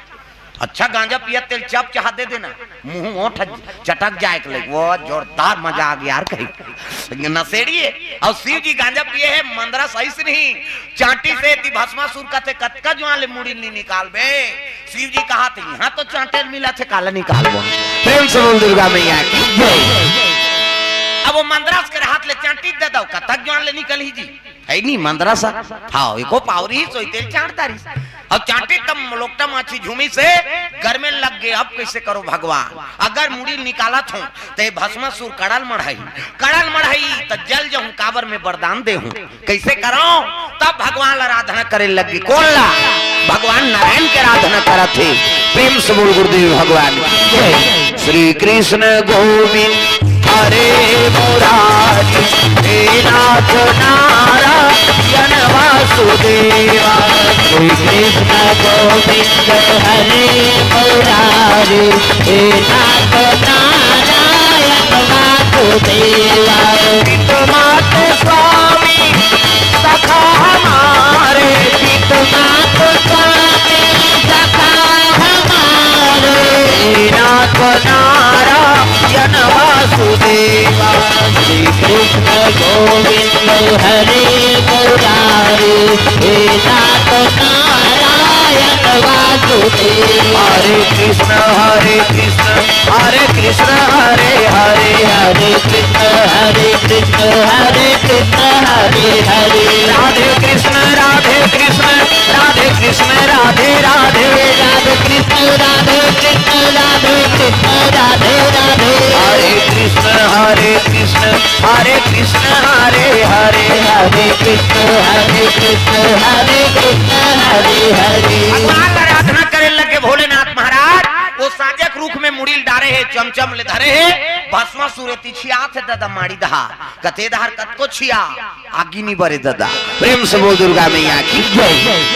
अच्छा गांजा पिया तेल चप चाह दे देना मुंह ओठ चटक जाए वो जोरदार मजा आ गया यार कहीं नशेड़ी है। और शिव जी गांजा पिए है मंदरा सही से नहीं चांटी से भस्मासुर का थे कतका जो ले मुड़ी नहीं निकाल बे शिव जी कहा थे यहाँ तो चांटे मिला थे काला निकाल बो। प्रेम से बोल दुर्गा मैया की अब वो मंदरास के हाथ ले चांटी दे दो कतक जो ले निकल ही जी है नहीं मंदरासा हाँ एको पावरी सोई तेल चाटदारी अब चाटे तब लोकटा माछी झूमी से घर में लग गए। अब कैसे करो भगवान अगर मुड़ी निकाला थो तो भस्मासुर कड़ल मढ़ाई तो जल जाऊं काबर में वरदान दे हूं कैसे करो तब भगवान आराधना करे लगी कौन ला भगवान नारायण के आराधना करा थे। प्रेम से बोल गुरुदेव भगवान श्री कृष्ण गोविंद हरे मुरारी हे नाथ नारायण वासुदेवा श्री कृष्ण गोविंद हरे मुरारी हे नाथ नारायण वासुदेवा चितनाथ स्वामी सखा हमारे, चितनाथ स्वामी सखा हमारे नाथ नारायण वासुदेवा। श्री कृष्ण गोविंद हरे मुरारी हे नाथ नारायण वासुदेवा हरे कृष्ण हरे कृष्ण हरे कृष्ण हरे हरे, हरे कृष्ण हरे कृष्ण हरे कृष्ण हरे हरे राधे कृष्ण राधे कृष्ण राधे कृष्ण राधे राधे, राधे कृष्ण राधे कृष्ण राधे कृष्ण राधे राधे हरे कृष्ण हरे कृष्ण हरे कृष्ण हरे हरे, हरे कृष्ण हरे कृष्ण हरे कृष्ण हरे हरे। भगवान का आराधना करे लगे भोलेनाथ महाराज, वो साजक रूख में मुड़ील डारे है, चमचम ले धरे है, भस्मा सूरती छिया थे दादा माड़ी दहा कते दहार कत को छिया आगी नहीं बरे दादा। प्रेम से बोल दुर्गा मैया की जय।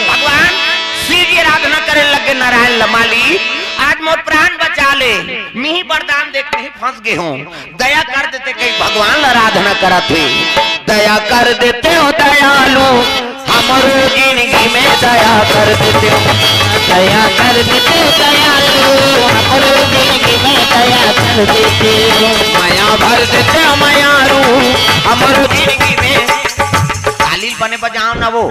भगवान श्री जी आराधना करे लगे नारायण लमाली, आज मोर प्राण बचा ले, मिही वरदान देख नहीं फंस गए हूँ, दया कर देते कहीं भगवान आराधना करते, दया कर देते हो दयालु हमारे जिंदगी में दया कर देते हो, दया कर देते दयालु हमारे जिंदगी में दया कर देते माया भर देते हो मायारू हमारे जिंदगी में। तालील बने बजाओ ना वो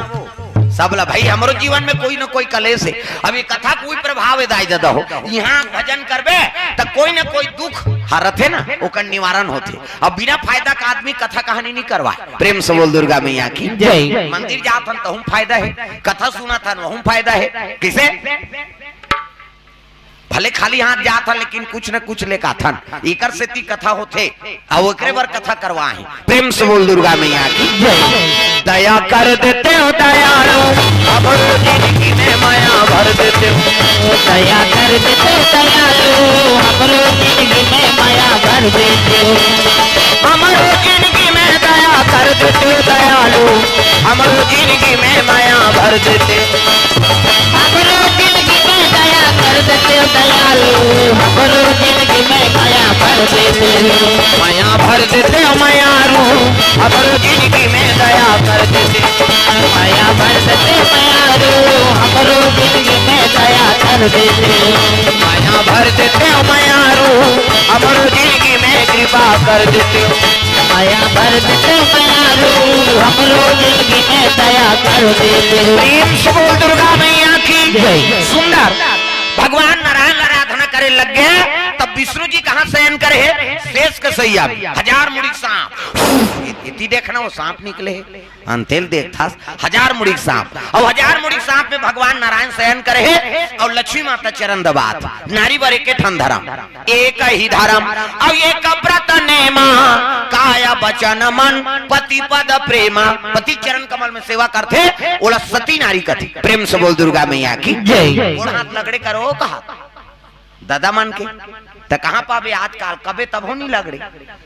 सबला भाई, हमारे जीवन में कोई ना कोई कलेश है, अभी कथा कोई प्रभाव दाई दादा हो, यहाँ भजन करबे तो कोई ना कोई दुख हरत है ना, ओकर निवारण होते। अब बिना फायदा का आदमी कथा कहानी नहीं करवाए। प्रेम से बोल दुर्गा मैया की जय। मंदिर जात हन तो फायदा है, कथा सुना था वहू फायदा है, किसे भले खाली हाथ जात हन लेकिन कुछ न कुछ लेका थन, एकर से ती कथा होते और ओकरे बर कथा करवाए। प्रेम से बोल दुर्गा मैया की जय। दया कर देते हो दयालु हमारे जिंदगी में माया भर देते हो, दया कर देते दयालु हमारे जिंदगी में माया भर देते हमारे जिंदगी में दया कर देते दयालु हमारे जिंदगी में माया भर देते, हमारे जिंदगी में दया कर देते दयालु हमारे जिंदगी में माया भर देते माया भर देते हो मायारू हमारे जिंदगी में दया कर देते, माया भर देते मायारू हमारे जिंदगी में दया कर देते माया भर देते हो मायारू हमारे जिंदगी में कृपा कर देते, माया भर देते मायारू हमारे जिंदगी में दया कर देते। प्रेम से बोल दुर्गा मैया की जय। सुंदर भगवान नारायण आराधना करे लग गए, तब विष्णु जी कहाँ शयन करे है, शेष के सैया हजार मुड़ी सांप, इति देखना वो सांप निकले अंतेल देख था हजार मुड़ी सांप, और हजार मुड़ी सांप में भगवान नारायण शयन करे है, और लक्ष्मी माता चरण दबात, नारी बर एक ठन धर्म एक ही धर्म, और एक व्रत नेमा काया वचन मन पति पद प्रेमा, पति चरण कमल में सेवा करते ओला सती नारी कथी। प्रेम से बोल दुर्गा मैया की जय। और हाथ लगड़े करो कहा दादा मान के तो कहाँ पावे आजकल कबे तब हो नहीं लगड़े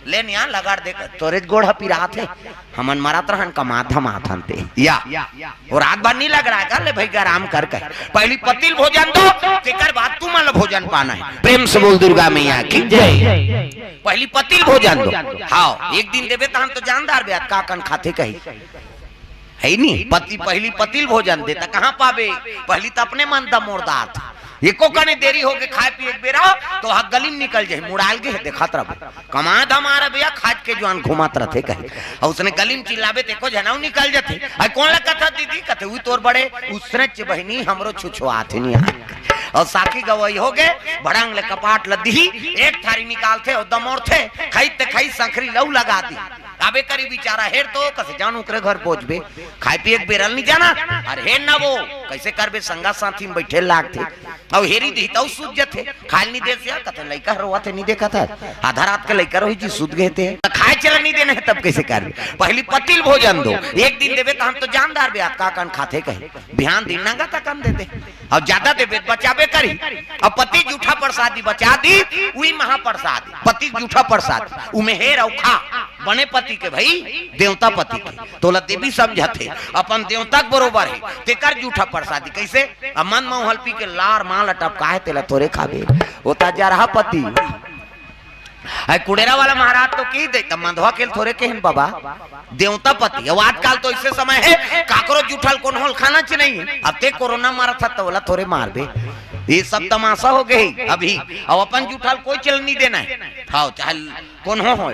लेन यहाँ लगाड़ दे तोरे गोड़ पिरात है हमन मरत रहन कमा धमात हनते या और रात भर नहीं लग रहा है कर ले भाई आराम कर कर पहली पतिल भोजन दो तेकर बाद तू मन भोजन पाना है। प्रेम से बोल दुर्गा मैया की जय। पहली पतिल भोजन दो हाँ एक दिन देवे तो हम तो जानदार ब्यात का कन खाते कही है नहीं पति पहली पतिल भोजन देता कहाँ पावे पहली तो अपने मन दा मोरदार था एको कने देरी हो के खाए पिए एक बेरा तो हा गली निकल जाए मुड़ाल के देखत रह कमा हमारा भैया खाद के जवान घुमात रहते कहे और उसने गली में चिल्लावे देखो जनाऊ निकल जाते अरे कौन ला कथा दीदी कहते हुई तोर बड़े उसने बहनी हमरो छुछुआत नहीं और साखी गवई हो गए भड़ंग ले कपाट लदी एक थारी निकालते और दमोर थे खाईते खाई संखरी लऊ लगा दी आबे करी बेचारा हेर तो कैसे जान उकरे घर पहुंचबे खाए पिए एक बेरल नहीं जाना अरे हेर ना वो कैसे करबे संगा साथी में बैठे लागते और हेरी दी तो सूझ जथे खाल नहीं दे से कहते लइका रोवा थे नहीं देखा था आधा रात के लइका रोही जी सूद गए थे खाए चलन नहीं देना है तब कैसे कर पहली पतिल भोजन दो एक दिन देवे तो हम तो जानदार ब्याह का कन खाते कहे बिहान दिन नंगा का कम देते और ज्यादा देवे बचावे करी और पति जूठा प्रसादी बचा दी वही महाप्रसाद पति जूठा प्रसाद उमे हेर और खा बने पति के भाई देवता पति के तोला देवी समझते अपन देवता बरोबर है तेकर जूठा प्रसादी कैसे मन मोहल पी के लार माल टपका है तेला थोड़े खाबे होता जा रहा पति कुड़ेरा वाला महाराज तो की दे मंधवा के थोड़े के बाबा देवता पति अब आजकल तो इससे समय है काकरो जूठल कौन होल खाना च नहीं अब ते कोरोना मारा था तो बोला थोड़े मार बे ये सब तमाशा हो गई अभी अब अपन जूठल कोई चल नहीं देना है हाँ चाहे कौन हो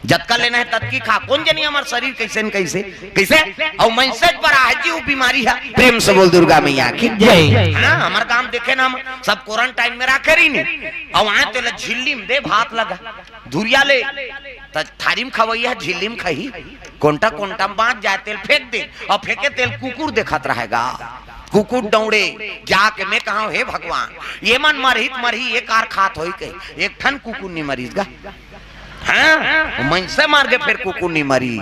जतका लेना है तत्की खा कौन जनी हमारे शरीर कैसे न कैसे कैसे और मैसेज पर आ जी वो बीमारी है प्रेम से बोल दुर्गा मैया की जय हाँ हमारे काम देखे ना हम सब क्वारंटाइन में रखे रही नहीं और वहां तो झिल्ली में दे भात लगा धुरिया ले थारी में खवैया झिल्ली में खही कोंटा कोंटा में बांध जाए तेल फेंक दे और फेंके तेल कुकुर देखत रहेगा कुकुर दौड़े जाके मैं कहा हे भगवान ये मन मरहित मरही एक कार खात हो एक ठन कुकुर नहीं मरीज गा हाँ मन से मार के फिर कुकुर नहीं मरी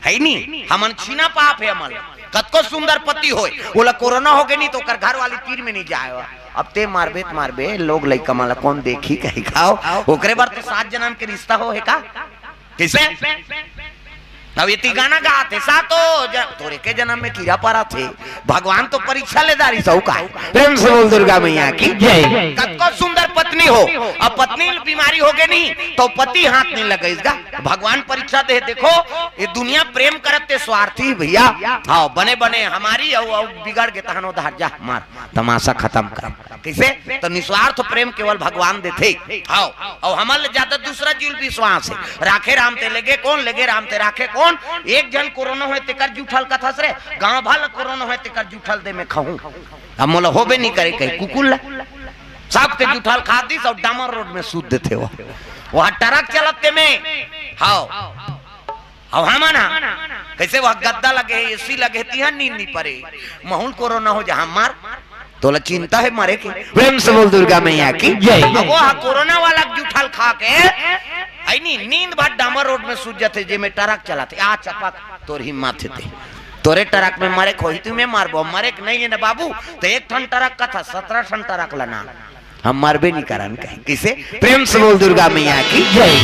है नहीं हमन छीना पाप है अमल कतको सुंदर पति होए बोला कोरोना हो गए नहीं तो कर घर वाली तीर में नहीं जाए अब ते मारबे लोग लई कमाला कौन देखी कहीं खाओ ओकरे बार तो 7 जन्म के रिश्ता हो है का कैसे अब ये गाना गाते सातो तोरे के जन्म में कीड़ा पड़ा थे भगवान तो परीक्षा ले दारी सौ का प्रेम से बोल दुर्गा मैया की जय कतको सुंदर पत्नी हो अब पत्नी बीमारी हो गई नहीं तो पति हाथ नहीं लगे इसका भगवान परीक्षा दे देखो ये दुनिया प्रेम करते स्वार्थी भैया हाँ बने बने हमारी बिगड़ के तहनो धार जा मार तमाशा खत्म कर कैसे तो निस्वार्थ प्रेम केवल भगवान देते हाँ और हमारे ज्यादा दूसरा जीव विश्वास है राखे राम ते लगे कौन लगे राम ते राखे कौन एक जन कोरोना है तेकर जूठल कथा रे गांव भल कोरोना है तेकर जूठल दे में खाऊं अब मोला होबे नहीं करे कहीं कुकुल सब के जूठल खा दी सब डामर रोड में सूद देते हो वहां ट्रक चलते में हाँ अब हमारा कैसे वह गद्दा लगे एसी लगे तिहां नींद नहीं पड़े माहौल कोरोना हो जहां मार तोला चिंता है मारे के प्रेम से बोल दुर्गा मैया की जय वो कोरोना वाला जूठल खा के नहीं नींद भर डामर रोड में सूझ जाते जे में ट्रक चलाते आ चपक तोर हिम्मत थे तोरे ट्रक में मारे खोही तुम्हें मारबो मरे नहीं है ना बाबू तो एक ठन ट्रक का था 17 ठन ट्रक लाना हम मरबे नहीं करन कहीं किसे प्रेम से बोल दुर्गा मैया की जय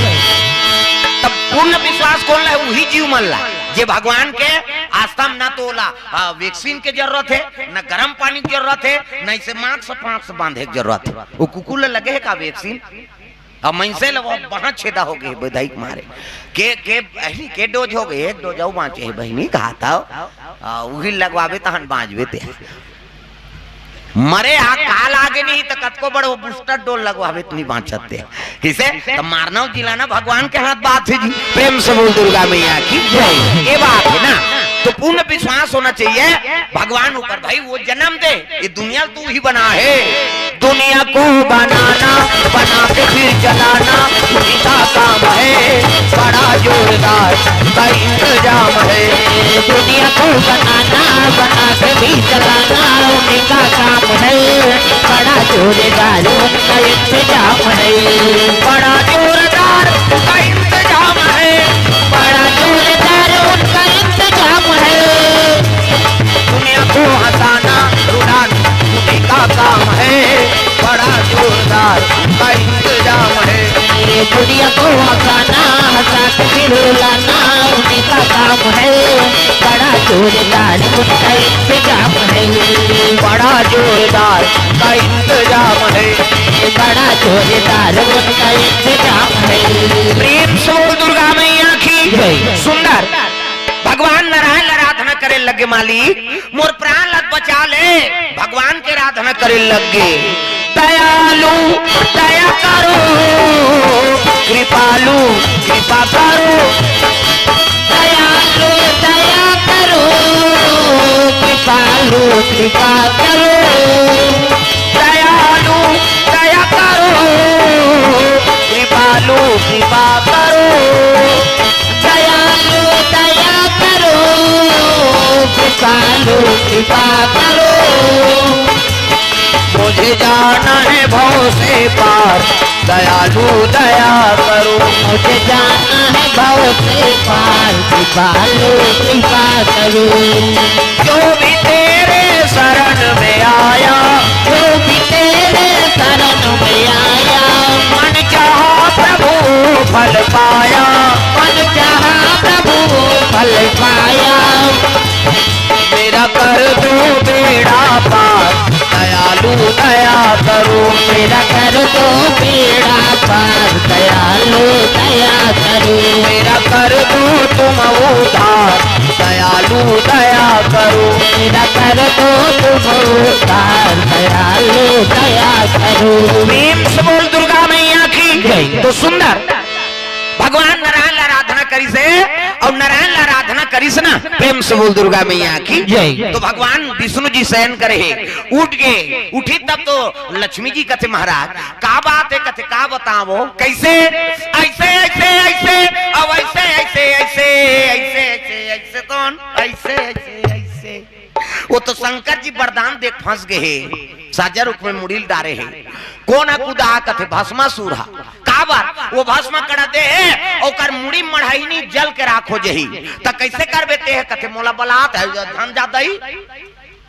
तब पूर्ण विश्वास कौन ला वही जीव मन ला जे भगवान के आस्था में ना तोला वैक्सीन के जरूरत है ना गर्म पानी की जरूरत है ना इसे मास्क बांधे की जरूरत है वो कुकुर लगे है का वैक्सीन अब मनसे वहां छेदा हो गए बधाई मारे के डोज हो गए एक डोज बाँचे बहनी कहा था वही लगवावे तहन बाँचबे ते मरे आ काल आगे नहीं तो कतको बड़ो बूस्टर डोज लगवावे तो नहीं बाँचते किसे तो मारना जिलाना भगवान के हाथ बात है जी प्रेम से बोल दुर्गा मैया की जय ये बात है ना तो पूर्ण विश्वास होना चाहिए भगवान ऊपर भाई वो जन्म दे ये दुनिया तू ही बना है दुनिया को बनाना बना के फिर चलाना उन्हीं का काम है बड़ा जोरदार का इंतजाम है दुनिया को बनाना बना के भी चलाना उन्हीं का काम है बड़ा जोरदार उनका इंतजाम है बड़ा जोरदार का इंतजाम है बड़ा जोरदार उनका इंतजाम है दुनिया को हंसाना रुलाना उन्हीं का काम है बड़ा जोरदार का इंतजाम है दुनिया को हंसाना हंसा के फिर रुलाना उन्हीं का काम है बड़ा जोरदार उनका इंतजाम है बड़ा जोरदार का इंतजाम है बड़ा जोरदार उनका इंतजाम है प्रेम से दुर्गा मैया की सुंदर भगवान नारायण आराधना करे लगे मालिक मोर प्राण लग बचा ले भगवान के आराधना करे लगे दयालु दया करो कृपालु कृपा करो दयालु दया करो कृपालु कृपा करो दयालु दया करो कृपालु कृपा करो दयालु दया करो कृपालु कृपा करो वो मुझे जाना है भव से पार, दयालु दया करो। मुझे जाना है भव से पार, कृपालु कृपा करो। जो भी तेरे शरण में आया, जो भी तेरे शरण में आया, मन चाहा प्रभु फल पाया, मन चाहा प्रभु फल पाया। मेरा कर दो बेड़ा पार, दयालु दया करो। मेरा कर दो बेड़ा पार, दयालु दया करो। मेरा कर दो तुम उद्धार, दयालु दया करो। मेरा कर दो तुम उद्धार, दयालु दया करो। प्रेम से बोल दुर्गा मैया की। तो सुंदर भगवान नारायण आराधना करी से और नारायण आराधना करी से ना, प्रेम से बोल दुर्गा मैया की जय। तो भगवान विष्णु जी शयन करे, उठ गए। उठी तब तो लक्ष्मी जी कहते महाराज का बात है, कहते का बताओ कैसे, ऐसे ऐसे ऐसे अब ऐसे ऐसे ऐसे ऐसे ऐसे ऐसे कौन ऐसे ऐसे ऐसे। वो तो शंकर जी वरदान देख फंस गए, साजा रूप में मुड़ील डारे है। कौन कुदा कथे भस्मासुर का बात, वो भस्म कर दे है और कर मुड़ी मढ़ाईनी जल के राखो जही। त कैसे कर बेते है, कथे मोला बलात है धन जाता ही।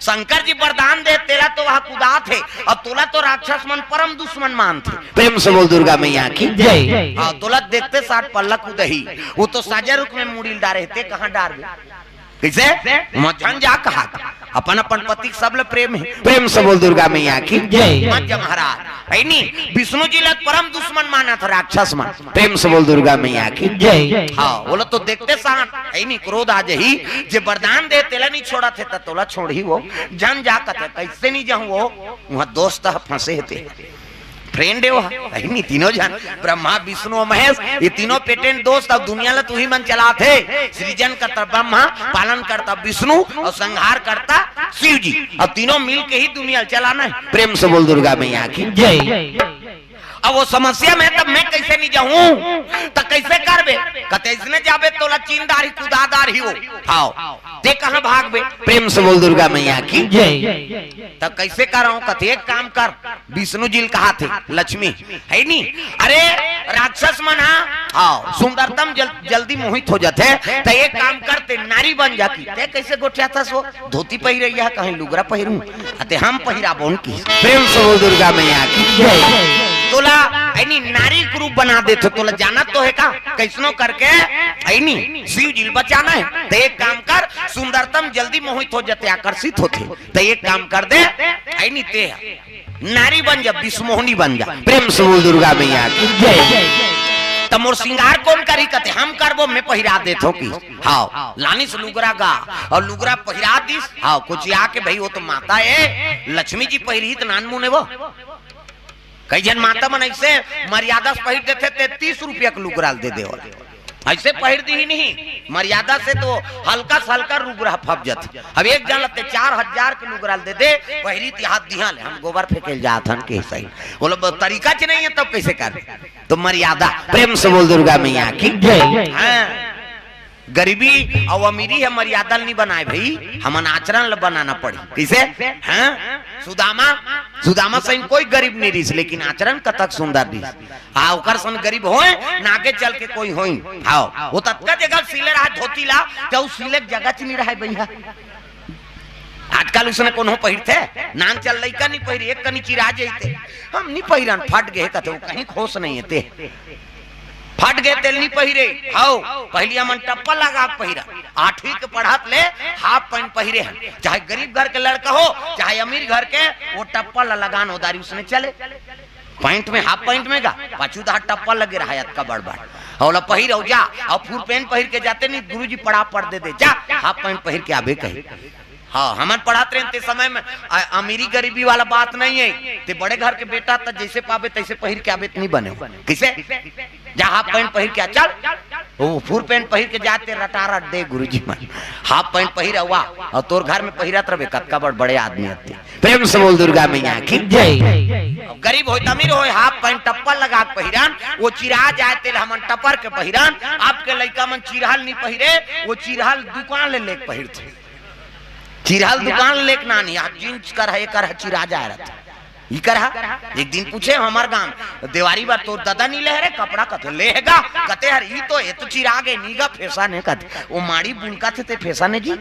शंकर जी वरदान दे, तेरा तो वह कुदा थे और तोला तो राक्षस मन परम दुश्मन मान थे। प्रेम से बोल दुर्गा मैया की जय। हाँ तोला देखते 60 पल्लक उदही, वो तो साजा रूप में मुड़ील डारे थे, कहाँ डार गए कैसे मझन जा कहा अपन अपन पति सब ले प्रेम है। प्रेम से बोल दुर्गा मैया की जय। महाराज ऐनी विष्णु जी लग परम दुश्मन माना था राक्षस मन। प्रेम से बोल दुर्गा मैया की जय। हाँ बोलो तो देखते साथ ऐनी क्रोध आ जही, जे वरदान दे तेला नहीं छोड़ा थे तो तोला छोड़ ही वो जन जा कथे कैसे नहीं जाऊं, वो वहां दोस्त फंसे थे फ्रेंड है वो नहीं तीनों जन ब्रह्मा विष्णु और महेश, ये तीनों पेटेंट दोस्त। अब दुनिया ला तू ही मन चला थे, सृजन करता ब्रह्मा, पालन करता विष्णु और संहार करता शिव जी। अब तीनों मिल के ही दुनिया चलाना है। प्रेम से बोल दुर्गा मैया की जय। अब वो समस्या में तब मैं कैसे नहीं जाऊं, तो कैसे करबे, कहते इसने जाबे तोला चीनदारी कुदादार ही हो आओ ते कहां भागबे। प्रेम से बोल दुर्गा मैया की जय। तब कैसे कराऊं, कहते एक काम कर, विष्णु जी कहा थे लक्ष्मी है नी, अरे राक्षस मन आओ सुंदरतम जल्दी मोहित हो जाते, तो एक काम करते नारी बन जाती। ते कैसे गोठिया था सो धोती पहिरे या कहीं लुगरा पहिरूं, अते हम पहिरा बोन की। प्रेम से बोल दुर्गा मैया की जय। तोला ऐनी नारी रूप बना देते, तोला जाना तो है का कैसनो करके ऐनी शिव जी बचाना है। तो एक काम कर, सुंदरतम जल्दी मोहित हो जाते, आकर्षित होते, तो एक काम कर दे ऐनी ते नारी बन जा, विष्मोहनी बन जा। प्रेम से बोल दुर्गा मैया की जय। तमोर सिंगार कौन करी, कहते हम करबो मैं पहिरा देथो की। हाँ लानिस लुगरा गा और लुगरा पहिरा दिस। हाँ कुछ आके भाई वो तो माता है लक्ष्मी जी पहिरी तो नान मुने वो कई जन माता मन ऐसे मर्यादा से पहिर देते 33 रुपया का लुगराल दे दे, ऐसे पहिर दी ही नहीं मर्यादा से, तो हल्का से हल्का लुगरा फप जाते। अब एक जन लगते 4000 के लुगराल दे दे पहिरी ती हाथ दिहा ले, हम गोबर फेंके जात हन के सही बोलो तरीका च नहीं है, तब कैसे कर तो मर्यादा। प्रेम से बोल दुर्गा मैया की जय। हाँ गरीबी और अमीरी है मर्यादा नहीं बनाए भाई, हमन आचरण बनाना पड़ी कैसे। हाँ सुदामा से कोई गरीब नहीं रही, लेकिन आचरण कतक सुंदर रही। हाँ ओकर सन गरीब होए नागे चल के कोई होई। हाँ वो तत्का जगह सिले रहा धोती ला, तो सिले जगह च नहीं रहा भैया। आजकल उसने कोनो पहिरते नान चल लइका नहीं पहिरे, एक कनी चिरा जइते हम नहीं पहिरन, फट गए कहते कहीं खोस नहीं है, फट गए तेल नहीं पहिरे। हाउ पहली मन टप्पा लगा पहिरा, 8वीं के पढ़ात ले हाफ पैंट पहिरे हैं, चाहे गरीब घर के लड़का हो चाहे अमीर घर के, वो टप्पा लगान होदारी उसने चले पैंट में हाफ पैंट में गा पाछू दा टप्पा लगे रहा का बड़बड़ और पहिर हो जा और फुल पैंट पहिर के जाते नहीं, गुरुजी पढ़ा पढ़ दे जा हाफ पैंट पहिर के आबे कही। हाँ हमारे पढ़ाते रहते समय में अमीरी गरीबी वाला बात नहीं है, ते बड़े घर के बेटा तो जैसे पावे तैसे पहिर के आबे नहीं बने किसे जा हाफ पैंट पहिर के चल, वो फुल पैंट पहिर के जाते रटारा दे गुरुजी मन हाफ पैंट पहिरा हुआ और तोर घर में पहिरत रहे कतका बड़े आदमी आते। प्रेम से बोल दुर्गा मैया की जय। गरीब हो अमीर हो हाफ पैंट टप्पा लगा पहिरान, वो चिरा जाते हमन टपर के पहिरान। आपके लड़का मन चिरहल नहीं पहिरे, वो चिरहल दुकान ले लेके पहिरते, चिरहल दुकान लेके ना नहीं आप जींस कर है चिरा जा रहा था। ई करहा एक दिन पूछे हमार गांव देवारी बार तो दादा नी ले रे कपड़ा कथे लेगा कते हर ई तो ए तो चिरागे नीगा फेसा ने कथे वो माड़ी बुनका थे ते फेसा ने जी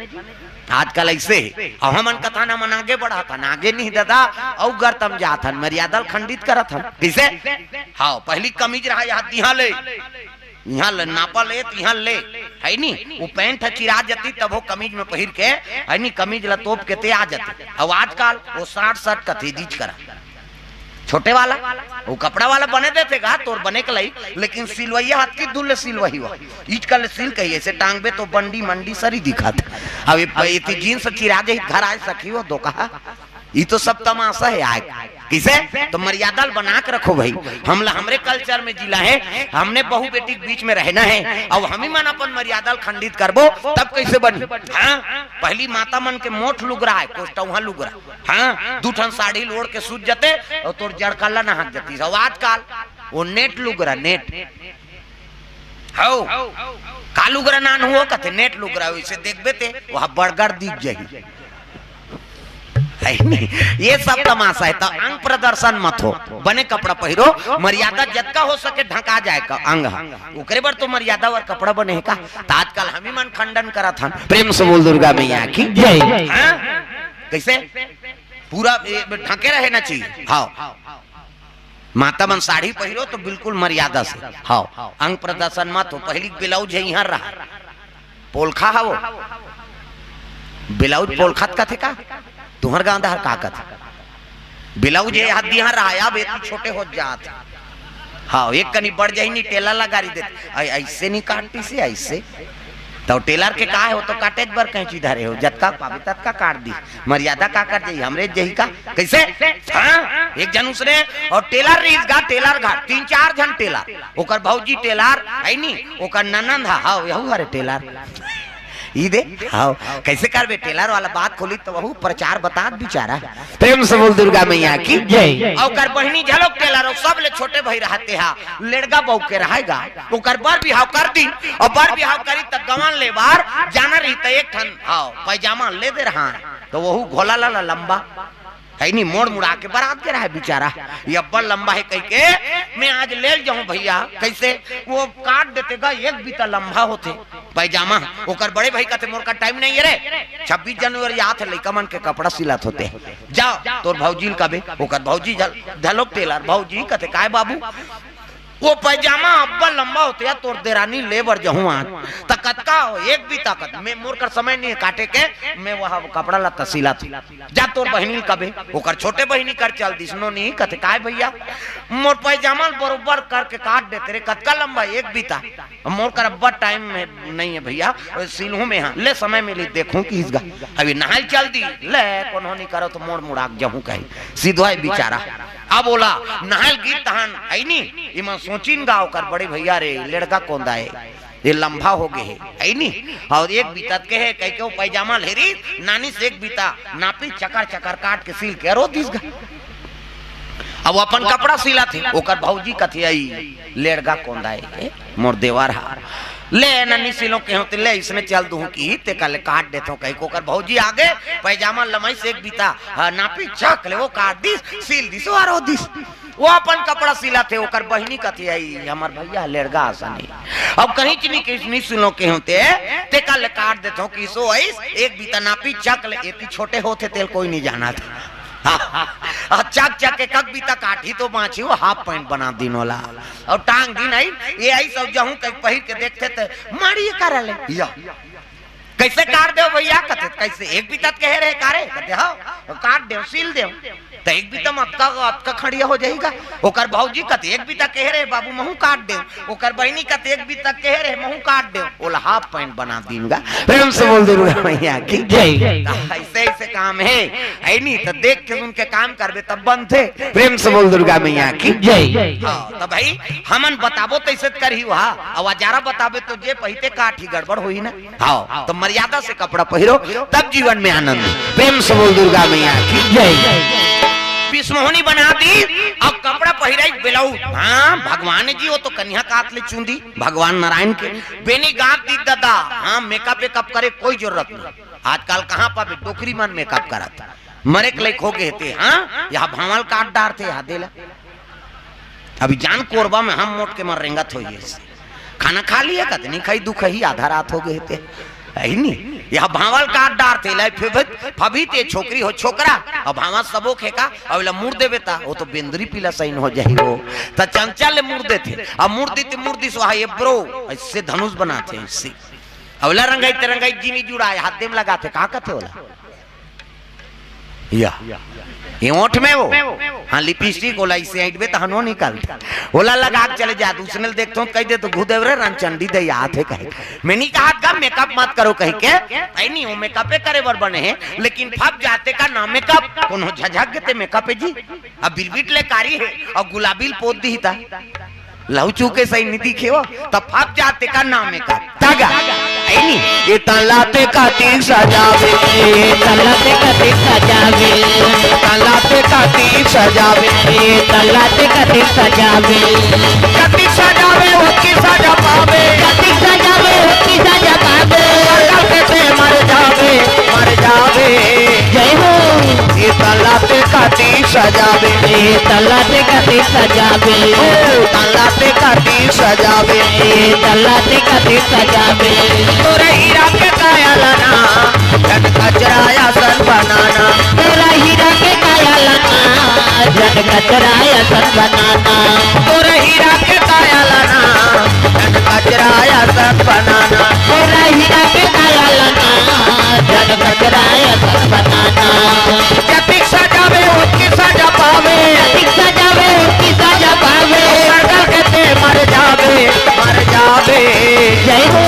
आजकल ऐसे हमन कथा ना मन आगे बढ़ा था आगे नहीं दादा औ गरतम जात हन मर्यादा खंडित करत हन किसे हां पहली कमीज रहा यहाँ ले यहाँ नापा ले यहाँ ले है नी वो पैंट चिरा जाती तब वो कमीज में पहिर के है नी कमीज ला तोप के ते आ जाती अब आजकल वो 60 कथी दीज करा छोटे वाला वो कपड़ा वाला बने देते गा तोर बने के लाई लेकिन सिलवैया हाथ की दुल्ले सिलवही हुआ ईट का सिल कही ऐसे टांगबे तो बंडी मंडी सरी दिखाते अब ये जीन्स चिरा दे घर आए सखी हो दो कहा ये तो सब तमाशा है आए किसे तो मर्यादा बना के रखो भाई हमरे कल्चर में जिला है हमने बहू बेटी के बीच में रहना है अब हम ही मन अपन मर्यादा खंडित करबो तब कैसे बनी हाँ पहली माता मन के मोट लुगरा है कोष्टवा लुगरा हाँ दूठन साड़ी लोड़ के सूझ जाते और तोर जड़कल्ला नहाक जाती सब आजकल वो नेट लुगरा नेट हो का लुगरा नान हुआ कथे नेट लुगरा वैसे देखबे ते वहां बड़गड़ दिख जाही ये सब तमाशा है तो अंग प्रदर्शन मत हो बने कपड़ा पहिरो मर्यादा जतका हो सके ढका जाए का अंग ओकरे बर तो मर्यादा और कपड़ा बने है का तो आजकल हम ही मन खंडन करा था प्रेम से बोल दुर्गा मैया की जय कैसे पूरा ढके रहे ना चाहिए हाँ माता मन साड़ी पहिरो तो बिल्कुल मर्यादा से हाँ अंग प्रदर्शन मत हो पहली ब्लाउज है यहाँ रहा पोलखा है वो ब्लाउज पोलखत का थे का तुम्हार गांव दहर काकत ब्लाउज ये हाथ दिया रहा बेटी छोटे हो जात हाँ एक कनी बढ़ जाही नहीं टेलर लगारी देते ऐसे नहीं काटती से ऐसे तो टेलर के का है वो तो काटे बर कैंची धरे हो जतका पावे ततका काट दी मर्यादा का कर जाई हमरे जही का कैसे हाँ एक जन उसने और टेलर रीस गा टेलर घाट 3-4 जन टेलर ओकर भौजी टेलर है नी ओकर ननंद हां यहू हरे टेलर ई दे हां कैसे करबे टेलर वाला बात खोली तो वहू प्रचार बता बेचारा प्रेम से बोल दुर्गा मैया की जय ओकर बहनी झलक टेलर सब ले छोटे भाई रहते हा लेड़गा बहू के रहेगा ओकर बर बिहाव कर दी और बर बिहाव करी त गवन ले बार जाना रही त एक ठन हां पैजामा ले दे रहा तो वहू घोला ला लंबा है नहीं मोड़ मुड़ा के बारात के रहा है बेचारा ये अब्बा लंबा है कह के मैं आज ले जाऊं भैया कैसे वो काट देते गा एक बीता लंबा होते पैजामा ओकर बड़े भाई कहते मोर का टाइम नहीं है रे 26 जनवरी आत है लइका मन के कपड़ा सिलात होते जाओ तोर भौजी कबे ओकर भौजी झलोक टेलर भौजी कहते काय बाबू वो पैजामा अब्बा लंबा होते तोर देरानी लेबर जहूं आज तकतका हो एक भी ताकत मैं मोर कर समय नहीं काटे के मैं वहां कपड़ा ला तसीला जा तोर बहनी कबे ओकर छोटे बहनी कर चल दिसनो नहीं कहते काय भैया मोर पैजामा बरोबर करके काट देते रे कतका लंबा एक बीता मोर कर अब्बा टाइम में नहीं है भैया सिलहू में हां ले समय मिली देखूं कि इसगा अभी नहाई चल दी ले कोनो नहीं करो तो मोड़ मुड़ाक जहूं कहीं सीधा है बेचारा अब बोला नहाल गीत तहन है नी इमा सोचिन गाँव कर बड़े भैया रे लड़का कौन दाए ये लंबा हो गए है नी और एक बीता के है कह के पैजामा लेरी नानी से एक बीता नापी चकर चकर काट के सिल के रो दिस अब अपन कपड़ा सिला थे ओकर भौजी कथी आई लड़का कौन दाए मोर देवर हा ले नन्नी सिलो के होते ले इसने चल दूं की ते कल काट देतो कहीं कोकर भौजी आगे पैजामा लमाई से एक बीता नापी चक ले वो काट दिस सिल दिस और हो दिस वो अपन कपड़ा सिला थे ओकर बहनी कथी आई हमर भैया लड़का आसानी अब कहीं चनी के नहीं सुनो के होते ते कल काट देतो की सो ऐस एक बीता नापी चक ले एती छोटे होते तेल कोई नहीं जाना था चक चक के कक बीता काठी तो बाँची वो हाफ पैंट बना दिन वाला और टांग दी नहीं ये आई सब जहूं कहीं पहिर के देखते थे मारिए कर ले या कैसे काट दो भैया कहते कैसे एक बीता कह रहे कारे कहते हाँ काट दे सिल दे तो एक बीता अतका खड़िया हो जाएगा ओकर भौजी कहते एक बीता कह रहे बाबू महू काट दे ओकर बहनी कहते एक बीता कह रहे महू काट दे ओला हाफ पैंट बना दूंगा प्रेम से बोल दुर्गा मैया की जय ऐसे ऐसे काम है नहीं तो देख के उनके काम करबे तब बंद थे प्रेम से बोल दुर्गा मैया की जय तो भाई हमन बताबो तो ऐसे करी वहा और हजारा बताबे तो जे पहिते काठी गड़बड़ होई ना हाँ तो मर्यादा से कपड़ा पहिरो तब जीवन में आनंद प्रेम से बोल दुर्गा मैया की जय बिस्मोहनी बना दी अब कपड़ा पहिराई ब्लाउज हाँ भगवान जी वो तो कन्या काट ले चुंदी भगवान नारायण के बेनी गात दी दादा हाँ मेकअप वेकअप करे कोई जरूरत नहीं आजकल कहाँ पर डोकरी मन मेकअप करत मरे के लायक हो गए थे। हाँ यहाँ भावल काट डार थे यहाँ देला अभी जान कोरबा में हम मोट के मर रेंगत हो खाना खा लिया कत नहीं खाई दुख ही आधा रात हो गए थे नहीं यह भावल काट डार थे लाई फभी ते छोकरी हो छोकरा और भावा सबो खेका अब ला मुड़ देवे ता वो तो बेंदरी पीला सही हो जाही वो त चंचल मुड़ दे थे अब मुड़ दी सो ये ब्रो इससे धनुष बनाते इससे अवला रंगाई जीनी जुड़ाए हाथ में लगाते कहा कहते होला या ये ओठ में वो हाँ लिपस्टिक ओला इसे ऐट में तहनो निकालते ओला लगा के चले जा दूसरे देखते हो कह दे तो घुदेव रे रणचंडी दे याद है कहे मैंने कहा का मेकअप मत करो कह के ऐ नहीं वो मेकअप करे बर बने हैं लेकिन फप जाते का ना मेकअप कोनो झझक के ते मेकअप है जी अब बिलबिट ले कारी है और गुलाबील पोत दी था लहू के सही नहीं दिखे वो तब फप जाते का नाम मेकअप तागा ऐ नहीं ये तलाते का तीर सजावे तलाते का तीर सजावे तलाते का तीर सजावे तलाते का तीर सजावे कति सजावे वो की सजा पावे कति सजावे वो की सजा पावे कैसे मर जावे जय हो ये तलाते का तीर सजावे तलाते का तीर सजावे तलाते का तीर सजावे तलाते का तीर सजावे तोरे हीरा के काया लाना जन कचराया सन बनाना तेरा हीरा के काया लाना जन कचराया सन बनाना तोरे हीरा के काया लाना जन कचराया सन बनाना तेरा हीरा के काया लाना जन कचराया सन बनाना जतिक सजावे उसकी सजा पावे जतिक सजावे उसकी सजा पावे सरकार कहते मर जावे जय हो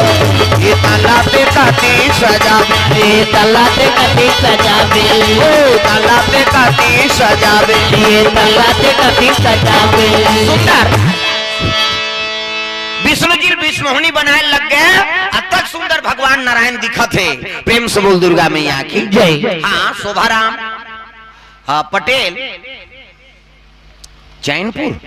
ये तलाते का तीर सजावे तलाते का तीर सजावे तलाते का तीर सजावे तलाते का तीर सजावे सुंदर विष्णु जी विष्णुहनी बनाए लग गए अब तक सुंदर भगवान नारायण दिखा थे प्रेम से बोल दुर्गा मैया की जय। हाँ शोभाराम पटेल चैनपुर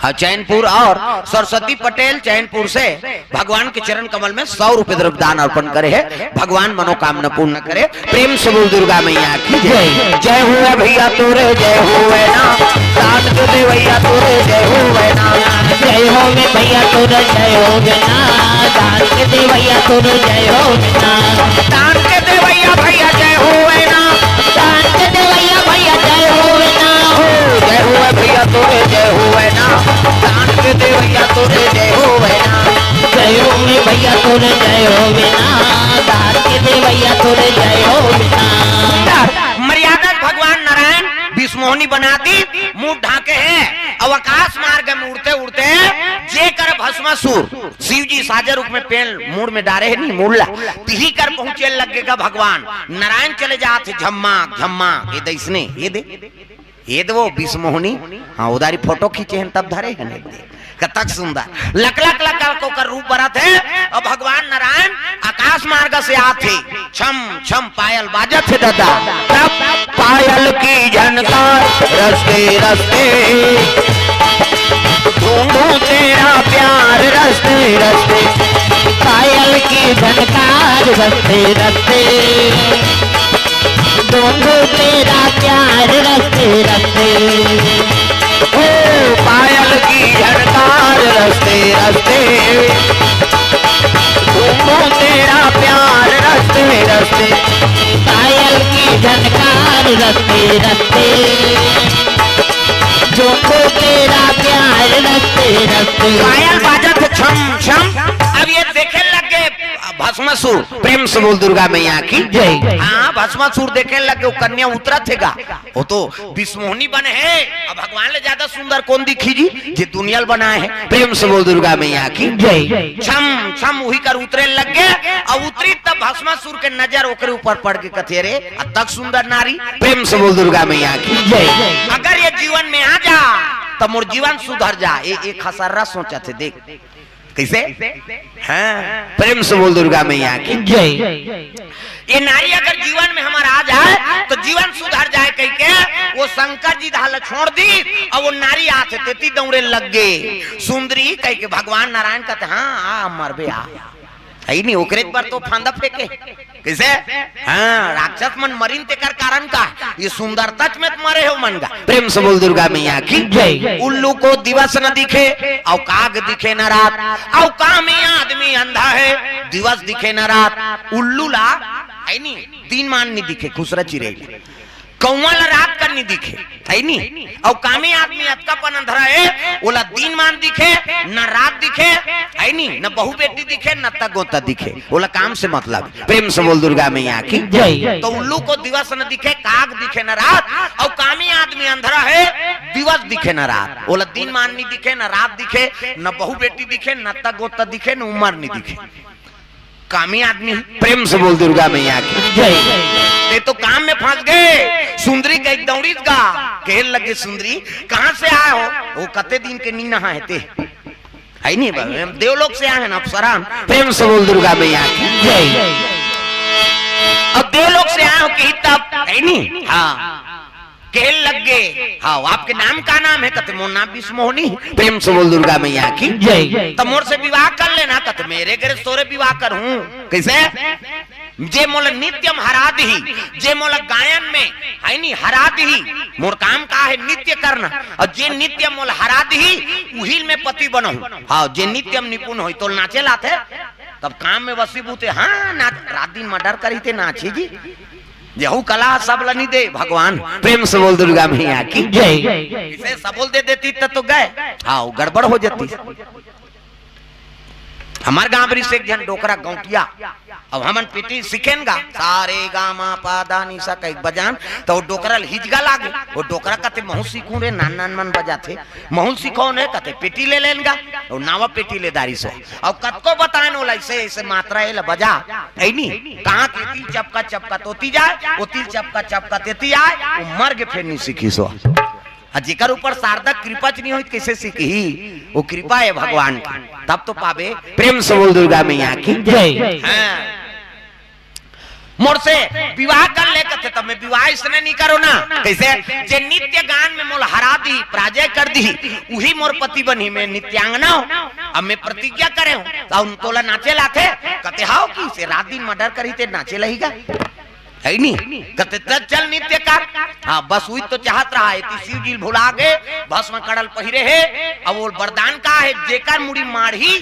हाँ चैनपुर और सरस्वती पटेल चैनपुर से भगवान के चरण कमल में 100 रुपए द्रव्य दान अर्पण करे है भगवान मनोकामना पूर्ण करे प्रेम से बोल दुर्गा मैया की जय। जय हुए भैया तोरे जय हुए ना दान के दे भैया तोरे जय हुए ना जय हो में भैया तोरे जय हो ना दान के दे भैया तोरे जय हो ना दान के दे भैया जय हुए ना दान के दे भैया जय हो ना जय हुए भैया तोरे जय हुए ना दान के दे भैया तोरे जय हुए ना जय हो में भैया तोरे जय हो ना दान के दे भैया तोरे जय हो ना मर्यादा भगवान नारायण विष्णुहनी बना दी मुंह ढाके हैं अवकाश मार्ग में उड़ते उड़ते जे कर भस्मासुर शिव जी साजे रूप में पेड़ मूड में डारे है नहीं मुड़ला तिही कर पहुंचे लगेगा भगवान नारायण चले जाते झम्मा झम्मा ये दे इसने ये दे वो विष्णुहनी हाँ उधारी फोटो खींचे हैं तब धरे हैं कतक सुंदर लक लक लक को कर रूप बरत है और भगवान नारायण आकाश मार्ग से आते छम छम पायल बाजत है दादा तब पायल की झनकार रस्ते रस्ते ढूंढूं तेरा प्यार रस्ते रस्ते पायल की झनकार रस्ते रस्ते ढूंढूं तेरा प्यार रस्ते रस्ते ओ पायल की झनकार रस्ते रस्ते ढूंढूं तेरा प्यार रस्ते रस्ते पायल की झनकार रस्ते रस्ते ढूंढूं तेरा प्यार रस्ते रस्ते पायल बाजत छम छम अब ये देखे लगे भस्मासुर प्रेम से बोल दुर्गा मैया की जय। हाँ भस्मासुर देखे लगे वो कन्या उतरा थेगा वो तो विष्णुहनी बने है अब भगवान ले ज्यादा सुंदर कौन दिखी जी जे दुनियाल बनाए हैं प्रेम से बोल दुर्गा मैया की जय। छम छम वही कर उतरे लग गए और उतरी तब भस्मासुर के नजर ओकरे ऊपर पड़ के कथे रे तक सुंदर नारी प्रेम से बोल दुर्गा मैया की जय। अगर ये जीवन में आ जा तो मोर जीवन सुधर जा एक खसर्रा सोचा थे देख कैसे हाँ प्रेम से बोल दुर्गा मैया की जय। ये नारी अगर जीवन में हमारा आ जाए तो जीवन सुधर जाए कह के वो शंकर जी धाल छोड़ दी और वो नारी आते तेती दौड़े लग गए सुंदरी कह के भगवान नारायण कहते हाँ आ मरबे आ नहीं ओकरे पर तो फांदा फेंके कैसे हाँ राक्षस मन मरीन तेकर कारण का ये सुंदरता में मरे हो मन का। प्रेम से बोल दुर्गा मैया की जय। उल्लू को दिवस न दिखे और काग दिखे न रात, और कामी आदमी अंधा है दिवस दिखे न रात। उल्लू ला है नी दिन मान नहीं दिखे खुसरा चिरेली, कौवा ला रात कर नहीं दिखे है नी, और कामी आदमी अतकापन अंधरा है ओला दिन मान दिखे न रात दिखे है नी, न बहु बेटी दिखे न तगोता दिखे, ओला काम से मतलब। प्रेम से बोल दुर्गा मैया की जय। तो उल्लू को दिवस न दिखे काग दिखे न रात, और कामी आदमी अंधरा है दिवस दिखे न रात, ओला दिन मान नहीं दिखे न रात दिखे न बहु बेटी दिखे न तगोता दिखे न उमर नहीं दिखे, कामी आदमी। प्रेम से बोल दुर्गा मैया की जय। ये तो काम में फंस गए। सुंदरी गई दौड़ी गा कहने लगे सुंदरी कहां से आए हो? वो कते दिन के नी नहा है है नहीं देवलोक से आए हैं ना अप्सरा। प्रेम से बोल दुर्गा मैया की जय। अब देवलोक से आए हो कि तब है नहीं हाँ कहने लग गए हाँ आपके नाम का नाम है? कहते मोर नाम विष्णुमोहनी। प्रेम से बोल दुर्गा मैया की जय। तो मोर से विवाह कर लेना। कहते मेरे घर तोरे विवाह करूं कैसे? जे मोला नित्यम हरा दी, जे मोला गायन में है नी हरा दी, मोर काम का है नित्य करना, और जे नित्यम मोला हरा दी उहिल में पति बनो। हाँ जे नित्यम निपुण हो तो नाचे लाते तब काम में वसीभूते। हाँ नाच रात दिन मर्डर करी थे नाचे जी यहू कला सब लनी दे भगवान। प्रेम से बोल दुर्गा मैया की जय। इसे सब बोल दे देती तो गए हाँ गड़बड़ हो जाती। हमार गांव से एक जन डोकरा गौटिया अब हमन पेटी सीखेंगा सारे गामा पादा निशा कई बजान तो डोकरा हिजगा लागे। वो डोकरा कहते महू सीखू रे नान नान मन बजाते महू सीखो ने कहते पेटी ले लेंगा और नावा पेटी ले दारी से अब कतको बताए नो ऐसे ऐसे मात्रा है बजा है नी कहां के तिल चपका चपका तोती जाए वो तिल चपका चपका तेती आए वो मर के फिर नहीं सीखी सो। जेकर ऊपर शारदा कृपा नहीं हुई कैसे सीखी? वो कृपा है भगवान की तब तो पावे। प्रेम से बोल दुर्गा मैया की जय। मोर से विवाह कर ले कहते तब मैं विवाह इसने नहीं करो ना कैसे? जे नित्य गान में मोल हरा दी पराजय कर दी वही मोर पति बनी मैं नित्यांगना हूँ। अब मैं प्रतिज्ञा करे हूँ तो उन तोला नाचे लाते कहते हाउ की से रात दिन मर्डर करी थे नाचे लहीगा है नी कहते चल नित्य कर। हाँ बस हुई तो चाहत रहा है शिव जी भुला गए भस्म कड़ल पहिरे है। अब वो वरदान का है जेकर मुड़ी माढ़ी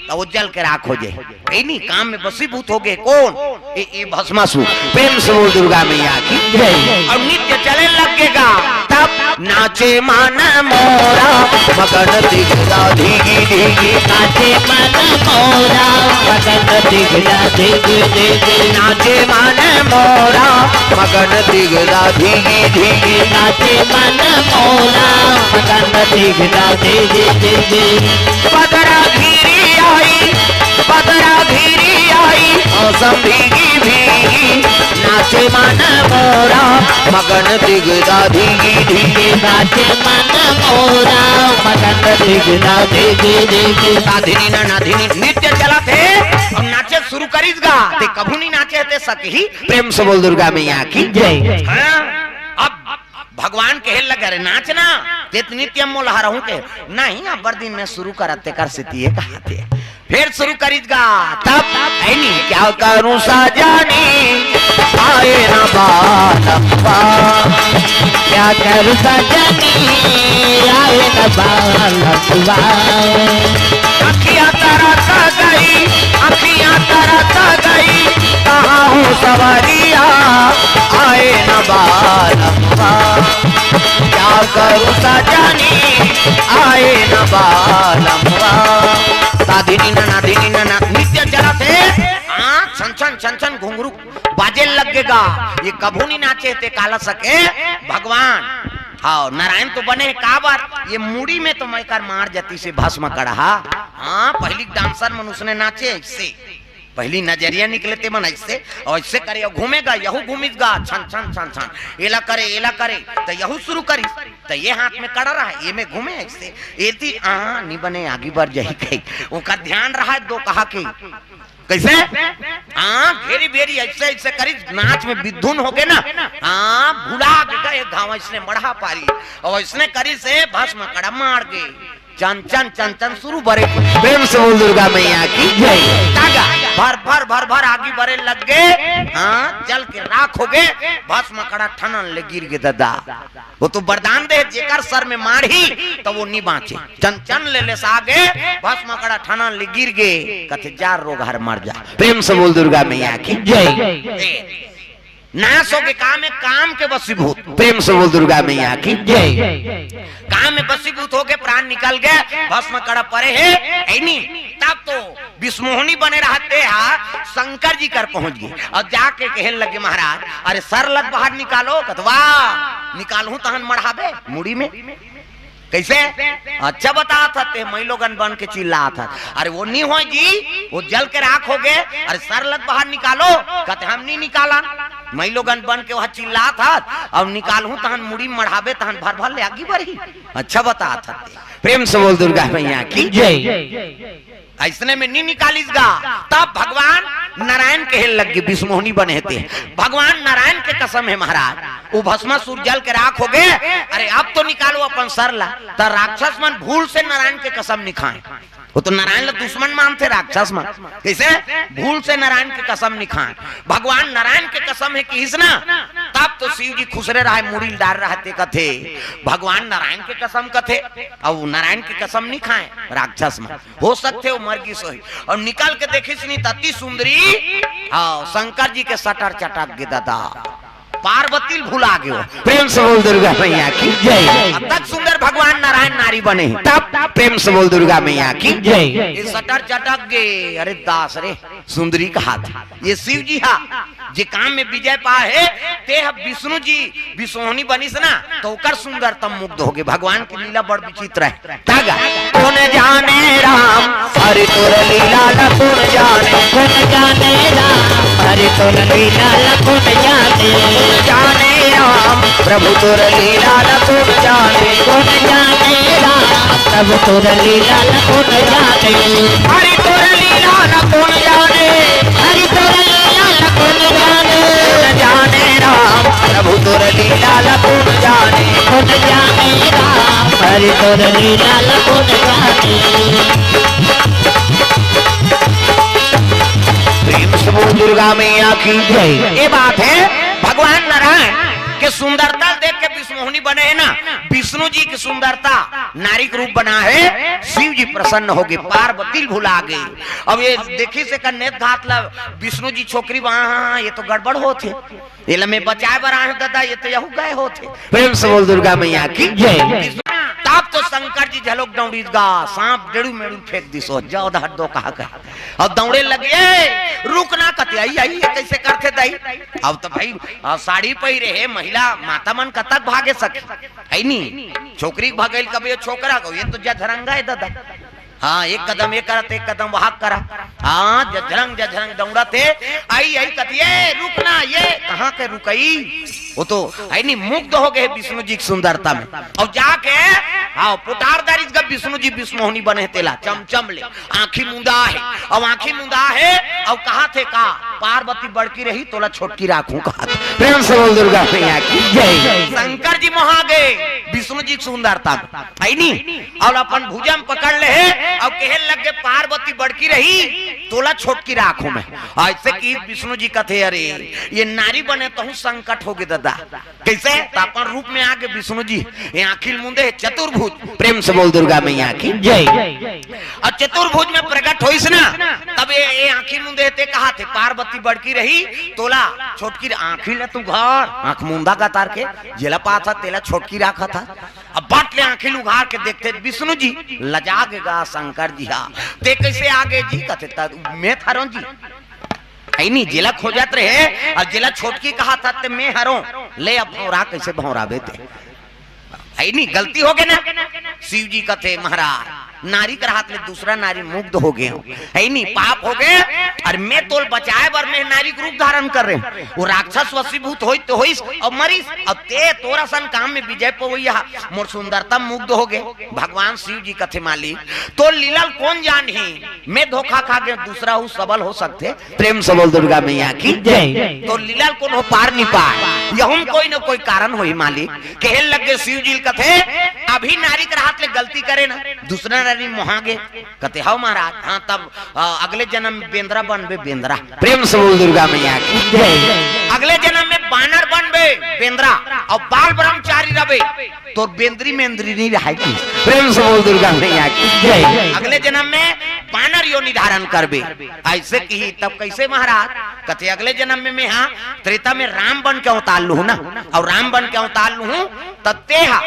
तो वो जल के राख हो जाए है नी काम में बसीभूत हो गए कौन ये भस्मासुर। प्रेम से बोल दुर्गा मैया की जय। और नित्य चले लगेगा तब नाचे मन मोरा मगन दिखदा धीगी धीगी नाचे मन मोरा मगन दिखदा धीगी धीगी नाचे मन मोरा मगन दिखदा धीगी धीगी नाचे मन मोरा मगन दिखदा धीगी धीगी। पदरा घीरी आई पदरा घीरी आई मौसम भीगी भीगी नाचे मन मोरा मगन दिखदा धीगी धीगी नाचे मन मोरा मगन दिखदा धीगी धीगी। नाधिनी ना नाधिनी नित्य चला थे और नाचे शुरू करीस गा ते कभू नहीं नाचे थे सकी। प्रेम से बोल दुर्गा मैया की जय। अब भगवान कहे लगे रे नाचना तेत नित्यम मोल हरहूं के नहीं अब बर्दिन में शुरू करते कर सिती है कहते फिर शुरू करीगा तब है नी क्या करूं सजानी आए ना बालम्बा क्या करूं सजानी आए ना बालम्बा। अखियां तरस गई अखियां तरस गई कहाँ हूँ सवरिया आए न बालम्बा क्या करूँ सजानी आए न बालम्बा। साधिनी नाधिनी ना नित्य चला थे छन छन छन छन घुंघरू बाजे लगेगा ये कभू नहीं नाचे थे काला सके भगवान। हाँ नारायण तो बने काबर ये मुड़ी में तो मैकर मार जाती से भस्म कड़ा। हाँ पहली डांसर मनुष्य ने नाचे इससे पहली नजरिया निकले थे मन ऐसे और ऐसे करे घूमेगा यहू घूमेगा छन छन छन छन एला करे तो यहू शुरू करी तो ये हाथ में कड़ा रहा ये में घूमे ऐसे एती नहीं बने आगे बढ़ जाही कहीं उनका ध्यान रहा दो कहा की कैसे घेरी बेरी ऐसे ऐसे करी नाच में विधुन हो गए ना भुला गए गाँव इसने मढ़ा पारी और इसने करी से भस्म कड़ा मार गए चंचन चंचन शुरू बरे प्रेम से बोल दुर्गा मैया की जय। तागा भर भर आगे बरे लग गए। हाँ जल के राख हो गए। भस्म कड़ा ठनन ले गिर गए दादा। वो तो वरदान दे जेकर सर में मारी तो वो नहीं बाँचे। चंचन ले सागे भस्म कड़ा ठनन ले गिर गए। कथे जार रोग हर मर जा। प्रेम से बोल दुर्गा मैया की जय। नाश हो गए काम के वशीभूत। प्रेम से बोल दुर्गा मैया की जय। काम में वशीभूत हो गए प्राण निकल गए। भस्म कड़ा परे है ऐनी। तब तो विष्णुमोहनी बने रहते हैं शंकर जी कर पहुंच गए और जाके कहने लगे महाराज अरे सर लग बाहर निकालो। कतवा निकालू तहन मढ़ाबे मुड़ी में कैसे। अच्छा बता था ते महिलोगन बन के चिल्ला था। अरे वो नहीं हो जी वो जल के राख हो गए। अरे सर लग बाहर निकालो। कहते हम नहीं निकाला। महिलोगन बन के वहां चिल्ला था अब निकालू तहन मुड़ी मढ़ाबे तहन भर भर ले आगे बढ़ी। अच्छा बता था प्रेम से बोल दुर्गा मैया की जय। ऐसने में नहीं निकालीसगा। तब भगवान नारायण कहे लग गए विष्णुमोहनी बने थे। भगवान नारायण के कसम है महाराज वो भस्मासुर जल के राख हो गए। अरे अब तो निकालो अपन सर ला। तो राक्षस मन भूल से नारायण के कसम नहीं खाए। वो तो नारायण दुश्मन मानते राक्षस मन। कैसे भूल से नारायण के कसम नहीं खाए। भगवान नारायण के कसम है कि इसना। तब तो शिव जी खुसरे रहे मुड़ी डाल रहते कथे भगवान नारायण के कसम कथे और नारायण के कसम नहीं खाए राक्षस में। हो सकते वो मर गई सोई और निकल के देखिस नहीं तती सुंदरी शंकर जी के सटर चटक गे दादा। पार्वती भुला गए। प्रेम से बोल दुर्गा मैया की जय। अब तक सुंदर भगवान नारायण नारी बने तब प्रेम से बोल दुर्गा मैया की जय। ये सटर चटक गए। अरे दास रे सुंदरी का हाथ ये शिव जी हा जे काम में विजय पा है ते विष्णु जी विष्णुमोहनी बनिस ना तो ओकर सुंदरतम मुग्ध हो गए। भगवान की लीला बड़ विचित्र है। तागा कौन जाने राम हरि तोर लीला कौन जाने। कौन जाने राम हरि तोर लीला कौन जाने। जाने राम प्रभु तोर लीला कौन जाने। कौन जाने राम प्रभु तोर लीला कौन जाने। हरि तोर लीला कौन जाने। हरि तोर लीला कौन जाने। जाने राम प्रभु तोर लीला कौन जाने। कौन जाने राम हरि तोर लीला कौन जाने। प्रेम से बोल दुर्गा मैया की जय। ये बात है भगवान नारायण के सुंदरता देख के विष्णुमोहनी बने है ना। विष्णु जी की सुंदरता नारी रूप बना है। शिव जी प्रसन्न हो गए। पार्वती भुला गई। अब ये देखी से कन्नेत घात ला विष्णु जी छोकरी वहां ये तो गड़बड़ होते ये लमे बचाए बरा है दादा ये तो यहू गए होते। प्रेम से बोल दुर्गा मैया की जय। तब तो शंकर जी झलोक दौड़ीस गा सांप डेड़ू मेड़ू फेंक दिसो जाओ दहर दो कहा कह और दौड़े लगे। रुक ना कते आई आई कैसे करते दई। अब तो भाई साड़ी पहिरे है महिला माता मन कतक भागे सके है नी। छोकरी भागल कभी छोकरा को ये तो जधरंगा है दादा। हाँ एक कदम ये करत एक कदम वहां करा। हाँ जझरंग दौड़ते आई आई कतिए रुकना ये कहाँ के रुकई। वो तो आई नहीं मुग्ध हो गए विष्णु जी की सुंदरता में। और जाके हाँ पुटारदारी विष्णु जी विष्णुमोहनी बने तेला चमचम ले आंखी मुंदा है। अब आंखी मुंदा है और कहा थे का पार्वती बड़की रही तोला छोटकी राखू कहा। प्रेम से बोल दुर्गा मैया की जय। शंकर जी मोहा गए विष्णु जी की सुंदरता है नी। और अपन भुजम पकड़ ले और कहे लगे पार्वती बड़की रही तोला छोटकी राखू में। ऐसे की विष्णु जी कथे अरे ये नारी बने तो संकट हो गए दादा। कैसे अपन रूप में आगे विष्णु जी ये आखिल मुंदे चतुर्भुज। प्रेम से बोल दुर्गा मैया की जय। और चतुर्भुज में प्रकट होइस ना तब ये आखिल मुंदे ते कहा थे पार्वती बड़की रही तोला छोटकी आखिल तू घर आंख मुंदा का तार के जेला पा था तेला छोटकी राखा था। अब बाट ले आंखिल उघार के देखते विष्णु जी लजा गेगा शंकर जी हा ते कैसे आगे जी कहते मैं थारो जी है नी जिला खोजत रहे और जिला छोटकी कहा था ते मैं हरो ले अब भौरा कैसे भौराबे ते है नी गलती हो गए ना। शिव जी कथे महाराज नारी कर हाथ में दूसरा नारी मुग्ध हो गए है नी पाप हो गए। और मैं तोल बचाए बर में नारी रूप धारण कर रहे वो राक्षस वशीभूत होई तो होइस और मरीस अब ते तोरा सन काम में विजय पवैया मोर सुंदरता मुग्ध हो गए। भगवान शिव जी कथे मालिक तो लीला कौन जान ही मैं धोखा खा गए दूसरा हूँ सबल हो सकते। प्रेम से बोल दुर्गा मैया की जय। तो लीला कौन हो पार नहीं पाए। यहुम कोई न कोई कारण होई मालिक कहे लगे शिव जी कथे अभी नारी के हाथ ले गलती करे ना दूसरा नारी मोहागे कथे हाउ महाराज हाँ तब अगले जन्म में बेंद्रा बनबे बेंद्रा प्रेम से बोल दुर्गा मैया की अगले जन्म में बानर बनबे बेंद्रा और बाल ब्रह्मचारी रहे तो बेंद्री मेंद्री नहीं रहेगी प्रेम से बोल दुर्गा मैया की अगले जन्म में बानर यो निर्धारण करबे ऐसे की तब कैसे महाराज कथे अगले जन्म में मैं हाँ त्रेता में राम बन के अवतार लू ना और राम बन के अवतार लू तब ते हाँ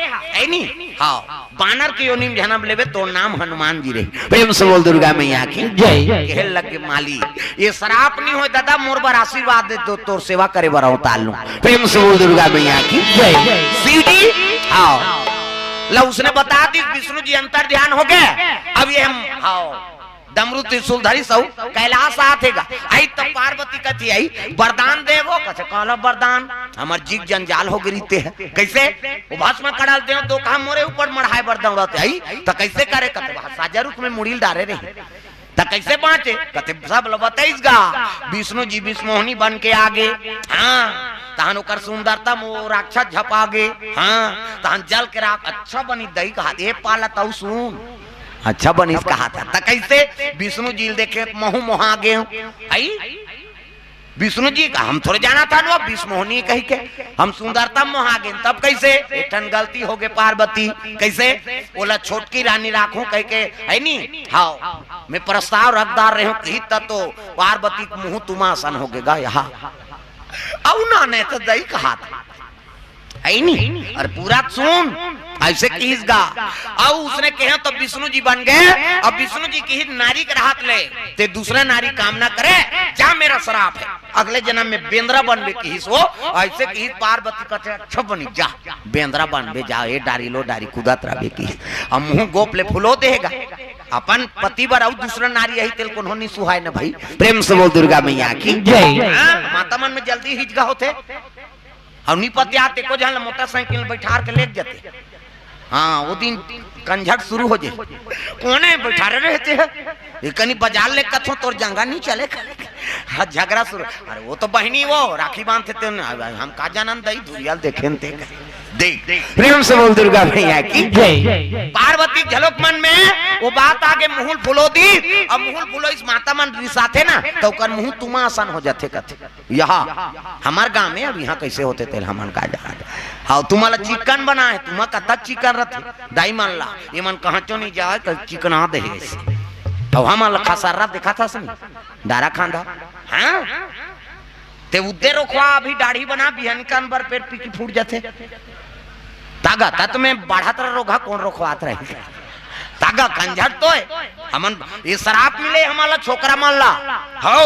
बानर के योनि में जन्म लेवे तो नाम हनुमान जी रहे प्रेम से बोल दुर्गा मैया की जय लगे माली ये शराप नहीं हो दादा मोर बार आशीर्वाद दे तो तोर सेवा करे बार अवतार लू प्रेम से बोल दुर्गा मैया की जय शिव जी हाँ लो उसने बता दी विष्णु जी अंतर ध्यान हो गए अब ये हम हाँ डमरू त्रिशूलधारी सब कैलाश आतेगा आई तो पार्वती कथी आई वरदान देवो कथे कहला वरदान हमर जीव जंजाल हो गिरीते है कैसे वो भस्म कड़ाल दे तो कहा मोरे ऊपर मढ़ाई बर दौड़ते आई तो कैसे करे कथे साजा रूप में मुड़ील डारे रहे तो कैसे बाँचे कथे सब बताइस गा विष्णु जी विष्णोहनी बन के आगे हाँ तहन ओकर सुंदरता मो राक्षस झपागे हाँ तहन जल के राख अच्छा बनी दही कहा ए पाला तऊ सुन अच्छा बनीस कहा था कैसे विष्णु जी देखे महू मोहा गे आई विष्णु जी का हम थोड़े जाना था ना विष्णुनी कही के हम सुंदरता मोहा गे तब कैसे एठन गलती हो गए पार्वती कैसे बोला छोटकी रानी राखू कह के है नी हाँ मैं प्रस्ताव रखदार रहे कही तो पार्वती मुंह तुमासन हो गएगा यहाँ अब ना ने तो दही कहा था आई नहीं और पूरा सुन ऐसे कीस गा और उसने कहे तो विष्णु जी बन गए अब विष्णु जी की नारी के हाथ ले ते दूसरा नारी कामना करे जा मेरा श्राप है अगले जन्म में बेंद्रा बनबे की सो ऐसे की पार्वती कहते अच्छा बनी जा बेंद्रा बनबे जा ए डारी लो डारी कुदात रहे की अब मुंह गोप ले फुलो देगा अपन पति बर और दूसरा नारी यही तेल को नहीं सुहाय ना भाई प्रेम से बोल दुर्गा मैया की जय माता मन में जल्दी हिचगा होते और निपत्ति आते को जहाँ मोटरसाइकिल बैठा के ले जाते हाँ वो दिन कंझट शुरू हो जाए कोने बैठा रहते हैं कहीं बाजार ले कथो तोर जंगा नहीं चले हाँ झगड़ा शुरू अरे वो तो बहनी वो राखी बांधते थे हम का जानन दई धुरियाल देखे देख प्रेम से बोल दुर्गा मैया की जय पार्वती झलक मन में वो बात आगे मुहुल फुलो दी अब मुहुल फुलो इस माता मन रिसाते ना तो कर मुंह तुमा आसान हो जाते कथे यहाँ हमार गांव में अब यहाँ कैसे होते थे हमन का जा हाँ तुम्हारा चिकन बना है तुम्हारा कथा चिकन रथे दाई मान ला ये मन कहाँ चो नहीं जाए कल चिकन आ दे तो हमारा खसारा देखा था सुन डारा खांदा हाँ ते उद्दे रोखवा अभी दाढ़ी बना बिहन कान बर पेट पीकी फूट जाते तागा ता तुम्हें बढ़ा तरह रोगा कौन रोखवात रहे तागा कंझट तो है हमन ये शराब मिले हमारा छोकरा मानला हो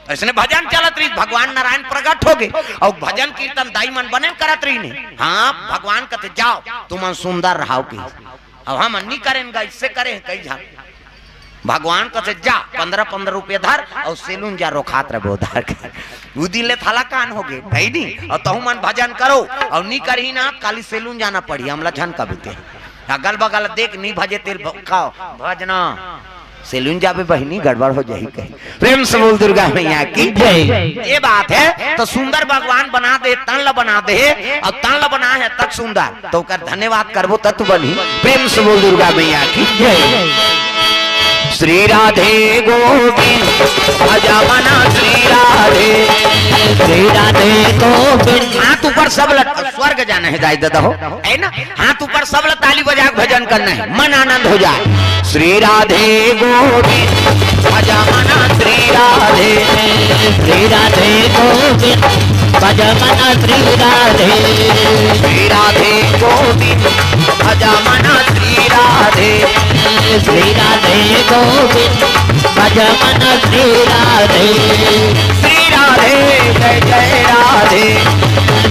ऐसे भजन चलत रही भगवान नारायण प्रकट हो गए और भजन कीर्तन दाई मन बने करत रही ने हाँ भगवान कहते जाओ तुम सुंदर रहो की अब हम नहीं करेंगे इससे करें कई जा भगवान कहते जा 15-15 रुपये धर और सेलून जा रोखात रहे उधार कर ले थाला कान हो गए कही नहीं और तहु मन भजन करो और नहीं करही ना काली सेलून जाना पड़ी हमला झन कबीते अगल बगल देख नहीं भजे तेल खाओ भजना सेलून जाबे बहनी गड़बड़ हो जाही कहीं प्रेम से बोल दुर्गा मैया की जय ये बात है तो सुंदर भगवान बना दे तन ला बना दे और तन ला बना है तक सुंदर तो कर धन्यवाद करबो तत्व बनी प्रेम से बोल दुर्गा मैया की जय श्री राधे गोविंद भजमना श्री राधे गोविंद हाथ ऊपर सब स्वर्ग जाना है दाई दादा हो है ना हाथ ऊपर सब ताली बजा भजन करना है मन आनंद हो जाए श्री राधे गोविंद भजमना श्री राधे गोविंद भजमना श्री राधे गोविंद भजमना श्री राधे गोविंद भजमना श्री राधे जय जय राधे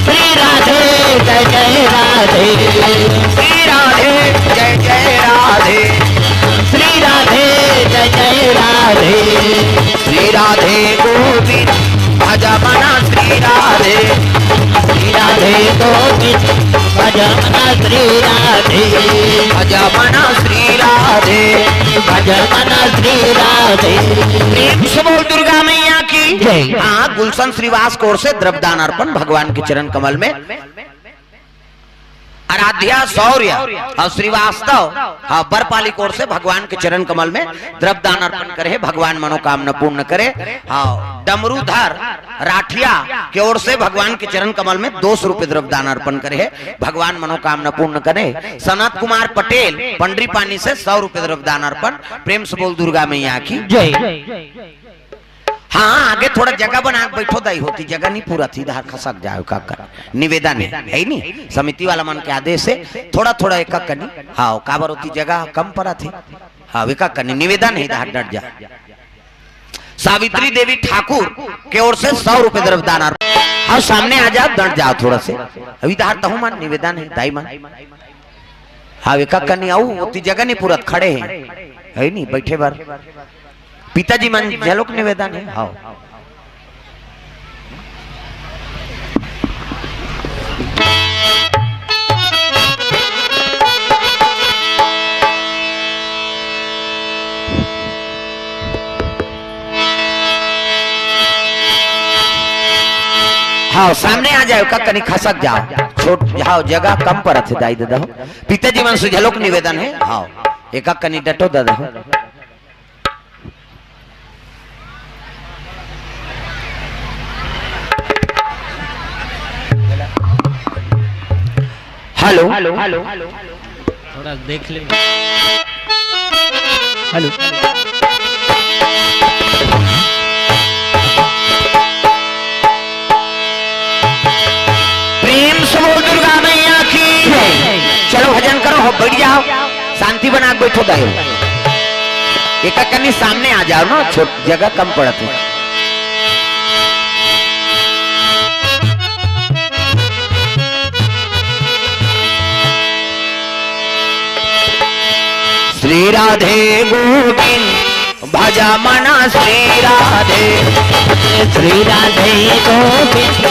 श्री राधे जय जय राधे श्री राधे जय जय राधे श्री राधे जय जय राधे श्री राधे गोविंद भजमना श्री राधे गोविंद भजमना श्री राधे भजमना श्री राधे भजमना श्री राधे प्रेम से बोल दुर्गा मैया की जय। हाँ, गुलशन श्रीवास कोर से द्रव्यदान अर्पण भगवान के चरण कमल में। आराध्या शौर्य और श्रीवास्तव हाँ बरपाली कोर से भगवान के चरण कमल में द्रव्यदान अर्पण करे, भगवान मनोकामना पूर्ण करे। हाँ, डमरूधर राठिया की ओर से भगवान के चरण कमल में 200 रुपए द्रव्यदान अर्पण करे, भगवान मनोकामना पूर्ण करे। सनत कुमार पटेल पंडरी पानी से 100 रुपए द्रव्यदान अर्पण। प्रेम से बोल दुर्गा मैया की जय। हाँ, आगे थोड़ा जगह बना बैठो दाई होती, जगह नहीं पूरा थी, इधर खसक जाओ का कर निवेदन है नहीं, समिति वाला मन के आदेश से थोड़ा थोड़ा एक कनी। हाँ, काबर होती जगह कम पड़ा थी। हाँ, एक कनी निवेदन है, इधर डट जा। सावित्री देवी ठाकुर के ओर से 100 रुपए द्रव्यदान अर्पण। हाँ, सामने आ जाओ, डट जाओ थोड़ा से, अभी इधर तहु मन निवेदन है दाई मन। हाँ, एक कनी आओ होती जगह नहीं पूरा, खड़े है नहीं बैठे बार। पिताजी मन जलोक निवेदन है। हाँ, हाँ सामने आ जाओ का कनी खसक जाओ, छोट जाओ जगह कम पर थे दाई दादा। पिताजी मन से झलोक निवेदन है। हाँ, एक कनी डटो दादा। हेलो थोड़ा देख ले। हेलो प्रेम से बोल दुर्गा मैया की। चलो भजन करो, हो बैठ जाओ, शांति बना के बैठो दाई। एक कनी सामने आ जाओ ना, छोट जगह कम पड़त है। श्री राधे गोविंद भजा मना श्री राधे, श्री राधे गोविंद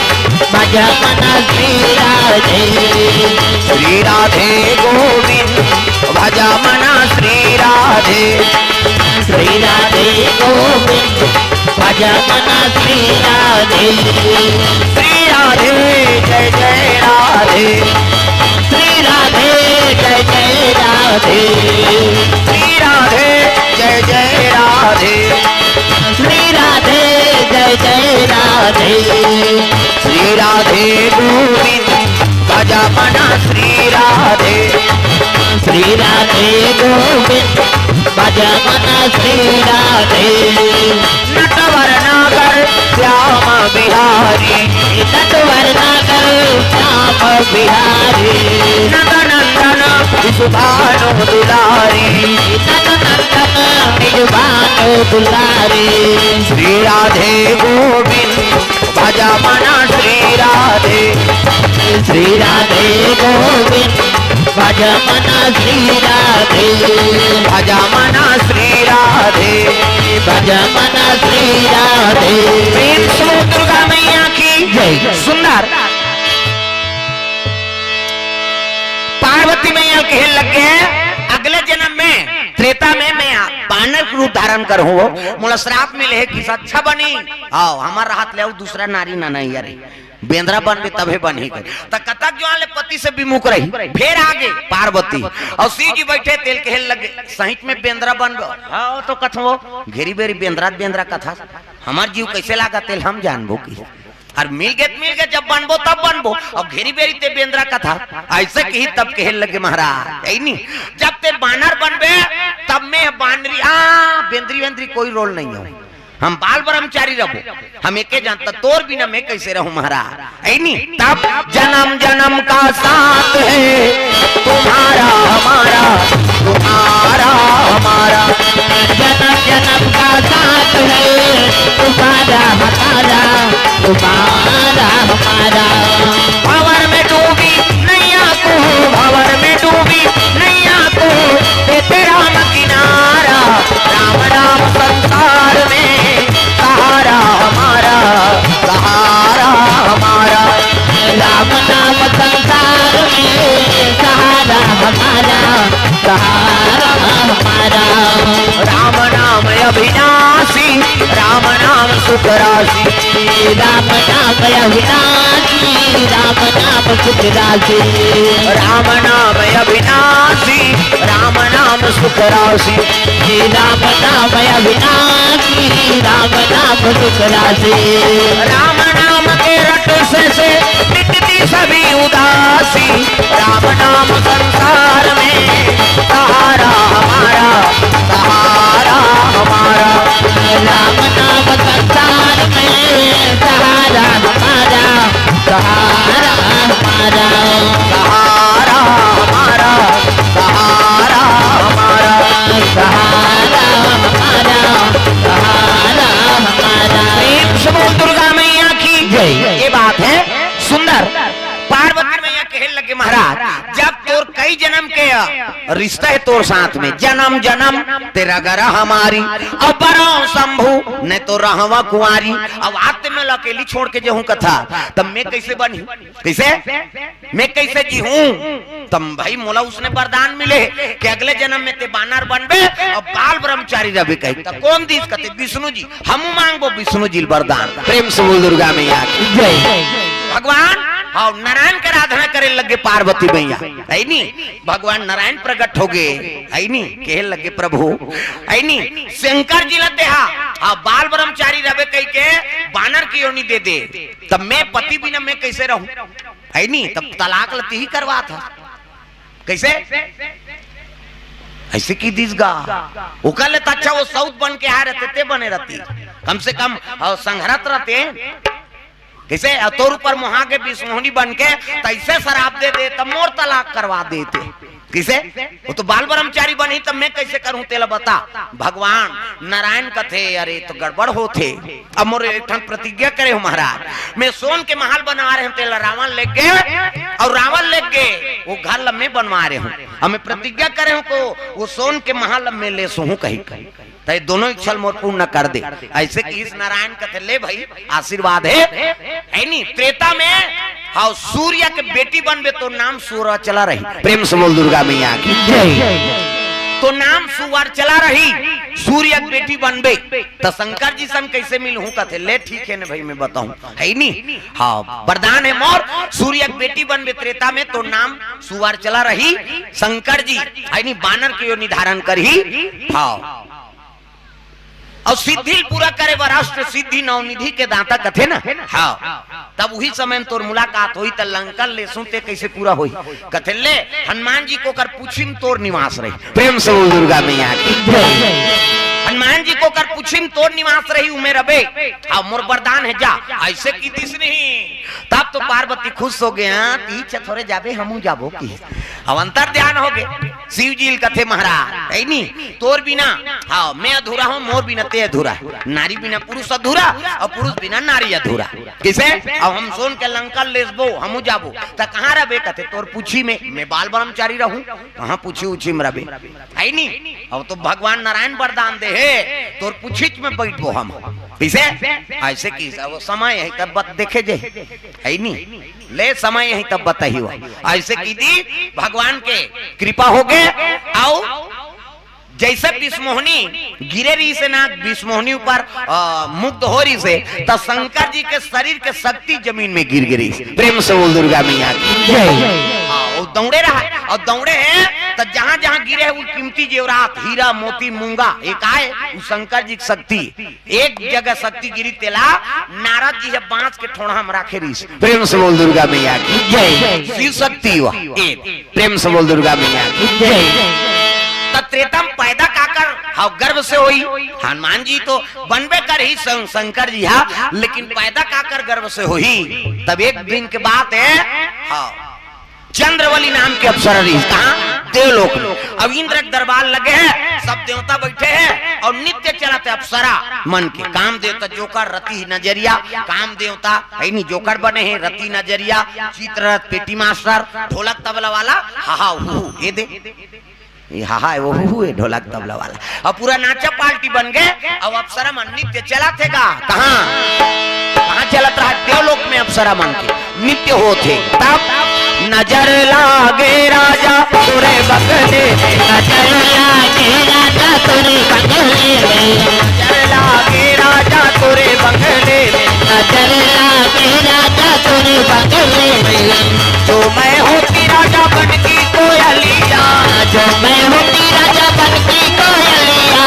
भजा मना श्री राधे, श्री राधे गोविंद भजा मना श्री राधे, श्री राधे गोविंद भजा मना श्री राधे, श्री राधे जय जय राधे, श्री राधे जय जय राधे, श्री राधे जय जय राधे, श्री राधे जय जय राधे, श्री राधे गोविंद भजा मना श्री राधे, श्री राधे गोविंद भजा मना श्री राधे, नटवर नागर श्याम बिहारी, नटवर नागर श्याम बिहारी, नंदनंदन विशुभानु दुलारी, नंदनंदन निजभानु दुलारी, श्री राधे गोविंद भजा मना श्री राधे, श्री राधे गोविंद भजा मना श्री राधे, भजा मना श्री राधे, भजा मना श्री राधे। प्रेम से दुर्गा मैया की जय। सुंदर पार्वती मैया कहे लग गए, अगले जन्म में त्रेता में मैं बानर रूप धारण करूँ, मोला श्राप मिले है कि अच्छा बनी। आओ हमारा हाथ ले आओ, दूसरा नारी ना नहीं यार बेंद्रा बन भी तभे बन ही गई। तो कतक जो आले पति से विमुख रही, फिर आगे पार्वती और शिव जी बैठे तेल के हेल लगे, सहित में बेंद्रा बन गो। हाँ तो कथो घेरी बेरी बेंद्रा बेंद्रा कथा, हमार जीव कैसे लागा तेल हम जानबो की। और मिल गए जब बनबो तब बनबो, और घेरी बेरी ते बेंद्रा कथा ऐसे कही तब कहल लगे महाराज ऐ नहीं, जब ते बानर बनबे तब मैं बानरी बेंद्री वेंद्री कोई रोल नहीं हो, हम बाल ब्रह्मचारी रहो, हम एके जानता तोर बिना मैं कैसे रहूं महाराज ऐ नहीं। तब जन्म जन्म का साथ है तुम्हारा हमारा, तुम्हारा हमारा, जन्म जन्म का साथ है तुम्हारा हमारा, तुम्हारा हमारा। भंवर में डूबी नैया को, भंवर में डूबी नैया को देते राम किनारा, राम राम संसार में सहारा हमारा, सहारा हमारा, राम नाम संसार में सहारा हमारा, सहारा हमारा। राम नाम अविनाशी, राम नाम सुख राशि, राम नाम अविनाशी राम नाम सुख राशि राम नाम अविनाशी राम नाम सुख राशि राम नाम अविनाशी राम नाम सुख राशि राम नाम के रट से मिटती सभी उदासी राम नाम संसार में सहारा हमारा सहारा हमारा राम नाम संसार में सहारा हमारा सहारा हमारा सहारा हमारा सहारा हमारा सहारा हमारा सहारा हमारा प्रेम से बोल दुर्गा मैया की जय। ये बात है सुंदर। पार्वती मैया कहने लगे महाराज जब तोर कई जन्म के रिश्ता है तोर साथ में जन्म जन्म तेरा गरा हमारी अब बरो शंभु ने तो रहवा कुंवारी अब आते में अकेली छोड़ के जहूं कथा तब मैं कैसे बनी कैसे मैं कैसे जी हूँ तब भाई मोला उसने वरदान मिले कि अगले जन्म में ते बानर बनबे और बाल ब्रह्मचारी रहे कही तब कौन दिस कहते विष्णु जी हम मांगबो विष्णु जी वरदान। प्रेम से बोल दुर्गा मैया की जय। भगवान और नारायण के आराधना करे लगे पार्वती मैया है नी भगवान नारायण प्रकट हो गए है नी कहे लगे प्रभु है नी शंकर जी लते हा बाल ब्रह्मचारी रहे कही के बानर की योनि दे दे तब मैं पति बिना मैं कैसे रहूं है नी तब तलाक लती ही करवा था कैसे ऐसे की दिसगा वो कल अच्छा वो साउथ बन के आ रहते ते बने रहती कम से कम संघरत रहते कैसे तोर ऊपर मुहा के विष्णुनी बन के तैसे शराब दे दे तब मोर तलाक करवा देते कैसे वो तो बाल ब्रह्मचारी बनी तब मैं कैसे करूं तेला बता भगवान नारायण कथे अरे तो गड़बड़ होते अब मोर एक प्रतिज्ञा करे हो महाराज मैं सोन के महल बना रहे हूं तेला रावण ले गए और रावण ले गए वो घर लम्बे बनवा रहे हूं अब मैं प्रतिज्ञा करे हूं को वो सोन के महल में ले सो हूं कहीं तो दोनों इच्छल मोर पूर्ण कर दे ऐसे कि इस नारायण कथे ले भाई आशीर्वाद है नी त्रेता में हाँ सूर्य के बेटी बनबे तो नाम सूर्य चला रही। प्रेम से बोल दुर्गा मैया की तो नाम सुवर चला रही सूर्य की बेटी बनबे तो शंकर जी सन कैसे मिलूं कथे ले ठीक है ना भाई मैं बताऊं है नी हाँ वरदान है मोर सूर्य की बेटी बनबे त्रेता में तो नाम सुवर चला रही शंकर जी है नी बानर के यो निर्धारण करी हाँ और सिद्धि पूरा करे वराष्ट्र सिद्धि नवनिधि के दाता कथे ना हाँ तब वही समय तोर मुलाकात हुई त लंकन ले सुनते कैसे पूरा हुई कथे ले हनुमान जी को कर पूछिम तोर निवास रही। प्रेम से बोल दुर्गा मैया की हनुमान जी को कर पूछिम तोर निवास रही उमेर अबे अब मोर वरदान है जा ऐसे की दिस नहीं तब तो पार्वती खुश हो गए हाँ थोड़े जाबे हमू जाबो की अब अंतर ध्यान हो गए शिव जी कथे महाराज है नी तोर बिना हाँ मैं अधूरा हूँ मोर बिना ते अधूरा नारी बिना पुरुष अधूरा और पुरुष बिना नारी अधूरा किसे अब हम सोन के लंकन लेसबो हमू जाबो त कहाँ रहे कथे तोर पूछी में मैं बाल ब्रह्मचारी रहूं कहाँ पूछी उछी में रहे है नी अब तो भगवान नारायण वरदान दे है तोर पूछिच में बैठबो हम किसे ऐसे की वो समय है तब देखे जे है नी ले समय है तब बताही हुआ ऐसे की दी भगवान के कृपा हो गए आओ जैसे विष्णुमोहनी गिरे रही से ना विष्णुमोहनी ऊपर मुक्त हो रही से तो शंकर जी के शरीर के शक्ति जमीन में गिर गिरी। प्रेम से बोल दुर्गा मैया की दौड़े रहा और दौड़े हैं तो जहाँ जहाँ गिरे वो कीमती जेवरात हीरा मोती मूंगा एक आए शंकर जी की शक्ति एक जगह शक्ति गिरी तेला नारद जी है बांस के ठोड़ा हम राखे रही। प्रेम से बोल दुर्गा मैया की जय। शिव शक्ति हुआ प्रेम से बोल दुर्गा मैया की जय। त्रेतम पैदा काकर हाँ गर्भ से हुई हनुमान जी तो बनबे कर ही शंकर जी हाँ लेकिन पैदा काकर गर्भ से हुई तब एक दिन के बात है हाँ चंद्रवली नाम के अप्सरा रही कहाँ देवलोक में। अब इंद्र के दरबार लगे हैं सब देवता बैठे हैं और नित्य चलाते अप्सरा मन के काम देवता जोकर रति नजरिया काम देवता है नहीं जोकर बने हैं रति नजरिया चित्ररथ पेटी मास्टर ढोलक तबला वाला हा ये दे हाँ वो हुए ढोलक तबला वाला और पूरा नाचा पार्टी बन गए। अब अप्सरा मन नित्य चला थे कहाँ चलत रहा देवलोक में अप्सरा मन के नित्य होते तब नजर लागे राजा तुरे बगले नजर लागे राजा तुरे बगले नजर लागे राजा तुरे बगले नजर लागे राजा तोरे बंगले में, जो मैं होती राजा बन की कोयलिया, जो मैं होती राजा बन की कोयलिया,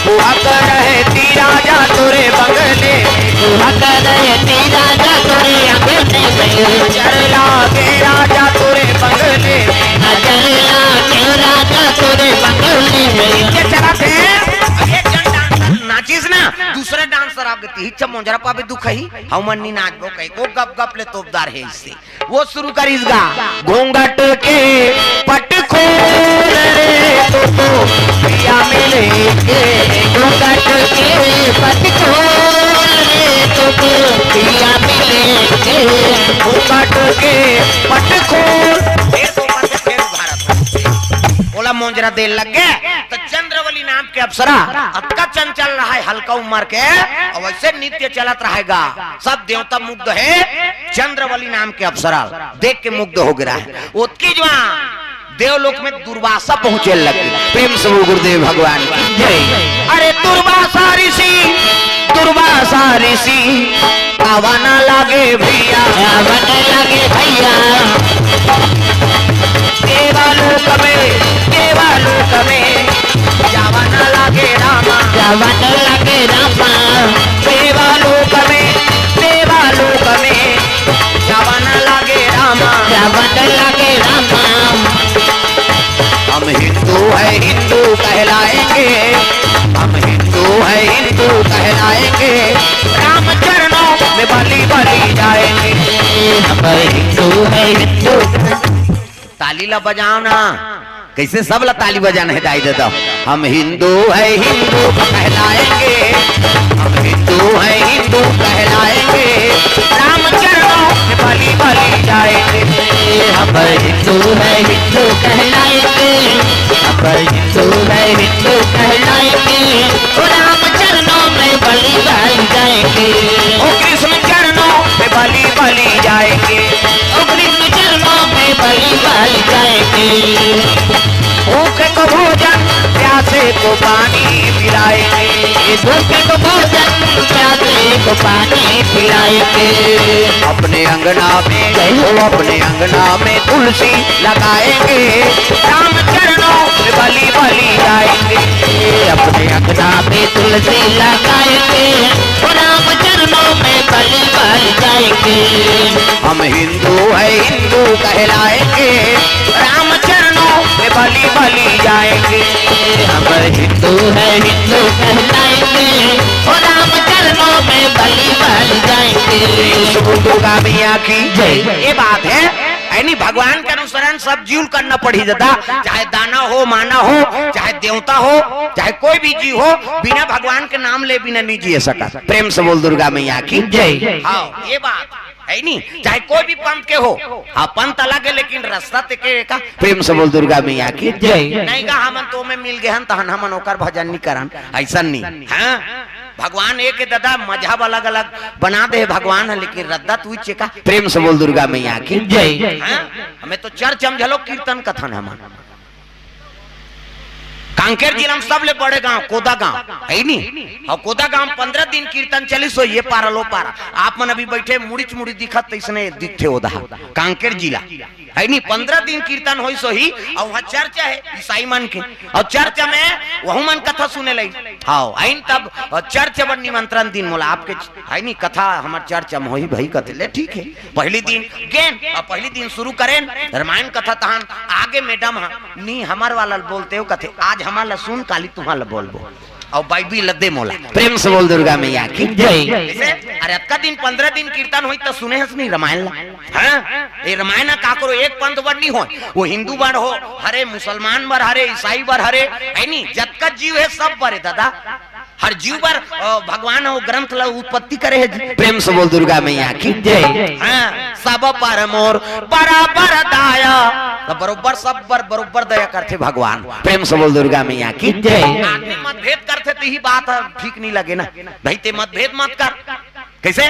हुआ कर रहती राजा तोरे बंगले, हुआ कर रहती राजा तोरे अंगने में, नजर लागे राजा तोरे बंगले, नजर लागे राजा तोरे बंगले में। ये चला थे एक जन डांसर नाचिस ना, दूसरे डांसर आप गती हिच्चा मोंजरा पावे दुखई हम नहीं नाचबो कहीं को गप गप ले तोपदार है इससे वो शुरू करीस गा घूंघट के पट खोल रे तो पिया मिले के, घूंघट के पट खोल रे तो पिया मिले के, घूंघट के पट खोल फिर तो पट फिर भारत बोला मोंजरा दे लग गए तो चंद्रवली नाम के अप्सरा अक्का चंचल रहा है हल्का उम्र के और वैसे नित्य चलत रहेगा सब देवता मुग्ध है चंद्रवली नाम के अप्सरा देख के मुग्ध हो गया है उसकी जवान देवलोक में दुर्वासा पहुंचे लगे प्रेम से वो गुरुदेव भगवान की जय। अरे दुर्वासा ऋषि आवाना लागे भैया, आवन लगे भैया, देवालोक में जावाना लागे रामा, आवन लगे रामा, देवालोक में जावाना लागे रामा। आवन लगे रामा, हम हिंदू है हिंदू कहलाएंगे, हम हिंदू है हिंदू कहलाएंगे, राम चरणों में बलि बलि जाएंगे। हम हिंदू है हिंदू। ताली ला बजाओ ना कैसे सब ला ताली बजाना है दाई दादा। हम हिंदू है हिंदू कहलाएंगे, हम हिंदू है हिंदू कहलाएंगे, राम चरणों में बलि बलि जाएंगे। हम हिंदू है हिंदू कहलाएंगे, हम हिंदू है हिंदू कहलाएंगे, राम चरणों में बलि बलि जाएंगे, ओ कृष्ण चरणों में बलि बलि जाएंगे, कृष्ण चरणों में बलि बलि जाएंगे। भूखे को भोजन प्यासे को पानी पिलाएंगे, भूखे को भोजन प्यासे को पानी पिलाएंगे। अपने अंगना में तुलसी लगाएंगे, राम चरणों में बलि बलि जाएंगे। अपने अंगना में तुलसी लगाएंगे, राम चरणों में बलि बलि जाएंगे। हम हिंदू है हिंदू कहलाएंगे, राम चरणों में बलि बलि जाएंगे। हम हिंदू है हिंदू कहलाएंगे, राम चरणों में बलि बलि जाएंगे। दुर्गा मैया की जय। ये बात है यानी भगवान के अनुसरण सब जीव करना पड़ी जाता, चाहे दाना हो माना हो चाहे देवता हो चाहे कोई भी जीव हो, बिना भगवान के नाम ले बिना नहीं जी सका। प्रेम से बोल दुर्गा मैया की जय। हाँ ये बात है नहीं, चाहे कोई भी पंथ के हो, हाँ पंथ अलग है लेकिन रास्ता ते का। प्रेम से बोल दुर्गा मैया की जय। नहीं का हमन तो में मिल गए तहन हमन ओकर भजन नहीं करन, ऐसा नहीं। हाँ भगवान एक दादा मजहब अलग अलग बना दे भगवान है लेकिन रद्दा तू का। प्रेम से बोल दुर्गा मैया की जय। हाँ? हमें तो चर्च समझलो कीर्तन कथन है हमारा। कांकेर जिला में सबले बड़े गांव कोदा गांव है नहीं, और कोदा गांव 15 दिन कीर्तन चली सो ये पारा लो पारा आप मन अभी बैठे मुड़ीच मुड़ी दिखत इसने दिखते होदा कांकेर जिला है नहीं। 15 दिन कीर्तन होई सो ही और वहाँ चर्चा है ईसाई मन के, और चर्चा में वह मन कथा सुने लगी। हाँ आइन तब चर्च बड़ निमंत्रण दिन मोला आपके है नहीं कथा हमार चर्चा में होई भाई कहते ले ठीक है पहली दिन गेन और पहली दिन शुरू करें रामायण कथा तहन आगे मैडम नहीं हमार वाला बोलते हो कथे आज हमारा सुन काली तुम्हारा बोलबो और बाइबिल लदे मोला। प्रेम से बोल दुर्गा मैया की जय। अरे अक्का दिन 15 दिन कीर्तन हुई तो सुने हस नहीं रामायण ला। हाँ ये रामायण का करो एक पंथ बर नहीं हो, वो हिंदू बर हो हरे मुसलमान बर हरे ईसाई बर हरे है नहीं जतका जीव है सब बर है दादा। हर जीव पर भगवान हो ग्रंथ ला उत्पत्ति करे है। प्रेम से बोल दुर्गा मैया की जय। हाँ सब पर मोर बराबर दाया तो बरोबर सब पर बरोबर दया करते भगवान। प्रेम से बोल दुर्गा मैया की जय। आदमी मतभेद करते तो ही बात ठीक नहीं लगे ना भाई ते मतभेद मत कर कैसे।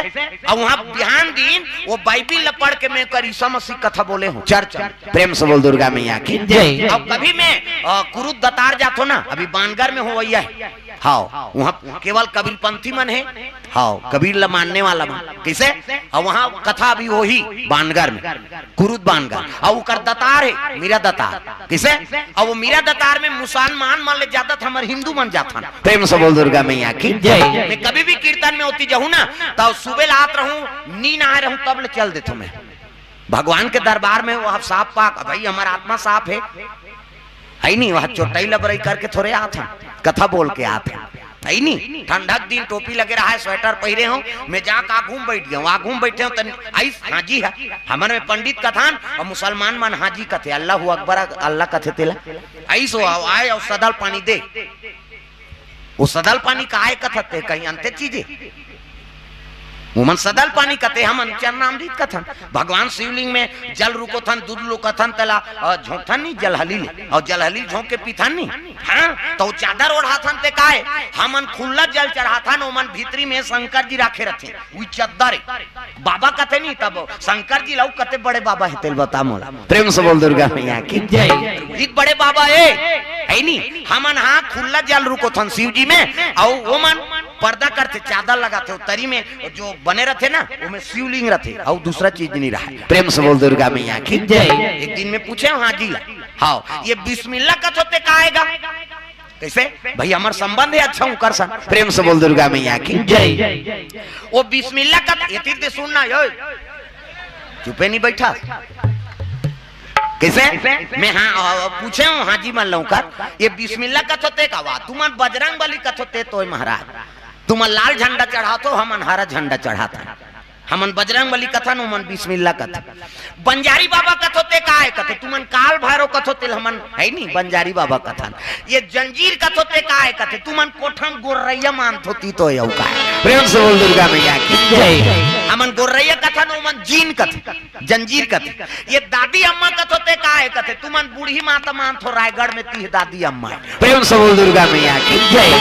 और वहाँ बिहान दिन वो बाइबिल पढ़ के मैं कर ईसा मसीह कथा बोले हूँ चर्चा। प्रेम से बोल दुर्गा मैया की जय। अब कभी मैं कुरुद दतार जातो ना अभी बानगर में हो वही है हाँ वहाँ केवल कबीरपंथी मन है, हाँ कबीर ला मानने वाला मन कैसे। और वहाँ कथा भी वही बानगर में कुरुद बानगर, और वो कर दतार है मीरा दतार कैसे। और वो मीरा दतार में मुसलमान मान ले जाता था, हमारे हिंदू मन जाता। प्रेम से बोल दुर्गा मैया की जय। मैं कभी भी कीर्तन में होती जाऊँ ना तो सुबह लात रहूं नींद आए रहूं तब ले चल देता मैं भगवान के दरबार में। वह साफ पाक भाई हमारा आत्मा साफ है नहीं, वह चोटाई लबरई करके थोड़े आता कथा बोल के आते है नहीं। ठंडक दिन टोपी लगे रहा है, स्वेटर पहरे हो, मैं जाकर घूम बैठ गया, वहां घूम बैठे हो तन आई हाजी है हमारे में पंडित कथान और मुसलमान मन हाजी कथे अल्लाह अकबर अल्लाह कथे तेला आई सो आए और सदल पानी दे। वो सदल पानी काहे कथते कहीं अंते चीजें उमन सदल पानी कते हम चरनामृत कथन। भगवान शिवलिंग में जल रुको थन दूध लो कथन तला झोंकथन नहीं जलहली और जलहली झोंक के पीथन नहीं। हाँ तो चादर ओढ़ाथन ते काहे हमन खुल्ला जल चढ़ाथन ओमन भीतरी में शंकर जी राखे रहते वही चद्दर बाबा कथे नहीं तब शंकर जी लाऊ कते बड़े बाबा है तेल बता मोला। प्रेम से बोल दुर्गा मैया की जय। बड़े बाबा है नहीं हमन हाँ खुल्ला जल रुको थन शिव जी में और वो मन पर्दा करते चादर लगाते तरी में जो बने रहते ना वो में शिवलिंग रहते और दूसरा चीज नहीं रहा। प्रेम से बोल दुर्गा मैया की जय। एक दिन में पूछे हाजी ला हाँ ये बिस्मिल्लाह कथ होते कहेगा कैसे भाई हमार संबंध है अच्छा कर सन। प्रेम से बोल दुर्गा मैया की जय। वो बिस्मिल्लाह कथ ये तीर्थ सुनना यो चुपे नहीं बैठा कैसे मैं हाँ पूछे हूँ हाजी मान लू कर ये बिस्मिल्लाह कथ होते का वा तुम बजरंग बली कथ होते तो महाराज तुम लाल झंडा चढ़ाते हो हमन हरा झंडा चढ़ाता हमन बजरंग बली कथन उमन बिस्मिल्लाह कथ। बंजारी बाबा कथ होते का है कथे तुमन काल भैरव कथ होते हमन है नहीं बंजारी बाबा कथन। ये जंजीर कथ होते का है कथे तुमन कोठम गोरैया मानत होती तो यौ का। प्रेम से बोल दुर्गा मैया की जय। हमन गोरैया कथन उमन जीन कथ जंजीर कथ। ये दादी अम्मा कथ होते का है कथे तुमन बूढ़ी माता मानत हो रायगढ़ में तीह दादी अम्मा। प्रेम से बोल दुर्गा मैया की जय।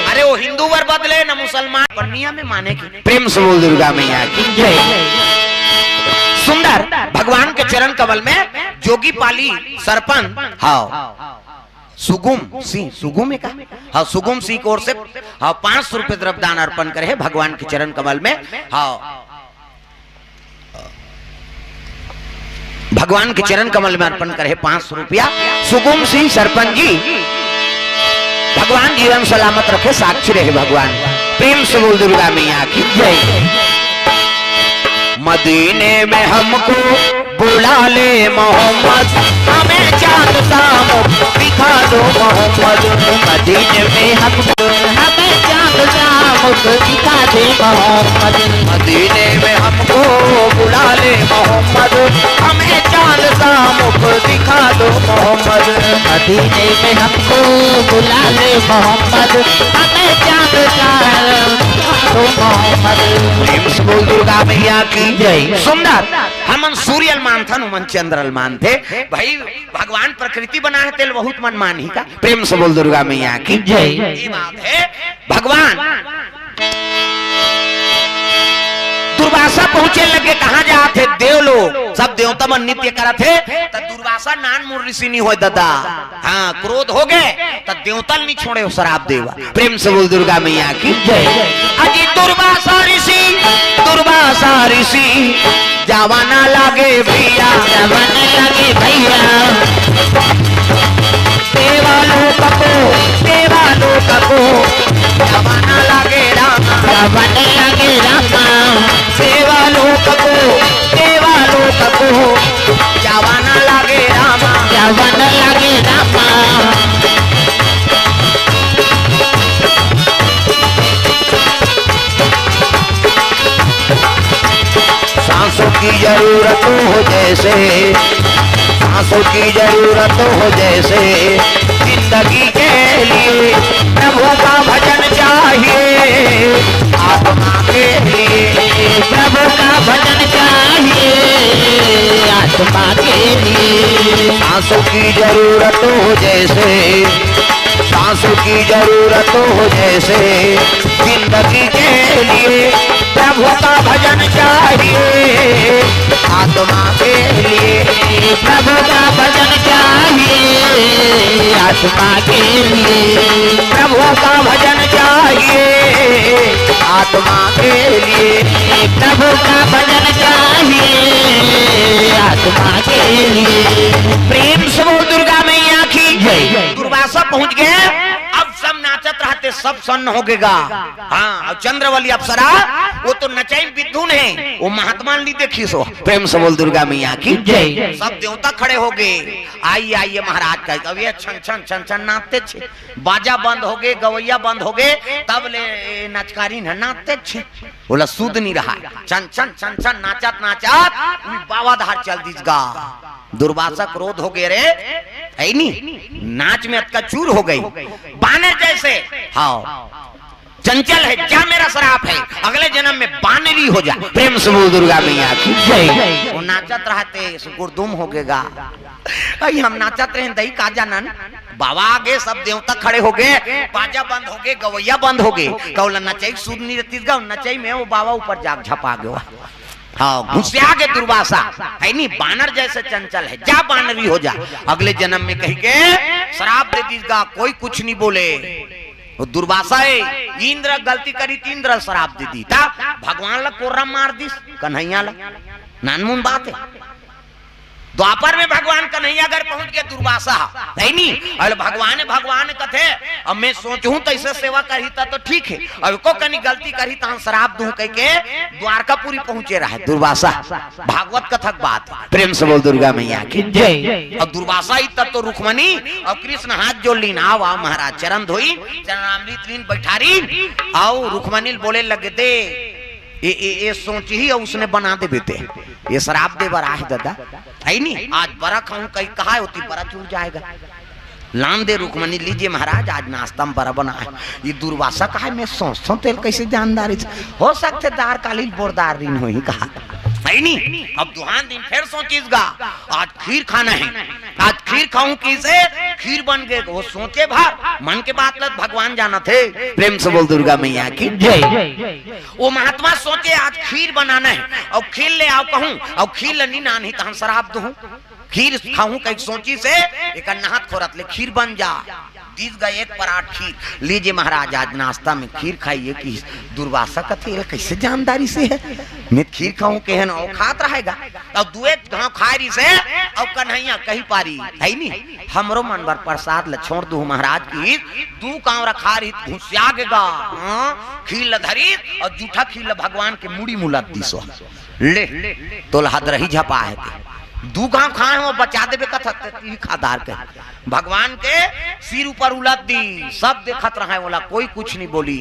अरे वो हिंदू वर बदले न मुसलमान पन्निया में माने की। प्रेम से बोल दुर्गा मैया की जय। सुंदर भगवान के चरण कमल में जोगी पाली सरपंच हाँ सुगुम सिंह सुगुम है का हाँ सुगुम सिंह की ओर से हाँ 500 रुपए द्रव्यदान अर्पण करे भगवान के चरण कमल में। हाँ भगवान के चरण कमल में अर्पण करे 500 रुपया सुगुम सिंह सरपंच जी। भगवान जीवन सलामत रखे साक्षी रहे भगवान। प्रेम से बोल दुर्गा मैया की जय। मदीने में हमको बुला ले मोहम्मद हमें चांद शाम दिखा दो मोहम्मद। मदीने में हमको हमें चांद शाम दिखा दे मोहम्मद। मदीने में हमको बुला ले मोहम्मद हमें चांद शाम दिखा दो मोहम्मद। मदीने में हमको बुला ले मोहम्मद हमें चांद शाम प्रेम से बोल दुर्गा मैया की जय। सुंदर हमन सूर्यल मानथन उमन चंद्रल मानते भाई भगवान प्रकृति बनाए तेल बहुत मन मानी का। प्रेम से बोल दुर्गा मैया की जय। ये बात है भगवान दुर्वासा पहुंचे लगे कहाँ जाते देव लोग सब देवता मन नित्य करा थे तो दुर्वासा नान मुर ऋषि नहीं हो दादा हाँ क्रोध हो गए तो देवता नहीं छोड़े हो शराब देवा। प्रेम से बोल दुर्गा मैया की जय। अजी दुर्वासा ऋषि जवाना लागे भैया जवाना लागे भैया देवालो कपो जवाना लागे रामा जवाना लागे रामा देवालो कपो जवाना लागे रामा जवाना लागे रामा। सांसों की जरूरत हो जैसे सांसों की जरूरत हो जैसे जिंदगी के लिए प्रभु का भजन चाहिए आत्मा के लिए। प्रभु का भजन चाहिए आत्मा के लिए। सांसों की जरूरत हो जैसे सांसों की जरूरत हो जैसे जिंदगी के लिए प्रभु का भजन चाहिए आत्मा के लिए। प्रभु का भजन चाहिए आत्मा के लिए। प्रभु का भजन चाहिए आत्मा के लिए। प्रभु का भजन चाहिए आत्मा के लिए। प्रेम से बोल दुर्गा मैया की जय। दुर्वासा पहुंच गए, अब सब नाचत रहते, सब सन्न हो गएगा। हाँ, और चंद्रवली अप्सरा वो तो नचाई विद्युन है, वो महात्मा नहीं देखी सो। प्रेम से बोल दुर्गा मैया की जय। सब देवता खड़े हो गए, आइए आइए महाराज का। अब ये छन छन छन छन नाचते छे, बाजा बंद हो गए, गवैया बंद हो गए, तब ले नचकारी न नाचते छे। बोला सूद नहीं रहा, छन छन छन छन नाचत नाचत बाबाधार चल दीजगा। दुर्वासा क्रोध हो गए रे, है नहीं, नाच में अटका चूर हो गई, बानर जैसे। हाँ, चंचल है, क्या मेरा श्राप है, अगले जन्म में बानरी हो जा। प्रेम से बोल दुर्गा मैया की जय। वो नाचत रहते, गुरदुम हो गएगा। हम नाचत रहे दही का जानन, बाबा आगे सब देवता खड़े हो गए, बाजा बंद हो गए, गवैया बंद हो गए। कौला नचाई सूद नहीं रहती, नचाई में वो बाबा ऊपर जाग झपा गया। हाँ, घुसिया के दुर्वासा है नहीं, बानर जैसे चंचल है, जा बानरी हो जा, अगले जन्म में कही के श्राप दे दीजिएगा। कोई कुछ नहीं बोले। वो दुर्वासा है, इंद्र गलती करी, इंद्र श्राप दे दी था, भगवान ला कोर्रा मार दी, कन्हैया ला। नानमुन बात है। द्वापर में भगवान कन्हैया घर पहुंच गए, दुर्वासा है नहीं, अरे भगवान भगवान कथे। अब मैं सोचूं तो ऐसे सेवा करी तो ठीक है, अब को कनी गलती करी तो श्राप दूं कह के द्वारकापुरी पहुंचे रहा दुर्वासा। भागवत कथक बात। प्रेम से बोल दुर्गा मैया की जय। और दुर्वासा ही तब तो रुक्मणी और कृष्ण हाथ जोड़ लीन, आओ आओ महाराज, चरण धोई, चरणामृत लीन बैठारी, आओ। रुक्मणी बोले लगे दे ये सोच ही उसने बना दे बेटे, ये शराब दे बरा है दादा, है नहीं, आज बरा खाऊं कहीं कहा होती, बरा चूर जाएगा। लाम दे रुक्मणी, लीजिए महाराज, आज नाश्ता में बरा बना है। ये दुर्वासा कहा, मैं सोचता हूँ तेल कैसे जानदारी हो सकते, दार कालीन बोरदार दिन हो ही कहा, है नहीं। अब दुहान दिन फिर सोचीसगा, आज खीर खाना है, आज खीर खाऊं किसे, खीर बन गए। वो सोचे भर मन के बात लग भगवान जाना थे। प्रेम से बोल दुर्गा मैया की जय। वो महात्मा सोचे आज खीर बनाना है, और खीर ले आओ कहूं, और खीर लनी ना नहीं तो हम शराब दूं, खीर खाऊं कहीं सोची से एक नहात खोरत ले खीर बन जा। दीज गए एक पराठ खीर, लीजिए महाराज आज नाश्ता में खीर खाइए। कि दुर्वासा कथे कैसे जानदारी से है, मैं खीर खाऊं के है खात रहेगा। और दुए गांव खायरी से और कन्हैया कही पारी, है नहीं, हमरो मन भर प्रसाद ल छोड़ दू महाराज की, दू गांव रखा रही घुसिया गेगा। खीर ल धरी और जूठा खीर ल भगवान के मुड़ी मुलत दिसो ले तो हद रही झपा है। दू गांव खाए वो बचा देवे कथा खादार के, भगवान के सिर ऊपर उलट दी, सब देखत रहा बोला, कोई कुछ नहीं बोली।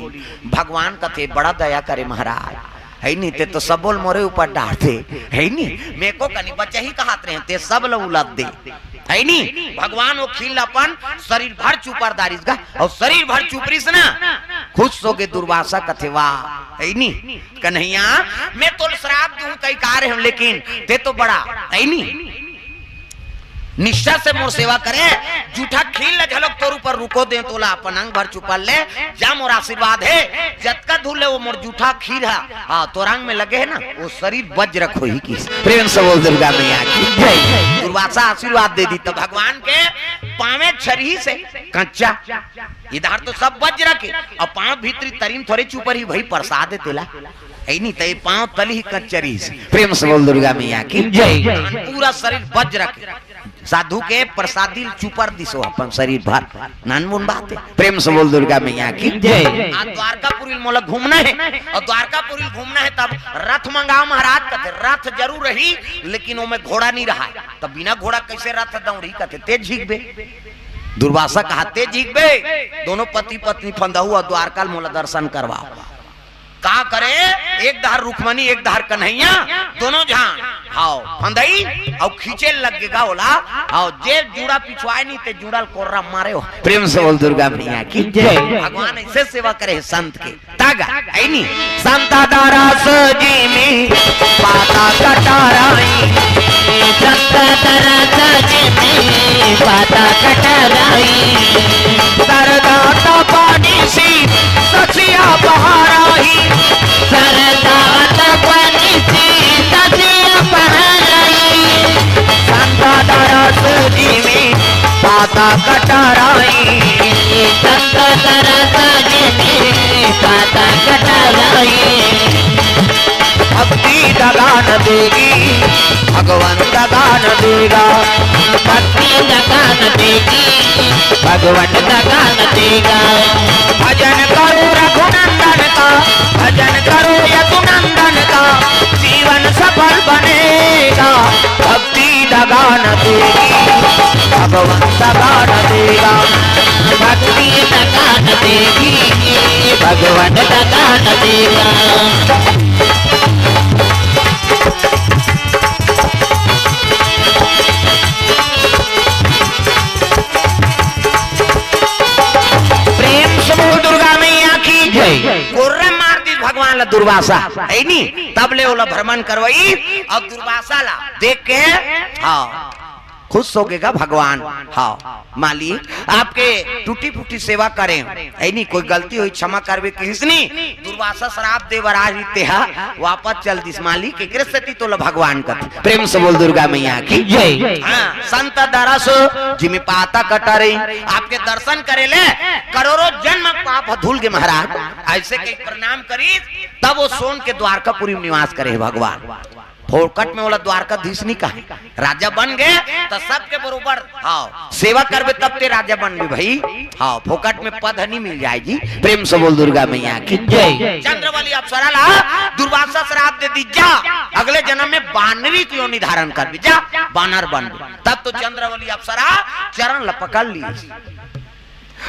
भगवान कथे बड़ा दया करे महाराज, है नहीं, ते तो सब बोल मोरे ऊपर डांटे, है नहीं, मेरे को कनी बच्चे ही कहते रहे, ते सब लोग उलट दे, है नहीं। भगवान वो खील अपन शरीर भर चुपरदारिस का, और शरीर भर चुपरिस ना खुश हो गए। दुर्वासा कथे वाह, है नहीं, कन्हैया मैं तो श्राप दूं कई कार्य हम, लेकिन ते तो बड़ा, है नहीं, निष्ठा से मोर सेवा करे। जूठा खील झलक तोर ऊपर रुको दे तोला, अपन अंग भर चुपल ले जा, मोर आशीर्वाद है, जतका धूल ले वो मोर जूठा खीर है, हाँ तोरांग में लगे है ना, वो शरीर वज्र खोही की। प्रेम से बोल दुर्गा मैया की जय। दुर्वासा आशीर्वाद दे दी तो भगवान के पावे छरी से कच्चा, इधर तो सब वज्र के, और पांव भीतरी तरीन थोड़े चुपर ही वही प्रसाद है तेला, है नहीं, तय पांव तली ही कच्चरी से। प्रेम से बोल दुर्गा मैया की जय। पूरा शरीर वज्र के, साधु के प्रसादी चुपर दिसो अपन शरीर भर, नानमुन बात है। प्रेम से बोल दुर्गा मैया की जय। आज द्वारकापुरी मोला घूमना है, और द्वारकापुरी घूमना है तब रथ मंगाओ महाराज कहते, रथ जरूर रही लेकिन वो में घोड़ा नहीं रहा, तब बिना घोड़ा कैसे रथ दौड़ी कहते, तेज झीकबे। दुर्वासा कहा तेज झीकबे, दोनों पति पत्नी फंदाऊ और द्वारका मोला दर्शन करवाओ। का करे, एक धार रुक्मणी एक धार कन्हैया, दोनों जहां हाओ फंदई और खींचे लगेगा बोला, और जे जुड़ा पिछवाए नहीं ते जुड़ल कोर्रा मारे हो। प्रेम से बोल दुर्गा मैया की जय। भगवान ऐसे सेवा करे संत के तागा, है नहीं, संता दारा सजी में पाता कटाराई, संता दारा सजी में पाता कटाराई, सरदाता पानी सी सचिया बहाराई, सरदाता पानी सी सचिया बहाराई, संता दारा सजी में पाता कटाराई, काटा कटाई भक्ति दगा न देगी भगवान दगा न देगा, भक्ति दगा न देगी भगवान दगा न देगा। भजन करो रघुनंदन का, भजन करो यदुनंदन का, जीवन सफल बनेगा। भक्ति दगा न देगी भगवान दगा न देगा, भक्ति दगा न देगी भगवान दगा न देगा। प्रेम से बोल दुर्गा मैया की जय। कुर्र मार दी भगवान ला दुर्वासा है नी, तब ले ओला भ्रमण करवाई। अब दुर्वासा ला देख के हाँ खुश हो गएगा भगवान। हाँ मालिक आपके टूटी फूटी सेवा करें है नी, कोई गलती हुई क्षमा करवे किसनी। दुर्वासा श्राप दे बराज तेहा वापस चल दिस मालिक एकरे सती तो ला भगवान का। प्रेम से बोल दुर्गा मैया की जय। हाँ संत दरस जिमी पाता कटरे, आपके दर्शन करे ले करोड़ों जन्म पाप धूल के महाराज, ऐसे कई प्रणाम करी तब वो सोन के द्वारकापुरी में निवास करे भगवान। फोकट में बोला द्वारकाधीश नहीं कहा, राजा बन गए तो सबके बरोबर हाँ सेवा करबे तब ते राजा बन गए भाई। हाँ फोकट में पद नहीं मिल जाएगी। प्रेम से बोल दुर्गा मैया की जय। चंद्रवली अप्सरा ला दुर्वासा श्राप दे दी, जा अगले जन्म में बानरी क्यों निधारण कर भी, जा बानर बन। तब तो चंद्रवली अप्सरा चरण लपकल ली,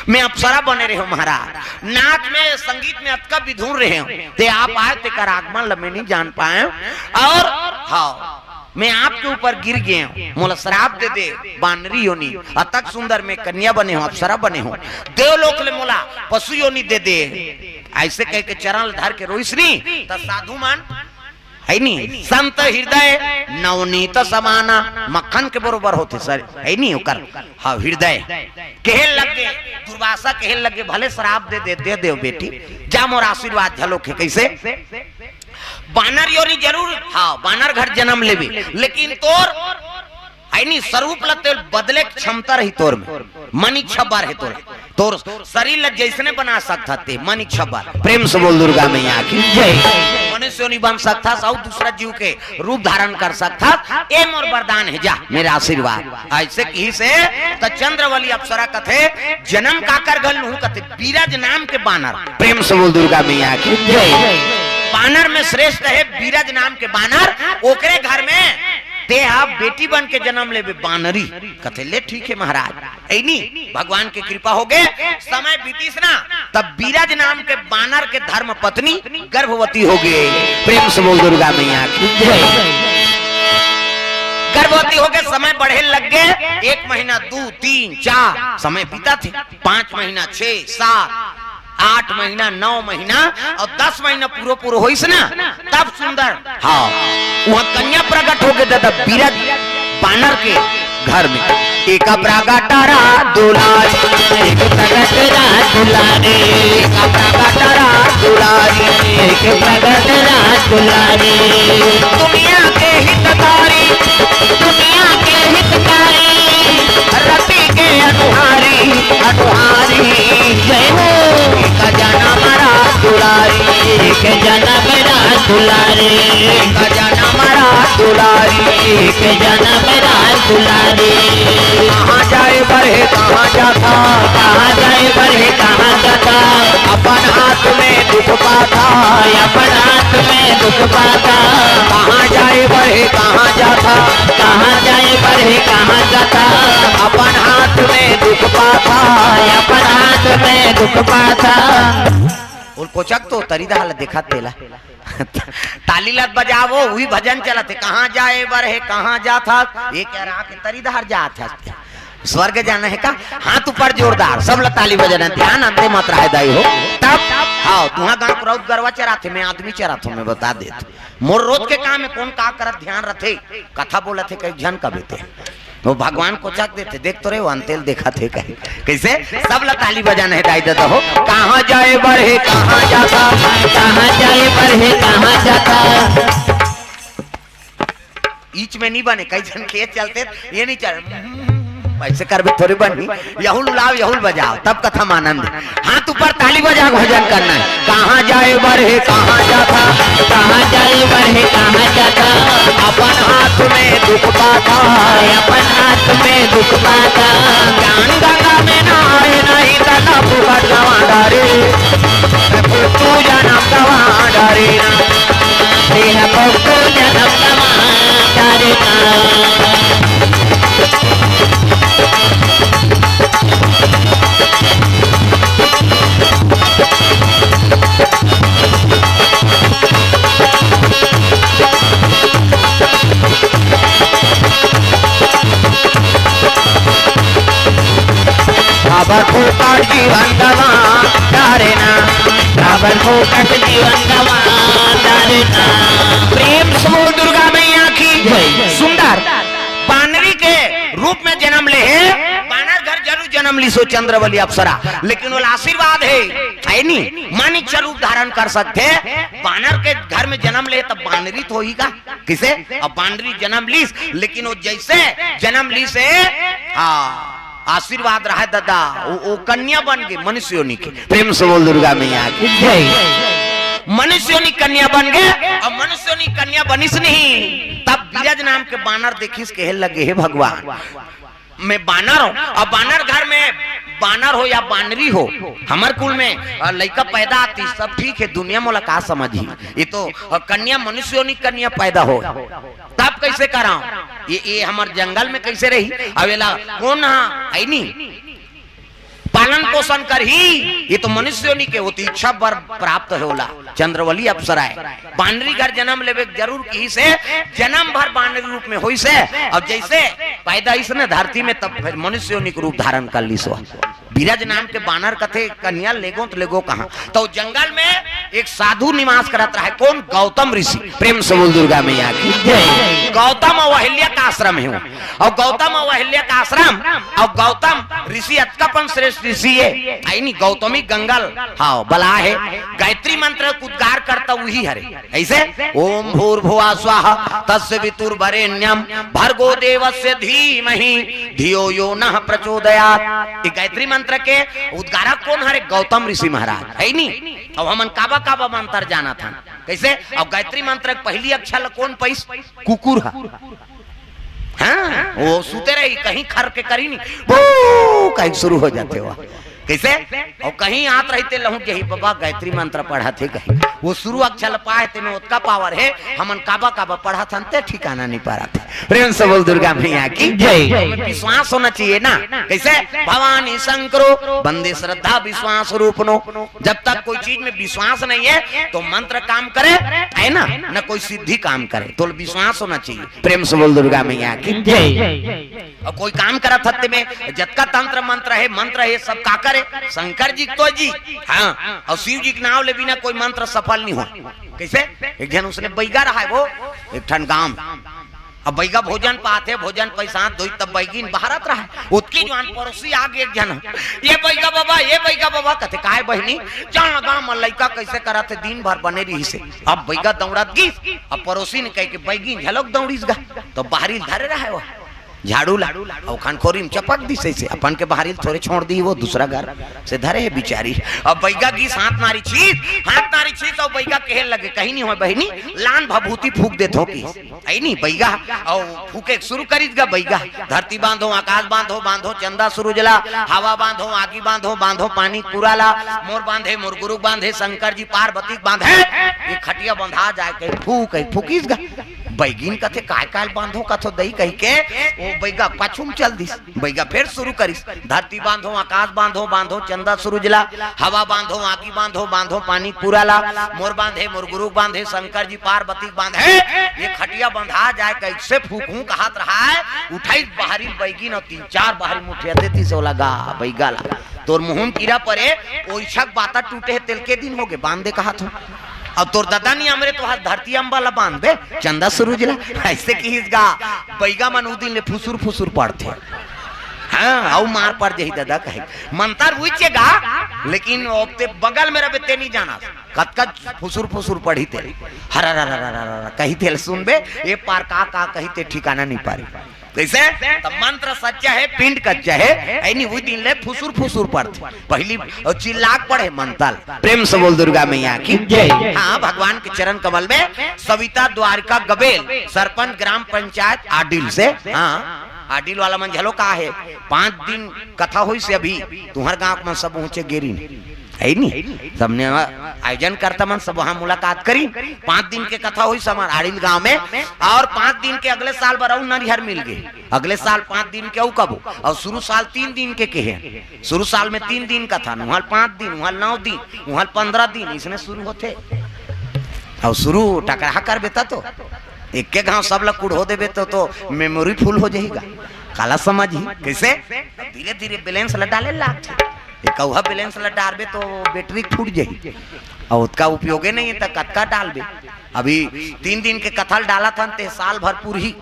मैं अप्सरा बने रहे हो महाराज, नाच में संगीत में अतका विधुर रहे हो, ते आप आए ते कर आगमन मैं नहीं जान पाए और हाँ मैं आपके ऊपर गिर गए हूँ, मोला श्राप दे दे बानरी योनी, अतक सुंदर में कन्या बने हो अप्सरा बने हो, देवलोक ले मोला पशु योनी दे दे। ऐसे कह के चरण धर के रोइसनी तो साधु मान है नी, संत हृदय नवनीत समाना, मक्खन के बरोबर होते सर है नी ओकर। हाँ हृदय कहे लगे दुर्वासा कहे लगे भले श्राप दे दे बेटी, जा मोर आशीर्वाद झलोके कैसे बानर योनी जरूर हाँ बानर घर जन्म लेबी, लेकिन तोर ऐनी स्वरूप लते बदले क्षमता रही तोर में, मन इच्छा बार है तोर शरीर ल जैसने बना सकता थे मन इच्छा बार। प्रेम से बोल दुर्गा मैया की जय। मनुष्य नहीं बन सकता और दूसरा जीव के रूप धारण कर सकता, ए मोर वरदान है, जा मेरा आशीर्वाद। ऐसे की से तो चंद्रवली अप्सरा कथे जन्म काकर गल नहु कथे बीरज नाम के बानर। प्रेम से बोल दुर्गा मैया की जय। बानर में श्रेष्ठ है बीरज नाम के बानर, ओकरे घर में ते आप बेटी बन के जन्म ले बानरी कथे ले ठीक है महाराज। ऐनी भगवान की कृपा हो गए, समय बीतीस ना तब बीरज नाम के बानर के धर्म पत्नी गर्भवती हो गई। प्रेम से बोल दुर्गा मैया की जय। गर्भवती हो गए, समय बढ़े लग गए, 1 महीना 2 3 4 समय बीता थे, 5 महीना 6 7 8 महीना 9 महीना और 10 महीना पूरा होइस ना तब सुंदर हाँ वहाँ कन्या प्रकट हो गए दादा बीरज बानर के घर में। एक प्रगटरा दुलारी, एक प्रगटरा दुलारी, एक प्रगटरा दुलारी, एक प्रगटरा दुलारी, दुनिया के हितकारी, दुनिया के हितकारी, रति के अनुहारी अनुहारी जय हो। एक जन्म राज दुलारी, एक जन्म राज दुलारी, एक जन्म राज दुलारी, एक जन्म राज दुलारी। कहाँ जाए बढ़े कहाँ जाता, कहाँ जाए बढ़े कहाँ जाता, अपन हाथ में दुख पाता, अपन हाथ में दुख पाता। कहाँ जाए बढ़े कहाँ जाता, कहाँ जाए बढ़े कहाँ जाता, अपन हाथ में दुख पाता, अपन हाथ में दुख पाता। और कोचक तो तरीदा हाल देखा तेला ताली लत बजावो वही भजन चला थे, कहाँ जाए बढ़े कहाँ जाता, ये कह रहा कि तरीदार जाता स्वर्ग जाना है का हाथ ऊपर जोरदार सब ताली बजाना, ध्यान अंते मत रहे दाई हो तब हाँ तुम्हारा गाँव रौद गरवा चराते मैं आदमी चराता मैं बता देते मोर रोज के काम में कौन का करत ध्यान रखे कथा बोला थे कई जन का बेटे वो भगवान को चक देते देख तो रहे वो अंतेल देखा थे कहीं कैसे सब ला ताली बजाना है दाई देता हो। कहाँ जाए बढ़े कहाँ जाता, कहाँ जाए बढ़े कहाँ जाता, ईच में नहीं बने कई जन खेत चलते ये नहीं चल ऐसे करबे थोड़ी बनी, यहुल लाओ यहुल बजाओ तब कथम आनंद। हाथ ऊपर ताली बजा भजन करना है। कहाँ जाए बरहे कहाँ जाता, कहाँ जाए बढ़े कहाँ जाता, अपन हाथ में दुख पाता, अपन हाथ में दुख पाता, ज्ञान गंगा में नहाए नहीं तथा फुकट गवा डारे, तू जन्म गवा डारे ना, तेरा पक्को जन्म गवा डारे ना। रावण फूकट जीवन गवा डारे ना, रावण फूकट जीवन गवा डारे ना। प्रेम समूह दुर्गा मैया की जय। सुंदर बानरी के रूप में जन्म ले है, बानर घर जरूर जन्म ली सो चंद्रवली अप्सरा, लेकिन वो आशीर्वाद है नहीं, मानिक स्वरूप धारण कर सकते। बानर के घर में जन्म ले तब बानरी तो ही का किसे, अब बानरी जन्म ली, लेकिन वो जैसे जन्म ली से आशीर्वाद रहा दादा, वो कन्या बन गई मनुष्य योनि की। प्रेम से बोल दुर्गा मैया की जय। मनुष्य योनि कन्या बन गए, और मनुष्य योनि कन्या बनिस नहीं, तब बीरज नाम के बानर देखिस कहे लगे हे भगवान मैं बानर हूँ, और बानर घर में बानर हो या बानरी हो, हमार कुल में लड़का पैदा आती सब ठीक है, दुनिया मोला का समझी, ये तो कन्या मनुष्य योनि कन्या पैदा हो तब कैसे कराऊं, ये हमार जंगल में कैसे रही, अवेला कौन है नहीं पालन पोषण कर ही, ये तो मनुष्य योनि के होती इच्छा वर प्राप्त होला। चंद्रवली अप्सरा है, बानरी घर जन्म लेवे जरूर की से, जन्म भर बानरी रूप में हुई से, अब जैसे पैदा इसने धरती में तब फिर मनुष्य योनि के रूप धारण कर ली सो। बीरज नाम के बानर कथे कन्या लेगो तो लेगो कहाँ, तो जंगल में एक साधु निवास करत रहा है, कौन, गौतम ऋषि। प्रेम से बोल दुर्गा मैया की जय। गौतम और अहिल्या का आश्रम है, और गौतम और अहिल्या का आश्रम, और गौतम ऋषि अतकपन श्रेष्ठ ऋषि है, आई नहीं गौतमी गंगल हाँ बला है, गायत्री मंत्र उद्गार करता वही हरे, ऐसे ओम भूर्भुवः स्वाहा तस्य वितुर्वरेण्यम भर्गो देवस्य धीमहि धियो यो नः प्रचोदयात्। ये गायत्री मंत्र के उद्गारक कौन हरे, गौतम ऋषि महाराज है नहीं। अब हमन काबा काबा मंत्र जाना था कैसे, अब गायत्री मंत्र पहली अक्षर कौन पैस, कुकुर है, हाँ वो सूते रही कहीं खर के करी नहीं, वो कहीं शुरू हो जाते हो कैसे, और कहीं आत रहते लहू के ही बाबा गायत्री मंत्र पढ़ा थे, कहीं वो शुरू अक्षर पाए थे में उसका पावर है, हमन काबा काबा पढ़ा था ते ठिकाना नहीं पा रहा था। प्रेम से बोल दुर्गा मैया की जय। विश्वास होना चाहिए ना, कैसे भवानी शंकरो बंदे श्रद्धा विश्वास रूपनो, जब तक कोई चीज में विश्वास नहीं है तो मंत्र काम करे है ना, न कोई सिद्धि काम करे, तो विश्वास होना चाहिए। प्रेम से बोल दुर्गा मैया की जय। और कोई काम करा थत्ते में जतका तंत्र मंत्र है सब का करे, शंकर जी तो जी हाँ, और शिव जी के नाम ले बिना कोई मंत्र सफल नहीं हो। कैसे, एक जन उसने बैगा रहा है, वो एक ठन गांव, अब बैगा भोजन पाते भोजन पैसा दो तब बैगिन बहारत रहा है, उसकी जवान पड़ोसी आगे एक जन, ये बैगा बाबा कहते काहे बहनी जान गांव में लड़का कैसे करा थे दिन भर बने रही से, अब बैगा दौड़त गिस, अब पड़ोसी ने कह के बैगिन झलक दौड़ीस गा, तो बाहरी धरे रहा है वो झाड़ू लाड़ू और खानखोरी में चपक दी से अपन के बाहरी थोड़े छोड़ दी, वो दूसरा घर से धरे है बिचारी। अब बैगा की हाथ मारी छीत और बैगा कहे लगे कहीं नहीं हो बहनी लान भभूति फूक देते हो की आई नहीं बैगा, और फूके शुरू करी गा बैगा, धरती बांधो आकाश बांधो बांधो चंदा सूरजला हवा बांधो आगी बांधो बांधो पानी पुराला मोर बांधे मोर गुरु बांधे शंकर जी पार्वती बांधे, ये खटिया बंधा जाए कहीं फूकीस गा, बैगिन कथे काय काल बांधो कथो दही कह के वो बैगा पाछुम चल दिस, बैगा फिर शुरू करिस, धरती बांधो आकाश बांधो बांधो चंदा सूरजला हवा बांधो आगी बांधो बांधो पानी पुराला मोर बांधे मोर गुरु बांधे शंकर जी पार्वती बांधे, ये खटिया बंधा जाए कैसे फूकू कहत रहा है, उठाई बाहरी बैगिन और 3-4 बाहरी मुठिया देती से लगा बैगा ला तोर मुंह कीड़ा परे ओइछक बाता टूटे तेल के दिन हो गए बांध दे कहा था, अब तोर दादा नहीं हमरे तो हाथ धरती अम्बाला बांध बे चंदा सूरजला ऐसे की गा बैगा मन उदिन ले फुसुर पड़ते हाँ, आउ मार पड़ जाही दादा कहे मंतर हुईचेगा लेकिन ओपते बगल में रहे ते नहीं जाना कत कत फुसुर फुसुर पढ़ी थे हरा रा रा रा रा कही थे सुनबे ये पार का कही थे ठिकाना नहीं पारी कैसे तो मंत्र सच्चा है पिंड कच्चा है ऐनी वो दिन ले फुसुर फुसुर पढ़ते पहली चिल्लाक पढ़े मंतल प्रेम से बोल दुर्गा मैया की जय। हाँ भगवान के चरण कमल में सविता द्वारिका गबेल सरपंच ग्राम पंचायत आडिल से हाँ आडिल वाला मन झलो का है 5 दिन कथा हुई से अभी तुम्हारे गांव में सब ऊंचे गेरी है नहीं सबने आयोजन करता मन सब वहां मुलाकात करी 5 दिन के कथा हुई समार आडिल गांव में और 5 दिन के अगले साल बराऊ नरिहर मिल गए अगले साल 5 दिन के कब और शुरू साल 3 दिन के हैं शुरू साल में 3 दिन का था वहां 5 दिन वहां 9 दिन वहां 15 दिन इसने शुरू होते और शुरू टकरा कर बेता तो एक के गांव सब लोग कुड़ हो देवे तो मेमोरी फुल हो जाएगा काला समझ ही कैसे धीरे धीरे बैलेंस डाले लाग एक बैलेंस डालबे तो बैटरी फूट जाएगी और उसका उपयोग नहीं है तो कतका डालबे अभी 3 दिन के कथल डाला था ते साल भर पूरी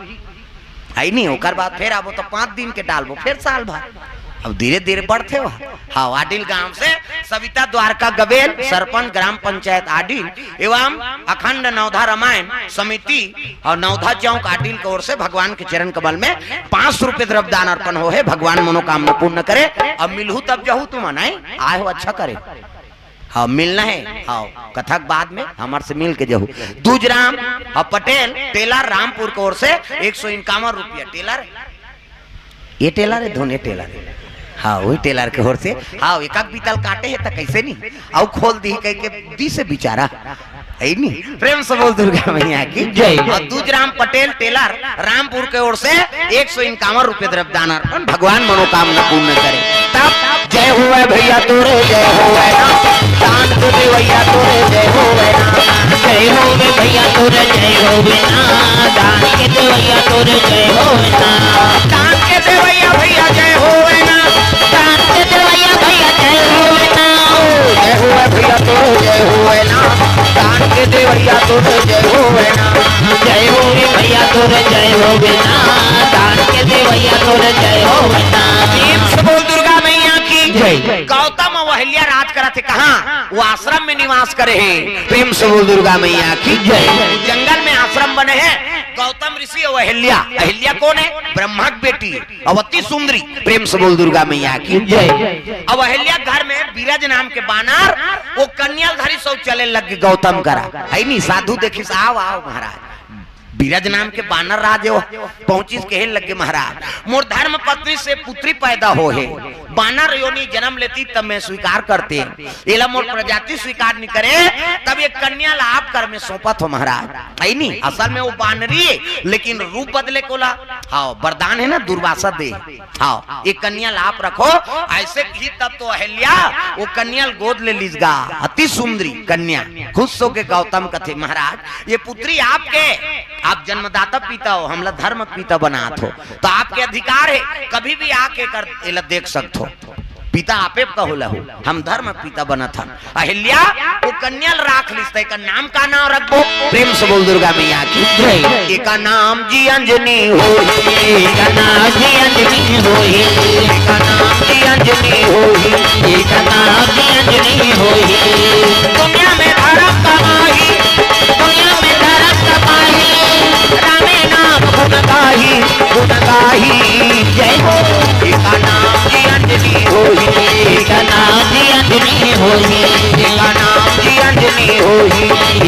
आई नहीं होकर बाद फिर अब तो 5 दिन के डालबो फिर साल भर अब धीरे धीरे बढ़ते हो। हाँ आडिल गांव से सविता द्वारका गबेल सरपंच ग्राम पंचायत आडिल एवं अखंड नवधा रामायण समिति और नवधा चौक आडिल की ओर से भगवान के चरण कमल में 5 रुपए द्रव्यदान अर्पण हो है भगवान मनोकामना पूर्ण करे। अब मिलहू तब जहू तुम आए आए हो अच्छा करे हाँ मिलना है हाँ कथक बाद में हमारे से मिल के जहू दूजराम और पटेल टेलर रामपुर की ओर से 151 रुपया टेलर ये टेलर है धोने टेलर है हाँ वही टेलर के ओर से हाँ एक बीतल काटे है तो कैसे नहीं और खोल दी कह के दी से बिचारा नहीं प्रेम से बोल दुर्गा मैया की जय। और दूजराम पटेल टेलर रामपुर के ओर से 151 रुपए द्रव्यदान अर्पण भगवान मनोकामना पूर्ण करे। तब जय हुए भैया तोरे जय हुए ना दान तो भैया तोरे जय हुए ना जय होवे भैया तोरे जय होवे ना दान के देवैया तोरे जय होवे ना दान के देवैया भैया जय हुए ना दान के देवैया भैया जय होवे ना जय हुए भैया तोरे जय हुए ना दान के देवैया तोरे जय हुए ना जय होवे भैया तोरे जय होवे ना दान के देवैया तोरे जय होवे ना प्रेम से बोल दुर्गा मैया की जय। गौतम और अहिल्या राज करा थे कहाँ वो आश्रम में निवास करे हैं प्रेम से बोल दुर्गा मैया की जय। जंगल में आश्रम बने हैं गौतम ऋषि और अहिल्या अहिल्या कौन है ब्रह्मा की बेटी अवती सुंदरी प्रेम से बोल दुर्गा मैया की जय। अब अहिल्या घर में बीरज नाम के बानर वो कन्याधारी सब चले लग गए गौतम करा है नहीं साधु देखी आओ आओ महाराज बीरज नाम के बानर राज पहुंची कहे लगे महाराज मोर धर्म पत्नी से पुत्री पैदा हो है बानर योनि जन्म लेती तब मैं स्वीकार करते एला मोर प्रजाति स्वीकार नहीं करे तब ये कन्या लाभ कर में सौंपत हो महाराज है नहीं असल में वो बानरी है लेकिन रूप बदले कोला हाँ वरदान है ना दुर्वासा दे हाँ ये कन्या लाभ रखो ऐसे की तब तो अहिल्या वो कन्या गोद ले लीजगा अति सुंदरी कन्या खुश हो के गौतम कथे महाराज ये पुत्री आपके आप जन्मदाता पिता हो हमला धर्म पिता बनात हो तो आपके अधिकार है कभी भी आके कर एला देख सकते हो पिता आपे कहोला हो हम धर्म पिता बना था अहिल्या वो कन्या राख लिस्ते का नाम का नाम रखबो प्रेम से बोल दुर्गा मैया की जय। एका नाम जी अंजनी हो एका नाम जी अंजनी होई एका नाम जी अंजनी हो एका नाम जी अंजनी होई दुनिया में धर्म कमाई दुनिया में धर्म कमाई रामे नाम गुण गाही जय हो एका नाम जी अंजनी हो एका नाम जी अंजनी होई एका नाम जी अंजनी हो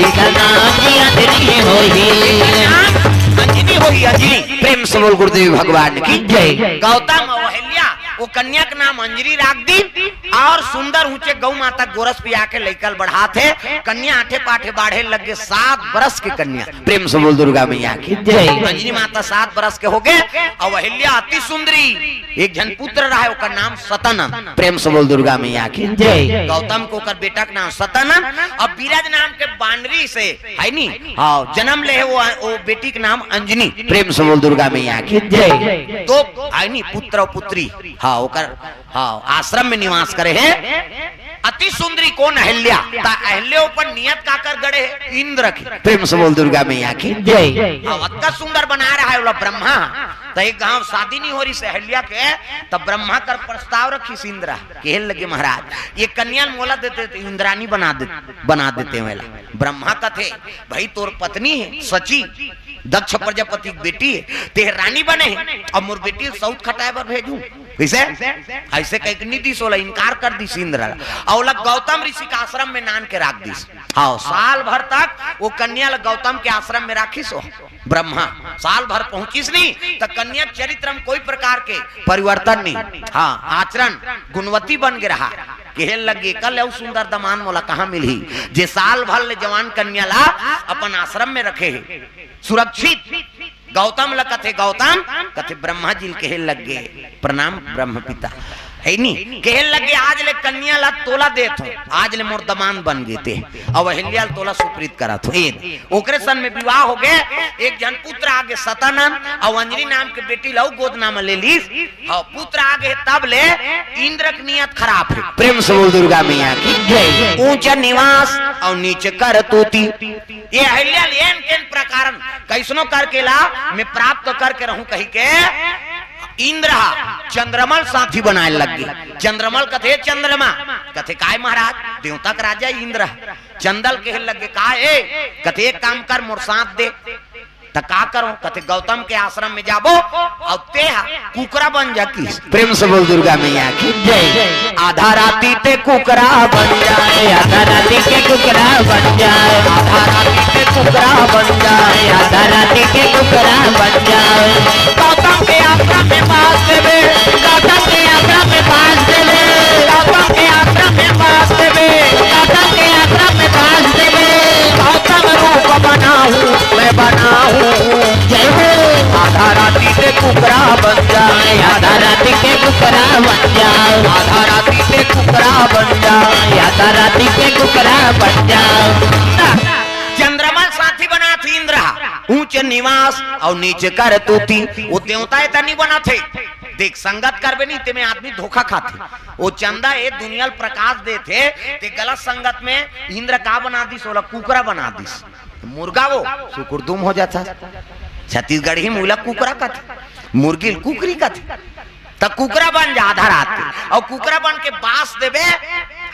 एका नाम जी अंजनी होई अंजनी होगी अंजनी प्रेम से बोल गुरुदेव भगवान की जय। गौतम और अहिल्या वो कन्या का नाम अंजनी राख दी और सुंदर ऊंचे गौ माता गोरस पिया के लेकर बढ़ा थे कन्या आठे पाठे बाढ़े लग गए 7 बरस की कन्या प्रेम से बोल दुर्गा मैया की जय। अंजनी माता 7 बरस के हो गए और अहिल्या अति सुंदरी एक जन पुत्र रहा है उसका नाम सतनन प्रेम से बोल दुर्गा मैया की जय। गौतम को कर बेटा का नाम सतनन और बीरज नाम के बानरी से है नी हाँ जन्म ले वो बेटी का नाम अंजनी प्रेम से बोल दुर्गा मैया की जय। तो है नी पुत्र और पुत्री हाँ ओकर हाँ आश्रम में निवास करे हैं अति सुंदरी कौन? अहिल्या। अहिल्या ऊपर नियत काकर गड़े है इंद्र की। प्रेम से बोल दुर्गा मैया की जय। अवत्ता सुंदर बना रहा है बोला ब्रह्मा। तो एक गांव शादी नहीं हो रही से अहिल्या के, तब ब्रह्मा कर प्रस्ताव रखी से इंद्रा कहने लगे महाराज ये कन्या मोला देते तो इंद्रानी बना देते वेला। ब्रह्मा का थे भाई तोर पत्नी है सची दक्ष प्रजापति की बेटी है ते रानी बने और मोर बेटी साउथ खटाए पर भेजू कैसे ऐसे कई नीति सोला इनकार कर दी इंद्र और गौतम ऋषि का आश्रम में नान के रख दी। हाँ साल भर तक वो कन्या गौतम के आश्रम में राखी सो ब्रह्मा साल भर पहुंचीस नहीं तो कन्या चरित्र में कोई प्रकार के परिवर्तन नहीं। हाँ आचरण गुणवती बन के रहा कहल लगे कल सुंदर दमान मोला कहाँ मिली जे साल भर ले जवान कन्या ला अपन आश्रम में रखे है सुरक्षित। गौतम ल कथे गौतम कथे ब्रह्मा जी कहे लगे प्रणाम ब्रह्म पिता है नी कहे लगे आज ले कन्या ला तोला देत हो आज ले मोर दमान बन गए थे और अहिल्या तोला सुप्रीत करा थो ओकरे सन में विवाह हो गए। एक जन पुत्र आगे सतानंद और अंजनी नाम के बेटी लऊ गोद नाम ले लीस और पुत्र आगे तब ले इंद्र की नियत खराब है। प्रेम से बोल दुर्गा मैया की जय। ऊंचा निवास और नीचे कर तूती ये अहिल्या लेन के प्रकार कैसनो करके ला मैं प्राप्त करके रहूं कही के इंद्र चंद्रमल साथी बनाए लग गई। चंद्रमल कथे चंद्रमा कथे काय महाराज देवता का राजा इंद्र चंदल कहे लगे का कथे एक काम कर मोर साथ दे तो का करो कथे गौतम के आश्रम में जाबो और ते कुकरा बन जाती। प्रेम से बोल दुर्गा मैया की जय। आधा राती ते कुकरा बन जाए आधा राती के कुकरा बन जाए आधा राती ते कुकरा बन जाए आधा राती के कुकरा बन जाए। गौतम के आश्रम में पास देवे गौतम के आश्रम में पास देवे गौतम के आश्रम में पास देवे गौतम के आश्रम में पास देवे। गौतम रूप बनाऊं मैं बनाऊं जय हो। आधा राती से कुकरा बन जाए आधा राती के कुकरा बन जाए आधा राती से कुकरा बन जाए आधा राती के कुकरा बन जाए। चंद्रमा साथी बना थी इंद्र ऊंचे निवास और नीचे कर तूती वो देवता तनी बना थे। देख संगत करबे नहीं ते में आदमी धोखा खाते वो चंदा ये दुनिया प्रकाश दे थे ते गलत संगत में इंद्र का बना दी सोला कुकरा बना दी मुर्गा वो सुकुरदुम हो जाता। छत्तीसगढ़ ही मूला कुकरा का मुर्गी कुकरी का तब कुकरा बन जा आधा रात और कुकरा बन के बास देवे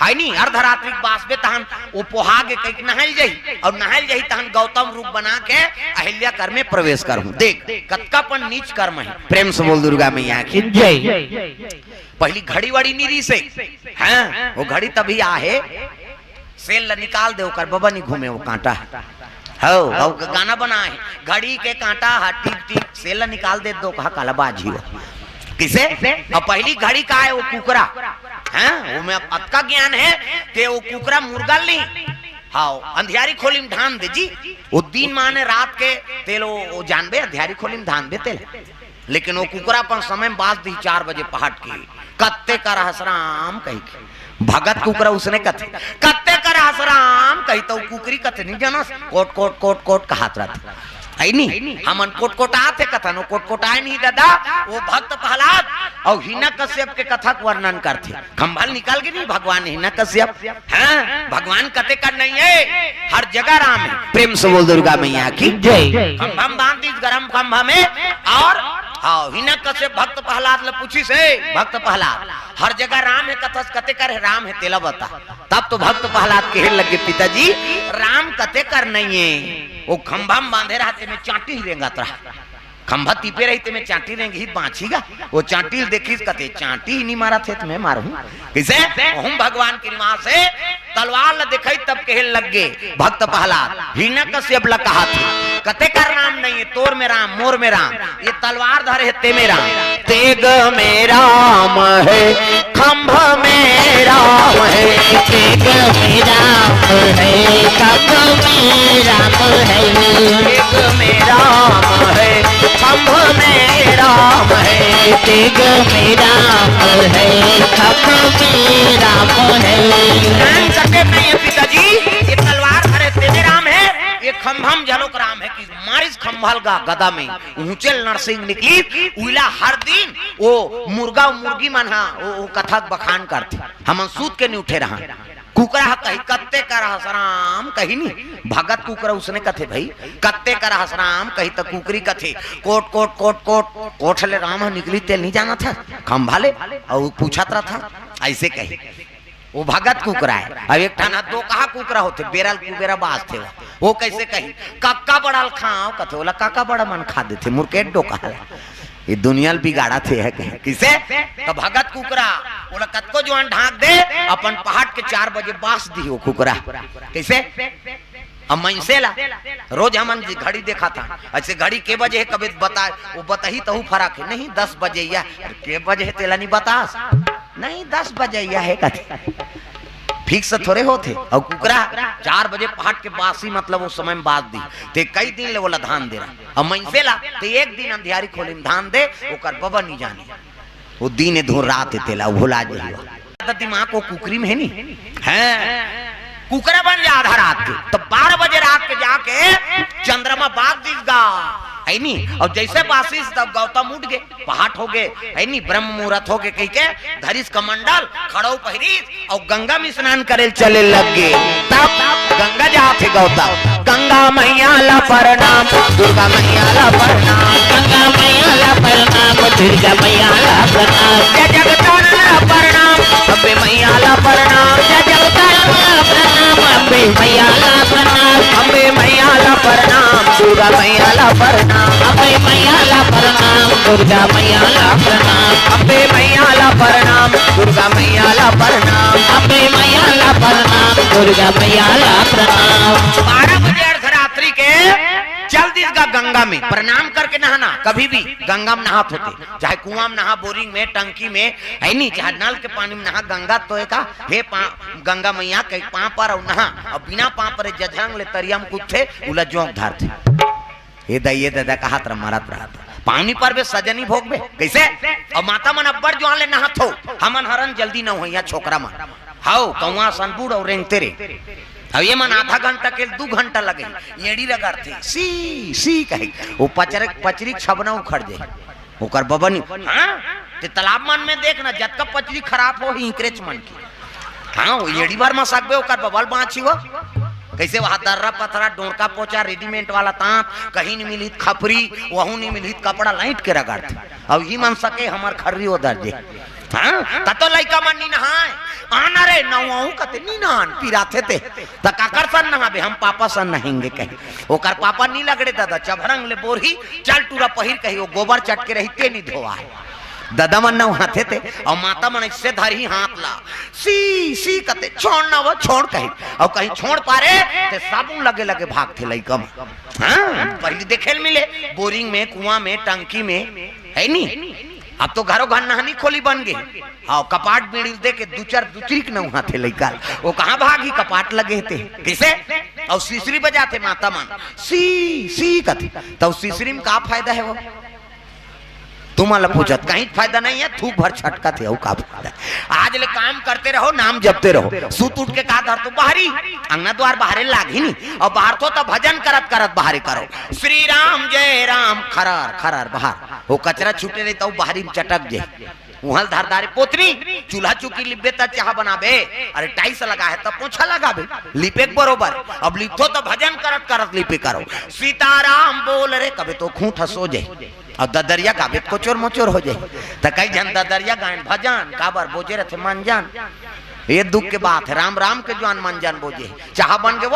है नी अर्धरात्रि बास बे तहन वो पोहा के कहीं नहल जाई और नहल जाई तहन गौतम रूप बना के अहिल्या कर में प्रवेश करूं। देख कतकापन नीच कर्म है। प्रेम से बोल दुर्गा मैया की जय। पहली घड़ी वड़ी निरी से हैं वो घड़ी तभी आहे सेल निकाल दे ओकर बबा नहीं घूमे वो कांटा हो गाना बना है घड़ी के कांटा टिक टिक सेल निकाल दे दो कहा काला बाजी हो किसे और पहली घड़ी का है वो कुकरा हैं वो में अतका ज्ञान है कि वो कुकरा मुर्गा ली हाँ अंधियारी खोली में धान दे जी वो दिन माने रात के तेलो वो जानबे अंधियारी खोली में धान दे तेल लेकिन वो कुकरा अपन समय में बाज दी 4 बजे पहाड़ की कत्ते कर हसराम कही भगत कुकरा उसने कथे कत्ते कर हसराम कही तो कुकरी कथे नहीं जाना कोट कोट कोट कोट कहात रहता है नहीं हमन कोट कोट आते कथन वो कोट कोट आए नहीं दादा वो भक्त प्रहलाद और हिना कश्यप के कथा का वर्णन करते खंभल निकाल के नहीं भगवान हिना कश्यप हैं भगवान कथे कर नहीं है हर जगह राम है। प्रेम से बोल दुर्गा मैया की जय। खंभम बांध दी गरम खंभा में और हाँ हिना कश्यप भक्त प्रहलाद ले पूछी से भक्त प्रहलाद हर जगह राम है कथस कते कर राम है तेला बता तब तो भक्त प्रहलाद कहे लगे पिताजी राम कते कर नहीं है वो खंभा में बांधे रहते में चाटी ही रेंगत रहा खंभा तीपे रहते में चाटी रेंगे ही बाँचीगा वो चाटी देखी कते चाटी ही नहीं मारा थे तो मैं मारू किसे हम भगवान की निवास से तलवार ल दिखाई तब कहे लग गए भक्त प्रहलाद हिना कश्यप ल कहा था कते कर राम नहीं है तोर में राम मोर में राम ये तलवार धरे है ते में राम तेग में राम है खंभ में राम है तेग में राम है खंभ में राम है तेग में राम है खंभ में राम है तेग में राम है खंभ में राम है। सके नहीं है पिताजी ये तलवार धरे तेरे राम है ये खंभम जनोक राम है कि मारिस खंभल का गदा में ऊंचे नरसिंह निकली उला हर दिन वो मुर्गा मुर्गी मन वो कथा बखान करते हम सूत के नहीं उठे रहा कुकरा कही कत्ते कर हसराम कही नहीं भगत कुकरा उसने कथे भाई कत्ते कर हसराम कही तो कुकरी कथे कोट कोट कोट कोट कोट ले राम निकली तेल नहीं जाना था खंभा ले और पूछा था ऐसे कही वो भगत कुकरा है। अब एक ठाना दो कहा कुकरा होते बेरल कुबेरा बाज थे वो कैसे कही कक्का बड़ाल खाओ कथे बोला काका बड़ा मन खा देते मुर्केट डोका ये दुनिया बिगाड़ा थे है किसे तो भगत कुकरा बोला कत को जवान ढाक दे अपन पहाड़ के 4 बजे बास दी हो कुकरा कैसे अब मैसेला रोज हम घड़ी देखा था ऐसे घड़ी के बजे है कभी बता वो बताही तो फराक है नहीं 10 बजे या के बजे है तेला नहीं बता नहीं 10 बजे या है फिक्स थोड़े होते और कुकरा 4 बजे पहाड़ के बासी मतलब उस समय में बात दी ते कई दिन ले बोला धान दे रहा अब मैसेला ते एक दिन अंधियारी खोली धान दे ओकर बबा नहीं जाने वो दिन धुर रात तेला भुला जाइए दिमाग को कुकरी में है नहीं है कुकरा बन जा आधा रात के तो 12 बजे रात के जाके चंद्रमा बाग दिख गा है नहीं और जैसे बासिस तब गौतम उठ गए पहाड़ हो गए है नहीं ब्रह्म मुहूर्त हो गए कही के धरिस कमंडल खड़ो पहिरीस और गंगा में स्नान करे चले लग गए तब गंगा जहाँ थे गौतम गंगा मैया ला प्रणाम दुर्गा मैया ला प्रणाम गंगा मैया ला प्रणाम दुर्गा मैया ला प्रणाम जय जगतारा प्रणाम अम्बे मैया ला प्रणाम जय जगतारा प्रणाम अम्बे मैया ला प्रणाम अम्बे मैया ला प्रणाम दुर्गा मैया ला प्रणाम अम्बे मैया ला प्रणाम दुर्गा मैया ला प्रणाम अम्बे मैया ला प्रणाम दुर्गा मैया ला प्रणाम अम्बे मैया ला प्रणाम दुर्गा मैया ला प्रणाम 12 बजे अर्धरात्रि के चल दिस का गंगा में प्रणाम करके नहाना कभी भी गंगा में नहात होते चाहे कुआं में नहा बोरिंग में टंकी में है नहीं चाहे नल के पानी में नहा गंगा तो एक हे गंगा मैया के पाँव पर और नहा और बिना पाँव पर जझंग ले तरियम कुत्थे उला जोंक धारते ये दादा का हाथ मारत रहा पानी पर बे सजनी भोग बे कैसे और माता मन अब्बर जो ले नहात हो हमन हरन जल्दी न हो छोकरा मन हाउ कौआ सनबुड़ और रेंगते रे अब ये मन आधा घंटा के 2 घंटा लगे येड़ी लगाते सी कहे वो पचरी छबना उखड़ जाए ओकर बबन हां ते तालाब मन में देखना जतका पचरी खराब हो ही इंकरेज मन की हां वो येड़ी भर में सकबे ओकर बबल बाछी हो कैसे वहां दर्रा पथरा डोरका पोचा रेडीमेड वाला तांत कहीं नहीं मिली खपरी वहू नहीं मिली कपड़ा लाइट के रगड़ते अब ही मन सके हमार खर्री हो दर्जे हां ततो लइका मन नी नहाए आना रे नौऊ कते नी नहान पिराथे ते त काकर सन नहाबे हम पापा सन नहेंगे कहे ओकर पापा नी लगड़े दादा चभरंग ले बोरही चल टूरा पहिर कही वो गोबर चटके रहिते नी धोआ दादा मन नहाते थे और माता मन इससे धरी हाथ ला सी कते छोड़ ना वो छोड़ कही और कहीं छोड़ पारे ते साबुन लगे लगे भागते लइका हां पहले देखेल मिले बोरिंग में कुआं में टंकी में है नी अब तो घरों घर नहानी खोली बन गई हाँ कपाट बीड़ी दे के दूचरी न वहां थे लइका वो कहाँ भागी कपाट लगे थे किसे और सीसरी बजाते माता मन सी कथे तो सीसरी में का फायदा है वो तुम्हारा पूछत कहीं फायदा नहीं है थूक भर छटका थे का फायदा आज ले काम करते रहो नाम जपते रहो सूत उठ के कहा धर तो बाहरी अंगना द्वार बाहरे लागी नहीं और बाहर तो भजन करत करत बाहरे करो श्री राम जय राम खरार बाहर वो कचरा छूटे नहीं तो बाहरी चटक जाए वहां धारदारी पोतरी चूल्हा चुकी लिपे तक चाह बनाबे अरे टाइल्स लगा है तब पोछा लगाबे लिपे बरोबर अब लिपो तो भजन करत करत लिपे करो सीताराम बोल रे कभी तो खूंट हसो जाए और ददरिया गावे को चोर मोचोर हो जाए तो कई जन ददरिया गायन भजन काबर बोझे रहे मन जान ये दुख के बात है राम राम के जवान मन जान बोझे चाह बन गए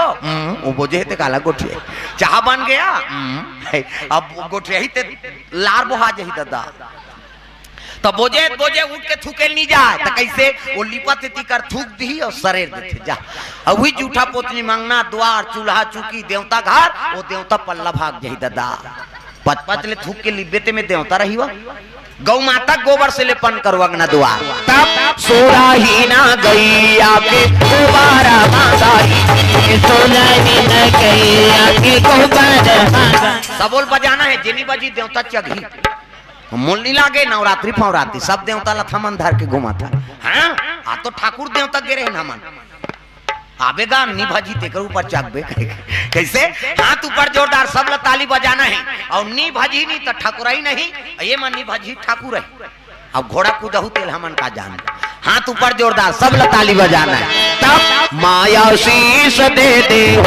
वो बोझे थे काला गोठिए चाह बन गया अब गोठिया ही ते लार बोहा जही दादा तो बोझे उठ के थूके नहीं जाए तो कैसे वो लिपत कर थूक दी और सरेर देते जा अब वही जूठा पोतनी मंगना द्वार चूल्हा चुकी देवता घर वो देवता पल्ला भाग जही दादा पच ले थूक के लिबेते में देवता रही हुआ गौ माता गोबर से लेपन करो अग्ना द्वार तब सोरा ही ना गई आके दोबारा मांगाई सोना ही न गई आके दोबारा सबोल बजाना है जिनी बजी देवता चघी मूल नहीं लागे नवरात्रि फवरात्रि सब देवता लथमन धर के घुमा था हाँ आ तो ठाकुर देवता गिरे है नमन आवेगा नी भाजी तेकर ऊपर चाकबे कैसे हाथ ऊपर जोरदार सब ताली बजाना है और नी भाजी नहीं तो ठाकुराई नहीं ये मन नी भाजी ठाकुर है अब घोड़ा कूदहू तेल हमन का जान हाथ ऊपर जोरदार सब ताली बजाना है। तब माया शीश दे दे हो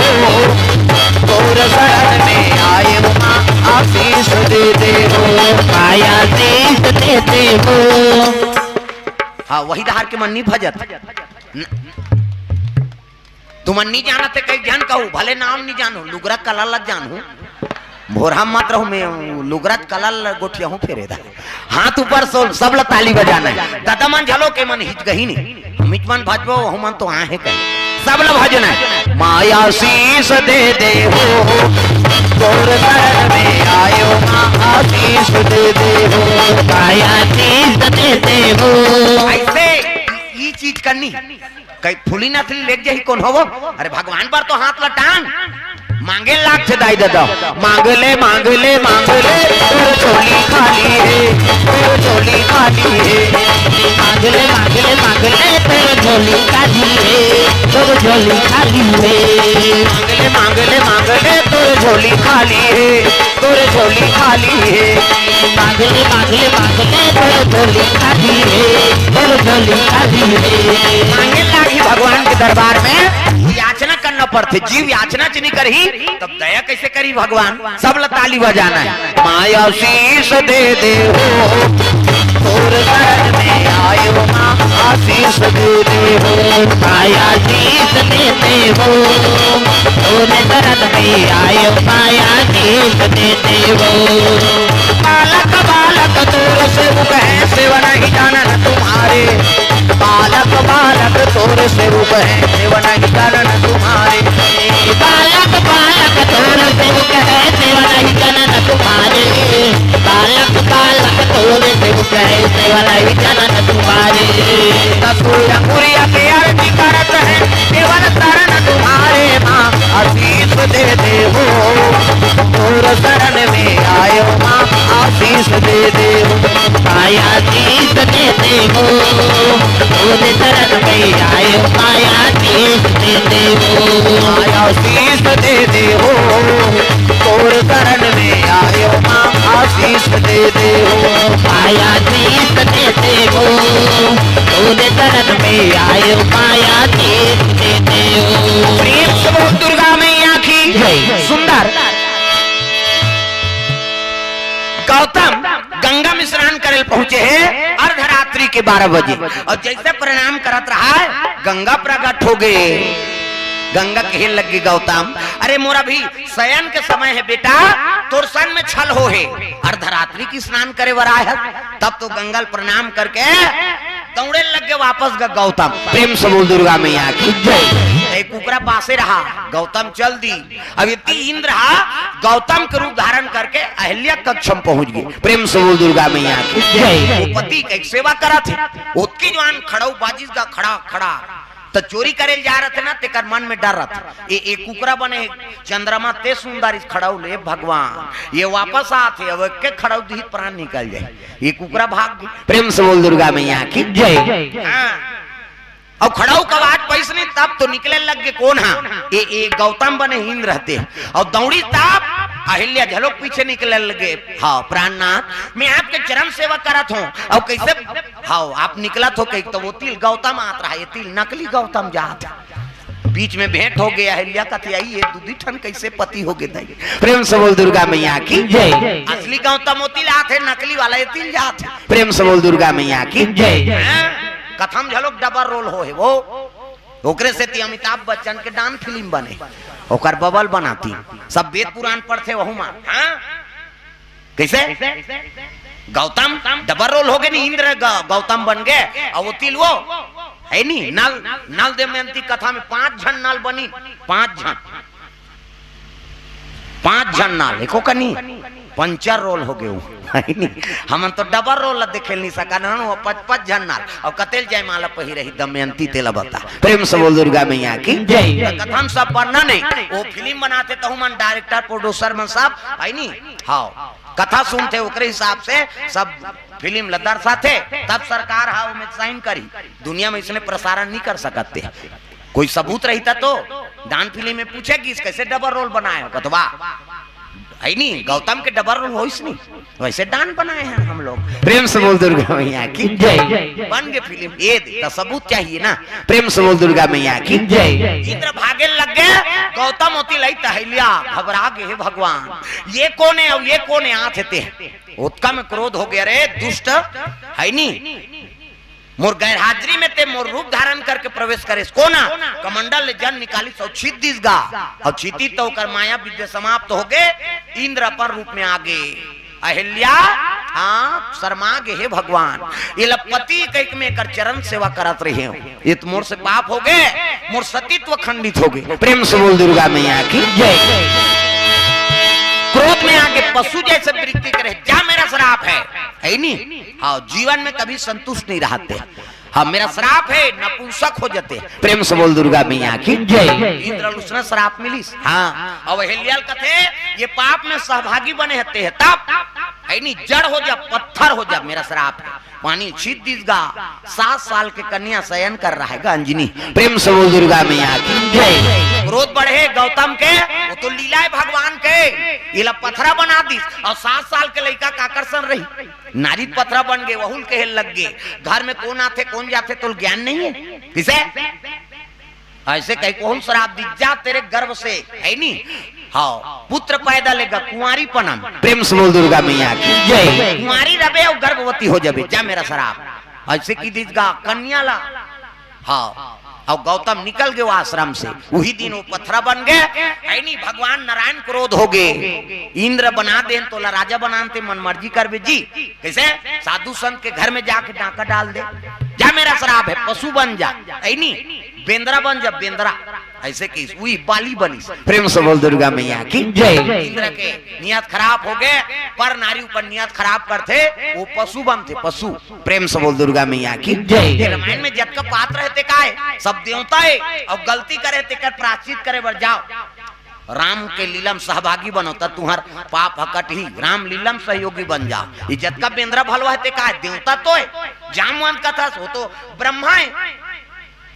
तोर शरण में आए हो माँ आशीष दे दे हो माया शीश दे दे हो। हाँ वही धार के मन्नी भजत तुम नहीं जाना थे कई जन कहू भले नाम नहीं जानो लुगरा कलाल जानू भोरा मत रहो मैं लुगराज कलाल गोठिया हूँ फेरे दा हाथ ऊपर सब ताली बजाना है। दादा मन झलो के मन हिच गही नहीं मिच मन भजबो हम मन तो आहे कहीं सब लोग भजना है। माया शीश दे दे हो तोर शरण में आयो माँ आशीष दे दे हो माया शीश दे दे हो। ऐसे ये चीज करनी कई फुली नथली लेट जाही कौन हो अरे भगवान पर तो हाथ लटांग मांगे लाख से दाई दादा मांग ले तोर चोली खाली है तोर चोली खाली है मांग ले तेरे झोली खाली है तोर झोली खाली है मांग ले तोर झोली खाली है तोर झोली खाली है मांग ले तेरे झोली खाली है तोर झोली खाली है। मांगे लागी भगवान के दरबार में याचना करना पड़ते जीव याचना च नहीं करी तब दया कैसे करी भगवान सब ताली बजाना है। माया शीश दे दे हो तोर शरण में आयो माँ आशीष दे दे हो माया शीश दे दे हो तोर शरण में आयो माया शीश दे दे हो। बालक बालक तोर सेवक है सेवा नहीं जाना न तुम्हारे बालक बालक तोर सेवक है सेवा नहीं जाना न तुम्हारे बालक तोर सेवक है सेवा नहीं जाना तुम्हारे बालक तोर सेवक है सेवा नहीं जाना तुम्हारे सूर्या के आरती करत है केवल शरण तुम्हारे माँ आशीष दे दे हो तोर शरण में आयो माँ आशीष दे दे हो माया शीश दे दे हो तोर शरण में आयो माया शीश दे दे हो माया शीश दे दे हो तोर शरण में आयो माँ आशीष दे दे हो माया शीश दे दे हो तोर शरण में आयो माया शीश दे दे हो। प्रेम से बोल दुर्गा मैया की सुंदर गौतम गंगा में स्नान करे पहुंचे हैं अर्धरात्रि के 12 बजे और जैसे प्रणाम करत रहा है गंगा प्रकट हो गए गंगा कहे लग गई गौतम अरे मोरा भी शयन के समय है बेटा तोर सन में छल हो है अर्धरात्रि की स्नान करे वरा है तब तो गंगा प्रणाम करके दौड़े लग गए वापस गौतम प्रेम से बोल दुर्गा मैया की एक कुकरा पासे रहा गौतम चल दी अब इतनी इंद्र रहा गौतम के रूप धारण करके अहिल्या कक्ष में पहुंच गए प्रेम से बोल दुर्गा मैया की पति की सेवा करा थे उसकी जवान खड़ाऊ बाजी का खड़ा तो चोरी करे जा रहे थे ना तेकर मन में डर रहा था ये कुकरा बने चंद्रमा ते सुंदर इस खड़ाऊ ले भगवान ये वापस आते अब के खड़ाऊ दी प्राण निकल जाए ये कुकरा भाग गई प्रेम से बोल दुर्गा मैया की जय। अब खड़ाऊ का आवाज पैसने तब तो निकले लग गए कौन है ये गौतम बने हिंद रहते और दौड़ी तब अहिल्या झलोक पीछे निकले लगे हाँ प्राणनाथ मैं आपके चरण सेवा करत हूँ अब कैसे हाँ आप निकलत हो कहीं तो वो तिल गौतम आत रहा ये तिल नकली गौतम जात बीच में भेंट हो गया अहिल्या का थी ये दूधी ठन कैसे पति हो गए प्रेम से बोल दुर्गा मैया की जय। असली गौतम वो तिल आते नकली वाला ये तिल जात प्रेम से बोल दुर्गा मैया की जय। कथम झलोक डबल रोल हो है वो ओकरे से ती अमिताभ बच्चन के डांस फिल्म बने ओकर बबल बनाती सब वेद पुराण पढ़ते वहु मां हाँ? कैसे गौतम डबल रोल हो गए नी इंद्र गौतम बन गए और वो तिल वो है नी नल दमयंती कथा में 5 जन नल बनी 5 जन नाल एको कनी पंचर रोल हो गए हम तो डबल रोल देखे नहीं सका ना 5 जन नाल और कतेल जय माला पही रही दमयंती तेला बता प्रेम से बोल दुर्गा मैया की जय। कथम सब बनना नहीं वो फिल्म बनाते तो मन डायरेक्टर प्रोड्यूसर मन सब है नी हाँ कथा सुनते ओकरे हिसाब से सब फिल्म लदर साथे तब सरकार हाँ में साइन करी दुनिया में इसने प्रसारण नहीं कर सकते कोई सबूत रहता तो डांस फिल्म में पूछेगी कैसे डबल रोल बनाए कतवा है नहीं, गौतम के डबल रोल होइस नहीं, वैसे डान बनाए हैं हम लोग। प्रेम से बोल दुर्गा मैया की जय। बन गए फिल्म, ये तो सबूत चाहिए ना। प्रेम से बोल दुर्गा मैया की जय। इंद्र भागे लग गए, गौतम होती लाई टहलिया, घबरा गए हे भगवान, ये कौन है और ये कौन है? आते थे उत्का में क्रोध हो गया, रे दुष्ट है नहीं, मोर गैर हाजिरी में ते मोर रूप धारण करके प्रवेश करे कोना, कमंडल ले जन निकाली सौ छित दिस गा, और छिती तो कर माया विद्या समाप्त हो गए, इंद्र अपर रूप में आगे। अहिल्या हाँ शर्मा गे हे भगवान, ये लपति कईक में कर चरण सेवा करत रहे हो, ये तो मोर से पाप हो गए, मोर सतीत्व खंडित हो गए। प्रेम से बोल दुर्गा मैया की जय। क्रोध में आके पशु जैसे वृत्ति करे, जा मेरा श्राप है नहीं, हाँ जीवन में कभी संतुष्ट नहीं रहते, हाँ मेरा श्राप है, नपुंसक हो जाते। प्रेम से बोल दुर्गा मैया की जय। इंद्र उसने श्राप मिलीस, हाँ और हिलियल कथे ये पाप में सहभागी बने हते है, तब है नहीं जड़ हो जा, पत्थर हो जा, मेरा श्राप है। पानी छिद दिस गा, 7 साल के कन्या शयन कर रहा है अंजनी। प्रेम से बोल दुर्गा मैया की जय। क्रोध बढ़े गौतम के, वो तो लीला है भगवान के, ये पथरा बना दी, और 7 साल के लड़का का आकर्षण रही, नारी पथरा बन गए, वहुल के लग गए, घर में कौन आते कौन जाते तो ज्ञान नहीं है किसे, ऐसे कहीं कौन शराब दी, जा तेरे गर्भ से है नहीं, हाँ पुत्र पैदा लेगा कुंवारी पनम। प्रेम से बोल दुर्गा मैया की जय। कुंवारी रबे और गर्भवती हो जाबे, जा मेरा शराब ऐसे की दीजगा कन्या ला, हाँ और गौतम निकल गए आश्रम से, वही दिन वो पत्थरा बन गए, है नहीं भगवान नारायण क्रोध हो गए, इंद्र बना दे तो ला राजा बनाते मन मर्जी कर बे जी, कैसे साधु संत के घर में जाके डाका डाल दे, जा मेरा शराब है, पशु बन जा, है नहीं बेंद्रा बन जा, बेंद्रा ऐसे की हुई बाली बनी। प्रेम से बोल दुर्गा मैया की जय। इंद्र के नियत खराब हो गए, पर नारी ऊपर नियत खराब करते, वो पशु बनते पशु। प्रेम से बोल दुर्गा मैया की जय। रामायण में जब का पात्र रहते का है, सब देवता है, और गलती करे ते कर प्रायश्चित करे बर जाओ, राम के लीलम सहभागी बनो त तुहर पाप हकट ही, राम लीलम सहयोगी बन जा। इज्जत का बेंद्रा भलवा है का है, देवता तो है, जामवंत कथा हो तो ब्रह्मा है,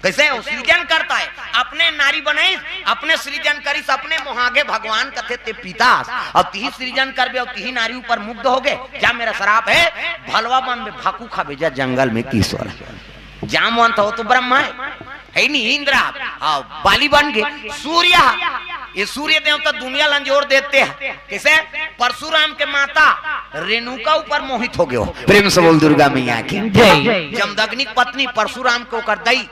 कैसे वो सृजन करता है, अपने नारी बनाई, अपने सृजन करिस, अपने मोहागे भगवान कथे ते पिता, और तिही सृजन करबे और तिही नारी ऊपर मुग्ध हो गए, जा मेरा शराप है, भलवा बन में भाकू खाबे जा जंगल में किशोर, जामवंत हो तो ब्रह्मा है नहीं, इंद्र हाँ बाली बन गए। सूर्य, ये सूर्य देवता दुनिया लंजोर देते हैं, कैसे परशुराम के माता रेणुका ऊपर मोहित हो गए। प्रेम से बोल दुर्गा मैया की जय। जमदग्नि पत्नी परशुराम को कर दई,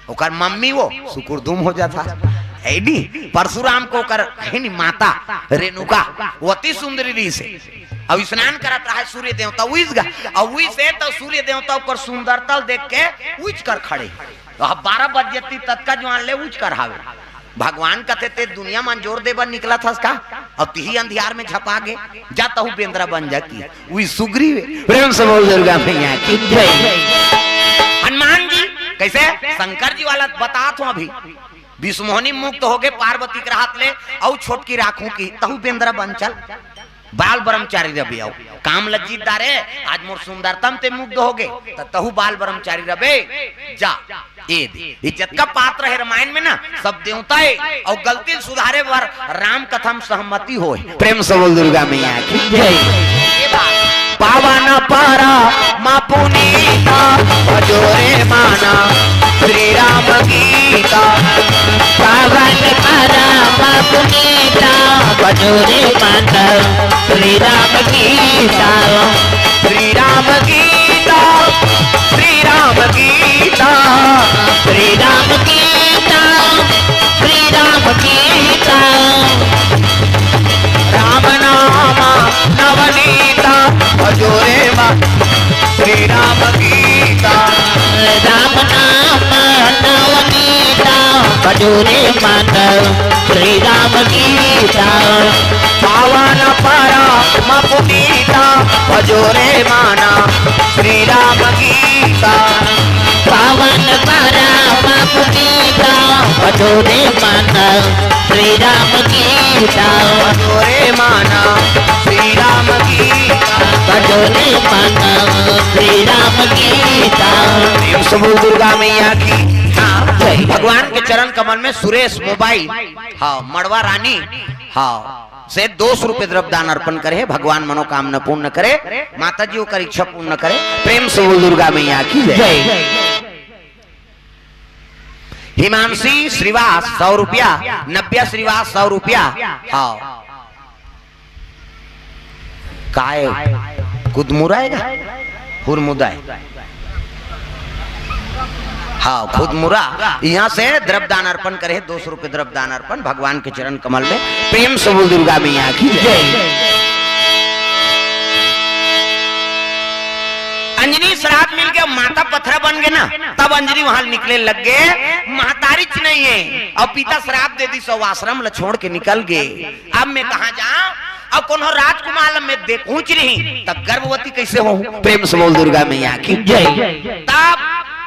ओकर मम्मी वो सुकुरदुम हो जाता है नहीं, परशुराम को कर है नहीं माता रेणुका, वो अति सुंदरी री से अब स्नान करत रहा है सूर्य देवता, उइस गा और उइस से तो सूर्य देवता ऊपर सुंदरता देख के उइच कर खड़े, 12 बजे तत्का जवान ले उच कर हावे, भगवान कहते ते दुनिया में जोर देवर निकला था उसका, और तिही अंधियार में झपा गे, जाता हूँ बेंद्रा बन जाती वही सुग्री। प्रेम से बोल दुर्गा मैया की जय। हनुमान जी कैसे शंकर जी वाला बता तो अभी विष्णुमोहनी मुक्त हो गए, पार्वती के हाथ ले और छोटकी राखू की तहु बेंद्रा बन चल, बाल ब्रह्मचारी रबे, आओ काम लज्जित दारे, आज मोर सुंदरतम ते मुग्ध हो गए, तहु बाल ब्रह्मचारी रबे जा। इज्जत का पात्र है रामायण में ना, सब देवता है, और गलती सुधारे वर राम कथम सहमति हो। प्रेम से बोल दुर्गा मैया की जय। पावन पारा मा पुनीता भजोरे माना श्री राम गीता, पावन पारा मा पुनीता भजोरे माना श्री राम गीता, श्री राम गीता, श्री राम गीता, श्री राम गीता, श्री राम गीता, राम नाम नवनीता भजोरे मा श्री राम गीता, राम नाम नवनीता भजोरे माना श्री राम गीता, पावन परम पुनीता भजोरे माना श्री राम गीता, पावन परम पुनीता भजोरे माना श्री राम गीता, भजोरे माना श्री राम गीता, भजोरे माना श्री राम गीता। प्रेम से बोल दुर्गा मैया की हाँ जय। भगवान के चरण कमल में सुरेश मोबाइल, हाँ मड़वा रानी, हाँ से 200 रुपए द्रव्यदान अर्पण करे, भगवान मनोकामना पूर्ण करे, माता जी कर इच्छा पूर्ण करे। प्रेम से बोल दुर्गा मैया की जय। हिमांशी श्रीवास 100 रुपया, नव्या श्रीवास 100 रुपया। हाँ काय खुदमुराएगा हुरमुदाय, हाँ खुदमुरा। यहाँ से द्रव्यदान अर्पण करे, 200 रुपए द्रव्यदान अर्पण भगवान के चरण कमल में। प्रेम से बोल दुर्गा मैया की जय। अंजनी श्राद्ध मिल गया, माता पत्थर बन गए ना, तब अंजनी वहां निकले लग गए। महतारिच नहीं है, अब पिता श्राद्ध दे दी, सौ आश्रम ल छोड़ के निकल गए। अब मैं कहा जाऊं, अब कौन राजकुमार में देखूं नहीं, तब गर्भवती कैसे हो। प्रेम से बोल दुर्गा मैया की जय। तब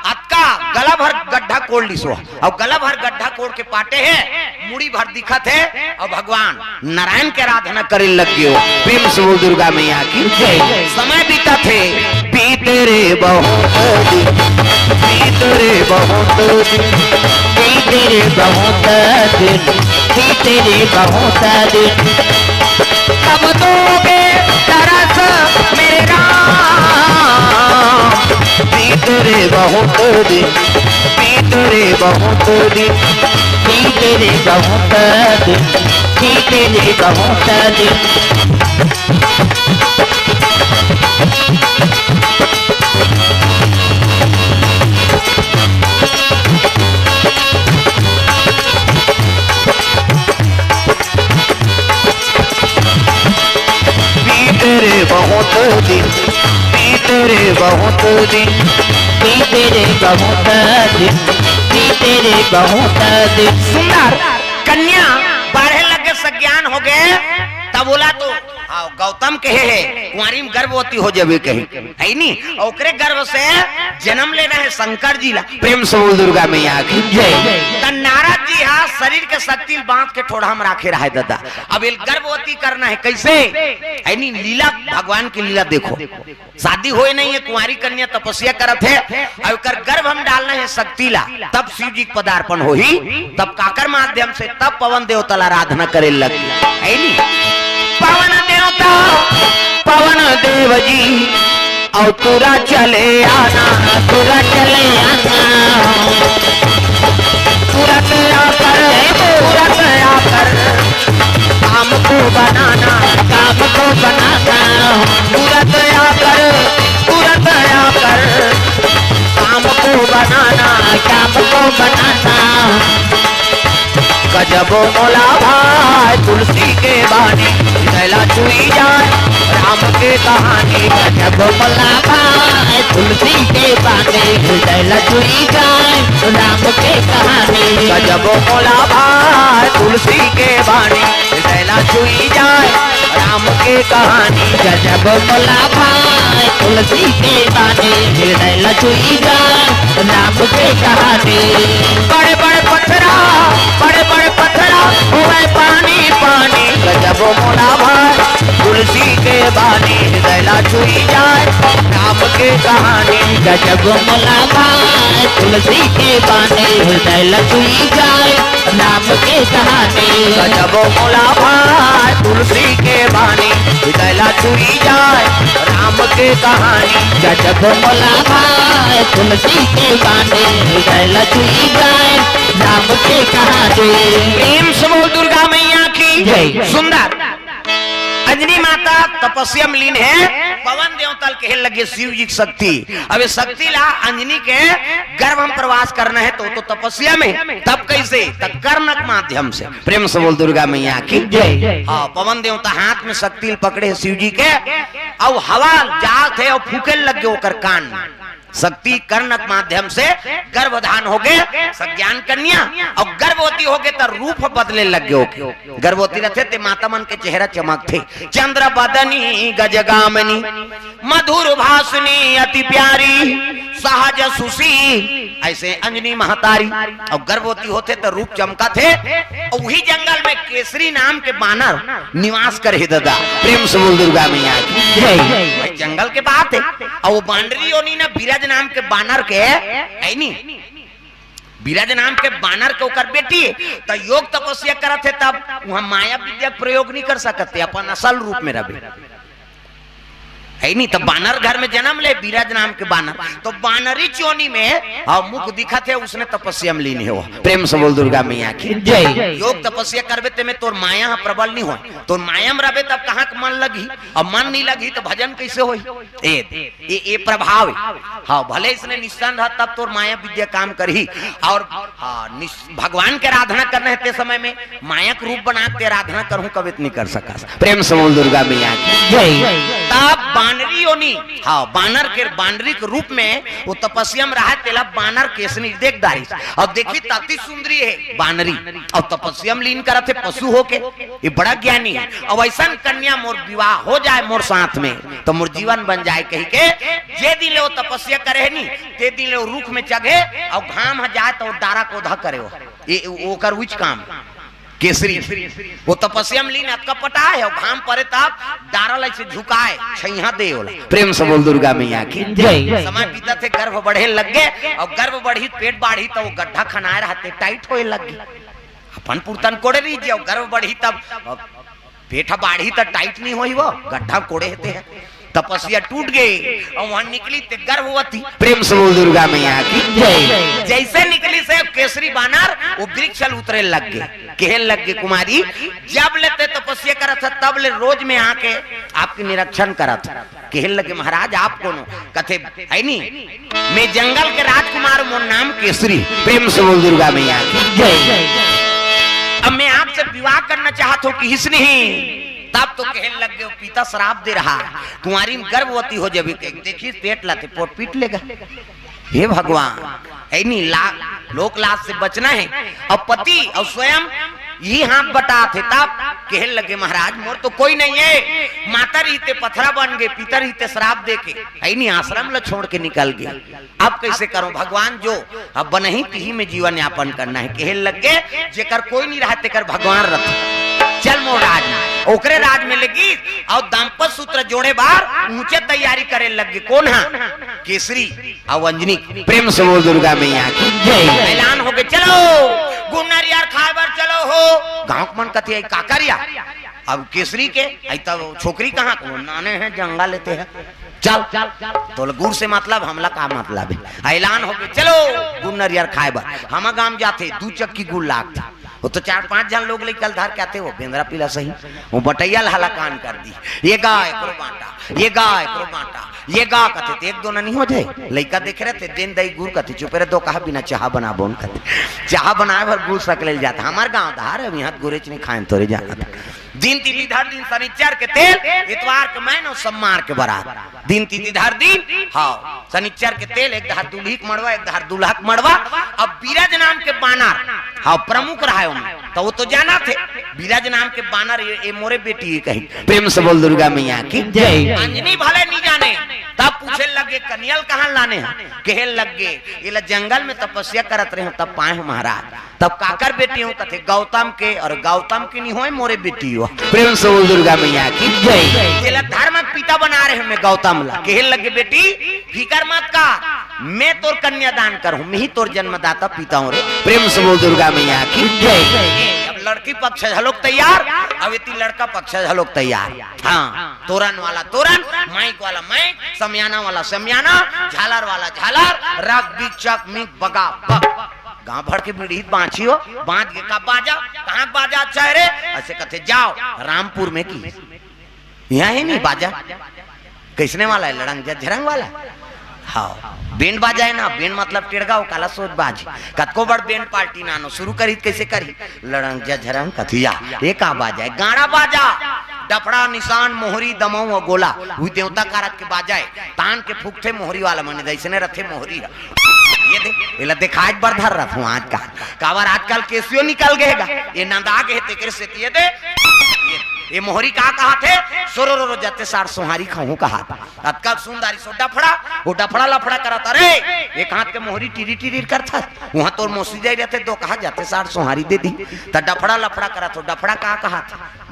अतका गला भर गड्ढा कोड़ ली सो, और गला भर गड्ढा कोड़ के पाटे है, मुड़ी भर दिखत है, और भगवान नारायण के आराधना करे लग गए हो। प्रेम से बोल दुर्गा मैया की जय। समय बीता थे, बीते रे बहुत दिन, बीते रे बहुत दिन, बीते रे बहुत दिन, बीते रे बहुत दिन। कब दोगे तरस मेरे राम, बीते रे बहुत दिन, बीते रे बहुत दिन, बीते रे बहुत दिन, बीते रे बहुत दिन। तेरे बहुत दिन, तेरे बहुत दिन, तेरे बहुत दिन, तेरे बहुत दिन। सुंदर कन्या बारह लगे सज्ञान हो गए, तब बोला तो गौतम कहे है कुंवारी में गर्भवती हो जावे कहे है नी, ओकरे गर्भ से जन्म लेना है शंकर जी ला। प्रेम से बोल दुर्गा मैया की जय। नारद जी हाँ शरीर के शक्ति बांध के ठोड़ा में राखे रहा है दादा। अब ये गर्भवती करना है कैसे है नी, लीला भगवान की लीला देखो। शादी होए नहीं है, कुंवारी कन्या तपस्या करत है, और कर गर्भ हम डालना है शक्ति ला, तब शिव जी पदार्पण हो ही, तब काकर माध्यम से तब पवन देवता ला आराधना करे लगी है नी। पवन देवता पवन देव जी और तुरा चले आना, तुरा चले आना, तुरंत आकर, तुरंत आकर काम को बनाना, काम को बनाना, तुरंत आकर, तुरंत आकर काम को बनाना, काम को बनाना। गजबो मोला भाई तुलसी के बानी, हृदय छुई जाए राम के कहानी। गजबो मोला भाई तुलसी के बानी, हृदय छुई जाए राम के कहानी। गजबो मोला भाई तुलसी के बानी, हृदय छुई जाए राम के कहानी। गजबो मोला भाई तुलसी के बानी, हृदय छुई जाए राम के कहानी। बड़े बड़े पत्थरा, बड़े बड़े पत्थरा हुए पानी पानी। गजब मोला भाई तुलसी के बानी, हृदय छुई जाए राम के कहानी। गजब मोला भाई तुलसी के बानी, हृदय छुई जाए राम के कहानी। गजब मोला भाई तुलसी के बानी, हृदय छुई जाए राम के कहानी। गजब मोला भाई तुलसी के बानी, हृदय छुई जाए राम के कहानी। प्रेम से बोल दुर्गा मैया की जय। सुंदर अंजनी माता तपस्या में लीन है, पवन देवता कहे लगे शिव जी की शक्ति। अब शक्ति ला अंजनी के गर्भ हम प्रवास करना है तो तपस्या में, तब कैसे, तब कर्म के माध्यम से। प्रेम से बोल दुर्गा मैया की जय। हाँ पवन देवता हाथ में शक्ति पकड़े शिव जी के, और हवा जात है और फूके लग गए ओकर कान। शक्ति कर्णक माध्यम से गर्भधान हो गए सज्ञान कन्या, और गर्भवती हो गए तो रूप बदले लग गए। गर्भवती रहते थे माता मन के चेहरा चमक थे। चंद्र बदनी गजगामनी, मधुर भाषणी अति प्यारी, सहज सुशी ऐसे अंजनी महतारी। और गर्भवती होते तो रूप चमका थे, और वही जंगल में केसरी नाम के बानर निवास करे दादा। प्रेम से बोल दुर्गा मैया की जय। जंगल के बात है, और वो बांडरी ओनी ना बिरज नाम के बानर के है नी, विराज नाम के बानर के ओकर बेटी तो योग तपस्या करत है, तब वहां माया विद्या प्रयोग नहीं कर सकते, अपन असल रूप में रहे है नहीं। तो बानर घर में जन्म ले विराज नाम के बानर, तो बानरी चोनी में मुख दिखत है, उसने तपस्या में लीन है वो। प्रेम से बोल दुर्गा मैया की जय। योग तपस्या करबे ते में तोर माया प्रबल नहीं हो, तोर माया में रहे तब कहाँ मन लगी, अब मन नहीं लगी तो भजन कैसे हो? ये प्रभाव है। हाँ भले इसने निष्ठान रहा तब तोर माया विद्या काम करी। और भगवान के आराधना करने ते समय में माया के रूप बना के आराधना करूं कभी नहीं कर सका। प्रेम से बोल दुर्गा मैया की जय। तब बानरी योनी, हाँ बानर के बानरी के रूप में वो तपस्या में रहा, तेला बानर केसनी देखदारी और देखी ताती सुंदरी है बानरी, और तपस्या में लीन करते पशु होके, ये बड़ा ज्ञानी है। और ऐसा कन्या मोर विवाह हो जाए मोर साथ में तो मोर जीवन बन जाए कही के जे दिन ले वो तपस्या करे नहीं, ते दिन ले वो रुख में चढ़े और घाम जाए तो दारा को धा करे वो कर उच काम केसरी। वो तपस्या में लीन अटका है और घाम पड़े तब डारल ऐसे झुकाए छैया दे होला। प्रेम से बोल दुर्गा मैया की जय। समय बीता थे गर्भ बढ़े लग गए, और गर्भ बढ़ी पेट बाढ़ी तो वो गड्ढा खनाए रहते टाइट होए लग गए, अपन पुरतन कोड़े रही, और गर्भ बढ़ी तब पेट बाढ़ी तो टाइट नहीं हुई, वो गड्ढा कोड़े होते हैं। तपस्या टूट गई और वहां निकली ते गर्भवती। प्रेम से बोल दुर्गा मैया की जय। जैसे निकली से केसरी बानर वो वृक्ष उतरे लग गए, कहने लग गए कुमारी जब लेते तपस्या करत तब ले रोज में आके आपकी निरीक्षण करत, कहने लगे महाराज आप कौन कथे है नी, मैं जंगल के राजकुमार मोर नाम केसरी। प्रेम से बोल दुर्गा मैया की जय। अब मैं आपसे विवाह करना चाहता हूँ कि इसने ही, तब तो कहने लग गए पिता श्राप दे रहा, तुम्हारी गर्भवती हो जाएगी, देखिए पेट लाते पोट पीट लेगा। हे भगवान ऐनी लोक लाभ से बचना है। और पति और स्वयं यही हाथ बटा थे, तब कहने लगे महाराज मोर तो कोई नहीं है, माता रीते पथरा बन गए, पिता रीते श्राप दे के ऐनी आश्रम ला छोड़ के निकल गया। अब कैसे करो भगवान, जो अब बनही तिही में जीवन यापन करना है। कहने लग गए जेकर कोई नहीं रहा तेकर भगवान रथ चल मोर राज में, ओकरे राज में लगी और दाम्पत्य सूत्र जोड़े बार ऊंचे तैयारी करे लग गए। कौन है? केसरी और अंजनी। प्रेम से बोल दुर्गा मैया की जय। ऐलान हो गए चलो गुन्नर यार खाबर चलो हो। गांव के मन कथे काकरिया, अब केसरी के तब छोकरी कहाँ को नाने हैं जंगा लेते हैं, चल तो गुड़ से मतलब हमला का मतलब है। ऐलान हो गए चलो गुन्नर यार खाबर, हम गांव जाते 2 चक्की गुड़ लागता, वो तो 4-5 जन लोग लेकर धार के आते, वो बेंद्रा पीला सही वो बटैया हलाकान कर दी, ये गाय करो बांटा, ये गाय करो बांटा, ये गा कथे एक दो नहीं हो जाए। लड़का देख रहे थे दिन दही गुड़ कथे चुपे रहे, दो कहा बिना चाह बना बोन कथे चाह बनाए भर गुड़ सक ले जाता। हमारे गाँव धार अब यहाँ गुरेच नहीं खाए थोड़े जाना था। दिन तिथिधार दिन शनिचर के तेल, इतवार के महीनों सम्मार के बरात, दिन तिथिधार दिन हाँ शनिचर के तेल, एक धार दूल्ही के मड़वा, एक धार दूल्हा के मड़वा। अब बीराज नाम के बानर हाँ प्रमुख रहा है, तो वो तो जाना थे बीराज नाम के बानर ये मोरे बेटी कही। प्रेम से बोल दुर्गा मैया की जय। अंजनी भले नहीं जाने, तब पूछे लगे कन्यल कहाँ लाने हैं, कहे लग गए ये जंगल में तपस्या करत रहे तब पाए महाराज, तब काकर बेटी हूँ कथे गौतम के, और गौतम की नहीं हो मोरे बेटी हो। प्रेम से बोल दुर्गा मैया की जय। धर्म पिता बना रहे मैं गौतम ला, कहे लगे बेटी फिकर मत का, मैं तोर कन्यादान करूं, मैं ही तोर जन्मदाता पिता हूं रे। प्रेम से बोल दुर्गा मैया की जय। अब लड़की पक्ष झलोक तैयार, अब इतनी लड़का पक्ष झलोक तैयार। हाँ तोरण वाला तोरण, माइक वाला माइक, समियाना वाला समियाना, झालर वाला झालर, रग बिचक मिक बगा बग। गांव भर के बीड़ी बांची हो, बांध के का बाजा, कहाँ बाजा अच्छा है रे, ऐसे कहते जाओ रामपुर में की, यहाँ ही नहीं बाजा किसने वाला है, लड़ंग झरंग वाला। हाँ बेंड बाजा है ना, बेंड मतलब टेढ़गा हो काला सोच बाज, कतको बड़ बेंड पार्टी नानो शुरू करी कैसे करी, लड़ंग झरंग कथिया ये का बाजा है, गाड़ा बाजा, डफड़ा निशान मोहरी दमऊ और गोला, वही देवता कारक के बाजा है, तान के फूकते मोहरी वाला मने जैसे रथे मोहरी है। ये देख दिखाज बरधर रथ हूँ आज का कावर, आजकल केसियो निकल गएगा, ये नंदा के तेकर से ये दे ये मोहरी कहा थे सोरो जाते सार सोहारी खाऊं कहा था, अतका सुंदरी सो डफड़ा, वो डफड़ा लफड़ा करता रे एक हाथ के मोहरी टीरी टीरी करता, वहां तो मोसी जाई रहते, दो कहा जाते सार सोहारी दे दी, तो डफड़ा लफड़ा करा, तो डफड़ा कहा था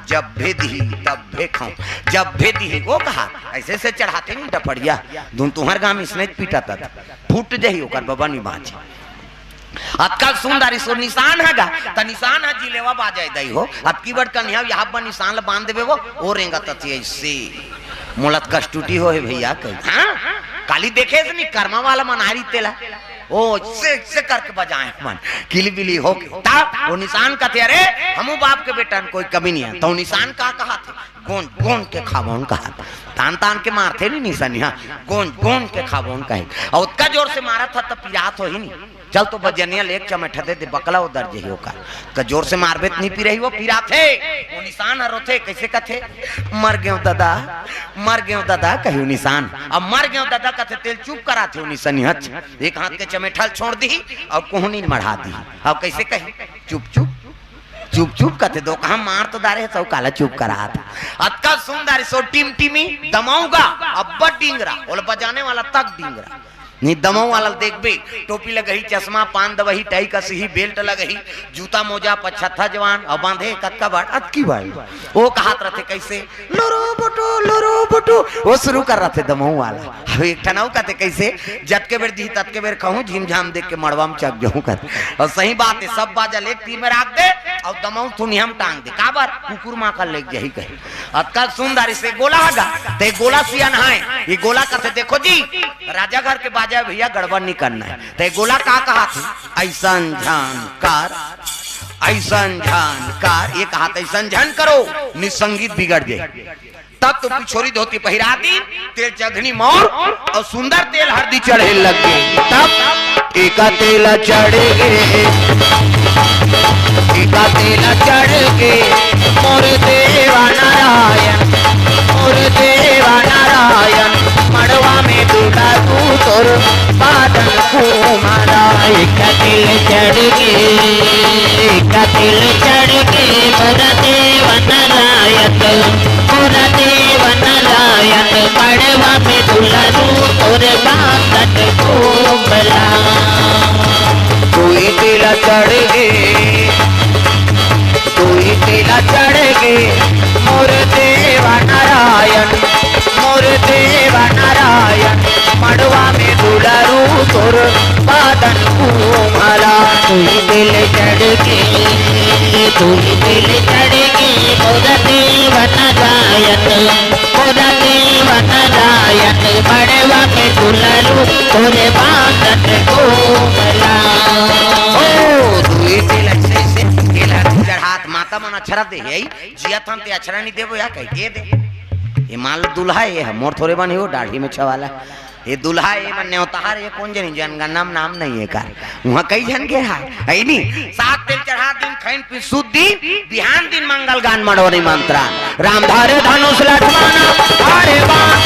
जब भे दी तब भे खाऊं, जब भे दी वो कहा, ऐसे से चढ़ाते नहीं डफड़िया धुन तुम्हार गांव इसने पीटा था, फूट जाही ओकर बाबा नहीं बाँचे। अतकाल सुंदर सो निशान हैगा त निशान है जिलेवा बाजाय दई हो अब की बड़ कन्या यहाँ पर निशान ल बांध देबे वो और रेंगा तती ऐसे मुलत कष्टुटी हो है भैया कहीं हाँ काली देखे से नहीं कर्मा वाला मनारी तेला ओ से करके बजाए मन किली बिली हो ता वो निशान का थे अरे हमू बाप के बेटा कोई कमी नहीं है तो निशान का कहा थे गोन गोन के खाबोन कहा तान तान के मारते नहीं निशान यहाँ गोन गोन के खाबोन कहे और उसका जोर से मारा था तब पिरात हो ही नहीं चल तो बजनिया लेक चमैठा दे बकला उधर जही का जोर से मारबे नहीं पी रही वो पिरा थे वो निशान हरो थे कैसे कथे मर गयो दादा कही निशान अब मर गयो दादा कथे तेल चुप करा थे निशानी हच एक हाथ के चमेठल छोड़ दी और कोहनी मढ़ा दी अब कैसे कही चुप चुप चुप चुप कथे दो कहा मार तो दारे सब काला चुप करा था अतका सुंदर सो टीम टीमी दमाऊंगा अब डिंगरा और बजाने वाला तक डिंगरा नहीं दमाऊ वाला देख बे टोपी लगही चश्मा पान दवही टाई कसही बेल्ट लगही जूता मोजा पछत्था जवान और बांधे कक्का बाट अतकी भाई वो कहात रहते कैसे लोरो बटो वो शुरू कर रहे थे दमाऊ वाला अब एक ठनाऊ कहते कैसे जत के बेर दी तत के बेर कहूं झिम झाम देख के मड़वा में चक जाऊं कहते और सही बात है सब बाजा लेक तीर में रख दे और दमाऊ तू हम टांग दे का बार कुकुर मां का लेक जही कहे अतका सुंदर से गोला हगा ते गोला सिया नहाए ये गोला कहते देखो जी राजा घर के बाजा भैया गड़बड़ नहीं करना है ते गोला का कहा थे ऐसन जानकार ये कहा था ऐसन झन करो निसंगीत बिगड़ जाए तब तो पिछोरी धोती पहिरा दी तेल चघनी मोर और सुंदर तेल हल्दी चढ़े लग गए तब एका तेल चढ़ गए मोर देवा नारायण मड़वा में दूल्हा तू तोर बादल को मारा एक तिल चढ़ के मोर देव नारायण मड़वा में दूल्हा तू तोर बादल को मारा तू तिल चढ़ गे मोर देवा नारायण मड़वा में दुलारू तोर बादन कुमाला तू दिल चढ़ के मोर देव नारायण मड़वा में दुलारू तोर बादन कुमाला चढ़ात माता मन अक्षरा दे जिया थन ते अक्षरा नहीं देबो या कह के दे ये मान लो दुल्हा ये है मोर थोड़े बन हो दाढ़ी में छवाला ये दुल्हा ये मन न्योतार ये कौन जनी जनगणना में नाम नहीं है कार वहां कई जन के है नहीं सात तेल चढ़ा दिन खैन पी सुदी बिहान दिन मंगल गान मनोरी मंत्रा राम धारे धनुष लक्ष्मण धारे बाण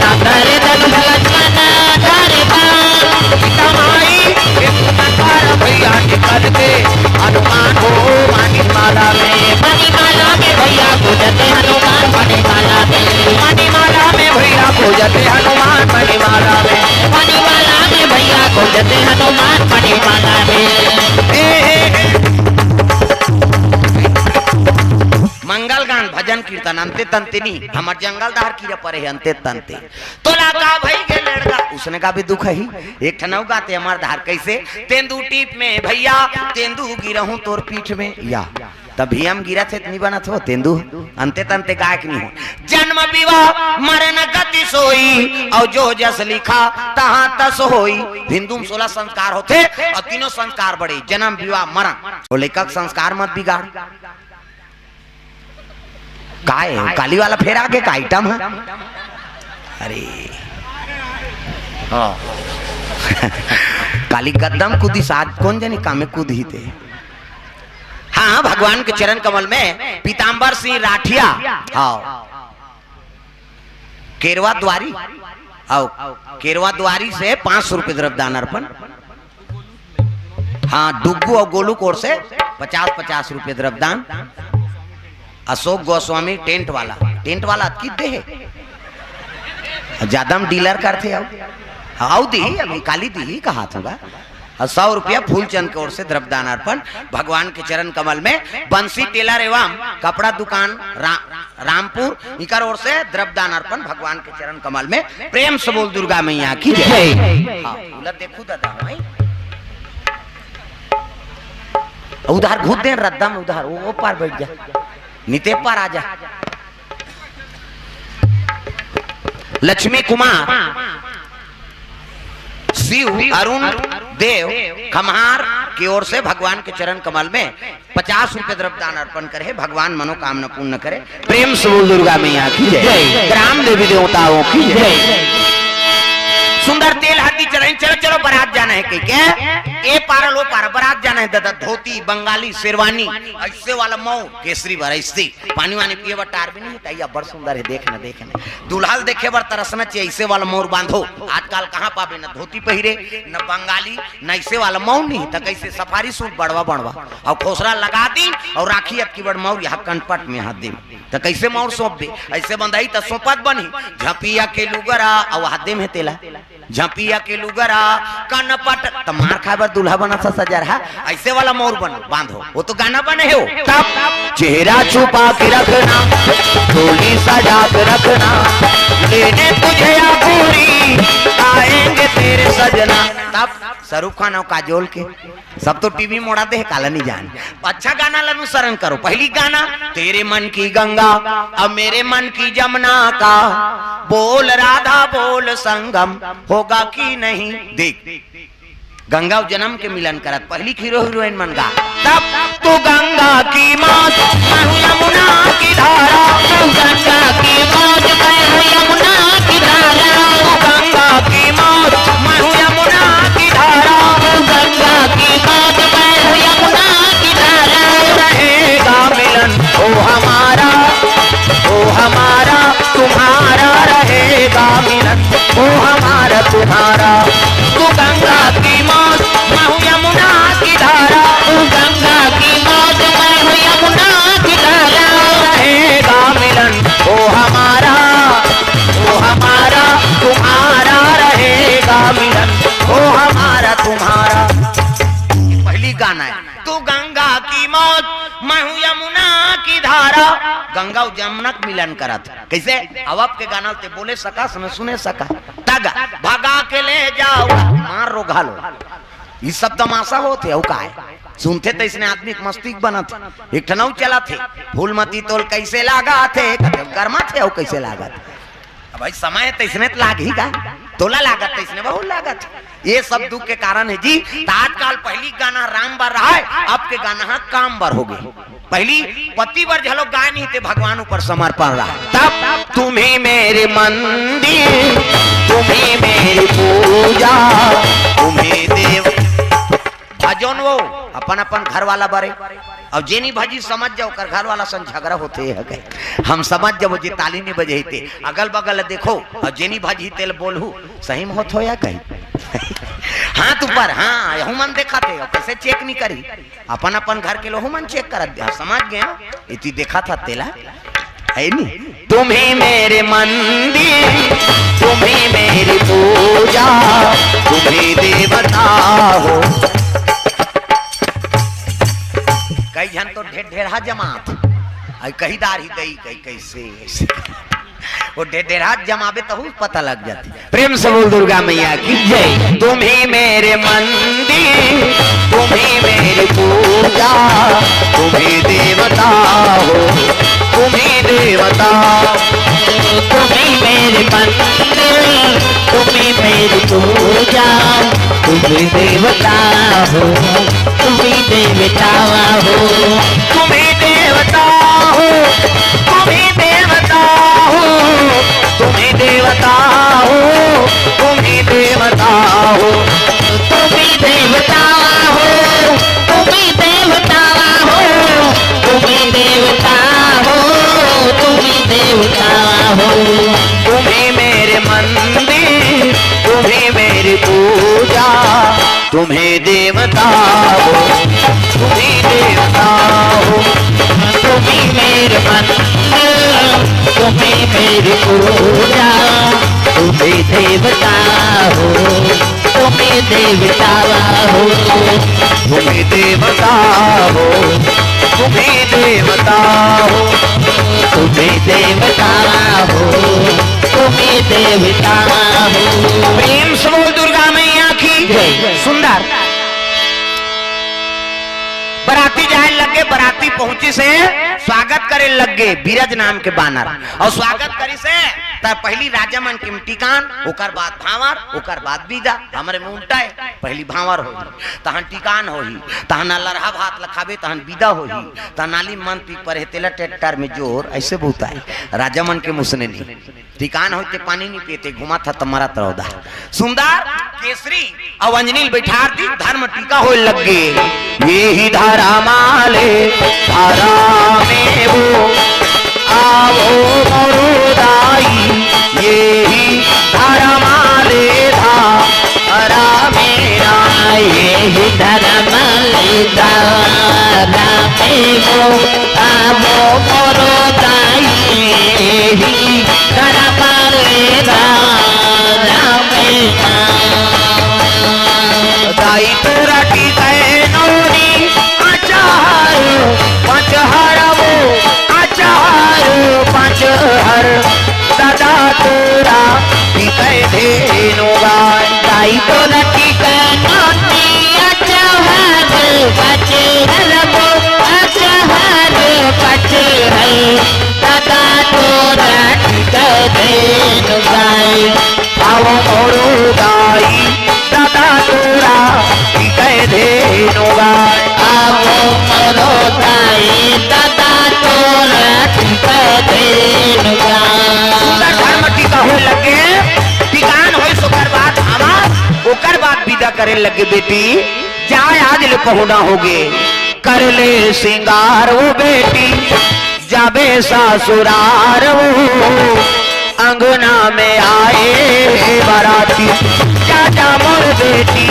राम धारे धनुष लक्ष्मण धारे बाण सीता माई एक नकार भैया निकल के हनुमान हो मणिमाला में भैया पूजते हनुमान मणिमाला में भैया पूजते हनुमान मणिमाला में भैया पूजते हनुमान मणिमाला में मंगल गान भजन कीर्तन अंते तंते नहीं हमार जंगल दार की परे है अंते तंते तो लाका भाई के लड़का उसने का भी दुख है एक ठनऊ गाते हमार धार कैसे तेंदू टीप में भैया तेंदू गिरहूं तोर पीठ में या तभी हम गिरा थे इतनी बना थो तेंदू अंते तंते गायक नहीं हो जन्म विवाह मरण गति सोई और जो जस लिखा तहां तस होई हिंदू में 16 संस्कार होते और तीनों संस्कार बड़े जन्म विवाह मरण तो लेखक संस्कार मत बिगाड़ काय काली वाला फेर आगे का आइटम है अरे काली कदम कूदी साथ कौन जानी कामे कूद ही थे हाँ भगवान के चरण कमल में पीताम्बर सिंह राठिया हाँ केरवा द्वारी केरवा द्वारी से 500 रुपए द्रव्यदान अर्पण हाँ डुग्गू और गोलू कोर से 50-50 रुपए द्रव्यदान अशोक गोस्वामी टेंट वाला कितने है ज्यादा हम डीलर करते आओ दी अभी काली दी कहा था 100 रुपया फूलचंद की ओर से द्रव्यदान अर्पण भगवान के चरण कमल में बंसी टेलर एवं कपड़ा दुकान रामपुर इकर ओर से द्रव्यदान अर्पण भगवान के चरण कमल में प्रेम से बोल दुर्गा मैया की जय। देखू दादा उधर घूद दे रद्दा में, उधर वो पार बैठ जा, नीते पार आ जा। लक्ष्मी कुमार, शिव, अरुण देव खम्हार की ओर से भगवान के चरण कमल में 50 रुपए द्रव्य दान अर्पण करे। भगवान मनोकामना पूर्ण करे। प्रेम से बोल दुर्गा मैया की जय, ग्राम देवी देवताओं की जय। सुंदर तेल हल्दी चढ़ाई, चलो चलो बारात जाना है कहीं क्या, ए पारा लो पारा बारात जाना है। दादा धोती बंगाली शेरवानी ऐसे वाला मऊ केसरी भर ऐसे पानी वानी पिए बर टार भी नहीं तैया, बड़ सुंदर है देखना देखना। दुल्हा देखे बर तरसना चाहिए, ऐसे वाला मोर बांधो। आजकल कहाँ पाबे, न धोती पहिरे न बंगाली न ऐसे वाला मऊ नहीं तो कैसे सफारी सूट बड़वा बड़वा और खोसरा लगा दी और राखी अब की बड़ मऊ यहाँ कनपट में हाथ दे तो कैसे मौर सौंप दे, ऐसे बंधाई तो सोपत बनी। झपिया के लुगरा और हाथ में तेला, झपिया के लुगरा कनपट तो मार खाए बर दूल्हा बना सा सजा रहा, ऐसे वाला मोर बन बांधो। वो तो गाना बने हो तब चेहरा छुपा के रखना, डोली सजा के रखना, लेने तुझे या पूरी आएंगे तेरे सजना। तब शाहरुख खान और काजोल के सब तो टीवी मोड़ा दे काला नहीं जान। अच्छा गाना अनुसरण करो। पहली गाना तेरे मन की गंगा अब मेरे मन की जमुना का, बोल राधा बोल संगम होगा कि नहीं। देख गंगा जन्म के मिलन करत पहली हीरो हीरोइन मन गा। तब तू गंगा की मौत मैं हूं यमुना की धारा, तू गंगा की मौत मैं हूं यमुना की धारा, तू गंगा की मौत मैं हूं यमुना की धारा, तू गंगा की मौत मैं हूं यमुना की धारा। रहेगा मिलन ओ हमारा तुम्हारा, रहेगा मिलन ओ हमारा तुम्हारा। तू गंगा की मौत मैं हूं यमुना की धारा, तू गंगा की मौत मैं हूं यमुना की धारा। रहेगा मिलन ओ हमारा तुम्हारा, रहेगा मिलन ओ हमारा तुम्हारा। पहली गाना है तू गंगा की मौत मैं हूं यमुना की धारा। गंगा और जमुना मिलन करा था कैसे अब के गाना ते बोले सका सुने सका तगा भगा के ले जाओ मार रो घालो। ये सब तमाशा होते है का सुनते तो इसने आदमी मस्तिष्क बना थे। एक ठनऊ चला थे फूलमती तोल कैसे लागा थे, गर्मा थे और कैसे लागा थे। भाई समय तो इसने लाग ही का तोला लागत तो इसने बहुत लागत। ये सब दुख के कारण है जी। आजकल पहली गाना राम बर रहा है, अब के गाना काम बर हो गए। पहली पति बर झलो गाय नहीं थे, भगवान ऊपर समर्पण रहा। तब तुम्हें मेरे मंदिर, तुम्हें मेरी पूजा, तुम्हें देव भजन वो अपन अपन घर वाला बारे और जेनी भाजी समझ जाओ कर घर वाला सन झगड़ा होते है। हम समझ जाओ जी ताली नहीं बजे थे अगल बगल देखो और जेनी भाजी तेल बोलू सही में होत हो या कहीं हाथ ऊपर। हाँ यहू मन देखा थे और कैसे चेक नहीं करी अपन अपन घर के लोग मन चेक कर दिया। समझ गया इतनी देखा था तेला है नहीं। तुम्हें मेरे मंदिर, तुम्हें मेरी पूजा, तुम्हें देवता हो। कई जन तो ढेर ढेरा जमात कहीं दार ही गई कहीं कैसे वो ढेर हाथ जमावे तो पता लग जाती। प्रेम से बोल दुर्गा मैया की जय। तुम्हें मेरे मंदिर, तुम्हें मेरी पूजा, तुम्हें देवता हो, तुम्हें देवता। तुम्हें मेरे मंदिर, तुम्हें मेरी पूजा, तुम्हें देवता हो, तुम्हें देवता हो, तुम्हें देवता हो, तुम्हें देवता हो, तुम्हें देवता हो, तुम्हें देवता हो, तुम्हें देवता हो, तुम्हें देवता हो, तुम्हें देवता हो, तुम्हें देवता हो। तुम्हें मेरे मंदिर, तुम्हें मेरी पूजा, तुम्हें देवता हो, तुम्हें देवता हो। तुम्हें मेरे मंदिर, तुम्हें मेरी पूजा, तुम्हें देवता हो, तुम्हें देवता हो, तुम्हें देवता हो, तुम्हें देवता हो, तुम्हें देवता हो, तुम्हें देवता हो। प्रेम से बोल दुर्गा मैया की जय। सुंदर बराती लगे बराती पहुंची से स्वागत करे लग गए बीरज नाम के बानर और स्वागत करी से तब पहली राजा मन के टिकान ओकर बाद भावर ओकर बाद विदा हमरे में उल्टा है पहली भावर होई तहन टिकान होई तहन लरहा भात लखाबे तहन विदा होई तहन नाली मन पी पर तेला ट्रैक्टर में जोर ऐसे बोलता है राजा मन के मुसने नहीं टिकान होते पानी नहीं पीते घुमा था तमारा तरौदा सुंदर केसरी अवंजनील बैठार दी धर्म टीका हो लग गए ये ही धारा माले धारा में वो आवो मरुदाई ये ही धारा माले धारा मेरा ये ही धर्म धारा में वो आवो मरुदाई ये ही धर्म धारा मेरा दाई तोरा टीकाए नौनी आचार पंचहर वो आचार पंचहर दादा तोरा टीकाए धेनु गाय दाई तोरा टीकाए नौनी आचार पंचहर वो आचार पंचहर दादा तोरा टीकाए धेनु गाय आवो मोरो दाई दादा तोरा टीकाए धेनु गाय आवो मोरो दाई दादा तोरा टीकाए धेनु गाय धर्म टीका हो लगे टिकान हो सोकर बात हमार ओकर बात विदा करे लगे बेटी जाए आज ले पहुना होगे कर ले सिंगार वो बेटी जाबे ससुरार वो अंगना में आए बाराती चाचा मोर बेटी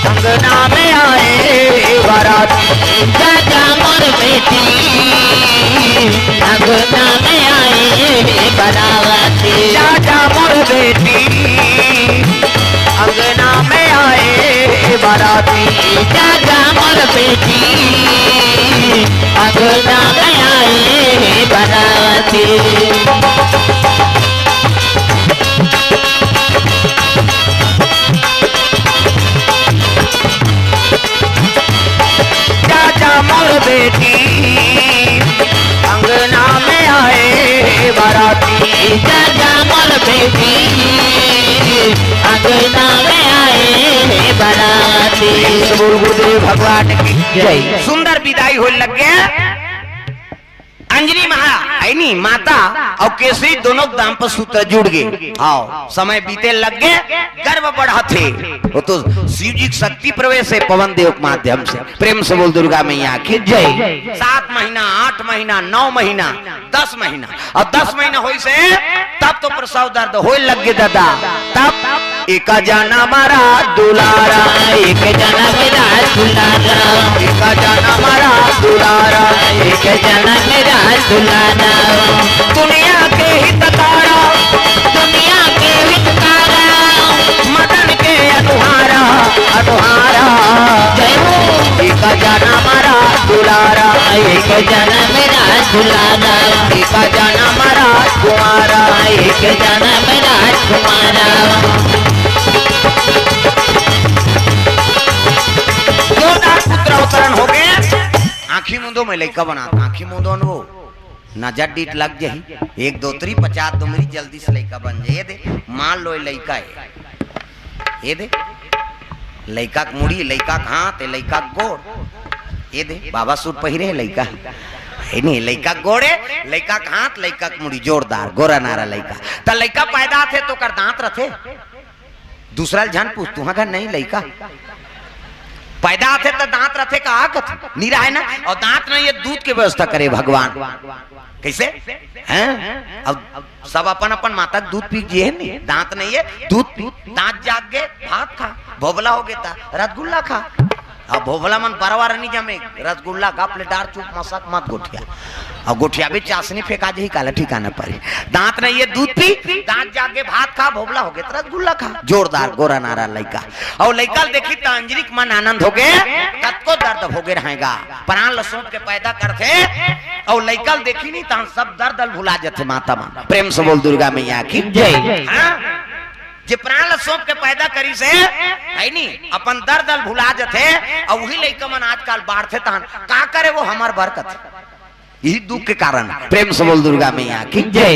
अंगना में आए बाराती चाचा मोर बेटी अंगना में आए बाराती चाचा मोर बेटी अंगना में आए बाराती चाचा मोर बेटी अंगना में आए बाराती चाचा मोर बेटी अंगना में आए बाराती चाचा मोर बेटी अंगना में आए बाराती गुरुदेव भगवान की जय सुंदर विदाई हो लग गया अंजनी महा ऐनी माता और केसरी दोनों दाम्पत्य सूत्र जुड़ गए आओ समय बीते लग गए गर्व बढ़ा थे वो तो शिव जी की शक्ति प्रवेश है पवन देव के माध्यम से प्रेम से बोल दुर्गा मैया की जय 7 महीना 8 महीना 9 महीना 10 महीना और 10 महीना हो से तब तो प्रसव दर्द हो लग गए दादा तब एक जाना मारा दुलारा एक जना मेरा दुलारा एक जाना मारा दुलारा एक जना मेरा दुलारा दुनिया के हितकारा दुनिया के हितकारा मदन के अनुहारा अनुहारा जय हो एक जाना मारा दुलारा एक जना मेरा दुलारा एक जाना मारा कुमारा एक जना मेरा कुमारा पुत्र अवतरण हो गए आंखी मुंदो में लड़का बना आंखी मुंदो वो नजर डीट लग जाही 1 2 3 50 दुमरी जल्दी से लड़का बन जाए ये दे मान लो लड़का है ये दे लड़का के मुड़ी लड़का के हाथ लड़का के गोड़ ये दे बाबा सूट पहिरे है लड़का है नहीं लड़का गोड़े लड़का के हाथ लड़का के मुड़ी जोरदार गोरा नारा लड़का तो लड़का पैदा थे तो कर दांत रथे दूसरा जान पूछ तू घर नहीं लड़का पैदा थे तो दांत रथे का आकत नीरा है ना और दांत नहीं ये दूध की व्यवस्था करे भगवान कैसे हैं अब सब अपन अपन माता दूध पी जिए नहीं दांत नहीं है दूध दांत जाग गए भात खा भोबला हो गया था रसगुल्ला खा अब भोबला मन परवार नहीं जमे रसगुल्ला का प्लेटार चुप मसक मत गोठिया और गोठिया भी चाशनी फेंका जी काला ठिकाना पड़ी दांत नहीं ये दूध पी दांत जाके भात खा भोबला हो गया रसगुल्ला खा जोरदार गोरा नारा लड़का और लड़का देखी तो अंजलिक मन आनंद हो गए कतको दर्द हो गए रहेगा प्राण लसोट के पैदा करते और लड़का देखी नहीं तो सब दर्द भुला जाते माता मन प्रेम से बोल दुर्गा मैया की जय जे प्राण ल सौंप के पैदा करी से है नी अपन दर्द दल भुला जथे और वही लइका मन आजकल बाढ़ते तहन का करे वो हमार बरकत यही दुख के कारण प्रेम से बोल दुर्गा मैया की जय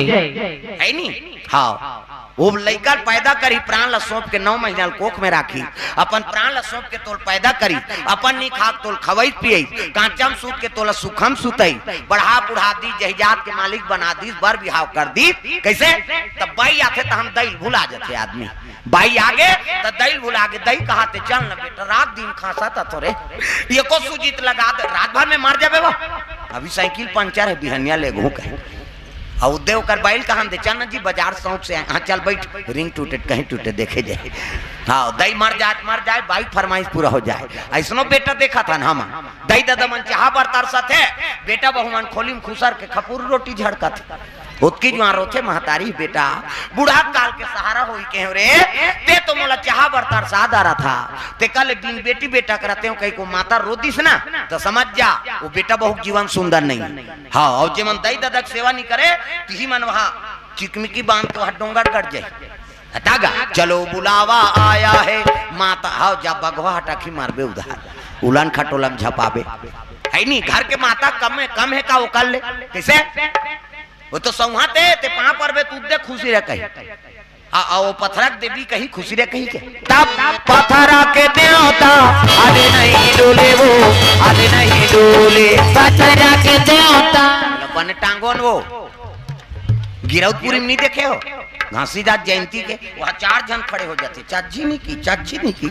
है नी। हाँ वो लइका पैदा करी प्राण ल सौंप के 9 महीना कोख में राखी अपन प्राण ल सौंप के तोल पैदा करी अपन नी खाक तोल खवई पियई कांचम सूत के तोल सुखम सुतई बढ़ा बुढ़ा दी जहिजात के मालिक बना दी बर बिहाव कर दी कैसे तब बाई आथे तो हम दई भुला जाते आदमी बाई आगे तो दई भुला के दई कहाते चल न बेटा रात दिन खासा था तोरे ये को सुजीत लगा दे रात भर में मर जाबे वो अभी साइकिल पंचर है बिहनिया ले घू के और देव कर बैल कहा दे चल जी बाजार सौंप से हाँ चल बैठ रिंग टूटे कहीं टूटे देखे जाए हाँ दई मर जाए बाई फरमाइश पूरा हो जाए ऐसनो बेटा देखा था ना हम दई दादा मन चाह पर तरसा थे बेटा बहुमान खोली में खुसर के खपूर रोटी झड़का थे उतकी जो रोथे महतारी बेटा बूढ़ा काल के सहारा होई के रे ते तो मोला चाह बर तरसा दारा था ते कल दिन बेटी बेटा करते हो कहीं को माता रोदिस ना तो समझ जा वो बेटा बहुत जीवन सुंदर नहीं हाँ और जे मन दई दादा सेवा नहीं करे ती मन वहां चिकमिकी बांध तो डोंगर कट जाए हटागा चलो बुलावा आया है माता हाँ जा बगवा हटाखी मारबे उधार उलान खटोलम झपाबे है नहीं घर के माता कम है का वो कर ले कैसे वो तो संहाते ते पा परबे तू दे खुशी रे कही आ वो पत्थरक देवी कही खुशी रे कही के तब पत्थरा के देवता आले नहीं डोले वो आले नहीं डोले पत्थरा के देवता अपन टांगोन वो गिरौदपुरी में नहीं देखे हो घासीदास जयंती के वहाँ 4 जन खड़े हो जाते चाची नहीं की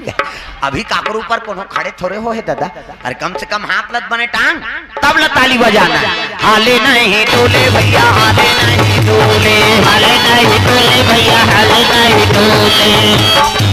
अभी काकर ऊपर कोनो खड़े थोड़े हो है दादा अरे कम से कम हाथ लत बने टांग तब ल ताली बजाना हाले नहीं डोले भैया हाले नहीं डोले हाले नहीं डोले भैया हाले नहीं डोले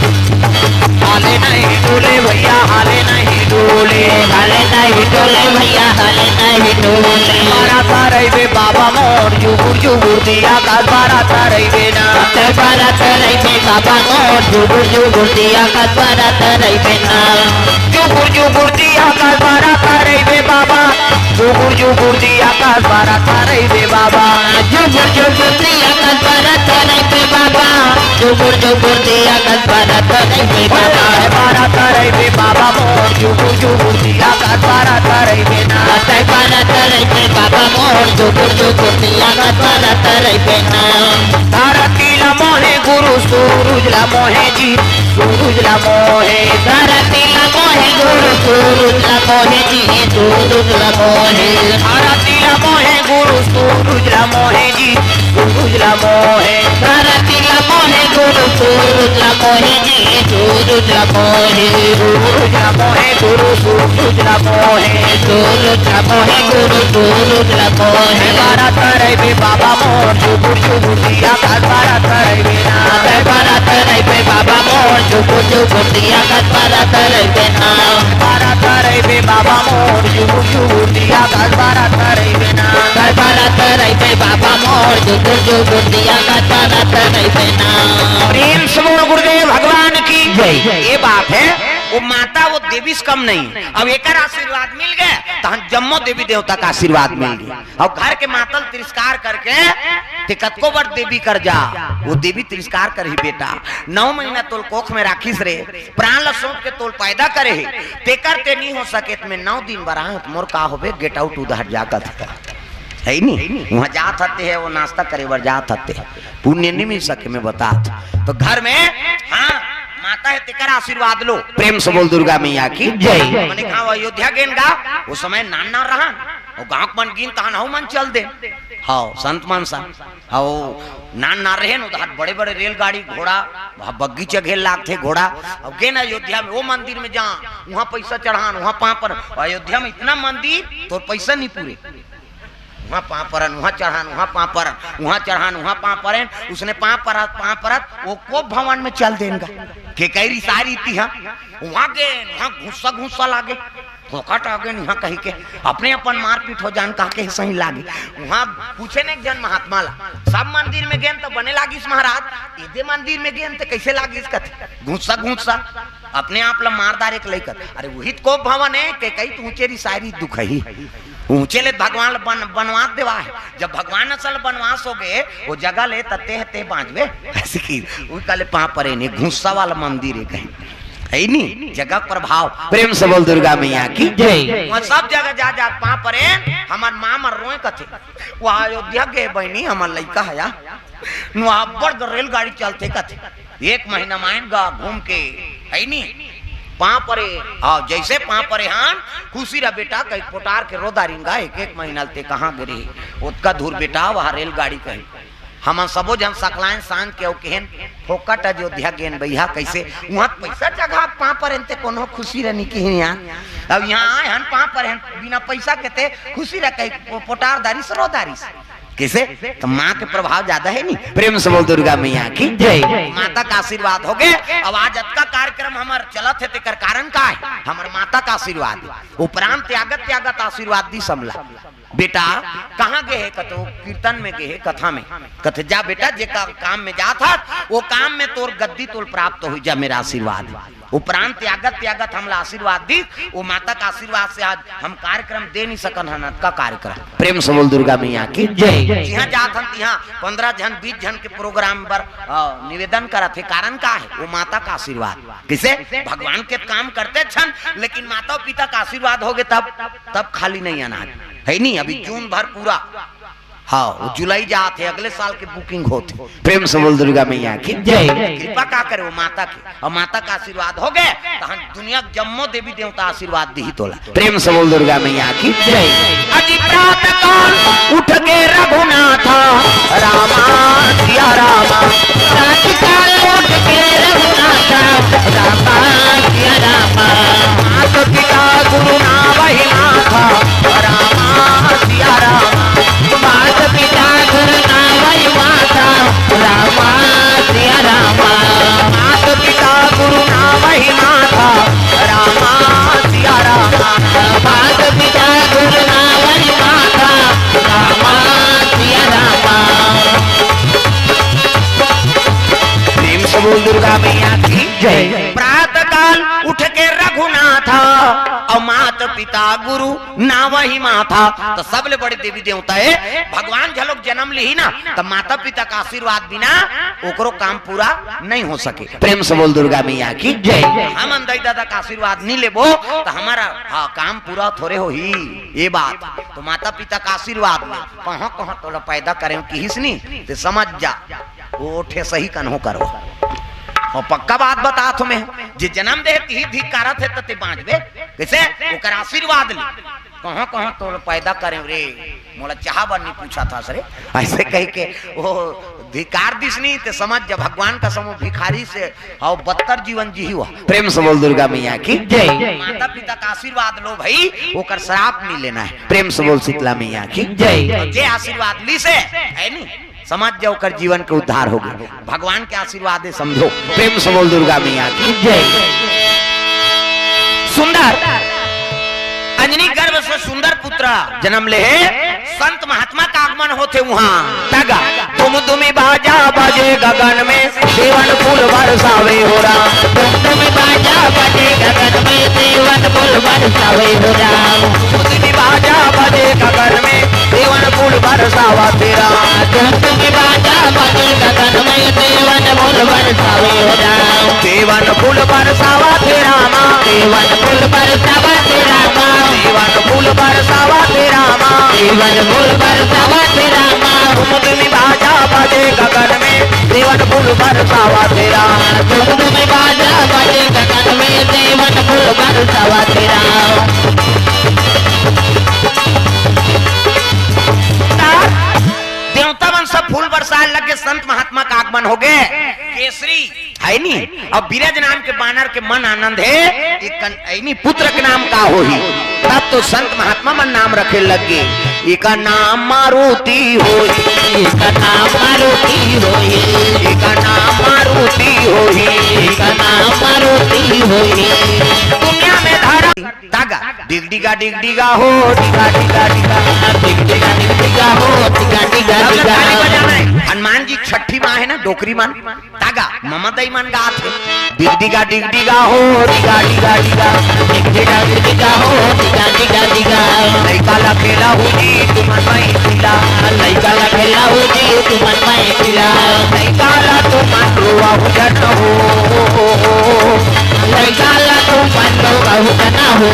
हाले नहीं डोले भैया हाले नहीं डोले हाले नहीं डोले भैया हाले नहीं डोले मारा तारे बे बाबा मोर जुगुर दिया का बारा तारे बे ना बारा तारे बे बाबा मोर जुगुर दिया का बारा तारे बे ना जुगुर दिया का बारा तारे बे बाबा जुगुर दिया का बारा तारे बे बाबा जुगुर दिया का बारा तारे बे बाबा जुगुर दिया का बारा तारे बे बाबा बारा तारे बे बाबा मोर जुगुर दिया का बारा तारे बे ना बारा तारे बे बाबा मोर जुगुर दिया का बारा तारे बे ना धरती ला मोहे गुरु सूरज ला मोहे जी सूरज ला मोहे धरती ला मोहे गुरु सूरज ला मोहे जी सूरज ला मोहे धरती ला मोहे गुरु सूरज ला मोहे जी सूरज ला मोहे धरती ला मोहे गुरु सूरज ला मोहे जी सूरज ला मोहे सूरज ला मोहे गुरु सूरज ला मोहे सूरज ला मोहे गुरु सूरज ला मोहे बारा तारे बे बाबा मोर जुगुर दिया का बारा तारे बे ना बारा तारे बे बाबा मोर जुगुर दिया का बारा तारे बे ना बारा तारे बे बाबा मोर जुगुर दिया का बारा तारे बे ना बारा तारे बे बाबा मोर जुगुर दिया का बारा तारे बे ना प्रेम से बोल गुरुदेव भगवान की ये बात है वो माता वो देवी से कम नहीं अब एक आशीर्वाद मिल गए तो हम जम्मो देवी देवता का आशीर्वाद मिल गया और घर के मातल तिरस्कार करके टिकट को बर देवी कर जा वो देवी तिरस्कार कर ही बेटा 9 महीना तोल कोख में राखिस रे प्राण ल सौंप के तोल पैदा करे है ते करते नहीं हो सके में 9 दिन बरात मोर का होबे गेट आउट उधर जाकर है नहीं वहाँ जात हते है वो नाश्ता करे बर जात हते पुण्य नहीं मिल सके मैं बता तो घर में हाँ माता है तेकर आशीर्वाद लो प्रेम से बोल दुर्गा मैया की जय मैंने कहा अयोध्या गेन गा वो समय नान रहा और गांव मन गिन कहा ना मन चल दे हाँ संत मन सा हाँ नान रहे उधर बड़े बड़े रेलगाड़ी घोड़ा बग्गी चघेल लाग थे घोड़ा अब गेन अयोध्या में वो मंदिर में जा वहाँ पैसा चढ़ान वहाँ पापर अयोध्या में इतना मंदिर तो पैसा नहीं पूरे वहाँ पापरन वहाँ चढ़ान वहाँ पापरन वहाँ चढ़ान वहाँ पापरन उसने पापरत वो को भवन में चल देगा के कई सारी थी वहाँ गए वहाँ घुस्सा लागे फोकट आ गए यहाँ कहीं के अपने अपन मारपीट हो जान कहा के सही लागे वहाँ पूछे ने जन महात्मा ला सब मंदिर में गेन तो बने लागिस महाराज इधे मंदिर में गेन तो कैसे लागिस कथे घुस्सा अपने आप ला मारदार एक लइकत अरे वही को भवन है के कई तू ऊंचे री शायरी दुख ही ऊंचे ले भगवान बनवास देवा है जब भगवान असल बनवास हो गए वो जगह ले तते हते बांचवे ऐसे की वो कले पा परे ने घुस्सा वाला मंदिर है कहीं है नहीं जगह प्रभाव प्रेम से बोल दुर्गा मैया की जय वहाँ सब जगह जा जा पा परे हमार माँ मर रोए कथे वो अयोध्या गए बहनी हमार लड़का है वहाँ बड़ रेलगाड़ी चलते कथे 1 महीना मायगा घूम के है नहीं पा परे हाँ जैसे पा परे हाँ खुशी रहा बेटा कहीं पोटार के रोदा रिंगा 1 महीना ते कहाँ गिरे उसका धूर बेटा वहाँ रेलगाड़ी कहीं हम सबो जन सकलाइन सांग के केहन फोकट अयोध्या गेन भैया कैसे वहाँ पैसा जगह पा पर एनते कोनो खुशी रहनी की यहाँ अब यहाँ आए हन पा पर बिना पैसा के ते खुशी रह कहीं पोटारदारी सरोदारी कैसे तो माँ के प्रभाव ज्यादा है नहीं प्रेम से बोल दुर्गा मैया की जय माता का आशीर्वाद हो गए अब आज का कार्यक्रम हमार चलत है तेकर कारण का है हमार माता का आशीर्वाद उपरांत त्यागत आशीर्वाद दी समला बेटा कहाँ गए है कतो कीर्तन में गए है कथा में कथे जा बेटा जे का काम में जा था वो काम में तोर गद्दी तोर प्राप्त हुई जा मेरा आशीर्वाद उपरांत त्यागत हमला आशीर्वाद दी वो माता का आशीर्वाद से आज हम कार्यक्रम दे नहीं सकन हन का कार्यक्रम प्रेम से बोल दुर्गा मैया की जय जहाँ जात हम तिहा 15 जन 20 जन के प्रोग्राम पर निवेदन करत है कारण का है वो माता का आशीर्वाद किसे भगवान के काम करते छन लेकिन माता पिता का आशीर्वाद हो गए तब खाली नहीं अनाज है नहीं अभी जून भर पूरा हाँ जुलाई जाते अगले साल की बुकिंग होती प्रेम से बोल दुर्गा मैया की जय कृपा का करे वो माता की और माता का आशीर्वाद हो गए तो हम दुनिया जम्मो देवी देवता आशीर्वाद दी तोला प्रेम से बोल दुर्गा मैया की जय अजी प्रातः काल उठ के रघुनाथ रामा सिया रामा प्रातः काल उठ के रघुनाथ रामा सिया रामा माता पिता गुरु नाम ही नाथ रामा सिया रामा माता पिता गुरु नाम माता रामा सिया रामा माता पिता गुरु नाम ही माता रामा सिया रामा माता पिता गुरु नाम ही माता रामा सिया रामा प्रेम से बोल दुर्गा मैया की जय प्रातः काल उठ के रघुनाथ और माता पिता गुरु नाम ही माता तो सबले बड़े देवी देवता है भगवान झलोक जन्म ली ना तो माता पिता का आशीर्वाद बिना ओकरो काम पूरा नहीं हो सके प्रेम से बोल दुर्गा मैया की जय हम अंदर दादा का आशीर्वाद नहीं लेबो तो हमारा काम पूरा थोड़े हो ही ये बात तो माता पिता का आशीर्वाद में कहाँ कहाँ तोला पैदा करें कि हिसनी तो समझ जा वो ठे सही कन्हो करो और पक्का बात बता तुम्हें जे जन्म दे ही धिकारत है तते बांचबे कैसे ओकर आशीर्वाद ले कहाँ कहाँ तो पैदा करें रे मोला चाह बन्नी पूछा था सरे ऐसे कह के वो धिकार दिसनी ते समझ जब भगवान का समूह भिखारी से और 72 जीवन जी हुआ प्रेम से बोल दुर्गा मैया की जय माता पिता का आशीर्वाद लो भाई ओकर श्राप नहीं लेना है प्रेम से बोल शीतला मैया की जय जे आशीर्वाद ली से है नी समझ जाओ कर जीवन के उद्धार हो गए भगवान के आशीर्वाद है समझो प्रेम से बोल दुर्गा मैया की जय सुंदर अंजनी गर्भ से सुंदर पुत्र जन्म ले संत महात्मा का आगमन होते वहाँ तगा तुम बाजा बजे गगन में देवन फूल बरसावे हो रहा तुम बाजा बजे गगन में देवन फूल बरसावे हो रहा तुम बाजा बजे गगन में देवन फूल बरसावा तेरा तुम बाजा बजे गगन में देवन फूल बरसावे हो रहा देवन फूल बरसावा तेरा माँ देवन फूल बरसावा तेरा माँ देवन फूल बरसावा तेरा माँ देवन फूल बरसावा तेरा माँ तुम बाजा बजे गगन में देवन फूल बरसावा तेरा तुम बाजा बजे गगन में देवन फूल बरसावा तेरा देवता मन सब फूल बरसाए लगे संत महात्मा का आगमन हो गए केसरी है नी अब बीरज नाम के बानर के मन आनंद है पुत्र के नाम का हो ही तब तो संत महात्मा मन नाम रखे लग गए एक नाम मारुति होई, एक नाम मारुति होई, एक नाम मारुति होई, एक नाम मारुति होई। दुनिया में धारा धागा डिगडिगा डिगडिगा हो डिगा डिगा डिगा डिगडिगा डिगडिगा हो डिगा डिगा डिगा। हनुमान जी छठी माँ है ना, डोकरी मान धागा ममदई मन गात है डिगडिगा डिगडिगा हो डिगा डिगा डिगा डिगडिगा डिगडिगा हो डिगा डिगा डिगा। लइका लखेला हो जी तुमन मई खिला, लइका लखेला हो जी तुमन मई खिला, लइका ला तुमन रोआ हो जन हो, लइका ला तुमन रोआ हो जन हो।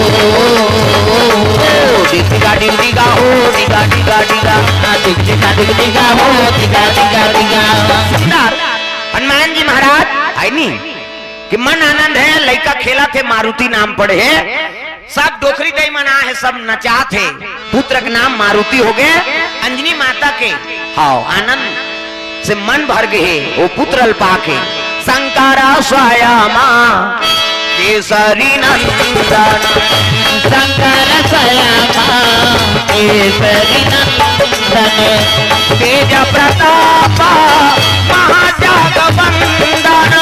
डिगडिगा डिगडिगा हो डिगा डिगा डिगा डिगडिगा डिगडिगा हो डिगा डिगा डिगा। हनुमान जी महाराज है नी कि मन आनंद है, लइका खेला थे मारुति नाम पड़े है, सब डोकरी दई मना है, सब नचा थे, पुत्र का नाम मारुति हो गए। अंजनी माता के हाउ आनंद से मन भर गए, वो पुत्र पाके शंकरा स्वयमा केसरी नंदन, शंकर स्वयमा केसरी नंदन, तेज प्रताप महाजगवंदन,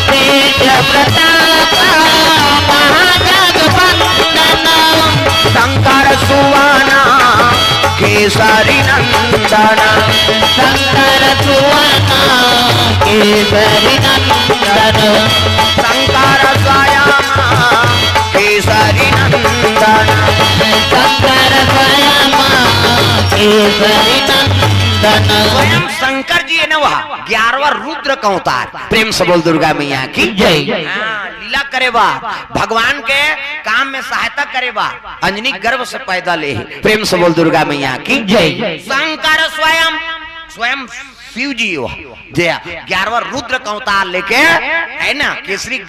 तेज प्रताप महाजगवंदन, शंकर सुवना केसरी नंदन, शंकर सुवना केसरी नंदन, शंकर स्वयमा केसरी नंदन, शंकर स्वयमा केसरी नंदन। स्वयं शंकर जी है ना, वह 11वां रुद्र का अवतार। प्रेम से बोल दुर्गा मैया की जय। हाँ, लीला करे बा, भगवान के काम में सहायता करे बा, अंजनी गर्भ से पैदा ले। प्रेम से बोल दुर्गा मैया की जय। शंकर स्वयं स्वयं शिव जी हो जय 11वां रुद्र का अवतार लेके है ना, केसरी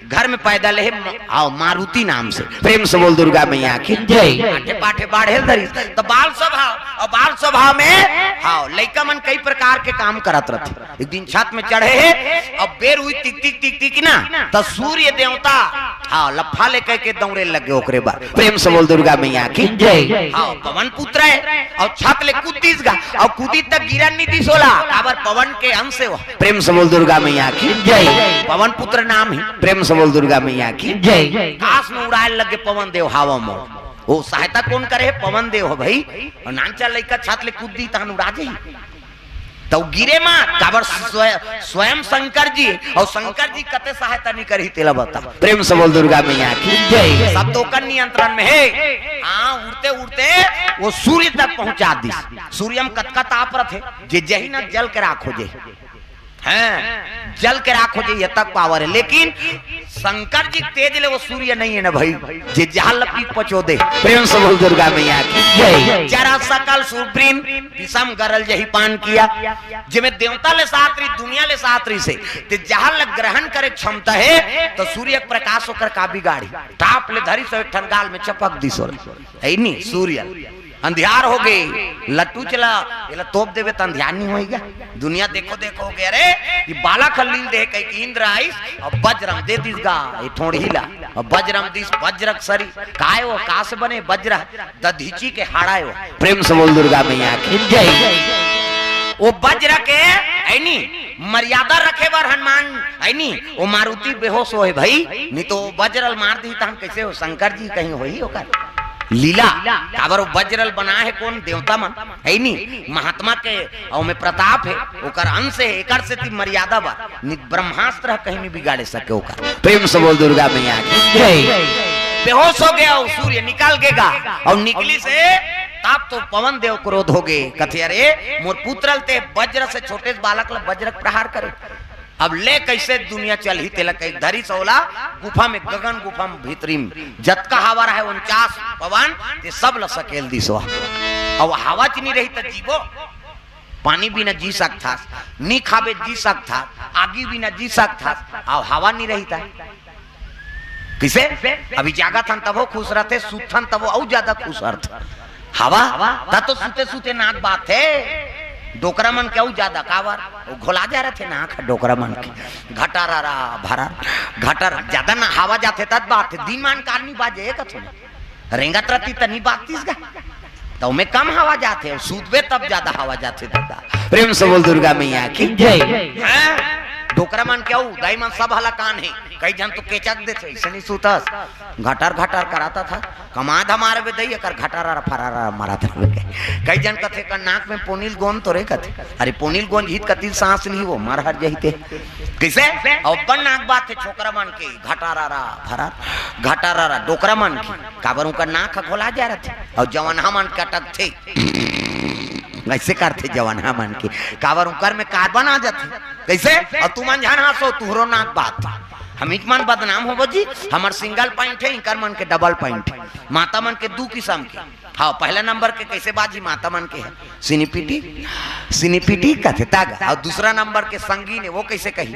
घर में पैदा ले आओ मारुति नाम से। प्रेम से बोल दुर्गा मैया की जय। पाठे पाठे बाढ़े धरी तो बाल स्वभाव, और बाल स्वभाव में हाँ लइका मन कई प्रकार के काम करत रहते। एक दिन छत में चढ़े है और बेर हुई टिक टिक टिक टिक ना, तो सूर्य देवता हाँ लफा लेकर के दौड़े लगे ओकरे बाद। प्रेम से बोल दुर्गा मैया की जय। हाँ पवन पुत्र है और छत ले कूदीस गा और कूदी तक गिरा नीति सोला काबर पवन के अंश से हो। प्रेम से बोल दुर्गा मैया की जय। पवन पुत्र नाम है। प्रेम से बोल दुर्गा मैया की जय। आकाश में उड़ाए लगे पवन देव हवा में, वो सहायता कौन करे है? पवन देव हो भाई। और नानचा लइका छत ले कूदी तहन उड़ा जाई तो गिरे मां काबर स्वयं शंकर जी, और शंकर जी कते सहायता नहीं करी तेला बता। प्रेम से बोल दुर्गा मैया की जय। सब तो कर नियंत्रण में है। हाँ उड़ते उड़ते वो सूर्य तक पहुंचा दी। सूर्यम कतकत आपरत है जे जही ना जल के राखो जे हैं, जल के राखो जे ये तक पावर है। लेकिन शंकर जी तेज ले वो सूर्य नहीं है ना भाई, जे जहां लपीट पचो दे। प्रेम से बोल दुर्गा मैया की जय। जरा सकल सुप्रीम विषम गरल जही पान किया, जिमें देवता ले सातरी दुनिया ले सातरी से ते जहां लग ग्रहण करे क्षमता है, तो सूर्य प्रकाश होकर का बिगाड़ी टाप ले धरी से ठनगाल में चपक दी सोल है नी सूर्य अंधियार हो गए। लट्टू चला ये तोप देवे तो अंधियार नहीं होएगा। दुनिया देखो देखो हो गया रे ये बाला खलील दे कई इंद्र आइस और वज्रम दे दिस गा ये ठोड़ीला और वज्रम दिस वज्रक सरी काय वो का से बने वज्र दधीची के हाड़ाए वो। प्रेम से बोल दुर्गा मैया की जय। वो वज्र के ऐनी मर्यादा रखे बार हनुमान ऐनी वो मारुति बेहोश हो है भाई, नहीं तो वज्रल मार दी तो हम कैसे हो। शंकर जी कहीं हो ही होकर लीला काबर वज्रल बना है कौन देवता मन है नी महात्मा के और में प्रताप है ओकर अंश है एकर से ती मर्यादा बा ब्रह्मास्त्र कहीं नहीं बिगाड़े सके ओकर। प्रेम से बोल दुर्गा मैया की जय। बेहोश हो गया और सूर्य निकाल गेगा और निकली से ताप तो पवन देव क्रोध हो गए कथे अरे मोर पुत्रल ते वज्र से छोटे बालक ला वज्र प्रहार करे। अब ले कैसे दुनिया चल ही तेलक धरी सोला गुफा में गगन गुफा में भीतरी में जतका हवा रहा है 49 पवन ते सब ल सकेल दी सो। अब हवा च नहीं रही तो जीवो पानी भी न जी सकता, नी खाबे जी सकता, आगी भी न जी सकता, अब हवा नहीं रही था किसे। अभी जागा था तब वो खुश रहते, सुथन तब वो और ज्यादा खुश रहते। हवा था तो सुते सुते नाक बात है। डोकरा मन क्या ज्यादा कावर वो घोला जा रहे थे ना डोकरा मन के घटा रहा भरा घटा ज्यादा ना हवा जाते तब बात है। दिन मान कार नहीं बाजे एक रेंगत रहती तनी बात तीस गा तो में कम हवा जाते सूदबे तब ज्यादा हवा जाते दादा। प्रेम से बोल दुर्गा मैया की जय। डोकरा मन क्या दाई मन सब हला कान है कई जन तो केचक देते ऐसे नहीं सूतस घटार घटार कराता था कमाद हमारे बे दई कर घटारा फरारा मारा था कई जन कथे का नाक में पोनील गोंद तो रे कथे अरे पोनील गोंद हित कतिल सांस नहीं वो मर हर जहिते कैसे अपन नाक बात थे छोकरा मन के घटारा फरार घटारा डोकरा मन की काबर उनका नाक खोला जा रहा थे और जवाना मन कटक थे ऐसे करते जवाना मन के काबर उकर में कार्बन आ जाते कैसे और तू मन जान हंसो तुहरो नाक बात हम एक मन बदनाम हो जी हमार सिंगल पॉइंट है इनकर मन के डबल पॉइंट है माता मन के दो किस्म के हाँ पहला नंबर के कैसे बाजी माता मन के है सिनीपीटी कथे तागा और दूसरा नंबर के संगीन है वो कैसे कही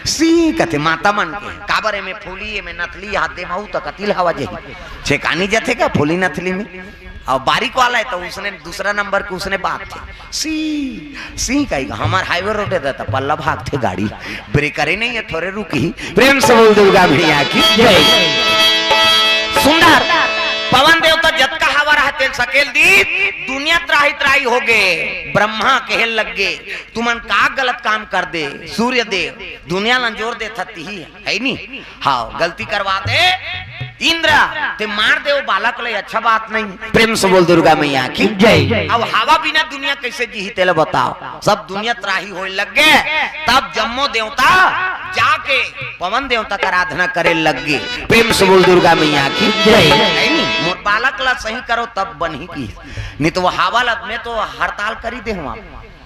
सी कथे माता मन के काबर में फूली में नथली हाथ दे महू तो कतिल हवा जही छेकानी जाते का फूली नथली में और बारीक वाला है तो उसने दूसरा नंबर के उसने बात थे सी कही हमारे हाईवे रोड था पल्ला भाग थे गाड़ी ब्रेकर नहीं है थोड़े रुकी प्रेम से बोल दुर्गा मैया की जय। सुंदर पवन देवता जत का हवा रहते सकेल दी दुनिया त्राही त्राही हो गए ब्रह्मा कहल लग गए तुमन का गलत काम कर दे सूर्य देव दुनिया लंजोर दे थती ही है नहीं हाँ गलती करवा दे इंद्र ते मार दे वो बालक ले अच्छा बात नहीं। प्रेम से बोल दुर्गा मैया की जय। अब हवा बिना दुनिया कैसे जी तेल बताओ सब दुनिया त्राही होने लग गए तब जम्मो देवता जाके पवन देवता का आराधना करे लग गए। प्रेम से बोल दुर्गा मैया की जय। मोर बालक ला सही करो तब बन ही की नहीं तो वो हवा लत में तो हड़ताल करी दे हम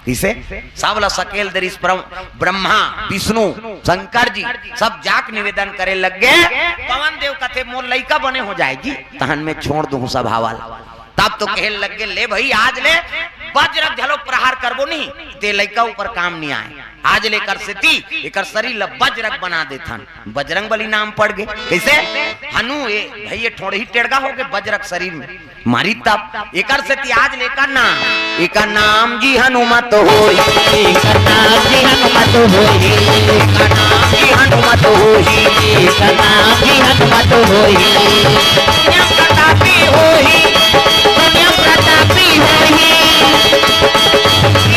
इसे सब सकेल दरिस ब्रह्मा विष्णु शंकर जी सब जाक निवेदन करे लग गए पवन देव कथे मोर लइका बने हो जाएगी तहन में छोड़ दूं सब हवाल तब तो कहे लग गए ले भाई आज ले वज्र झलो प्रहार करबो नहीं ते लइका ऊपर काम नहीं आए आज लेकर सेती एकर शरीर ल वज्रक बना देथन बजरंग बली नाम पड़ गए कैसे हनु ये भाई ये थोड़े ही टेढ़गा हो गए वज्रक शरीर में मारी तब एकर सेती आज लेकर नाम जी हनुमत होई एकर नाम जी हनुमत होई एकर नाम जी हनुमत होई एकर नाम जी हनुमत होई दुनिया प्रतापी होई दुनिया प्रतापी होई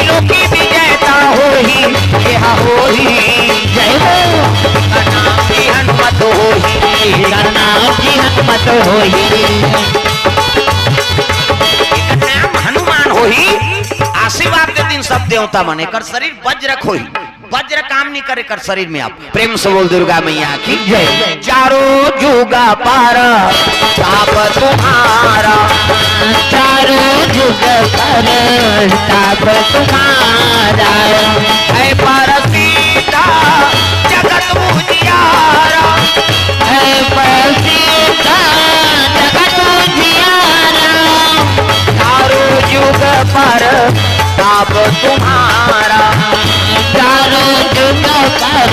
लोकी विजेता होई यह होई जय हो एकर नाम जी हनुमत होई एकर नाम जी हनुमत होई हनुमान होई आशीर्वाद के दिन सब देवता मन एकर शरीर वज्रक होई वज्र काम नहीं करे कर शरीर में आप प्रेम से बोल दुर्गा मैया की जय। चारों जुगा पार ताप तुम्हारा चारों जुग पर ताप तुम्हारा है परसीता जगत उजियारा है परसीता जगत उजियारा चारों जुग पर ताप तुम्हारा चारों जुग पर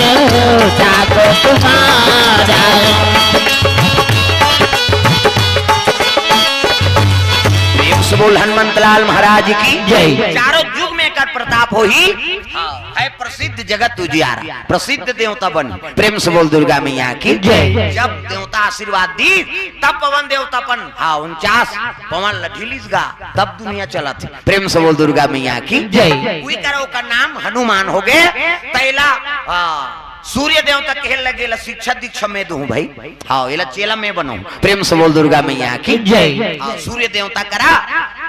ताप तुम्हारा बोल हनुमंतलाल महाराज की जय। चारों युग में कर प्रताप हो ही है प्रसिद्ध जगत उजियारा प्रसिद्ध देवता बन प्रेम से बोल दुर्गा मैया की जय। जब देवता आशीर्वाद दी तब पवन देवतापन 49 पवन लठीलिस गा तब दुनिया चला थी प्रेम से बोल दुर्गा मैया की जय। कोई करो का नाम हनुमान हो गए तैला सूर्य देवता कहे लगे शिक्षा दीक्षा में दूं भाई हाँ ये चेला में बनू प्रेम से बोल दुर्गा मैया की जय। सूर्य देवता करा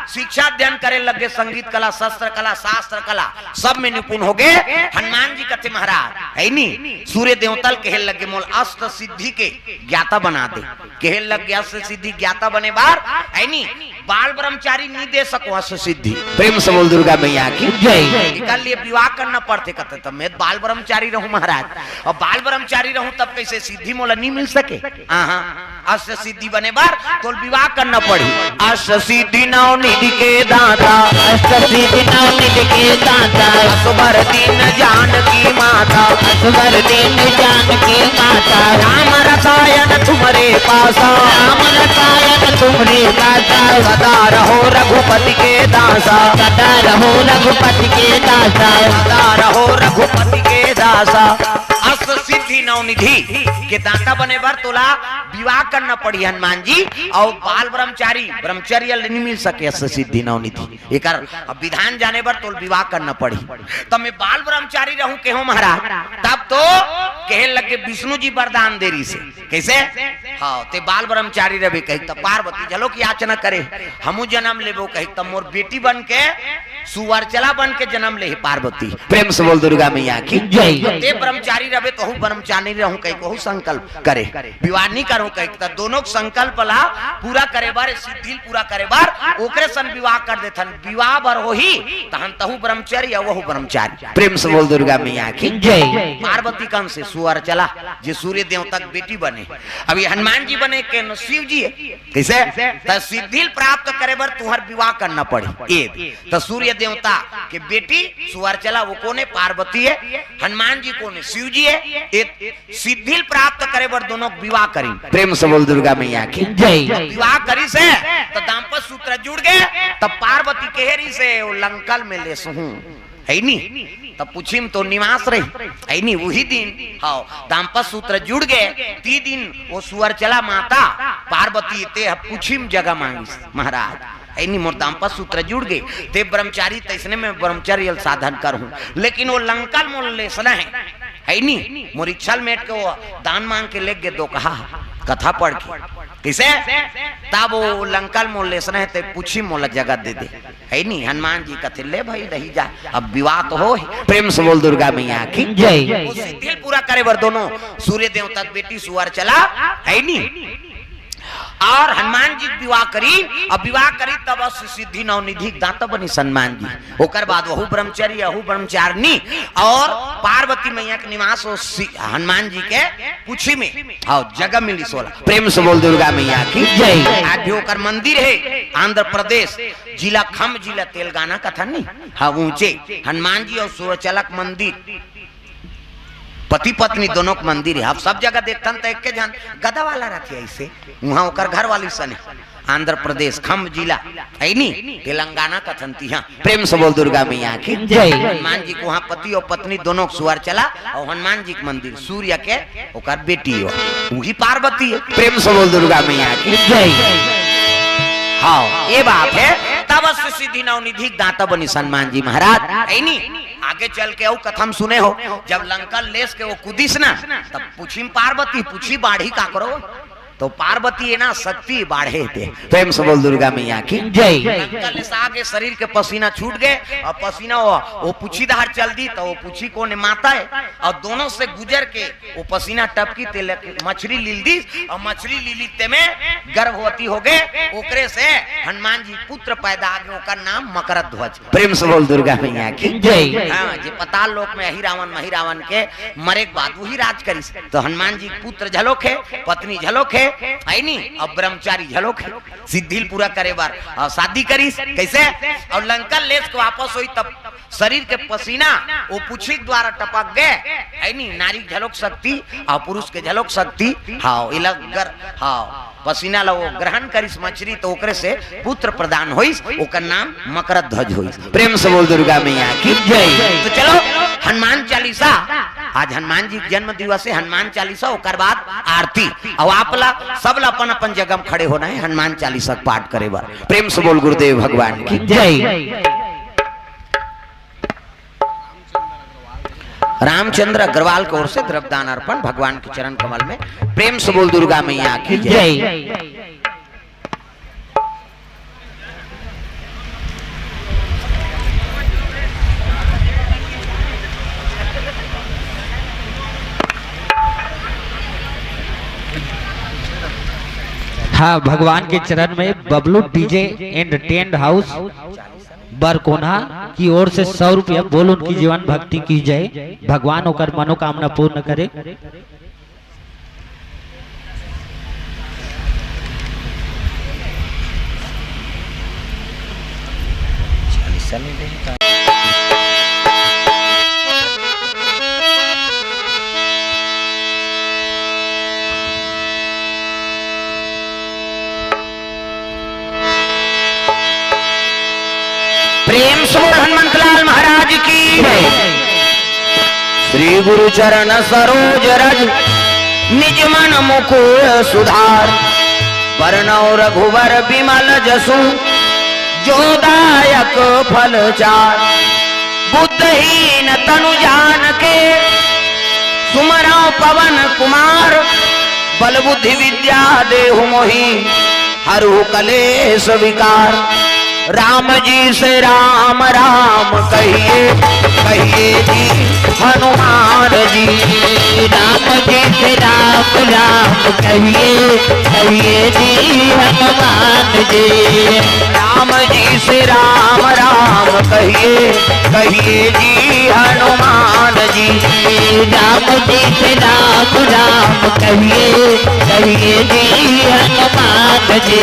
शिक्षा अध्ययन करे लगे संगीत कला शस्त्र कला शास्त्र कला सब में निपुण हो गए हनुमान जी कथे महाराज है नी सूर्य देवता कहे लगे मोल अष्ट सिद्धि के ज्ञाता बना दे कहे लग अष्ट सिद्धि ज्ञाता बने बार है नी बाल ब्रह्मचारी नहीं दे सको अष्ट सिद्धि प्रेम से बोल दुर्गा मैया की जय। निकाल लिए विवाह करना पड़ते कहते तब मैं बाल ब्रह्मचारी रहूं महाराज और बाल ब्रह्मचारी रहूं तब कैसे सिद्धि मोला नहीं मिल सके अष्ट सिद्धि बने बार तो विवाह करना पड़ी अष्ट सिद्धि नौ निधि के दाता अष्ट सिद्धि नौ निधि के दाता असुबर दिन जान की माता असुबर दिन जान की माता राम रसायन तुम्हारे पासा राम रसायन तुम्हारे पासा सदा रहो रघुपति के दासा सदा रहो रघुपति के दासा सदा रहो रघुपति के दासा अष्ट सिद्धि नौ निधि के दाता बने बर तोला विवाह करना पड़ी हनुमान जी और बाल ब्रह्मचारी नहीं मिल सके सिद्धि नवनिधि एक विधान जाने बर तो विवाह करना पड़ी। तो मैं बाल ब्रह्मचारी रहूं केहो महाराज तब तो कहे लगे विष्णु जी वरदान देरी से कैसे हाँ ते बाल ब्रह्मचारी रहे कही तब पार्वती चलो की याचना करे हमू जन्म लेबो कही तब मोर बेटी बन के सुवर्चला बन के जन्म ले पार्वती। प्रेम से बोल दुर्गा मैया की जय। ते ब्रह्मचारी रहे तो ब्रह्मचारी रहूं कही कहू संकल्प करे विवाह नहीं करूं कही तब दोनों संकल्प ला पूरा करे बार सिद्धि पूरा करे बार ओकरे सन विवाह कर देथन विवाह बर होही तहन तहु ब्रह्मचारी या वहु ब्रह्मचारी। प्रेम से बोल दुर्गा मैया की जय। पार्वती कम से सुवर्चला जे सूर्य देवता की बेटी बने अभी हनुमान जी बने के शिव जी कैसे त सिद्धि प्राप्त करे बर तुहर विवाह करना पड़ी ए तो सूर्य देवता के बेटी सुवर्चला वो कोने पार्वती है हनुमान जी कोने शिव जी है सिद्धि प्राप्त करे बर दोनों विवाह करी। प्रेम से बोल दुर्गा मैया की जय। विवाह करी से तो दाम्पत्य सूत्र जुड़ गए तब पार्वती केहरी से लंकल में ले सहूं है नी तब पूछिम तो निवास रही है नी वही दिन हाँ दाम्पत्य सूत्र जुड़ गए 3 दिन वो सुवर्चला माता पार्वती ते पूछिम जगह मांगी महाराज ऐनी मोर दाम्पत्य सूत्र जुड़ गए ते ब्रह्मचारी तैसने में ब्रह्मचर्य साधन करूं लेकिन वो लंकल मोल ले सना है नी मोर इच्छल मेट के वो दान मांग के ले गए दो कहा कथा पढ़ के किसे तब वो लंकल मोल ले सना है ते पूछी मोला जगह दे दे है नी हनुमान जी कथे ले भाई रही जा अब विवाह तो हो। प्रेम से बोल दुर्गा मैया की जय। वो सिद्धि पूरा करे बर दोनों सूर्य देवता की बेटी सुवर्चला है नी और हनुमान जी विवाह करी अब विवाह करी तब सिद्धि नवनिधि दाता बनी हनुमान जी ओकर बाद वहु ब्रह्मचारी अहु ब्रह्मचारिणी और पार्वती मैया के निवास हनुमान जी के पूछी में और जगह मिली 16। प्रेम से बोल दुर्गा मैया की जय। आज भी ओकर मंदिर है आंध्र प्रदेश जिला खम जिला तेलंगाना का था नहीं हाँ ऊंचे हनुमान जी और सुवर्चला मंदिर पति पत्नी दोनों के मंदिर है। अब सब जगह देखता तो एक के जान गदा वाला रहती है ऐसे वहां होकर घर वाली सन आंध्र प्रदेश खम जिला है नी तेलंगाना का थनती हाँ। प्रेम से बोल दुर्गा मैया की जय। हनुमान जी को वहाँ पति और पत्नी दोनों सुवर्चला और हनुमान जी के मंदिर सूर्य के ओकर बेटी हो वही पार्वती है। प्रेम से बोल दुर्गा मैया की जय। हाँ ये बात है तब सिद्धि नवनिधि दाता बनी हनुमान जी महाराज है नी आगे चल के कथम सुने हो जब लंका लेस के वो कुदिस ना तब पूछी पार्वती पूछी बाढ़ी का करो तो पार्वती है ना शक्ति बाढ़े थे। प्रेम से बोल दुर्गा मैया की जय। लंका आगे शरीर के पसीना छूट गए और पसीना वो पूछी दाहर चल दी तो वो पूछी को ने माता है और दोनों से गुजर के वो पसीना टपकी ते मछली लील दी और मछली लीलीते में गर्भवती हो गए ओकरे से हनुमान जी पुत्र पैदा आ गए ओकर नाम मकरध्वज। प्रेम से बोल दुर्गा मैया की जय। हाँ जे पताल लोक में महिरावन के मरे के बाद वही राज करी तो हनुमान जी पुत्र झलोक है पत्नी झलोक है नी अब ब्रह्मचारी झलोक है सिद्धि पूरा करे बार और शादी करी कैसे और लंका लेस को वापस हुई तब शरीर के पसीना वो पूछी द्वारा टपक गए नी नारी झलोक सकती और पुरुष के झलोक सकती हाँ इलगर हाँ पसीना ला वो ग्रहण करिस मछली तो ओकरे से पुत्र प्रदान होइस ओकर नाम मकरध्वज होइस। प्रेम से बोल दुर्गा मैया की जय। तो चलो हनुमान चालीसा आज हनुमान जी जन्म दिवस है हनुमान चालीसा ओकर बाद आरती और आपला सब अपन अपन जगह में खड़े होना है हनुमान चालीसा पाठ करे बार। प्रेम से बोल गुरुदेव भगवान की जय। रामचंद्र अग्रवाल की ओर से द्रव्यदान अर्पण भगवान के चरण कमल में। प्रेम से बोल दुर्गा मैया की जय। हाँ भगवान के चरण में Bablu DJ and tent house Barkona की ओर से 100 रुपया बोल उनकी जीवन भक्ति की जय। भगवान होकर मनोकामना पूर्ण करे। प्रेम से हनुमंतलाल महाराज की श्री गुरु चरण सरोज रज निज मन मुकुर सुधार, वरनौ रघुवर विमल जसु, जोदायक फल चार। बुद्धहीन तनु जान के, सुमरौ पवन कुमार। बल बुद्धि विद्या देहु मोहि, हरहु कलेश विकार। राम जी से राम राम कहिए, कहिए जी हनुमान जी। राम जी से राम राम कहिए, कहिए जी हनुमान जी। राम जी से राम राम कहिए, कहिए जी हनुमान जी। राम जी से राम राम कहिए, कहिए जी हनुमान जी।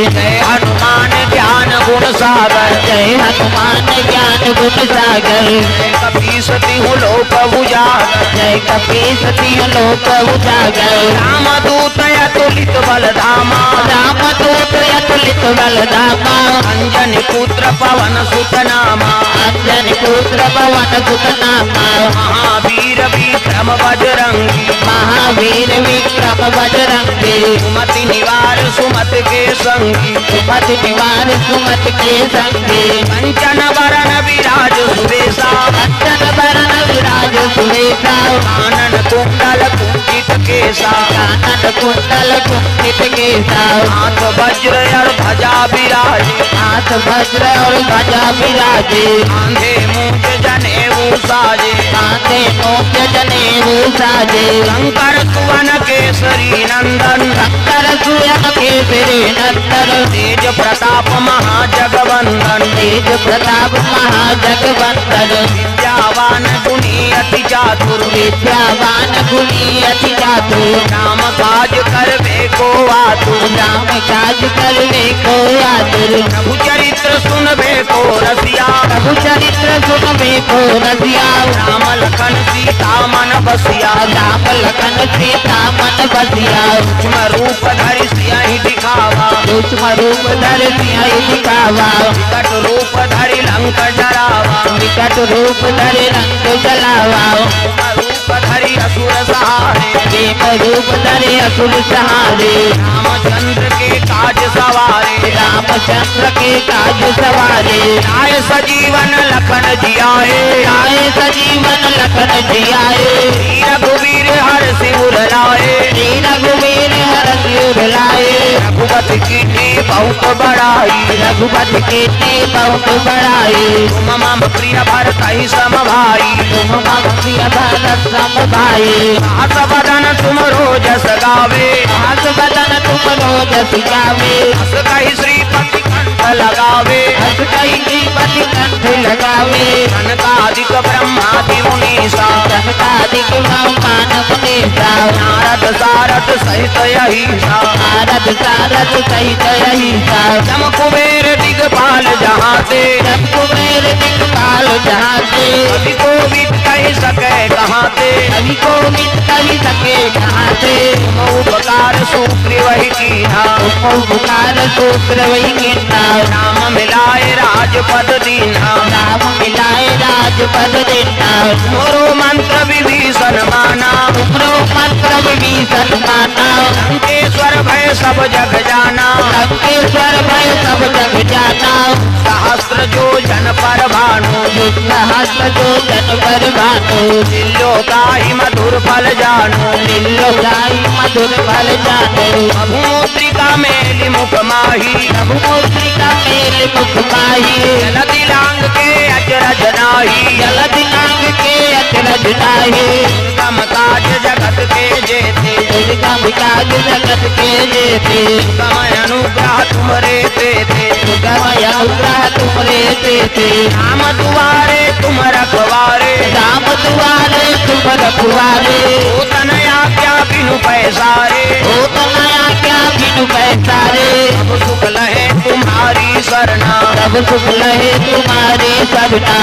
जय हनुमान ज्ञान गुण सागर, जय हनुमान ज्ञान गुण सागर। जय कपीस तिहु लोक उजागर, जय कपीस तिहु लोक उजागर। राम दूत अतुलित बल धामा, राम दूत अतुलित बल धामा। अंजनी पुत्र पवन सुत नामा, अंजनी पुत्र पवन सुत नामा। महावीर विक्रम बजरंगी, महावीर विक्रम बजरंगी। सुमति निवार सुमत के संगी, सुमति निवार सुमत के संगी। कंचन वरण विराज सुबेसा, कंचन वरण विराज सुबेसा। कानन कुंडल कुंचित केसा, कानन कुंडल कुंचित केसा। हाथ वज्र और ध्वजा विराजे, हाथ वज्र और ध्वजा विराजे। कांधे मूंज जनेऊ साजे, कांधे मूंज जनेऊ साजे। शंकर सुवन केसरी नंदन, शंकर सुवन केसरी नंदन। तेज प्रताप महाजगवंदन, तेज प्रताप महाजगवंदन। विद्यावान गुणी अति चातुर, विद्यावान गुणी अति चातुर। राम काज करवे को आतुर, राम काज करवे को आतुर। प्रभु चरित्र सुनबे को रसिया, प्रभु चरित्र सुनबे को रसिया। राम लखन सीता मन बसिया, राम लखन सीता मन बसिया। सूक्ष्म रूप धरि सियहि दिखावा, सूक्ष्म रूप धरि सियहि दिखावा। विकट रूप धरि लंक जरावा, विकट रूप धरि रंग जलावा। सूक्ष्म रूप धरि असुर सहारे, प्रेम रूप धरि असुर सहारे। रामचंद्र के काज सवारे, रामचंद्र के काज सवारे। आय सजीवन लखन जियाए, आए सजीवन लखन जियाए। रघुवीर हर सिर लाए, रघुवीर हर सिर लाए। रघुपति कीन्ही बहुत बड़ाई, रघुपति कीन्ही बहुत बड़ाई। तुम मम प्रिय भरत ही सम भाई, तुम मम प्रिय भरत सम भाई। हस बदन तुम रोजस गावे, हस बदन तुम रोजस गावे। हस कहि श्रीपति कंठ लगावे, हस कहि श्रीपति कंठ लगावे। सनकादिक ब्रह्मादि मुनीसा, सनकादिक ब्रह्मांड मुनीसा। नारद सारद सहित अहिसा, नारद सारद सहित अहिसा। जम कुबेर दिगपाल जहाते, जब कुबेर दिक्पाल जहाते। कवि कोविद कहि सके कहाते, कवि कोविद कवि सके कहाते। तुम उपकार सूत्र वही कीन्हा, तुम उपकार सूत्र वही कीन्हा। राम मिलाए राजपद दीन्हा, राम मिलाए राजपद दीन्हा। मोरो मंत्र विभीषण माना, तुमरो मंत्र विभीषण माना। लंकेश्वर भय सब जग जाना, लंकेश्वर भय सब जग जाना। सहस्त्र जो जन पर भानु, सहस्त्र जो जन पर भानु। दिल्लो गाहि मधुर फल जानो, लीलो गाई मधुर फल जानो। मधुमुद्रिका मेलि मुख माही, रघुमूर्तिका मेल मुख माही। जलधि लांग के अचरज नाही, जलधि लांग के अचरज नाही। दुर्गम काज जगत के जेते, दुर्गम काज जगत के जेते। समय अनुग्रह तुमरे तेते, दुर्गम अनुग्रह तुमरे तेते। राम दुआरे तुम रखवारे, राम दुआरे तुम रखवारे। ओ तनया क्या बिनु पैसारे, ओ तनया क्या बिनु पैसारे। सब सुख लहे तुम्हारी सरना, सब सुख लहे तुम्हारी सरना।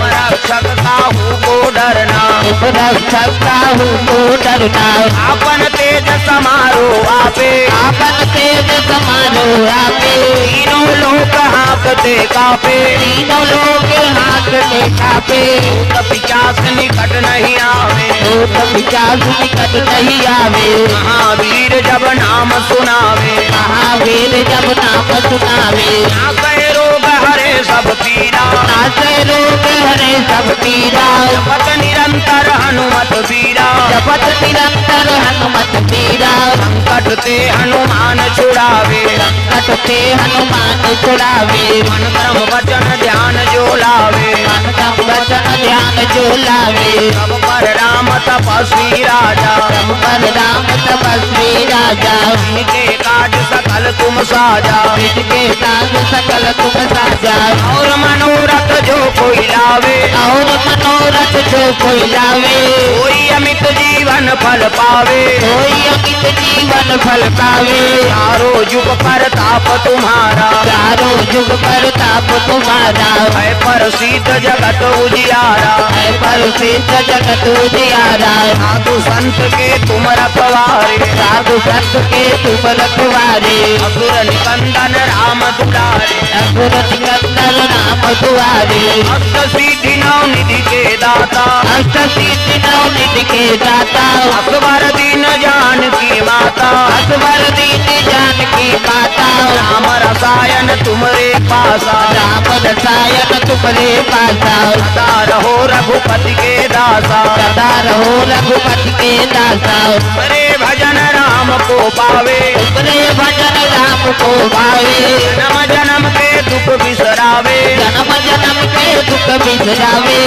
रक्षक काहू को डरना, तुम रक्षक काहू को डरना। आपन तेज समारो आपे, आपन तेज समारो आपे। तीनों लोक हाँकत कांपते कापे, तीनों लोग हाँकते कापे, भूत पिशाच निकट नहीं आवे, भूत पिशाच निकट नहीं आवे। महावीर जब नाम सुनावे, महावीर जब नाम सुनावे, नासे रोग हरे सब पीरा, नासे रोग हरे सब पीरा। जपत निरंतर हनुमत वीरा, जपत निरंतर हनुमत वीरा, संकट ते हनुमान छुड़ावे, संकट ते हनुमान छुड़ावे। मन कर्म वचन ध्यान जो लावे, मन क्रम वचन ध्यान जो लावे, सब पर राम तपस्वी राजा, सब पर राम तपस्वी राजा। इनके काज सकल तुम साजा, के काज सकल तुम साजा, और मनोरथ जो कोई लावे, और मनोरथ जो कोई लावे, कोई अमित जीवन फल पावे, कोई अमित जीवन फल पावे। चारों युग पर ताप तुम्हारा, चारों युग पर ताप तुम्हारा, है प्रसिद्ध जगत उजियारा, है प्रसिद्ध जगत उजियारा। साधु संत के तुम रखवारे, साधु संत के तुम रखवारे, असुर निकंदन राम दुलारे, असुर निकंदन राम दुआरे। अष्ट सिद्धि नौ निधि के दाता, अष्ट सिद्धि नौ निधि के दाता, अकबर दीन जानकी माता, असवर दीन जानकी माता। राम रसायन तुमरे पासा, राम रसायन तुमरे पासा, सदा रहो रघुपति के दासा, सदा रहो रघुपति के दासा। अरे भजन राम को पावे, तुमरे भजन राम को भावे, जन्म जन्म के दुख बिसरावे, जन्म जन्म के दुख बिसरावे।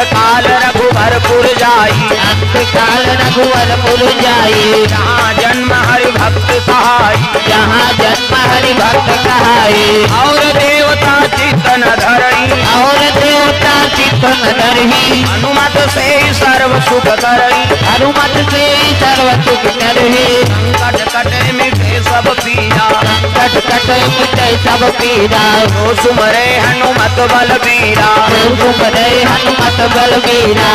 काल रघुवरपुर जाई, अंत काल रघुवरपुर जाई, जहाँ जन्म हरि भक्त कहाई, जहाँ जन्म हरि भक्त कहाई। और देवता चितन धरई, और देवता चित्तन धरही, हनुमत से सर्व सुख करई, हनुमत से सर्व सुख करही। संकट कटे मिटे सब पीरा, कट कट मिटे सब पीरा, जो सुमरे हनुमत बलबीरा, तुमरे हनुमत बलबीरा।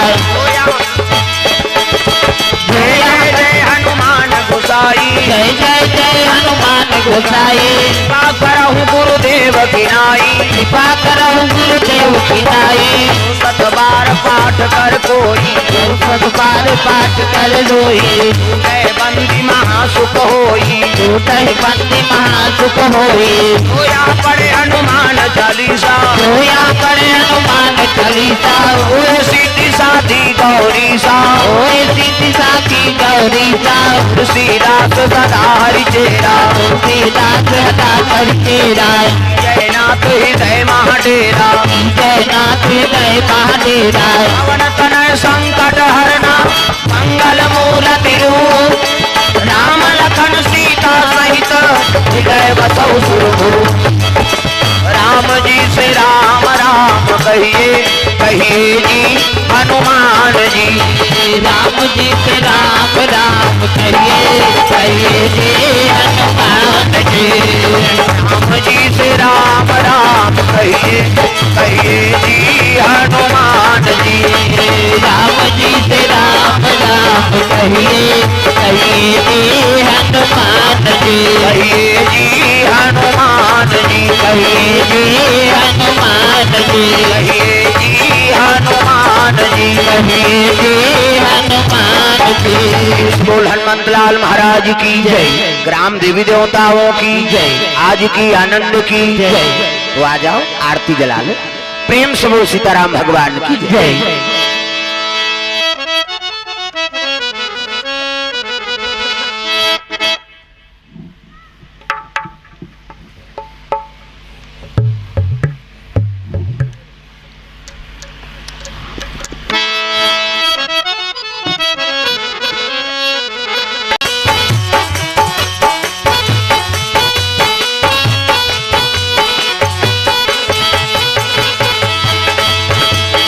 जय जय हनुमान गोसाई, जय जय जय हनुमान गोसाई, कृपा करहु गुरुदेव की नाई, कृपा करहु गुरुदेव की नाई। सत बार पाठ कर कोई, सत बार पाठ कर लोई, जय बंदी महासुख होई, टूटहि बंदी महासुख होई। होया पड़े हनुमान चालीसा, होया पड़े हनुमान चालीसा, ओए सीधी साधी गौरी सा, ओए सीधी साथी गौरी सा। तुलसीदास सदा हरि चेरा, तुलसीदास सदा हरि चेरा, जय नाथ हृदय महाडेरा, जयनाथ हृदय महाडेरा। पवन तनय संकट हरना, मंगल मूर्ति रूप, राम लखन सीता सहित हृदय बसौ सुरभूप। राम जी से राम राम कहिए, कहिए जी हनुमान जी, राम जी से राम राम कहिए, कहिए जी हनुमान जी। राम जी से राम राम कहिए, कहिए जी हनुमान जी, राम जी से राम राम कहिए, कहिए जी हनुमान जी। कहिए जी हनुमान जी, कहिए जी हनुमान जी, कहिए जी हनुमान जी, कहिए जी हनुमान जी। बोल हनुमंत लाल महाराज की जय, ग्राम देवी देवताओं की जय, आज की आनंद की जय। तो आ जाओ आरती जला लो, प्रेम से बोल सीताराम भगवान की जय।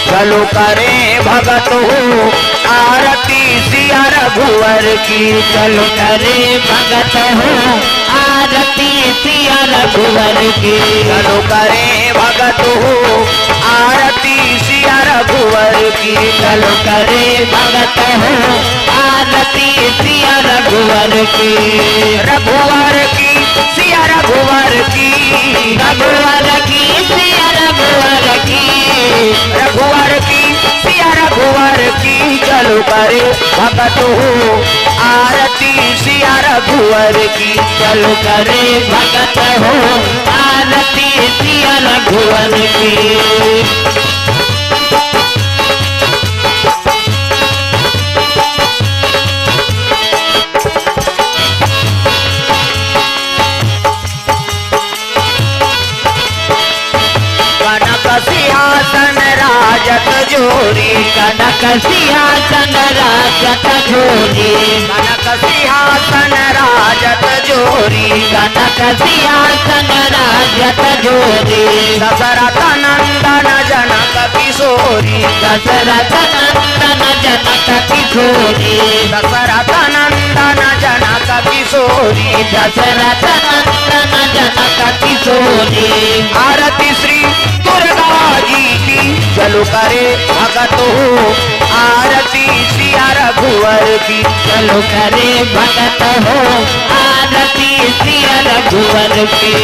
चलो करें भगत हो आरती सिया रघुवर की, चलो करे भगत हो आरती सिया रघुवर की। चलो करें भगत हो आरती सिया रघुवर की, चलो करे भगत हो आरती सिया रघुवर की। रघुवर की सिया रघुवर की, रघुवर की चलो करे भगत हो आरती सिया रघुवर की। चलो करे भगत हो आरती सिया रघुवर की। सिंहासन राजत जोरी कनक सिंहासन राजत जोरी कनक सिंहासन राजत जोरी कनक सिंहासन राजत जोरी दशरथ नंदन जनक किशोरी दशरथ नंदन जनक किशोरी दशरथ नंदन जनक किशोरी दशरथ नंदन जनक किशोरी। आरती श्री दुर्गा जी की चलो करे भगत हो आरती सिया रघुवर की। चलो करे भगत हो आरती सिया रघुवर की।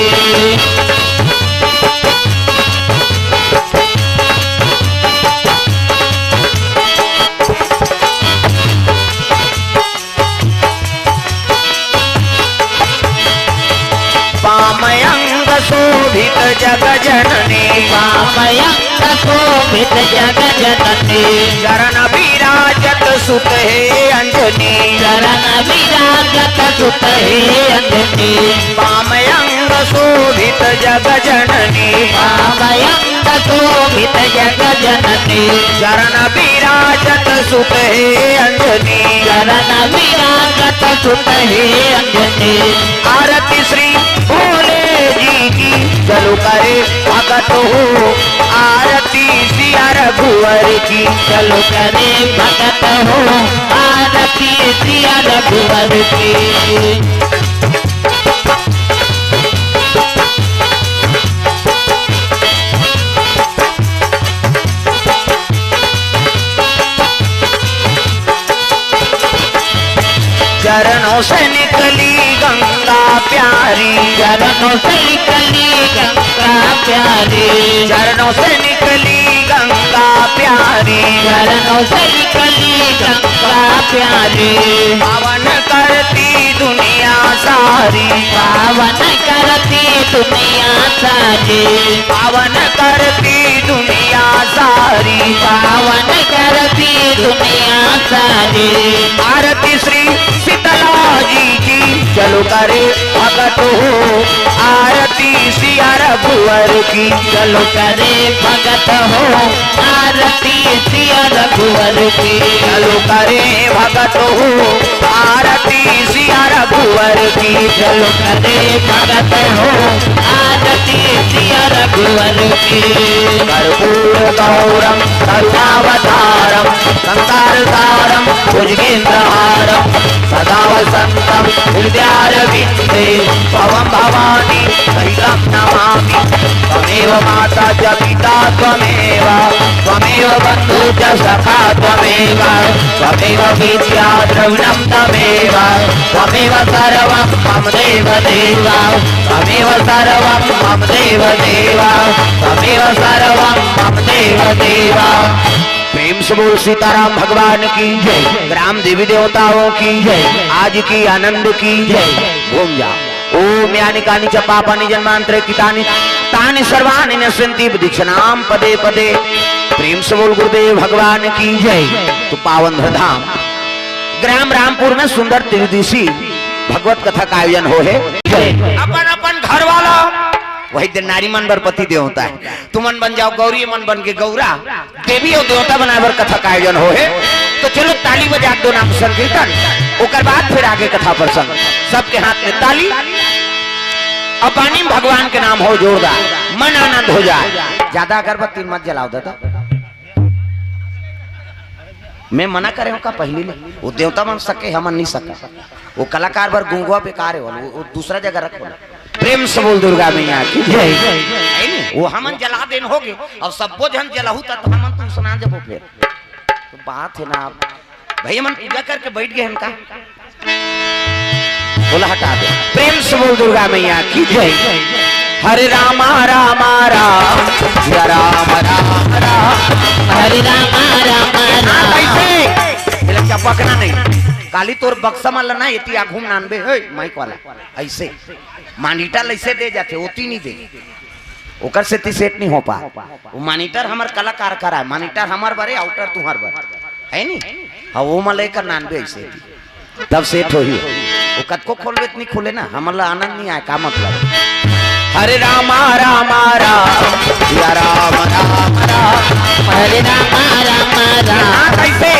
पामयंग शोभित जग जननी पामयंग शोभित जग जननी चरण विराजत सुत हे अंजनी चरण विराजत सुत हे अंजनी। पामयंग शोभित जग जननी पामयंग शोभित जग जननी चरण विराजत सुत हे अंजनी चरण विराजत सुत हे अंजनी। आरती श्री भोले जी की चलो करे भगत हो आरती सिया रघुवर की। चलो करे भगत हो आरती सिया रघुवर की। चरणों से निकली गंगा प्यारी चरणों से निकली गंगा प्यारी चरणों से निकली गंगा प्यारी चरणों से निकली गंगा प्यारी। पावन करती दुनिया सारी पावन करती दुनिया सारी पावन करती दुनिया सारी पावन करती दुनिया सारी। आरती श्री शीतला जी की चलो करे भगत हो आरती सिया रघुवर की। चलो करे भगत हो आरती सिया रघुवर की। चलो करे भगत हो आरती सिया रघुवर की। चलो करे भगत हो आरती सिया रघुवर की। कर्पूर गौरम करुणावतारम संसार सारम भुजगेन्द्रहारम सदा वसंतम हृदयारविंदे भवं भवानी सहितं नमामि। त्वमेव माता च पिता त्वमेव त्वमेव बन्धु च सखा त्वमेव त्वमेव विद्या द्रविणं त्वमेव त्वमेव सर्वं मम देव देव त्वमेव सर्वं मम देव देव त्वमेव सर्वं मम देव देव। प्रेम से बोल सीताराम भगवान की जय। ग्राम देवी देवताओं की जय। आज की आनंद की जय। घूम जाओ। ओम यानि कानि च पापानि जन्मांतरे कितानि तानि सर्वाणि नश्यन्ति दीक्षणाम पदे पदे। प्रेम से बोल गुरुदेव भगवान की जय। तो पावन धाम ग्राम रामपुर में सुंदर त्रिदिशी भगवत कथा का आयोजन हो है। अपन अपन घर वाला वही दिन नारी मन बर पति देवता है। तुमन बन जाओ गौरी मन बन के गौरा देवी और देवता बनाए कथा का आयोजन हो है। तो चलो ताली बजा दो नाम संकीर्तन ओकर बाद फिर आगे कथा प्रसंग। सबके हाथ में ताली और पानी भगवान के नाम हो जोरदार मन आनंद हो जाए। ज्यादा अगरबत्ती मत जलाओ दादा। मैं मना करे का पहली ले वो देवता बन सके हम नहीं सका। वो कलाकार बर गुंगवा बेकार है वो दूसरा जगह रखो। प्रेम से बोल दुर्गा मैया की जय। वो हमन जला देन होगे और सबो जन जलाहू तो हमन तुम सुना जब फिर तो बात है ना भैया मन पूजा करके बैठ गए इनका बोला हटा दे। प्रेम से बोल दुर्गा मैया की जय। हरे रामा रामा राम राम राम राम हरे रामा रामा राम चपकना नहीं काली तोर बक्सा माला ना इति आ घूम नानबे हे माइक वाला ऐसे मॉनिटर ऐसे दे जाते ओती नहीं दे ओकर से ती सेट नहीं हो पा वो मॉनिटर हमार कलाकार करा है मॉनिटर हमार बारे आउटर तुम्हार बारे है नी हाँ वो मले कर नानबे ऐसे तब सेट हो ही वो कद को खोलबे नहीं खोले ना हमारा आनंद नहीं आया का मतलब हरे रामा रामा राम सिया राम राम राम हरे राम राम राम कैसे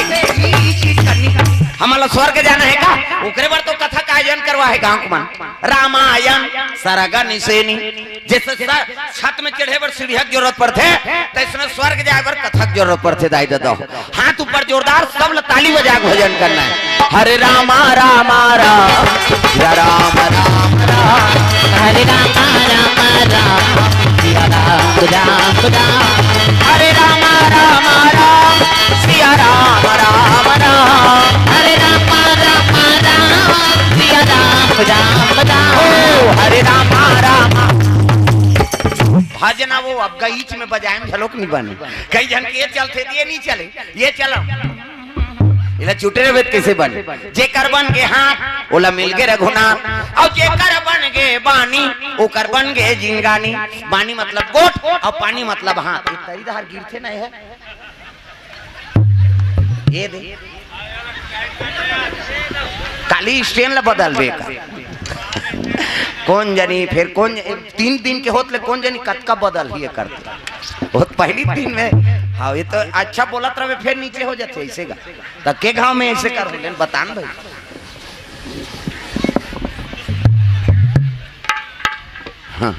हमारा स्वर्ग जाना है का ओकरे बार तो कथा का आयोजन करवा है गांव मन रामायण सरगा निसेनी जैसे छत में चढ़े पर सीढ़िया की जरूरत पड़ते तो इसमें स्वर्ग जाए पर कथा की जरूरत पड़ते दाई दादा हाथ ऊपर जोरदार सब ताली बजा भजन करना है हरे रामा रामा राम सिया राम राम राम हरे राम राम राम सिया राम राम राम हरे रामा रामा राम सिया राम राम राम हरे राम राम राम सिया राम राम राम ओ हरे रामा रामा भजना वो अब गईच में बजाए में झलोक नहीं बने कई जन के ये चलते ये नहीं चले ये चलो इला छूटे रे कैसे बने जे कर बन के हाथ ओला मिल के रघुनाथ और जे कर बन के बानी ओ कर बन के जिंगानी बानी मतलब गोट और पानी मतलब हाथ तरी धार गिरते नहीं है ये दे काली स्टेन ला बदल दे का कौन जानी फिर कौन 3 दिन के होतले कौन जानी कटका बदल ही करते बहुत पहली दिन में हाँ ये तो अच्छा बोलत रहे फिर नीचे हो जाते ऐसे का तो के गांव में ऐसे कर लेन बतान भाई हाँ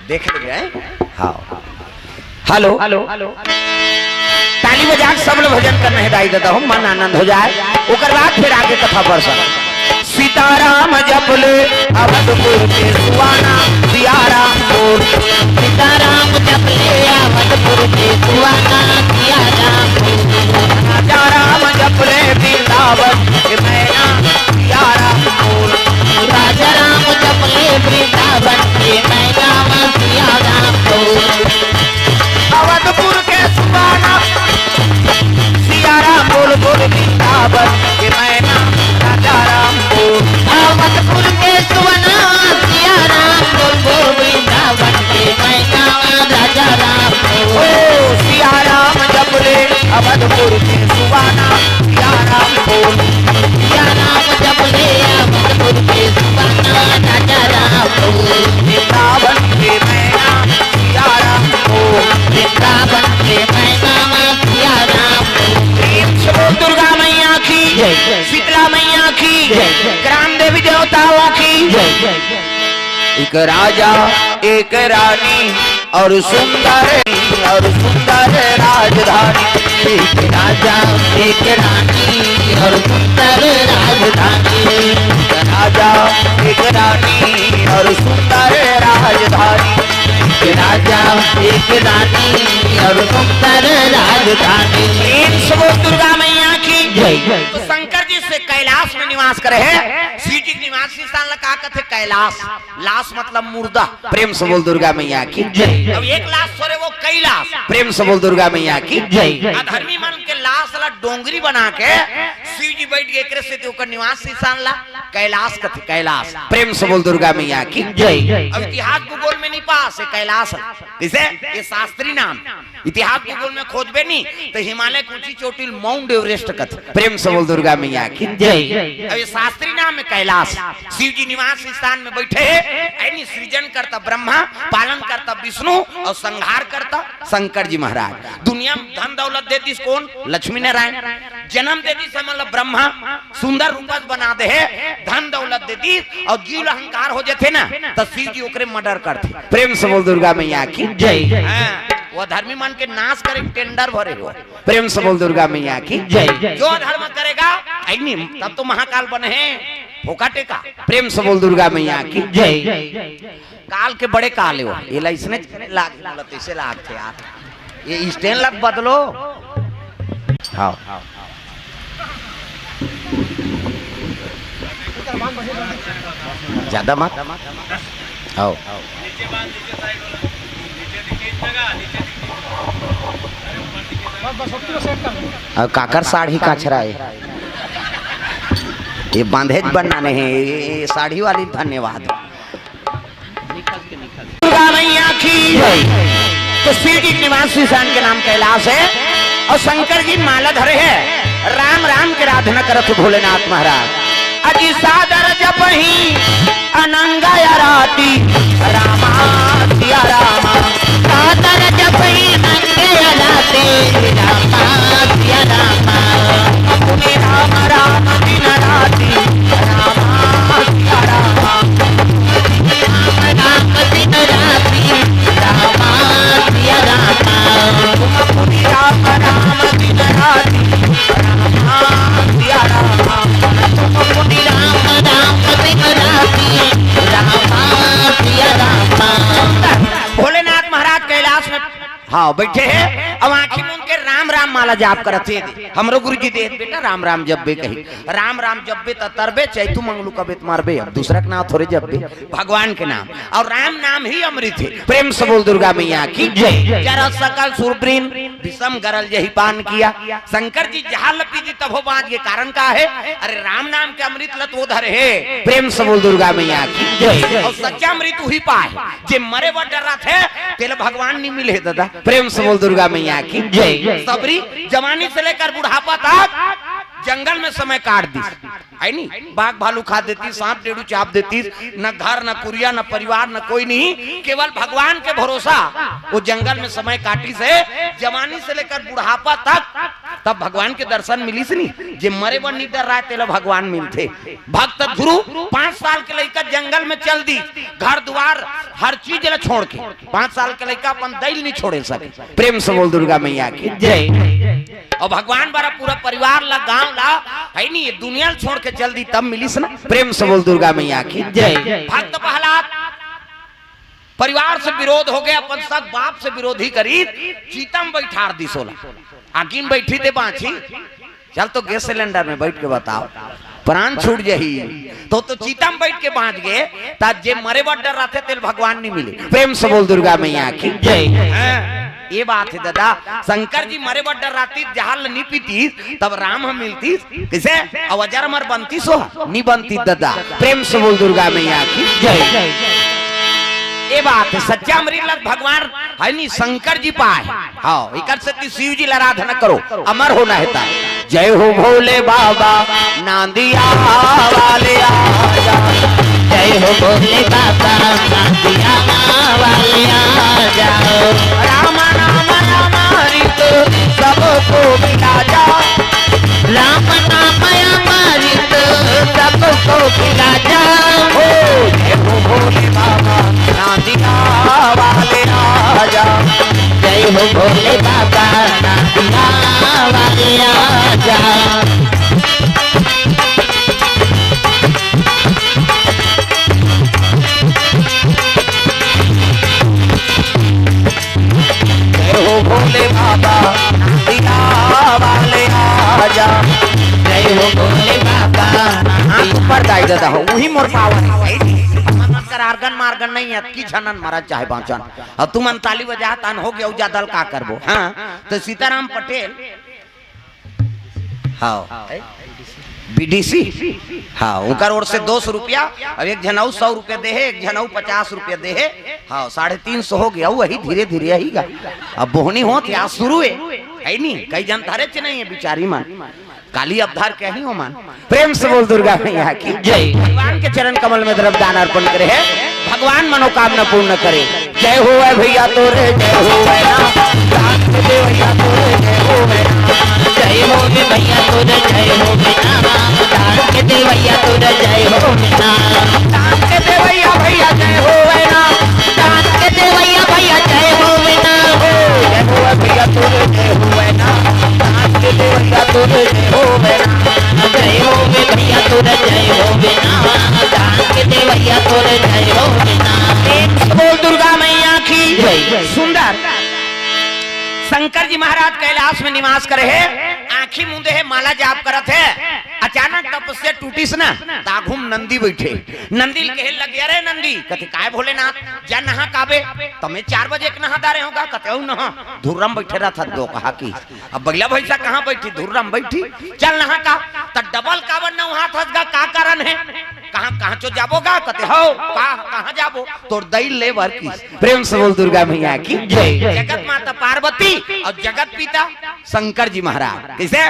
देख ले हाँ हेलो हेलो ताली बजा सब लोग भजन करना है दाई दादा हो मन आनंद हो जाए ओकर बाद फिर आगे कथा बढ़ सीताराम जपले अवधपुर के सुवाना सियाराम बोल सीताराम जपले अवधपुर के सुवाना सियाराम राजा राम जपले वृंदावन के मैना सियाराम बोल राजा राम जपले वृंदावन के मैना सियाराम अवधपुर के सुवाना सियाराम बोल बोल वृंदावन के मैना राजा राम बोल अवधपुर के सुवना सियाराम बोल बोल वृंदावन के मैना राजा राम ओ सियाराम जपले अवधपुर के सुवाना सियाराम बोल सियाराम जपले अवधपुर के सुवना राजा राम बोल वृंदावन के मैना सियाराम बोल वृंदावन के मैना सियाराम बोल दुर्गा मैया की शीतला मैया की ग्राम देवी देवताओं की एक राजा एक रानी और सुंदर राजधानी एक राजा एक रानी और सुंदर राजधानी एक राजा एक रानी और सुंदर राजधानी एक राजा एक रानी और सुंदर राजधानी दुर्गा मैया की जय तो शंकर जी से कैलाश में निवास करे है शिव जी निवासी स्थान लगा कहते कैलाश लाश मतलब मुर्दा प्रेम से बोल दुर्गा मैया की जय अब एक लाश सोरे वो कैलाश प्रेम से बोल दुर्गा मैया की जय अधर्मी मन के लाश ला डोंगरी बना के शिव जी बैठ गए एकरे से ओकर निवास स्थान ला कैलाश कहते कैलाश प्रेम से बोल दुर्गा मैया की जय अब इतिहास भूगोल में नहीं पास है कैलाश किसे ये शास्त्री नाम इतिहास भूगोल में खोजबे नहीं तो हिमालय की ऊंची चोटी माउंट एवरेस्ट कहते प्रेम से बोल दुर्गा मैया की जय अब ये शास्त्री नाम है कैलाश शिव जी निवास स्थान में बैठे ऐनी सृजन करता ब्रह्मा पालन करता विष्णु और संहार करता शंकर जी महाराज दुनिया में धन दौलत दे दी कौन लक्ष्मी नारायण जन्म दे दी मतलब ब्रह्मा सुंदर रूपस बना दे धन दौलत दे दी और जीव अहंकार हो जाते ना तो शिव जी ओकरे मर्डर करते प्रेम से बोल दुर्गा मैया की जय वो धर्मी मन के नाश करे टेंडर भरे हो प्रेम से बोल दुर्गा मैया की जय जो धर्म करेगा ऐनी तब तो महाकाल बने हैं फोकाटे का प्रेम से बोल दुर्गा मैया की जय काल के बड़े काल है वो ये लाइसने लाग बोलते इसे लाग थे यार ये स्टैंड लग बदलो हाँ ज्यादा मत आओ और काकर साड़ी काछरा है ये बांधेज बनाने हैं ये साड़ी वाली। धन्यवाद। दुर्गा मैया की जय। तो शिव जी निवासी स्थान के नाम कैलाश है और शंकर जी माला धरे है। राम राम के आराधना करत भोलेनाथ महाराज। अजी सादर जपही अनंगा या राती रामा सिया रामा। सादर जपही नंगे अलाते रामा सिया रामा। अपने राम राम दिन राती रामा सिया रामा। राम दिन राती रामा सिया रामा। अपने राम राम दिन राती रामा सिया रामा। अपने राम राम दिन राती रामा सिया रामा। भोलेनाथ महाराज कैलाश में हाँ बैठे हैं। अब आंखी में उनके राम राम माला जाप करते थे। हमरो गुरु जी दे बेटा राम राम जब बे कही राम राम जब बे तरबे चैतु मंगलू कबे मारबे। अब दूसरा के नाम थोड़े जब बे भगवान के नाम और राम नाम ही अमृत है। प्रेम से बोल दुर्गा मैया की जय। जरा सकल सुरब्रीन विषम गरल यही पान किया। शंकर जी जहां लपी जी तब हो बात के कारण का है। अरे राम नाम के अमृत लत वो धरे है। प्रेम से बोल दुर्गा मैया की जय। और सच्चा अमृत वही पाए जे मरे बड़ डर थे तेल भगवान नहीं मिले दादा। प्रेम से बोल दुर्गा मैया की जय। सबरी जवानी से लेकर बुढ़ापा तक जंगल में समय काट दी है नी। बाघ भालू खा देती, सांप टेढ़ू चाप देती, न घर न कुरिया न परिवार न कोई नहीं, केवल भगवान के भरोसा वो जंगल में समय काटी से जवानी से लेकर बुढ़ापा तक। तब भगवान के दर्शन मिली से नहीं जे मरे वन नहीं डर रहा है तेलो भगवान मिलते। भक्त ध्रुव 5 साल के लड़का जंगल में चल दी घर द्वार हर चीज छोड़ के। 5 साल के लड़का अपन दैल नहीं छोड़े सके। प्रेम से बोल दुर्गा मैया की जय। और भगवान बारा पूरा परिवार ला गांव ला है नहीं ये दुनिया छोड़ के चल दी तब मिली ना। प्रेम से बोल दुर्गा मैया की जय। भक्त प्रहलाद परिवार से विरोध हो गया अपन सब बाप से विरोधी करी चीतम बैठार दी 16 आगिन बैठी थे बाछी। चल तो गैस सिलेंडर में बैठ के बताओ प्राण छूट जही तो चीतम बैठ के बांध गए ताज जे मरे बड़ डर रहते तेल भगवान नहीं मिले। प्रेम से बोल दुर्गा मैया की जय। ये बात है दादा। शंकर जी मरे बड़ डर रहती जहाल नहीं पीती तब राम हम मिलती किसे अवजर मर बनती सो नहीं बनती दादा। प्रेम से बोल दुर्गा मैया की जय। ये बात है सच्चा अमृत भगवान है नी शंकर जी पाए। हाँ इकर से शिव जी आराधना करो अमर होना है। जय हो भोले बाबा नांदिया वाले आजा। जय हो भोले बाबा नांदिया वाले आजा। राम नाम अमृत सबको मिला जा। राम नाम अमृत सबको मिला जा। जय हो भोले बाबा नांदिया वाले आजा। जय हो भोले बाबा नांदिया वाले आजा। जय हो भोले बाबा नांदिया वाले आजा। जय हो भोले बाबा ऊपर दाई दादा हो वही मोर पावन कर आर्गन मार्गन नहीं है की झनन मारा चाहे बाँचन। अब तुम ताली बजा तन हो गया उजा दल का करबो। हाँ तो सीताराम पटेल हाँ बीडीसी हाँ उनकर ओर से 200 रुपया। अब एक जनऊ 100 रुपया दे है एक जनऊ 50 रुपया दे है। हाँ 350 हो गया वही धीरे धीरे ही गा। अब बोहनी हो क्या शुरू है नहीं कई जन थारे च नहीं है बिचारी मान काली अवतार क्या ही हो मान। प्रेम से बोल दुर्गा मैया की जय। भगवान के चरण कमल में द्रव्य दान अर्पण करे है भगवान मनोकामना पूर्ण करे। जय हो भैया तोरे जय हो भैया भैया तोरे जय हो जय हो भैया तोरे जय हो दान के दे भैया तोरे जय हो दान के दे भैया भैया जय हो दान के दे भैया भैया जय हो जय हो भैया तोरे जय हो दान के दे भैया तोरे जय हो जय हो भैया तोरे जय हो दान के दे भैया तोरे जय हो। बोल दुर्गा मैया की जय। सुंदर शंकर जी महाराज कैलाश में निवास करे है। आंखी मुंदे है माला जाप करत है अचानक तपस्या टूटीस ना ताघुम नंदी बैठे नंदी कहे लगे अरे नंदी कथे काय भोलेनाथ जा नहा काबे तमे 4 बजे के नहा दारे होगा कते नहा धुर्रम बैठे रहा था दो कहा कि अब बगला भैसा कहाँ बैठी धुर्रम बैठी चल नहा का त डबल कावन न हाथ हसगा का कारण है कहाँ कहाँ चो जाबोगा कते हो कहाँ जाबो तोर दई लेवर की प्रेम से बोल दुर्गा मैया की जय जगत माता पार्वती और जगत पिता शंकर जी महाराज कैसे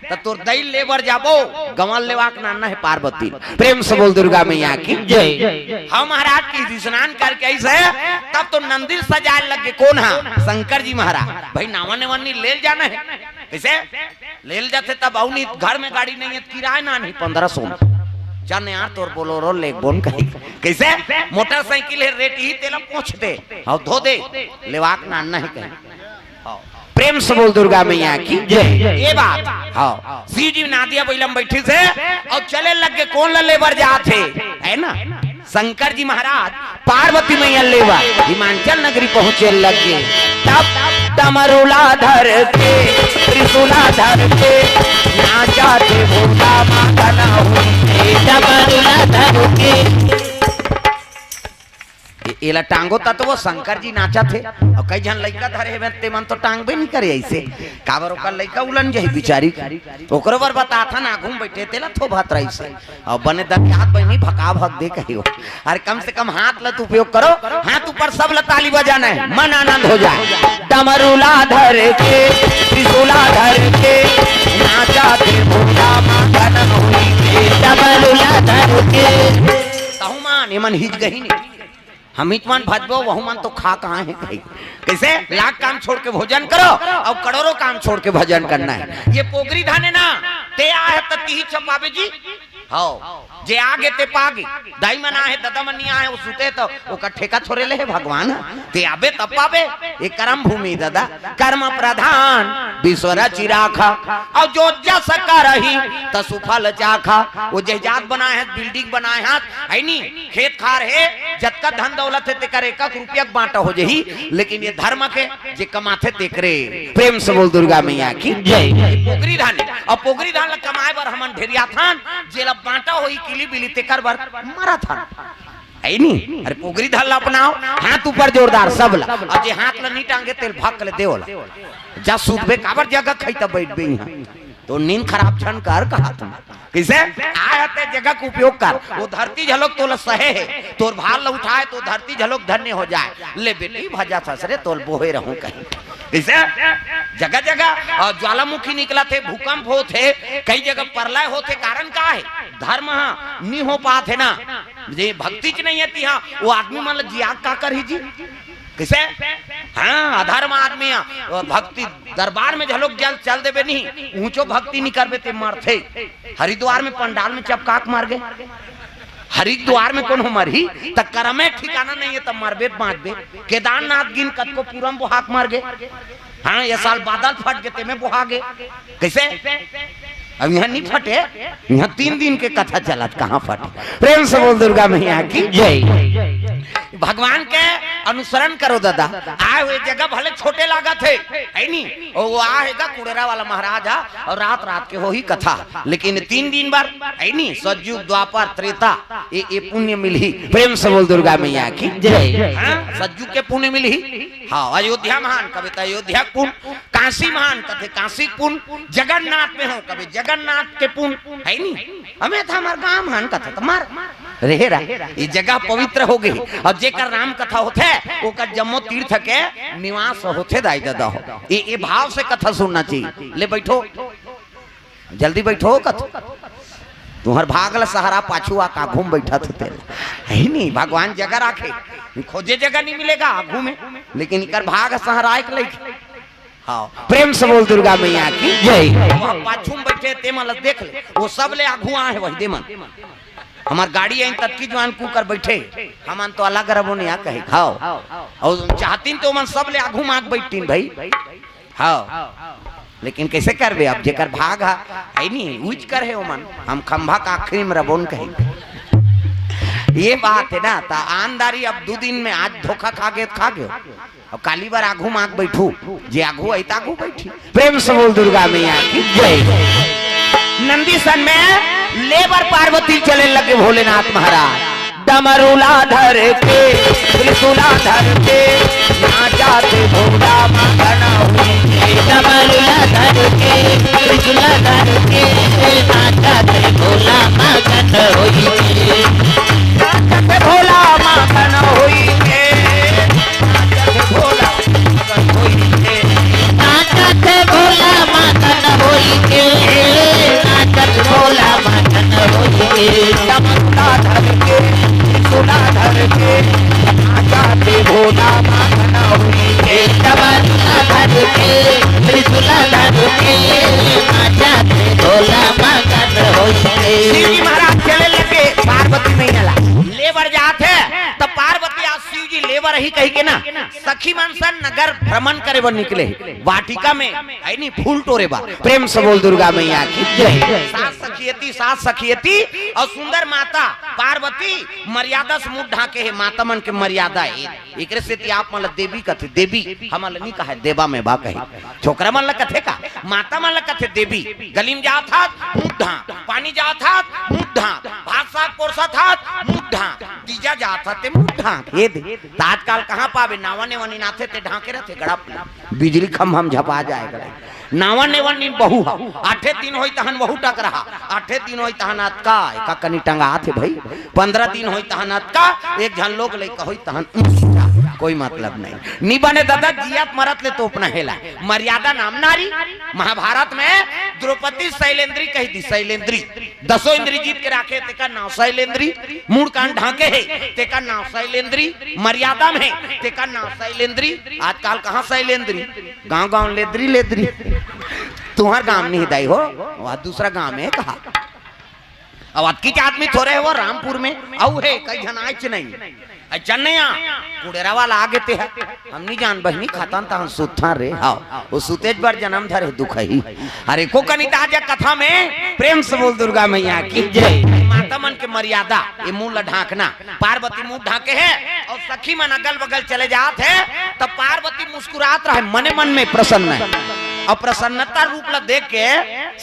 तो तोर दई लेवर जाबो गंवल लेवाक नाना है पार्वती प्रेम से बोल दुर्गा मैया की जय हम महाराज की स्नान करके ऐसे तब तो मंदिर सजाए लगे कौन है शंकर जी महाराज भाई नावा नेवानी ले जाना है कैसे ले जाते तब अवनी घर में गाड़ी नहीं है किराया ना नहीं 1500 जाने यार तोर बोलोरो ले बोन कहीं कैसे मोटरसाइकिल है रेट ही तेला पहुंचते हाँ धो दे लेवाक नाना है कहीं प्रेम से बोल दुर्गा मैया की जय ये बात हाँ शिव जी नादिया बैलम बैठी से और चले लग के कौन लेबर जाते है ना शंकर जी महाराज पार्वती मैया लेबर हिमाचल नगरी पहुंचे लगे तब डमरुला धर के त्रिशूला धर के नाचा थे भोला माता ना हुई डमरुला धर के एला टांगो ता तो वो शंकर जी नाचा थे और कई जन लड़का धरे में ते मन तो टांग भी नहीं करे ऐसे काबर ओकर लड़का उलन जही बिचारी ओकरो बर बता था ना घूम बैठे तेला थो भात रही से और बने दर हाथ बहनी भका भक दे कहियो अरे कम से कम हाथ लत उपयोग करो हाथ ऊपर सब ल ताली बजाना है मन आनंद हो जाए डमरुला धर के त्रिशूला धर के नाचा थे भोला माता न हुई डमरुला धर के तहुमान ये मन हिज गही नहीं हम इतमान भजबो वह मन तो खा कहाँ है कहीं कैसे लाख काम छोड़ के भोजन करो और करोड़ों काम छोड़ के भजन करना है ये पोगरी धाने ना ते आए तती ही छपावे जी हाँ जे आगे ते पागे दाई मना है दादा मनिया है वो सुते तो वो कट्ठे का छोरे ले है भगवान ते आबे तब पावे ये कर्म भूमि दादा कर्म प्रधान विश्वरा चिराखा और जो जस करही त सुफल चाखा वो जहाज बनाए है बिल्डिंग बनाए है है नी खेत खार है जतका धन दौलत है ते करे 1 रुपया बांटा हो जही लेकिन ये धर्म के जे कमाथे ते करे प्रेम से बोल दुर्गा मैया की जय पोगरी धान और पोगरी धान कमाए बर हमन ढेरिया थान जेला बांटा होई किली बिली ते कर बर मरा थान है नी अरे पोगरी धान अपनाओ हाथ ऊपर जोरदार सब ला और जे हाथ ला नहीं टांगे तेल भाग ले देवला जा सूतबे काबर जगह खइता बैठ बे यहां तो नींद खराब छन कर कहा तुम किसे आते जगह का उपयोग कर वो धरती झलक तोल सहे है तोर भार ल उठाए तो धरती झलक धन्य हो जाए ले बेटी भजा ससरे तोल बोहे रहूं कहीं किसे जगह जगह और ज्वालामुखी निकला थे भूकंप होते कई जगह प्रलय होते कारण का है धर्म नहीं हो पाते ना जे भक्ति च नहीं आती हाँ वो आदमी मान जिया का कर ही जी किसे हाँ अधर्म आदमी भक्ति दरबार में झलोक जल चल देवे नहीं ऊंचो भक्ति नहीं करबे ते मरथे हरिद्वार में पंडाल में चपकाक मार गए हरिद्वार में कौन हो मरही तक करमे ठिकाना नहीं है तब मरबे बांधबे केदारनाथ गिन कत को पूरम बुहाक मार गए हाँ ये साल बादल फट गए ते में बुहा गए कैसे अब यहाँ नहीं फटे यहाँ 3 दिन के कथा चलत कहाँ फटे प्रेम से बोल दुर्गा मैया की जय भगवान के अनुसरण करो दादा आए हुए जगह भले छोटे लागत है नी और वो आएगा कुड़ेरा वाला महाराजा और रात रात के हो ही कथा लेकिन 3 दिन बार है नी सतयुग द्वापर त्रेता ये पुण्य मिली प्रेम से बोल दुर्गा मैया की जय सतयुग के पुण्य मिली हाँ अयोध्या महान कभी तो अयोध्या पुण्य काशी महान कभी काशी पुण्य जगन्नाथ में हो कभी जगन्नाथ के पुण्य है नी हमें था हमारे गाँव महान कथा तुम्हार रेहरा ये जगह पवित्र हो गई और जेकर राम कथा होते ओकर जम्मो तीर्थ के निवास होते दाई दादा हो ये भाव से कथा सुनना चाहिए ले बैठो जल्दी बैठो कथा तुम्हार भागल सहारा पाछू आका घूम बैठा थे है नहीं भगवान जगह राखे खोजे जगह नहीं मिलेगा आगू में लेकिन इकर भाग सहारा एक लेके हाँ प्रेम से बोल दुर्गा मैया की जय पाछू में बैठे ते मन देख ले वो सब ले आगू आए वही दे मन हमार गाड़ी आई तत्की जवान कुकर बैठे हमन तो अलग रबो नहीं आ कहे खाओ और चाहतीन तो मन सब ले आगू मांग बैठतीन भाई हाँ लेकिन कैसे करबे अब जेकर भाग है नहीं उज कर है मन हम खंभा का आखिरी में रबोन कहे ये बात है ना। ता आनदारी अब 2 दिन में आज धोखा खा गए अब काली बार आगू मांग बैठू जे आगू आई आगू बैठी। प्रेम से बोल दुर्गा मैया की जय। नंदी सन में लेबर पार्वती चले लगे भोलेनाथ महाराज। डमरूला धर के त्रिशूला धर के नाचाते भोला मगन हुई। डमरूला धर के त्रिशूला धर के नाचते भोला मगन होई। नाचते भोला मगन हुई। नाचते भोला मगन हुई। नाचते भोला मगन होई। नाचते भोला मगन होई। डमरूला धर के त्रिशूला धर के नाचाते भोला मगन हुई। डमरूला धर के त्रिशूला धर के नाचते भोला मगन होई। शिव जी महाराज चले लगे पार्वती नहीं आला। लेबर जाते तब पार्वती आज शिव जी लेबर ही कही के ना सखी मनसन नगर भ्रमण करे बर निकले वाटिका में आई नहीं फूल टोरे बा। प्रेम से बोल दुर्गा मैया की जय। सात सखियती और सुंदर माता पार्वती मर्यादा से मुंह ढाके है। माता मन के मर्यादा है एकरे से आप मतलब देवी कथे देवी हमल नहीं कहे देवा में बा कहे छोकरा मन कथे का माता मन कथे देवी। गली में जात हाथ मुंह ढाक पानी जात हाथ मुंह ढाक भात साग कोरसत हाथ मुंह ढाक तीजा जात हाथ मुंह ढाक। ये तात्काल कहाँ पावे नावा ने वनी नाथे ते ढाके रहते गड़प बिजली खम हम झपा जाएगा। नावा ने वनी बहु 8 दिन होई तहन बहु टक रहा 8 दिन होई तहन अतका का कनी टंगा थे भाई 15 दिन होई तहन अतका एक झन लोग ले होई तहन कोई मतलब नहीं बने दादा जियात मरत ले तो अपना हेला मर्यादा नाम नारी। महाभारत में द्रौपदी शैलेंद्री कही थी। शैलेंद्री 10 इंद्री जीत के राखे तेका नाम शैलेंद्री। मूड कान ढाके है तेका नाम शैलेंद्री। मर्यादा में तेका नाम शैलेंद्री। आजकल कहाँ शैलेंद्री गांव गांव लेद्री लेद्री। तुम्हार गांव नहीं दाई हो वह दूसरा गांव में कहा। अब अतकी के आदमी थोड़े वो रामपुर में औ है कई जन आइच नहीं चन्नैया कुड़ेरा वाला आगे ते है हम नहीं जान बहनी खातान ता सुथा रे हां वो सुतेज पर जन्म धरे दुख ही। अरे को कनिता आज कथा में प्रेम से बोल दुर्गा मैया की जय। माता मन के मर्यादा ये मुंह ढाकना पार्वती मुंह ढाके है और सखी मन अगल बगल चले जात है तब पार्वती मुस्कुरात रहे मने मन में प्रसन्न है और प्रसन्नता रूप ला देख के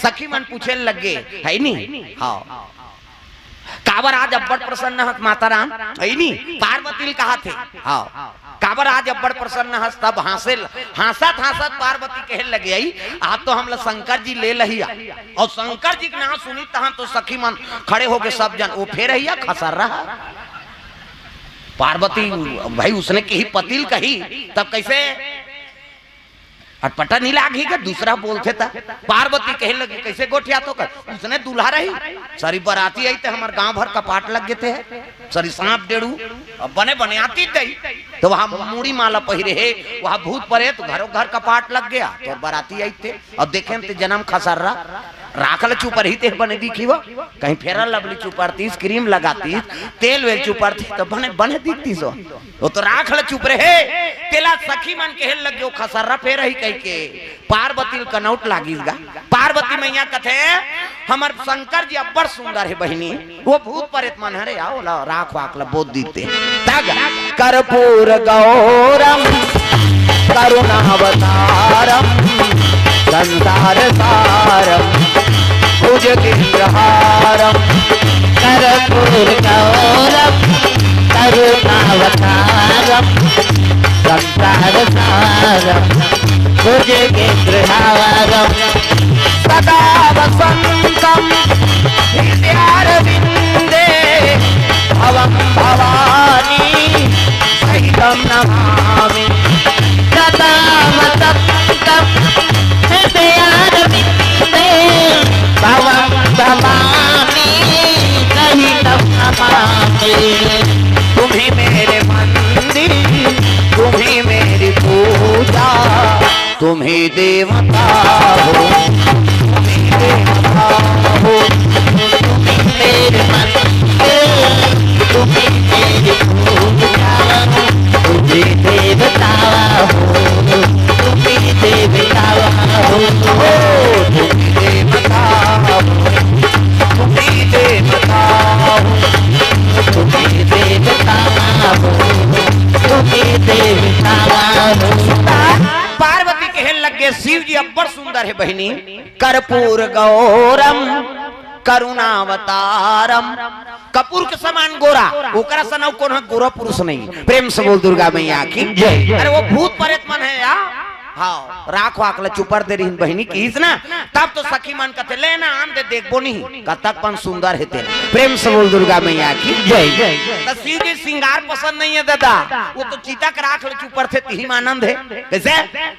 सखी मन पूछे लगे है नहीं हाँ काबर आज अब्बड़ प्रसन्न हस माता राम है नहीं पार्वती कहा थे हाँ काबर आज अब्बड़ प्रसन्न हस तब हासत पार्वती कहे लगे आई आज तो हम शंकर जी ले लहिया और शंकर जी के नाम सुनी तहां तो सखी मन खड़े हो गए सब जन वो फेर रहिया खसर रहा। पार्वती भाई उसने कही पतिल कही तब कैसे अटपटा नहीं लागी का दूसरा बोलते था। पार्वती कहे लगी कैसे गोठिया तो कर उसने दूल्हा रही सारी बराती आई थे हमारे गांव भर कपाट लग गए थे सारी सांप डेड़ू बने बने आती थी तो वहां मूड़ी माला पहिरे है वहां भूत परे तो घरों घर कपाट लग गया तो बराती आई थे और देखे थे जन्म खसर्रा राखल चुपर ही थे बने दिखी वो कहीं फेरा लवली चुपरती क्रीम लगाती तेल वेल चुपरती तो बने बने दिखती सो वो तो राखल चुप रहे तेला सखी मन के लग गयो खसर्रा फेर ही कह के पार्वती कनौट लागिगा। पार्वती मैया कथे हमर शंकर जी अब्बड़ सुंदर है बहनी वो भूत प्रेत मन हरे आओ ला राख वाक ला बोध दीते तग कर्पूर गौरम करुणावतारम संसार सारम भुजगेन्द्रहारम कर्पूर गौरम करुणावतारम संसार सारम भुजगेन्द्रहारम सदा वसंतम हृदयारविंदे भवं भवानी सहितं नमामि सदा वसंतम हृदयारविंदे भवं भवानी सहितं नमामि। तुम्ही मेरे मंदिर तुम्ही मेरी पूजा तुम्ही देवता हो तुम्ही देवता हो तुम्ही मेरे मंदिर तुम्ही मेरी पूजा तुम्ही देवता हो तुम्ही देवता हो तुम्ही देवता हो तुम्ही देवता हो तुम्ही लगे शिव जी अब्बर सुंदर है बहनी। कर्पूर गौरम करुणावतारम, कपूर के समान गोरा, ओकरा सनौ कोनो गोरा पुरुष नहीं। प्रेम से बोल दुर्गा मैया की जय। अरे वो भूत प्रेत मन है या हाँ राख वाकला चुपर दे रही बहनी की ना, तब तो सखी मन कहते लेना आम दे देखबो नहीं कतक पन सुंदर है तेरा। प्रेम से बोल दुर्गा मैया की जय। तो शिव जी श्रृंगार पसंद नहीं है दादा, वो तो चीता के राख ले चुपर थे तिही में आनंद है। कैसे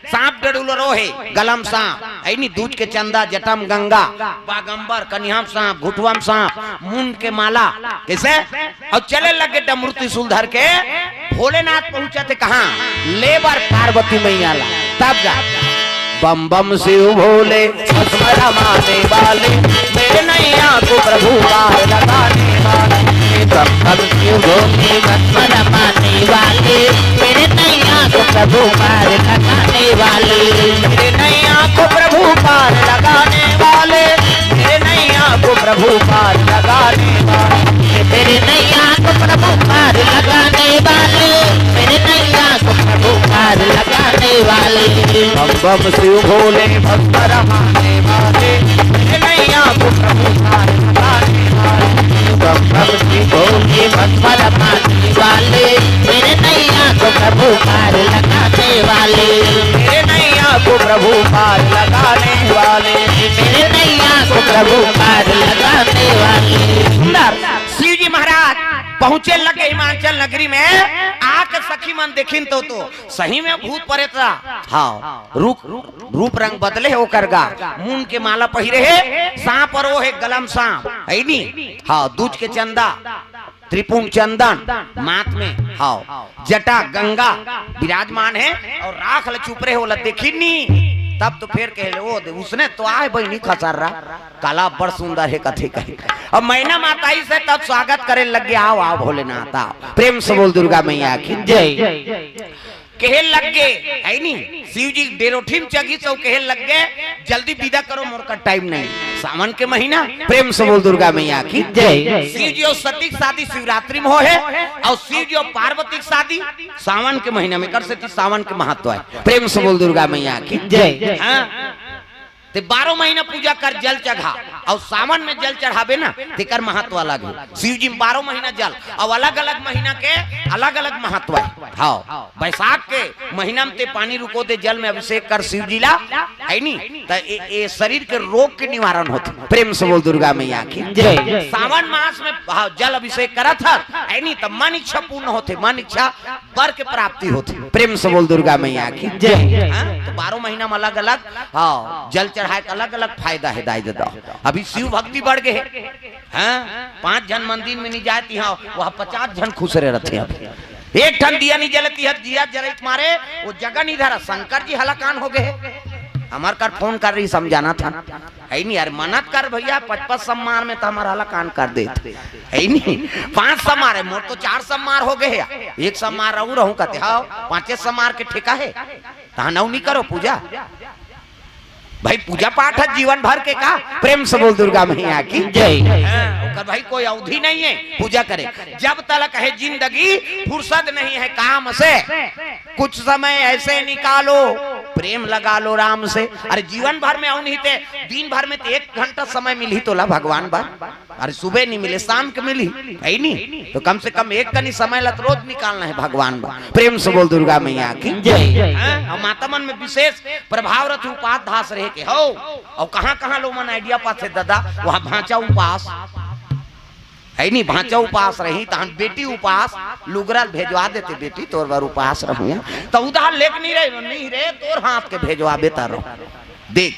सांप डडुलो रो है गलम सांप ऐनी दूध के चंदा जटम गंगा बागंबर कन्याम सांप घुटवम सांप मुंड के माला। कैसे और चले लगे डमरू त्रिशूल धर के भोलेनाथ पहुंचा थे कहा लेबर पार्वती मैया ला। तब जा बम बम शिव भोले रमाने वाले मेरे नैया को प्रभु पार लगाने वाले। बम बम शिव भोले रमाने वाले मेरे नैया को प्रभु पार लगाने वाले। मेरे नैया को प्रभु पार लगाने वाले मेरे नैया को प्रभु पार लगाने वाले। मेरे नैया को प्रभु पार लगाने वाले मेरे नैया को प्रभु पार लगाने वाले। बम बम शिव भोले भक्त रमाने वाले मेरे नैया को प्रभु पार लगाने वाले। बम बम शिव भोले भक्त रमाने वाले मेरे नैया को प्रभु पार लगाने वाले। मेरे नैया को प्रभु पार लगाने वाले मेरे नैया को प्रभु पार लगाने वाले। सुंदर शिव जी महाराज पहुंचे लगे हिमाचल नगरी में। आके सखी मन देखिन तो सही में भूत प्रेत हाँ रूप रंग बदले है ओकर गा मुंड के माला पहिरे है सांप और वो है गलम सांप है नी हाँ दूध के चंदा त्रिपुंग चंदन माथ में हाँ जटा गंगा विराजमान है और राख ल चुपरे होला देखी नी। तब तो फिर कह वो उसने तो आए बहनी खसर रहा काला बड़ सुंदर है कथे कहे। अब मैना माताई से तब स्वागत करे लग गया आओ आओ भोलेनाथ आओ। प्रेम से बोल दुर्गा मैया की जय। कहे लग गए है नी शिव जी डेरोठीम चगी तो कहे लग गए जल्दी विदा करो मोर का टाइम नहीं सावन के महीना। प्रेम से बोल दुर्गा मैया की जय। शिव जी और सती शादी शिवरात्रि में हो है और शिव जी और पार्वती शादी सावन के महीना में कर सकती। सावन के महत्व है। प्रेम से बोल दुर्गा मैया की जय। ते 12 महीना पूजा कर जल चढ़ा और सावन में जल चढ़ावे ना तेकर महत्व अलग है। शिव जी 12 महीना जल और अलग अलग महीना के अलग अलग महत्व है। हाँ बैसाख के महीना में ते पानी रुको दे जल में अभिषेक कर शिव जी ला है नी तो ये शरीर के रोग के निवारण होते। प्रेम से बोल दुर्गा मैया की जय। सावन मास में जल अभिषेक करा था है नी तो मन इच्छा पूर्ण होते मन इच्छा वर के प्राप्ति होती। प्रेम से बोल दुर्गा मैया की जय। तो 12 महीना में अलग अलग हाँ जल चढ़ाए अलग अलग फायदा है दाई दादा। अभी शिव भक्ति बढ़ गए हैं 5 जन मंदिर में नहीं जाती है वह 50 जन खुश रहे रहते हैं। एक ठन दिया नहीं जलती है दिया जरत मारे वो जगह नहीं धरा। शंकर जी हलाकान हो गए हमार कर फोन कर रही समझाना था है नहीं यार मन्नत कर भैया 55 सम्मार में तो हमारा हलाकान कर देते है नहीं 5 सम्मार है मोर तो 4 सम्मार हो गए एक सम्मार रहूं कहते हाँ 5 सम्मार के ठेका है कहा नौ नहीं करो पूजा भाई पूजा पाठ है जीवन भर के का। प्रेम से बोल दुर्गा मैया की जय। भाई कोई अवधि नहीं है पूजा करे जब तक है जिंदगी फुर्सत नहीं है काम से कुछ समय ऐसे निकालो प्रेम लगा लो राम से। अरे जीवन भर में नहीं थे दिन भर में 1 घंटा समय मिली तो ला भगवान बार। अरे सुबह नहीं मिले शाम के मिली है नहीं तो कम से कम 1 कनी समय लत रोज निकालना है भगवान बार। प्रेम से बोल दुर्गा मैया की जय। माता मन में विशेष प्रभाव रथ उपास रहे के हो और कहाँ लोग मन आइडिया पाते दादा वहाँ भांचा उपास है नहीं भांचा उपास रही तहन बेटी उपास लुगरा भेजवा देते बेटी तोर बार उपास रहूं तो उधार लेक नहीं रहे तोर हाथ के भेजवा बेता रहो देख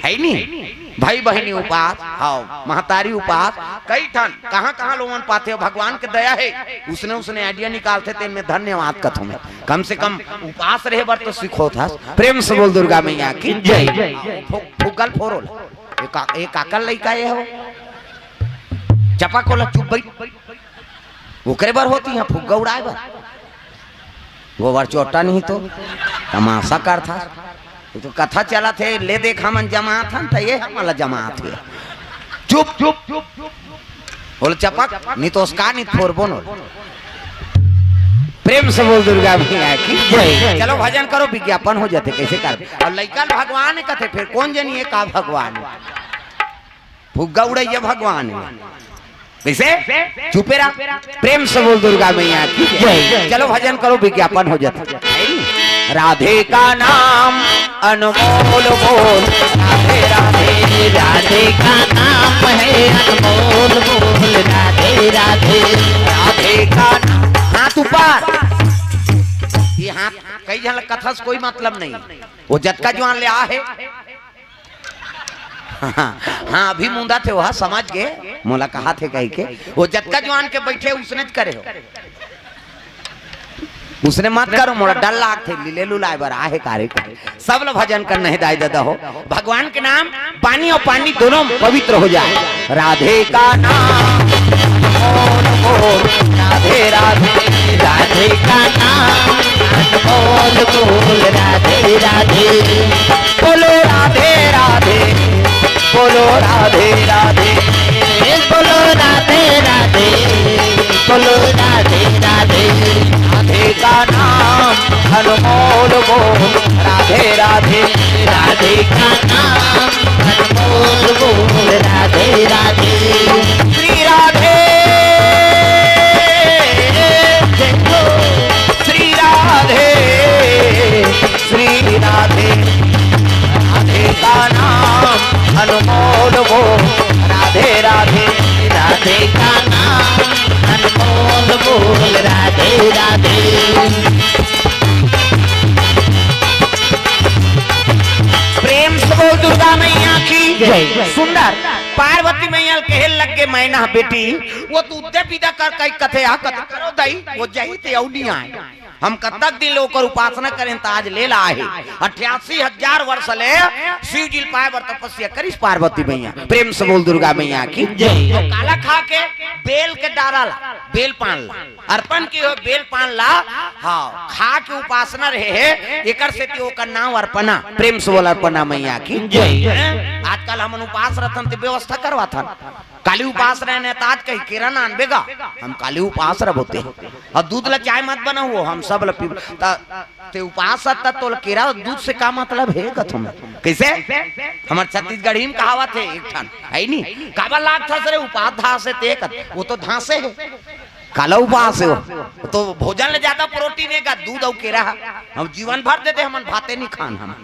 है नहीं भाई बहनी उपास हाँ महतारी उपास कई ठन कहाँ लोगन पाते हो भगवान के दया है उसने आइडिया निकालते थे इनमें धन्यवाद कथों में कम से कम उपास रहे बार तो सीखो था। प्रेम से बोल दुर्गा मैया की जय। फुगल फोरो एक अकल लइका ये हो चपा को चुप भाई ओकरे बार होती है फुग्गा उड़ाए बार गोबर चोटा नहीं तो तमाशा कर था तो कथा चला थे ले देखा मन जमात था ये हमारा जमात है चुप चुप चुप बोले चपक नहीं तो उसका नहीं फोर बोनो प्रेम से बोल दुर्गा मैया की जय। चलो भजन करो, विज्ञापन हो जाते कैसे कर। और लड़का भगवान कहते फिर कौन जनिए का भगवान फुग्गा उड़ैया भगवान कैसे चुपे रहा। प्रेम से बोल दुर्गा मैया की जय। चलो भजन करो, विज्ञापन हो जाता। राधे का नाम अनमोल बोल, राधे राधे राधे का नाम है अनमोल बोल, राधे राधे राधे का नाम। हाथ ऊपर, ये हाथ कई जन कथा से कोई मतलब नहीं, वो जटका जवान ले आ है। हाँ अभी मुंडा थे वह समझ गए, मोला कहा थे कहीं के वो जटका जवान के बैठे उसने करे हो, उसने मत करो, मोड़ा डर लाग थे लीले लुलाए बर आहे कार्य सब लोग भजन करने दाई दादा हो। भगवान के नाम पानी और पानी दोनों पवित्र हो जाए। राधे का नाम राधे राधे राधे का नाम अनमोल बोल, राधे राधे बोलो राधे राधे, बोलो राधे राधे, बोलो राधे राधे, बोलो राधे राधे राधे का नाम अनमोल बोल, राधे राधे राधे का नाम अनमोल बोल, राधे राधे श्री राधे श्री राधे श्री राधे। राधे का नाम अनमोल बोल, राधे राधे राधे का नाम अनमोल बोल, राधे राधे प्रेम से बोल दुर्गा मैया की जय। सुंदर पार्वती मैया कहे लग के मैना बेटी वो तू उद्दे पीदा कर कई कथे आ कथे करो दई वो जही ते औनी आए हम कतक दिन लोकर उपासना करें तो आज ले ला है 88,000 वर्ष ले शिव जी पाए बर तपस्या करिस पार्वती मैया। प्रेम से बोल दुर्गा मैया की जय। तो काला खा के बेल के डारा ला, बेल पान ला, अर्पण की हो बेल पान ला, हाँ खा के उपासना रहे है एकर से ती ओकर नाम अर्पणा। प्रेम से बोल अर्पणा मैया की जय। आजकल हम उपास रहते व्यवस्था करवा था काली उपास रहने तो आज कहीं किरण आनबेगा हम काली उपास रह होते और दूध ला चाय मत बना हुआ हम सब ला पी ते उपास तो केरा दूध से का मतलब है तुम कैसे हमारे छत्तीसगढ़ी में कहावत है एक ठन है नहीं काबा लाग था सरे उपास धास से ते वो तो धासे है काला उपास है वो तो भोजन ले ज्यादा प्रोटीन है का दूध और केरा हम जीवन भर देते हम भाते नहीं खान हम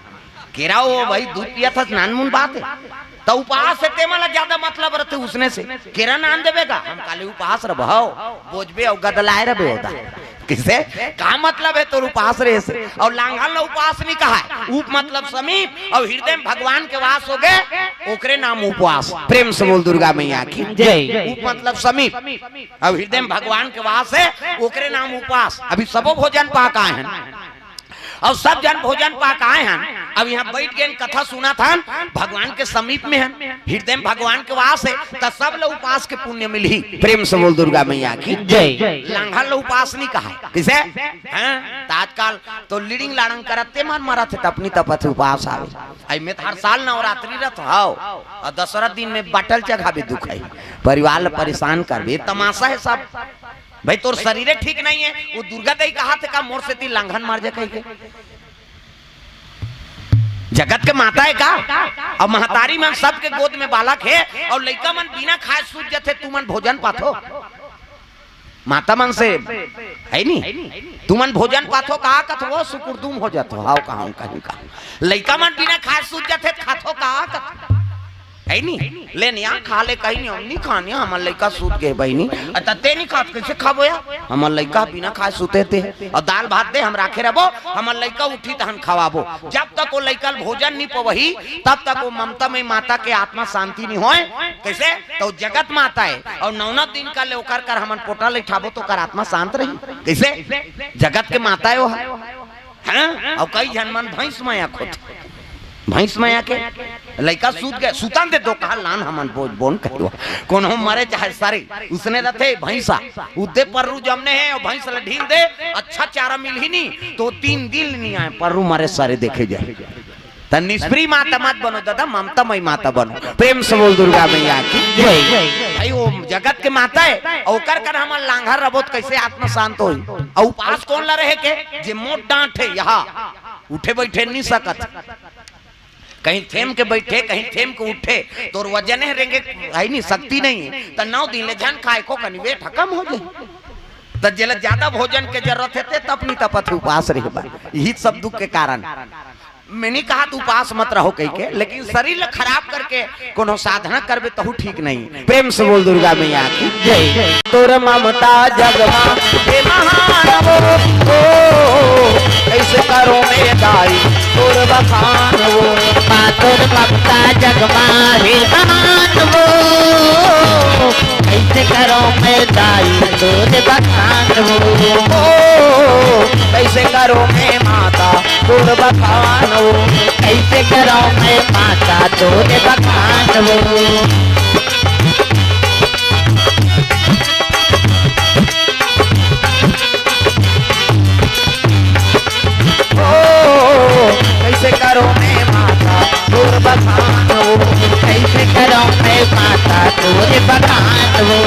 केरा वो भाई दूध पिया था नानमुन बात है तो उपास से ते मला ज्यादा मतलब रहते उसने से केरा नान देवेगा हम काले उपास रहो बोझबे और गदलाए रहे होता किसे का मतलब है तो उपास रहे से और लांघल उपास नहीं कहा है उप मतलब समीप और हृदय में भगवान के वास हो गए ओकरे नाम उपवास। प्रेम से बोल दुर्गा मैया की जय। उप मतलब समीप और हृदय में भगवान के वास है ओकरे नाम उपवास। अभी सबो भोजन पाक आए हैं और सब जन भोजन पाक आए हैं अब यहाँ बैठ गए कथा सुना था भगवान के समीप में है हृदय में भगवान के वास है तो सब लोग उपास के पुण्य मिली। प्रेम से बोल दुर्गा मैया की जय। लांघल उपास नहीं कहा किसे आजकल तो लीडिंग लाड़ंग करते मन मरा थे अपनी तपत उपास आवे आई में हर साल नवरात्रि रथ हाओ और दशहरा दिन में बटल चढ़ावे दुख है परिवार परेशान करबे तमाशा है सब भाई तोर शरीर ठीक नहीं है वो दुर्गा दई कहा थे का मोर से ती लांघन मार जा कहीं के जगत के माता है का और महतारी मन सबके गोद में बालक है और लड़का मन बिना खाए सूझ जाते तू मन भोजन पाथो माता मन से है नहीं तू मन भोजन पाथो कहा कथो सुकुरदुम हो जातो हाउ कहा कहीं का लड़का मन बिना खाए सूझ जाते खाथो कहा कथो है नहीं ले नहीं खा ले कहीं नहीं हम नहीं खाने हमार लड़का सूत गए बहनी ते नहीं खाते कैसे खाबो या हमार लड़का बिना खाए सूते थे और दाल भात दे हम राखे रहो हमार लड़का उठी तो हम खवाबो जब तक वो लड़का भोजन नहीं पवही तब तक वो ममता में माता के आत्मा शांति नहीं होए कैसे तो जगत माता है और 9 दिन का ले ओकर कर हमन पोटा लेठाबो तो कर आत्मा शांत रही कैसे जगत के माता है वो है और कई जनमन भैंस माया खुद भैंस माया के लड़का सूत गए सुतन दे दो कहा लान हमन बोझ बोन कहलो कौन हम मरे चाहे सारे उसने रथे भैंसा उदे पर्रू जमने हैं और भैंस ढील दे अच्छा चारा मिल ही नहीं तो 3 दिन नहीं आए पर्रू मारे सारे देखे जाए तो निष्प्री माता मत बनो दादा ममता मई माता बनो। प्रेम से बोल दुर्गा मैया की जय। भाई वो जगत के माता है ओकर कर हमर लांघर रबोत कैसे आत्मा शांत होई। और उपास कौन ला रहे के जे मोट डांट है यहाँ उठे बैठे नहीं सकत, कहीं थेम के बैठे कहीं थेम के उठे तो वजन है रेंगे है नहीं शक्ति नहीं है तो 9 दिन ले जन खाए को कनी वेट खत्म हो जाए तो जल ज्यादा भोजन के जरूरत है तब नहीं तपत उपास रहे बा। यही सब दुख के कारण मैंने कहा तू उपास मत रहो कह के, लेकिन शरीर खराब करके कोनो साधना करबे तो ठीक नहीं। प्रेम से बोल दुर्गा मैया की जय। तोर ममता जगमा हे महान वो कैसे करो मैं दाई तोर बखान वो तोर ममता जगमा हे महान वो कैसे करो मैं दाई तोर बखान वो कैसे करो मैं माता तोर बखान वो कैसे करो मैं माता तोर बखान वो कैसे करो मैं माता तोर बखान वो कैसे करो मैं माता तोर बखान वो।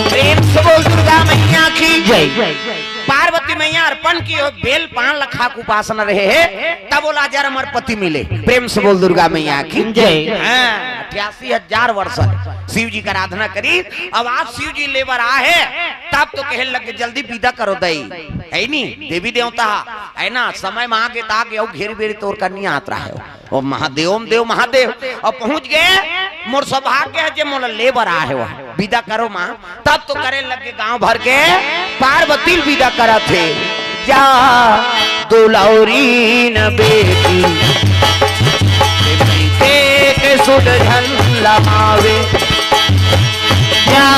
प्रेम से बोल दुर्गा मैया की जय। पार्वती मैया अर्पण की हो बेल पान लखा को उपासना रहे है तब बोला 1000 अमर पति मिले। प्रेम से बोल दुर्गा मैया की जय। 88,000 वर्ष शिव जी का आराधना करी। अब आप शिव जी लेबर आए तब तो कहे लगे जल्दी विदा करो दई है नी देवी देवता है ना समय मांगे ताके और घेर बेरी तोड़ करनी आता है और महादेव देव महादेव और पहुंच गए मोर सौभाग्य है जे मोला लेबर आ है वह विदा करो माँ। तब तो करे लगे गांव भर के पार्वती विदा करा थे जा दुलौरी न बेटी के सुध झन लमावे जा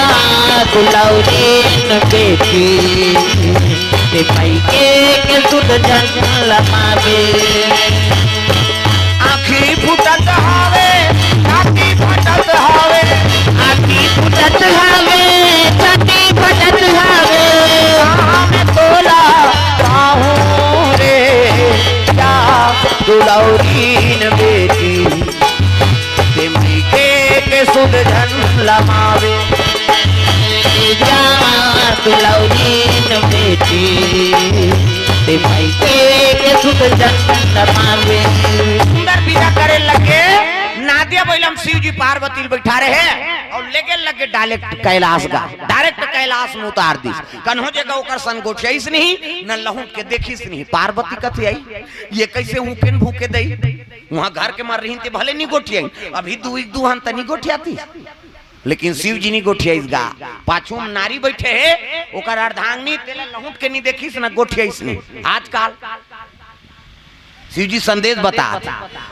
दुलौरी न बेटी के सुध झन लमावे आखी फुटत हावे छाती फटत हावे आखी फुटत हावे छाती फटत हावे में तोला काहू रे जा दुलौरीन बेटी के सुध झन लमावे जा दुलौरी न बेटी के सुध झन लमावे। सुंदर विदा करे लगे नादिया बैलम शिव जी पार्वती बैठा रहे और लेके लगे डायरेक्ट कैलाश गा डायरेक्ट कैलाश में उतार दी कन्हो जगह ओकर सन गोठियाइस नहीं न लहुट के देखिस नहीं पार्वती कथी आई ये कैसे हुकेन भूखे दई वहां घर के मर रही थे भले नहीं गोठियाई अभी दू हन तनी गोठियाती लेकिन शिव जी नहीं गोठियाइस गा पाछू में नारी बैठे है ओकर अर्धांगिनी तेला लहुट के नहीं देखिस न गोठियाइस नहीं। आजकल शिव जी संदेश बता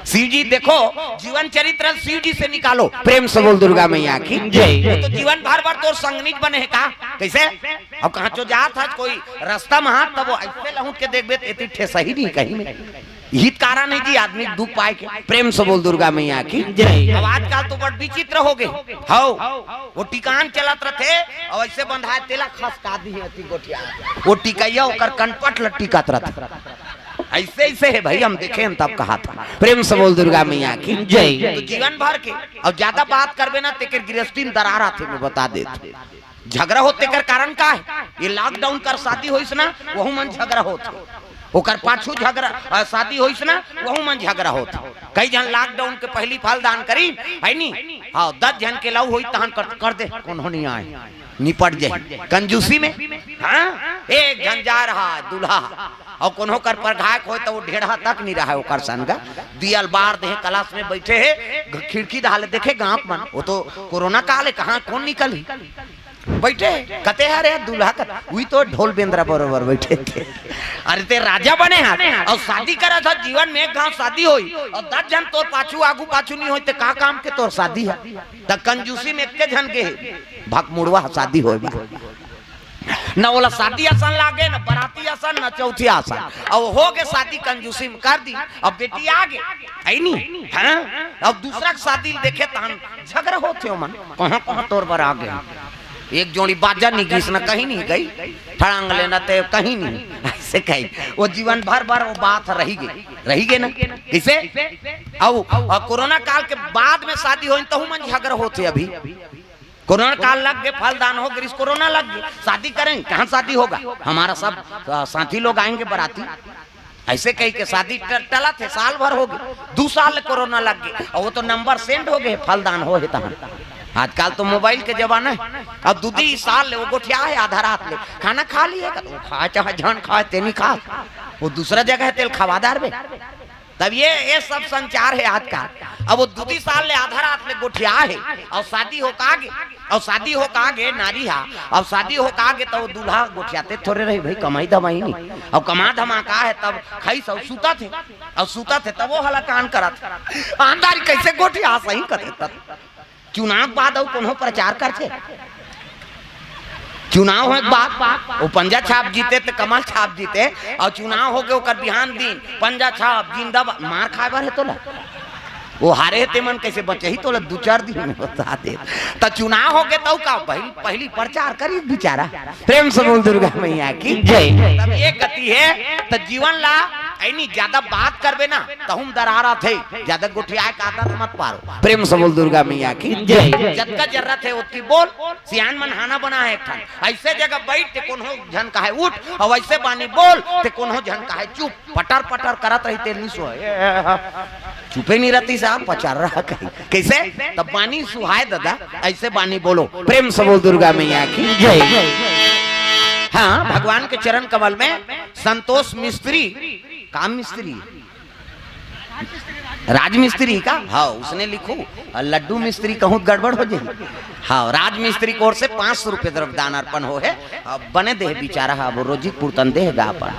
शिव जी देखो जीवन चरित्र शिव जी से निकालो। प्रेम से बोल दुर्गा मैया की जय। तो जीवन भर भर तो संगनीच बने है का कैसे अब कहाँ चो जात है कोई रास्ता में हाथ तब वो ऐसे लहुट के देखबे इतनी ठेस ही नहीं कहीं में यही कारण है कि आदमी दुख पाए के। प्रेम से बोल दुर्गा मैया की जय। अब आजकल तो बड़ विचित्र हो गए हाउ वो टिकान चलत रहे और ऐसे बंधाए तेला खसका दी है गोठिया वो टिकैया ओकर कनपट लट्टिकत रहे ऐसे ऐसे है भाई हम देखे हम तब कहा था। प्रेम से बोल दुर्गा मैया की जय। तो जीवन भर के और ज्यादा बात करबे ना तेकर गृहस्थी में दरार आते मैं बता देते झगड़ा होते कर कारण का है ये लॉकडाउन कर शादी होइस ना वहु मन झगड़ा होते ओकर पाछू झगड़ा शादी होइस ना वहु मन झगड़ा होते कई जन लॉकडाउन के पहली फल दान करी है नी हाँ 10 जन के लव होई तहन कर दे कौन नहीं आए निपट जाए कंजूसी में। हाँ एक जन जा रहा दूल्हा और कोनो कर पर घायक हो तो वो ढेढ़ा तक नहीं रहा ओकर संग दियल बार दे क्लास में बैठे है खिड़की डाले देखे गांव मन वो तो कोरोना काल है कहाँ कौन निकली बैठे कते है रे दूल्हा का वही तो ढोल बेंद्रा बरोबर बैठे थे। अरे ते राजा बने हैं और शादी करा था जीवन में एक गांव शादी हुई और 10 जन तोर पाछू आगू पाछू नहीं होते का काम के तोर शादी है त कंजूसी में एक जन के भक मुड़वा शादी होई बा न बोला शादी आसान लागे न बराती आसान न चौथी आसान अब हो गए शादी कंजूसी में कर दी अब बेटी आ गए है नहीं हाँ अब दूसरा शादी देखे तहन झगड़ा होते हो मन कहाँ कहाँ तोर पर आ गए एक जोड़ी बाजा नहीं गई न कहीं नहीं गई ठड़ांग लेना ते कहीं नहीं ऐसे कही वो जीवन भर भर वो बात रही गई ना किसे अब कोरोना काल के बाद में शादी हो तो मन झगड़ा होते अभी कोरोना काल लग गए, फलदान हो गए, कोरोना लग गए, शादी करेंगे कहाँ शादी होगा? हमारा सब साथी लोग आएंगे बराती, ऐसे कही के शादी टला थे, साल भर हो गए, 2 साल कोरोना लग गए और वो तो नंबर सेंड हो गए, फलदान हो तहाँ। आजकल तो मोबाइल के जमाना है। अब 2 साल वो गोठिया है, आधा रात ले खाना खा लिए, खा चाहे जान खाए तेनी खा, वो दूसरा जगह है तेल खवादार में। तब ये सब संचार है आज का। अब वो 2 साल ले आधा रात ले गोठिया है और शादी हो कागे, और शादी हो कागे नारी हा, अब शादी हो कागे तो दूल्हा गोठियाते थोड़े रही भाई, कमाई धमाई नहीं, और कमा धमा का है तब खाई सब सूता थे, और सूता थे तब वो हला कान करा थे, आंधारी कैसे गोठिया सही करे। तब चुनाव बाद और कोनो प्रचार करते, चुनाव हो बाद वो पंजा छाप जीते तो कमल छाप जीते, और चुनाव हो गए ओकर बिहान दिन पंजा छाप जिंदाबाद मार खाए बार है तोला, वो हारे ते मन कैसे बचे ही तोला 2-4 दिन में बता दे। तो चुनाव हो गए तो का पहली प्रचार करी बेचारा। प्रेम से बोल दुर्गा मैया की जय। तब ये गति है तो जीवन ला ऐनी ज्यादा बात करबे ना तो हम दरारा थे, ज्यादा गुठिया का आदत मत पारो। प्रेम से बोल दुर्गा मैया की जय। जब जरूरत है उतनी बोल, सियान मन हाना बना है एक ठन, ऐसे जगह बैठ ते कोनो झन का है उठ, और वैसे बानी बोल ते कोनो झन का है चुप, पटर पटर करत रही तेल नहीं सो चुपे नहीं रहती साहब, पचार रहा कहीं कैसे, तब बानी सुहाय दादा, ऐसे बानी बोलो। प्रेम से बोल दुर्गा मैया की जय। हाँ, भगवान के चरण कमल में संतोष मिस्त्री, काम मिस्त्री, राज मिस्त्री का, हाँ उसने लिखो, लड्डू मिस्त्री कहूँ गड़बड़ हो जाए। हाँ, राज मिस्त्री की ओर से 500 रुपये द्रव्यदान अर्पण हो है, बने दे बेचारा, हाँ वो रोजी पूर्तन देगा अपन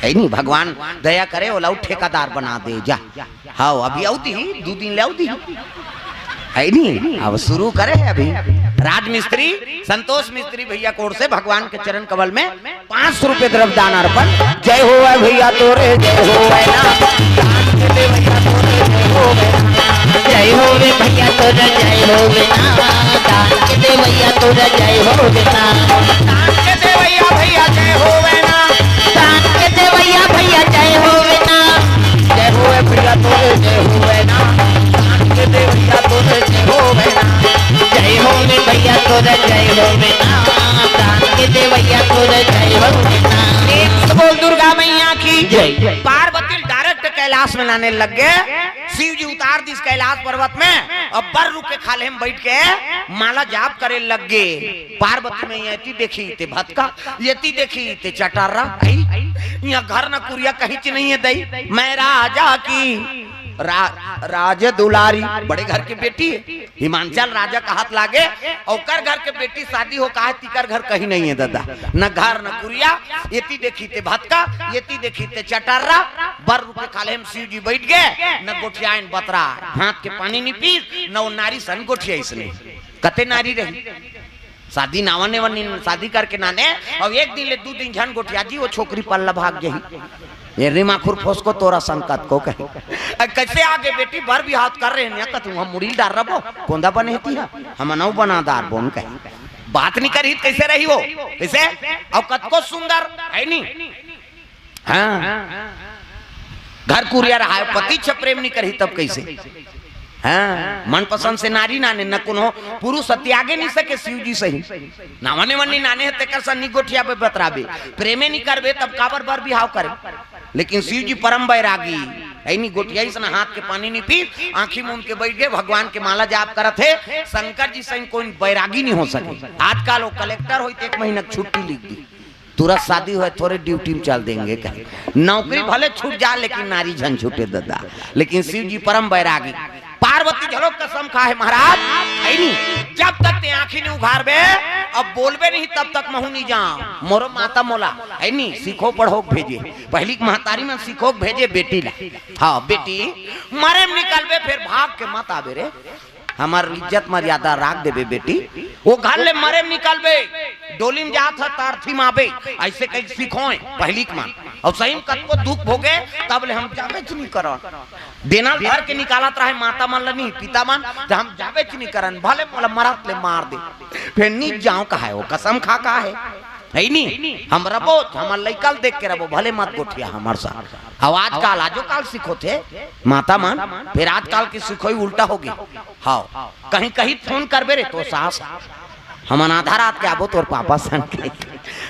है नहीं, भगवान दया करे वो लाउ ठेकेदार बना दे जा। हाँ अभी आउती 2 दिन ले आउती है नहीं, अब शुरू करे है अभी। राज मिस्त्री संतोष मिस्त्री भैया कोर से भगवान के चरण कमल में 500 रुपये द्रव्यदान अर्पण। जय हो भैया तोरे, जय हो भैया तोरे, जय हो वे भैया तोरा, जय हो वे ना, दान के दे भैया तोरा, जय हो वे ना, दान के दे भैया भैया जय हो ना, दान के दे भैया भैया जय हो वे ना, जय हो भैया तोरे, जय हो ना, दान के दे भैया तोरे, जय हो ना, जय हो वे भैया तोरा, जय हो वे ना, दान के दे भैया तोरा, जय हो वे ना। बोल दुर्गा मैया की जय। पार्वती डायरेक्ट कैलाश में लाने लग गए, शिव जी उतार दी कैलाश पर्वत में, और बर रुक के खाले में बैठ के माला जाप करे लग गए। पार्वती में यति देखी ते भटका, यति देखी ते चटारा, यहाँ घर न कुरिया कहीं च नहीं है दई, मैं राजा की राज दुलारी, बड़े घर की बेटी हिमांचल राजा का हाथ लागे, और कर घर के बेटी शादी हो कहा तिकर घर कहीं नहीं है दादा, न घर न कुरिया, येती देखी ते भटका, येती देखी ते चटारा, बर रुपए खाले हम शिव जी बैठ गए, न गोठियान बतरा हाथ के पानी नहीं पी, न वो नारी सन गोठिया इसने कते नारी रही शादी नावने वनी शादी करके नाने, और एक दिन ले 2 दिन झन गोठिया जी वो छोकरी पल्ला भाग गई, ये रिमा खुरफोस को तोरा संकट को कही कैसे आगे बेटी भर भी हाथ कर रहे हैं, तुम हम मुड़ी डाल रहो कोंदा बने थी हम नौ बनादार बोन कही बात नहीं करी कैसे रही वो कैसे, और कत को सुंदर है नहीं। हाँ घर कुरिया रहा है, पति छ प्रेम नहीं करी तब कैसे। हाँ मन पसंद से नारी नाने न कोनो पुरुष त्यागे नहीं सके शिव जी सही, नावने वनी नाने है तेकर सन्नी गोठिया पे बतराबे, प्रेमे नहीं करबे तब काबर बर बिहाव करे, लेकिन शिव जी परम बैरागी ऐनी गोठिया इसने हाथ के पानी नहीं पी, आंखी मूंद के बैठ गए, भगवान के माला जाप करत है। शंकर जी सही कोई बैरागी नहीं हो सके। आजकल वो कलेक्टर हो 1 महीना छुट्टी लिख दी, तुरंत शादी हो थोड़े ड्यूटी में चल देंगे, कहीं नौकरी भले छूट जा लेकिन नारी झन छूटे दादा, लेकिन शिव जी परम बैरागी। पार्वती झलोक कसम खा है महाराज नहीं, जब तक ते आंखी नहीं उघार बे अब बोलबे नहीं तब तक महू नहीं जाऊं, मोरो माता मोला है नहीं, सीखो पढ़ो भेजे, पहली महतारी में सीखो भेजे बेटी ला। हाँ बेटी मरे में निकलबे फिर भाग के मत आबे रे, हमार इज्जत मर्यादा राख देबे बेटी, वो घर ले मरे में निकलबे, डोली में जात है तारथी माबे, ऐसे कहीं सीखो पहली के मान, और सही में कत को दुख भोगे तब ले हम जाबे नहीं करो, देना घर के निकालत रहे माता मन ला नहीं पिता मन, तो हम जाबे नहीं करन, भले मोला मरत ले मार दे फिर नहीं जाऊं का है, वो कसम खा का है है नहीं हम रबो हम लइकल देख के रबो भले मत गोठिया हमार साथ अब आजकल आजो काल सीखो थे माता मान फिर आजकल की सीखोई उल्टा होगी हाँ कहीं कहीं फोन करबे रे तो सास हम आधा रात के आबो तोर पापा सन के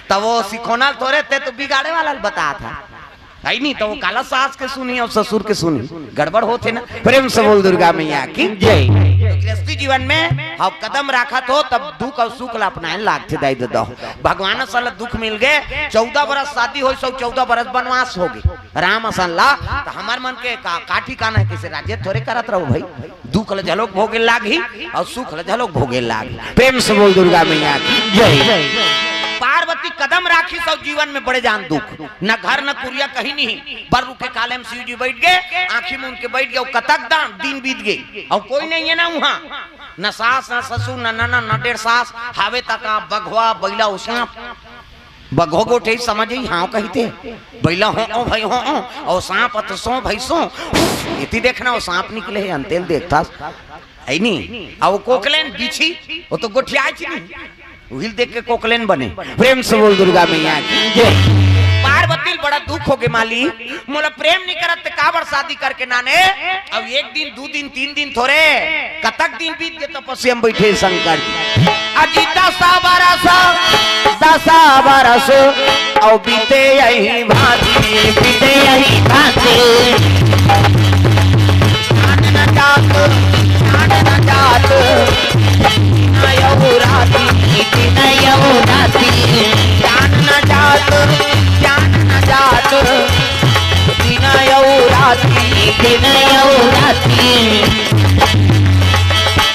तब वो सिखोना तोरे ते तो बिगाड़े वाला बता था है नहीं तो वो काला सास के सुनी और ससुर के सुनी गड़बड़ होते ना। प्रेम से बोल दुर्गा मैया की जय। गृहस्थी जीवन में हम कदम रखा तो तब दुख और सुख ला अपना लागते दाई दो भगवान सल दुख मिल गए 14 बरस शादी हो 14 बरस बनवास हो गए राम असन ला तो हमार मन के काठी काना है किसे राज्य थोड़े करत रहो भाई दुख ल झलोक भोगे लागी और सुख ल झलोक भोगे लागी। प्रेम से बोल दुर्गा मैया की जय। पार्वती कदम राखी सब जीवन में बड़े जान दुख न घर न कुरिया कहीं नहीं पर रुके काले में शिव जी बैठ गए आंखी में उनके बैठ गए कतक दान दिन बीत गए और कोई नहीं है ना वहाँ न सास न ससुर न नना न डेढ़ सास हावे तक बघवा बैला उसा बघो गोठे समझ हाँ कहते बैला हो भाई हो और सांप सो भाई सो इति देखना वो सांप निकले है अंतेल देखता है नहीं और कोकलेन बिछी वो तो गोठिया उहिल देख के कोकलेन बने। प्रेम से बोल दुर्गा मैया की जय। पार्वती बड़ा दुख हो गए माली मोला प्रेम नहीं करत काबर शादी करके नाने अब 1 दिन 2 दिन 3 दिन थोड़े कतक दिन बीत गए तपस्या में बैठे शंकर जी अजी 10 बरस और बीते यही भांति बीते यही भांति न जात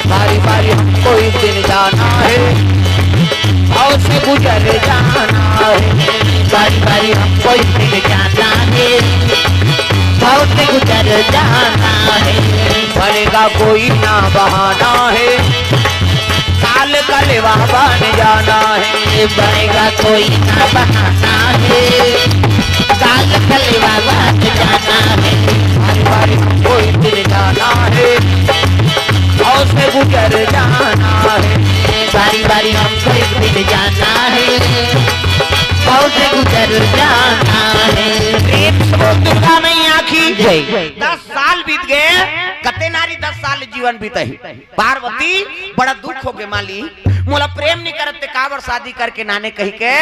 बारी बारी हमको इस दिन जाना है और से गुजर जाना है बारी बारी हमको इस दिन जाना है और से गुजर जाना है बनेगा कोई ना बहाना है काल कलेवा बन जाना है बनेगा कोई ना बहाना है काल कलेवा बन जाना है बारी बारी कोई दिन जाना है और से गुजर जाना है बारी बारी हमको एक दिन जाना है और से गुजर जाना है। दुर्गा मैया की जय। 10 साल बीत गए कते नारी 10 साल जीवन बीते पार्वती बड़ा दुख हो गए माली मोला प्रेम नहीं करते काबर शादी करके नाने कही के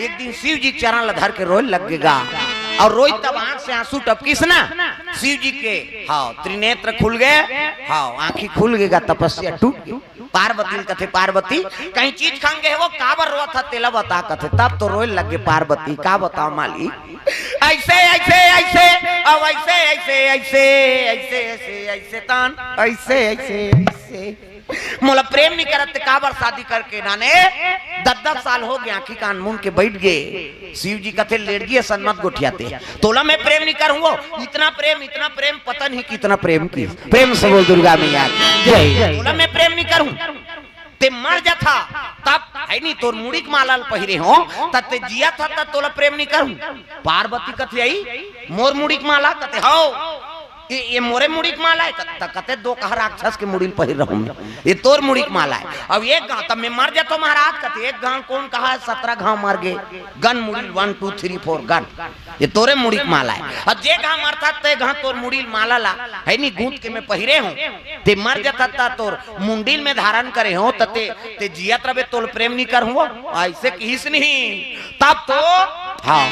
एक दिन शिव जी चरण लधर के रोए लगेगा और रोई तब आंख से आंसू टपकीस ना शिव जी के हाँ त्रिनेत्र खुल गए हाँ आंखी खुल गएगा तपस्या टूट गई। पार्वती कथे पार्वती कहीं चीज खांगे है वो काबर रोआ था तेला बता कथे तब तो रोए लगे पार्वती का बताओ माली ऐसे ऐसे ऐसे अब ऐसे ऐसे ऐसे ऐसे ऐसे ऐसे तान ऐसे ऐसे ऐसे मोला प्रेम नहीं करते काबर शादी करके नाने 10 साल हो गया आंखी कान मुंह के बैठ गए शिव जी कथे लेड़गी सन्मत गोठियाते तोला मैं प्रेम नहीं करूंगा इतना प्रेम पता नहीं कितना प्रेम की। प्रेम से बोल दुर्गा मैया जय। तोला मैं प्रेम नहीं करूं ते मर जा था तब है नहीं तोर मुड़ीक माला पहिरे हो तब ते जिया था तब तोला प्रेम नहीं करूं। पार्वती कथे आई मोर मुड़ीक माला कथे हो ये मोरे मुड़ीक माला है कते 2 कहा राक्षस के मुड़ी पहिर रहूं ये तोर मुड़ीक माला है अब एक गांव तब मैं मर जाता महाराज कते एक गांव कौन कहा है 17 गांव मार गए गन मुड़ी 1 2 3 4 गन ये तोरे मुड़ीक माला है अब जे गांव मरता ते गांव तोर मुड़ी माला ला है नहीं गूंथ के मैं पहिरे हूं ते मर जाता ता तोर मुंडील में धारण करे हो तते ते जियत रबे तोल प्रेम नहीं कर हुआ ऐसे किस नहीं तब तो हाँ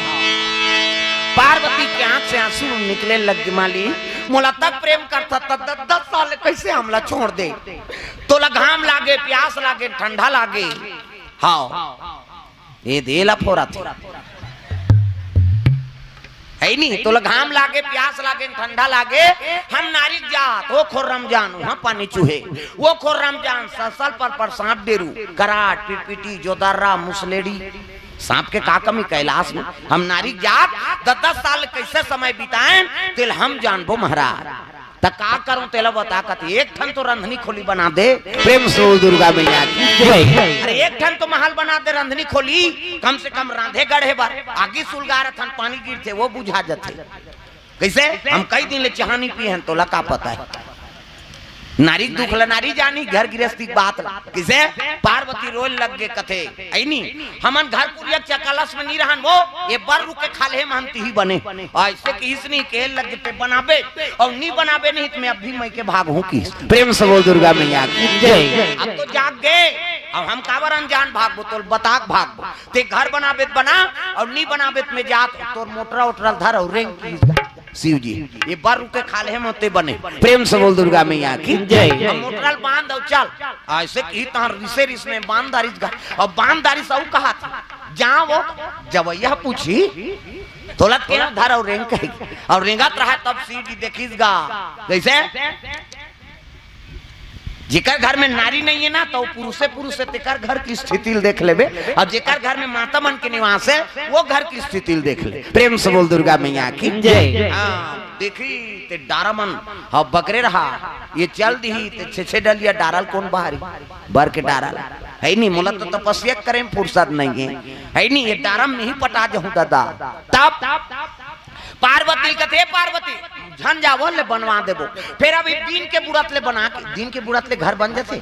पार्वती के आंख से आंसू निकले लग माली मोला तक प्रेम करता तब 10 साल कैसे हमला छोड़ दे तोला घाम लागे प्यास लागे ठंडा लागे हाँ ये देला फोरा थे है नहीं तोला घाम लागे प्यास लागे ठंडा लागे हम नारी जात वो खोर रमजान वहाँ पानी चूहे वो खोर रमजान ससल पर सांप डेरू कराट पिटपिटी जोदारा मुसलेड़ी सांप के का कमी कैलाश में हम नारी जात 10 साल कैसे समय बिताएं तेल हम जानबो महाराज त का करूं तेला बता कत एक ठन तो रंधनी खोली बना दे। प्रेम से दुर्गा मैया की जय। अरे एक ठन तो महल बना दे रंधनी खोली कम से कम रांधे गढ़े बार आगे सुलगार थन पानी गिरते वो बुझा जाते कैसे हम कई दिन ले चाह नहीं पिए हैं तोला का पता है नारी दुख ला नारी जानी घर गृहस्थी की बात ला किसे पार्वती रोल लग गे कथे ऐनी हमन घर पुरिया चकलस में नहीं रहन वो ये बर रुक के खाले में हम ही बने ऐसे कि इस नहीं के लग पे बनाबे और नहीं बनाबे नहीं तो मैं अब भी मैं के भाग हूं की प्रेम से बोल दुर्गा मैया की जय। अब तो जाग गए अब हम काबर अनजान भाग बोतल बताक भाग ते घर बनाबे बना और नहीं बनाबे में जात तोर मोटरा उटरा धर और रेंग शिव जी ये बार रुके खाले हम होते बने प्रेम से बोल दुर्गा मैया की जय। मोटरल बांध और चल ऐसे की तहां रिसे रिस में बांधारी और बांधारी सब कहा था जहां वो जब यह पूछी तोलत के धर और रेंग कहेगी और रेंगत रहा तब शिव जी देखीसगा कैसे जेकर घर में नारी नहीं है ना तो पुरुष से तेकर घर की स्थिति देख लेबे और जेकर घर में माता मन के निवास है वो घर की स्थिति देख ले प्रेम से बोल दुर्गा मैया की जय। देखी ते डारा मन हाँ बकरे रहा ये चल दी ते छे डलिया डारल कौन बाहरी बर के डारल है नहीं मोला तो तपस्या करें फुर्सत नहीं है नहीं ये डारम नहीं पटा जाऊं दादा तब पार्वती कथे पार्वती झन जावो ले बनवा देबो फिर अभी दिन के बुढ़त ले बना के दिन के बुढ़त ले घर बन जाते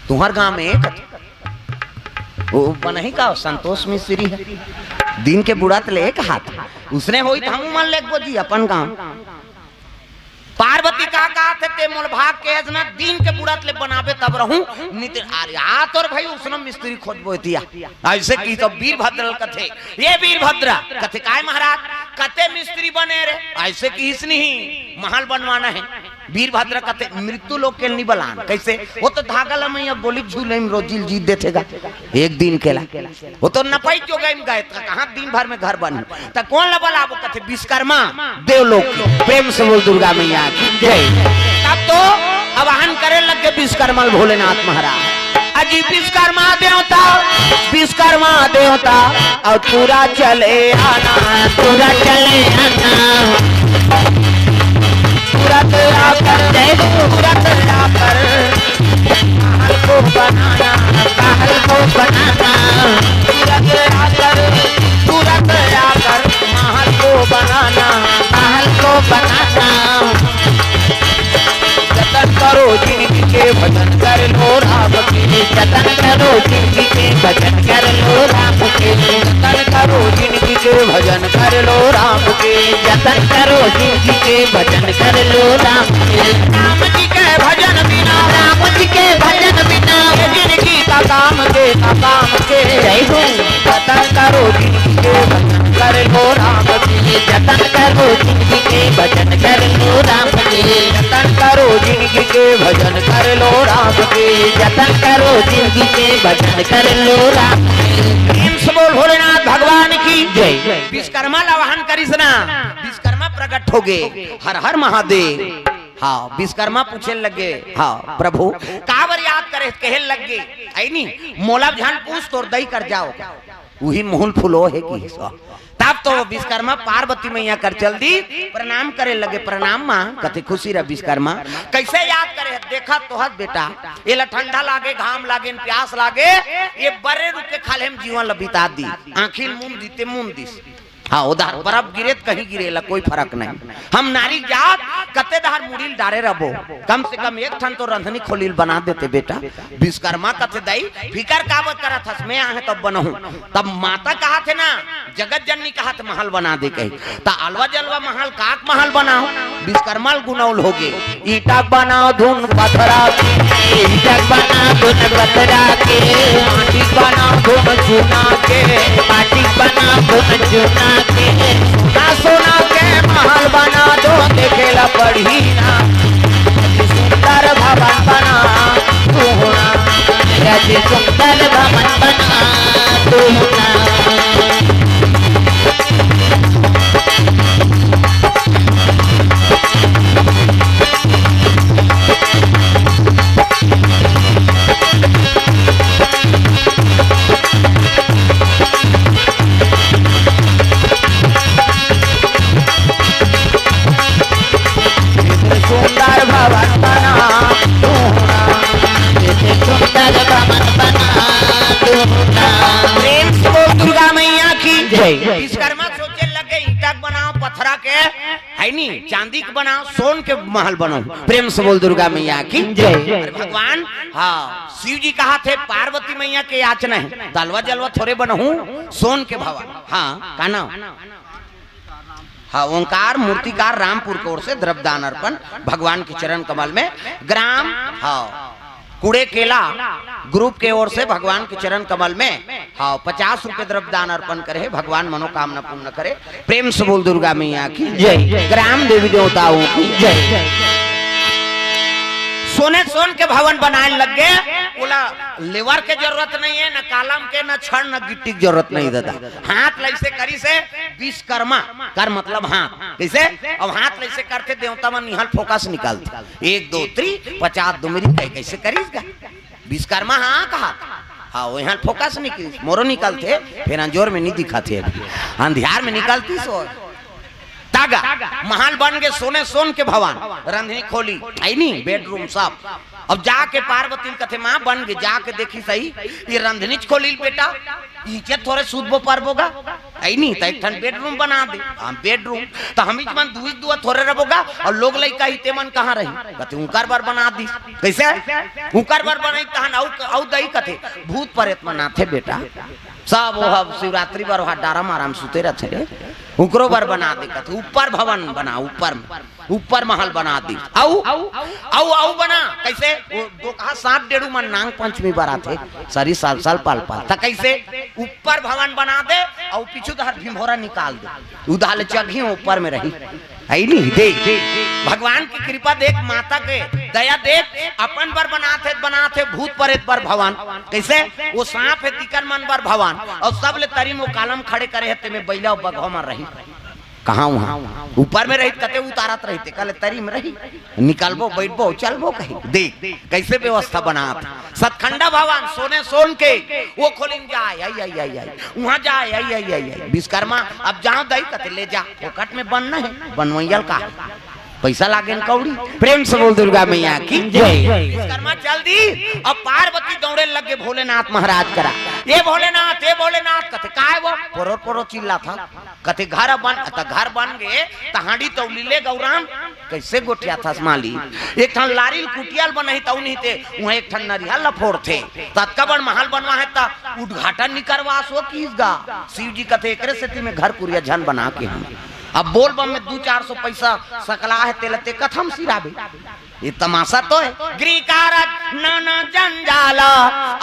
तुम्हार गांव में एक वो बनही का संतोष मिस्त्री है दिन के बुढ़त ले एक हाथ उसने होई तो हम मन लेको जी अपन गांव पार्वती का थे ते मोल भाग के ना दिन के बुढ़त ले बनाबे तब रहूं नितिन अरे आ तोर भाई उसने मिस्त्री खोजबो दिया ऐसे की तो वीरभद्र कथे ये वीरभद्र कथे काय महाराज कते मिस्त्री बने रे ऐसे की इसने ही महल बनवाना है वीरभद्र कथे मृत्यु लोग के नहीं बलान कैसे वो तो धागा लमई अब गोली झूले में रोजिल जीत देतेगा एक दिन केला वो तो नपाई जो गए गए कहां दिन भर में घर बनी त कौन ला बलाबो कथे विश्वकर्मा देवलोक प्रेम से बोल दुर्गा मैया की जय। तब तो आवाहन करे लग गए विश्वकर्मा भोलेनाथ महाराज अजी विश्वकर्मा देवता और पूरा चले आना तुरंत आकर महल को बनाना महल को बनाना जतन करो जिंदगी के भजन कर लो राम के जतन करो जिंदगी के भजन कर लो राम के जतन करो जिंदगी के भजन कर लो राम के जतन करो जिंदगी के भजन कर लो राम के राम जी के भजन बिना जिंदगी का काम के जय हो जतन करो जिंदगी के भजन कर लो राम के जतन करो जिंदगी के भजन कर लो राम के जतन करो जिंदगी के भजन कर लो राम के जतन करो जिंदगी के भजन कर लो राम के बोल भोलेनाथ भगवान की जय। विश्वकर्मा आवाहन करिसना विश्वकर्मा प्रकट हो गए हर हर महादेव हाँ विश्वकर्मा पूछे लगे हाँ प्रभु काबर याद करे कहे लगे ऐनी मोला ध्यान पूछ तोर दई कर जाओ वही मोहन फुलो है कि तब तो विश्वकर्मा पार्वती मैया कर चल दी प्रणाम करे लगे प्रणाम माँ कथे खुशी रह विश्वकर्मा कैसे याद करे देखा तो हद बेटा ये ला ठंडा लागे घाम लागे प्यास लागे ये बड़े रुक के खाले हम जीवन ला बिता दी आखिर मुंह दीते मुंह दिस हाँ उधर बर्फ गिरे कहीं गिरेला कोई फर्क नहीं हम नारी जात कते दहर मुड़ील डारे रबो कम से कम एक ठन तो रंधनी खोलील बना देते बेटा विश्वकर्मा कथे दई फिकर कावत करा था मैं आहे तब बनहूं तब माता कहा थे ना जगत जननी कहा थे महल बना दे कही ता अलवा जलवा महल काक महल बनाओ विश्वकर्मा गुनौल हो गए ईटा बनाओ धुन पथरा के ईटा बनाओ धुन पथरा के माटी बनाओ धुन चुना के माटी बनाओ धुन चुना सोना के महल बना दो देखेला पढ़ी ना सुंदर भवन बना तू होना सुंदर भवन बना तू होना है नहीं चांदी के बनाओ सोन के महल बनाओ। प्रेम से बोल दुर्गा मैया की जय। अरे भगवान हाँ शिव जी कहा थे पार्वती मैया के याचना है दलवा जलवा थोड़े बनहूं सोन के भवन। हाँ का नाम हाँ ओंकार मूर्तिकार रामपुर की ओर से द्रव्यदान अर्पण भगवान के चरण कमल में ग्राम हाँ कूड़े केला ग्रुप के ओर से भगवान के चरण कमल में हाँ 50 रुपए द्रव्यदान अर्पण करे भगवान मनोकामना पूर्ण करे। प्रेम से बोल दुर्गा मैया की जय। ग्राम देवी देवताओं की जय। सोने सोन के भवन बनाने लग गए। बोला लेवर के जरूरत नहीं है न कालम के न छड़ न गिट्टी की जरूरत नहीं दादा। हाथ लैसे करी से विश्वकर्मा कर मतलब हाथ कैसे अब हाथ लैसे करते देवता मन निहल फोकस निकालते 1 2 3 50 दुमरी कैसे करीगा विश्वकर्मा हाँ कहा हाँ वो यहाँ फोकस निकल मोरो निकलते फिर अंजोर में नहीं दिखाते अभी अंधियार में निकलती सो तागा महल बन गए सोने सोन के भवन रंधनी खोली आई नहीं बेडरूम सब। अब जाके पार्वती कथे माँ बन गई जाके देखी सही ये रंधनी खोली बेटा नीचे थोड़े सूदबो पारबोगा आई नहीं तो एक ठन बेडरूम बना दे हम बेडरूम तो हम मन दुई दुआ थोड़े रहोगा और लोग लइका ही ते मन कहाँ रही कथे उकर बार बना दी कैसे उकर बार बनाई कहा औ दही कथे भूत प्रेत मनाथे बेटा सब वो शिवरात्रि बार वहाँ डारा माराम सुते रहते उकरो बार बना दे कथे ऊपर भवन बना ऊपर महल बना दी औ बना कैसे दो कहा 7 मन नांग पंचमी बार आते सारी साल पाल त कैसे ऊपर भवन बना दे और पीछू तो हर भीमोरा निकाल दे उदाल जगही ऊपर में रही है नहीं देख भगवान की कृपा देख माता के दया देख अपन पर बनाते भूत प्रेत पर भवन कैसे वो सांप है तिकर मन पर भवन और सब ले तरी में कालम खड़े करे है में बैला बगवा में रही कहाँ वहाँ ऊपर में रही कते उतारत रहते कल तरी में रही निकलबो बैठबो चलबो कहीं देख कैसे व्यवस्था बना सतखंडा भवन सोने सोन के वो खोलिन जाए वहाँ जाए विश्वकर्मा अब जाओ दही कते ले जा फोकट में बनना है बनवैयल का पैसा लागे कौड़ी। प्रेम से बोल दुर्गा मैया की जय। विश्वकर्मा चल दी अब पार्वती दौड़े लगे भोलेनाथ महाराज करा ये भोलेनाथ कथे का है वो पोरो चिल्ला था कथे घर बन गए तो हांडी तौली ले गौराम कैसे गोटिया था माली एक ठन लारिल कुटियाल बनाई तौ नहीं थे वहाँ एक ठन नरिया लफोड़ थे तत्कबड़ महल बनवा है ता उद्घाटन नहीं करवा सो कीसगा शिव जी कथे एकरे से में घर कुरिया झन बना के हम अब बोल बम में 200-400 पैसा सकला है तेलते कथम सिराबे ये तमाशा तो है ग्रीकारक नाना जंजाला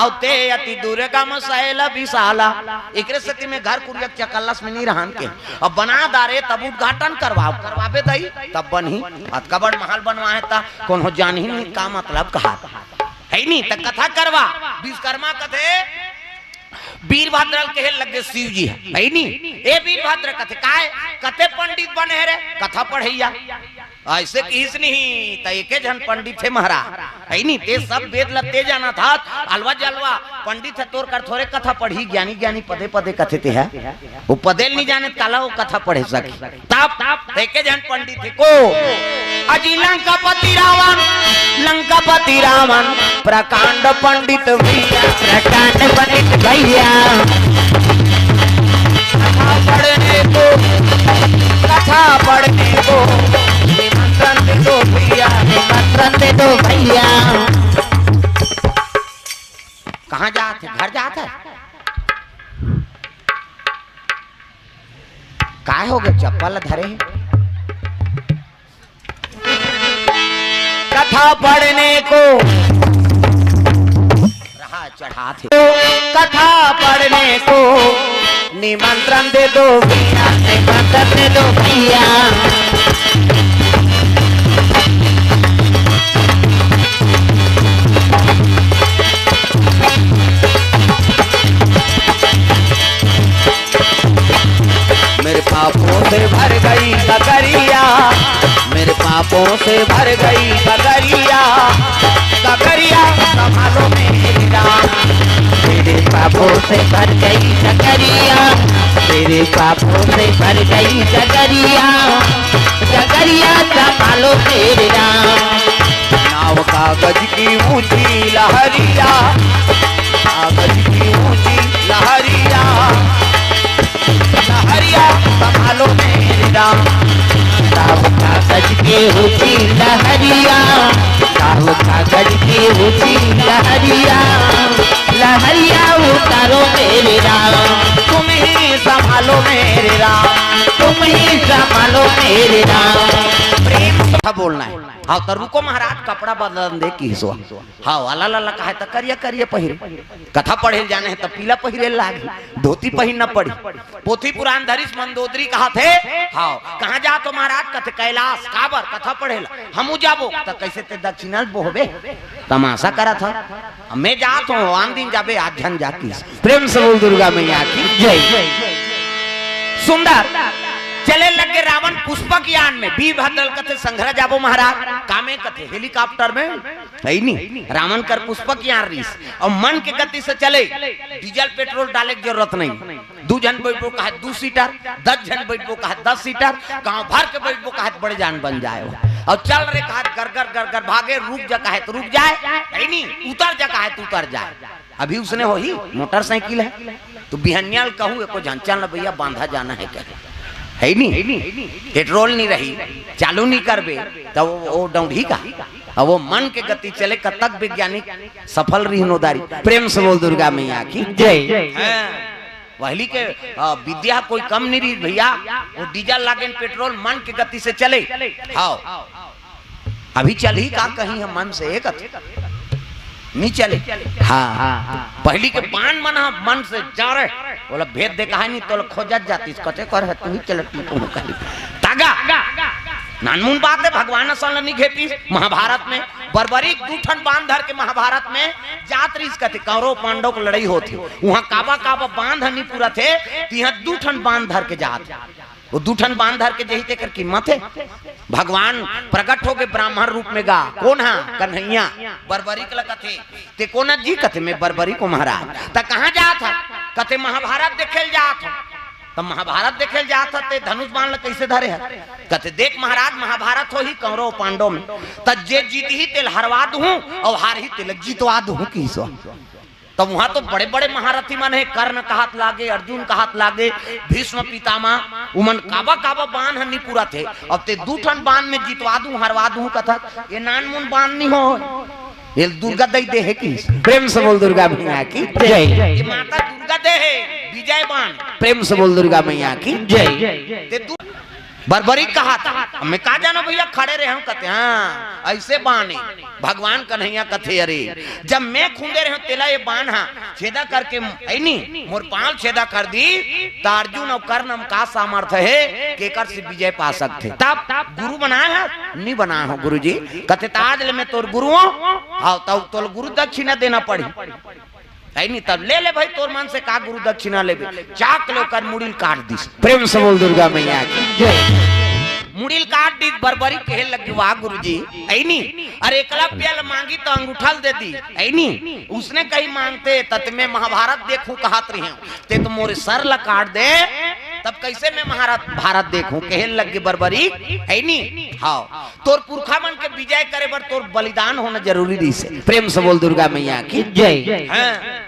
और ते अति दुर्गम शैल विशाला एकरे सती में घर कुरिया चकल्लस में नहीं रहन के अब बना दारे तब उद्घाटन करवाबे दई तब बनी अतकबड़ महल बनवाए ता कौन हो जान ही नहीं का मतलब कहा है नहीं त कथा करवा विश्वकर्मा कथे वीरभद्र के लगे शिव जी है नहीं ए वीरभद्र कथे काय कथे पंडित बने रे कथा पढ़ैया ऐसे किस नहीं तो एक जन पंडित थे महाराज है नहीं ते सब वेद लते जाना था अलवा जलवा पंडित है तोर कर थोड़े कथा पढ़ी ज्ञानी पदे कथे ते है वो पदेल नहीं जाने काला वो कथा पढ़े सके तब एक जन पंडित थे को अजी लंकापति रावण प्रकांड पंडित भैया कथा पढ़ने को निमंत्रण दे दो भैया कहाँ जाते घर जाते काय हो गए चप्पल धरे कथा पढ़ने को रहा चढ़ा थे कथा पढ़ने को निमंत्रण दे दो भैया निमंत्रण दे दो भैया मेरे पापों से भर गई ककरिया मेरे पापों से भर गई ककरिया ककरिया संभालो मेरे राम मेरे पापों से भर गई ककरिया मेरे पापों से भर गई ककरिया ककरिया संभालो मेरे राम नाव कागज की ऊंची लहरिया कागज की ऊंची लहरिया लहरिया संभालो मेरे राम लहरिया चाहो कागज की ऊंची लहरिया लहरिया उतारो मेरे राम तुम ही संभालो मेरे राम, तुम ही संभालो मेरे राम। प्रेम से बोलना है। हाँ तो रुको महाराज, कपड़ा बदल दे की सो। हाँ वाला लाला कहा तो करिया करिए पहिरे, कथा पढ़े जाने तो पीला पहिरे लागी, धोती पहिन न पड़ी। पोथी पुराण धरिस मंदोदरी कहा थे। हाँ कहाँ जा तो महाराज, कथे कैलाश काबर कथा पढ़ेला, हमू जाबो तो कैसे ते दक्षिणा बोहबे, तमाशा करा था। मैं जात हूँ आन दिन जाबे आज झन जाकी। प्रेम से बोल दुर्गा मैया की जय। सुंदर चले लगे रावण पुष्पक यान में, वीर भद्रल कथे संघरा जाबो महाराज, कामे कथे हेलीकॉप्टर में है नहीं, रावण कर पुष्पक यान रीस और मन के गति से चले, डीजल पेट्रोल डाले की जरूरत नहीं। 2 जन बैठो कहा 2 सीटर, 10 जन बैठो कहा 10 सीटर, गांव भर के बैठो कहा बड़े जान बन जाए। और चल रहे कहा गरगर गरगर भागे, रुक जा कहा तो रुक जाए, है नहीं, उतर जा कहा तो उतर जाए। अभी उसने वही मोटरसाइकिल है तो बिहनियाल कहूँ को झंचल भैया बांधा जाना है क्या, है नहीं, पेट्रोल नहीं रही, चालू नहीं करबे तो वो डौढ़ी का, और वो मन के गति चले कतक वैज्ञानिक सफल रही नोदारी। प्रेम से बोल दुर्गा मैया की जय। वहली के विद्या कोई कम नहीं रही भैया, वो डीजल लागेन पेट्रोल मन के गति से चले। हाँ अभी चल ही का कहीं हम मन से एक नहीं चले। हाँ पहली के पान मना मन से जा रहे बोला भेद दे कहा नहीं तो खोजत जाती कते कर है तू ही चलती तू कही तागा नानमुन बात है। भगवान सल नहीं घेती महाभारत में बर्बरी 2 ठन बांध धर के महाभारत में जात रिस कथे कौरव पांडव की लड़ाई होती, वहां काबा काबा बांध नहीं पूरा थे, यहाँ 2 ठन बांध धर के जात, वो 2 ठन बांध धर के जही तेकर कीमत है। भगवान प्रकट हो गए ब्राह्मण रूप में गा, कौन है कन्हैया बर्बरी के कथे ते कोना जी कथे में बर्बरी को महाराज त कहाँ जात है, कथे महाभारत देखेल जात हो, तब महाभारत देखेल जात ते धनुष बाण कैसे धरे है, कथे देख महाराज महाभारत हो ही कौरव पांडव में तजे जीत ही तेल हरवा दूं और हार ही तेल जीतवा दूं की सो। तब वहां तो बड़े बड़े महारथी मन है, कर्ण का हाथ लागे, अर्जुन का हाथ लागे, भीष्म पितामह उमन काबा काबा बाण हनी पूरा थे। अब ते 2 ठन बाण में जीतवा दूं हरवा दूं कथा ये नानमुन बाण नहीं हो, ये दुर्गा दई दे है की। प्रेम से बोल दुर्गा मैया की जय। ये माता दुर्गा दे है विजय बाण। प्रेम से बोल दुर्गा मैया की जय। ते बर्बरी कहा था मैं कहा जाना भैया खड़े रहे हम कहते हाँ ऐसे बाण भगवान कन्हैया कथे अरे जब मैं खूंदे रहे तेला ये बाण हाँ छेदा करके नहीं मोर पांव छेदा कर दी तो अर्जुन और कर्ण हम का सामर्थ्य है केकर से विजय पा सकते। तब गुरु बनाया है नहीं बनाया हो गुरु जी, कहते ताज ले मैं तोर गुरु हाँ तब तो गुरु दक्षिणा देना पड़ी नहीं, तब ले ले भाई तोर मन से का गुरु दक्षिणा ले चाक लो कर मुड़िल काट दी। प्रेम से बोल दुर्गा मैया की मुड़िल काट दी बर्बरी कहे लगी वाह गुरुजी ऐ नहीं, अरे एकलव्य मांगी तो अंगूठा दे दी ऐ नहीं, उसने कहीं मांगते तत मैं महाभारत देखूं कहत रही ते तो मोरे सर ला काट दे तब कैसे मैं महाभारत देखूं कहे लगी बर्बरी है नहीं। हाँ तोर पुरखा मन के विजय करे बर तोर बलिदान होना जरूरी रही से। प्रेम से बोल दुर्गा मैया की जय।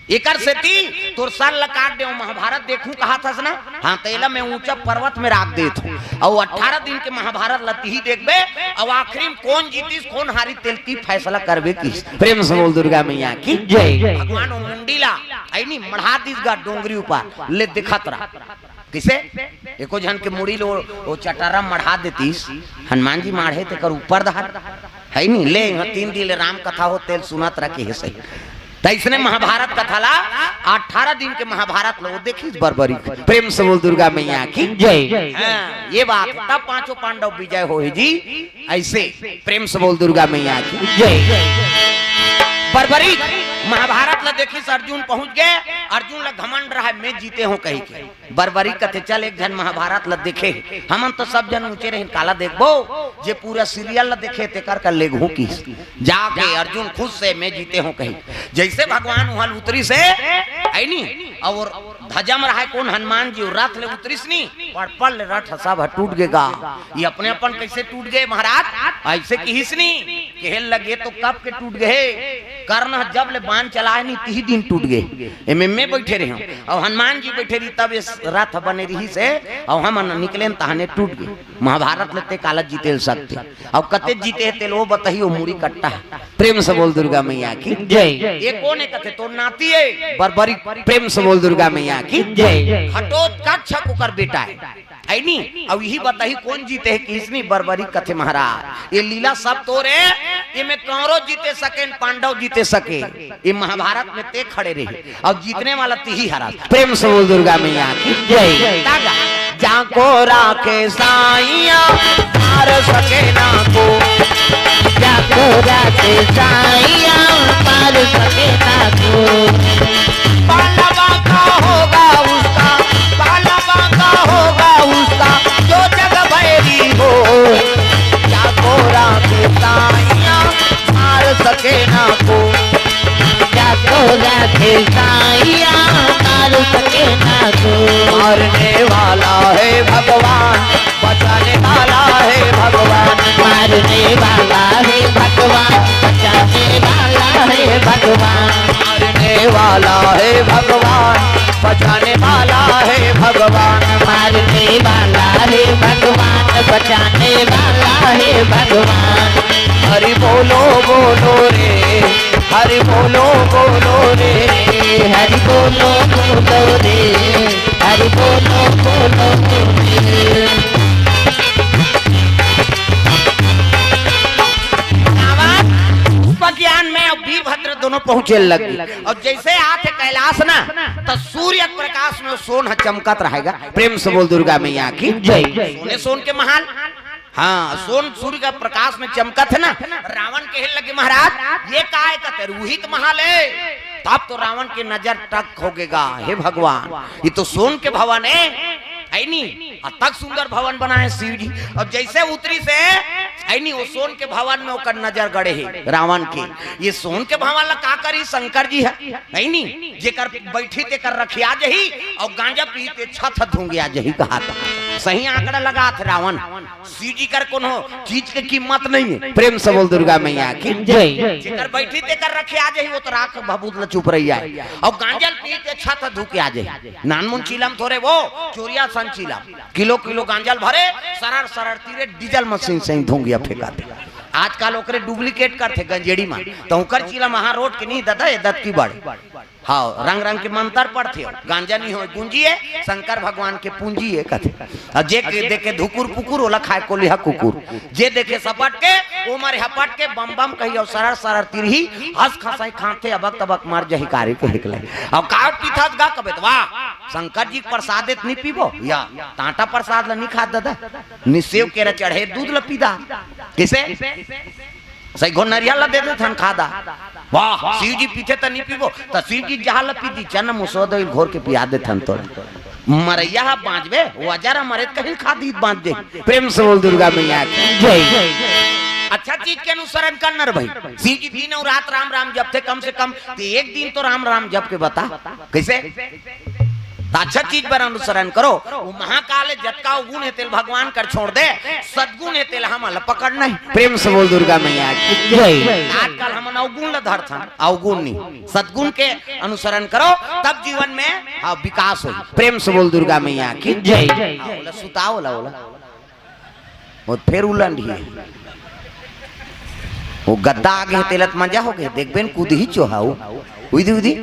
एकर से ती तोर सर ला काट दे महाभारत देखूं कहा था ना, हाँ तेला मैं ऊंचा पर्वत में राख देत हूँ और 18 दिन के महाभारत लती ही देखबे और आखिरी में कौन जीतीस कौन हारी तेल की फैसला करबे की। प्रेम से बोल दुर्गा मैया की जय। भगवान मुंडीला आई नहीं मढ़ा दिस गा डोंगरी ऊपर ले दिखत रहा किसे एको जन के मुड़ी लो वो चटारा मढ़ा देतीस हनुमान जी माढ़े तेकर ऊपर दहर है नहीं ले 3 दिन राम कथा हो तेल सुनत रखे है सही। इसने महाभारत कथा ला 18 दिन के महाभारत लो देखी बर्बरी। प्रेम से बोल दुर्गा मैया की जय। ये बात तब 5 पांडव विजय हो जी ऐसे। प्रेम से बोल दुर्गा मैया की जय। बर्बरी महाभारत ला देखी अर्जुन पहुंच गए, अर्जुन ला घमंड रहा है मैं जीते हूँ कहीं के। बर्बरी कथे चल एक जन महाभारत ला देखे हम तो सब जन ऊंचे रहे काला देखबो जे पूरा सीरियल ला देखे ते कर लेगू की जाके अर्जुन खुद से मैं जीते हूँ कहीं। जैसे भगवान वहां उतरी से आई नहीं और धजम रहा है कौन हनुमान जी रात ले उतरीस नहीं और पल ले रथ सब टूट गएगा। ये अपने अपन कैसे टूट गए महाराज ऐसे की हिसनी खेल लगे तो कब के टूट गए कर्ण जब ले बाण चलाए नहीं ती दिन टूट गए एमे में बैठे रहे और हनुमान जी बैठे रही तब इस रथ बने रही से और हम निकले तहने टूट गए। महाभारत लेते काला जीते सकते और कते जीते है तेल वो बताइए मुड़ी कट्टा है। प्रेम से बोल दुर्गा मैया की जय। ये कौन है कथे तो नाती है बरबरी। प्रेम से बोल दुर्गा मैया की जय। घटोत्कच कुकर बेटा है ऐनी अब यही बताही कौन जीते है किसनी बरबरी कथे महाराज। ये लीला सब तो रे ये में कौरव जीते सके पांडव जीते सके ये महाभारत में ते खड़े रहे अब जीतने वाला ती हरा। प्रेम से बोल दुर्गा मैया की जय। जाको राखे साइया मार सके ना को जाको राखे साइया मार सके ना को पालवा का होगा उसका पालवा का होगा उसका जो जग भैरी हो जाको राखे साइया मार सके ना को जाको राखे साइया मार सके ना को मारने वाला है भगवान बचाने वाला है भगवान मारने वाला है भगवान बचाने वाला है भगवान मारने वाला है भगवान बचाने वाला है भगवान मारने वाला है भगवान बचाने वाला है भगवान। हरि बोलो बोलो रे हरि बोलो बोलो रे हरि बोलो बोलो रे हरि बोलो बोलो रे। ज्ञान में और वीरभद्र दोनों पहुंचे लगी और जैसे आते कैलाश ना तो सूर्य प्रकाश में सोन चमकत रहेगा। प्रेम से बोल दुर्गा मैया की जय। सोने सोन के महाल हाँ सोन सूर्य का प्रकाश में चमकत है ना। रावण कहने लगे महाराज ये काय कहते रूहित महाल है तब तो रावण की नजर टक होगेगा। हे भगवान ये तो सोन के भवन है तक सुंदर भवन बनाए शिव जी और जैसे उतरी से ऐनी वो सोन के भवन में ओकर नजर गड़े है रावण के। ये सोन के भवन ला का करी शंकर जी है ऐनी जेकर बैठी ते कर रखिया जही और गांजा पीते छत धूंगिया जही कहा था। सही आंकड़ा लगा थे रावण शिव जी कर कोनो चीज की कीमत नहीं है। प्रेम से बोल दुर्गा मैया की जय। जेकर बैठी ते कर रखिया जही वो तो राख भभूत ल चुप रही है और गांजा पीते छत धूके आ जही। नानमुन चीलम थोड़े वो चोरिया संचीला किलो किलो गांजल भरे सरर सरर तीरे डीजल मशीन से ही धोंगिया फेंका दे। आजकल ओकरे डुप्लीकेट करते गंजेड़ी में तो उकर चीला महा रोड के नहीं ददा दत्त की बड़ हाँ रंग रंग के मंत्र पढ़ते हो गांजा नहीं हो गुंजी है शंकर भगवान के पूंजी है कथे और जे देखे धुकुर पुकुर ओला खाए को लिहा कुकुर जे देखे सपट के वो मारे हपट के बम बम कही और सरर सरर तिरही हंस खसाई खाते अबक तबक मार जही कारी के निकले और काट पीथास गा कबे वाह शंकर जी प्रसाद नहीं पीबो या टाटा प्रसाद ला नहीं खा दादा निसेव के चढ़े दूध ला पीदा किसे सही घो नरिया ला दे दे थन खादा वाह शिव जी पीछे तो नहीं पीबो तो शिव जी जहाँ ला पीती चन्न मुसोद घोर के पिया दे थन तो मरैया बांचबे वजरा मरे कहीं खादी बांध दे। प्रेम से बोल दुर्गा मैया की जय। अच्छा चीज के अनुसरण करना रे भाई शिव जी दिन और रात राम राम जप थे कम से कम तो एक दिन तो राम राम जप के बता कैसे अच्छा चीज पर अनुसरण करो। वो महाकाल जटका गुण है तेल भगवान कर छोड़ दे सदगुण है तेल हम पकड़ नहीं। प्रेम से बोल दुर्गा मैया की जय। आजकल हम अवगुण धरथन अवगुण नहीं सदगुण के अनुसरण करो तब जीवन में विकास हो। प्रेम से बोल दुर्गा मैया की जय। सुताओ ला वो फिर उलंड ही वो गद्दा आगे तेलत मजा हो गए देखबेन कूद ही चोहाऊ उदी उदी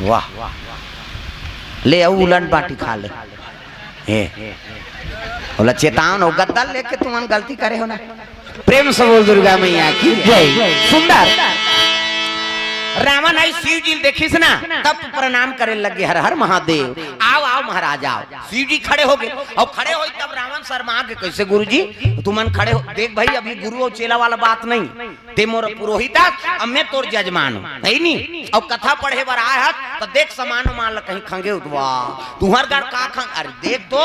वाह ले आओ उलट बाटी खा ले हे बोला चेतावन हो गद्दा लेके तुम गलती करे हो ना। प्रेम से बोल दुर्गा मैया की जय। सुंदर रावण आई शिव जी देखिस ना तब प्रणाम करे लगे हर हर महादेव आओ आओ महाराज आओ। शिव जी खड़े हो गए और खड़े हो तब रावण शर्मा के कैसे गुरु जी तुमन खड़े हो देख भाई अभी गुरु और चेला वाला बात नहीं ते मोर पुरोहित अब मैं तोर जजमान है नहीं और कथा पढ़े बर आया तो देख समान मान कहीं खंगे उठवा तुहर गाड़ का खंग अरे देख तो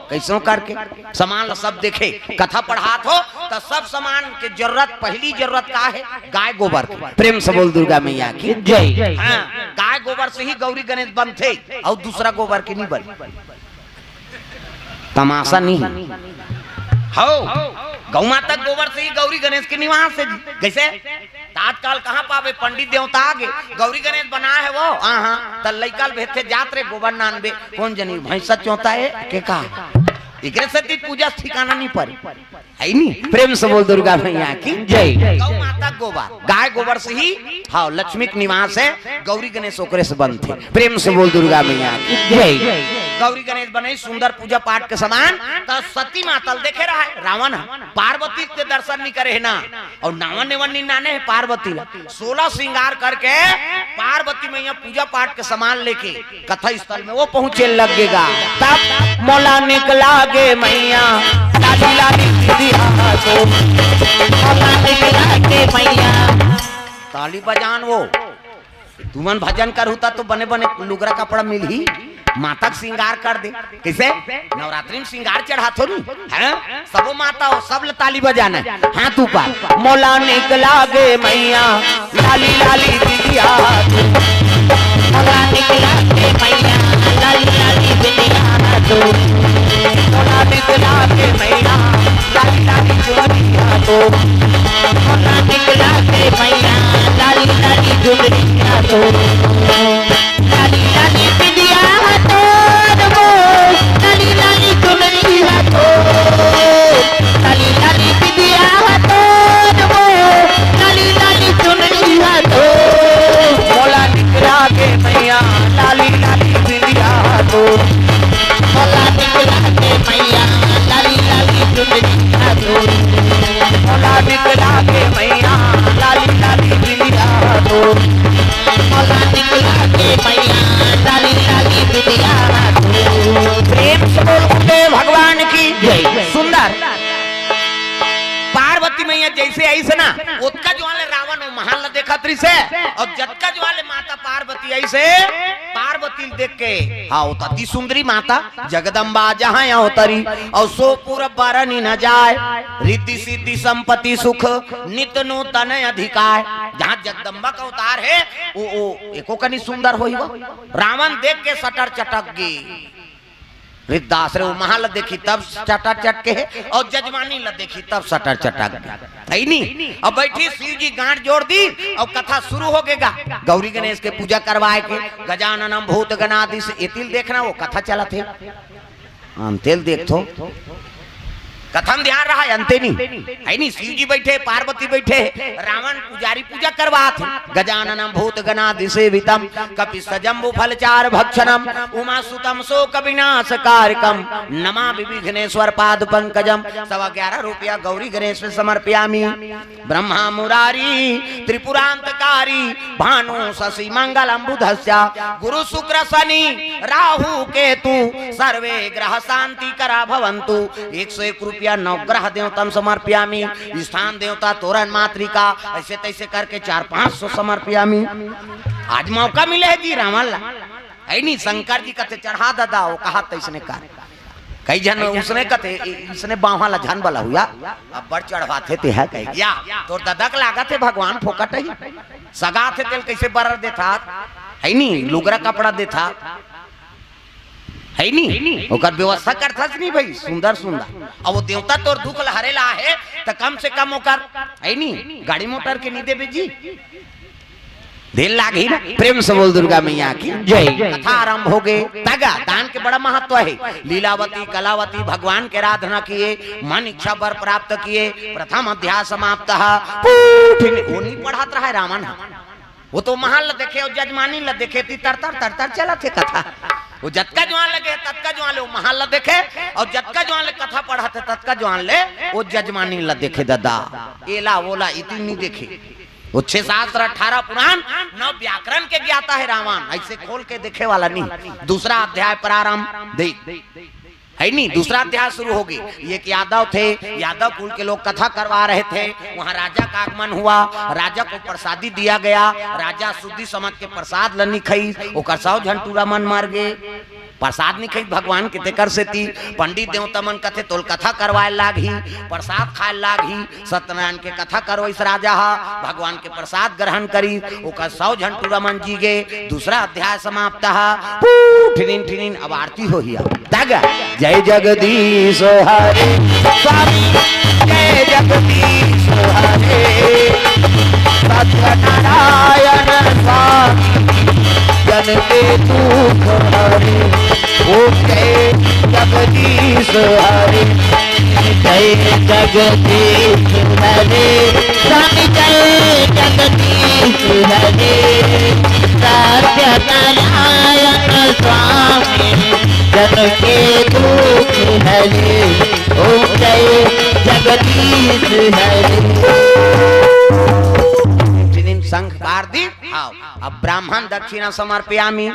कैसो करके समान सब देखे कथा पढ़ात हो तो सब समान के जरूरत पहली जरूरत का है गाय गोबर। प्रेम से बोल दुर्गा मैया की जय। हाँ गाय गोबर से ही गौरी गणेश बनते और दूसरा गोबर के नहीं बने तमाशा नहीं हो गौ माता गोबर से ही गौरी गणेश के निवास है जी। कैसे आजकल कहाँ पावे पंडित देवता आगे गौरी गणेश बना है वो हाँ तल लइकल भेथे जात रे गोबर नानबे कौन जनी भैंसा चौथा है के का एकरे से पूजा ठिकाना नहीं पड़ी है नी। प्रेम से बोल दुर्गा मैया की जय। गौ माता गोबर गाय गोबर से ही हाँ लक्ष्मी के निवास है। गौरी गणेश ओकरे से बनते। प्रेम से बोल दुर्गा मैया की जय। गौरी गणेश बने सुंदर पूजा पाठ के समान। तो सती मातल देखे रहा है रावण पार्वती के दर्शन नहीं करे है ना और नावन नेवन नाने है पार्वती 16 श्रृंगार करके पार्वती मैया पूजा पाठ के सामान लेके कथा स्थल में वो पहुंचे लगेगा। तब मौला निकला गे मैया लाली लाली तो मौला निकला गे मैया ताली बजान वो तुमन भजन कर होता तो बने बने लुगरा कपड़ा मिल ही माता का श्रृंगार कर दे। कैसे नवरात्रि में श्रृंगार चढ़ा थो है सबो माता हो सब ताली बजाना हाथ ऊपर मौला निकला गे मैया लाली लाली बिटिया मौला निकला गे मैया लाली लाली बिटिया तो मौला निकला गे मैया लाली लाली चुनरिया तो मौला निकला गे मैया लाली लाली चुनरिया तो लाली लाली बिटिया तो लाली लाली चुनरिया तो लाली लाली बिटिया तो लाली लाली चुनरिया तो मौला निकला गे मैया लाली लाली बिटिया तो मौला निकला गे मैया लाली लाली चुनरिया तो मौला निकला गे मैया लाली लाली बिटिया तो मौला निकला गे मैया लाली लाली बिटिया तो। प्रेम से बोलते भगवान की जय। सुंदर पार्वती मैया जैसे ऐसे ना उसका जो वाले रावण वो महाल देखा त्री से और जटका जो वाले माता पार्वती ऐसे पार्वती देख के हाँ होती सुंदरी माता जगदम्बा जहाँ अवतरी और सो पूरा बरनी न जाए रिद्धि सिद्धि संपत्ति सुख नित नूतन अधिकार। जहाँ जगदम्बा का अवतार है वो एको कनी सुंदर हो रावण देख के सटर चटक गई। रिद्धास रे महल देखी तब चटर चटके और जजमानी ल देखी तब सटर चटक है नहीं। अब बैठी शिव जी गांठ जोड़ दी और कथा शुरू हो गएगा। गौरी गणेश के पूजा करवाए के गजाननम भूत गणाधीश एतिल देखना वो कथा चला थे अंतेल देख थो कथम ध्यान रहा अंते नहीं है नहीं। शिव जी बैठे पार्वती बैठे रावण पुजारी पूजा करवात गजाननम भूत गणाधिसेवितम कपि सजम्बु फलचार भक्षणम उमा सुतम शोक विनाश कारकम नमा विघ्नेश्वर पाद पंकजम 11.25 रुपया गौरी गणेश में समर्पयामि। ब्रह्मा मुरारी त्रिपुरांतकारी भानु शशि मंगलम बुधस्य गुरु शुक्र शनि राहु केतु सर्वे ग्रह शांति करा भवन्तु। 101 रुपया नवग्रह देवतम समर्पयामि। स्थान देवता तोरण मातृका ऐसे तैसे करके 400-500 समर्पयामि। आज मौका मिले है जी रावण ला है नहीं। शंकर जी कथे चढ़ा दादा वो कहा तैसने कर कई जन उसने कथे इसने बाहा ला झन वाला हुआ अब बड़ चढ़वाते थे है कह गया तो ददक लागत है भगवान फोकट है सगा थे तेल कैसे बरर देता है नहीं लुगरा कपड़ा देता है नहीं ओकर व्यवस्था करता नहीं भाई सुंदर सुंदर। अब वो देवता तोर दुख लहरेला है तो कम से कम ओकर है नहीं गाड़ी मोटर के नहीं देवे जी दिल लागी ना। प्रेम से बोल दुर्गा मैया की जय। कथा आरंभ हो गए तगा दान के बड़ा महत्व है। लीलावती कलावती भगवान के आराधना किए मन इच्छा वर प्राप्त किए। प्रथम अध्याय समाप्त वो नहीं पढ़ाता है रावण वो तो महल देखे और जजमानी ल देखे थी तरतर चला थे कथा वो जतका जवान लगे तत्का जवान ले वो महल ल देखे और जतका जवान ले कथा पढ़ाते तत्का जवान ले वो जजमानी ल देखे दादा एला वोला इतनी नहीं देखे। वो 6 शास्त्र 18 पुराण 9 व्याकरण के ज्ञाता है रावण ऐसे खोल के देखे वाला नहीं। दूसरा अध्याय प्रारंभ देख है नहीं। दूसरा अध्याय शुरू हो गई। ये यादव थे यादव कुल के लोग कथा करवा रहे थे वहाँ राजा का आगमन हुआ राजा को प्रसादी दिया गया राजा शुद्धि समझ के प्रसाद लनी खई ओकर 100 झंटूरा मन मार गए प्रसाद नहीं खाई भगवान के तेकर से ती पंडित देवता मन कथे तोल कथा करवाए लागी प्रसाद खाए लागी सत्यनारायण के कथा करो इस राजा हा भगवान के प्रसाद ग्रहण करी ओकर 100 झंटू रमन जी गे दूसरा अध्याय समाप्त हा ठिनिन ठिनिन अब आरती हो हिया दागा जय जगदीश हरे स्वामी जय जगदीश हरे सत्यनारायण स्वामी जन के दुख हरे ओम जय जगदीश हरे जय जगदीश हरे स्वामी जय जगदीश हरे सत्यनारायण स्वामी जन के दुख हरे ओम जय जगदीश हरे संघ कार दी आओ अब ब्राह्मण दक्षिणा समर्पयामी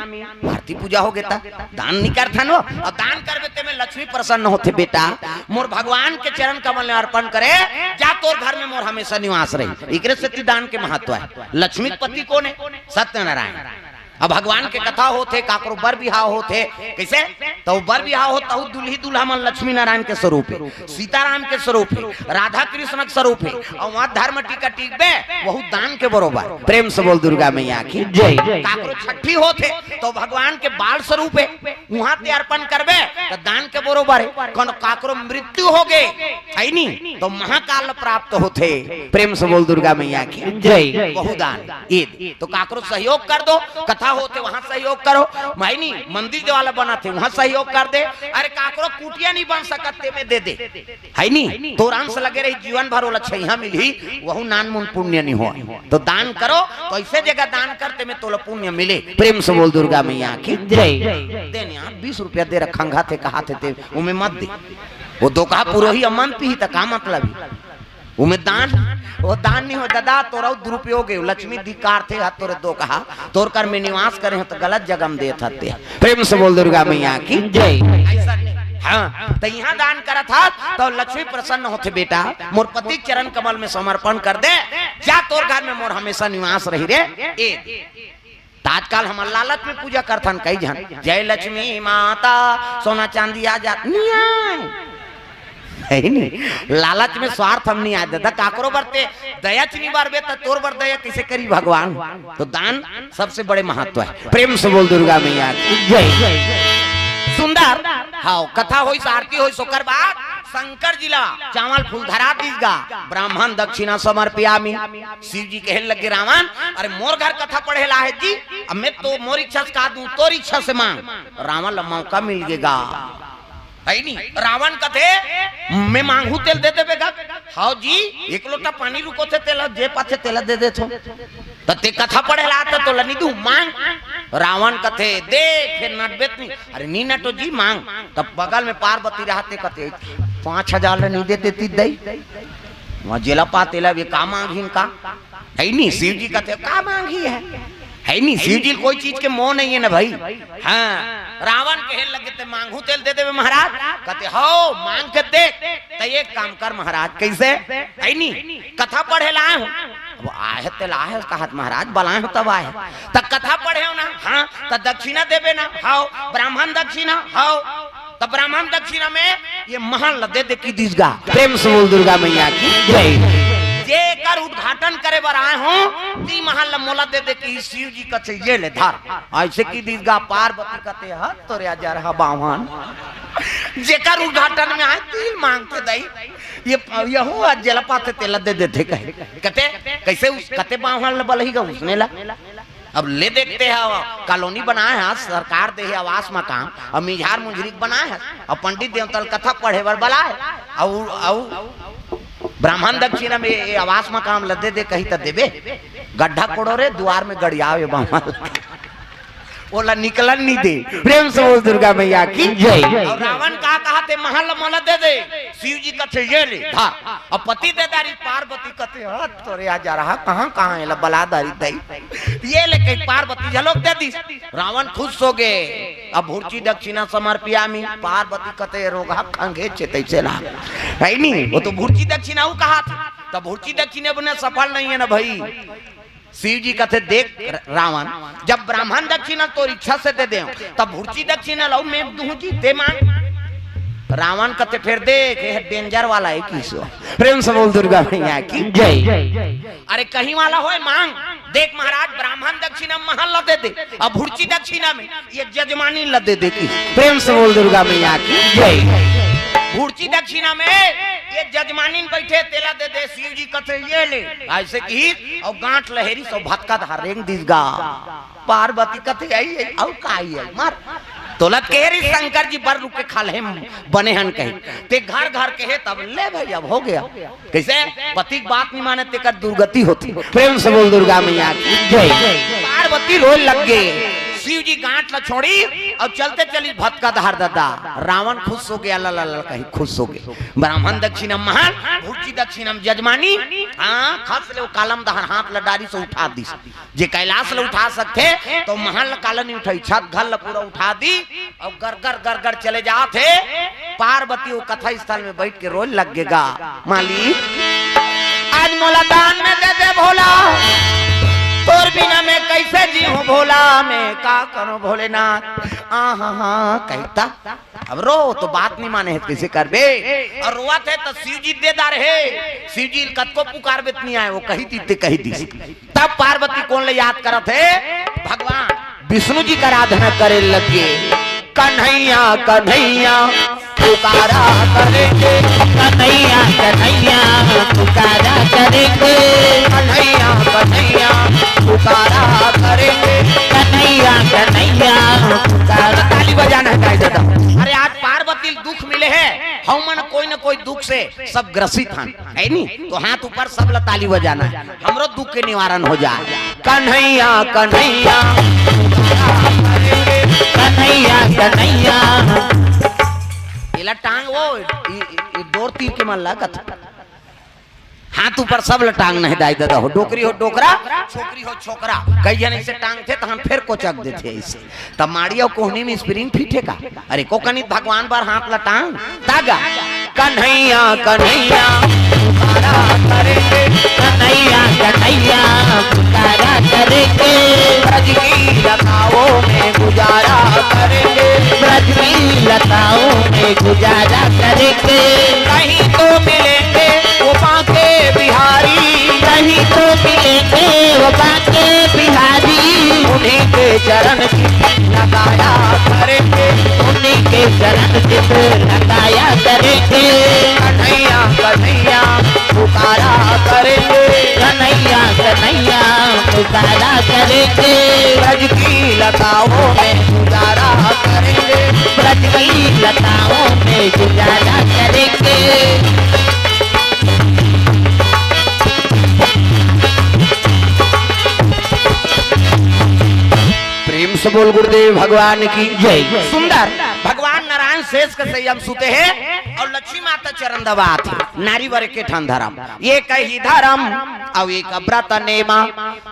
भारती पूजा हो गेता दान नहीं करथन हो और दान करबे ते में लक्ष्मी प्रसन्न होते बेटा मोर भगवान के चरण कमल में अर्पण करे जा तोर घर में मोर हमेशा निवास रही एकरे से दान के महत्व है लक्ष्मी पति कौन है सत्यनारायण अब भगवान के कथा होते काकरो बर बिहाव होते कैसे तो बर बिहाव होता हूँ दुल्ही दुल्हा मन लक्ष्मी नारायण के स्वरूप है सीताराम के स्वरूप है राधा कृष्ण के स्वरूप है और वहाँ धर्म टीका टीकबे बहुत दान के बरोबर प्रेम से बोल दुर्गा मैया की जय काकरो छठी होते तो भगवान के बाल स्वरूप है वहाँ ते अर्पण करबे तो दान के बरोबर है कौन काकरो मृत्यु हो गए है नहीं तो महाकाल प्राप्त होते प्रेम से बोल दुर्गा मैया की जय बहुदान ईद तो काकरो सहयोग कर दो कथा होते वहां सहयोग करो मायनी मंदिर जो वाला बनाते वहां सहयोग कर दे अरे काकरो कुटिया नहीं बन सकते में दे दे है नहीं तो आराम से लगे रही जीवन भर वाला छैया मिली वहु नान मुन पुण्य नहीं हो तो दान करो तो ऐसे जगह दान करते में तो पुण्य मिले प्रेम से बोल दुर्गा मैया की जय देने 20 रुपया दे रखंगा थे कहा थे उमे मत दे वो दो कहा पुरोही अमन पी तो का मतलब उमे दान वो दान नहीं हो दादा तोरा दुरुपयोग है लक्ष्मी धिकार थे हाथ तोरे दो कहा तोर कर में निवास करे हो तो गलत जगह में दे थे प्रेम से बोल दुर्गा मैया की जय हाँ तो यहाँ दान करा था तो लक्ष्मी प्रसन्न होते बेटा मोर पति चरण कमल में समर्पण कर दे जा तोर घर में मोर हमेशा निवास रही रे ताजकाल हम लालच में पूजा करथन कई जन जय लक्ष्मी माता सोना चांदी आ जा है नहीं लालच में स्वार्थ हम नहीं आते काकरो बरते दया चनी बारबे तो तोर बर दया कैसे करी भगवान तो दान सबसे बड़े महत्व है प्रेम से बोल दुर्गा मैया जय सुंदर हाँ कथा होई आरती होई सोकर बाद शंकर जिला चावल फूल धरा दीजगा ब्राह्मण दक्षिणा समर्पयामी शिव जी कहे लगे रावण अरे मोर घर कथा पढ़े ला है जी अब मैं तो मोर इच्छा से का दूं तोर इच्छा से मांग रावण ला मौका मिल गेगा है नहीं रावण कथे मैं मांगू तेल दे दे बेगा हाँ जी एक लोटा पानी रुको थे तेल जे पाथे तेल दे दे थो ते कथा पढ़े ला तो लनी दू मांग रावण कथे दे फिर नटबेत नहीं अरे नी नटो जी मांग तब बगल में पार्वती रहते कथे 5000 नहीं देते ती दई वहाँ जेला पातेला ये का मांगी का है नहीं शिव जी कथे का मांगी है नहीं शिव जी कोई चीज के मोह नहीं है ना भाई हाँ रावण कहे लगे ते मांगू तेल दे दे महाराज कहते हो मांग के दे तो एक काम कर महाराज कैसे है नहीं कथा पढ़े लाए हूँ अब आए तेल आए कहा महाराज बलाए हो तब आए तब कथा पढ़े हो ना हाँ तो दक्षिणा देवे ना हाओ ब्राह्मण दक्षिणा हाओ तो ब्राह्मण दक्षिणा में ये महल दे दे की दीजगा प्रेम से बोल दुर्गा मैया की जय जे कर उद्घाटन करे बर आए हो ती महल मोला दे दे कि शिव जी कथे ये ले धार ऐसे की दीजगा पार्वती कथे ह तोरे आजा रहा बावन जे कर उद्घाटन में आए ती मांग के दई ये हो आज जलपाते तेल दे देते कहे कते कैसे उस कते बावन बलहीगा उसने ला अब ले देखते हैं कॉलोनी बनाए हैं सरकार दे आवास मकान और मिझार मुंजरी बनाए हैं और पंडित देवतल कथा पढ़े बर बला है और ब्राह्मण दक्षिणा में आवास मकान लदे दे कहीं तो देवे गड्ढा कोड़ो रे द्वार में गड़ियावे बामल ओला निकलन नहीं दे प्रेम से बोल दुर्गा मैया की जय और रावण कहा थे महल मोला दे दे शिव जी कथे ये ले था और पति देदारी पार्वती कथे हाथ तोरे आ जा रहा कहाँ है बलादारी दई ये ले कहीं पार्वती झलोक दे दी रावण खुश हो गए अब भूर्ची दक्षिणा समर्पयामी पार्वती कथे रोगा खंगे चेते चला है नहीं वो तो भूर्ची दक्षिणा वो कहा था तो भूर्ची दक्षिणा बने सफल नहीं है ना भाई शिव जी कहते देख रावण, जब ब्राह्मण दक्षिणा तो इच्छा से दे दे, तब भूर्ची दक्षिणा लो मैं दूं जी दे मांग। रावण कहते फिर देख ये डेंजर वाला है किसो। प्रेम से बोल दुर्गा मैया की जय। अरे कहीं वाला होए मांग। देख महाराज ब्राह्मण दक्षिणा महल ल दे दे, अब भूर्ची दक्षिणा में ये जजमानी ल दे की। प्रेम से बोल दुर्गा मैया की जय। भूर्ची दक्षिणा में ये जजमानी बैठे तेला दे दे, शिव जी कहते ये ले ऐसे की और गांठ लहेरी सो भटका धारेंग दिसगा। पार्वती कहते आई है और काई है मार तोलत के री शंकर जी बर रुके खाले बने हन कही ते घर घर के तब ले भाई अब हो गया। कैसे पति की बात नहीं माने तेकर दुर्गति होती। प्रेम से बोल दुर्गा मैया की जय। पार्वती रोए लग गए, शिव जी गांठ ल छोड़ी और चलते चली भटका धार दादा। रावण खुश हो गया, ला कहीं खुश हो गए। ब्राह्मण दक्षिणम महल, भूर्ची दक्षिणम जजमानी। हाँ खस ले कालम दहर हाथ लडारी से उठा दी। जे कैलाश ले उठा सकते तो महल काला नहीं उठाई, छत घर पूरा उठा दी और गर चले जाते। पार्वती वो कथा स्थल में बैठ के रोज लगेगा, मालिक आज मोला दान में दे दे भोला, तोर बिना मैं कैसे जी हूँ भोला, मैं का करूं भोलेनाथ। हाँ कहता अब रो तो बात नहीं माने है कैसे कर बे। और रोआ थे तो शिव जी देदार है, शिव जी कद को पुकार बेत नहीं आए, वो कही थी कही दी। तब पार्वती कौन ले याद करा थे, भगवान विष्णु जी का आराधना करे लगे। कन्हैया कन्हैया पुकारा करेंगे, कन्हैया कन्हैया पुकारा करेंगे, कन्हैया कन्हैया पुकारा करेंगे, कन्हैया कन्हैया पुकारा। ताली बजाना है दादा। अरे आज पार्वती दुख मिले हैं, हम मन कोई न कोई दुख से सब ग्रसित हैं, है नी? तो हाथ ऊपर सब ताली बजाना है, हमरो दुख के निवारण हो जाए। कन्हैया कन्हैया कन्हैया कन्हैया इला टांग वो डोर तीर के मन लागत। हाथ ऊपर सब टांग नहीं दाई दादा हो, डोकरी हो डोकरा, छोकरी हो छोकरा। कई जन ऐसे टांग थे तो हम फिर कोचक देते ऐसे। तब माड़िया कोहनी में स्प्रिंग फिटे का। अरे को कनित भगवान पर हाथ लटांग दागा। कन्हैया कन्हैया पुकारा करेंगे, कन्हैया कन्हैया पुकारा करेंगे, ब्रज की लताओं में गुजारा करेंगे, ब्रज की लताओं में गुजारा करेंगे। कहीं तो मिलेंगे वो बांके बिहारी, कहीं तो मिलेंगे वो बांके बिहारी, उन्हीं के चरण की लगाया करेंगे, उन्हीं के चरण चित्र लगाया करेंगे। कन्हैया कन्हैया पुकारा करेंगे, कन्हैया कन्हैया पुकारा करेंगे, ब्रज की लताओं में गुजारा करेंगे, ब्रज की लताओं में गुजारा करेंगे। प्रेम से बोल गुरुदेव भगवान की जय। सुंदर भगवान नारायण शेष के संयम सुते हैं और लक्ष्मी माता चरण दबात है। नारी वर के ठन धर्म ये कही धर्म और एक व्रत नेमा,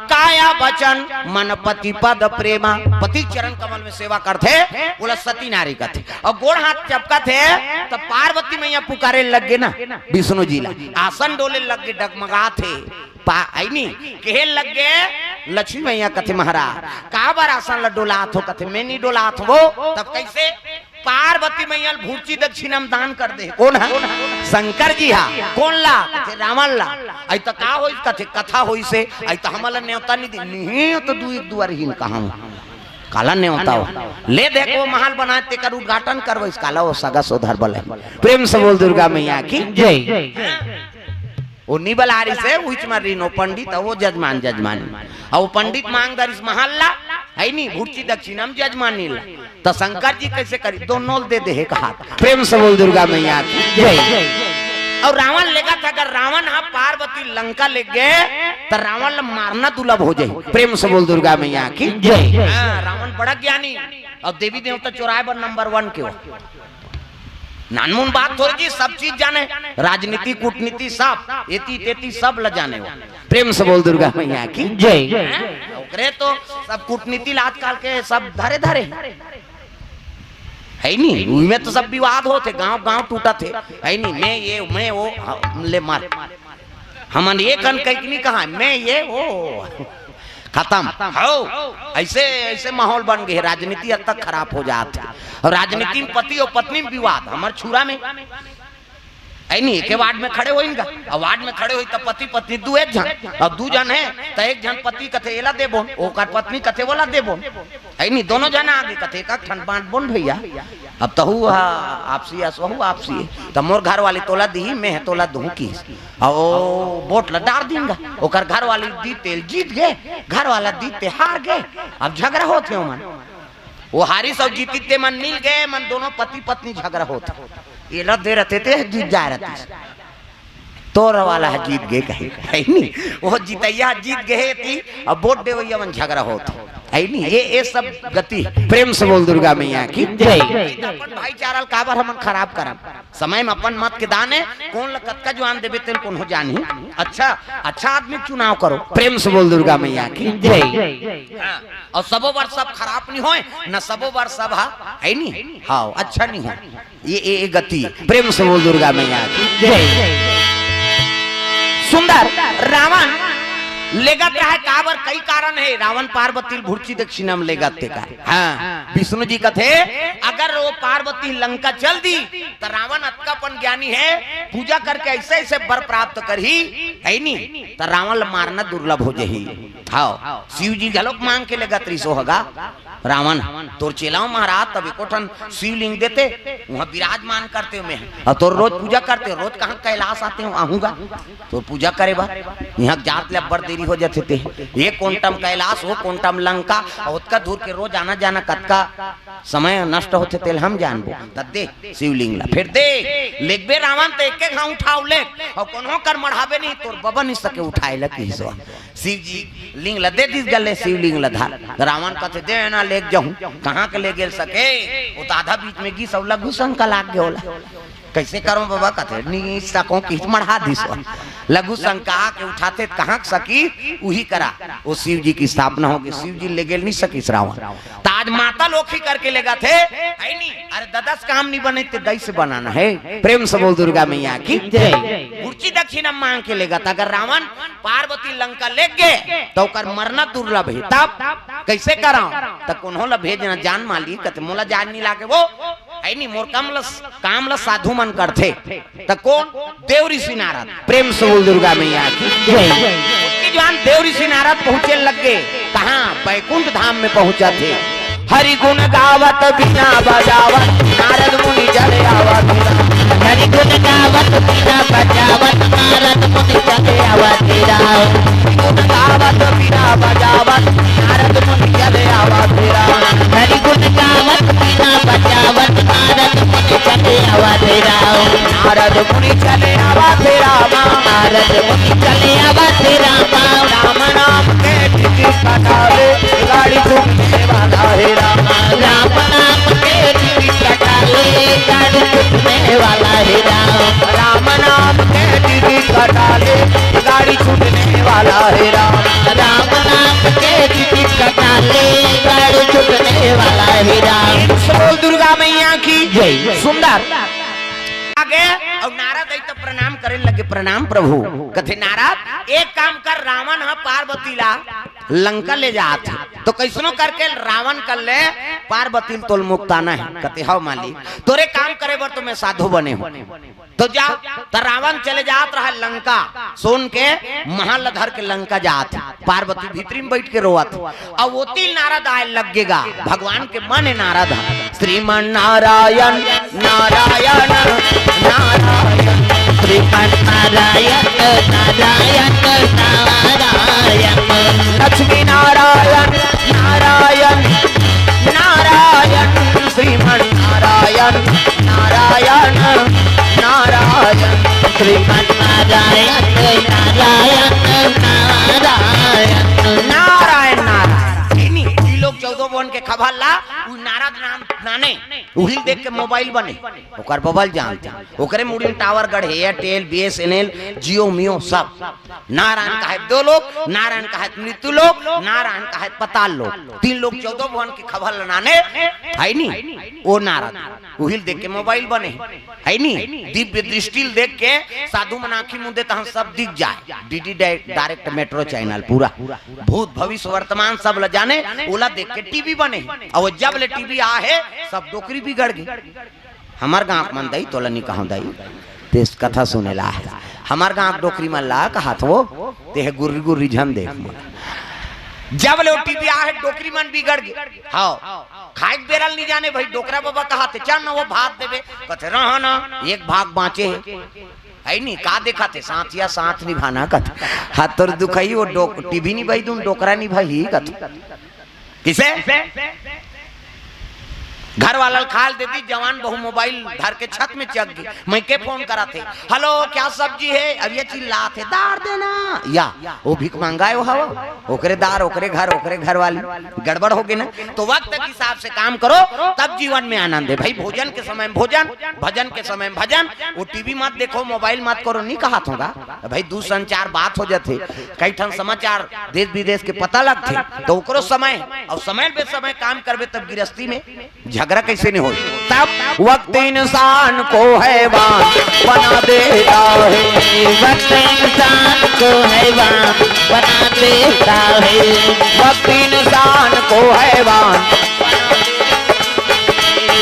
काया वचन मन पति पद प्रेमा। पति चरण कमल में सेवा करते बोला सती नारी का थे और गोड़ हाथ चपका थे। तो पार्वती मैया पुकारे लग गए ना विष्णु जी ला, आसन डोले लग गए डगमगा थे कहे लग गए। लक्ष्मी मैया कथे महाराज का बार आसन डोलात हो, कथे मैं नहीं डोलात हो। तब कैसे पार्वती मैया भूर्ची दक्षिणम दान कर दे। कौन है? शंकर जी हा। कौन ला? कथे रावण ला। आई तो का होई कथे कथा होई से आई तो हमला न्योता नहीं दी नहीं तो दू एक दुआर हिन कहां काला न्योता हो ले देखो महल बनाए तेकर उद्घाटन करबो इस काला वो सगा सोधर बले। प्रेम से बोल दुर्गा मैया की जय। वो निबलारी से उच मारी नो पंडित वो जजमान और पंडित मांगदार इस महल्ला है नी भूर्ची दक्षिणम जजमानी ला। तो शंकर जी कैसे करी दोनों दे दे एक हाथ। प्रेम से बोल दुर्गा मैया की जय। और रावण लेगा था अगर रावण हाँ पार्वती लंका ले गए तो रावण ला मारना दुर्लभ हो जाए। प्रेम से बोल दुर्गा मैया की जय। रावण बड़ा ज्ञानी और देवी देवता चौराहे पर नंबर 1 के हो। नानमुन बात थोड़ी जी सब चीज जाने, राजनीति कूटनीति सब एती तेती सब ल जाने हो। प्रेम से बोल दुर्गा मैया की जय। ओकरे तो सब कूटनीति आजकल के सब धरे धरे है नी। उनमें तो सब विवाद होते, गांव गांव टूटा थे है नी। मैं वो ले मार हमन ये कन कहीं कहा मैं ये वो खत्म हो। ऐसे ऐसे माहौल बन गए, राजनीति हद तक खराब हो जाती। और राजनीति में पति और पत्नी में विवाद, हमारे छुरा में ऐ नहीं के वार्ड में खड़े होइनगा, और वार्ड में खड़े होई त पति पत्नी दू एक जन, और दू जन है त एक जन पति कथे एला देबो, ओकर पत्नी कथे वाला देबो, ऐ नहीं दोनों जना आगे कथे का ठन बांट बोन भैया। अब तहु आपसी असहु आपसी त मोर घर वाली तोला दी, मैं है तोला दूं की, और वोट ला डाल देंगा, ओकर घर वाली दी तेल जीत गए, घर वाला दी ते हार गए। अब झगड़ा होते हो मन, वो हारी सब जीती ते मन मिल गए, मन दोनों पति पत्नी झगड़ा होता, ये लग दे रहते थे जीत जा रहते, तोर वाला है जीत गए कहीं है नहीं, वो जीतैया जीत गए थी, अब वोट दे वही मन झगड़ा होता है नहीं। ये सब गति। प्रेम से बोल दुर्गा मैया की जय। अपन भाईचारा काबर हमन खराब करम, समय में अपन मत के दाने कौन लकत का जवान देबे तेल कौन हो जानी। अच्छा अच्छा आदमी चुनाव करो। प्रेम से बोल दुर्गा मैया की जय। और सबो बार सब खराब नहीं होए, न सबो बार सब है नहीं, हाँ अच्छा नहीं हो, ये गति। प्रेम से बोल दुर्गा मैया की जय। सुंदर रावण लेगत रहा है काबर, कई कारण है। रावण पार्वती भुर्ची दक्षिणम लेगत का। हाँ विष्णु जी का थे, अगर वो पार्वती लंका चल दी तो रावण अतकापन ज्ञानी है, पूजा करके ऐसे ऐसे वर प्राप्त कर ही है नहीं, तो रावण मारना दुर्लभ हो जाही। हाँ शिव जी गलोक मांग के लेगा त्रिसो होगा रावण तोर चेलाओ महाराज तब एकोठन शिवलिंग देते, वहाँ विराजमान करते मैं, और तोर रोज पूजा करते, रोज कहाँ कैलाश आते हो आहूंगा तो पूजा करे बा, यहाँ जात ले बड़ देरी हो जाते थे। ये कोंटम कैलाश हो कोंटम लंका, और उसका दूर के रोज आना जाना कतका समय नष्ट होते थे हम जानबो। तब दे शिवलिंग ला, फिर दे लेगबे रावण तो एक घाव उठाओ ले, और कोनो कर मढ़ाबे नहीं तोर बबन नहीं सके उठाए लगी। शिव जी लिंग ला दे दिस गले शिवलिंग ला धार, रावण कहते दे ना ले जाऊं, कहाँ के ले गेल सके, वो तो आधा बीच में गी सब लघु शंका लाग गया होला। कैसे करो बाबा कहते नहीं सको कि मढ़ा दिस लघु शंका के उठाते कहाँ सकी वही करा, वो शिव जी की स्थापना होगी। शिव जी ले गेल नहीं सकी रावण, ताज माता लोखी करके लेगा थे है नहीं। अरे ददस काम नहीं बने तो गई से बनाना है। प्रेम से बोल दुर्गा मैया की जय। गुर्ची दक्षिणा मांग के लेगा था, अगर रावण पार्वती लंका ले गए तो कर मरना दुर्लभ है। तब कैसे कराओ तो कौन भेजना जान माली कहते मोला जान नहीं लागे वो है नहीं, मोर कामल साधु मन करते तो कौन देव ऋषि नारद। प्रेम से बोल दुर्गा मैया की जय। उसकी जान देव ऋषि नारद पहुंचे लग गए, कहाँ बैकुंठ धाम में पहुंचा थे। हरि गुण गावत बिना बजावत नारद मुनि चले आवत, हरि गुण गावत बिना बजावत नारद मुनि चले आवत। गुण गावत बिना बजावत नारद मुनि चले आवत। हरि गुण गावत बिना बजावत नारद मुनि चले आवत। नारद मुनि चले आवत रामा, नारद मुनि चले आवत रामा। राम नाम के टिकट कटावे गाड़ी छूटने वाला है रामा। राम नाम के टिकट कटाले गाड़ी छूटने वाला है राम। राम नाम के टिकट कटाले गाड़ी छूटने वाला है राम। राम नाम के टिकट कटाले गाड़ी छूटने वाला है राम। बोल दुर्गा मैया की जय। सुंदर आगे और नारद आई तो प्रणाम करे लगे, प्रणाम प्रभु। कथे नारद एक काम कर, रावण है पार्वती ला लंका ले जात, तो कैसनो करके रावण कर ले पार्वती तोल मुक्ताना है। कथे हाउ मालिक तोरे काम करे बर तो मैं साधु बने हूँ, तो जा तो रावण चले जात रहा लंका, सोन के महल धर के लंका जात, पार्वती भीतरी में बैठ के रोवत, और वो तीन नारद आए लगेगा। भगवान के मन नारद श्रीमन नारायण नारायण नारायण श्रीमन नारायण नारायण नारायण। लक्ष्मी नारायण नारायण नारायण श्रीमन नारायण नारायण नारायण श्रीमन नारायण नारायण नारायण। नारायण नारायण लोग 14 वन के खबर ला नारद नाम नाने उहिल देख के मोबाइल बने, ओकर बबल जानते, ओकरे मुड़ी टावर गढ़ एयरटेल बीएसएनएल जियो मियो सब। नारायण का है 2 लोग, नारायण का है मृत्यु लोग, नारायण का है पताल लोग। 3 लोग 14 वन की खबर लाने है नहीं, वो नारद उहिल देख के मोबाइल बने है नी दिव्य दृष्टि देख के साधु मनाखी मुंदे तहन सब दिख जाए डीडी डायरेक्ट मेट्रो चैनल पूरा भूत भविष्य वर्तमान सब ल जाने ओला देख के टीवी बने और जब ले टीवी आ है सब डोकरी बिगड़ गई हमार गांव मन दई तोला नहीं कहूं दई तेस कथा सुनेला है हमार गांव डोकरी मन ला कहा तो ते है गुर्री गुर्री झन देख जब ले टीवी आ है डोकरी मन बिगड़ गई हां खाए बेरल नहीं जाने भाई डोकरा बाबा कहाते चल ना वो भात देवे कहते रहा ना एक भाग बाँचे है नहीं का देखा थे साथ या साथ निभाना कथ हाथ तोर दुखाई वो टीवी नहीं भाई तुम डोकरा नहीं भाई कथ किसे घर वाला खाल देती जवान बहु मोबाइल धर के छत में चक गई मैं के फोन करा थे हेलो क्या सब्जी है अब ये चिल्ला थे दार देना या वो भीख मंगाए हो हवा ओकरे दार ओकरे घर वाली गड़बड़ हो गई ना तो वक्त के हिसाब से काम करो तब जीवन में आनंद है भाई भोजन के समय भोजन भजन के समय भजन वो टीवी मत देखो मोबाइल मत करो नहीं कहा होगा भाई दूरसंचार बात हो जाते कई ठन समाचार देश विदेश के पता लगते तो ओकरो समय और समय पे समय काम करबे तब गृहस्थी में झगड़ा कैसे नहीं हो तब वक्त इंसान को हैवान बना देता है वक्त इंसान को हैवान बना देता है वक्त इंसान को हैवान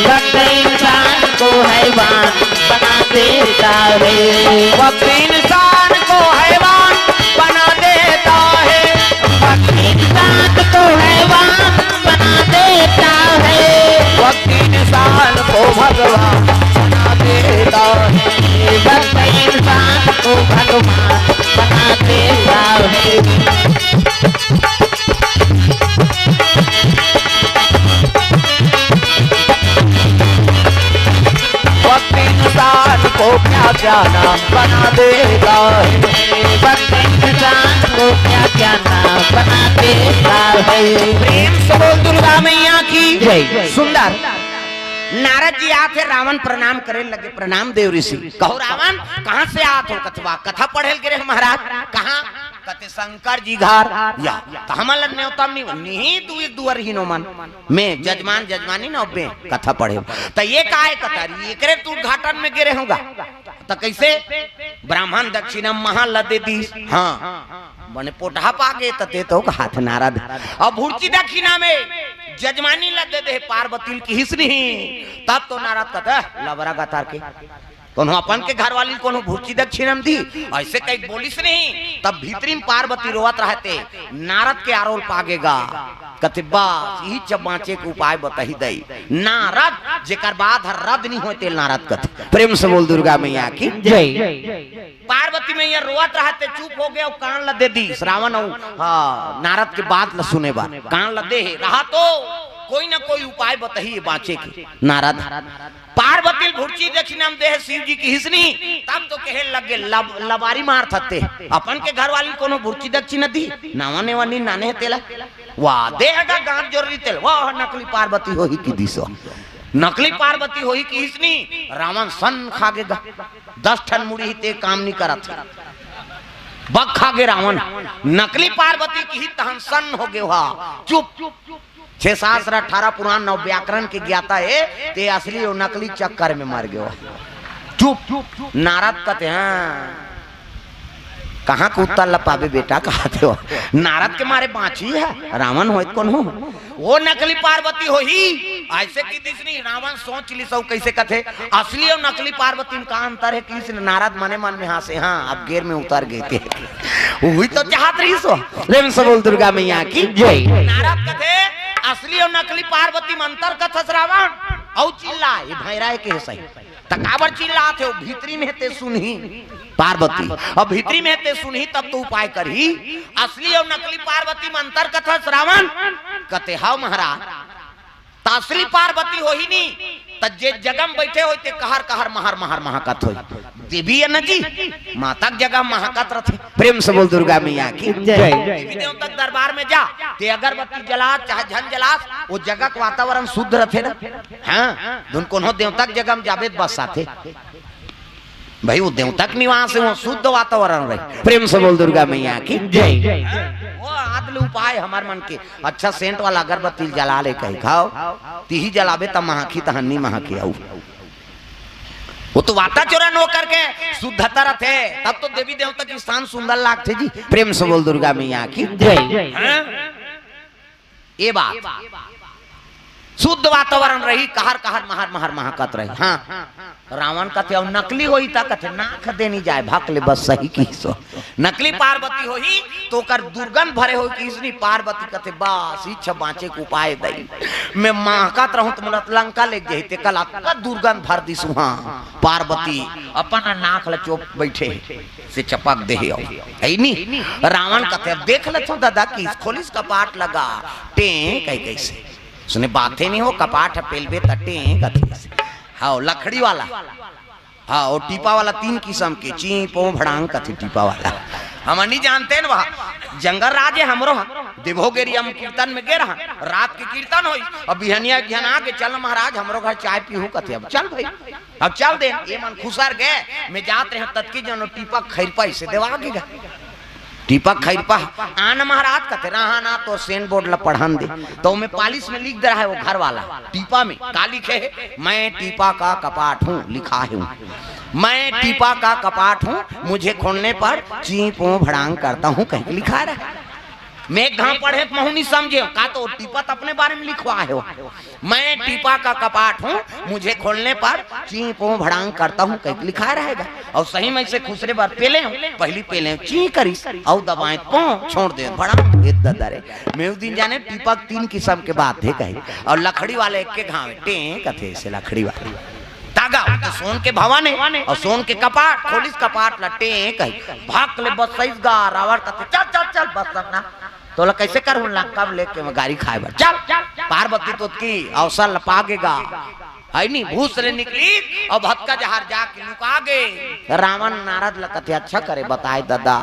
वक्त इंसान को हैवान बना देता है वक्त इंसान को हैवान बना देता है वक्त इंसान को हैवान बना देता है वक्त इंसान को भगवान बना देता है वक्त इंसान को भगवान बना देता है वक्त इंसान को क्या क्या नाम बना देता है वक्त इंसान को क्या क्या नाम बना देता है प्रेम से बोल दुर्गा मैया की जय। सुंदर नारद जी आते रावण प्रणाम करे लगे प्रणाम देव ऋषि कहो रावण कहाँ से आत हो कथवा कथा पढ़ेल गिरे महाराज कहाँ कते शंकर जी घर या हमल न्योतम नहीं तू एक दुअर ही नो मन मैं जजमान जजमानी ना बे कथा पढ़े तो ये काहे कतारी एकरे तू घाटन में गिरे होगा तो कैसे ब्राह्मण दक्षिणम महल दे दी हाँ बने पोटहा पागे तते तो हाथ नारद अब भूर्ची दक्षिणा में जजमानी लदे दे पार्वती की हिस्नी तब तो नारद कहता लबरा गतार के कोनो अपन के घर वाली कोनो भूर्ची दक्षिणम दी ऐसे कई बोलिस नहीं तब भीतरी में पार्वती रोवत रहते नारद के आरोल पागेगा कते बस यही जब बाँचे के उपाय बताही दई नारद जेकर बाद रद्द नहीं होते नारद कथे प्रेम से बोल दुर्गा मैया की जय पार्वती मैया रोवत रहते चुप हो गए और कान ल दे दी श्रावण हाँ नारद के बात ल सुने बा कान ल दे रहा तो कोई ना कोई उपाय बताइए बाँचे के नारद पार्वती भूर्ची दक्षिणम देह शिव जी की हिस्नी तब तो कहे लगे लबारी मार थते अपन के घर वाली कोनो भूर्ची दक्षिण दी नावने वानी नाने तेला वाह देहगा गांठ जोरी तेल वाह नकली पार्वती हो ही की दिसो नकली पार्वती हो ही की हिस्नी रावण सन खागेगा 10 ठन मुड़ी ही ते काम नहीं करत बग खागे रावण नकली पार्वती की ही तहन सन हो गए हा चुप 6 शास्त्र 18 पुराण 9 व्याकरण के ज्ञाता है ते असली और नकली चक्कर में मर गयो चुप नारद कहते हैं कहाँ कुत्ता लपावे बेटा कहते हो नारद के मारे बाँची है रावण हो कौन हो वो नकली पार्वती हो ही ऐसे की दिसनी रावण सोच ली सब कैसे कथे असली और नकली पार्वती में का अंतर है किसी नारद मने मन में हंसे हाँ अब गेर में उतर गए थे वही तो चाहत रही सो प्रेम से बोल दुर्गा मैया की जय नारद कथे असली और नकली पार्वती में अंतर कथस रावण औ चिल्ला ये भैरा के सही तकाबर चिल्लाते हो भीतरी में ते सुनही पार्वती और भीतरी में ते सुनही तब तो उपाय करही असली और नकली पार्वती में अंतर कथा श्रावण कते हाउ महाराज असली पार्वती हो ही नहीं त जे जगम बैठे होते कहर कहर महर महर महाकत होई देवी है न जी माता जगह महाकत रथे प्रेम से बोल दुर्गा मैया की जय देवी देव तक दरबार में जा ते अगरबत्ती जला चाहे झन जला वो जगह का वातावरण शुद्ध रथे ना हां दुन कोनो देव तक जगह में जावे बस आथे भाई वो देव तक निवास है वो शुद्ध वातावरण रहे प्रेम से बोल दुर्गा मैया की जय वो आदल उपाय हमार मन के अच्छा सेंट वाला अगरबत्ती जला ले कहीं खाओ तीही जलावे त महकी तहन्नी महकी आऊ तो वाता चोरा नो करके शुद्धता रथे तब तो देवी देवता की स्थान सुंदर लागते जी। प्रेम से बोल दुर्गा मैया की जय। हाँ? ये बात शुद्ध वातावरण रही, कहर कहर महर महर महकत रही। हाँ रावण कथे और नकली होई ता कथे नाक देनी जाए भाकले बस सही की सो नकली पार्वती होई तो कर दुर्गंध भरे हो कि इसनी पार्वती कथे बस इच्छा बाँचे को उपाय दई मैं महकत रहूं तो मुला लंका ले जहिते कल का दुर्गंध भर दी सुहा पार्वती अपन नाक ल चोप बैठे से चपक दे नहीं रावण कथे देख ले दादा की खोलिस कपाट लगा टे कई कैसे सुने बातें नहीं हो कपाट पेलबे तटे कथे हाँ लकड़ी वाला हाँ और टीपा वाला 3 किस्म के चीपो भड़ांग कथे टीपा वाला हम नहीं जानते हैं वहाँ जंगल राज है हमरो देवोगेरी हम कीर्तन में गे रहा रात के कीर्तन होई अब बिहनिया घिना के चल महाराज हमरो घर चाय पीहू कथे अब चल भाई अब चल दे ये मन खुसर गए मैं जाते हैं तत्की जनो टीपा खैर पैसे देवा के टीपक खैरपा आना महाराज कहते रहा ना तो सेन बोर्ड ला पढ़ान दे तो मैं पालिश में लिख दे रहा है वो घर वाला टीपा में का लिखे है मैं टीपा का कपाट हूँ लिखा है मैं टीपा का कपाट हूँ मुझे खोलने पर चीपो भड़ांग करता हूँ कहीं लिखा रहा मैं घा पढ़े महू नहीं समझे का तो टीपा तो अपने बारे में लिखवा है मैं टीपा का कपाट हूँ मुझे खोलने पर चीपो भड़ांग करता हूँ कहीं लिखा रहेगा और सही में से खुसरे बार पेले पहली पेले ची करी और दबाएं पो छोड़ दे भड़ांग दरे मैं उस दिन जाने टीपा 3 किस्म के बात है कहीं और लकड़ी वाले एक के घावे टे कथे से लकड़ी वाले तागा तो सोन के भवन है और सोन के कपाट खोलिस कपाट लटे कहीं भाग ले बस सही गा रावण कथे चल चल चल बस ना तो ला कैसे कर कब लेके मैं गाड़ी खाए बा चल पार्वती तो की अवसर लपागेगा है नहीं भूस रे निकली और भक्का जहार जाके लुका गए रावण नारद लकते अच्छा करे बताए दादा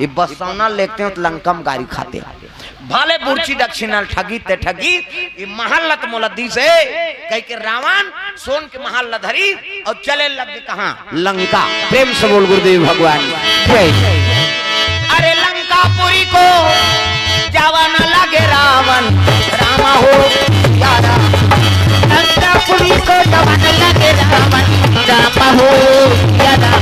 ये बसौना लेते हो तो लंकम गाड़ी खाते भले बुर्ची दक्षिणा ठगी ते ठगी ये महल्लत मुलद्दी से कह के रावण सोन के महल लधरी और चले लगे कहाँ लंका। प्रेम से बोल गुरुदेव भगवान अरे लंकापुरी को जावा न लगे रावण रामा हो यारा लंकापुरी को जावा न लगे रावण रामा हो यारा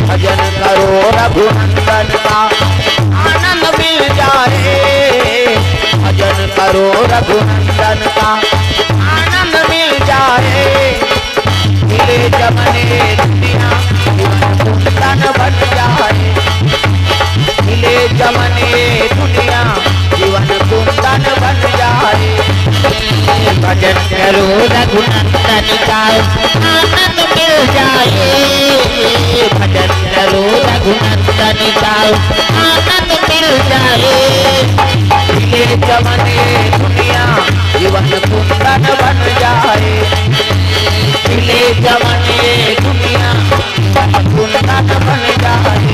भजन करो रघुनंदन का आनंद मिल जाए भजन करो रघुनंदन का आनंद मिल जाए मिले जमने दुनिया कुंदन बन जाए मिले जमने दुनिया जीवन कुंदन बन जाए भजन करो रघुनंदन का आनंद मिल जाए भजन करो रघुनंदन का आनंद मिल जाए मिले जमने दुनिया जीवन कुंदन बन जाए मिले जमने दुनिया कुंदन बन जाए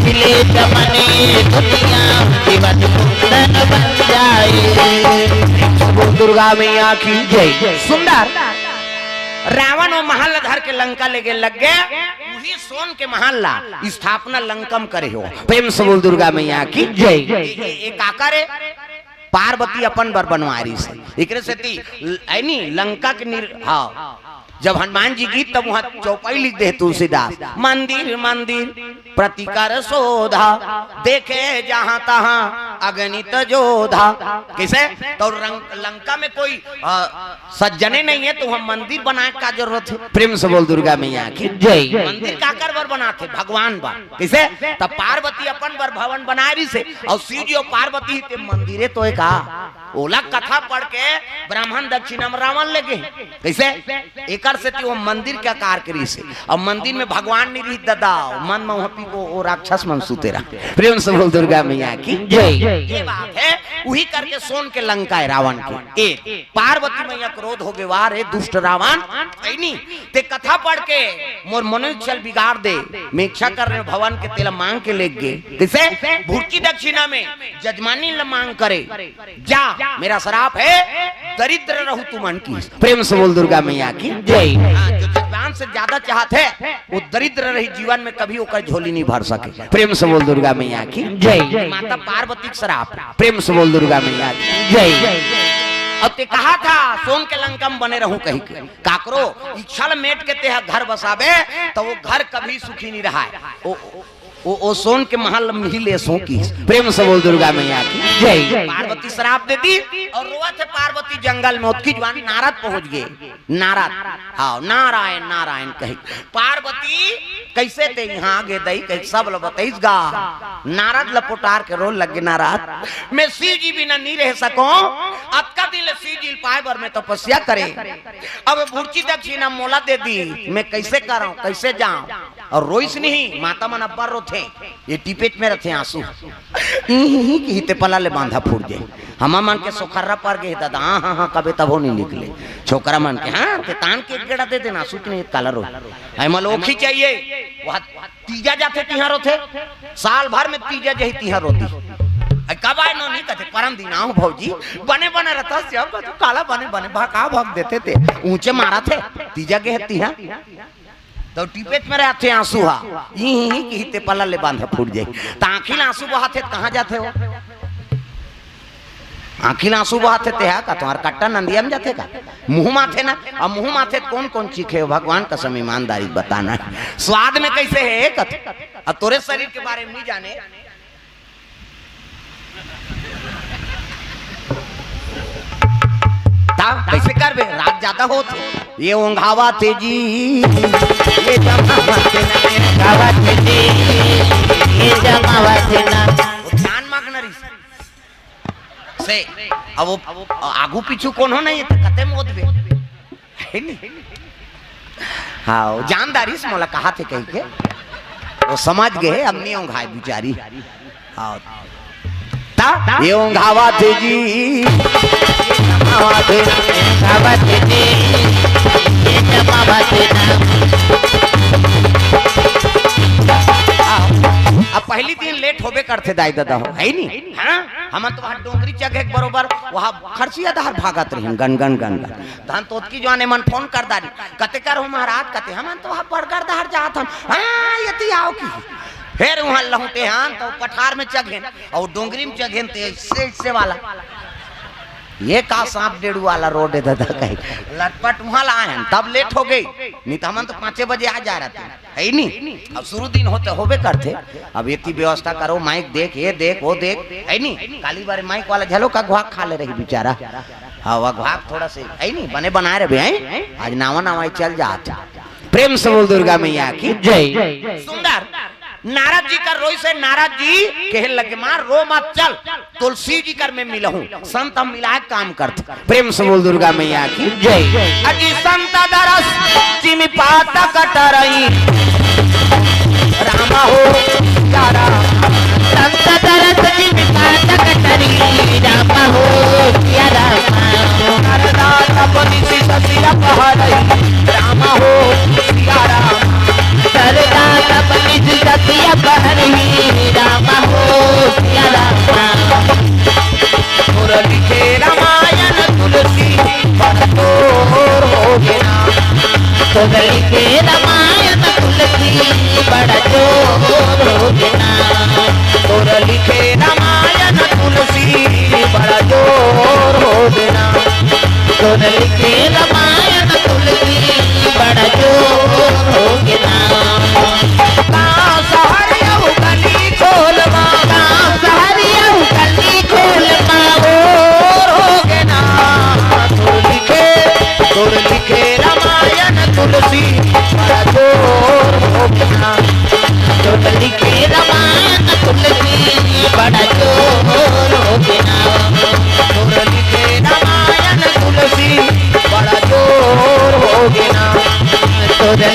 मिले जमने दुनिया जीवन कुंदन बन जाए। दुर्गा मैया की जय। सुंदर रावण और महल धर के लंका लेके लग गए वही सोन के महल्ला स्थापना लंकम करे हो। प्रेम से बोल दुर्गा मैया की जय। एक आकर पार्वती अपन बर बनवारी से एकरे से ती ऐनी लंका के हाँ जब हनुमान जी गीत तब वहां चौपाई लिख दे तुलसीदास मंदिर मंदिर प्रतिकर शोधा देखे जहां तहां अगणित जोधा किसे तो लंका में कोई सज्जने नहीं है तो हम मंदिर बनाए का जरूरत है। प्रेम से बोल दुर्गा मैया की जय। मंदिर काकर बर बनाते भगवान बर किसे तब पार्वती अपन बर भवन बना रही से और शिव जी और पार्वती ते मंदिरे तो एक ओला कथा पढ़ के ब्राह्मण दक्षिणा रावण लगे कैसे एक से वो मंदिर के आकार करी से और मंदिर में भगवान नहीं रही दादा मन मोहपी को वो राक्षस मन सुते रहा। प्रेम से बोल दुर्गा मैया की जय। ये बात है वही करके सोन के लंका है रावण के एक पार्वती मैया क्रोध हो गए वार है दुष्ट रावण नहीं ते कथा पढ़ के मोर मनुष्य बिगाड़ दे मैं इच्छा कर रहे भवन के तेल मांग के ले गए किसे भूर्ची दक्षिणा में जजमानी ल मांग करे जा मेरा शराप है दरिद्र रहू तू मन की। प्रेम से बोल दुर्गा मैया की जय। जो जजमान जान से ज्यादा चाहत है वो दरिद्र रही जीवन में कभी ओकर झोली नहीं भर सके। प्रेम से बोल दुर्गा मैया की जय। माता पार्वती के श्राप। प्रेम से बोल दुर्गा मैया की जय। अब ते कहा था सोन के लंका में बने रहूं कहीं के काकरो छल मेट के ते घर बसावे तो वो घर कभी सुखी नहीं रहा है। ओ सोन के महल में ही ले सो की। प्रेम से बोल दुर्गा मैया की जय। पार्वती श्राप दे दी और रोआ थे पार्वती जंगल में उसकी जवानी नारद पहुंच गए। नारद हाँ नारायण नारायण कही पार्वती कैसे ते यहाँ आगे दई कही सब लोग बताइस गा नारद लपोटार के रोल लगे नारद मैं शिव जी बिना नहीं रह सको अतका दिन शिव जी पाए बर में तपस्या करे अब भूर्ची दक्षिणा मोला दे दी मैं कैसे करूं कैसे जाऊं और रोइस नहीं माता मन अब्बर रो थे ये टिपेट में रखे आंसू ही ते पला ले बांधा फूट जाए हमा मन के सोखर्रा पर गए दादा हाँ हाँ कभी तब हो नहीं निकले छोकरा मन के हाँ ते तान के गेड़ा दे देना सूत नहीं काला रो है मलोखी चाहिए वह तीजा जाते तिहारो थे साल भर में तीजा जही तिहार होती कब आए नो नहीं कहते परम दिन आओ भौजी बने बने रहता सब काला बने बने भाग भाग देते थे ऊंचे मारा थे तीजा के तिहा तो टिपेट में रहते आंसू हा ही ते पला ले बांधा फूट जाए तो आंखिल आंसू बहाते कहाँ जाते हो आंखिल आंसू बहाते ते है का तुम्हार कट्टा नंदिया में जाते का मुंह माथे ना अब मुंह माथे कौन कौन चीखे हो भगवान का समय ईमानदारी बताना स्वाद में कैसे है अब तोरे शरीर के बारे में नहीं जाने कैसे कर बे रात ज्यादा हो ये ओंघावा तेजी ये जमावत जी ये जमावत ना ध्यान मांगना से अब वो आगू पीछू कौन हो नहीं तो कते मोद बे है नहीं हाँ जानदारी से मोला कहा थे कहीं के वो समझ गए अब नहीं ओंघाए बिचारी हाँ ये ओंघावा तेजी अब पहली दिन लेट होबे करते दाई दादा हो है नहीं हाँ हम तो वहाँ डोंगरी जगह बरोबर वहाँ खर्चिया दहर भागत रही गन गन गन गन धन तो की जो मन फोन कर दारी कते कर हो महाराज कते हम तो वहाँ बरगर दहर जात हम हाँ यति आओ की फिर वहाँ लहुटे हाँ तो पठार में चगेन और डोंगरी में चगेन ते इससे वाला ये का सांप डेढ़ वाला रोड है दादा कहीं लटपट वहाँ लाए हैं तब लेट हो गई नहीं तो हम तो 5 बजे आ जा रहे थे है नहीं अब शुरू दिन होते होबे करते अब इतनी व्यवस्था करो माइक देख ये देख वो देख है नहीं काली बार माइक वाला झलो का घुआक खा ले रही बेचारा हाँ वह घुआक थोड़ा से है नहीं बने बनाए रहे भाई आज नावा नावा चल जाता। प्रेम से बोल दुर्गा मैया की जय। सुंदर नारद जी कर रोई से नारद जी कहे लगे मार रो मत चल तुलसी जी कर में मिलूं संत हम मिला काम करते। प्रेम से बोल दुर्गा मैया की जय। अजी संत दरस जिमि पाता कटरई रामा हो यारा संत दरस जिमि पाता कटरई रामा हो यारा नारदा तपनि सिसिया पहरई रामा हो यारा सरदा तपनि सिसिया पहरई रामा हो यारा मुरली के रामायण तुलसी बड़ोर हो गया मुरली के रामायण तुलसी बड़ा जोर हो गया मुरली के रामायण तुलसी बड़ा जोर हो गया मुरली के रामायण तुलसी बड़ा जोर हो गया सहरिया गली खोलवा सहरिया गली खोलवा लिखे रामायण तुलसी बड़ा जोर हो गया लिखे रामायण तुलसी बड़ा जोर हो गया लिखे रामायण तुलसी बड़ा जोर हो गया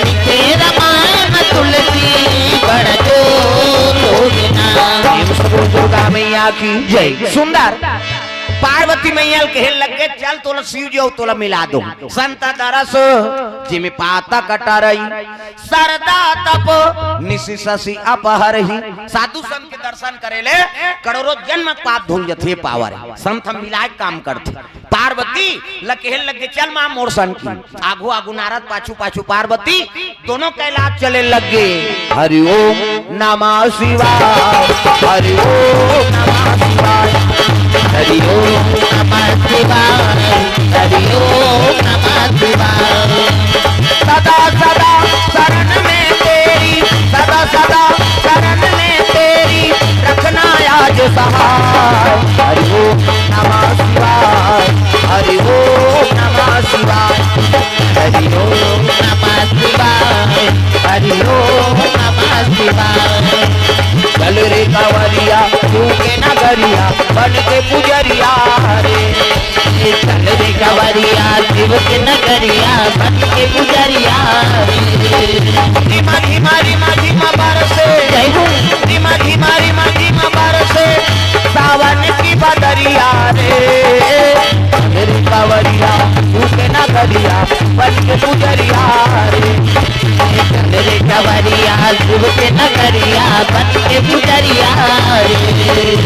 लिखे रामायण तुलसी बड़ा जोर हो गया। दुर्गा मैया की जय। सुंदर पार्वती मैया कहे लगे चल तोला शिव जी तोला मिला दो संत दरस जिमे पाता कटा रही सरदा तप निशि शशि अपहर ही साधु संत के दर्शन करेले करोड़ों जन्म पाप धुल जथे पावर संत हम मिलाए काम करते पार्वती लकेहल लगे चल मां मोर सन की आगू आगू नारद पाछू पाछू पार्वती दोनों कैलाश चले लगे हरि ओम नमः शिवाय हरि ओम नमः शिवाय हरि ओम नमः शिवाय हरि ओम नमः शिवाय सदा सदा शरण में तेरी सदा सदा शरण में तेरी रखना आज सहाय हरि ओम नमः शिवाय हरि ओम नमः शिवाय हरि ओम नमः शिवाय हरि ओम नमः शिवाय चल रे कांवरिया तू के नगरिया बन के पुजरिया रे चल रे कांवरिया शिव के नगरिया बन के पुजरिया धीमा धीमा धीमा धीमा बरसे जय हो धीमा धीमा धीमा धीमा बरसे सावन की बदरिया रे मेरी कांवरिया तू के नगरिया बन के पुजरिया रे चल रे कांवरिया शिव के नगरिया बन के पुजरिया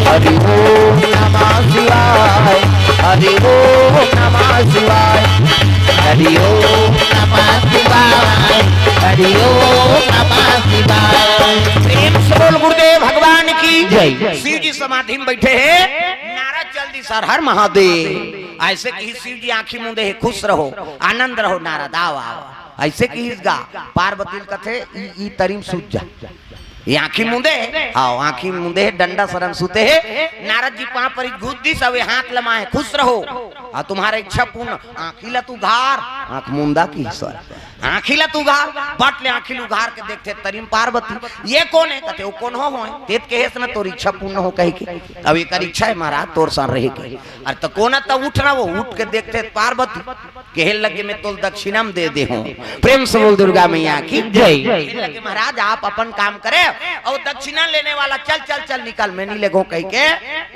हरि ओम नमः शिवाय हरि ओम नमः शिवाय हरि ओम नमः शिवाय हरि ओम नमः शिवाय प्रेम से बोल गुरुदेव भगवान की जय। शिव जी समाधि में बैठे हैं नारद जल्दी सर हर महादेव ऐसे कही शिव जी आंखी मुंदे है खुश रहो आनंद रहो नारद आओ आओ ऐसे कही गा पार्वती कथे ई तरीम सूझ जा ये आंखी मुंदे आओ आंखी मुंदे डंडा सरन सुते है नारद जी पांव पर घूस दी सब हाथ लमाए खुश रहो आ तुम्हारा इच्छा पूर्ण आंखीला तू घार आंख मुंदा की ईश्वर आंखीला तू घार बट ले आंखी उघार के देखते तरीम पार्वती ये कौन है कहते वो कौन हो तेत के हेस ना तोर इच्छा पूर्ण हो कही के अब एक इच्छा है महाराज तोर सन रहे के अरे तो कौन तब उठ ना वो उठ के देखते पार्वती कहे लगे मैं तोल दक्षिणा में दे दे हूँ प्रेम से बोल दुर्गा मैया की जय। लगे महाराज आप अपन काम करे और दक्षिणा लेने वाला चल चल चल निकल मैं नहीं लेगो कह के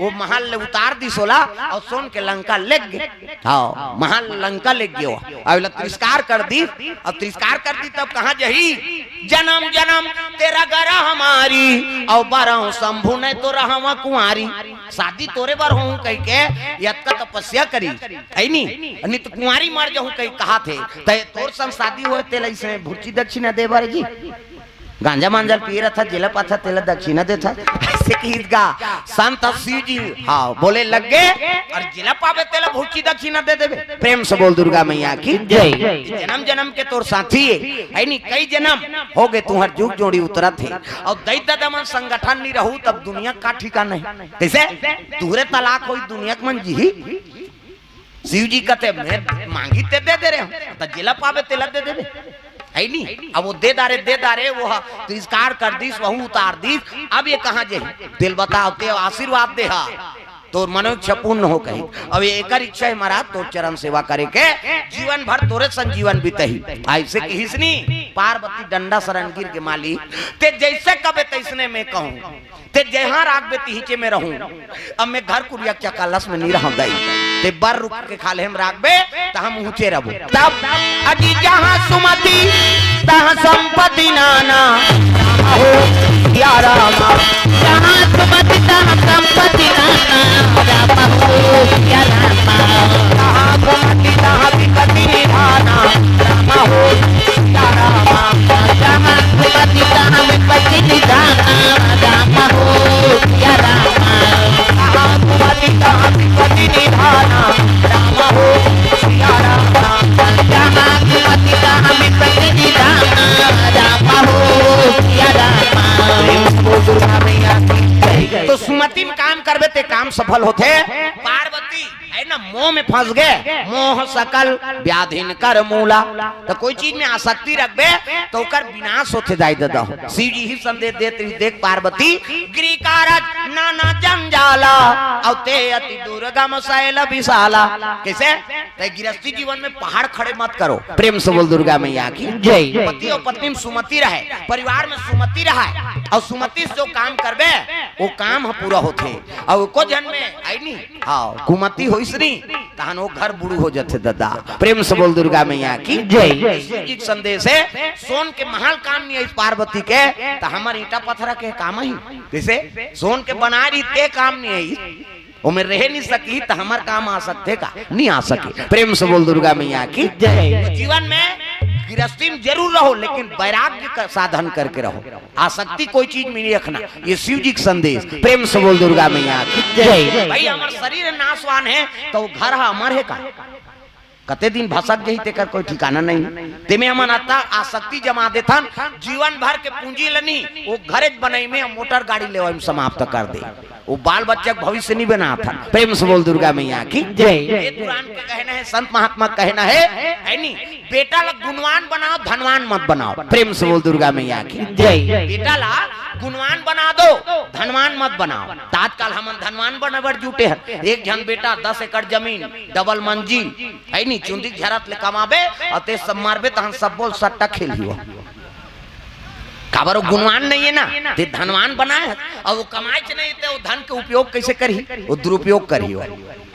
वो महल ले उतार दी सोला और सोन के लंका लेग गए हाँ महल लंका लेग गयो अब तिरस्कार कर दी अब तिरस्कार कर दी तब कहाँ जही जन्म जन्म तेरा गरा हमारी और बरहूं शंभु ने तो रहा कुंवारी शादी तोरे बर हूँ कह के यत का तपस्या करी है नहीं तो कुंवारी मर जाऊं कहीं कहा थे तोर संग शादी हुए तेल इसमें भुर्ची दक्षिणा दे बारे जी गांजा मांजल पी रहा था जेला पाथा तेला दक्षिणा देता ऐसे की गा संत शिव जी हाँ बोले लग गए और जिला पावे तेला भूखी दक्षिणा दे देवे प्रेम से बोल दुर्गा मैया की जय। जन्म जन्म के तोर साथी है नहीं कई जन्म हो गए तुम्हार जुग जोड़ी उतरा थे और दैत्य दमन संगठन नहीं रहू तब दुनिया का ठिकाना नहीं कैसे तुहरे तलाक हुई दुनिया के मन जी शिव जी कहते मैं मांगी ते दे रहे हूँ तो जिला पावे तेला दे देवे है नहीं अब वो दे दारे वो तिरस्कार कर दीस वहू उतार दीस अब ये कहाँ जे दिल बताओ ते आशीर्वाद दे हा तो मनो इच्छा पूर्ण हो कही अब ये एक इच्छा है महाराज तो चरण सेवा करे के जीवन भर तोरे संजीवन बीतही ऐसे किसनी पार्वती डंडा शरण गिर के माली ते जैसे कबे तैसने में कहूँ ते जहाँ रागबे तिहिचे में रहूं अब मैं घर कुरिया क्या कलश में नहीं रहूं गई ते बर रुक के खाले हम रागबे तो हम ऊंचे रहबो तब अजी जहाँ सुमति तहाँ संपत्ति नाना हो या रामा जहाँ सुमति तहाँ संपत्ति नाना रामा हो या रामा जहाँ सुमति तहाँ विपत्ति निधाना रामा हो या रामा जहाँ सुमति तहाँ विपत्ति निधाना रामा हो या रामा जहाँ सुमति तहाँ विपत्ति निधाना रामा हो या रामा जहाँ सुमति तहाँ विपत्ति निधाना रामा हो या रामा तो सुमति में काम करबे ते काम सफल होते पार्वती है ना मोह में फंस गए मोह सकल व्याधिन कर मूला तो कोई चीज में आसक्ति रखबे तो कर विनाश होते जाय ददा शिव जी ही संदेश देते देख पार्वती गिरि कारज नाना जंजाला और ते अति दुर्गम शैल विशाला कैसे ते गृहस्थी जीवन में पहाड़ खड़े मत करो प्रेम से बोल दुर्गा मैया की जय। पति और पत्नी में सुमति रहे परिवार में सुमति रहे और सुमति से जो काम करबे वो काम पूरा होते और को जन में आई नहीं हाँ कुमती होइसनी तहन वो घर बुढ़ू हो जाते दादा। प्रेम से बोल दुर्गा मैया की जय। एक संदेश है सोन के महल काम नहीं है इस पार्वती के तो हमारे ईटा पत्थर के काम ही कैसे सोन के बना रही ते काम नहीं है वो में रह नहीं सकी तो हमार काम आ सकते का नहीं आ सके। प्रेम से बोल दुर्गा मैया की जय। जीवन में गृहस्थी में जरूर रहो लेकिन वैराग्य का साधन करके रहो। आसक्ति कोई चीज में नहीं रखना। ये शिव जी का संदेश। प्रेम से बोल दुर्गा मैया की जय। भाई हमारा शरीर नाशवान है तो घर अमर है का कते दिन भसक गई तेकर कोई ठिकाना नहीं तेमे हमन आता आसक्ति जमा देथन जीवन भर के पूंजी लनी वो घरेज बनई में मोटर गाड़ी ले समाप्त कर दे वो बाल बच्चे भविष्य नहीं बना था। प्रेम से बोल दुर्गा मैया की जय। ये कुरान के कहना है संत महात्मा कहना है नहीं बेटा ला गुणवान बनाओ धनवान मत बनाओ। प्रेम से बोल दुर्गा मैया की जय। बेटा ला गुणवान बना दो धनवान मत बनाओ। तात्काल हम धनवान बनवर जुटे हैं एक जन बेटा 10 एकड़ जमीन डबल मंजिल है नहीं चुंदी झरत ले कमाबे अते सब मारबे तहन सब बोल सट्टा खेल हुआ काबर गुणवान नहीं है ना ते धनवान बनाए और वो कमाए नहीं थे वो धन के उपयोग कैसे करी वो दुरुपयोग करी हो।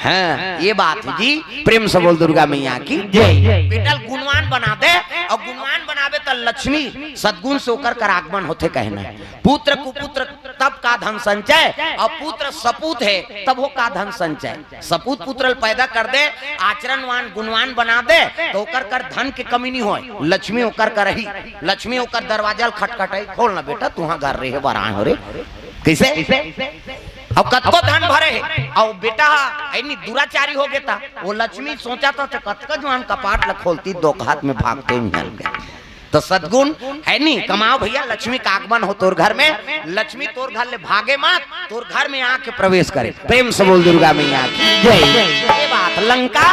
हाँ ये बात है जी। प्रेम से बोल दुर्गा मैया की जय। बेटा गुणवान बना दे और गुणवान बनावे तो लक्ष्मी सद्गुण से होकर कर आगमन होते कहना है। पुत्र कुपुत्र तब का धन संचय और पुत्र सपूत है तब हो का धन संचय। सपूत पुत्र पैदा कर दे आचरणवान गुणवान बना दे तो होकर कर धन की कमी नहीं हो। लक्ष्मी होकर कर रही लक्ष्मी होकर दरवाजा खटखटाई खोलना बेटा तुहा घर रहे बराए हो रे कैसे अब कतको धन भरे है और बेटा ऐनी दुराचारी हो गया वो लक्ष्मी सोचा था कतको जवान कपाट ल खोलती दो हाथ में भागते मिल गए तो सद्गुण है नहीं कमाओ भैया लक्ष्मी का आगमन हो तोर घर में लक्ष्मी तोर घर ले भागे मत तोर घर में आके प्रवेश करे। प्रेम से बोल दुर्गा मैया की जय। ये बात लंका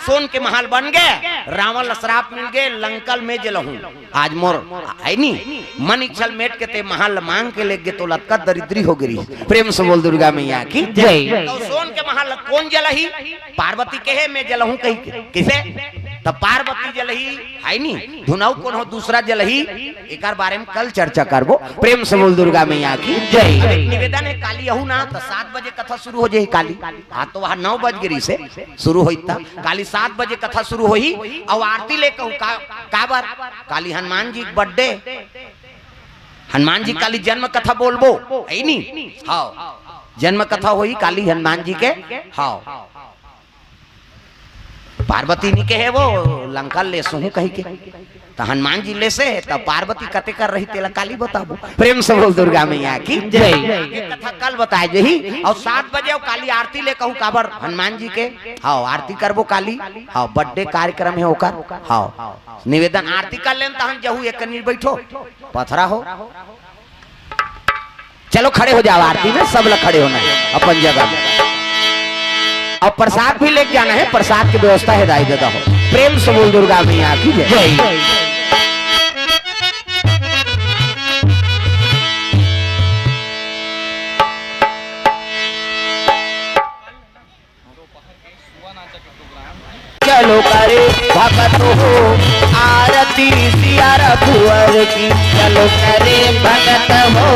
सोन के महल बन गए रावण श्राप मिल गए लंकल में जलहूं आज मोर है नहीं मन इच्छल मेट के ते महल मांग के ले गए तो लटका दरिद्री हो गई। प्रेम से बोल दुर्गा मैया की जय। तो सोन के महल कौन जलही पार्वती के है मैं जलहूं कहीं किसे तो पार्वती जलही है नहीं धुनाऊ कौन हो दूसरा जलही एक बारे में कल चर्चा करबो। प्रेम से बोल दुर्गा मैया की जय। निवेदन है काली यहू ना तो 7 बजे कथा शुरू हो जाए काली हाँ तो वहां 9 बज गई से शुरू हुई था काली 7 बजे कथा शुरू हुई और आरती ले का बार काली हनुमान जी बर्थडे हनुमान जी काली जन्म कथा बोलबो है नहीं हाँ जन्म कथा हुई काली हनुमान जी के हाँ पार्वती नहीं के है वो लंका ले सुहू कही के तो हनुमान जी ले से तब पार्वती कते कर रही तेला काली बताबो। प्रेम से बोल दुर्गा मैया की जय। कथा कल बताए जही और 7 बजे और काली आरती ले कहूँ काबर हनुमान जी के हाँ आरती करबो काली हाँ बर्थडे कार्यक्रम है ओकर हाँ निवेदन आरती कर लेन तहन जहू एक कनी बैठो पथरा हो चलो खड़े हो जाओ आरती में सब लोग खड़े होना है अपन जगह में और प्रसाद भी लेके जाना है प्रसाद की व्यवस्था हिदायत देता हो। प्रेम से बोल दुर्गा मैया की जय। चलो करे भगत हो आरती सिया रघुवर की चलो करे भगत हो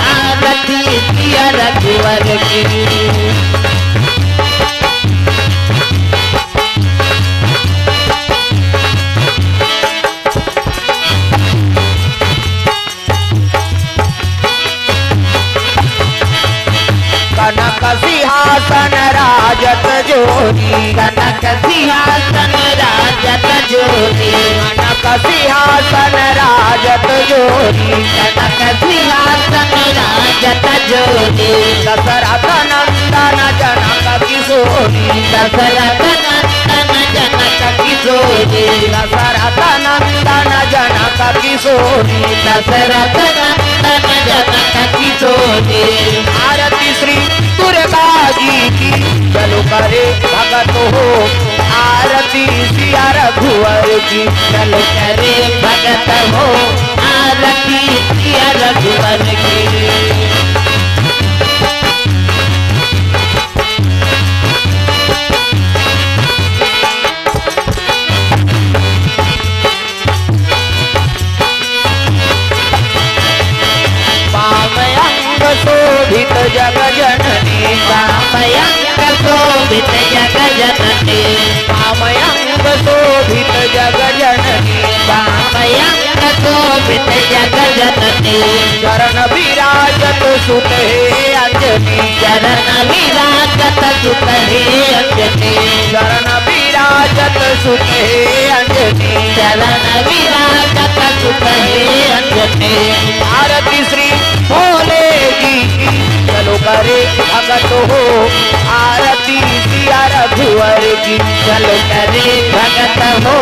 आरती सिया रघुवर की कनक सिंहासन राजत जोरी कनक सिंहासन राजत जोरी कनक सिंहासन राजत जोरी कनक सिंहासन राजत जोरी दशरथ नंदन जनक किशोरी दशरथ नंदन जनक किशोरी दशरथ नंदन जनक किशोरी दशरथ नंदन जनक किशोरी आरती श्री दुर्गा जी की चलो करे भगत हो आरती सिया रघुवर की चलो करे भगत हो आरती सिया रघुवर की शोभित वामयंग शोभित जग जननी वामयंग शोभित जग जननी वामयंग शोभित जग जननी चरण विराजत सुत हे अंजनी चरण विराजत सुत हे अंजनी चरण विराजत सुत हे अंजनी चरण विराजत सुत हे अंजनी आरती श्री भोले जी की चलो करे भगत हो आरती सिया रघुवर की चलो करे भगत हो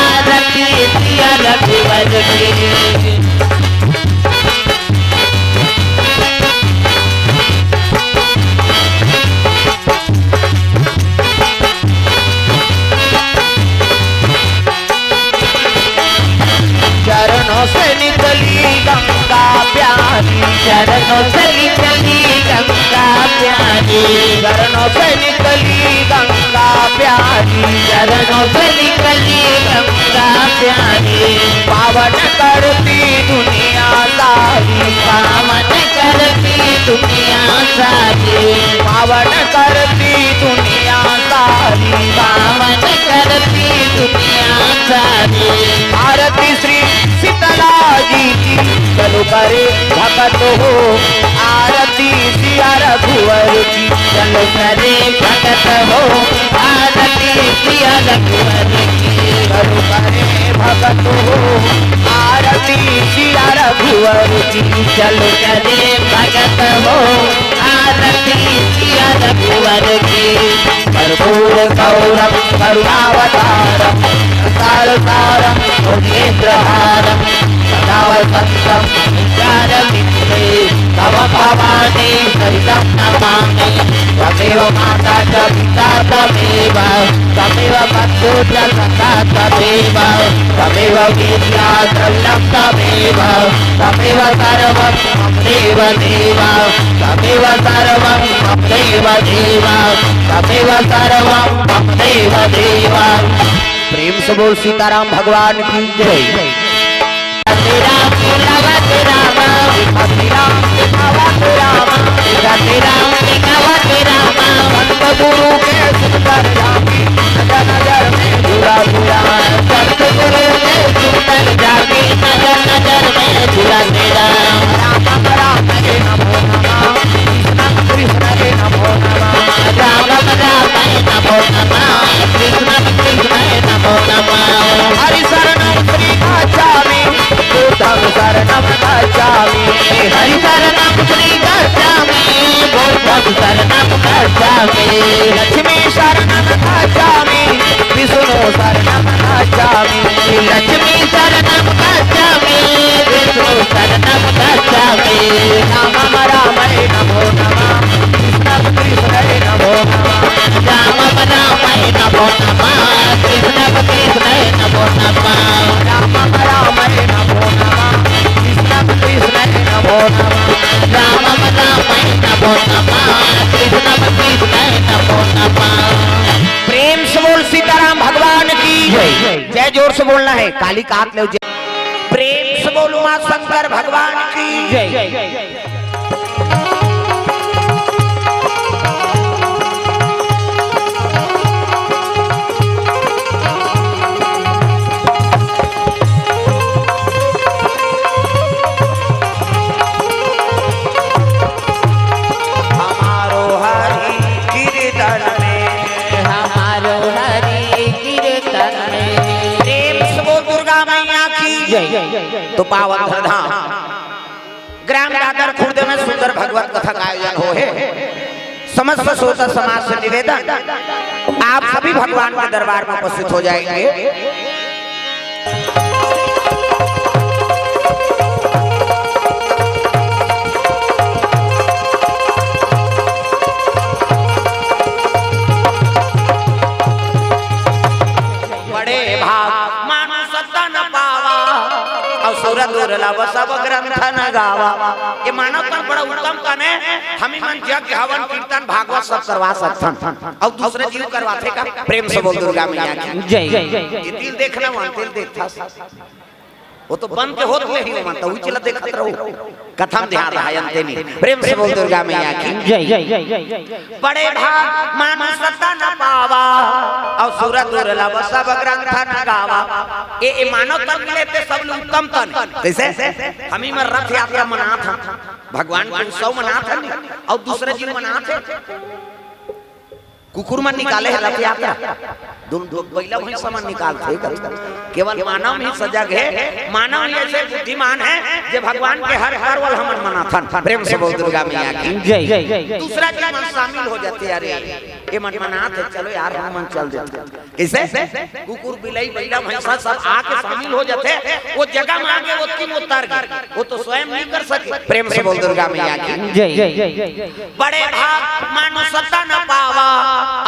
आरती सिया रघुवर की चरणों से निकली गंगा प्यारी चरणों से निकली गंगा प्यारी चरणों से निकली गंगा प्यारी चरणों से निकली गंगा प्यारी पावन करती दुनिया सारी पावन करती दुनिया सारी पावन करती दुनिया सारी पावन करती दुनिया सारी आरती श्री शीतला जी की चलो करे भगत हो आरती सिया रघुवर की चलो करे भगत हो आरती सिया रघुवर की चलो करे भगत हो आरती सिया रघुवर की चलो करे भगत हो आरती सिया रघुवर की कर्पूर गौरम करुणावतारम सारसारम भुजेन्द्रहारम सदा वसंतम विचारमित्रे तव भवानी हरितं नमामि त्वमेव माता च पिता त्वमेव तमेव बन्धु च सखा तमेव त्वमेव विद्या द्रविणं त्वमेव तमेव सर्वं मम देव देव त्वमेव सर्वं मम देव देव त्वमेव सर्वं मम देव देव प्रेम से बोल सीताराम भगवान की जय तेरा भगवत राम हरि राम भगवत राम राधे राम भगवत राम संत गुरु के सुंदर जाति नजर नजर में जुड़ा जुड़ा संत गुरु के सुंदर जाति नजर नजर में झूला तेरा राम राम के नमो नमः कृष्ण कृष्ण के नमो नमः राम राम नमो नमः कृष्ण कृष्ण नमो नमः हरि शरणं श्री गच्छामि बुद्धं शरणं गच्छामि हरि शरणं श्री गच्छामि बुद्धं शरणं गच्छामि लक्ष्मी शरणं गच्छामि विष्णु शरणं गच्छामि लक्ष्मी शरणं गच्छामि विष्णु शरणं गच्छामि राम रामाय नमो नमः कृष्ण कृष्णाय नमो नमः राम रामाय नमो नमः कृष्ण कृष्णाय नमो नमः राम रामाय नमो नमः कृष्ण कृष्णाय नमो नमः राम रामाय नमो नमः कृष्ण कृष्णाय नमो नमः प्रेम से बोल सीताराम भगवान की जय जय जोर से बोलना है काली काट लो जय प्रेम से बोलो मां शंकर भगवान की जय हमारो हरि कीर्तन में हमारो हरि कीर्तन में प्रेम से बोल दुर्गा मैया की जय तो पावन धाम ग्राम दादर खुर्द में सुंदर भगवत कथा का आयोजन हो है समस्त श्रोता समाज से निवेदन आप सभी भगवान के दरबार में उपस्थित हो जाएंगे बड़े भाग मानो सत्ता न पावा और सुर दुर्लभ सब ग्रंथ न गावा ये मानव का बड़ा उत्तम काम है हम ही मन यज्ञ हवन कीर्तन भागवत सब करवा सकते और दूसरे जीव करवाते का प्रेम से बोल दुर्गा मैया की जय ये दिल देखना वहां दिल देखता वो तो बन के होत ले ही मानता हुई चला देखत रहो कथम ध्यान रहा अंते नहीं प्रेम से बोल दुर्गा मैया की जय जय जय जय जय। बड़े भाग मानो सत्ता न पावा और सूरत दुर्लभ सब ग्रंथ न गावा ए मानव तन मिले ते सब लोग उत्तम तन कैसे हमी में रथ यात्रा मनात हम भगवान को सौ मनात हम और दूसरे जीव मनात है कुकुर मन निकाले है रथ यात्रा दो बैला वही सामान निकालते केवल मानव ही सजग है मानव ही ऐसे बुद्धिमान है जो भगवान के हर पर्व हमन मनाथन प्रेम से बोल दुर्गा मैया की जय जय जय जय। दूसरा जीव मन शामिल हो जाते अरे ये मन मनाते चलो यार हम मन चल देते कैसे कुकुर बिलाई बैला भैंसा सब आके शामिल हो जाते वो जगह मांगे वो तीन उतार गए वो तो स्वयं नहीं कर सके प्रेम से बोल दुर्गा मैया की जय जय जय जय जय। बड़े भाग मानो सत्ता न पावा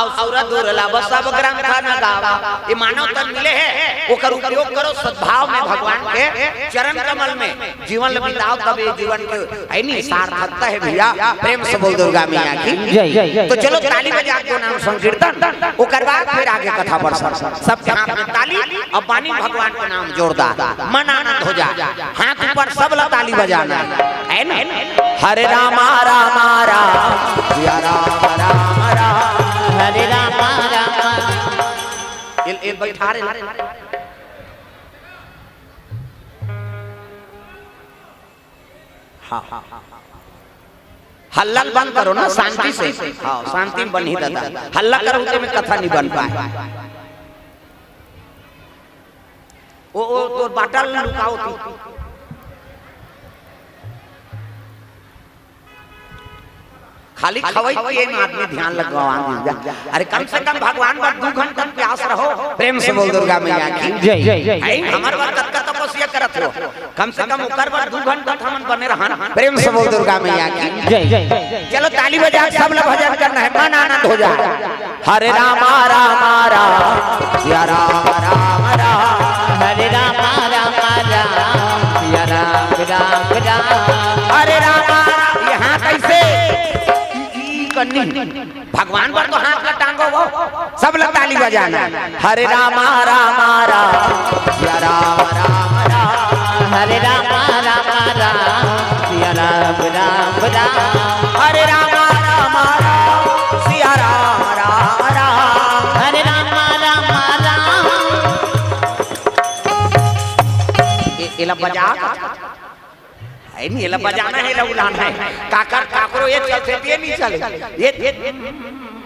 और सूरत दुर्लभ सब ग्रंथ न गावा ये मानव तन मिले है ओकर उपयोग करो सद्भाव में भगवान के चरण कमल में जीवन बिताओ तब ये जीवन के है नहीं सार्थकता है भैया प्रेम से बोल दुर्गा मैया की जय जय जय। तो चलो ताली बजा के नाम संकीर्तन ओकर बाद फिर आगे कथा बढ़ सब के हाथ में ताली और बानी भगवान के नाम जोरदार मन आनंद हो जाए हाथ ऊपर सब ला ताली बजाना है ना हरे रामा रामा राम सिया राम राम राम हरे राम राम ये बैठा रहे हाँ हल्ला बंद करो ना शांति से हाँ शांति में बन ही दादा हल्ला करो उसमें कथा नहीं बन पाए वो तो बाटल लुकाओ थी खाली खवाई पिए में आदमी ध्यान लगवा अरे कम से कम भगवान पर 2 घंटा प्यास रहो प्रेम से बोल दुर्गा मैया की जय जय जय जय। हमार बार कत तपस्या करत हो कम से कम ओकर बार 2 घंटा हमन बने रहन प्रेम से बोल दुर्गा मैया की जय जय जय जय। चलो ताली बजा सब लोग भजन करना है मन आनंद हो जाए हरे रामा रामा राम सिया राम राम राम हरे राम राम राम सिया राम राम राम हरे रामा यहाँ कैसे भगवान पर तो हाथ का टांगो वो सब लोग ताली बजाना हरे रामा रामा राम सिया राम राम राम हरे राम राम राम सिया राम राम राम हरे रामा रामा राम सिया राम राम राम हरे राम राम राम ये बजा है नहीं ये बजाना है उलाना है काकर काकरो ये चलते ये नहीं चले ये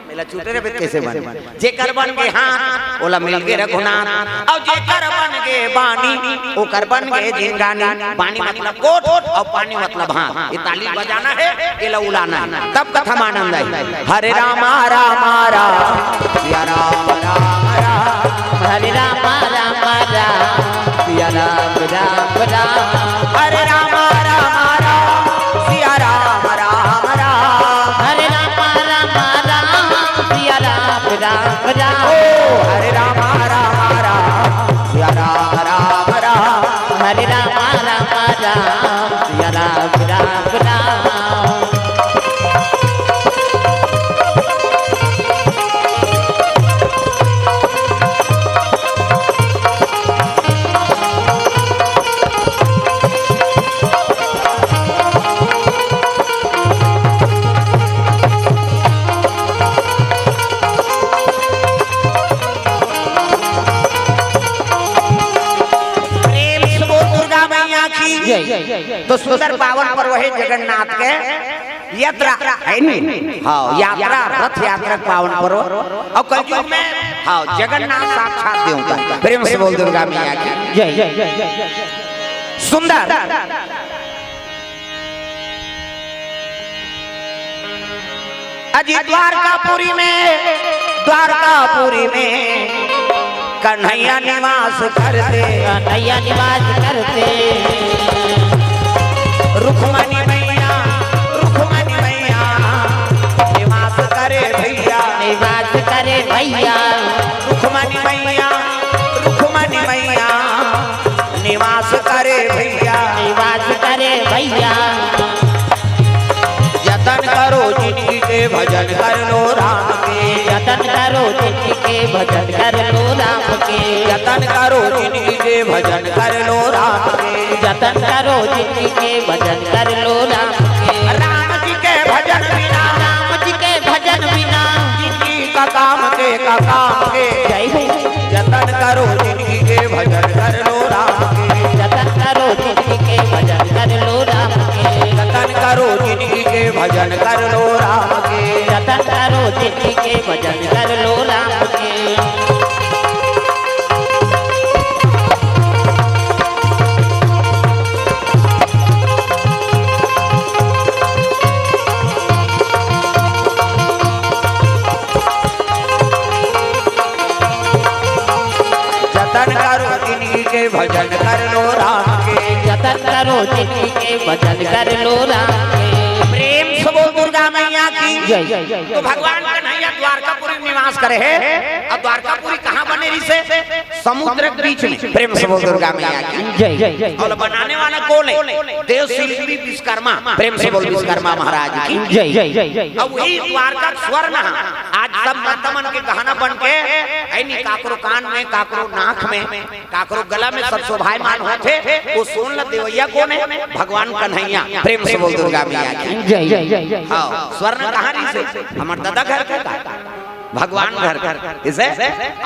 मेला छूटे रे कैसे बन जे कर बन के हां ओला मिल के रघुनाथ और जे कर बन के बानी ओ कर बन के जिंगानी बानी मतलब कोट और पानी मतलब हां ये ताली बजाना है ये उलाना है तब कथा आनंद है हरे रामा रामा राम सिया राम राम राम हरे राम राम राम सिया राम राम राम हरे रामा रामा राम सिया राम राम राम हरे राम राम राम सिया राम राम राम हरे रामा रामा राम सिया राम राम राम हरे राम राम राम सिया राम राम राम तो सुंदर पावन पर्व है जगन्नाथ के यात्रा है नहीं हाँ यात्रा रथ यात्रा पावन पर्व और कलयुग में हाँ जगन्नाथ साक्षात देवता प्रेम से बोल दुर्गा मैया की जय जय जय जय जय। सुंदर अजी द्वारकापुरी में कन्हैया निवास करते कन्हैया निवास करते रुक्मणी मैया निवास करे भैया निवास करे भैया रुक्मणी मैया निवास करे भैया निवास करे भैया जतन करो जिनकी के भजन कर लो राम के जतन करो जिनके भजन कर लो राम के जतन करो जिनकी के भजन कर लो राम के। जतन करो जिंदगी के भजन कर लो राम के। राम जी के भजन बिना, राम जी के भजन बिना जिंदगी का काम के जय हो। जतन करो जिंदगी के भजन कर लो राम के। जतन करो जिंदगी के भजन कर लो राम के। जतन करो जिंदगी के भजन कर लो राम के। जतन करो जिंदगी के भजन कर लो राम के। जतन करो जिंदगी के भजन कर लो राम के। जतन करो जिंदगी के भजन कर लो राम के। प्रेम से बोल दुर्गा मैया की जय जय जय तो भगवान कन्हैया द्वारकापुरी में निवास करे है। अब द्वारकापुरी कहाँ बने रही से समुद्र के बीच में। प्रेम से बोल दुर्गा मैया की जय जय जय और बनाने वाला कौन है? देव शिल्पी विश्वकर्मा। प्रेम से बोल विश्वकर्मा महाराज की जय जय जय जय। अब वही द्वारका स्वर्ण आज सब मर्दमन के गहना बन के ऐनी काकरो कान में, काकरो नाक में, काकरो गला में सब शोभायमान होते। वो सोन ल देवैया कौन है? भगवान कन्हैया। प्रेम से बोल दुर्गा मैया की जय जय जय जय। हाँ स्वर्ण कहानी से हमार दादा घर का भगवान घर इसे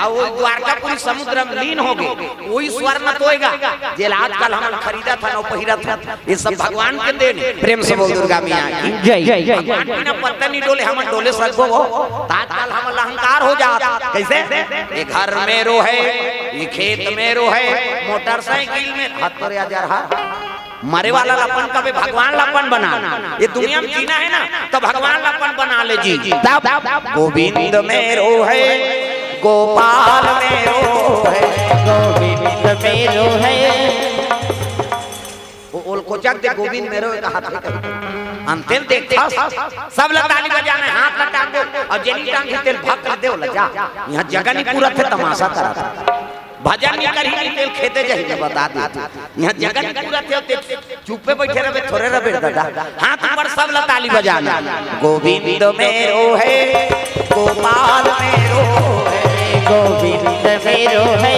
और वो द्वारकापुरी समुद्र में लीन हो गए। वही स्वर्ण तोएगा जे आजकल हम खरीदा था ना पहिरा था। ये सब भगवान के देन। प्रेम से बोल दुर्गा मैया की जय जय जय जय। बिना पत्ता नहीं डोले हम डोले सको हो। आजकल हम अहंकार हो जाता कैसे? ये घर में रो है, ये खेत में रो है, मोटरसाइकिल में 70,000 मरे वाला लपन कभी भगवान लपन बना। ये दुनिया में जीना है ना तो भगवान लपन बना ले जी। गोविंद मेरो है, गोपाल मेरो है, गोविंद मेरो है। वो ओल को जग दे गोविंद मेरो का हाथ में अंतिम देखता सब लताली बजाने हाथ लटा दो और जेनी टांग के तेल भाग कर दे लजा। यहाँ जगह नहीं पूरा थे तमाशा करा था। भजन नहीं करी नहीं तेल खेते जाइए बता देते। यहाँ जगह नहीं पूरा थे चुप पे बैठे रहे थोड़े रहे दादा हाथ ऊपर सब लताली बजाना। गोविंद मेरो है, गोपाल मेरो है, गोविंद मेरो है,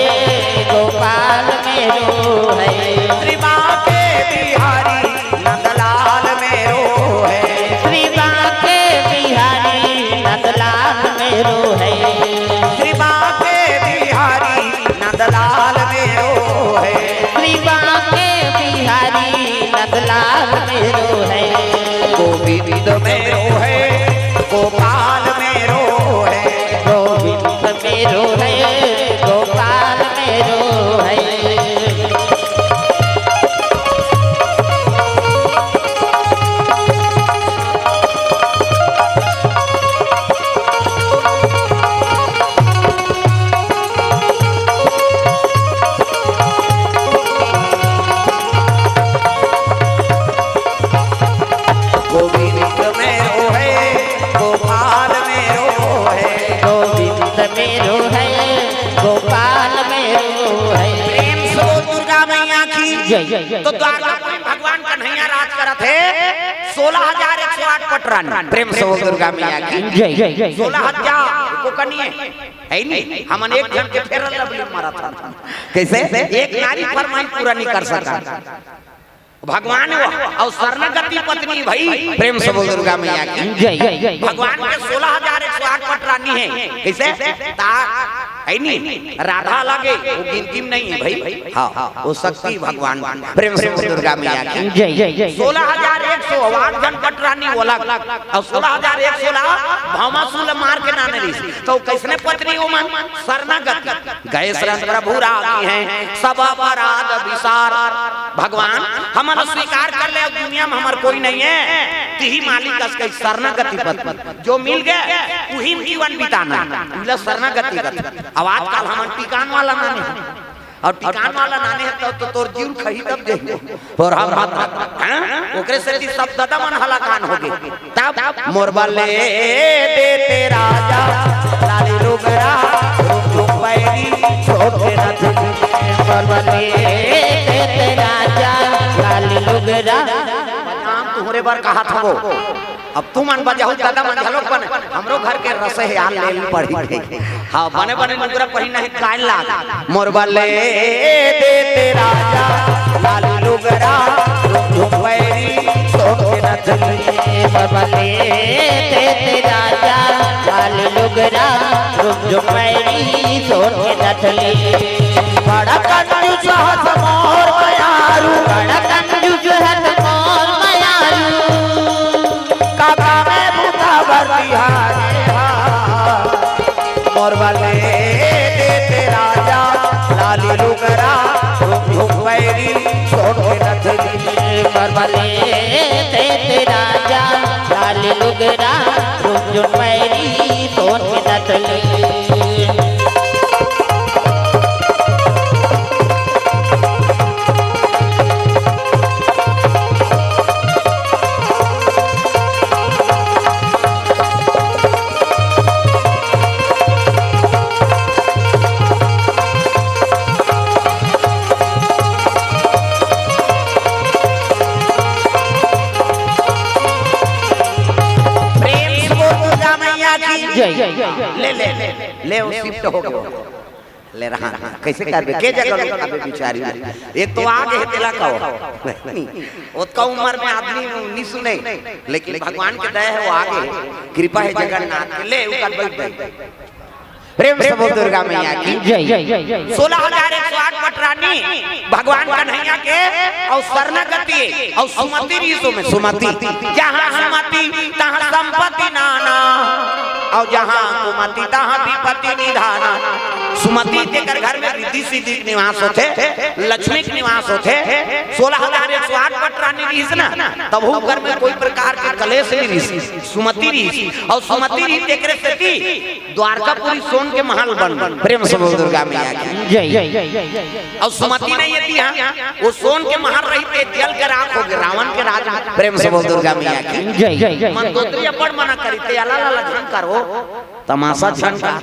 गोपाल मेरो है। त्रिभा के बिहारी नंदलाल मेरो है, त्रिभा के बिहारी नंदलाल मेरो है। त्रिभा के बिहारी नंदलाल मेरो है, त्रिभा के बिहारी नंदलाल मेरो है। गोविंद मेरो है, गोपाल मेरो है, गोविंद मेरो है, गोपाल मेरो है। गोविंद मेरो है, गोपाल मेरो है, गोविंद मेरो है, गोपाल मेरो है। प्रेम से बोल दुर्गा मैया की जय जय जय। तो द्वारकापुरी भगवान कन्हैया राज करत है 16,108 पटरान। प्रेम से बोल दुर्गा मैया की जय जय जय। 16,000 को कनिए है नहीं। हमन एक जन के फेर लबली मारा था कैसे? एक नारी फरमान पूरा नहीं कर सका भगवान वो और शरणगति पत्नी भाई। प्रेम से बोल दुर्गा मैया की जय जय जय। भगवान के 16,108 पटरानी है कैसे? ता है नहीं राधा लगे वो गिनती में नहीं है भाई। हाँ वो शक्ति भगवान। प्रेम से बोल दुर्गा मैया की जय जय जय। 16,108 जन पटरानी बोला और 16,116 भामासुर मार के नाने रही तो कैसने पत्नी वो मन शरणागति गए शरण प्रभु राजी हैं सब अपराध विसार। भगवान हम स्वीकार कर ले दुनिया में हमार कोई नहीं है तिही मालिक असके शरणागति पद जो मिल गए वही जीवन बिताना मिला शरणागति गति। अब आजकल हम टिकान वाला नाने और टिकान वाला नाने है तो तोर जीव खही तब देंगे और हम हाथ ओकरे से सब दादा मन हलाकान हो गए तब मोरबा ले देते राजा लाली रुगरा रुक पैरी छोटे रथ बलबले तेरे राजा लाली लुगरा। नाम तुम्हारे बार कहा था वो अब तू मन बजाऊ दादा मन झलोक बन हमरो घर के रसे यार ले ली पड़ी हां बने बने नुकरा पहिना है काल लाग मोरबा ले दे तेरा राजा लाल लुगरा झुमवैरी सोके न चली मोरबा ले दे तेरा राजा लाल लुगरा झुमवैरी सोके न चली बड़ा कंजूस हस मोर मायारू बड़ा कंजूस हस मोर मायारू काका में भूता बरतिहारे मोरबा ले दे तेरा राजा लाल लुगरा झुमवैरी सोके न चली मोरबा ले दे तेरा राजा लाल लुगरा झुमवैरी सोके न चली ले ले ले वो शिफ्ट हो गया ले रहा कैसे करबे के जगह करबे बिचारी एक तो आगे है तेला का वो का उम्र में आदमी नहीं सुने लेकिन भगवान के दया है वो आगे कृपा है जगन्नाथ के ले उकर बैठ प्रेम से बोल दुर्गा मैया की जय 16,108 पटरानी भगवान कन्हैया के और शरणागति और सुमति रीसो में सुमति जहां सुमति तहां संपत्ति नाना और जहां कुमति तहां विपत्ति निधाना सुमति के घर में रिद्धि सिद्धि निवास होते लक्ष्मी के निवास होते 16,108 पटरानी रीस ना तब वो घर में कोई प्रकार के कलेश नहीं रीस सुमति रीस और सुमति रीस एकरे से द्वारकापुरी सोन के महल बन प्रेम से बोल दुर्गा मैया की जय और सुमति नहीं ये यहाँ वो सोन के महल रहते जल के राख हो गए रावण के राजा प्रेम से बोल दुर्गा मैया की जय मंदोदरी अपन मना करते अला ला झन करो तमाशा झन का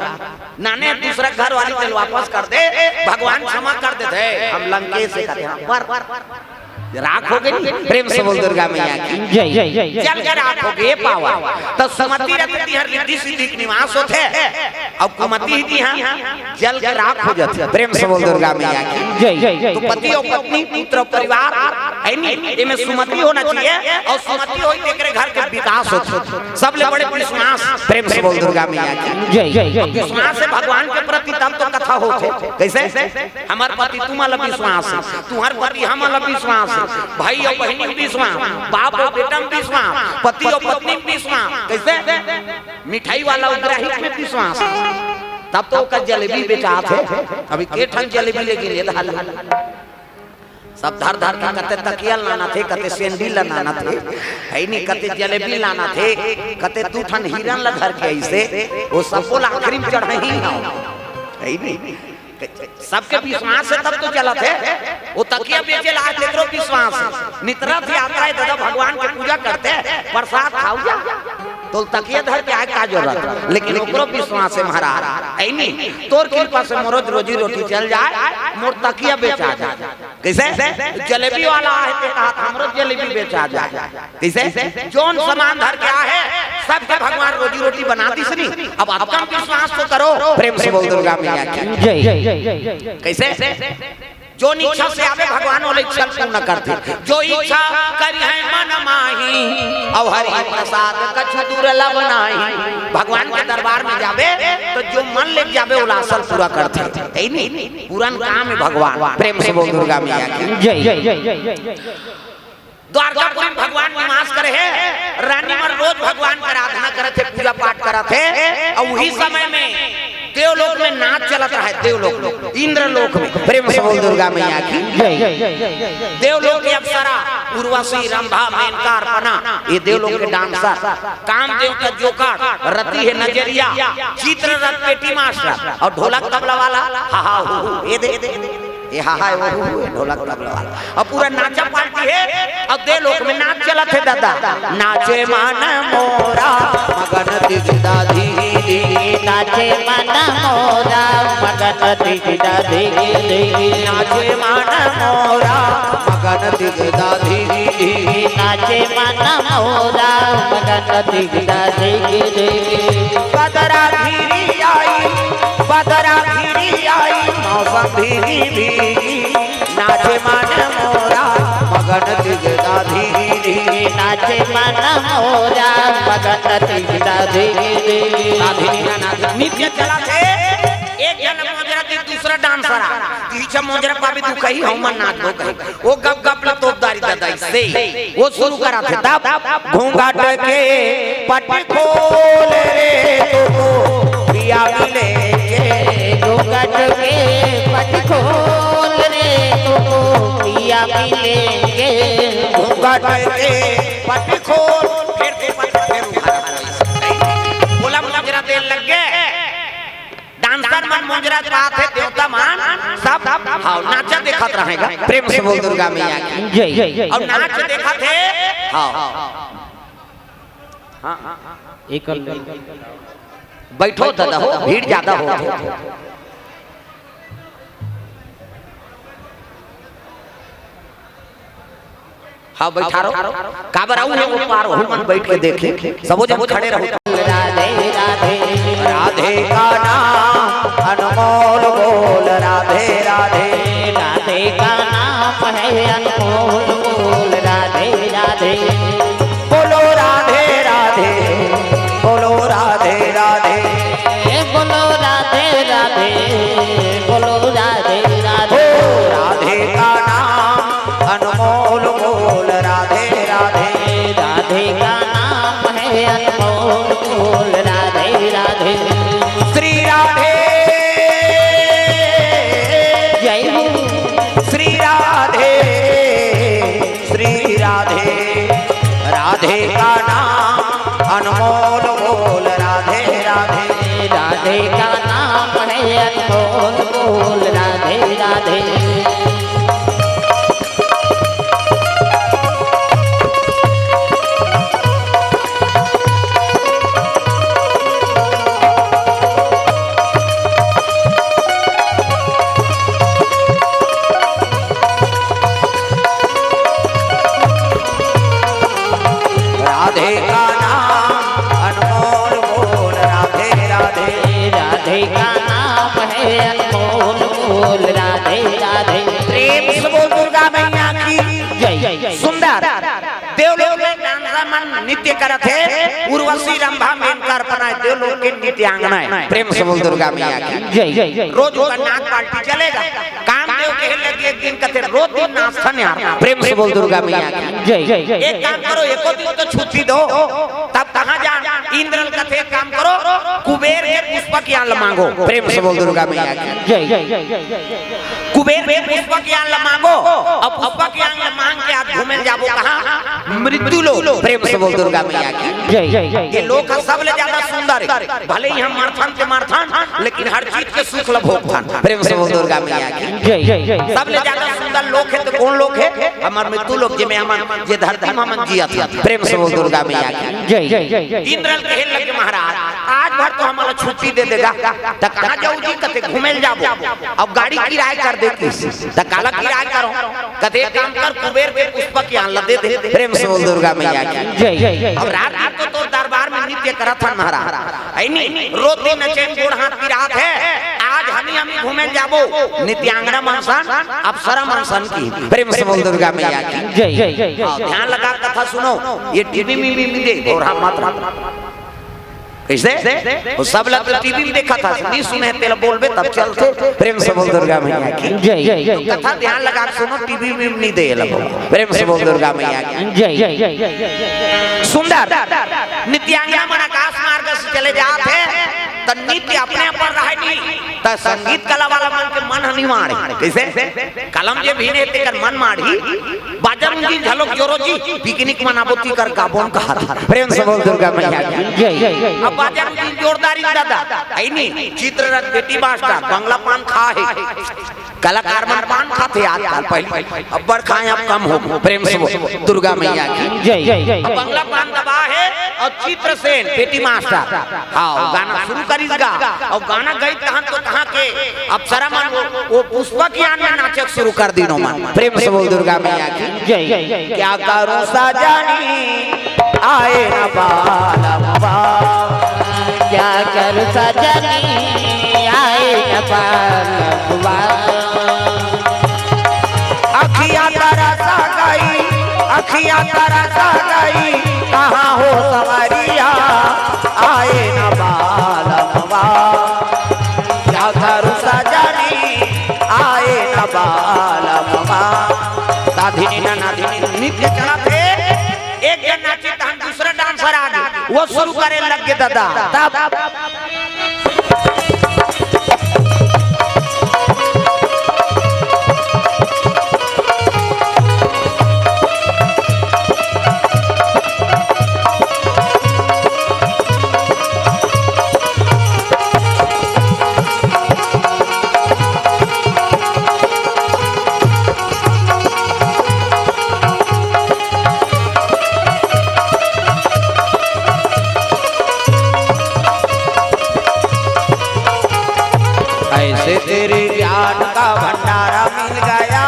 नाने दूसरा घर वाली चल वापस कर दे भगवान क्षमा कर देते हम लंकेश से कहते हैं पर राख हो गई प्रेम से बोल दुर्गा मैया की जय जल के राख हो गए पावा तो सुमति रहती हर रिद्धि सिद्धि निवास होते और कुमति ही यहाँ जल के राख हो जाते प्रेम से बोल दुर्गा मैया की जय तो पति और पत्नी पुत्र परिवार है नहीं इनमें सुमति होना चाहिए और सुमति होई तेरे घर के विकास होते सब ले बड़े विश्वास प्रेम से बोल दुर्गा मैया की जय विश्वास है भगवान के प्रति तब तो कथा होते कैसे हमार पति तुम्हारा विश्वास तुम्हार पति हमारा विश्वास भाई और बहनी विश्वास बाप और बेटा विश्वास पति और पत्नी विश्वास कैसे मिठाई वाला उग्राही में विश्वास तब तो का जलेबी बेचा थे अभी के ठन जलेबी लेके ले धाल सब धर धर के कते तकिया लाना थे कते सेंडी लाना थे है नहीं कते जलेबी लाना थे कते तू ठन हिरन ला घर के ऐसे वो सबको आखिरी में चढ़ा ही ना है नहीं सबके विश्वास से तब तो चला थे वो तकिया बेचे ला तेरो विश्वास नितरा थी आता है दादा भगवान की पूजा करते प्रसाद खाऊ जा तो तकिया धर के आए का जरूरत लेकिन ओकरो विश्वास से महाराज है नहीं तोर कृपा से मोर रोजी रोटी चल जाए मोर तकिया बेचा जाए कैसे जलेबी वाला है ते कहा हमरो जलेबी बेचा जाए कैसे जोन सामान धर के आए सबके भगवान रोजी रोटी बना दी सनी अब आपका विश्वास तो करो प्रेम से बोल दुर्गा मैया की जय कैसे जो इच्छा से आवे भगवान वाले इच्छा पूर्ण करते जो इच्छा करी है मन माही और हरि प्रसाद कछु दुर्लभ नाही भगवान के दरबार में जावे तो जो मन ले जावे वो लासल पूरा करते है नहीं पूरन काम है भगवान प्रेम से बोल दुर्गा मैया की जय द्वारकापुरी भगवान निवास करे है रानी मन रोज भगवान की आराधना करे थे पूजा पाठ करे थे और वही समय में देवलोक में नाच चलता है देवलोक इंद्रलोक में प्रेम से बोल दुर्गा मैया की देवलोक की अप्सरा उर्वशी रंभा मेनका अर्पणा ये देवलोक के डांसर कामदेव का जोकर रति है नजरिया चित्ररथ पेटी मास्टर और ढोलक तबला वाला हा हा ये दे ये हा हा वो ढोलक तबला वाला और पूरा नाचा पार्टी है और देवलोक में नाच चला थे दादा नाचे मन मोरा मगन दिगदा धीरे नाचे मन मोरा मगन दिगदा धीरे नाचे मन मोरा मगन दिगदा धीरे नाचे मन मोरा मगन दिगदा धीरे बदरा धीरी आई मौसम धीरी भीगी नाचे मन मोरा मगन दिगदा धीरे नाचे मन मोरा मगन दिगदा धीरे नित्य चला थे एक जन मोजरा दी दूसरा डांसर तीसरा मोजरा पाबी तू कही हम नाच दो कही वो गप गप ला तोपदारी दादा से वो शुरू करा थे तब घूंघट के पट्टी खोल रे तो पिया मिले घूंघट के पट्टी खोल रे तो पिया मिलेंगे घूंघट के पट्टी खोल फिर बोला मोजरा तेल लग गए डांसर मन मोजरा बात है देवता मान सब हाँ नाचा देखत रहेगा प्रेम से बोल दुर्गा मैया की जय जय और नाच देखा थे हाँ एक बैठो दादा हो भीड़ ज्यादा हो हाँ बैठा रहो काबर आऊ है वो पार हो मन बैठ के देखे सबो जब खड़े रहो राधे राधे राधे का नाम अनमोल बोल राधे राधे राधे का नाम है अनमोल बोल राधे राधे बोलो राधे राधे बोलो राधे राधे बोलो राधे राधे बोलो राधे राधे राधे का नाम अनमोल बोल राधे राधे राधे का नाम है अनमोल बोल राधे राधे श्री राधे जय हो श्री राधे श्री राधे राधे का नाम अनमोल बोल राधे राधे राधे का नाम है अनमोल बोल राधे राधे राधे का नाम अनमोल बोल राधे राधे राधे का नाम है अनमोल बोल राधे राधे प्रेम से बोल दुर्गा मैया की जय जय जय सुंदर देवलोक में डांसर मन नृत्य करत है उर्वशी रंभा मेनकर अपना देवलोक के नृत्यांगना है प्रेम से बोल दुर्गा मैया की जय जय जय रोज का नाच पार्टी चलेगा काम देव के लगे एक दिन कहते रोज दिन नाचन यार प्रेम से बोल दुर्गा मैया की जय जय जय एक काम करो एको दिन तो छुट्टी दो तब कहाँ जा इंद्रल कथे एक काम करो कुबेर के पुष्पक यान मांगो प्रेम से बोल दुर्गा मैया की जय जय जय जय कुबेर के पुष्पक यान मांगो अब पुष्पक यान मांग के आज घूमे जाबो कहाँ मृत्यु लोक प्रेम से बोल दुर्गा मैया की जय जय जय ये लोक सब ले ज्यादा सुंदर है भले ही हम मारथन के मारथन लेकिन हर चीज के सुख ल भोगथन प्रेम से बोल दुर्गा मैया की जय जय जय सब ले ज्यादा सुंदर लोक है तो कौन लोक है हमार मृत्यु लोक जिमे हमन जे धरती में हमन जियत प्रेम से बोल दुर्गा मैया की जय जय जय जय इंद्रल कहे लगे महाराज आज भर तो हमारा छुट्टी दे देगा त कहां जाऊ जी कते घूमेल जाबो अब गाड़ी किराया कर दे त काला किराया करो कते काम कर कुबेर के पुष्पक यहां ल दे दे प्रेम से बोल दुर्गा मैया की जय जय जय अब रात रात तो दरबार में नृत्य करत हन महाराज ऐ नहीं रोती नचेन गोड़ हाथ की रात है आज हम घूमे जाबो नित्यांगना मनसन अप्सरा मनसन की प्रेम से बोल दुर्गा मैया की जय जय जय ध्यान लगा कथा सुनो ये टीवी में भी दे और हम मत कैसे वो सब लोग टीवी में देखा था नहीं सुने तेल बोलबे तब चलते प्रेम से बोल दुर्गा मैया की जय जय जय कथा ध्यान लगा सुनो टीवी में नहीं दे लगो प्रेम से बोल दुर्गा मैया की जय जय जय जय सुंदर नित्यांगना मन आकाश मार्ग से चले जाते त नित्य अपने पर रहे नहीं त संगीत कला वाला मन के मन हनी मारे कैसे कलम जे भी ने तेकर मन मारी बाजन की झलक जोरो जी पिकनिक मनाबोती कर गाबोन का हाथ प्रेम से बोल दुर्गा मैया की जय जय जय अब बाजन की जोरदारी दादा है नहीं चित्ररथ बेटी मास्टर बंगला पान खा है कलाकार मन पान खाते आजकल पहले अब बड़ खाए अब कम हो प्रेम से बोल दुर्गा मैया की जय जय जय बंगला पान दबा है और और चित्रसेन पेटी मास्टर। हाँ गाना शुरू करीगा और गाना गई तहन तो कहाँ के अप्सरा मन वो पुष्पा की आन में नाचक शुरू कर दिनो मन। प्रेम से बोल दुर्गा मैया की जय। क्या करूं सजनी आए न बालम्बा, क्या कर सजनी आए न बालम्बा। अखियां तरसा गई, अखियां तरसा गई, कहाँ हो सवरिया आए न बालम्बा। क्या करूं सजनी आए न बालम्बा। ताधिनी ना नाधिनी नित्य चला थे, एक जन नाचे तहन दूसरा डांसर आ गया, वो शुरू करे लग गए दादा तब तेरे ज्ञान का भंडारा मिल गया,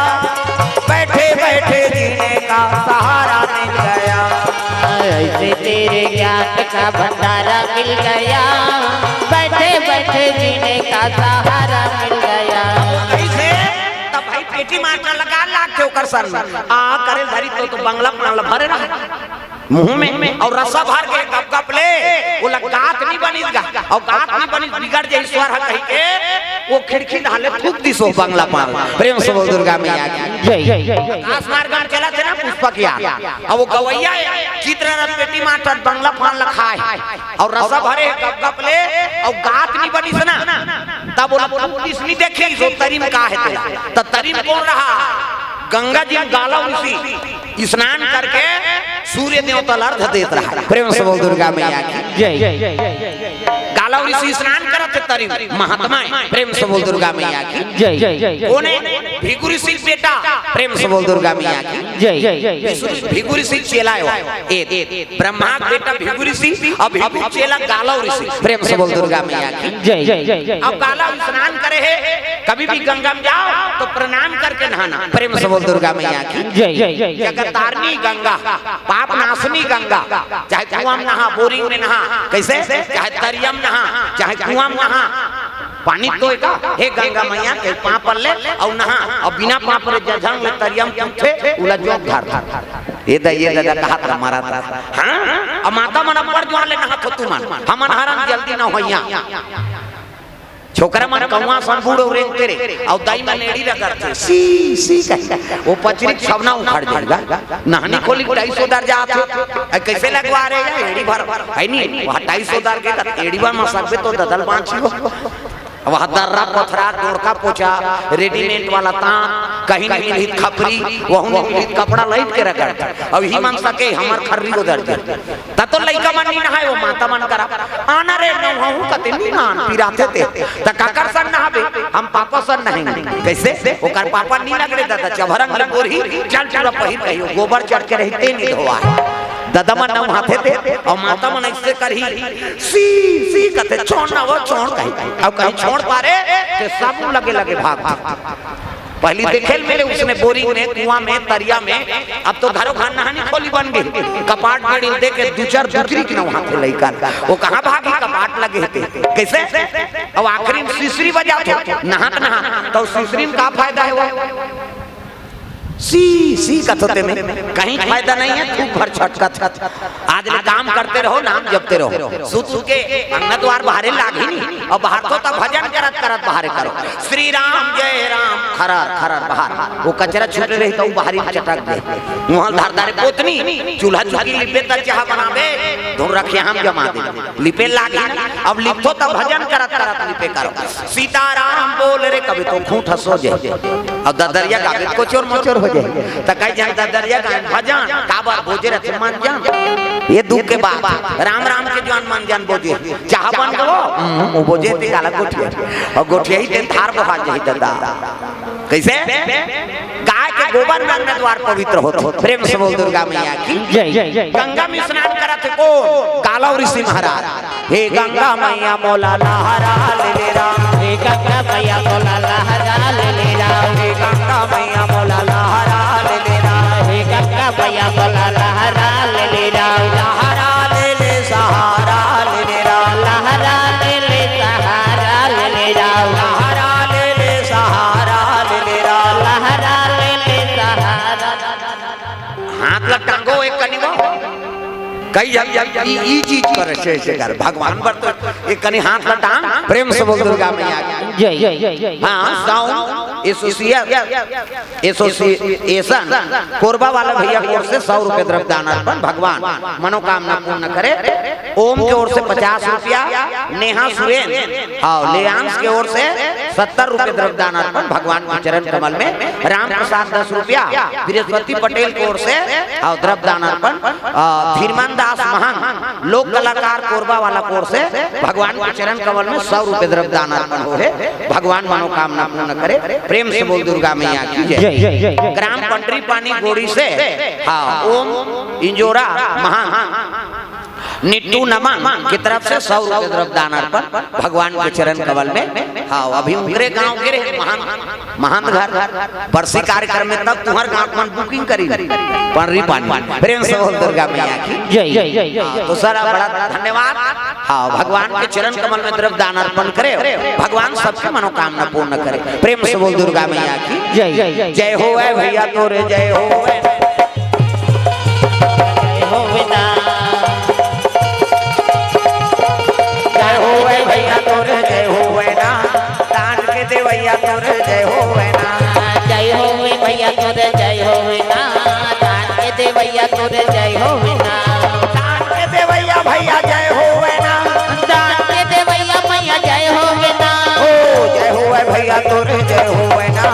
बैठे बैठे जीने का सहारा मिल गया। ऐसे तेरे ज्ञान का भंडारा मिल गया, बैठे बैठे जीने का सहारा मिल गया। ऐसे तब भाई पेटी मारना लगा लाख के ओकर सर में आ करे धरी तो बंगला बंगला भरे रहा मुंह में और रसा भर के गप गप ले वो लगात नहीं बनीगा और गात नहीं बनी बिगड़ जाए ईश्वर है कहीं के वो खिड़की डाले थूक दी सो बंगला पार। प्रेम से बोल दुर्गा मैया की जय। आसमार गान चला थे ना पुष्पा की और वो गवैया चित्ररथ पेटी मास्टर बंगला पान लखा है और रसा भरे गप गप ले और गात नहीं बनी सना तब बोला पुलिस नहीं देखेगी सो तरीम का है तेरा तो तरीम कौन रहा गंगा जी गाला उसी स्नान करके सूर्य देवता अर्घ देत रहा है। प्रेम से बोल दुर्गा मैया की जय। गाला उसी स्नान करत तरीम महात्मा प्रेम से बोल दुर्गा मैया की जय। कोने भिगुरी सिंह बेटा प्रेम से बोल दुर्गा मैया की जय। भिगुरी सिंह चेला है ब्रह्मा का बेटा भिगुरी सिंह और भिगुरी चेला गाला ऋषि प्रेम से बोल दुर्गा मैया की जय। अब गाला स्नान करे है कभी भी गंगा में जाओ तो प्रणाम करके नहाना। प्रेम से बोल दुर्गा मैया की जय। जगतारनी गंगा पाप नाशनी गंगा चाहे कुआं में नहा बोरिंग में नहा कैसे चाहे तरियम नहा चाहे कुआं में नहा पानी तो हे गंगा मैया के पाप पर ले और नहा और बिना पाप पर जझंग ले तरियम उठे उलझो घर ये दादा कहा था मारा था हां अब माता मन पर जो ले नहा तो तुम हमन हरन जल्दी न होइया छोकरा मन कौवा सन बूढ़ और तेरे और दाई में नेड़ी रगड़ते सी कह वो पचरी छवना उखड़ जाएगा नहानी खोली 250 दर्जा आते कैसे लगवा रहे हैं एड़ी भर है नहीं 250 दर के एड़ी भर में सकबे तो ददल बांची हो वह दर्रा पथरा डोरका पोछा रेडीमेड वाला तांत कहीं नहीं मिली खपरी वह मिली कपड़ा लईट के रगड़ अब ही मन सके हमर खर्री उधर त तो लइका मन नहीं नहाए वो माता मन करा आना रे नहु कते नहीं नान पिराते थे त काकर सन नहाबे हम पापा सन नहाएंगे कैसे ओकर पापा नहीं लगरे दादा चभरंग गोरी चल चल पहिर कहियो गोबर चढ़ के रहते नहीं धोआ दादा मन नहाते थे और माता मन ऐसे करही सी कते छोड़ ना वो छोड़ कहीं अब कहीं छोड़ पारे तो सब लगे भाग पहली देखे मेरे उसने बोरिंग में कुआं में तरिया में अब तो घरों घर नहानी खोली बन गई कपाट में दे के दो चार दूसरी की वहां थे लइका वो कहां भागी कपाट लगे थे कैसे अब आखिरी में सीसरी बजा नहात नहा तो सीसरी में का फायदा है वो सी कथते में कहीं फायदा नहीं है खूब भर छटकत आज ले काम करते रहो नाम जपते रहो सुत के अंगना द्वार बाहरे लागी नहीं और बाहर तो तब भजन करत करत बाहरे करो श्री राम जय राम खरर बाहर वो कचरा छूट रही तो बाहरी चटक दे वहां धारदार पोतनी चूल्हा चुकी लिपे त चाह बनावे धुर रखे हम जमा दे लिपे लागी अब लिखो तब भजन करत करत लिपे करो सीताराम बोल रे कभी तो खूंट हंसो जाए और ददरिया गावे को चोर मचोर हो जाए त कह जान ददरिया गान भजन काबर बोजे रथ मान जान ये दुख के बाद राम राम के जवान मान जान बोजे चाह बन गो वो बोजे ते गाला गोठिया और गोठिया ही ते थार बहा जाई दादा कैसे गाय के गोबर में द्वार पवित्र होता प्रेम से बोल दुर्गा मैया की जय। गंगा में स्नान करा थे कौन? गालव ऋषि महाराज। हे गंगा मैया मोला लहरा ले राम, हे गंगा मैया मोला लहरा ले राम, हे गंगा मैया मोला लहरा ले राम, हे गंगा मैया मोला लहरा ले राम, लहरा ले सहारा ले राम, लहरा ले सहारा ले राम, लहरा ले सहारा ले राम, लहरा ले सहारा। हाथ लटांगो एक कनिवा कई ई चीज करे से कर भगवान बर तो एक कनी हाथ लटांग प्रेम से बोल दुर्गा मैया की जय जय जय जय। हाँ साउंड एसोसिएशन कोरबा वाला भैया की ओर से 100 रुपए द्रव्य दान अर्पण, भगवान मनोकामना पूर्ण करे। ओम की ओर से 50 रुपया, नेहा सुरेन और लेयांश की ओर से 70 रुपए द्रव्य दान अर्पण, भगवान के चरण कमल में। राम प्रसाद 10 रुपया, बृहस्पति पटेल की ओर से और द्रव्य दान अर्पण। धीरमान दास महान लोक कलाकार कोरबा वाला कोर से भगवान के चरण कमल में 100 रुपए द्रव्य दान अर्पण हो है। भगवान मनोकामना पूर्ण करे। प्रेम से बोल दुर्गा मैया की जय। ग्राम पंडरी पानी गोड़ी से हाँ ओम इंजोरा महान निट्टू नमन की तरफ से 100 रुपए द्रव्य दान अर्पण, भगवान के चरण कमल में। हाँ अभी उनके गांव के रहे महान घर बरसी कार्यक्रम में तब तुम्हारे गांव में बुकिंग करी पंडरी पानी। प्रेम से बोल दुर्गा मैया की जय जय जय जय। तो सर बड़ा धन्यवाद। हाँ भगवान के चरण कमल में द्रव्य दान अर्पण करे, भगवान सबकी मनोकामना पूर्ण करे। प्रेम से बोल दुर्गा मैया की जय जय जय। जय हो भैया तोरे जय हो होवेना, जय हो भैया तोरे जय हो ना, दान के देवैया तोरे जय हो ना, जय होवे भैया तोरे जय होवेना, दान के देवैया तोरे जय होवेना, दान के देवैया भैया जय हो ना, दान के देवैया मैया जय होवेना, ओ जय हो भैया तोरे जय हो ना,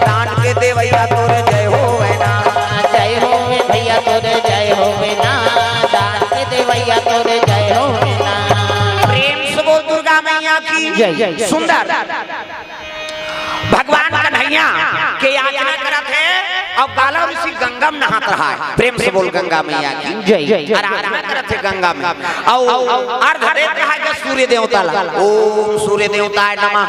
दान के देवैया तोरे जय हो ना, जय होवे भैया तोरे जय होवेना, दान के देवैया तोरे जय होवेना। प्रेम से बोल दुर्गा मैया की जय जय जय। सुंदर भगवान कन्हैया के याचना करत है और गालव ऋषि गंगा में नहात रहा है। प्रेम से बोल गंगा मैया की जय जय जय। आराधना करत है गंगा में और अर्घ देत रहा है सूर्य देवता ला। ओम सूर्य देवताय नमः,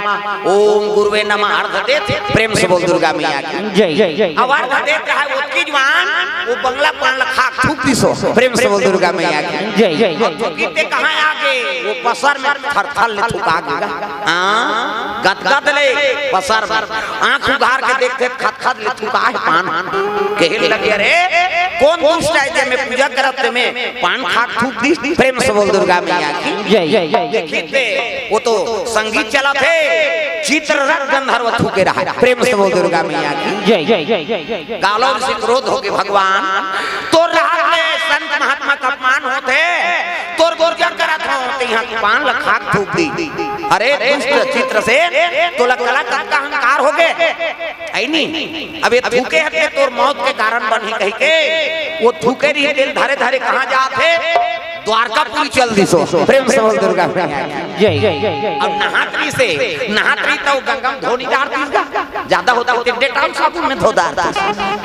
ओम गुरुवे नमः अर्घ देत। प्रेम से बोल दुर्गा मैया की जय जय जय। अब अर्घ देत रहा है उसकी जवान वो बंगला पान लखा थूक दिसो। प्रेम से बोल दुर्गा मैया की जय जय जय। थूकीते कहाँ आगे वो पसर में थरथर ले थूका गया। हां गदगद ले पसर आंख उघार के देखते खतखत ले थूका है पान कहल लगे अरे कौन दुष्ट है जे में पूजा करत में पान खा थूक दी। प्रेम से बोल दुर्गा मैया की जय जय जय जय। देखते वो तो संगीत चला थे चित्ररथ गंधर्व थूके रहा। प्रेम से बोल दुर्गा मैया की जय जय जय जय जय। गालों से क्रोध हो गए भगवान तो रात में संत महात्मा का अपमान होते तोर गुर्जर करत हो यहाँ पान लखा थूक दी। अरे दुष्ट चित्र से तो लगला का अहंकार हो गए ऐ नहीं अब ये थूके हते तोर मौत के कारण बन ही कही के वो थूके रही दिल धारे धारे कहाँ जाते द्वारकापुरी चल दिसो। प्रेम से बोल दुर्गा मैया की जय जय जय जय। अब नहातरी तो गंगा में धोनी डालती ज्यादा होता होते डेटाल साबुन में धो डालती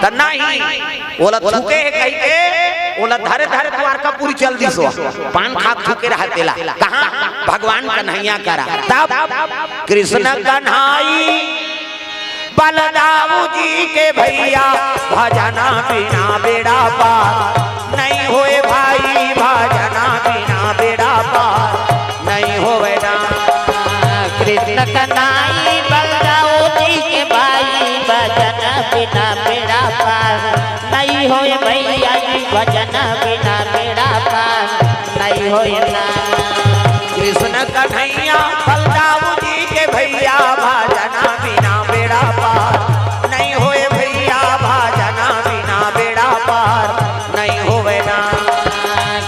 त नहीं ओला थूके है कही के ओला धारे धारे द्वारकापुरी चल दिसो पान खा थूके रहतेला कहां भगवान कन्हैया करा तब कृष्ण कन्हाई बलदाऊ जी के भैया भजना बिना बेड़ा पार नहीं होए भाई भजना बिना बेड़ा पार नहीं होए ना। कृष्ण कन्हैया बलदाऊ जी के भाई भजन बिना बेड़ा पार नहीं होए भैया जी भजन बिना बेड़ा पार नहीं होए ना। कृष्ण कन्हैया बलदाऊ जी के भैया भजना बिना बेड़ा पार नहीं होए भैया भजना बिना बेड़ा पार नहीं होए ना।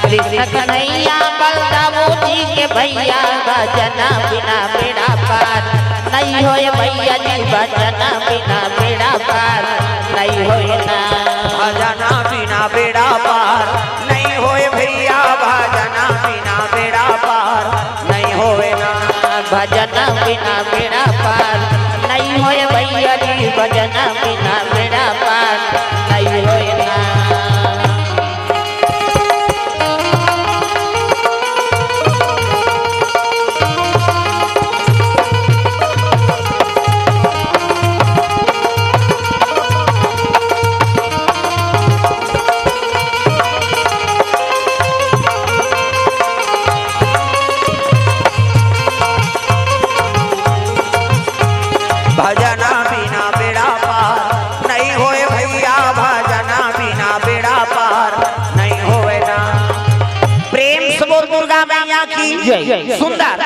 कृष्ण कन्हैया बलदाऊ जी के भैया भजन बिना बेड़ा पार नहीं होए भैया जी भजन बिना बेड़ा पार नहीं होए ना। भजना बिना बेड़ा पार नहीं होए भैया भजना बिना बेड़ा पार नहीं होए ना। भजन बिना बेड़ा पार नहीं होए भैया जी भजन बिना बेड़ा पार नहीं होए ना। मैया की सुंदर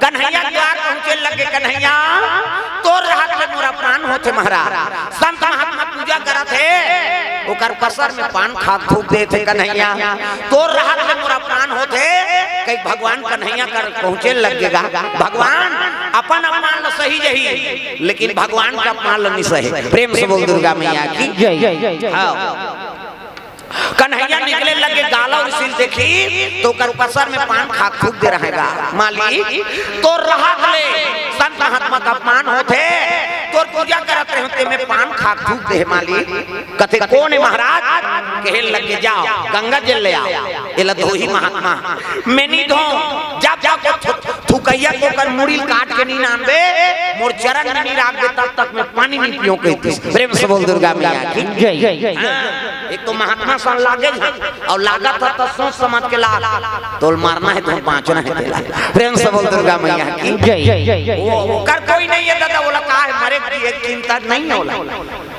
कन्हैया द्वार पहुंचे लगे कन्हैया तो रात में मोरा प्राण होते महाराज संत महात्मा पूजा करत है ओकर पसर में पान खा थूक दे थे कन्हैया तो रात में मोरा प्राण होते कई भगवान कन्हैया कर पहुंचे लगेगा भगवान अपन अपमान सही जही लेकिन भगवान का अपमान नहीं सही प्रेम से बोल दुर्गा मैया की जय। कन्हैया निकले लगे गाला और सिल देखी तो कर पसर में पान खा थूक दे रहेगा माली तो रहा ले संत महात्मा का अपमान होते तो पूजा करते होते में पान खा थूक दे माली कथे कौन है महाराज कहे लगे जाओ गंगा जल ले आओ एला धोही महात्मा मैंने धो जब जाको थुकैया को कर मुड़ी काट के नहीं नानबे मोर चरण नहीं राख दे तब तक मैं पानी नहीं पियो कहती प्रेम से बोल दुर्गा मैया की जय। एक तो महात्मा सन लागे और लागा था तो सोच समझ के लाग तोल मारना है तो बांचना है तेला प्रेम से बोल दुर्गा मैया की जय। वो कर कोई नहीं है दादा बोला का है मरे की एक चिंता नहीं होला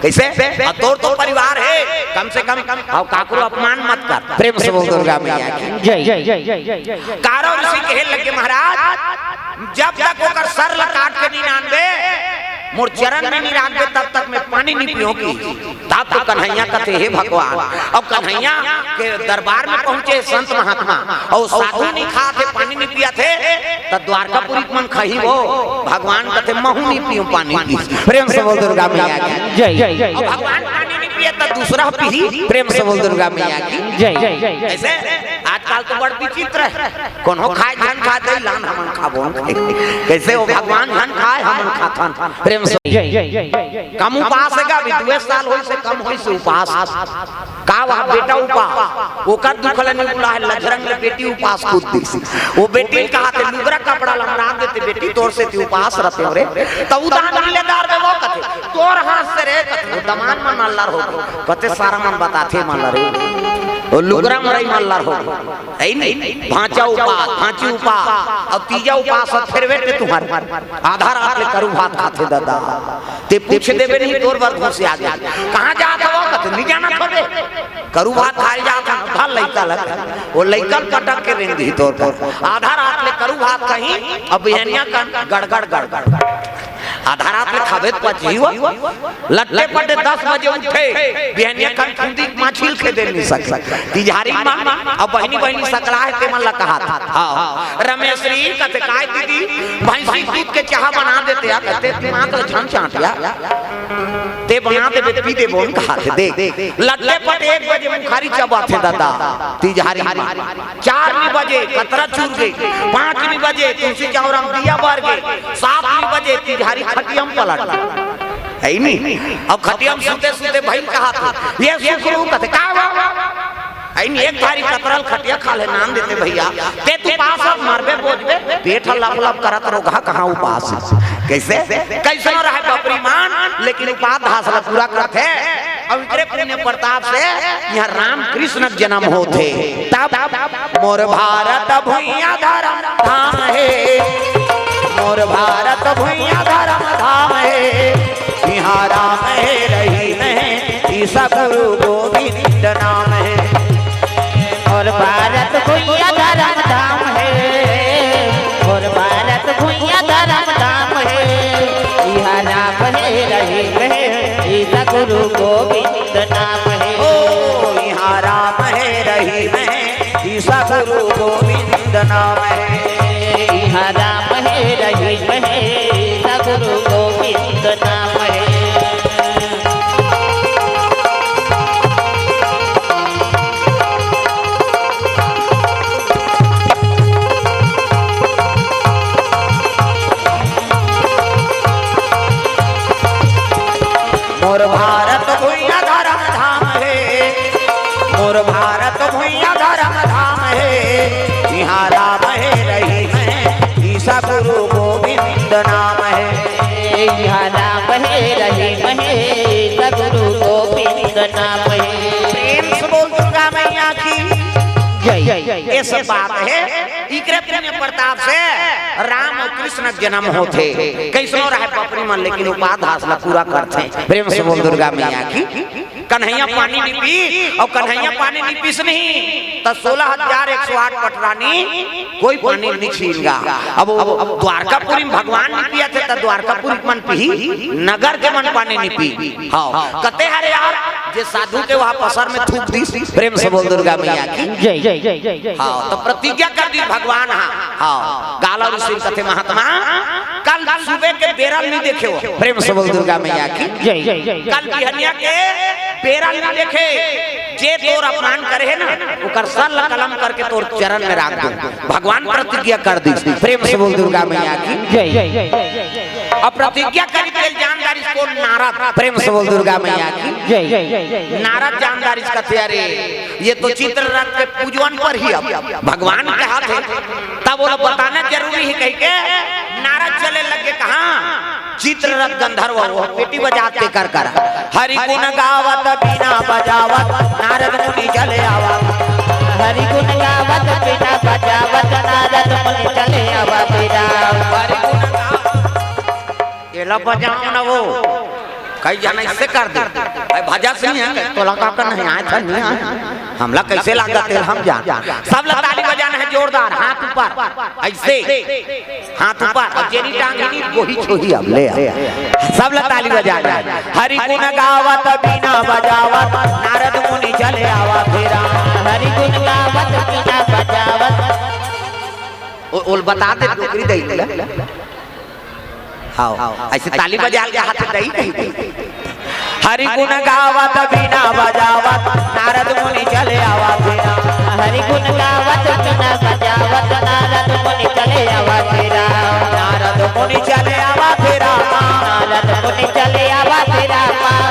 कैसे तोर तो परिवार है कम से कम और काकरो अपमान मत कर प्रेम से बोल दुर्गा मैया की जय। कारो ऋषि कहे लगे महाराज जब तक ओकर सर काट के नहीं नानबे मोर चरण में नहीं राख दे तब तक मैं पानी नहीं पियोगी तब तो कन्हैया कहते हे भगवान अब कन्हैया के दरबार में पहुंचे संत महात्मा और साधु नहीं खाते पानी नहीं पिया थे तो द्वारकापुरी मन खही वो भगवान कहते महू नहीं पियो पानी प्रेम से बोल दुर्गा मैया की जय। और भगवान पानी नहीं पिए तो दूसरा पी प्रेम से बोल दुर्गा मैया की जय। ऐसे आजकल तो बड़ विचित्र है कोनो खाए धन खा दे लान हमन खाबो कैसे वो भगवान धन खाए हमन खाथन प्रेम कम उपास है का 2 साल होई से कम होई से उपास का वह बेटा उपास ओकर दुखल नहीं बुला है लजरंग ले बेटी उपास खुद दी वो बेटी कहा थे लुगरा कपड़ा लमरा देते बेटी तोर से ती उपास रहते रे त उदान मिलेदार में वो कथे तोर हाथ से रे कथे दमान मन अल्लाह हो कते सारा मन बताथे मन रे ओ लुगरा मरई मल्लार हो है नहीं भांचा उपास भांची उपास और तीजा उपास फिर बेटे तुम्हारे आधार रात ले करू भात खाते दादा ते पूछ देबे नहीं तोर बार घर से आ गया कहां जात हो कत नहीं जाना थोड़े करू भात खाए जाता था लइका लग वो लइका कटक के रेंग दी तोर पर आधार रात ले करू भात कहीं अब बिहनिया का गड़गड़ गड़गड़ आधा रात में खावे पजीव लट्टे पटे 10 बजे उठे बिहनिया का खुंदी माछिल के दे नहीं सकता तिजारी मां अब बहनी बहनी सकला है ते मन ला कहा था हां रमेश री कहते काय दीदी भैंसी दूध के चाह बना देते आ कहते दिमाग का छन चाटिया ते बना दे पी दे बोन कहा थे देख लट्टे पटे 1 बजे मुखारी चबाते दादा तिजारी 4 बजे कतरा चूर गई 5 बजे तुलसी चौरम दिया बार गई 7 बजे तिजारी खटियम पलट है नहीं अब खटियम सुते सुते भाई कहा था ये सुखरू कहते का नहीं एक थारी कतरल खटिया खा ले नाम देते भैया ते तू पास अब मारबे बोझबे पेट लप लप करत रोगा कहां उपास कैसे कैसे रहे बपरी मान लेकिन उपास हासिल पूरा करते और इतने पुण्य प्रताप से यहाँ राम कृष्ण जन्म होते तब मोर भारत भुइया धर्म धाम है मोर भारत भुइया धर्म धाम है यहाँ राम है रही नहीं ईसा गुरु गोविंद नाम है और भारत भुइया धर्म धाम है और भारत भुइया धर्म धाम है यहाँ राम है रही है ईसा गुरु गोविंद नाम है ओ यहाँ राम है रही है ईसा गुरु गोविंद नाम है यहाँ राम है रही है ईसा गुरु गोविंद नाम है मोर भारत भुइया धर्म धाम है मोर भारत भुइया धर्म धाम है यहाँ राम है रही है ईसा गुरु गोविंद नाम है यहाँ राम है रही है ईसा गुरु गोविंद नाम है प्रेम से बोल दुर्गा मैया की जय। ये सब बात है इकरे पुण्य प्रताप से राम और कृष्ण जन्म होते कैसो रहे बपरी मन लेकिन उपाध हासिल पूरा करते प्रेम से बोल दुर्गा मैया की कन्हैया पानी नहीं पी और कन्हैया पानी नहीं पीस नहीं तो 16,108 पटरानी कोई पानी नहीं छीनगा। अब द्वारकापुरी में भगवान ने पिया थे तो द्वारकापुरी मन पी नगर के मन पानी नहीं पी। हाँ कते हरे यार जे साधु के वहां पसर में थूक दी। प्रेम से बोल दुर्गा मैया की जय जय जय जय जय। हाँ तो प्रतिज्ञा कर दी भगवान। हाँ गाला ऋषि कथे महात्मा कल सुबह के बेरल नहीं देखे हो। प्रेम से बोल दुर्गा मैया की जय जय जय। कल बिहनिया के बेरल नहीं देखे जे तोर अपमान करे है ना ओकर सल कलम करके तोर चरण में राख दो। भगवान प्रतिज्ञा कर दी। प्रेम से बोल दुर्गा मैया की जय जय जय जय। अब प्रतिज्ञा करी के जानदार इसको नारद। प्रेम से बोल दुर्गा मैया की जय जय जय जय। नारद जानदार इसका तैयारी ये तो चित्ररथ के पूजन पर ही अब भगवान कहा थे तब वो बताना जरूरी है कह के नारद चले लगे कहाँ चित्ररथ गंधर्व वो पेटी बजाते कर कर हरि गुण गावत बिना बजावत नारद मुनि चले आवत। हरि गुण गावत बिना बजावत नारद मुनि चले आवा बिना। हरि गुण गावत ये ला बजाओ ना वो कई जाना इससे कर दे भाई भजा से नहीं है तो लगा कर नहीं आया था नहीं आया हमला कैसे लगा तेल हम जान सब लोग ताली बजाना है जोरदार हाथ ऊपर ऐसे हाथ ऊपर और जेनी टांगनी गोही छोही अब ले सब लोग ताली बजाना है। हरि गुण गावत बिना बजावत नारद मुनि चले आवा फेरा। हरि गुण गावत बिना बजावत ओल बता दे टोकरी दे हाँ ऐसे ताली बजा के हाथ दई कही। हरि गुण गावत बिना बजावत नारद मुनि चले आवा फेरा। हरि गुण गावत बिना बजावत नारद मुनि चले आवा फेरा। नारद मुनि चले आवा फेरा। नारद मुनि चले आवा फेरा।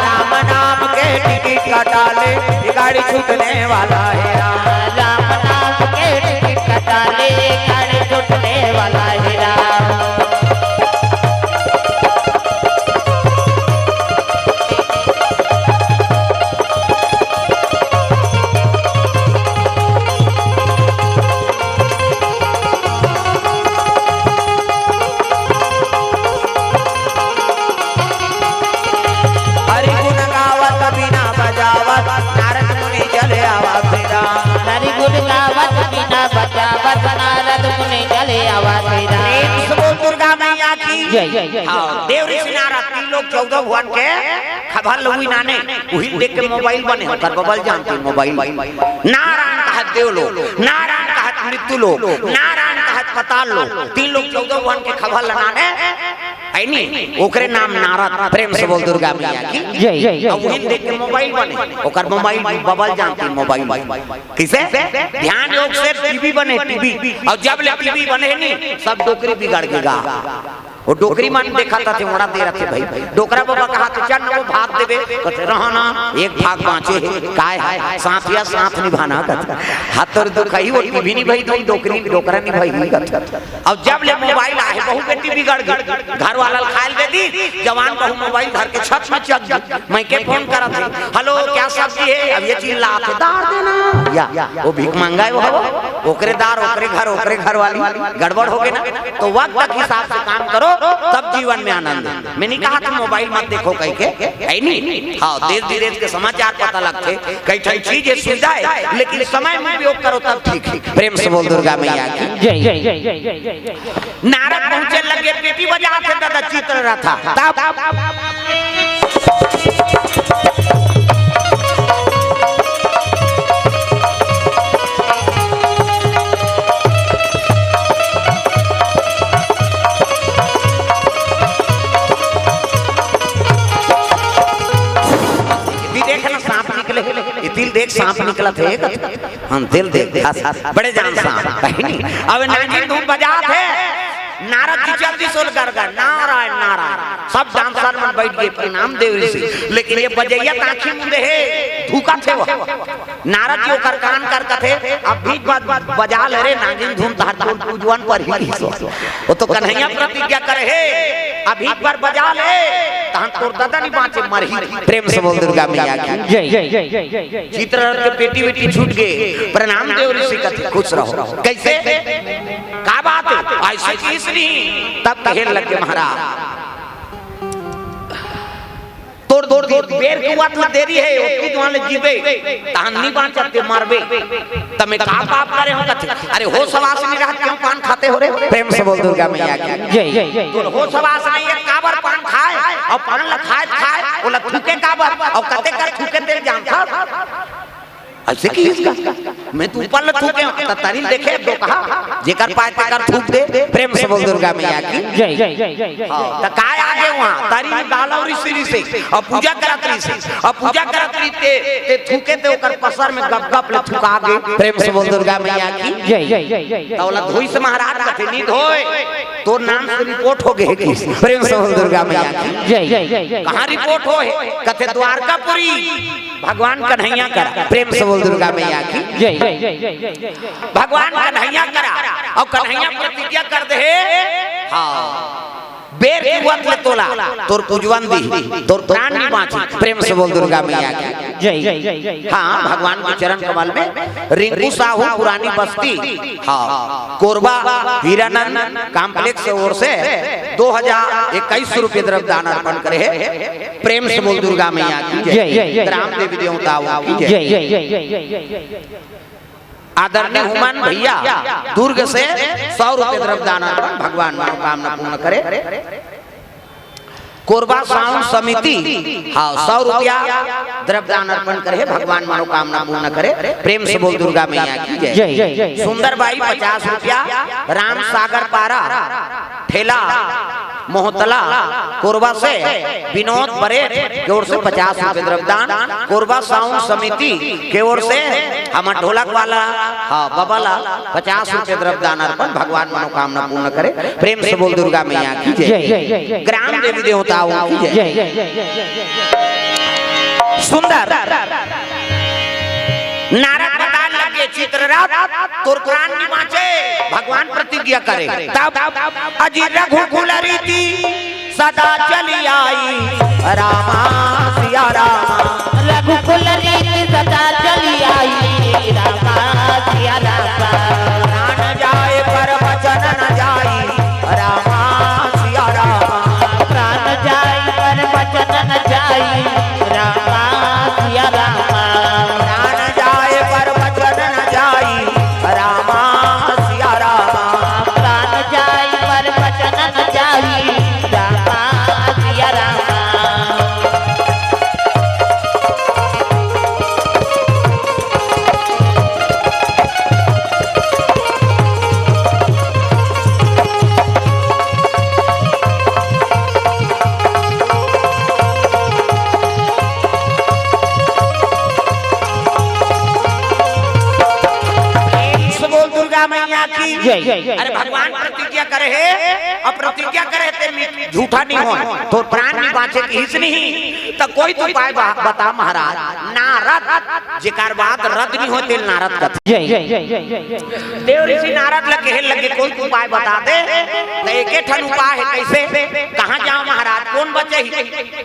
राम नाम के टिकट कटा ले गाड़ी छूटने वाला है राम। राम नाम के टिकट कटा ले गाड़ी छूटने वाला है राम। हरि गुण गावत बिना बजावत नारद मुनि चले आवा फेरा। हरि गुण गावत बिना बजावत नारद मुनि चले आवा फेरा। बोल दुर्गा मैया की जय जय जय। हाँ देव ऋषि नारद 3 लोग 14 भुवन के खबर लुई नाने वही देख के मोबाइल बने होकर बबल जानते मोबाइल। नारायण कहत देव लोग नारायण कहत मृत्यु लोग नारायण कहत पताल लोग 3 लोग 14 भुवन के खबर लगाने ऐनी ओकरे नाम नारद। प्रेम से बोल दुर्गा मैया की जय जय जय। वही देख के मोबाइल बने ओकर मोबाइल बबल जानते मोबाइल किसे ध्यान योग से टीवी बने टीवी और जब ले टीवी बने नहीं सब डोकरी बिगड़ गया। वो डोकरी मान देखा था थे मोड़ा दे रखे भाई डोकरा बाबा कहा तो चल ना वो भाग देवे कहते रहना एक भाग बाँचे काय है साथ या साथ निभाना हाथ तो दुखाई वो टीवी नहीं भाई तुम डोकरी डोकरा नहीं भाई। अब जब ले मोबाइल आए बहू बेटी बिगड़ गई घर वाला खायल दे दी जवान बहू मोबाइल धर के छत में चल गई। मैं के फोन करा था हेलो क्या सब्जी है अब ये चीज ला के दार देना या वो भीख मांगा है वो ओकरे दार ओकरे घर वाली गड़बड़ हो गई ना तो वक्त के हिसाब से काम करो तब जीवन में आनंद। मैंने कहा था मोबाइल मत देखो कहीं के है नहीं। हाँ देश विदेश के समाचार पता लगते कई कई चीजें सुविधा है लेकिन समय में उपयोग करो तब ठीक है। प्रेम से बोल दुर्गा मैया की जय जय जय जय जय जय। नारद पहुंचे लगे पेटी बजा के दादा चित्र रहा था दिल देख सांप निकला थे हम दिल देख बड़े जान सांप अब नागिन धूम बजा थे नारद जी जल्दी सोल कर नारायण नारायण सब डांसर में बैठ गए प्रणाम देव ऋषि लेकिन ये बजैया ताखी मुंडे है धूका थे वो नारद जी ओकर कान कर कथे अब भी बजा ले रे नागिन धूम तार पूजवन पर ही वो तो कन्हैया प्रतिज्ञा करे है अभी पर बजा ले तहन तोर दादा नहीं बाँचे मरही। प्रेम से बोल दुर्गा मैया की जय जय जय जय जय जय। चित्ररथ के पेटी बेटी छूट गए प्रणाम देव ऋषि कथे खुश रहो कैसे का बात है ऐसे किस नहीं तब कहे लगे महाराज तोड़ तोर बेर के बात में देरी है ओकी दुआन ले जीबे तान नहीं बांचते मारबे तमे का पाप करे हो कथे अरे हो सवास नहीं रहत क्यों पान खाते हो रे प्रेम से बोल दुर्गा मैया की जय तो हो सवास नहीं एक काबर पान खाए और पान ल खाए ओला थूके काबर और कते का थूके तेल जानता ऐसे की इसका मैं तू ऊपर ल थूके त तारील देखे दो कहा जेकर पाए तेकर थूक दे प्रेम से बोल दुर्गा मैया की जय त काय आगे वहां तारी गालौरी श्री से और पूजा करत रही से और पूजा करत रही ते थूके ते ओकर पसर में गप गप ले थूका गे प्रेम से बोल दुर्गा मैया की जय तौला धोई से महाराज कथे नींद होए तो नाम से रिपोर्ट हो गए प्रेम से बोल दुर्गा मैया की जय कहां रिपोर्ट होए कथे द्वारकापुरी भगवान कन्हैया करा प्रेम से बोल दुर्गा मैया की जय भगवान कन्हैया करा और कन्हैया प्रतिज्ञा कर दे हां बेर की वत ले तोला तोर पूजवन दी तोर प्राण नहीं बांची प्रेम से बोल दुर्गा मैया की जय हाँ भगवान के चरण कमल में रिंकू साहू पुरानी बस्ती हाँ कोरबा हीरानंद कॉम्प्लेक्स ओर से 2021 रुपये द्रव्य दान अर्पण करे है प्रेम से बोल दुर्गा मैया की जय ग्राम देवी देवताओं की जय आदरणीय हुमान भैया दुर्ग से 100 रुपये द्रव्य दान अर्पण भगवान मनोकामना पूर्ण करे कोरबा साउंड समिति हाँ 100 रुपया द्रव्य दान अर्पण करे भगवान मनोकामना पूर्ण करे प्रेम से बोल दुर्गा मैया की जय सुंदर बाई 50 रुपया राम सागर पारा ठेला मोहतला कोरबा से विनोद परेड की ओर से 50 रुपये द्रव्य दान कोरबा साउंड समिति की ओर से हमार ढोलक वाला हाँ बबाला 50 रुपये द्रव्य दान अर्पण भगवान मनोकामना पूर्ण करे प्रेम से बोल दुर्गा मैया की जय ग्राम देवी देवताओं की जय सुंदर नारद बतान लगे चित्ररथ तोर कुरान निमाचे भगवान प्रतिज्ञा करे तब अजी रघुकुल रीति सदा चली आई रामा सिया रामा रघुकुल रीति सदा चली आई रामा सिया रामा प्राण जाए पर वचन न जाई रामा सिया रामा प्राण जाई पर वचन न जाई रामा सिया रामा प्राण जाए पर वचन न जाई रामा सिया रामा प्राण जाई पर वचन न जाई रामा सिया रामा मैया की जय अरे भगवान प्रतिज्ञा करे है और प्रतिज्ञा करे ते झूठा नहीं हो तो प्राण नहीं बाँचे की हिस्स नहीं तो कोई तो उपाय बता महाराज नारद जेकार बात रद्द नहीं होते नारद का जय देव ऋषि नारद लगे लगे कोई तो उपाय बता दे तो एक ठन उपाय है कैसे कहाँ जाओ महाराज कौन बचे ही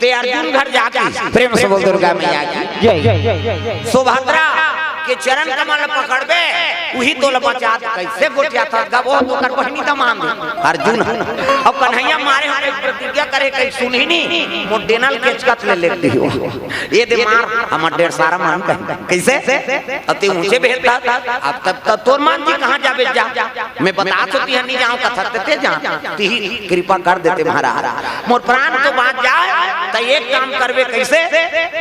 ते अर्जुन घर जाके प्रेम से बोल दुर्गा मैया की जय सुभद्रा के चरण कमल पकड़बे वही तो बचा कैसे गोटिया था गबो तो कर बहनी त मान दे अर्जुन अब कन्हैया मारे हमारे प्रतिज्ञा करे कहीं सुनी नहीं मोडेनल के चकत ले लेती हो ये दे मार हम डेढ़ सारा मान कैसे अति ऊंचे भेलता अब तब तोर मान जी कहां जाबे जा मैं बता सोती है नहीं जाऊं कथते जा ती कृपा कर देते महाराज मोर प्राण तो बात जाए त एक काम करबे कैसे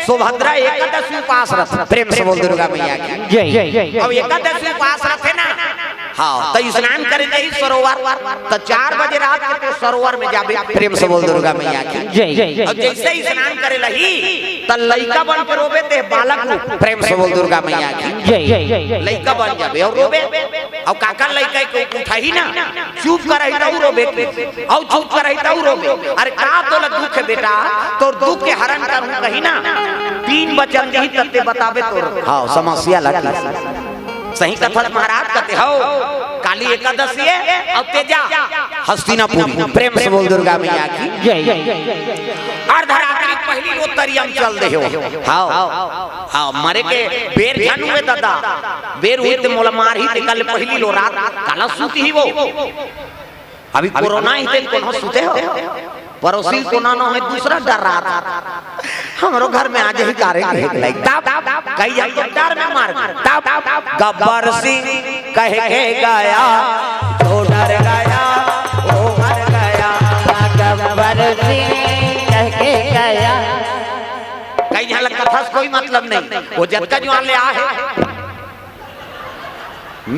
सुभद्रा एकादशी उपास रख प्रेम से बोल दुर्गा मैया की जय अब एकादशी उपास रखे ना हाँ तो स्नान करे नहीं सरोवर तो 4 बजे रात के सरोवर में जाबे प्रेम से बोल दुर्गा मैया की जय अब जैसे ही स्नान करे लही तो लइका बन के रोबे ते बालक रूप प्रेम से बोल दुर्गा मैया की जय लइका बन जाबे और रोबे और काका लइका को उठाई ना चुप करही त रोबे और चुप करही त रोबे अरे का तोला दुख है बेटा तोर दुख के हरण करूं कहीं ना 3 वचन जही तते बताबे तोर हाँ समस्या लगी सही कथा महाराज कहते हो काली एकादशी है और तेजा हस्तिनापुर प्रेम से बोल दुर्गा मैया की जय अर्धरात्रि पहली रोतरियम चल दे हो हाँ हाँ मरे के बेर जानू में दादा बेर हुई ते मोला मार ही ते कल पहली लो रात काला सूती ही वो अभी कोरोना ही ते कोनो सूते हो पड़ोसी को ना है दूसरा डर रहा था हमरो घर में आज ही कारे के कई जब तो डर में मार गब्बर सिंह कह के गया तो डर गया वो मर गया। गब्बर सिंह कह के गया। कई यहाँ कथा से कोई मतलब नहीं, वो जब का जवान ले आ है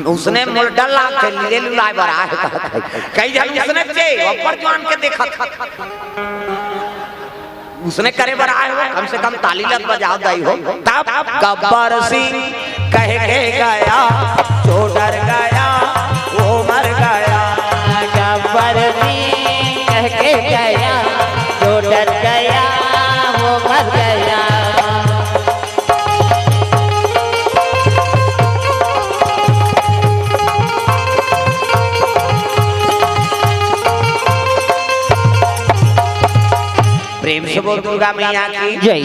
उसने मोर डल्ला के ले लुलाए बर आ है कई जन उसने चे ऊपर जवान के देखा उसने करे बर आए हो कम से कम ताली लग बजाओ दई हो तब गब्बर सिंह कह के गया तो डर गया वो मर गया। गब्बर सिंह कह के गया तो डर गया वो मर गया। प्रेम से बोल दुर्गा मैया की जय।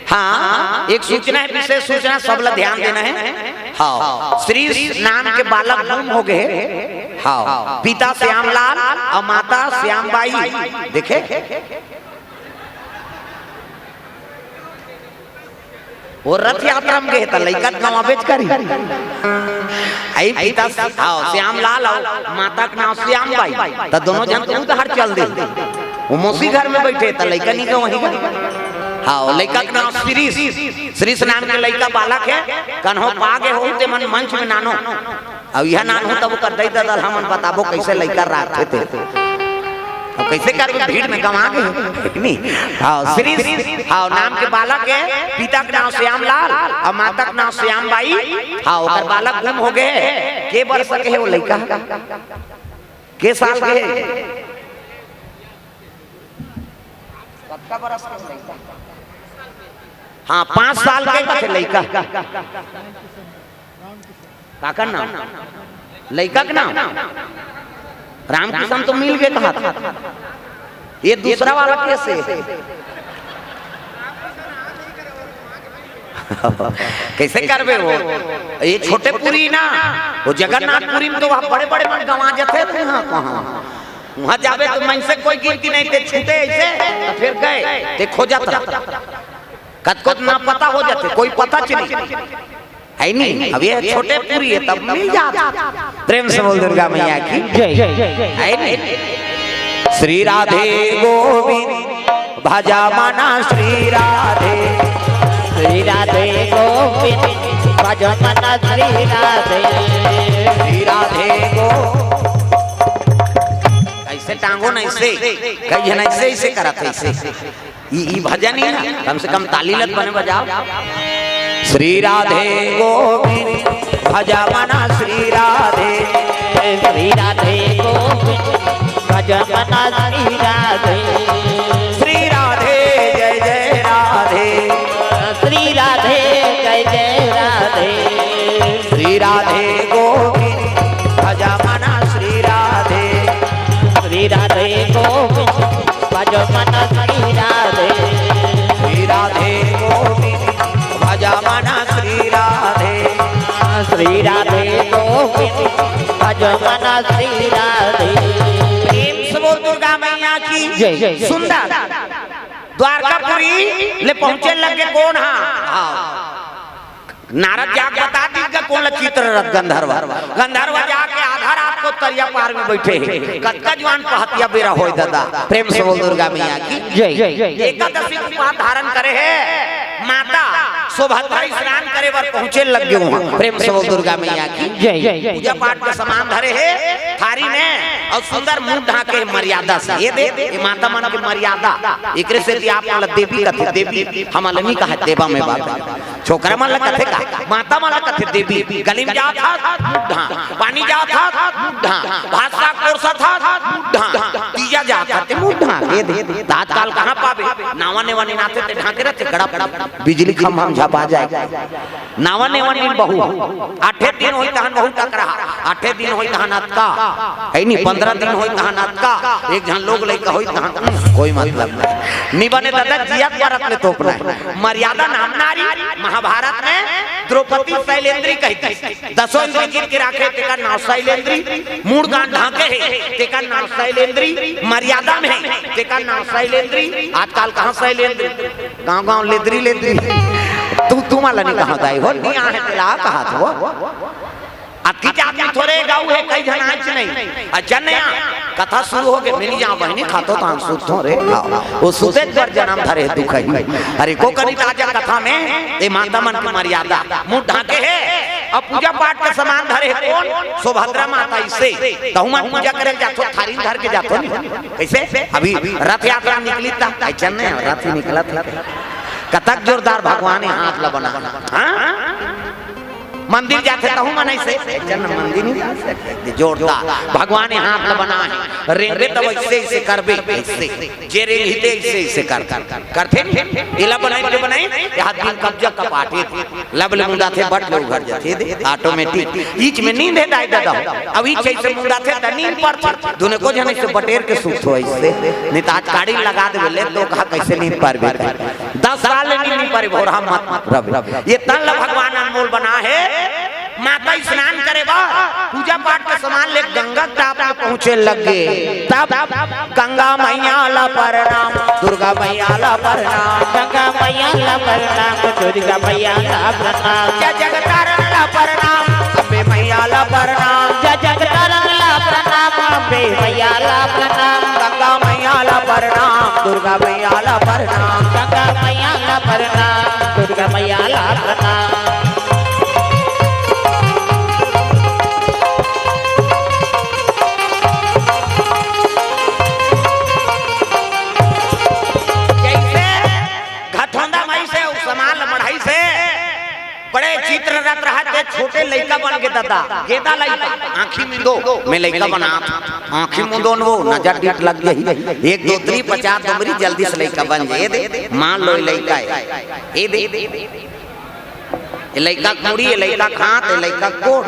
हाँ एक सूचना है, विशेष सूचना सब लोग ध्यान देना है। हाँ श्री नाम के बालक गुम हो गए। हाँ पिता श्यामलाल और माता श्यामबाई देखे वो रथ यात्रा में गए लड़का गाँव बेच करी आई पिता श्यामलाल और माता का नाम श्यामबाई तो दोनों जन तो उधर चल दे वो मौसी घर में बैठे तो लड़का नहीं वहीं हाँ लड़का का नाम श्रीश नाम के लड़का बालक है कन्हो पागे हो ते मन मंच में नानो अब यह नान हो तब कर दई दल हमन बताबो कैसे लड़का रखे थे अब कैसे कर भीड़ में गवा गए नहीं। हाँ श्रीश हाँ नाम के बालक है, पिता का नाम श्यामलाल और माता का नाम श्यामबाई। हाँ ओकर बालक गुम हो गए के वर्ष के है वो लड़का के साल के है हाँ 5 साल के लड़का काका नाम लड़का का नाम रामकृष्ण तो मिल गए कहा था ये दूसरा वाला कैसे कैसे करबे वो ये छोटे पुरी ना वो जगन्नाथपुरी में तो वहाँ बड़े बड़े मन गंवा जाते थे। हाँ कहाँ वहाँ जावे तो मन से कोई गिनती नहीं थे छूटे ऐसे तो फिर गए ते खो जाता कत ना पता हो जाते कोई पता चली है नहीं। अब ये छोटे पूरी है तब मिल जाता। प्रेम से बोल दुर्गा मैया की जय है नहीं। श्री राधे गोविंद भजा मना श्री राधे गोविंद भजा मना श्री राधे गो ऐसे टांगो ना ऐसे कई जन ऐसे ऐसे करते ऐसे ये भजन ही ना कम से कम ताली लत बने बजाओ। श्री राधे गोविंद भजा मना श्री राधे गोविंद भजा मना श्री राधे जय जय राधे श्री राधे जय जय राधे श्री राधे गोविंद भजा मना श्री राधे गोविंद भजा मना श्री राधे श्री राधे गोविंद भजा मना श्री राधे गोविंद भजा मना श्री राधे। प्रेम से बोल दुर्गा मैया की जय। सुंदर द्वारकापुरी ले पहुंचे लगे कौन नारद जाग बता दी कौन चित्र गंधर्व जाके आधा रात को तरिया पार में बैठे कतका जवान पहतिया बेरा होय दादा। प्रेम से बोल दुर्गा मैया की जय। एकादशी उपास धारण करे है माता सुभद्रा स्नान करे बर पहुंचे लग गए वहां। प्रेम से बोल दुर्गा मैया की जय। पूजा पाठ का सामान धरे है थारी में और सुंदर मुंह ढाके मर्यादा से ये दे ये माता मन की मर्यादा एकरे से आप वाला देवी कथे देवी हमल नहीं कहा देवा में बात छोकरा मन कथे का माता मन कथे देवी गली में जा था मुद्धा पानी जा था मुद्धा भाषा कोरसा था मुद्धा तीजा जा था ते मुद्धा ये दे तात्काल कहां पावे नावा ने वानी नाते ते ढाके रहते गड़ा बिजली खंभा में झपा जाए नावा ने वानी बहु 8 दिन होई तहन बहुत टकरा 8 दिन होई तहन अतका है नहीं 15 दिन होई तहन अतका एक जन लोग लेके होई तहन कोई मतलब नहीं बने दादा जिया परत ले तोपना है मर्यादा नाम नारी महाभारत में द्रौपदी शैलेंद्री कहती, 10 इंद्री जीत के राखे तेका नाव शैलेंद्री, मूड गांठ ढाके है तेका नाव शैलेंद्री, मर्यादा में है तेका नाव शैलेंद्री। आजकल कहाँ शैलेंद्री, गांव गांव लेद्री लेद्री। तू माला नहीं कहा गई हो, नहीं आने तेला कहा था अति जाति थोड़े गाँव है कई जन आज नहीं। अच्छा नया कथा शुरू हो गए, मिली जा बहनी खातो तो हम सुतो रे वो सुते पर जन्म धरे दुख है। अरे को करी ताजा कथा में ए माता मन की मर्यादा मुंह ढाके है। अब पूजा पाठ का सामान धरे है कौन, सुभद्रा माता। इससे तो हम पूजा करे जातो थारी धर के जातो नहीं कैसे। अभी रथ यात्रा निकली था, अच्छा नहीं रथ ही निकला था। कतक जोरदार भगवान हाथ ला बना। हाँ मंदिर जाते तो हूँ मनाई से जन मंदिर नहीं जा सकते, जोरदार भगवान हाथ में बना है। रेंगे तो वैसे इसे करबे, ऐसे जे रेंग हिते इसे इसे करते इला बनाई हाथ दिन कब्जा कपाटे लबले मुंडा थे बट लोग घर जाते दे ऑटोमेटिक बीच में नींद है दाई दादा। अब ई से मुंडा थे त नींद पर दोने को जने से बटेर के सूत हो ऐसे नहीं तो आज गाड़ी लगा दे ले तो कहा कैसे नींद पर 10 साल नींद पर भोरा मत रवि। ये तन भगवान अनमोल बना है। माता स्नान करे बा पूजा पाठ का सामान ले गंगा ताप में पहुंचे लगे, तब गंगा मैया ला प्रणाम, दुर्गा मैया ला प्रणाम, गंगा मैया ला प्रणाम, दुर्गा मैया ला प्रणाम, जय जगतारण ला प्रणाम, अम्बे मैया ला प्रणाम, जय जगतारण ला प्रणाम, अम्बे मैया ला प्रणाम, गंगा मैया ला प्रणाम, दुर्गा मैया ला प्रणाम, गंगा मैया ला प्रणाम, दुर्गा मैया ला प्रणाम। बड़े चित्र रत रहा थे, छोटे लड़का बन के दादा गेदा लड़का आंखी मुंदो मैं लड़का बना आंखी मुंदो वो नजर डीट लग गई 1 2 3 50 नंबरी जल्दी से लड़का बन जाए दे मान लो लड़का है ए दे ए लड़का कुड़ी ए लड़का खात ए लड़का गोड़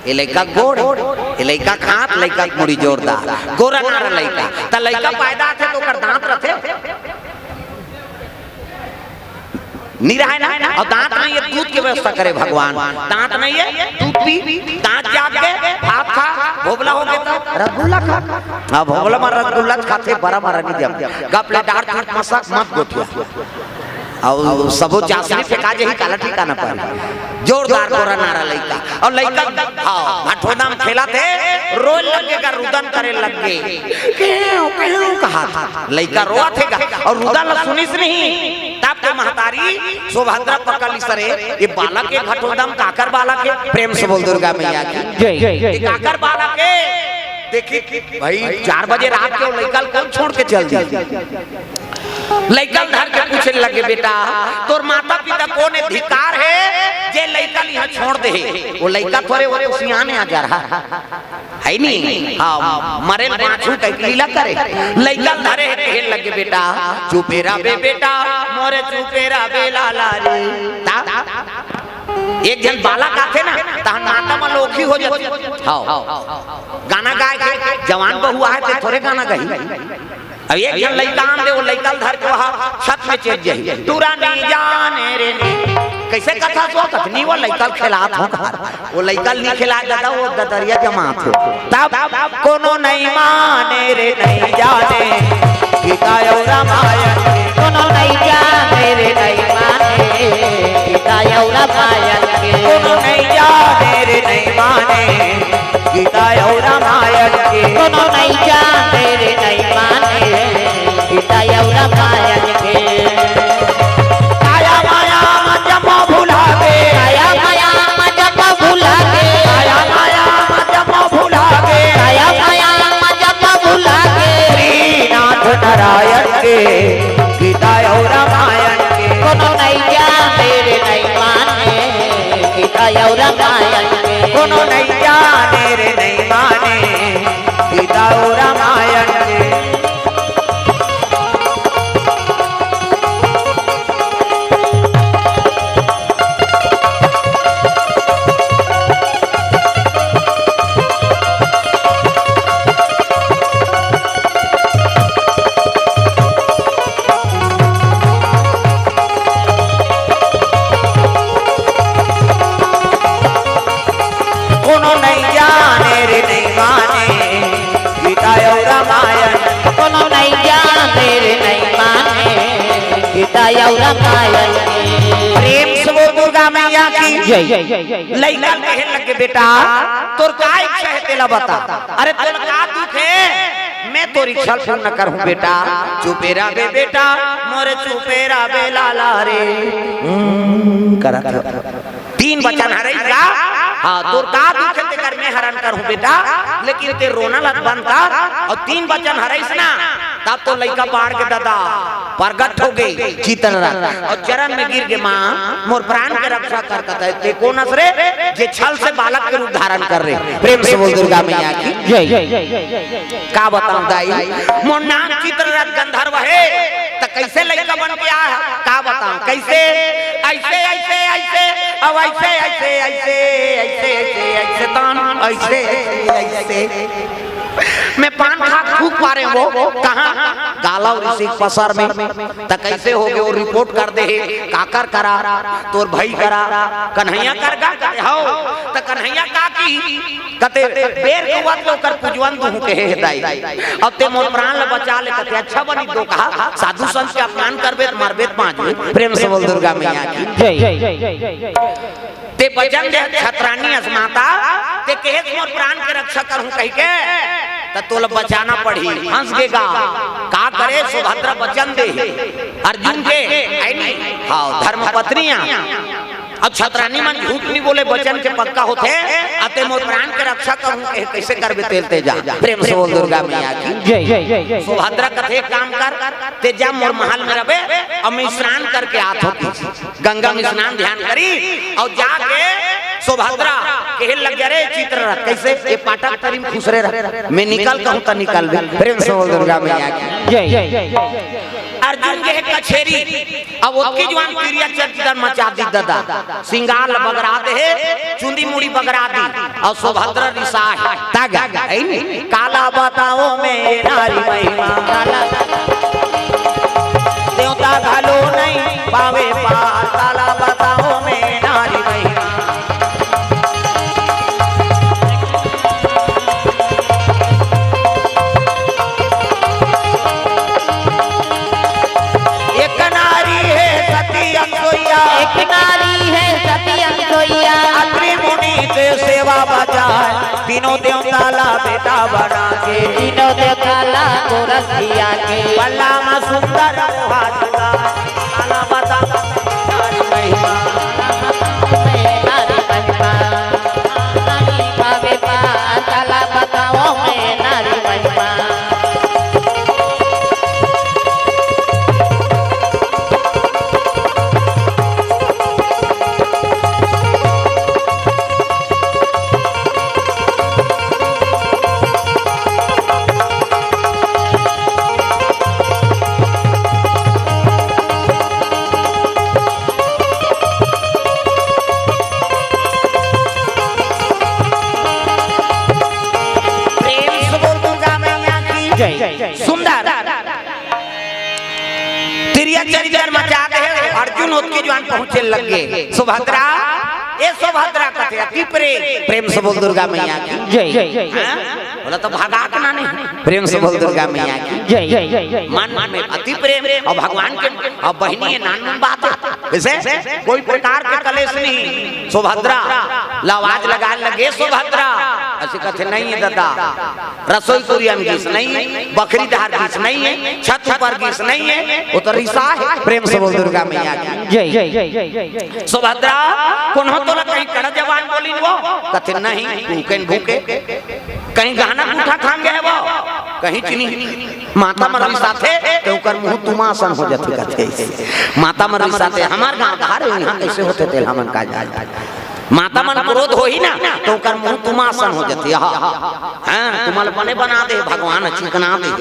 ए लड़का गोड़ ए लड़का खात लड़का कुड़ी जोरदार गोरा नारा लड़का त लड़का पैदा थे तो कर दांत रथे नहीं रहा है ना। और दांत नहीं है दूध की व्यवस्था करे भगवान, दांत नहीं है दूध पी, दांत जाग के भाप खा, भोबला हो गया तो रसगुल्ला खा। हाँ भोबला में रसगुल्ला खाते बड़ा मारा नहीं जम गपले डार डार मसाक मत गोठिया और सबो चासनी पे काजे ही काला ठिका ना पाए। जोरदार गोरा नारा लइका और लइका हां भाठोदा में खेला थे रोल लगेगा रुदन करे लग गए क्यों क्यों कहा था लइका रोआ थेगा और रुदन सुनिस नहीं तब के महतारी सुभद्रा पकड़ सरे ये बालक के घटोदा में काकर बालक के प्रेम से बोल दुर्गा मैया की जय काकर बालक के देखिए भाई 4 बजे रात के लइका कौन छोड़ के चल दी लइका धर के पूछने लगे बेटा तोर माता पिता कौन अधिकार है जे लइका यहाँ छोड़ दे वो लइका थोड़े वो तो सियाने आ जा रहा है नहीं हाँ मरे माछू का लीला करे लइका धरे कहने लगे बेटा चुपेरा बे बेटा मोरे चुपेरा बे लाला रे एक जन बालक आते ना तहन माता में लोखी हो जाती हाँ गाना गाए के जवान बहुआ है तो थोड़े गाना गाई अब एक जन लइका आम दे वो लइका धर के वहां छत में चढ़ जाई तूरा नहीं जाने रे कैसे कथा सो कथनी वो लइका खिलात हो वो लइका नहीं खिला जाता वो ददरिया जमात हो तब कोनो नहीं माने रे नहीं जाने गीता और रामायण कोनो नहीं जाने रे नहीं माने गीता और रामायण के कोनो नहीं जाने रे नहीं माने गीता और रामायण के कोनो नहीं जाने रे नहीं माने गीता और रामायण के आया माया जब भुला के आया माया जब भुला के आया माया जब भुला के आया माया जब भुला के श्रीनाथ नारायण के गीता और रामायण के कोनो नहीं जाने रे नहीं माने गीता और रामायण के कोनो नहीं जाने रे नहीं माने गीता और रामायण के रामायण के। प्रेम से वो दुर्गा मैया की जय जय लइका कहे लगे बेटा तोर का इच्छा है तेला बता। अरे तोर का दुख है मैं तोरी इच्छा पूर्ण करूं बेटा। चुपेरा बे बेटा मोरे चुपेरा बे लाला रे करा तीन बचन हरे का। हाँ तोर का दुख है तेकर मैं हरण करूं बेटा। लेकिन ते रोना लग बनता और तीन बचन हरेस ना तब तो लइका बाढ़ के दादा प्रगट हो गई चितन और चरण में गिर के माँ मोर प्राण के रक्षा करता है। ते कौन असरे जे छल से बालक के रूप धारण कर रहे। प्रेम से बोल दुर्गा मैया की जय जय का बताऊं दाई मोर नाम चित्ररथ गंधर्व है तो कैसे लइका बन के आया का बताऊं कैसे ऐसे ऐसे ऐसे अब ऐसे ऐसे ऐसे ऐसे ऐसे ऐसे तान ऐसे ऐसे मैं पान खा फूक पा रहे वो कहाँ गाला ऋषि पसर में त कैसे हो गए वो रिपोर्ट कर दे काकर करा तोर भाई करा कन्हैया कर गा हो त कन्हैया का की कते बेर के बात लो कर पूजवन दू के हे दाई अब ते मोर प्राण ल बचा ले कते अच्छा बनी दो कहा साधु संत का अपमान करबे त मारबे पांच। प्रेम से बोल दुर्गा मैया की जय जय ते बचन दे छतरानी असमाता ते कहे मोर प्राण के रक्षा करूं कह के त तोल बचाना पड़ी हंस देगा का करे सुभद्रा बचन दे अर्जुन के आई नहीं हाँ धर्म पत्नियां अब छतरानी मन झूठ नहीं बोले वचन के पक्का होते अते मोर प्राण के रक्षा करूं कैसे करबे तेलते जा। प्रेम से बोल दुर्गा मैया की जय जय सुभद्रा कथे काम कर ते जा मोर महल में रहे अब मैं स्नान करके आत होती गंगा में स्नान ध्यान करी और जाके सुभद्रा कहे लग गया रे चित्ररथ कैसे ये पाटक तरी में खुश रहे मैं निकल कहूं तो निकल भी। प्रेम से बोल दुर्गा मैया की जय जय अर्जुन के कछेरी अब ओकी जवान क्रिया चर्चितन मचा दी दादा सिंगार बगरा दे चुंदी मुड़ी बगरा दी और सुभद्रा रिसा तागा है नहीं काला बताओ मैं नारी महिमा देवता घालो नहीं पावे पार काला बताओ मैं नारी महिमा। एक नारी है सती अंसोइया अत्रि मुनि के सेवा बजाए तीनों देवता ला बेटा बना के तीनों देवता ला गोरस दिया के बल्ला में सुंदर मोहा जुड़ा काला बता नारी महिमा। नारी महिमा नारी पावे पार काला बताओ मैं नारी महिमा। सुंदर तिरिया चरित्र मचा दे अर्जुन होके जवान पहुंचे लगे सुभद्रा ए सुभद्रा कथे अति प्रेम से बोल दुर्गा मैया की जय जय बोला तो भागात ना नहीं। प्रेम से बोल दुर्गा मैया की जय जय मन में अति प्रेम और भगवान के और बहनी नान बात वैसे कोई प्रकार के कलेश नहीं। सुभद्रा लावाज लगा लगे सुभद्रा ऐसे कथे नहीं है दादा रसोई कुरिया में गीस नहीं है बकरी दहार गीस नहीं है छत ऊपर गीस नहीं है वो तो रिसा है। प्रेम से बोल दुर्गा मैया की जय जय सुभद्रा कौन हो तो कहीं कड़ा जवान बोली वो कथे नहीं भूखे भूखे कहीं गहना अंगूठा खान गए वो कहीं चीनी माता मरवी साथे तो कर मुंह तुमासन हो जाती कथे माता मरवी साथे हमार गांव धारे यहां कैसे होते थे हमन का जा माता मन क्रोध हो ही ना तो कर मुंह तुमासन हो जाती हां तुमल बने बना दे भगवान चिकना दे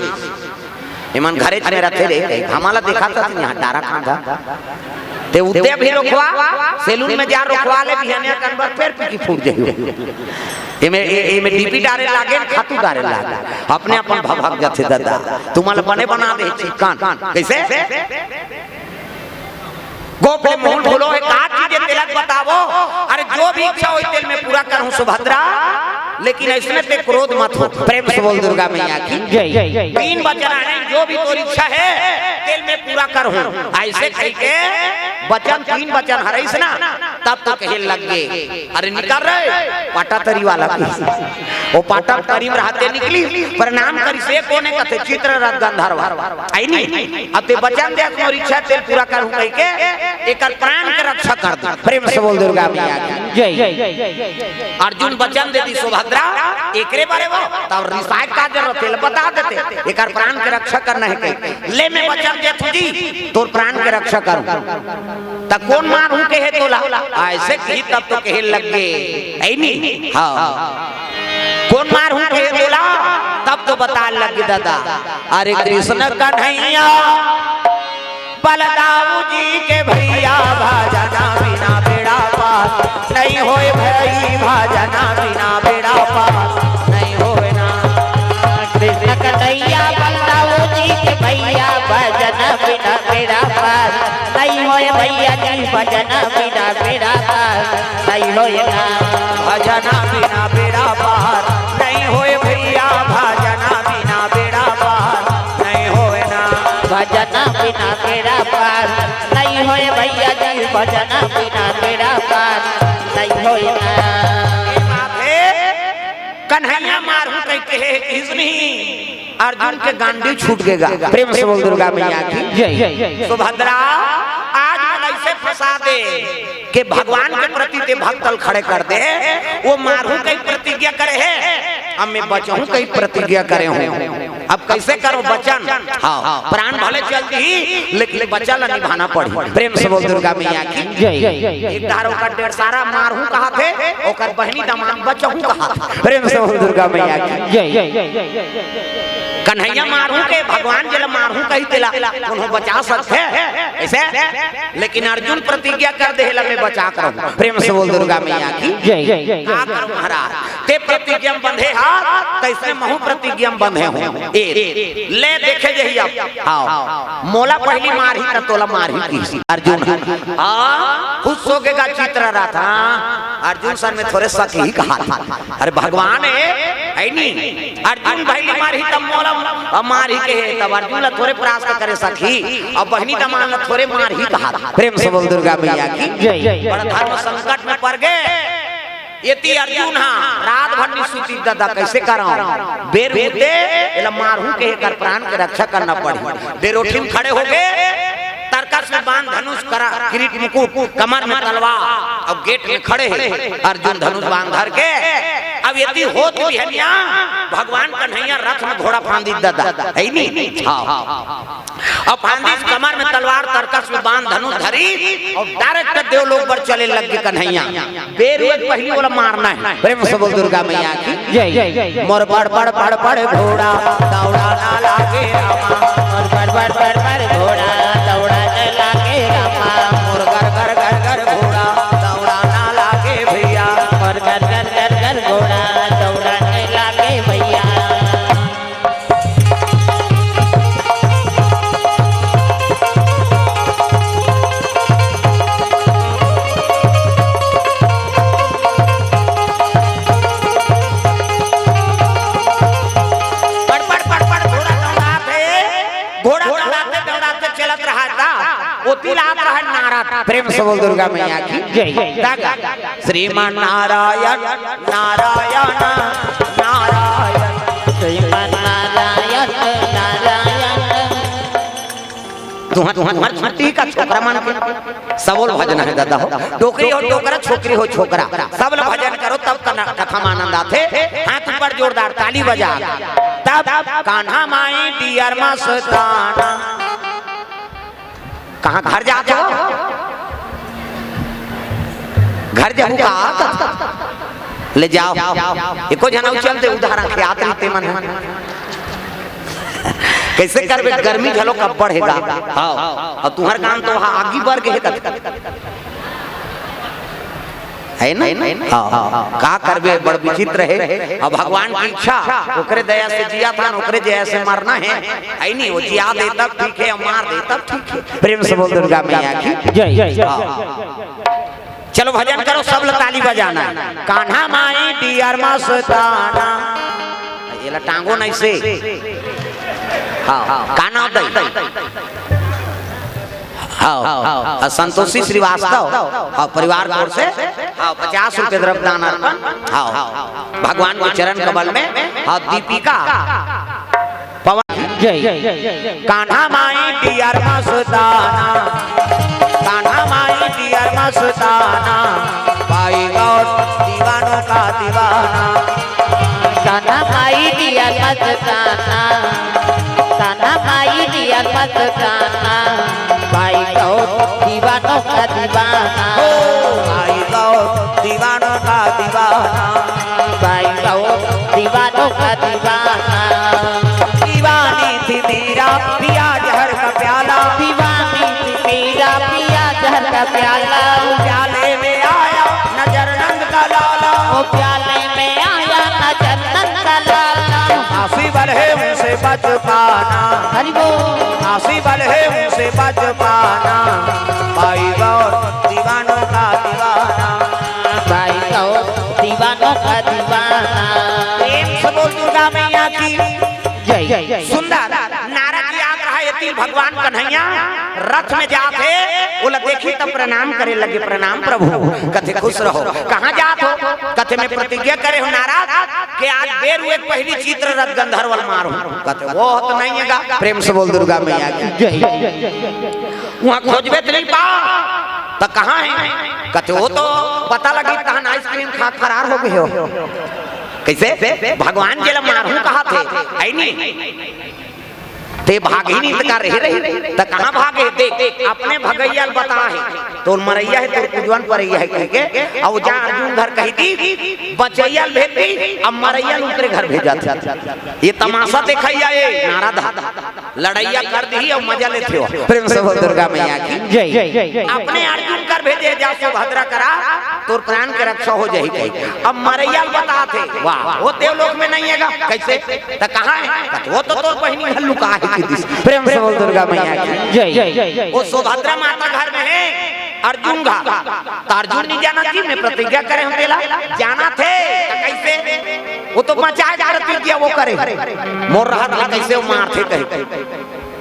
इमन घरे में रहते रे हमारा देखा था यहां डारा खांगा ते उते भी रोकवा सैलून में जा रोकवा ले बिहनिया कनबर पैर पीकी फूट जाई एमे डीपी डारे लागे खातू डारे लागे अपने अपन भभक जाते दादा तुमल बने बना दे चिकन कैसे गोपे मोहन भूलो है का चीज तेलक बतावो अरे जो भी इच्छा हो तेल में पूरा करूं सुभद्रा लेकिन ऐसे पे क्रोध मत हो। प्रेम से बोल दुर्गा मैया की जय। 3 वचन है, जो भी तोरी इच्छा है तेल में पूरा कर हूँ। ऐसे कह के वचन 3 वचन हरइस ना, तब तो कहे लग गए अरे निकल रहे पाटा तरी वाला वो पाटा तरी में रहते निकली प्रणाम करी से कोने कथे चित्र रथ गंधर्व आई नहीं। अब ते वचन दे तोरी इच्छा तेल पूरा कर हूँ कह के एक प्राण के रक्षा कर दे। प्रेम से बोल दुर्गा मैया की जय। अर्जुन वचन देती सुभद्रा एकरे बारे वो तब रिसाय का जरूरत तेल बता देते एक प्राण के रक्षा करना है कहीं ले मैं वचन दे तुझी तोर प्राण के रक्षा करूं तब कौन मार हूं कहे तोला ऐसे कही तब तो कहे लग गए ऐ नहीं। हाँ कौन मार हूं कहे तोला तब तो बता लग गए दादा अरे कृष्ण कन्हैया बलदाऊ जी के भैया भाजना बिना बेड़ा पार नहीं होए भई भाजना बिना बेड़ा पार नहीं होए ना। कृष्ण कन्हैया बलदाऊ जी के भैया भजन बिना बेड़ा पार नहीं होए भैया जी भजन बिना बेड़ा पार नहीं होए ना। भजना बिना बेड़ा पार नहीं होए भैया भजना बिना बेड़ा पार नहीं होए ना। भजन बिना बेड़ा पार नहीं होए भैया जी भजन बिना बेड़ा पार नहीं होए ना। कन्हैया मारू कहते हैं किसनी अर्जुन के गांडी छूट गएगा। प्रेम से बोल दुर्गा मैया की जय। सुभद्रा आज ऐसे फंसा दे कि भगवान के प्रति ते भक्तल खड़े कर दे वो मारू कई प्रतिज्ञा करे है अब मैं बचाऊं कई प्रतिज्ञा करे हूं अब कैसे करो वचन। हाँ प्राण भले चलती लेकिन वचन निभाना पड़ी। प्रेम से बोल दुर्गा मैया की जय। एक धारो का 1.5 सारा मारू कहा थे ओकर बहनी दमान बचाऊं कहा था। प्रेम से बोल दुर्गा मैया की जय। कन्हैया मारू के भगवान जल मारू कही तेला उन्हों बचा सकते ऐसे लेकिन अर्जुन प्रतिज्ञा कर दे मैं बचा कर। प्रेम से बोल दुर्गा मैया की जय। का करूं महाराज ते प्रतिज्ञा बंधे हाथ तैसे महु प्रतिज्ञा बंधे हो ए ले देखे जही अब आओ मोला पहली मारही त तोला मारही की अर्जुन हां खुश हो के का चित्र रहा था अर्जुन सन में थोड़े शक ही कहा था अरे भगवान है नहीं अर्जुन भाई मारही तब मोला मारही के तब अर्जुन ला थोड़े प्रास्त करे सखी और बहनी दमान ला थोड़े मारही कहा था। प्रेम से बोल दुर्गा मैया की जय। बड़ा धर्म संकट में पड़ गए यति अर्जुन हाँ रात भर निसूती दादा कैसे कराऊं बेर होते एला मारू के कर प्राण के रक्षा करना पड़ी। बेरोठी में खड़े हो गए तरकस में बांध धनुष करा किरीट मुकुट कमर में तलवार अब गेट में खड़े हैं अर्जुन धनुष बांध धर के अब यदि होत भी है भगवान कन्हैया रथ में घोड़ा फांदी दादा है नहीं। हाँ अब फांदी कमर में तलवार तरकस में बांध धनुष धरी और डायरेक्ट देवलोक पर चले लग गए कन्हैया बेर पहली वाला मारना है। प्रेम से बोल दुर्गा मैया की जय। मोर बड़ बड़ बड़ बड़ घोड़ा दौड़ा ना लागे रामा और बड़ बड़ बड़ बड़ घोड़ा दौड़ा न लागे रामा मोर घर घर घर घर घोड़ा दौड़ा ना लागे भैया और घर घर घर घर घोड़ा दौड़ा न लागे भैया। प्रेम से बोल दुर्गा मैया की जय। श्रीमान नारायण नारायण नारायण श्रीमान नारायण नारायण तुम्हार छुट्टी का छोकरा मान के सबल भजन है दादा हो टोकरी हो टोकरा छोकरी हो छोकरा सबल भजन करो तब कथा में आनंद आते हाथ पर जोरदार ताली बजा तब कान्हा माई डियर मस्ताना कहाँ घर जाते हो घर जाऊ का ले जाओ एको जना चलते उदाहरण ख्यात रीते मन कैसे करबे गर्मी झलो कब बढ़ेगा। हां और तुम्हार काम तो वहां आगे बढ़ गए है ना। हां का करबे बड़ विचित्र है अब भगवान की इच्छा ओकरे दया से जिया था ओकरे दया से मरना है आई नहीं वो जिया दे तब ठीक है मार दे तब ठीक है। प्रेम से बोल दुर्गा मैया की जय। चलो भजन करो, सब लोग ताली बजाना। कान्हा माई डियर मस्ताना, ये ला टांगो नहीं से। हाँ कान्हा दई। हाँ संतोषी श्रीवास्तव हाँ परिवार की ओर से हाँ 50 रुपए द्रव्यदान अर्पण। हाँ भगवान के चरण कमल में हाँ दीपिका पवन जय कान्हा माई डियर मस्ताना, कान्हा माई डियर मस्ताना, भाई गौर दीवानों का दीवाना। कान्हा माई डियर मस्ताना, कान्हा माई डियर मस्ताना, भाई गौर दीवानों का दीवाना। भाई गौर दीवानों का दीवाना, भाई गौर दीवानों का दीवाना। दीवानी थी मेरा पिया जहर का प्याला, दीवानी थी मेरा पिया जहर का प्याला। प्याले में आया नजर नंद का लाला, ओ प्याले में आया नजर नंद का लाला। आसी बल है उनसे बच पाना, हरि बोल। आसी बल है उनसे बच पाना, भाई गौर दीवानों का दीवाना। भाई गौर दीवानों का दीवाना। प्रेम से बोल दुर्गा मैया की जय सुंदर। नारद जी आ रहा है तिल भगवान कन्हैया रथ में जाते बोला देखी तब प्रणाम करे लगे, प्रणाम प्रभु। कथे खुश रहो, कहाँ जात हो? कथे में प्रतिज्ञा करे हो नारद कि आज बेर हुए पहली चित्र रथ गंधर्वल मारो। कथे वो तो नहीं है। प्रेम से बोल दुर्गा मैया की जय वहाँ खोजबे तो नहीं पा तो कहाँ है? कथे वो तो पता लगी तहन आइसक्रीम खा फरार हो गए हो। कैसे? भगवान के लिए मारू कहा थे है नहीं ते भागी नहीं तो कर रही तो कहाँ भागे? देख अपने भगैया बता है तो मरैया है तो कुजवन परैया है कह के अब जा अर्जुन घर कही थी बचैया भेज दी, अब मरैया उतरे घर भेजा था। ये तमाशा देखैया ये नारद लड़ैया कर दी और मजा लेते हो। प्रेम से बोल दुर्गा मैया की जय अपने अर्जुन कर भेजे जा सुभद्रा करा तो प्राण के रक्षा हो जाए कही। अब मरैया बता थे वाह वो देवलोक में नहीं है कैसे? तो कहाँ है? वो तो बहनी हल्लू का है। प्रेम से बोल दुर्गा मैया की जय वो सुभद्रा माता घर में है अर्जुन घा तो अर्जुन नहीं जाना थी मैं प्रतिज्ञा करे हम देला जाना थे तो कैसे? वो तो बचाए जा प्रतिज्ञा वो करे मोर रहा था कैसे वो मार थे कहे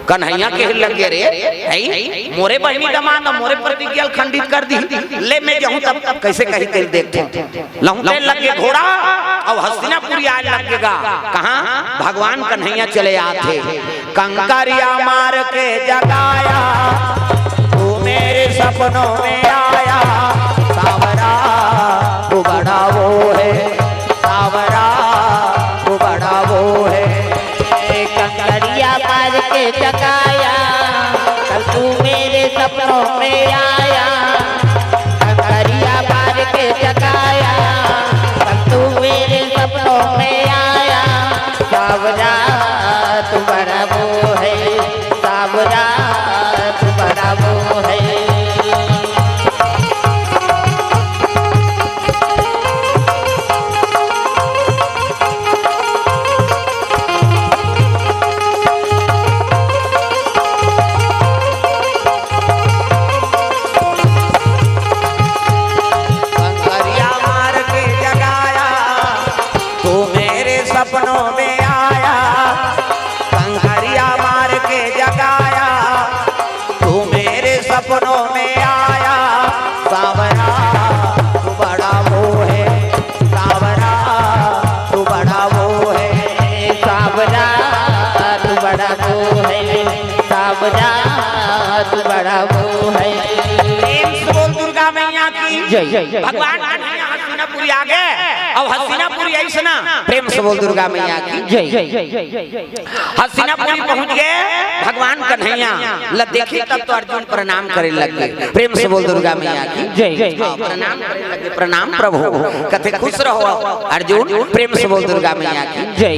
कन्हैया के लगे रे है मोरे बहनी दमाद मोरे प्रतिज्ञा खंडित कर दी ले मैं जाऊं तब कैसे कही तेल देखते लहू लगे घोड़ा और हस्तिनापुर आए लगेगा। कहाँ? भगवान कन्हैया चले आते कंकरिया मार के जगाया तू मेरे सपनों में आया। सावरा तू बड़ा वो है, सावरा तू बड़ा वो है। कंकरिया मार के जगाया कल तू मेरे सपनों में आया। कंकरिया मार के जगाया कल तू मेरे सपनों में आया। सावरा तू बड़ा वो है, सावरा तू बड़ा वो है। कंकरिया मार के जगाया तू मेरे सपनों में आया। कंकरिया मार के जगाया तू मेरे सपनों में आया। सावरा तू बड़ा वो है, सावरा तू बड़ा वो है। सावरा तू बड़ा वो है, सावरा तू बड़ा वो है। प्रेम से बोल दुर्गा मैया की जय भगवान कन्हैया हस्तिनापुरी आ गए अब हस्तिनापुरी ऐसा ना। प्रेम से बोल दुर्गा मैया की जय हस्तिनापुरी पहुंच गए भगवान कन्हैया ल देखी तब तो अर्जुन प्रणाम करे लगे। प्रेम से बोल दुर्गा मैया की जय प्रणाम करे लगे। प्रणाम प्रभु कथे खुश रहो अर्जुन। प्रेम से बोल दुर्गा मैया की जय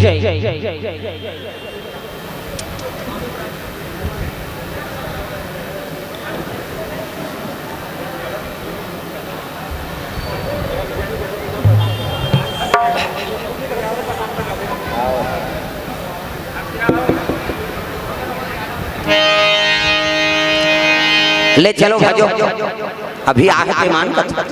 ले चलो भजो अभी आहे ते मान कथा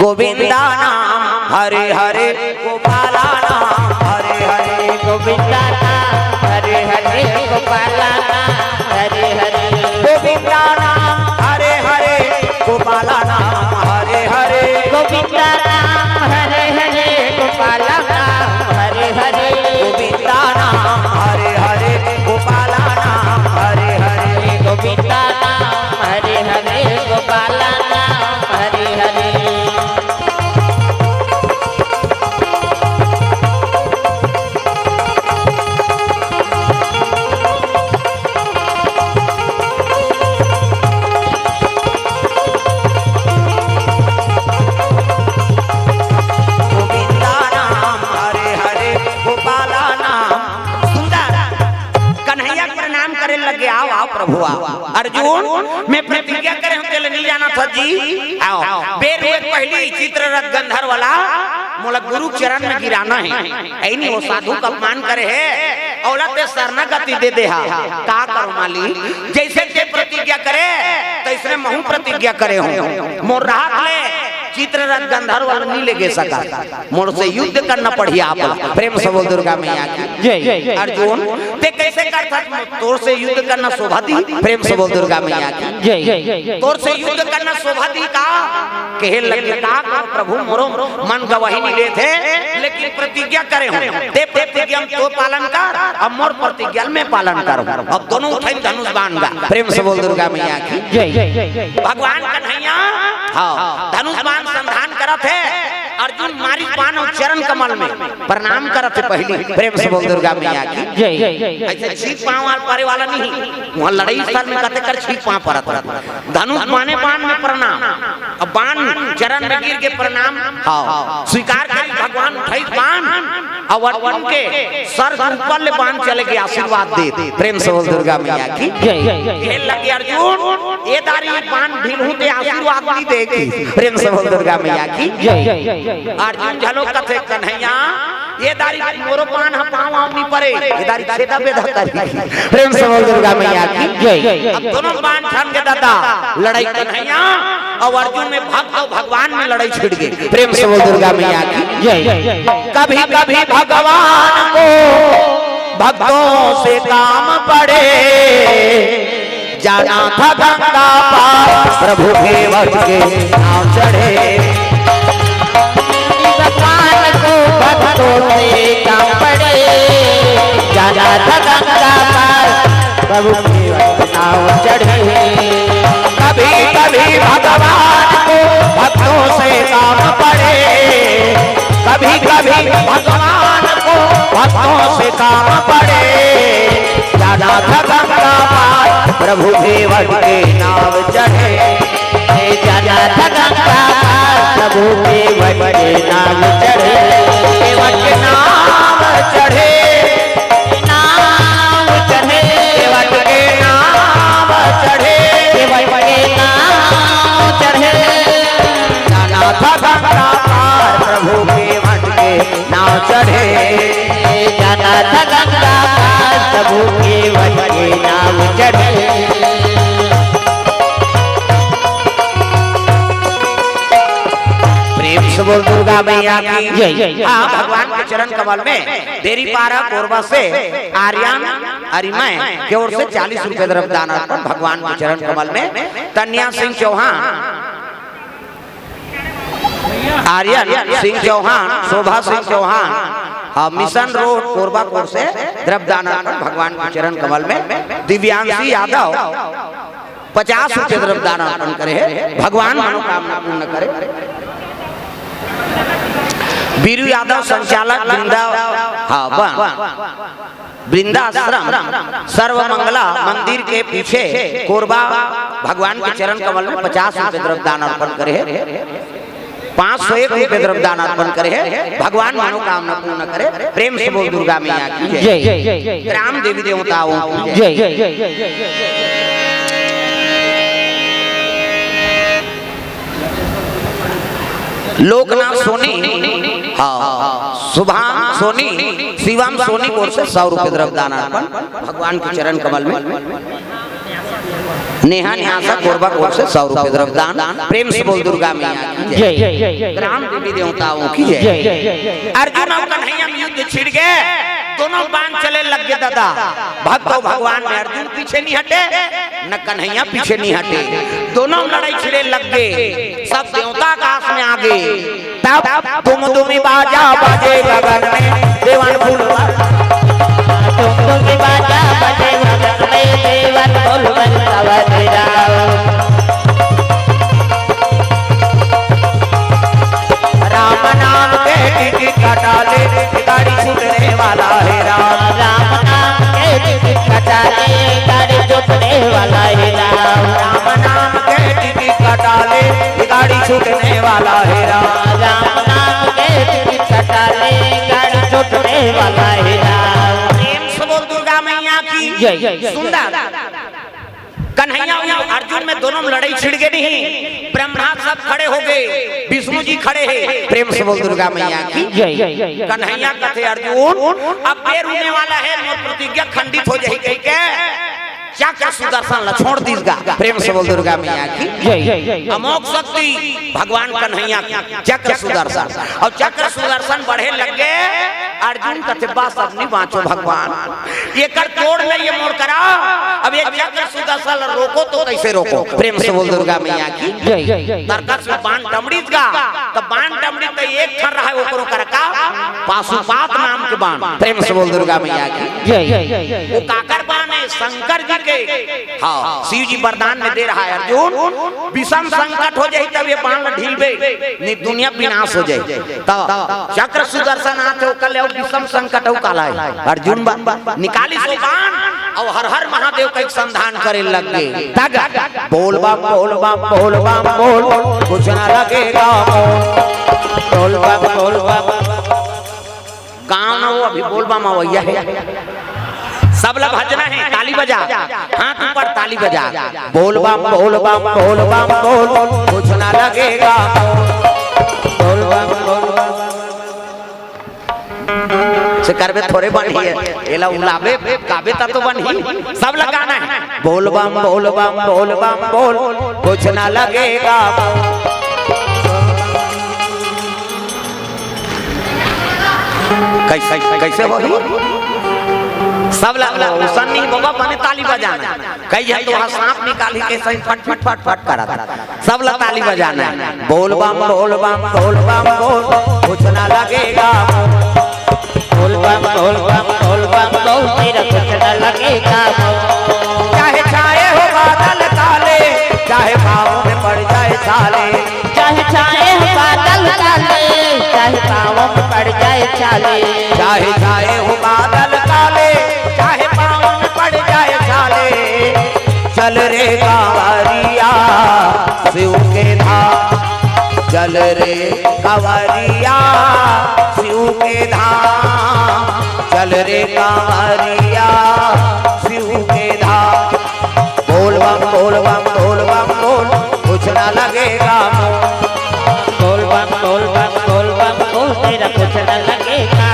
गोविंदा नाम हरे हरे गोपाला नाम हरे हरे गोविंदा नाम हरे हरे गोपाला नाम हरे हरे गोविंदा नाम हरे हरे गोपाला नाम हरे हरे गोविंदा नाम हरे हरे गोपाला नाम हरे हरे गोविंदा नाम हरे हरे गोपाला नाम हरे हरे गोविंदा नाम हरे हरे गोपाला नाम हरे हरे गोविंदा नाम हरे हरे गोपाला नाम सुंदर कन्हैया के नाम करे लगे आओ आओ प्रभु आओ अर्जुन मैं प्रतिज्ञा करे हम तेरे नहीं जाना था जी आओ बेर एक पहली चित्ररथ गंधर्व वाला मोला गुरु चरण में गिराना है ऐ नहीं वो साधु का अपमान करे है औलत ते शरणागति दे दे हा का करो माली जैसे ते प्रतिज्ञा करे तैसे महू प्रतिज्ञा करे हो मोर राहत ले चित्ररथ गंधर्व वाला नहीं लेके सका मोर से युद्ध करना पड़ी आप प्रेम से बोल दुर्गा मैया की जय अर्जुन ते कैसे करता तोर से युद्ध करना शोभा दी प्रेम से बोल दुर्गा मैया की जय तोर से युद्ध करना शोभा दी का कहे लगे का प्रभु मोरो मन गवाही नहीं ले थे लेकिन प्रतिज्ञा करे हो ते प्रतिज्ञा तो पालन कर अब मोर प्रतिज्ञा में पालन करो अब दोनों उठाई धनुष बाण गा प्रेम से बोल दुर्गा मैया की जय भगवान कन्हैया हाँ धनुष बाण संधान करत है अर्जुन मारी बाण और चरण कमल में प्रणाम करत है पहली प्रेम से बोल दुर्गा मैया की जय ऐसे छीक पांव वाला पारे वाला नहीं वहां लड़ाई स्थल में कहते कर छीक पांव परत धनुष माने बाण में प्रणाम अब बाण चरण में गिर के प्रणाम हाँ स्वीकार करी भगवान उठाई बाण और अर्जुन के सर के ऊपर ले बाण चले के आशीर्वाद दे प्रेम से बोल दुर्गा मैया की जय खेल लगे अर्जुन ये दारी बाण भिलहु दे आशीर्वाद नहीं देगी प्रेम से बोल दुर्गा मैया की जय अर्जुन झलो कथे कन्हैया ये दारी मोरो पान हम पाँव आव नहीं पड़े ये दारी छेदा बेधा करी प्रेम से बोल दुर्गा मैया की जय अब दोनों बाण छन के दादा लड़ाई कन्हैया और अर्जुन में भक्त और भगवान में लड़ाई छिड़ गई प्रेम से बोल दुर्गा मैया की जय कभी कभी भगवान को भक्तों से काम पड़े जाना था गंगा पार प्रभु के वश के नाम चढ़े भगवान को भक्तों से काम पड़े जाना था गंगा पार प्रभु के नाम चढ़े कभी कभी भगवान को भक्तों से काम पड़े कभी कभी भगवान को भक्तों से काम पड़े जाना था गंगा पार प्रभु के वश के नाम चढ़े जाना था गंगा पार प्रभु के वश के नाम चढ़े केवट के नाम चढ़े नाम चढ़े केवट के नाम चढ़े केवट के नाम चढ़े जाना था गंगा पार प्रभु के वश के नाम चढ़े जाना था गंगा पार प्रभु के वश के नाम चढ़े प्रेम से बोल दुर्गा मैया की जय। हाँ भगवान के चरण कमल में देरी पारा कोरबा से आर्यन अरिमय की ओर से 40 रुपए द्रव्य दान अर्पण भगवान के चरण कमल में तन्या सिंह चौहान आर्यन सिंह चौहान शोभा सिंह चौहान मिशन रोड कोरबा कोर से द्रव्य दान अर्पण भगवान के चरण कमल में दिव्यांशी यादव 50 रुपए द्रव्य दान अर्पण करे है भगवान मनोकामना पूर्ण करे बीरू यादव संचालक वृंदाश्रम सर्व मंगला मंदिर के पीछे कोरबा भगवान के चरण कमल में 50 रुपए द्रव्य दान अर्पण करे है 501 रुपए द्रव्य दान अर्पण करे है भगवान मनोकामना पूर्ण करे प्रेम से बोल दुर्गा मैया की जय राम देवी देवताओं की जय लोकनाथ सोनी, हाँ शुभाम सोनी, शिवम सोनी की ओर से 100 रुपये द्रव्य दान अर्पण भगवान के चरण कमल में। नेहा न्यासा कोरबा की ओर से 100 रुपये द्रव्य दान। प्रेम से बोल दुर्गा मैया की जय, ग्राम देवी देवताओं की जय। अर्जुन और कन्हैया में युद्ध छिड़ गए, दोनों बाण चले लग गए दादा। भक्तो भगवान में अर्जुन पीछे नहीं हटे, न कन्हैया पीछे नहीं हटे, दोनों लड़ाई छिड़े लग गए, सब देवता आकाश में आ गए। तब तुम बाजा बाजे गगन में देवान फूल, तुम बाजा बजे गगन में देवन फूल राम नाम के टिकट कटा ले, गाड़ी छूटने वाला है राम। राम नाम के टिकट कटा ले, गाड़ी छूटने वाला है राम। राम नाम के टिकट कटा ले, गाड़ी छूटने वाला है राम। राम नाम के टिकट कटा ले, गाड़ी छूटने वाला है राम। प्रेम से बोल दुर्गा मैया की जय। सुंदर कन्हैया और अर्जुन में दोनों में लड़ाई छिड़ गई नहीं, ब्रह्मा सब खड़े हो गए, विष्णु जी खड़े हैं। प्रेम से बोल दुर्गा मैया की जय। कन्हैया कहते अर्जुन अब पैर होने वाला है, मोर प्रतिज्ञा खंडित हो जाएगी, कह के चक्र सुदर्शन ला छोड़ दीजिएगा। प्रेम से बोल दुर्गा मैया की जय। अमोघ शक्ति भगवान कन्हैया की चक्र सुदर्शन, और चक्र सुदर्शन बढ़े लग गए। अर्जुन कहते बस अब नहीं बाँचो भगवान, ये कर तोड़ ले, ये मोड़ करा, अब ये चक्र सुदर्शन रोको तो कैसे रोको। प्रेम से बोल दुर्गा मैया की जय। तर्कस में बाण टमड़ीत गा, तो बाण टमड़ीत तो एक ठर रहा है ओकरो करका पाशुपात नाम के बाण। प्रेम से बोल दुर्गा मैया की जय। वो काकर बाण है शंकर जी के, हाँ शिव जी वरदान में दे रहा है अर्जुन विषम संकट हो जाए तब ये बाण ढीलबे नहीं, दुनिया विनाश हो जाए। तो चक्र सुदर्शन आते हो कल विषम संकट हो काला है अर्जुन निकाली सो बाण और हर हर महादेव का एक संधान करे लग गए। तग बोल बम बोल बम बोल बम बोल, कुछ ना लगेगा बोल बम बोल बम। गाँव ना वो अभी बोल बम वैया है, सब लोग भजना है, ताली बजा, हाथ ऊपर ताली बजा, बोल बम बोल बम बोल बम बोल, कुछ ना लगेगा बोल बम बोल बम। से करबे थोड़े बनी है, एला उलाबे गाबे ता तो बनी, सब लगाना है, बोल बम बोल बम बोल बम बोल, कुछ ना लगेगा। कैसे कैसे हो सब सन्नी बाबा बने ताली बजाना, कई है तो सांप निकाली के सही फट फट फट फट करा था, सब लोग ताली बजाना है, बोल बम बोल बम बोल बम बोल, कुछ ना लगेगा बोल बम बोल बम बोल बम बोल, तेरा कुछ न लगेगा। चाहे छाए हो बादल काले, चाहे पाँव में पड़ जाए छाले, चाहे छाए हो बादल काले, चाहे पाँवों में पड़ जाए छाले, चाहे छाए हो बादल काले, चाहे पाँव में पड़ जाए छाले, चल रे कांवरिया शिव के धाम, चल रे कांवरिया शिव के धाम, चल रे कांवरिया शिव के धाम, बोल बम बोल बम बोल बम बोल, कुछ ना लगेगा बोल बम बोल बम बोल बम बोल, तेरा कुछ न लगेगा।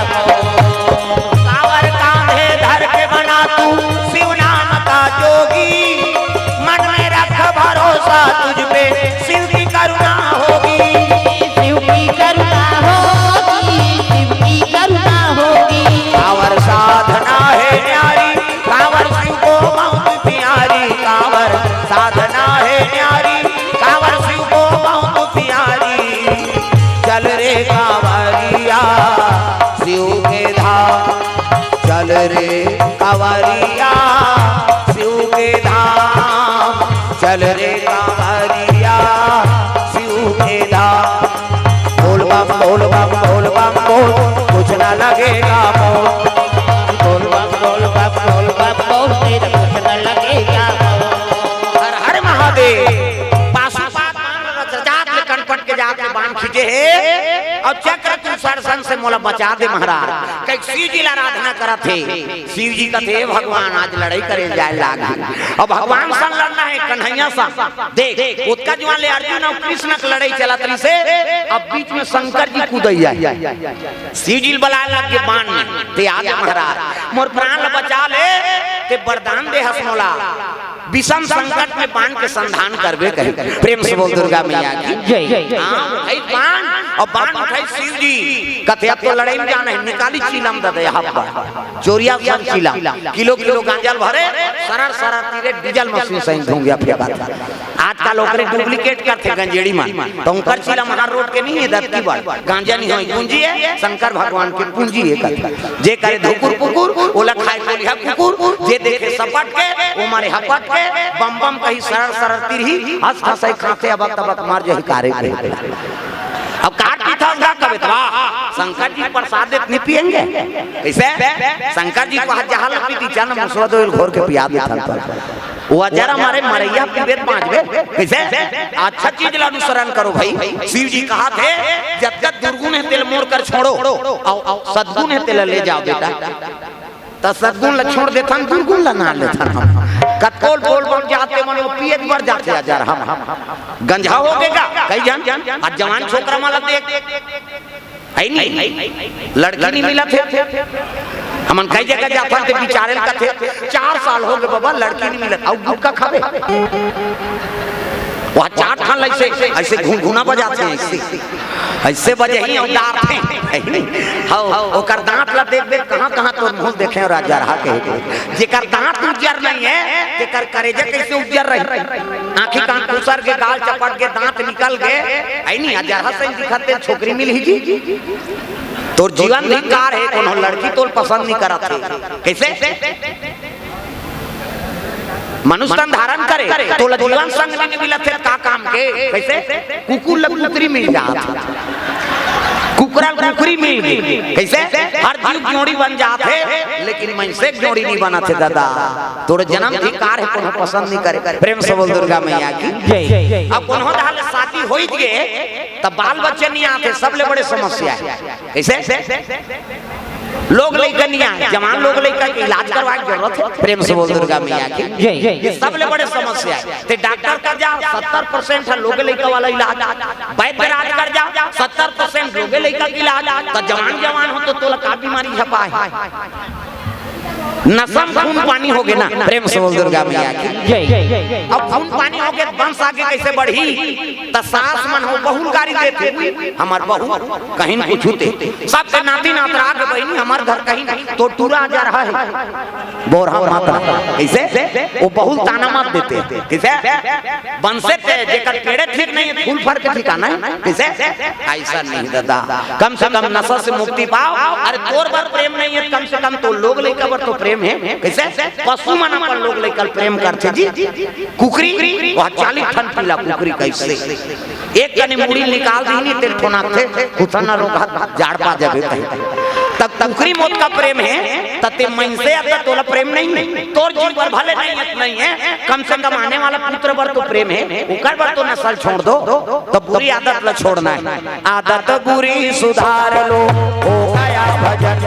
कांवर कांधे धर के बना तू शिव नाम का जोगी, मन में रख भरोसा तुझ पे शिव की करुणा होगी, शिव की करुणा होगी, शिव की करुणा होगी। कांवर साधना है न्यारी, कांवर शिव को बहुत प्यारी, कांवर साधना है न्यारी, कांवर शिव को बहुत प्यारी, चल रे कांवरिया शिव के धाम, चल रे कांवरिया शिव के धाम, चल रे कांवरिया शिव जाके बाण खींचे है और चक्र तू सरसन से मोला बचा दे महाराज। कई शिव जी आराधना करा थे, शिव जी का थे भगवान आज लड़ाई करे जाए लागे और भगवान संग लड़ना है कन्हैया सा। देख उत्का जवान ले अर्जुन और कृष्ण की लड़ाई चला तरी से अब बीच में शंकर जी कूदैया शिव जी बुला लग के बाण में ते आगे महाराज मोर प्राण बचा ले ते वरदान दे हसमोला विषम संकट में बाण के संधान करबे कहे। प्रेम से बोल दुर्गा मैया की जय। हां बाण और बाण उठाई शिव जी कथे अब तो लड़ाई में जाना है निकाली चिलम दे यहाँ पर चोरिया सब चिलम किलो किलो गांजल भरे सरर सरर तीरे डीजल मशीन से धूंगिया फेंका। आज का लोग डुप्लीकेट करते गंजेड़ी में तो उनकर चिलम हर रोड के नहीं है दत्ती बार गांजा नहीं होई पूंजी है शंकर भगवान की पूंजी है जे करे धुकुर पुकुर ओला खाए कोलिया कुकुर जे देखे सपट के ओ मारे हपट के बम बम कहीं सरर सरर तीर ही हंस हंस खाते अब तब मार जे कारे अब काट की था उसका कविता शंकर जी प्रसाद नहीं पिएंगे कैसे शंकर जी को हाथ जहां लपी थी चन मुसवा दो घोर के पिया देता वो जरा मारे मरैया पीबेत पांचवे कैसे अच्छा चीज ला अनुसरण करो भाई। शिव जी कहा थे जब तक दुर्गुण है तिल मोड़ कर छोड़ो और सद्गुण है तिल ले जाओ बेटा तो सद्गुण ला छोड़ देथन दुर्गुण ला ना लेथन हम कतकोल बोल बम जाते मनो पिए मर जाते हजार हम गंजा हो गेगा कई जन आज जवान छोकरा माला देख है नहीं लड़की नहीं मिला थे हमन कई जगह जाता थे बिचारे का थे 4 साल हो गए बाबा लड़की नहीं मिला और गुटका खावे वहाँ 4 ठान ऐसे ऐसे घुना बजाते हैं ऐसे बजे ही और डारते हैं हां ओकर दांत ला देख देख कहां तो मुंह देखे राजा रहा के जेकर दांत उज्जर नहीं है जेकर करेजा कैसे उज्जर रही आंखी कान कुसर के गाल चपट के दांत निकल गए आई नहीं हजार से दिखते छोकरी मिल ही जी तोर जीवन धिकार है कोनो लड़की तोर पसंद नहीं करत कैसे मनुष्य तन धारण करे तो जीवन संग नहीं मिला थे का काम के कैसे कुकुर लग कुकरी मिल जात कुकरा कुकरी मिल गई कैसे हर जीव जोड़ी बन जाते लेकिन मन से जोड़ी नहीं बना थे दादा तोरे जन्म धिकार है कोनो पसंद नहीं करे। प्रेम से बोल दुर्गा मैया की जय। अब कोनो दाल शादी होई गए तब बाल बच्चे नहीं आते सबले बड़े समस्या है कैसे लोग लइका नहीं आए जवान लोग लइका के इलाज करवाए जरूरत है। प्रेम से बोल दुर्गा मैया की ये सबले बड़े समस्या है ते डॉक्टर कर जाओ 70% है लोग लइका वाला इलाज वैद्य राज कर जाओ 70% लोग लइका के इलाज तो जवान हो तो तोला का बीमारी है पाए नसम खून पानी हो गए ना। प्रेम से बोल दुर्गा मैया की जय। अब खून पानी हो गए वंश आगे कैसे बढ़ी त सास मन हो बहु गाड़ी देते हमार बहू कहीं कुछ छूते सब के नाती नातराग बहनी हमार घर कहीं तो टूरा जा रहा है बोरा माता कैसे वो बहु ताना मत देते कैसे वंशे थे जेकर पेड़े ठीक नहीं है फूल फर के ठिकाना है कैसे ऐसा नहीं दादा कम से कम नशा से मुक्ति पाओ। अरे तोर बार प्रेम नहीं है कम से कम तो लोग लेकर बर तो प्रेम है कैसे पशु मना पर लोग लेकर प्रेम करते जी कुकरी वह 40 टन पीला कुकरी कैसे एक कने मुड़ी निकाल दी नहीं तेल ठोना थे कुतना रोग झाड़ पा जाबे तब कुकरी मौत का प्रेम है तते मन से आता तोला प्रेम नहीं तोर जीव पर भले नहीं है कम से कम आने वाला पुत्र पर तो प्रेम है उकर पर तो नस्ल छोड़ दो तो बुरी आदत ला छोड़ना है आदत बुरी सुधार लो हो गया भजन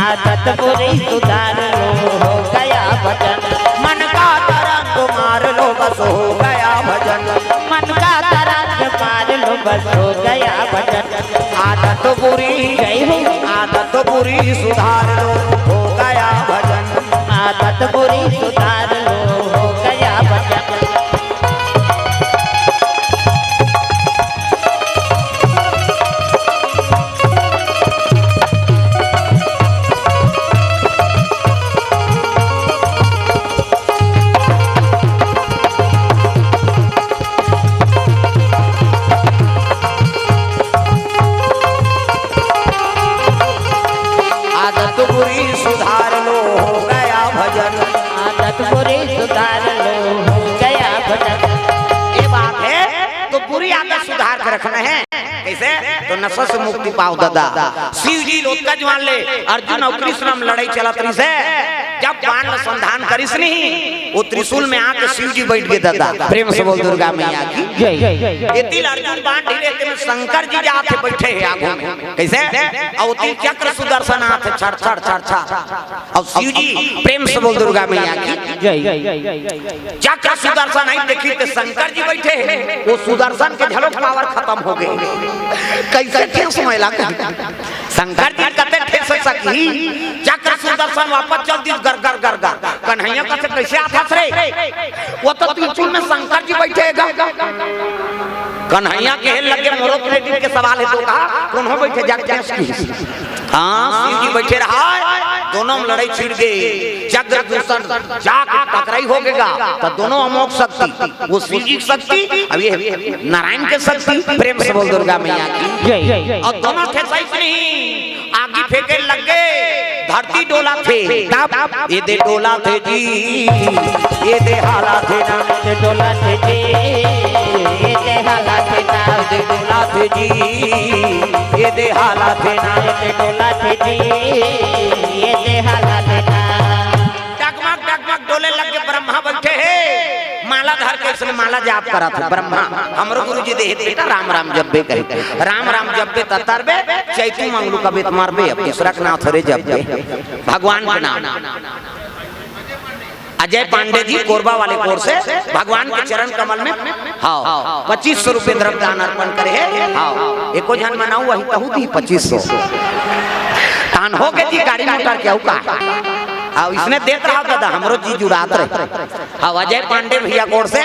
आदत बुरी सुधार लो हो गया भजन मन का तरंग मार लो बस हो गया भजन मन का तरंग मार लो बस हो गया भजन आदत बुरी जय हो आदत बुरी सुधार लो हो गया भजन आदत बुरी सुधार लो हो गया भजन आदत बुरी सुधार लो हो गया भजन आदत बुरी सुधार लो हो गया भजन ये बात है तो बुरी आदत सुधार कर रखना है कैसे तो नशा से मुक्ति पाओ दादा। शिव जी लोग का जवान ले अर्जुन और कृष्ण में लड़ाई चला तरी से जब बाण अनुसंधान करिस नहीं वो त्रिशूल में आके शिव जी बैठ गए दादा प्रेम से बोल दुर्गा मैया की जय ये तिल अर्जुन बाण ढीले में शंकर जी जाते बैठे हैं आगू में कैसे और तिल चक्र सुदर्शन आते छड़ छड़ छड़ छड़ और शिव जी प्रेम से बोल दुर्गा मैया की जय चक्र सुदर्शन आई देखी तो शंकर जी बैठे हैं वो सुदर्शन के झलक पावर खत्म हो गए कैसे ठेस समय लगा शंकर जी कते ठेस सकी चक्र सुदर्शन वापस चल दी गर गर गर गर कन्हैया का कैसे आता रे वो तो त्रिशूल में शंकर जी बैठेगा कन्हैया के लगे मोरो क्रेडिट के सवाल है तो कहा कौन हो बैठे जाके की हां शिव जी बैठे रहा दोनों में लड़ाई छिड़ गई चक्र दूषण जाके टकराई हो गएगा तो दोनों अमोघ शक्ति वो शिव जी की शक्ति अब ये नारायण के शक्ति प्रेम से बोल दुर्गा मैया की जय और दोनों थे सही नहीं आगे फेंके लग गए धरती डोला थे ये दे डोला थे जी ये दे हाला थे ना ये डोला थे जी ये दे हाला थे ना दे डोला थे जी ये दे हाला थे ना ये डोला थे जी ये दे हाला थे ना टकमक टकमक डोले लग के ब्रह्मा बैठे हैं माला धर के इसने माला जाप करा था ब्रह्मा हमरो गुरुजी दे बेटा राम राम जब्बे कहे राम राम जब्बे ततरबे चैतू मंगलू का बेत मारबे अब दूसरा का नाम थोड़े जब्बे भगवान का नाम अजय पांडे जी कोरबा वाले कोर से भगवान के चरण कमल में हाँ 2500 रुपए द्रव्य दान अर्पण करे है हाँ एको जन मनाऊ वही कहू दी 2500 तान हो गई थी गाड़ी मोटर क्या का हाँ इसने देख रहा दादा हमरो जी जुड़ात रहे हाँ अजय पांडे भैया कोर से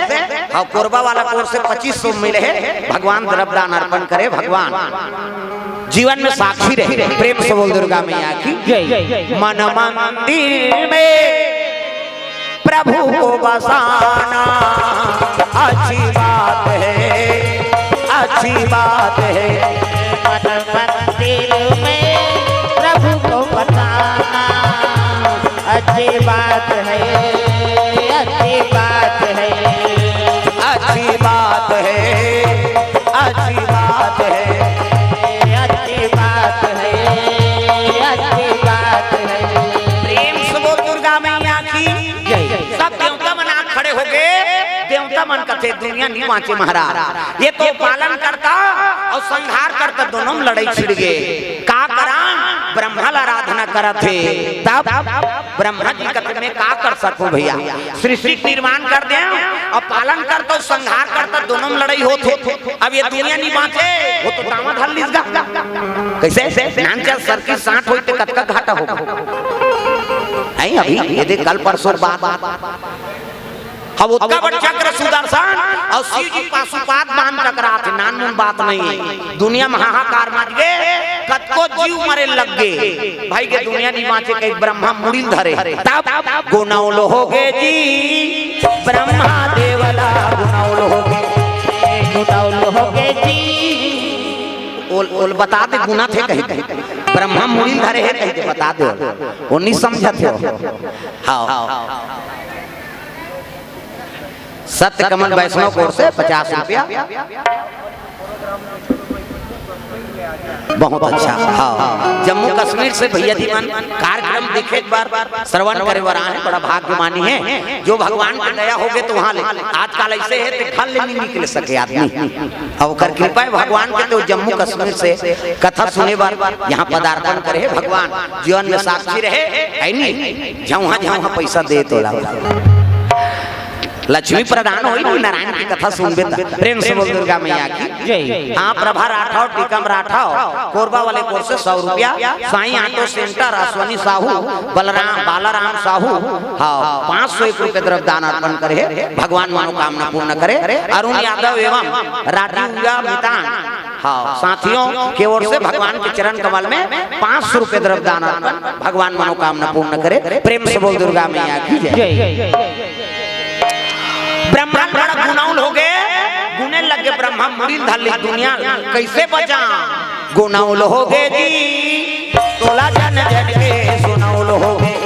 हाँ कोरबा वाला कोर से 2500 मिले है भगवान द्रव्य दान अर्पण करे भगवान जीवन में साक्षी रहे प्रेम से बोल दुर्गा मैया की जय मन मंदिर में प्रभु को बसाना अच्छी बात है अच्छी बात है मन मंदिर में प्रभु को बताना अच्छी बात है अच्छी बात है अच्छी बात है अच्छी बात है अच्छी बात है अच्छी बात है प्रेम से बोल दुर्गा मैया की सब देवता मन आग खड़े हो गए देवता मन कथे दुनिया नहीं बाँचे महाराज ये तो पालन करता और संहार करता दोनों में लड़ाई छिड़ गए का करा ब्रह्मा ला आराधना करा थे तब ब्रह्मा जी कथे में का कर सकूं भैया सृष्टि निर्माण कर दे और पालन करता संहार करता दोनों में लड़ाई होते अब ये दुनिया नहीं बाँचे वो तो दामा धर लीसगा कैसे नानचा सर की साठ होते कतका घाटा होगा अभी ये देख कल परसों बात अब उसका बड़ चक्र सुदर्शन और शिव जी पाशुपात बांध टकरा थे नानून बात नहीं है दुनिया में हाहाकार मच गए कतको जीव मरे लग गए भाई के दुनिया नहीं बाँचे कई ब्रह्मा मुड़िल धरे तब गुनौल हो गए जी ब्रह्मा देवला गुनौल हो गए गुनौल हो गए जी ओल बता दे गुना थे कहे ब्रह्मा मुड़िल धरे है कहे बता दे वो नहीं समझा थे हाँ सत्य कमल वैष्णव कोर से 50 रुपया बहुत अच्छा हाँ जम्मू कश्मीर से भैया जी मन कार्यक्रम देखे एक बार श्रवण करे वर आए बड़ा भाग्यमानी है जो भगवान की दया हो गए तो वहाँ ले आजकल ऐसे है तो खल नहीं निकल सके आदमी अब कर कृपा है भगवान के तो जम्मू कश्मीर से कथा सुने बार यहाँ पदार्पण करे भगवान जीवन में साक्षी रहे है नहीं जहाँ पैसा दे तो लक्ष्मी प्रदान हो नारायण की कथा सुनबे प्रेम से बोल दुर्गा मैया की हाँ प्रभा राठौर टीकम राठौर कोरबा वाले कोर से 100 रुपया साई ऑटो सेंटर अश्वनी साहू बलराम बालाराम साहू हाँ 501 रुपये द्रव्य दान अर्पण करे भगवान मनोकामना पूर्ण करे अरुण यादव एवं राजू मितान हाँ साथियों की ओर से भगवान के चरण कमल में 500 रुपये द्रव्य दान अर्पण भगवान मनोकामना पूर्ण करे प्रेम से बोल दुर्गा मैया की जय ब्रह्मा बड़ा गुनौल हो गए गुने लगे ब्रह्मा मुड़िल धरली दुनिया कैसे बचा गुनौल हो गए जी तोला जन जन के सुनौल हो गए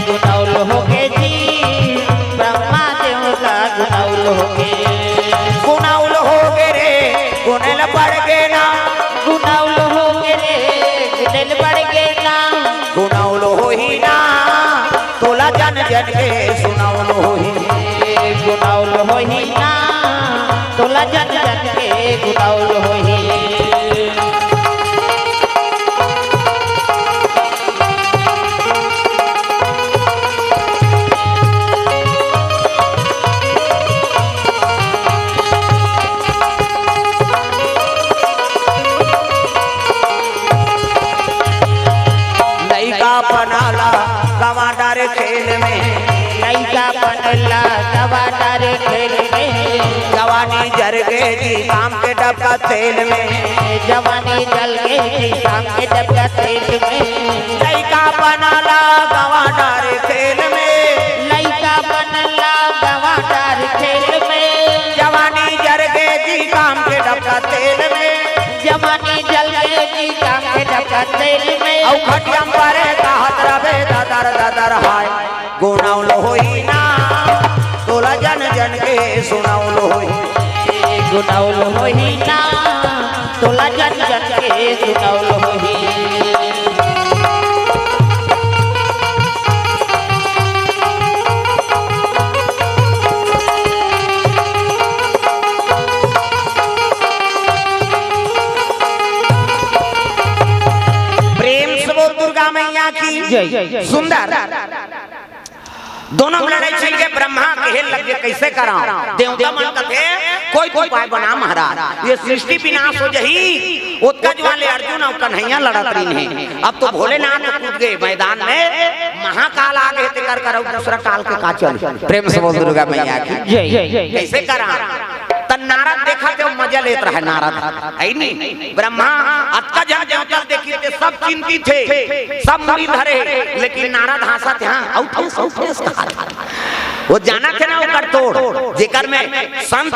गुनौल हो गए जी ब्रह्मा देव का गुनौल हो गए गुनौल हो गए रे गुनेल पड़ गए ना गुनौल हो गए रे गुनेल पड़ गए ना गुनौल हो ही ना तोला जन के सुनाउल होही गुनाउल होही ना तोला जन जन के गुनाउल होही लइका बनाला टमाटर खेल में लइका बनला टमाटर खेल में जवानी जर गए जी काम के डबका तेल में जवानी जल गई शाम के डबका तेल में लइका बनाला टमाटर खेल में लइका बनला टमाटर खेल में जवानी जर गए जी काम के डबका तेल में जवानी जल गई शाम के डबका तेल में औ खटियम परे कहत रबे ददर ददर हाय गुनाउल होई ना तोला जन जन के सुनाउल होई गुनाउल होही ना तोला जन जन के गुनाउल होही प्रेम से बोल दुर्गा मैया की सुंदर दोनों में लड़ाई छिड़ के ब्रह्मा कहे लगे कैसे कराऊं देवता मन कथे कोई उपाय बना महाराज ये सृष्टि विनाश हो जही उत्कज वाले अर्जुन और कन्हैया लड़त रही हैं अब तो भोलेनाथ कूद गए मैदान में महाकाल आ गए ते कर दूसरा काल के का चल प्रेम से बोल दुर्गा मैया की कैसे करा तन नारद देखा थे मजा लेत रहा नारद है नहीं ब्रह्मा अत्का जब देवता देखी थे सब चिंतित थे सब मुड़ी धरे लेकिन नारद हंसा थे हां औठे वो जाना थे ना वो कर तोड़ जेकर में संत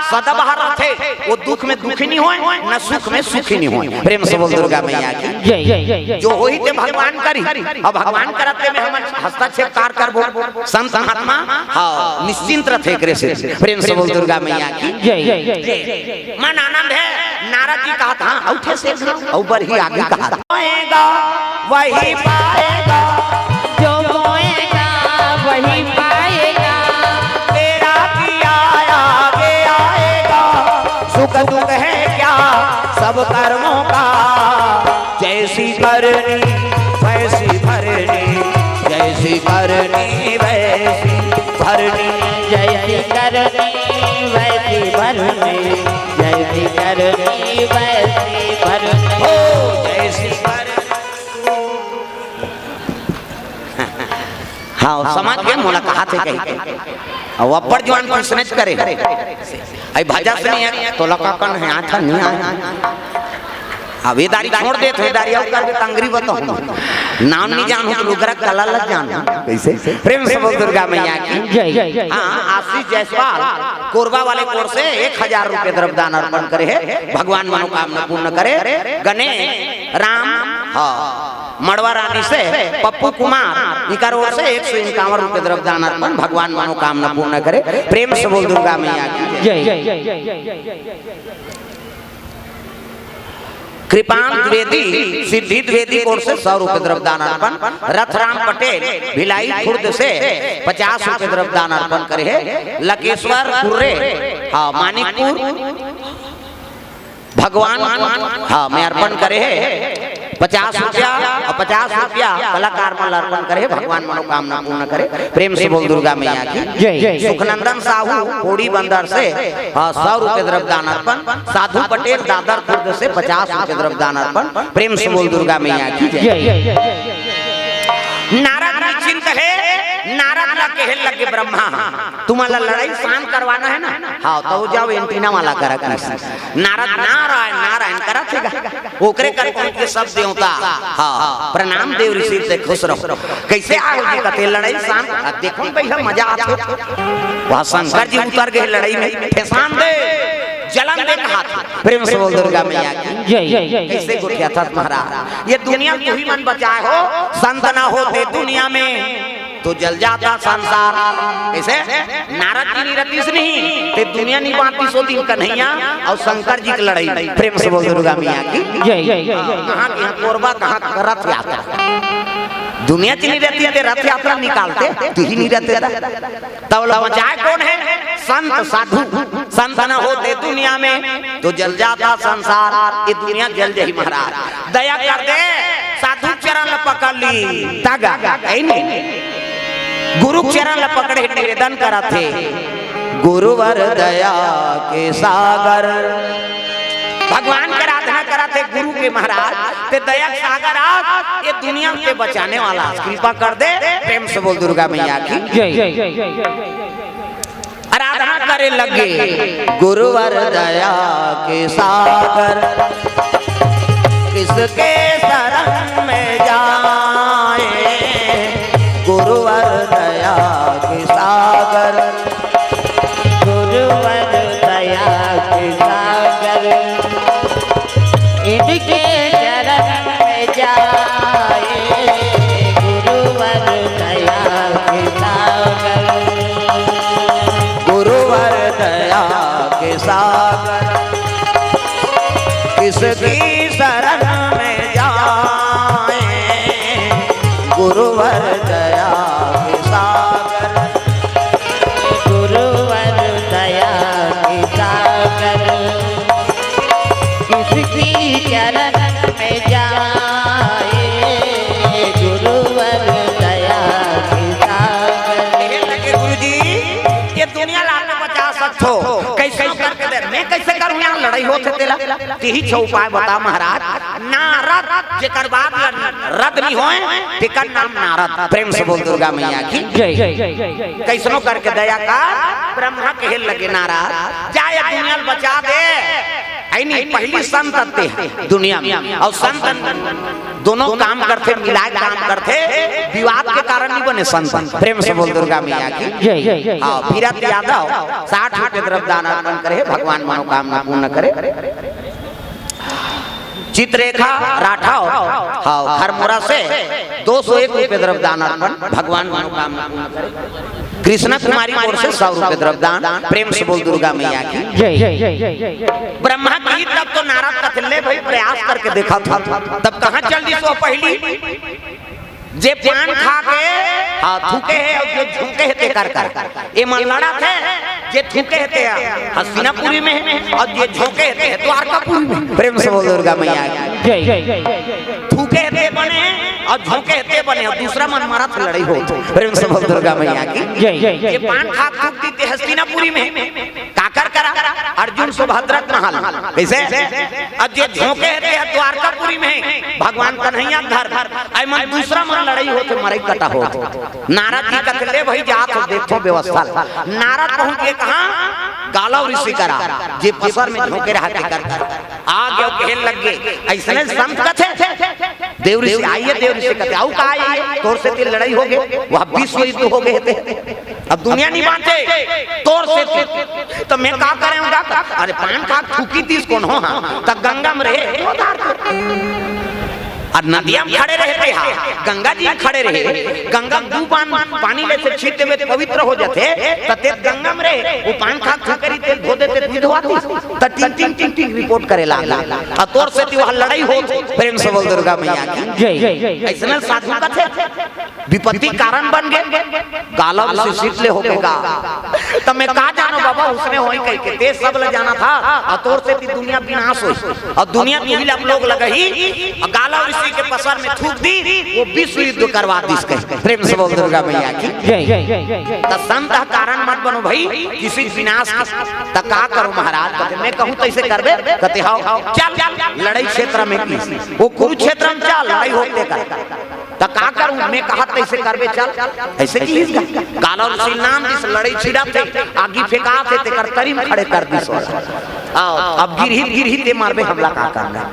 सदाबहार थे वो दुख में दुखी नहीं होए न सुख में सुखी नहीं होए प्रेम से बोल दुर्गा मैया की जो होई थे भगवान करी अब भगवान करते में हम हस्तक्षेप कार कर बोल संत महात्मा हां निश्चिंत रहे करे से प्रेम से बोल दुर्गा मैया की मन आनंद है नारद जी कहा था औठे से ऊपर ही आगे कहा था वही पाएगा जो बोएगा वही पाएगा तेरा किया आगे आएगा सुख दुख है क्या सब कर्मों का जैसी करनी वैसी भरनी जैसी करनी वैसी भरनी जैसी करनी वैसी भरनी जैसी करनी वैसी भरनी ओ जैसी करनी हाँ समाज के मुलाकात है कहीं और अपर जवान प्रश्न करे आई भाजा से नहीं है तो लका कन है आथा नहीं आया अब ये दारी छोड़ दे तो दारी और कर दे तंगरी बताओ नाम नहीं जान हो तो लुगरा कला लग जान कैसे प्रेम से बोल दुर्गा मैया की हाँ आशीष जायसवाल कोरबा वाले कोर से 1000 रुपए द्रव्यदान अर्पण करे है भगवान मनोकामना पूर्ण करे गणे राम हाँ मड़वा रानी से पप्पू कुमार इकर ओर से 151 रुपए द्रव्यदान अर्पण भगवान मनोकामना पूर्ण करे प्रेम से बोल दुर्गा मैया की कृपान द्विवेदी सिद्धि द्विवेदी कोर से 100 रुपए द्रव्यदान अर्पण रथराम पटेल भिलाई खुर्द से 50 रुपए द्रव्यदान अर्पण करे है लकेश्वर कुर्रे हाँ मानिकपुर भगवान हाँ मैं अर्पण करे है 50 रुपया और 50 रुपया कलाकार मल अर्पण करे भगवान मनोकामना पूर्ण करे प्रेम से बोल दुर्गा मैया की सुखनंदन साहू कोड़ी बंदर से 100 रुपए द्रव्यदान अर्पण साधु पटेल दादर खुर्द से 50 रुपए द्रव्यदान अर्पण प्रेम से बोल दुर्गा मैया की नारद निश्चिंत है नारद ला कहे लगे ब्रह्मा तुम्हारा लड़ाई शांत करवाना है ना हाँ तो जाओ एंटीना वाला करा कृष्ण नारद नारायण नारायण करा थेगा ओकरे कर के सब देवता हाँ प्रणाम देव ऋषि से खुश रहो कैसे आगे कते लड़ाई शांत देखो भैया मजा आते वहां शंकर जी उतर गए लड़ाई में फेसान दे जलन दे कहा था प्रेम से बोल दुर्गा मैया की कैसे गुठिया था महाराज ये दुनिया तू ही मन बचाए हो संत ना होते दुनिया में तो जल जाता संसार। कैसे नारद जी निरतीस नहीं ते दुनिया नहीं बांटी सो दिन कन्हैया और शंकर जी की लड़ाई। प्रेम से बोल दुर्गा मैया की कहाँ की कोरबा कहाँ रथ यात्रा दुनिया चली रहती है रथ यात्रा निकालते तू ही नहीं रहते तब बचाए कौन है संत साधु। संत न होते दुनिया में तो जल जाता संसार। ये दुनिया जल जाही महाराज दया कर दे साधु चरण पकड़ ली तागा नहीं गुरु चरण पकड़े निवेदन करा थे गुरुवर दया के सागर। भगवान की आराधना करा थे गुरु के महाराज ते दया सागर आज ये दुनिया के बचाने वाला कृपा कर दे। प्रेम से बोल दुर्गा मैया की आराधना करे लगे गुरुवर दया के सागर। किसके शरण में जाए गुरुवर दया के सागर। गुरुवर दया के सागर इनके चरण में जाए गुरुवर दया के सागर। गुरुवर दया के सागर किसकी शरण में जाए गुरुवर दया के सागर। गुरुवर दया के सागर किसकी चरण में जाए गुरुवर दया के सागर। गुरु जी ये दुनिया लाल में बचा सकते हो कैसे करके दे मैं कैसे करूं यहाँ लड़ाई हो तेला तेही छो उपाय बता महाराज। नारद जेकर बात रद नहीं होए तेकर नाम नारद। प्रेम से बोल दुर्गा मैया की कैसनो करके दया का ब्रह्मा कहे लगे नारद जाए दुनिया बचा दे। आई नहीं पहली संत आते दुनिया में और संत दोनों काम करते मिलाए काम करते विवाद के कारण नहीं बने संत। प्रेम से बोल दुर्गा मैया की फिरत यादव 60 रुपए तरफ दान अर्पण करे भगवान मनोकामना पूर्ण करे। चित्ररेखा राठाव हाँ खरमोरा से 201 रुपए तरफ दान अर्पण भगवान मनोकामना पूर्ण करे। कृष्णा कुमारी ओर से 100 रुपए तरफ दान। प्रेम से बोल दुर्गा मैया की ब्रह्मा की तब तो नारद कथले भाई प्रयास करके देखा था तब कहाँ चल दी सो पहली जे पान खा के हाँ थूके है और जो झुके है ते कर ये मन लड़ा थे जे थूके है हस्तिनापुरी में और जे झोंके है द्वारकापुरी में। प्रेम से बोल दुर्गा मैया थूके है बने और झोंके है बने और दूसरा मन मारा था लड़ाई हो। प्रेम से बोल दुर्गा मैया की ये पान खा थूक दी थे हस्तिनापुरी में काकर करा अर्जुन सुभद्रा महल कैसे और जे झोंके है द्वारकापुरी में भगवान कन्हैया घर आई मन दूसरा मन लड़ाई होते मरई कटा हो। नारद जी कहते भाई जात देखो व्यवस्था। नारद पहुंच के कहा गालव ऋषि करा जे पसर में झोंके रहा के कर आ गए कहे लग गए ऐसने संत कथे देव ऋषि आइए देव ऋषि कहते आउ का आइए तोर से तेरी लड़ाई हो गए वह विश्व युद्ध हो गए थे अब दुनिया नहीं बांटे तोर से तो मैं का करेंगा। अरे पान खा थूकी तीस कौन हो तब गंगा में रहे और नदियां खड़े रहते हैं गंगा जी खड़े रहे गंगा दू पानी ले से छींटे में पवित्र हो जाते तते गंगा में रहे वो पान खा खा करी तेल धो देते दूध धोती त टिंग टिंग टिंग टिंग रिपोर्ट करे लागला और तोर से ती वहां लड़ाई हो। प्रेम से बोल दुर्गा मैया की ऐसने साधु का थे विपत्ति कारण बन गए गालव से सीतले हो गएगा तब मैं कहा जानो बाबा उसने होई कह के ते सब ले जाना था और तोर से ती दुनिया विनाश होई और दुनिया तू ही आप लोग लगही और गालव ऋषि के पसर में थूक दी वो विश्व युद्ध करवा दी इसके। प्रेम से बोल दुर्गा मैया की तो संत कारण मत बनो भाई किसी विनाश का का करो महाराज कहते मैं कहूं तो ऐसे करबे कहते हां चल लड़ाई क्षेत्र में की वो कुरुक्षेत्र में चल लड़ाई होते कर तो का करूं मैं कहा तो ऐसे करबे चल ऐसे की गालव ऋषि नाम जिस लड़ाई छिड़ा थे आगी फेंका थे ते कर तरी में खड़े कर दी सो अब गिरही ते मारबे हमला का करना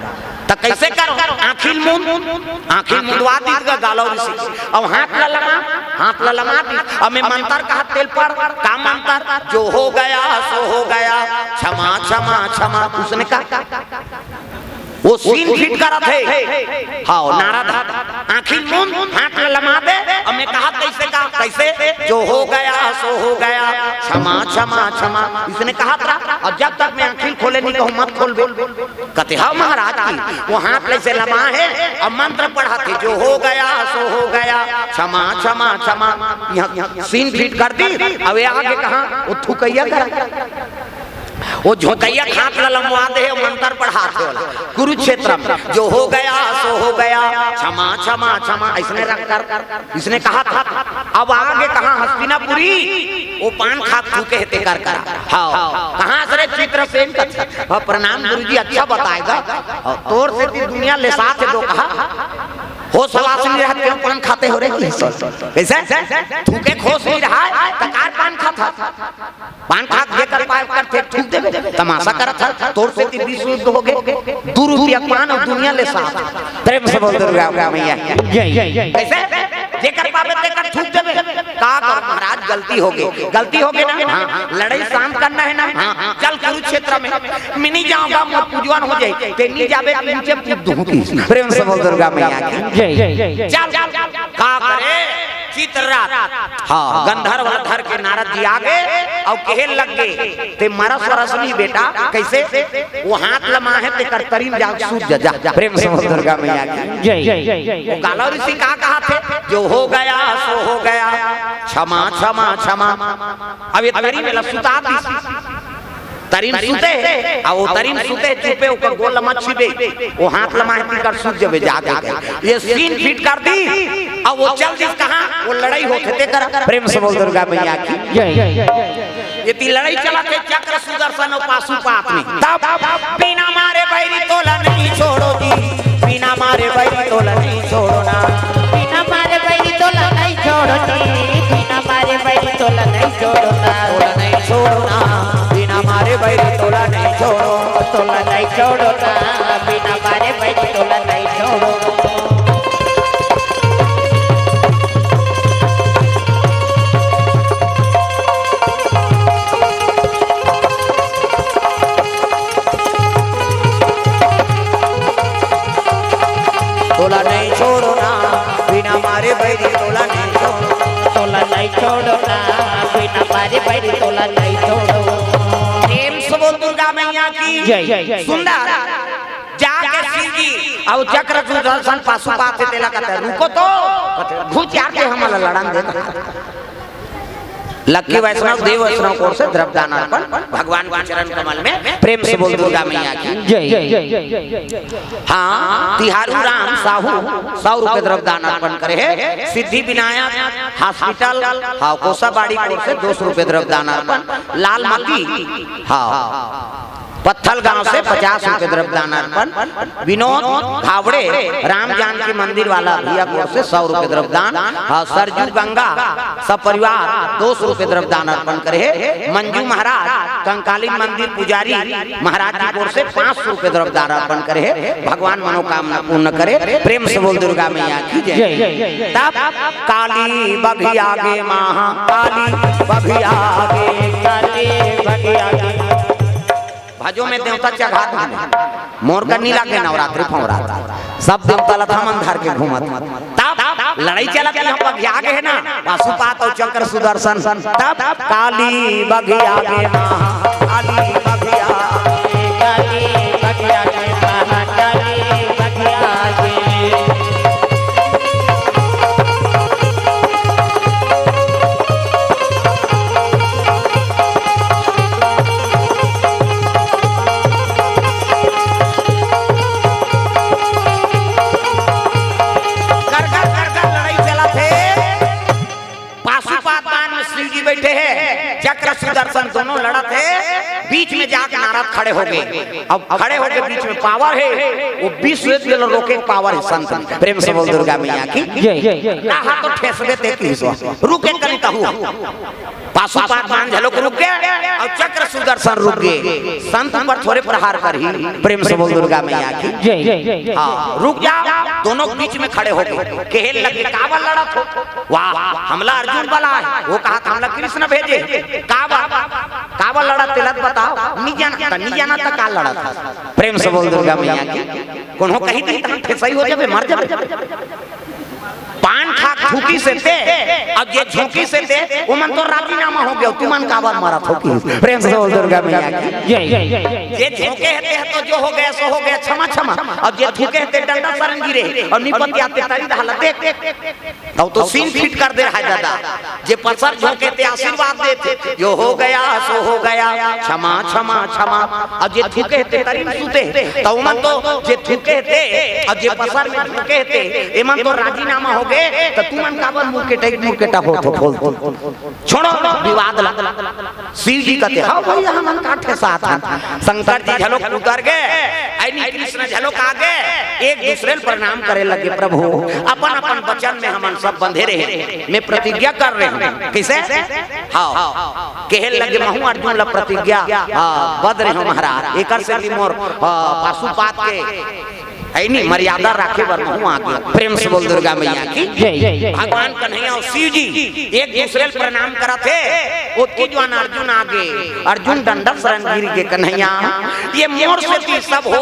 तो कैसे करो आखिल मुंदवा दी गालव ऋषि अब हाथ ललमा दी अब मैं मंत्र कहा तेल पर का मंत्र जो हो गया सो हो गया क्षमा क्षमा क्षमा उसने कहा वो सीन फिट करा थे। हाँ नारद आखिर मुंह हाथ लमा दे। और मैं कहा कैसे जो हो गया सो हो गया, क्षमा क्षमा क्षमा, इसने कहा था। और जब तक मैं आखिर खोले नहीं कहूँ मत खोल बोल। कहते हाँ महाराज की वो हाथ से लमा है और मंत्र पढ़ा थे, जो हो गया सो हो गया, क्षमा क्षमा क्षमा। यहाँ सीन फिट कर दी। अब आगे कहा वो थुकैया कर, वो झोंकैया हाथ ललमवा दे मंत्र पढ़ाते वाला कुरुक्षेत्र में, जो हो गया सो हो गया, क्षमा क्षमा क्षमा, इसने रख कर इसने कहा था। अब आगे कहा हस्तिनापुरी वो पान खा थूके थे कर हाँ कहाँ से चित्रसेन का प्रणाम गुरुजी अच्छा बताएगा। तोर से दुनिया ले साथ दो कहा हो सवास नहीं रहा क्यों पान खाते हो रे कैसे थूके खोस नहीं रहा तकार पान खाता पान खा लेकर पाए करते थूक दे तमाशा करत था। तोर से 20 युद्ध हो गए, 2 रुपया पान और दुनिया ले साथ। प्रेम से बोल दुर्गा मैया कैसे जेकर पावे तेकर थूक देबे का कर महाराज गलती हो गई ना। हाँ, लड़ाई शांत करना है ना। चल कुरुक्षेत्र में मिनी जाऊंगा मोर पूजवान हो जाए ते नहीं जाबे नीचे कूद दूं। प्रेम से बोल दुर्गा मैया चल का करे चित्ररात। हाँ गंधर्व धर के नारद जी आगे और कहे लग गए ते मरस वरस नहीं बेटा कैसे वो हाथ लमा है ते कर तरीम जा सूझ जा। प्रेम से बोल दुर्गा मैया की। वो गाला ऋषि कहा थे, जो हो गया सो हो गया, क्षमा क्षमा क्षमा। अब ये तरीम में सुता तरीम सुते और वो तरीम सुते चुपे ऊपर गोल लमा छिपे वो हाथ लमा है कर सूझ जावे जाके। ये सीन फिट कर दी और वो चल दिस कहां वो लड़ाई होते थे कर। प्रेम से बोल दुर्गा मैया की ये ती लड़ाई चला थे चक्र सुदर्शन और पाशुपात में। तब बिना मारे बैरी तोला नहीं छोड़ो जी, बिना मारे बैरी तोला नहीं छोड़ो ना, बिना मारे बैरी तोला नहीं छोड़ो नी, बिना मारे बैरी तोला नहीं छोड़ो ना, तोला नहीं छोड़ो ना, बिना मारे बैरी तोला नहीं छोड़ो, तोला नहीं छोड़ो ना, बिना मारे बैरी तोला नहीं छोड़ो। तोला नहीं छोड़ो ना, बिना मारे बैरी तोला नहीं छोड़ो, तोला नहीं छोड़ो ना, बिना मारे बैरी तोला नहीं छोड़ो। प्रेम से बोल दुर्गा मैया की। सुंदर जाके शिव जी और चक्र सुदर्शन पाशुपात से तेला कहते रुको तो खुद जाके हमारा लड़न देता। लक्की वैष्णव देव वैष्णव कोर से द्रव्यदान अर्पण भगवान के चरण कमल में। प्रेम से बोल दुर्गा मैया की। हाँ तिहारू राम साहू 100 रुपए द्रव्यदान अर्पण करे है। सिद्धि विनायक हॉस्पिटल हाँ कोसाबाड़ी कोर से 200 रुपए द्रव्यदान अर्पण। लाल मती हाँ पत्थल गांव से 50 रुपए द्रव्यदान अर्पण। विनोद खावड़े राम जानकी मंदिर वाला भैया कोर से 100 रुपए द्रव्यदान। हाँ सरजू गंगा सब परिवार 200 रुपए द्रव्यदान अर्पण करे है। मंजू महाराज कंकाली मंदिर पुजारी महाराज की कोर से 500 रुपए द्रव्यदान अर्पण करे है। भगवान मनोकामना पूर्ण करे। प्रेम से बोल दुर्गा मैया की जय। तब काली बघी आगे महा काली बघी आगे, काली बघी आगे भजो में देवता चघात में मोर का नीला के नवरात्रि फौरात सब देवता लथा मन धर के घूमत। तब लड़ाई चला के हम बघी आगे है ना पाशुपात और चक्र सुदर्शन। तब काली बघी आगे महा काली बघी आगे, काली बघी आगे महा काली बघी आगे। बैठे हैं चक्र सुदर्शन दोनों लड़त है। बीच में जाके नारद खड़े हो गए। अब खड़े हो गए बीच में पावर है वो विश्व रोके पावर है संत। प्रेम से बोल दुर्गा मैया की। तो ठेस देते रुके कनिता हुआ पाशुपात मान झलोक रुक गए और चक्र सुदर्शन रुक गए। संत पर थोड़े प्रहार कर ही प्रेम से बोल दुर्गा मैया की जय। हाँ रुक जाओ, दोनों बीच में खड़े हो गए, कहने लगे काबल लड़ा थो, वाह हमला अर्जुन वाला है, वो कहा हमला कृष्ण भेजे, काबल लड़ा तिलक बताओ, नहीं जाना था का लड़ा था। प्रेम से बोल दुर्गा मैया की कौन हो कही थी सही हो जाए मर जाए। पान खा थूकी से थे अब ये झोंकी से थे वो मन तो राजीनामा हो गया, तुमन का बार मारा थूकी। प्रेम से बोल दुर्गा मैया की जय। ये झोंके हैं तो जो हो गया सो हो गया, क्षमा क्षमा। अब ये थूके हैं डंडा सरन गिरे और निपति आते तारी हालत देख अब तो सीन फिट कर दे रहा है दादा। जे पसर झोंके थे आशीर्वाद देते जो हो गया सो हो गया, क्षमा क्षमा क्षमा। अब ये थूके थे तारी सुते तो मन तो जे थूके थे अब जे पसर में झोंके थे ए मन तो राजीनामा हो गए तो तुमन काबर मुर्केटा हो तो खोल छोड़ो विवाद ला। शिव जी कहते हाँ भैया हम काठे साथ हैं। शंकर जी झलोक उतर गए, ऐनी कृष्ण झलोक आ गए, एक दूसरे को प्रणाम करे लगे। प्रभु अपन अपन वचन में हम सब बंधे रहे, मैं प्रतिज्ञा कर रहे हैं। किसे हाँ कहे लगे महू अर्जुन ला प्रतिज्ञा बद रहे हो महाराज, एकर से मोर पाशुपात के है नहीं मर्यादा राखे बर महू आगे। प्रेम से बोल दुर्गा मैया की जय। भगवान कन्हैया और शिव जी एक दूसरे को प्रणाम करा थे। वो जवान अर्जुन आगे, अर्जुन दंडक शरण गिर के कन्हैया ये मोर से ती सब हो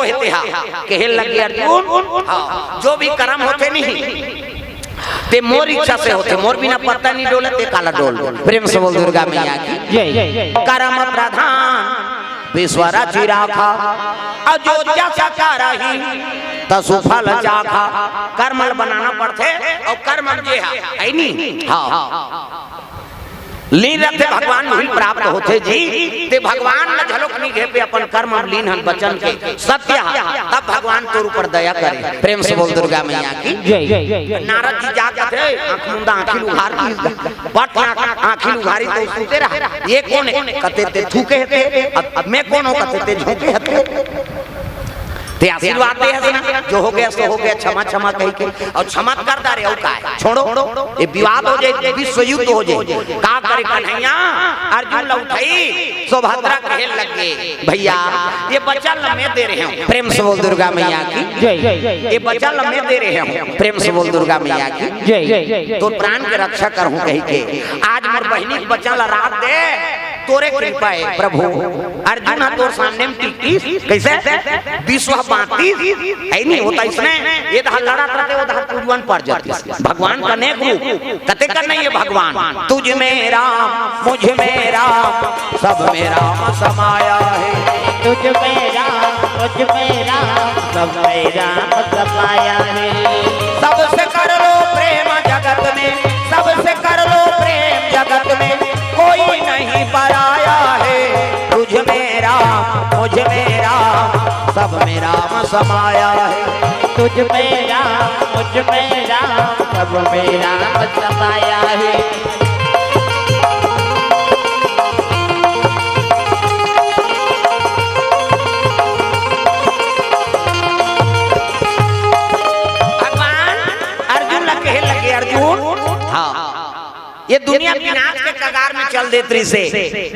कहे लगे अर्जुन हाँ जो भी कर्म होते नहीं ते मोर इच्छा से होते, मोर बिना पत्ता नहीं डोले ते काला डोल। प्रेम से बोल दुर्गा मैया की जय। कर्म प्रधान विश्वरा चिराखा अयोध्या सका रही तसुफल चाखा। कर्मल बनाना पड़ते और कर्म जे है नहीं हाँ लीन रखते भगवान भी प्राप्त होते जी। ते भगवान न झलोक नहीं घे पे अपन कर्म लीन हन बचन के सत्य तब भगवान तोर ऊपर दया करे। प्रेम से बोल दुर्गा मैया की जय। नारद जी जाके थे आंख मुंडा आंखी उघार पट आंखी उघारी तो सुते रहा। ये कौन है कहते ते थूके थे, अब मैं कौन हूं कहते ते झोंके हते ते आशीर्वाद दे है जो हो गया सो हो गया, क्षमा क्षमा कह के और क्षमा कर दारे और का है छोड़ो ये विवाद हो जाए, विश्व युद्ध हो जाए। का करे कन्हैया अर्जुन लौटई सुभद्रा कहे लगे भैया ये बच्चा लम्हे दे रहे हैं। प्रेम से बोल दुर्गा मैया की जय। ये बच्चा लम्हे दे रहे हैं। प्रेम से बोल दुर्गा मैया की जय। तो प्राण के रक्षा करहूं कह के आज मोर बहनी के बच्चा ला रात दे तोरे कृपा है प्रभु। अर्जुन हा तोर सामने में टिकटी कैसे विश्व बांती है नहीं होता इसने ये धा लड़ा करते वो धा पूजवन पड़ जाती। भगवान का ने गुरु कते कर नहीं है भगवान तुझ में राम मुझ में राम सब में राम समाया है। तुझ में राम मुझ में राम सब में राम समाया है। सबसे कर लो प्रेम जगत में, सबसे कर लो प्रेम जगत में, कोई नहीं पराया है। तुझ में राम मुझ में राम सब में राम समाया है। तुझ में राम मुझ में राम सब में राम समाया है। भगवान अर्जुन लगे लगे अर्जुन हाँ ये दुनिया विनाश के कगार में चल देती से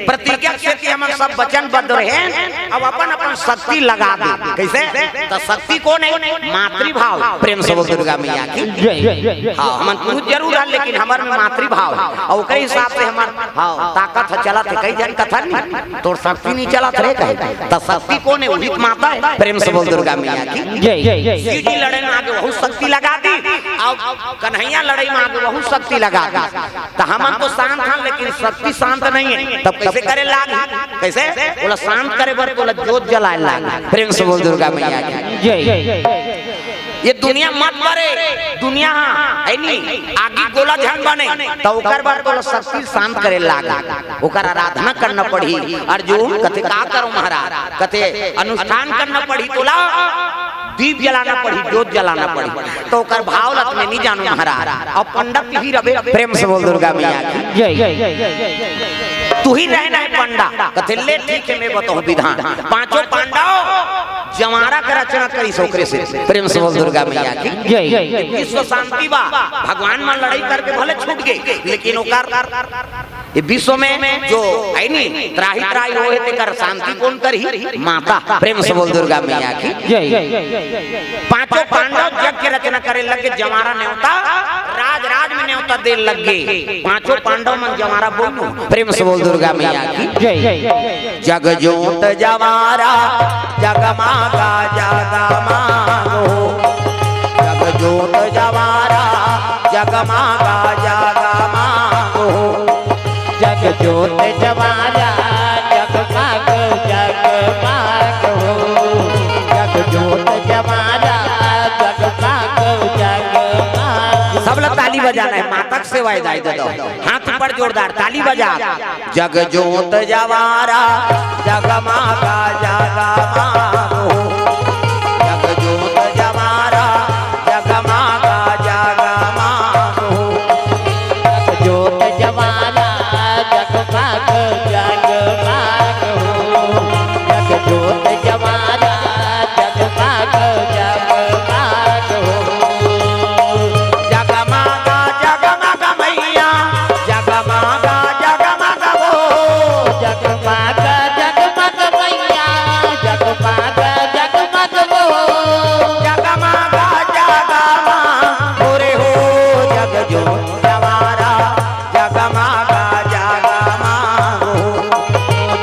प्रतिज्ञा से कि हम सब वचनबद्ध रहे अब अपन अपन शक्ति लगा दे। कैसे तो शक्ति कौन है मातृभाव। प्रेम से बोल दुर्गा मैया की जय। हाँ हम कुछ जरूर है लेकिन हमारे में मातृभाव और उसके हिसाब से हमार हाँ ताकत है चला थे कई जन कथा नहीं तो शक्ति नहीं चला थे कहे तो शक्ति कौन है वही माता है। प्रेम से बोल दुर्गा मैया की जय। शिव जी लड़ाई में आगे बहुत शक्ति लगा दी और कन्हैया लड़ाई में आगे बहुत शक्ति लगा दी। हम तो शांत था लेकिन शक्ति शांत नहीं है तब कैसे करे लाग कैसे बोला शांत करे बर बोला जोत जलाए लाग। प्रेम से बोल दुर्गा मैया की जय। ये दुनिया मत मरे दुनिया है नहीं आगे गोला झन बने तो ओकर बार बोला शक्ति शांत करे लाग ओकर आराधना करना पड़ी। अर्जुन कथे का करो महाराज कथे अनुष्ठान करना पड़ी तोला दीप जलाना पड़ी जोत जलाना पड़ी तो ओकर भाव लत में नहीं जानो महाराज और पंडित भी रबे। प्रेम से बोल दुर्गा मैया की जय। तू ही रहना है पंडा कथे ले ठीक है मैं बताऊं विधान पांचों पांडव जमारा का रचना करी सोकरे से। प्रेम से बोल दुर्गा मैया की जय। विश्व शांति बा भगवान में लड़ाई करके भले छूट गए लेकिन ओकर ये विश्व में जो है नी त्राही त्राही होए तेकर शांति कौन करही माता। प्रेम से बोल दुर्गा मैया की जय। पांचों पांडव यज्ञ की रचना करे लगे, जमारा न्योता राज राज में न्योता दे लगे। पांचों पांडव मन जमारा बोलो। प्रेम से बोल दुर्गा मैया की जय। जग जोत जमारा जगमागा जगमागो, जग जोत जमारा जगमागा जगमागो, जग जोत जमारा जगमग जगमग हो, जग जोत जमारा जगमग जगमग। सब लोग ताली बजाना है, माता की सेवा दाई दे दो, हाथ ऊपर जोरदार ताली बजा। जग जोत जवारा जगमागा जगमागो, जग जोत जवारा जगमागा जगमागो, जग जोत जमारा जगमग जगमग हो, जग जोत जमारा जगमग जगमग हो। जगमागा जगमग मैया जगमागा जगमग हो, जगमग जगमग मैया जगमग जगमग हो, जगमागा जगमग ओरे हो, जग जोत जवारा जगमागा जगमग हो।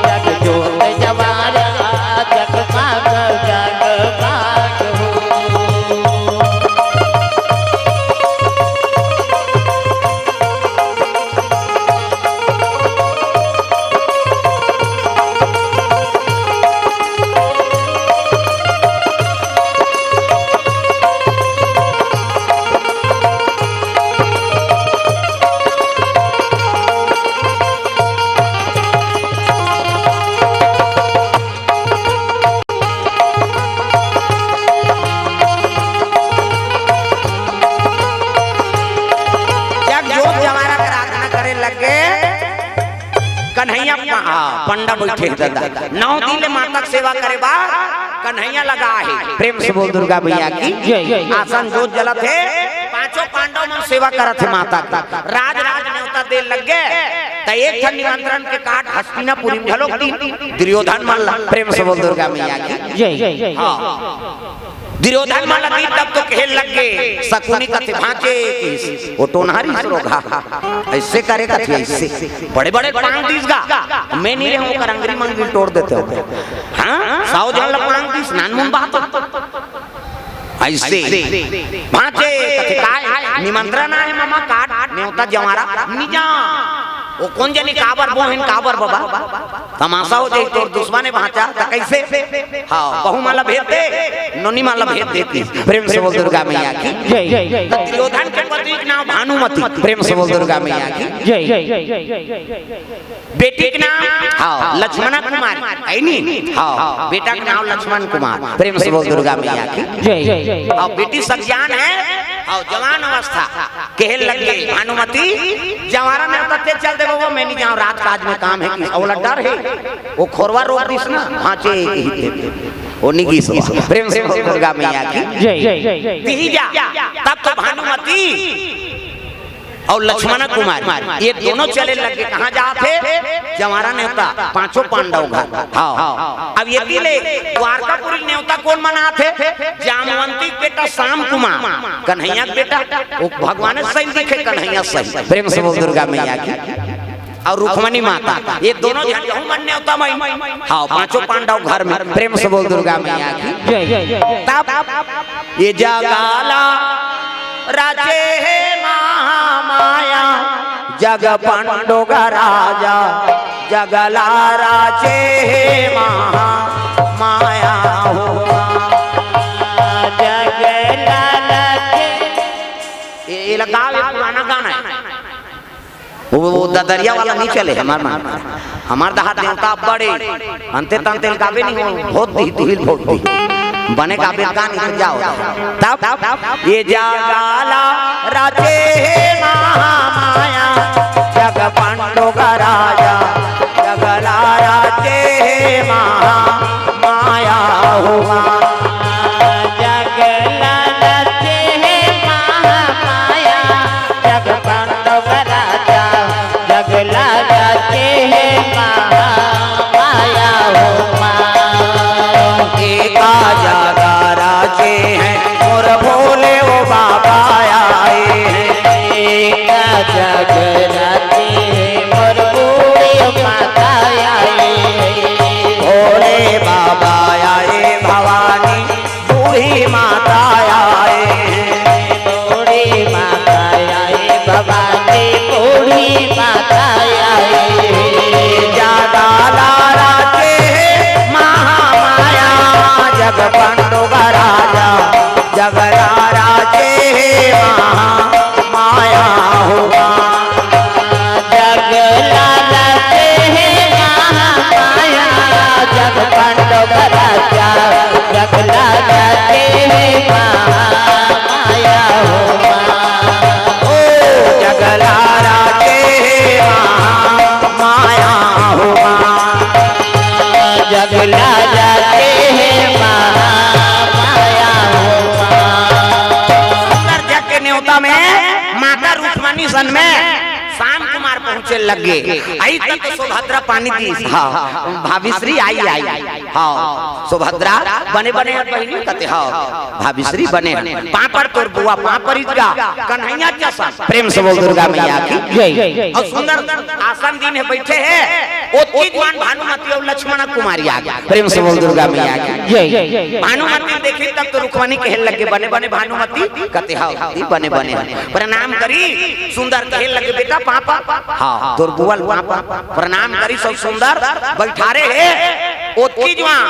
जग जोत जमारा जगमग जगमग हो। जग जोत जवारा कर आराधना करे लगे, कन्हैया पंडा बैठे दादा 9 दिन माता की सेवा करे बा कन्हैया लगा है। प्रेम से बोल दुर्गा मैया की जय। आसन जोत जलत है, पांचों पांडव मन सेवा करत है माता का। राज राज न्योता दे लगे त एक ठन निमंत्रण के काट हस्तिनापुरी में झलोक दी दुर्योधन मल्ला। प्रेम से बोल दुर्गा मैया की जय। हाँ दुर्योधन माला दी तब तो खेल लग गए शकुनी कथे भांचे वो टोनहारी रोगा ऐसे करेगा थे, ऐसे बड़े बड़े पांग दीसगा मैं नहीं रहूं कर अंगरी मंगरी तोड़ देते हो। हाँ साउ जल पांग दीस नानमुन बात ऐसे भांचे कथे काय निमंत्रण है मामा काट न्योता जवारा निजा वो कौन जानी काबर बोहिन काबर बाबा तमाशा हो जाए तो दुश्मन ने भांचा त कैसे। हाँ बहु माला भेज दे नोनी माला भेज देती। प्रेम से बोल दुर्गा मैया की जय। दुर्योधन के पति का नाम भानुमति। प्रेम से बोल दुर्गा मैया की जय। बेटी का नाम हाँ लक्ष्मण कुमार है नी। हाँ बेटा का नाम लक्ष्मण कुमार। प्रेम से बोल दुर्गा मैया की जय। और बेटी सज्ञान है और जवान अवस्था कहल लगे भानुमति जवारा ने तते चल दे वो मैं नहीं जाऊं रात काज में काम है कि औला डर है वो खोरवा रोक दिस ना भांचे वो निगी सो। प्रेम से बोल दुर्गा मैया की जय। दी जा तब तो भानुमति और लक्ष्मण कुमार ये दोनों चले लगे कहाँ जाते जवारा न्योता पांचों पांडव घर। हाँ अब ये दिले द्वारकापुरी न्योता कौन मनाते जामवंती बेटा श्याम कुमार कन्हैया बेटा वो भगवान सही दिखे कन्हैया सही। प्रेम से बोल दुर्गा मैया की और रुक्मणी माता ये दोनों जन मन न्योता मई। हाँ पांचों पांडव घर में। प्रेम से बोल दुर्गा मैया की जय। तब ये जगाला राजे है महामाया जग पांडोगा राजा जगला राजे है महामाया हो। ये लगा पुराना गाना है वो ददरिया वाला नहीं चले हमार दहा देवता बड़े अंते तंते गावे नहीं हो बहुत दी बहुत दी बने का बेगान नहीं जाओ तब ये जगाला राजे महामाया जग पांडव का राजा जगला राजे महामाया हुआ। जगला राजे महामाया जग पांडव राजा जगला बूढ़ी माता आए हैं। बूढ़ी माता आए भवानी बूढ़ी माता आए ज्यादा लाला के महामाया जग पंडुग राजा जगरारा के महामाया होगा। जग लाला के महामाया जग पंडुग राजा जग लाला के महामाया होगा। ओ जगलारा के महामाया होगा। जग लाला के महामाया होगा। सुंदर जग के न्योता में माता रुक्मणी सन में शाम कुमार पहुंचे लगे। आई तक तो सुभद्रा पानी दी। हाँ भाभी श्री आई आई। हाँ सुभद्रा बने बने पहली कहते हाँ भाभी श्री बने पापड़ तोर बुआ पापड़ जा कन्हैया जैसा प्रेम से बोल दुर्गा मैया की। और सुंदर आसन दिन है बैठे हैं ओती जवान भानुमती और लक्ष्मण कुमारी आ गया। प्रेम से बोल दुर्गा मैया की। भानुमती देखी तब तो रुक्मणी कहे लगे बने बने भानुमती कहते हाँ बने बने प्रणाम करी। सुंदर कहे लगे बेटा पापा हाँ तोर बुआल पापा प्रणाम करी। सब सुंदर बैठारे है ओती जवान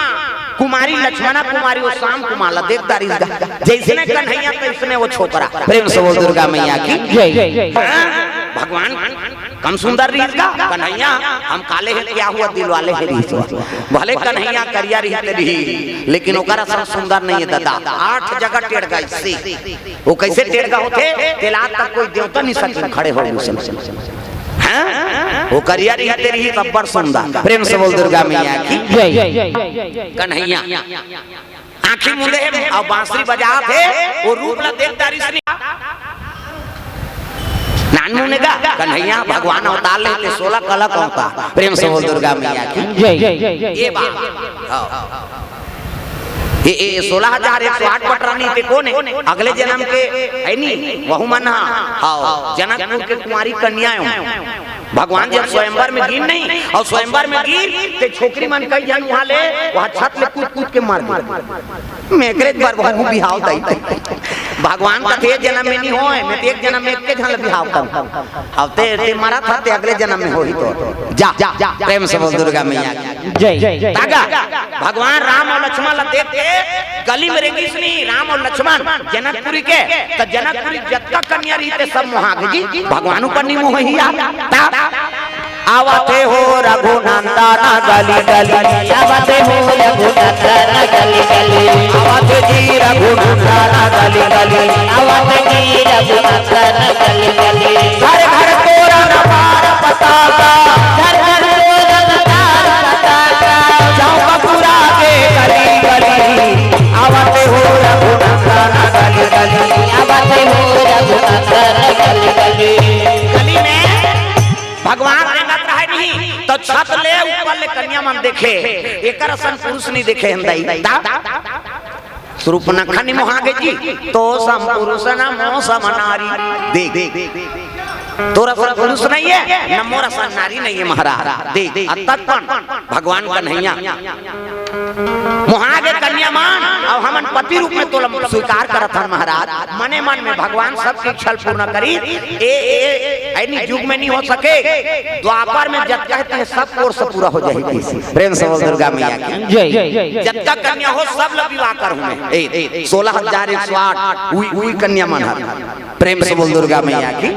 कुमारी लक्ष्मणा कुमारी वो शाम कुमाला देखता रही जैसे ने कन्हैया तैसने वो छोकरा। प्रेम से बोल दुर्गा मैया की। भगवान कम सुंदर रीत का कन्हैया हम काले हैं क्या हुआ दिल वाले हैं रीत भले कन्हैया करिया रीत रही लेकिन ओकरा सब सुंदर नहीं है दादा। 8 जगह टेढ़ गई से वो कैसे टेढ़ गा होते तेला तक कोई देवता नहीं सके खड़े हो वो करिया रहते रही तब बड़ सुंदर। प्रेम से बोल दुर्गा मैया की। कन्हैया आंखी मुंदे और बांसुरी बजा थे वो रूप ला देखता रही नान मुनेगा कन्हैया भगवान अवतार लेते 16 कलक होता। प्रेम से बोल दुर्गा मैया की। ये बात ये 16,108 पटरानी थे कौन है अगले जन्म के है नहीं वहु मना हाँ जनकपुर के कुमारी कन्याओं। भगवान जब स्वयंवर में गिर नहीं और स्वयंवर में गिर ते छोकरी मन कई जन वहां ले वहां छत ले कूद कूद के मार मेकरे बार वहु बिहाव दई भगवान का थे जन्म में नहीं होए मैं एक जन्म में एक जन बिहाव कर अब ते मारा था ते अगले जन्म में होई तो जा प्रेम से बोल दुर्गा मैया जय तागा। भगवान राम और लक्ष्मण ला देख के गली में रेगिसनी राम और लक्ष्मण जनकपुरी के तो जनकपुरी जत्ता कन्या रही थे सब मोहाग जी भगवान ऊपर नहीं मोहिया आवते हो रघुनंदन गली गली आवते हो रघुनंदन गली गली आवते जी रघुनंदन गली गली आवते जी रघुनंदन गली गली घर घर तोरण पार पताका घर घर तोरण पार पताका चौकपुरा के गली गली आवते हो रघुनंदन गली गली आवते हो रघुनंदन गली गली। गली में भगवान रेंगत रहे नहीं तो छत ले ऊपर ले कन्या मन देखे एकर असन पुरुष नहीं देखे हंदाई स्वरूप नखनी मोहागे जी तो सम पुरुष न मो सम नारी देख तोरा सन पुरुष नहीं है न मोरा सन नारी नहीं है महाराज देख तत्पन भगवान कन्हैया मोहागे कन्या मान और हमन पति रूप में तोला स्वीकार करत हन महाराज मने मन में भगवान सबकी इच्छा पूर्ण करी ए ऐनी युग में नहीं हो सके द्वापर में जब कहते हैं सब कोर से पूरा हो जाएगी। प्रेम से बोल दुर्गा मैया की। जब तक कन्या हो सब लोग विवाह करूं मैं 16,108 उई कन्या मन प्रेम से बोल दुर्गा मैया की।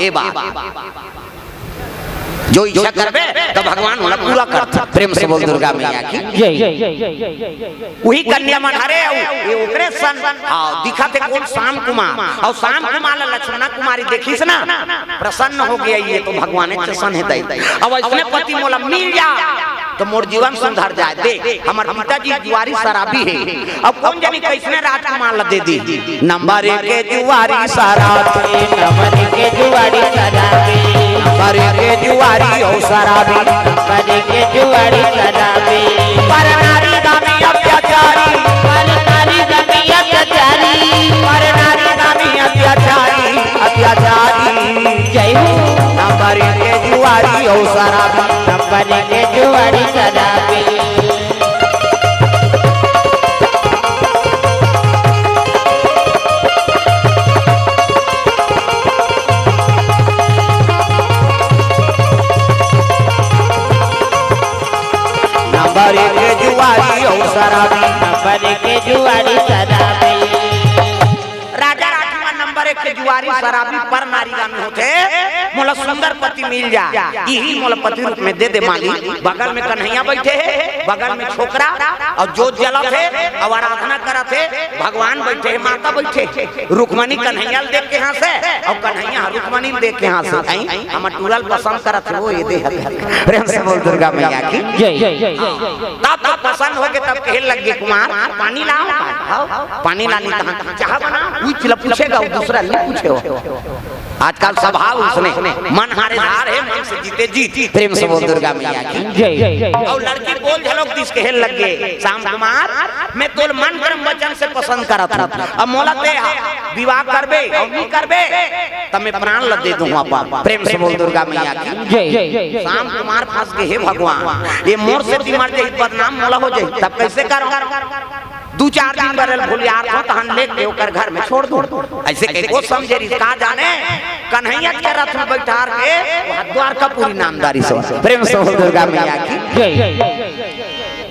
ए बात जो इच्छा करबे तो भगवान उन्हें पूरा करता। प्रेम से बोल दुर्गा मैया की। वही कन्या मन हरे ये ओकरे सन हां दिखाते कौन शाम कुमार और शाम कुमार लक्ष्मणा कुमारी देखिस ना प्रसन्न हो गया ये तो भगवान के सन है दई अब इसने पति मोला मिल जा तो मोर जीवन सुधर जाए। देख हमार पिताजी जुआरी शराबी है अब कौन जानी कैसने राजकुमार ला दे दी नंबर 1 के जुआरी शराबी नंबर 1 के जुआरी शराबी नंबर 1 के जुआरी ओ शराबी नंबर 1 के जुआरी शराबी पर नारी दामी अत्याचारी पर नारी दामी अत्याचारी पर नारी दामी अत्याचारी जय हो नंबर 1 के जुआरी ओ शराबी नंबर 1 के जुआरी शराबी जुआरी शराबी। राजा राठवा नंबर 1 के जुआरी शराबी पर नारीगा में होते मोला सुंदर पति मिल जा, यही मोला पति रूप में दे दे मालिक। बगल में कन्हैया बैठे है, बगल में छोकरा और जोत जलत है और आराधना करत है, भगवान बैठे है, माता बैठे, रुक्मणी कन्हैया देख के यहाँ से और कन्हैया रुक्मणी देख के यहाँ से हम टूरल पसंद करत है वो ये दे प्रेम से बोल दुर्गा मैया की जय। तब पसंद हो के तब कहे लग गए कुमार पानी लाओ, पानी लानी कहाँ चाह बना पूछेगा दूसरा नहीं पूछे हो। आजकल स्वभाव उसने मन हारे हार है, मन से जीते जीत। प्रेम से बोल दुर्गा मैया की जय। और लड़की बोल झलक दिस के लग गए शाम कुमार मैं तोर मन कर्म वचन से पसंद करत हूं, अब मोला ते विवाह करबे और नहीं करबे तब मैं प्राण ल दे दूंगा पापा। प्रेम से बोल दुर्गा मैया की जय। शाम कुमार फंस गए हे भगवान, ये मोर से बीमार जाई बदनाम मोला हो जाई, तब कैसे करो? 2-4 दिन बरल भूल यार हो तहन ले के ओकर घर में छोड़ दो। ऐसे को समझे री का जाने कन्हैया के रथ में बैठार के द्वार का पूरी नामदारी से। प्रेम से बोल दुर्गा मैया की जय।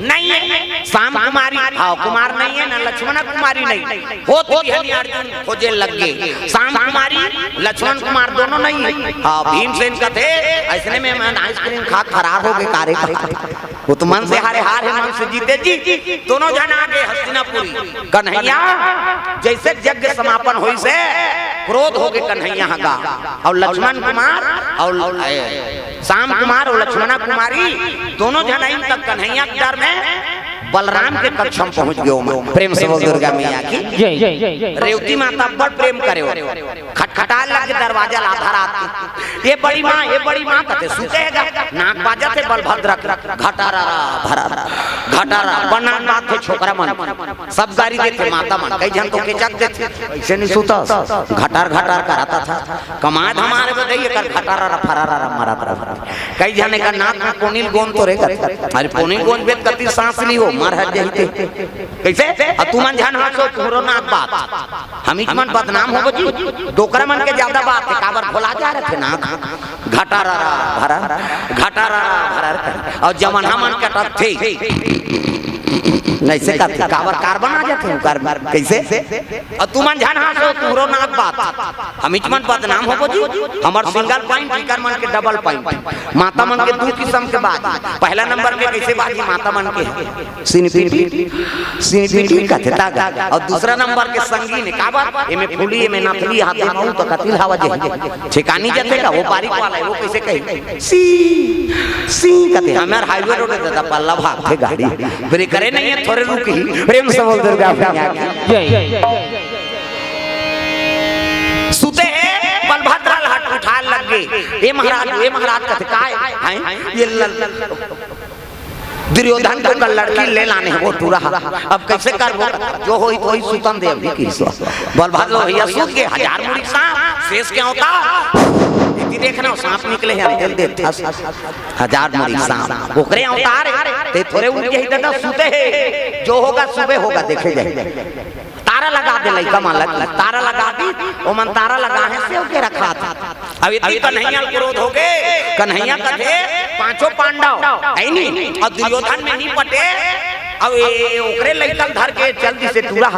नहीं है शाम कुमारी हाँ कुमार नहीं है ना लक्ष्मण कुमारी नहीं हो तो अर्जुन खोजे लग गए। शाम कुमारी लक्ष्मण कुमार दोनों नहीं है। हाँ भीमसेन का थे ऐसने में मैं आइसक्रीम खा खराब हो गए कार्य वो तो मन से हारे हार है मन से जीते जी। दोनों जन आ गए हस्तिनापुरी। कन्हैया जैसे यज्ञ समापन हुई से क्रोध हो गए कन्हैया का और लक्ष्मण कुमार और शाम कुमार और लक्ष्मणा कुमारी दोनों जन आई तक कन्हैया के डर में बलराम के कक्ष में पहुंच गए। प्रेम से बोल दुर्गा मैया की जय। रेवती माता बड़ प्रेम करे खटखटा लग दरवाजा आधा रात ये बड़ी माँ कहते सुतेगा नाक बाजा थे बलभद्र घटारा बना बात थे छोकरा मन सब गाड़ी देते माता मन कई जन तो के जग देते ऐसे नहीं सुता घटार कराता था कमाद हमारे बताइए कर घटारा फरारा मारा कई जने का नाक में पोनील गोंद तो रहेगा। अरे पोनील गोंद बेत कति सांस ली हो मर हट जाते कैसे तू मन जान हाथ छोरो नाक बात हम इच मन बदनाम हो जी दोकरा मन के ज्यादा बात है काबर खोला जा रहे थे नाक घटारा भरा और जमना मन कटक थे ऐसे काबर कार्बन आ जाते हैं कार्बन कैसे और तू मन जान हाथ तोरो नाक बात हम इच मन बदनाम हो जी हमर सिंगल पॉइंट इकर मन के डबल पॉइंट माता मन के 2 किस्म के बात पहला नंबर के कैसे बाजी माता मन के सिनी कहते तागा और दूसरा नंबर के संगीन काबर एमे फूली एमे नथली हाथ में मुंह तो कतिल हवा जे ठिकानी जते का वो बारीक वाला है वो कैसे कही सी कहते हमर हाईवे रोड दादा पल्ला भाग थे गाड़ी ब्रेक करे नहीं है थोड़े रुकी। प्रेम से बोल दुर्गा मैया की जय। सुते हैं बलभद्र हट उठा लग गए ये महाराज कहते काय ये दुर्योधन का लड़की ले लाने है वो टूरा अब कैसे कर वो जो होई तो ही सुतन दे अभी की बलभद्र भैया सूत के 1000 मुड़ी सांप शेष क्या होता देखना सांप निकले हैं तेल दे 1000 मुड़ी सांप ओकरे अवतार ते थोड़े उनके ही दादा सूते है जो होगा सुबह होगा देखे जाए तारा लगा दे लइका मान तारा लगा दी ओ मन तारा लगा है से के रखा था। अब इतनी कन्हैया क्रोध हो गए कन्हैया कथे 5 पांडव है नी और दुर्योधन में नहीं पटे अब ओकरे लइका धर के जल्दी से टूरा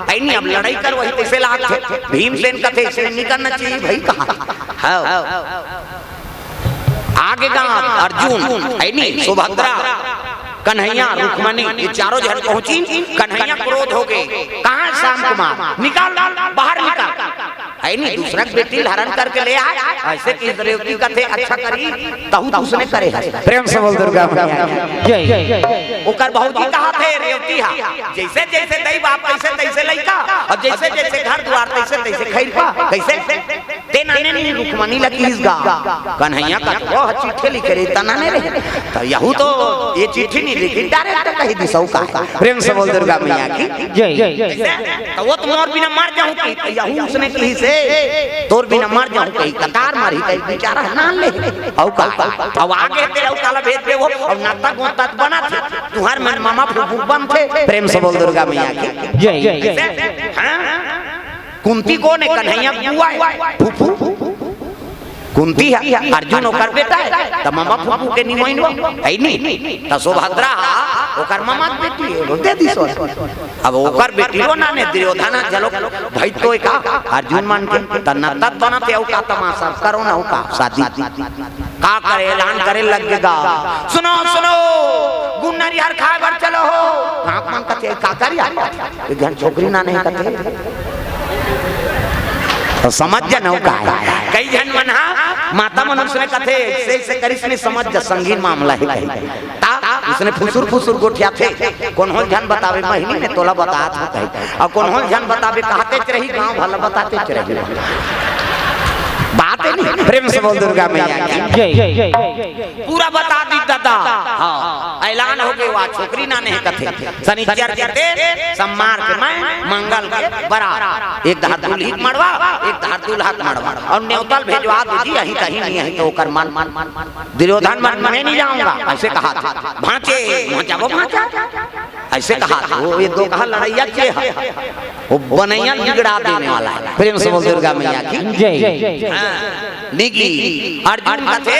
है नी अब लड़ाई कर वही कैसे लाग थे भीमसेन कथे से नहीं करना चाहिए भाई कहा आगे का अर्जुन है नी सुभद्रा कन्हैया रुक्मणी ये चारों जन पहुंची कन्हैया क्रोध हो गए कहां शाम कुमार निकाल बाहर निकाल है नहीं दूसरा बेटी धारण करके ले आए ऐसे कि रेवती का थे अच्छा करी तहु तो उसने करे प्रेम से बोल दुर्गा जय। ओकर बहुजी कहा थे रेवती हा जैसे जैसे दई बाप कैसे तैसे लइका अब जैसे जैसे घर द्वार तैसे तैसे खैरपा कैसे ते नाने नहीं रुक्मणी लगी इस गा कन्हैया का वो चिट्ठी लिखे रे तनाने रे तो यहू तो ये चिट्ठी नहीं लिखी डायरेक्ट कही दी सौ का प्रेम से बोल दुर्गा मैया की जय। तो वो तुम और बिना मर जाऊं की यहू उसने कही से तोर बिना मर जाऊं कही कतार मारी कही बेचारा ना ले औ का अब आगे तेरे औ काला भेज दे वो और नाता गोता बना थे तुम्हार मन मामा फूफू बम थे प्रेम से बोल दुर्गा मैया की जय। हां कुंती को ने कन्हैया बुआ फूफू कुंती है अर्जुन ओकर बेटा है त मामा फूफू के निमोइन है नहीं त सुभद्रा ओकर मामा बेटी है दे दी सो अब ओकर बेटी रो ना ने दुर्योधन चलो भाई तो का अर्जुन मान के त नत्त बनाते औ का तमाशा करो ना का शादी का करे ऐलान करे लगेगा सुनो सुनो गुन्नरी हर खाए बर चलो हो आंख मन कते का करिया एक घन छोकरी ना नहीं कते तो समझ जा नौका है कई जन मन माता मनुष्य ने कथे से करिश्मे समझ जा संगीन मामला है कहीं ता उसने फुसुर फुसुर गोठिया थे कौन हो जन बतावे महीने में तोला बतात हो कहीं और कौन हो जन बतावे कहते रही गांव भला बताते रही बात है नहीं प्रेम से बोल दुर्गा मैया की पूरा बता दी दादा हाँ ऐलान हो गया वहाँ छोकरी ना नहीं कथे शनिचर के दिन सम्मार के मैं मंगल के बरात एक धार दुल्हिक मड़वा एक धार दुल्हक मड़वा और न्योतल भेजवा दीजिए यहीं कहीं नहीं है तो कर मन दुर्योधन मन मैं नहीं जाऊंगा ऐसे कहा था भांचे भांचा वो भांचा ऐसे कहा था वो ये दो कहा लड़ैया के है वो बनैया बिगड़ा देने वाला है प्रेम से बोल दुर्गा मैया की निगी अर्जुन का थे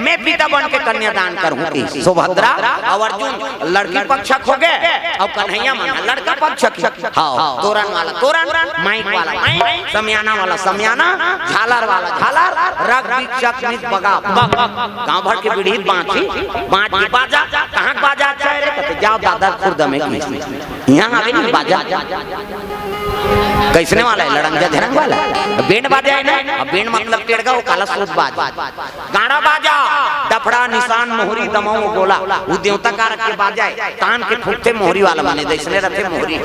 मैं पिता बन के कन्यादान करूंगी सुभद्रा और अर्जुन लड़की पक्षक हो गए और कन्हैया मन लड़का पक्षक हाँ तोरण वाला तोरण माइक वाला माइक समियाना वाला समियाना झालर वाला झालर रग बिचक नित बगा गांव भर के बिड़ीत बांची बांची बाजा कहां बाजा चाहे रे कहते जाओ दादा खुर्द में यहां आवे नहीं बाजा कैसने वाला है लड़ंगा झरंग वाला बैंड बाजा है ना अब बैंड मतलब टेड़गा वो काला सूत बाज गाड़ा बाजा डफड़ा निशान मोहरी दमाऊ गोला वो देवता का रख के बाजा है तान के फूटते मोहरी वाला बने जैसने रखे मोहरी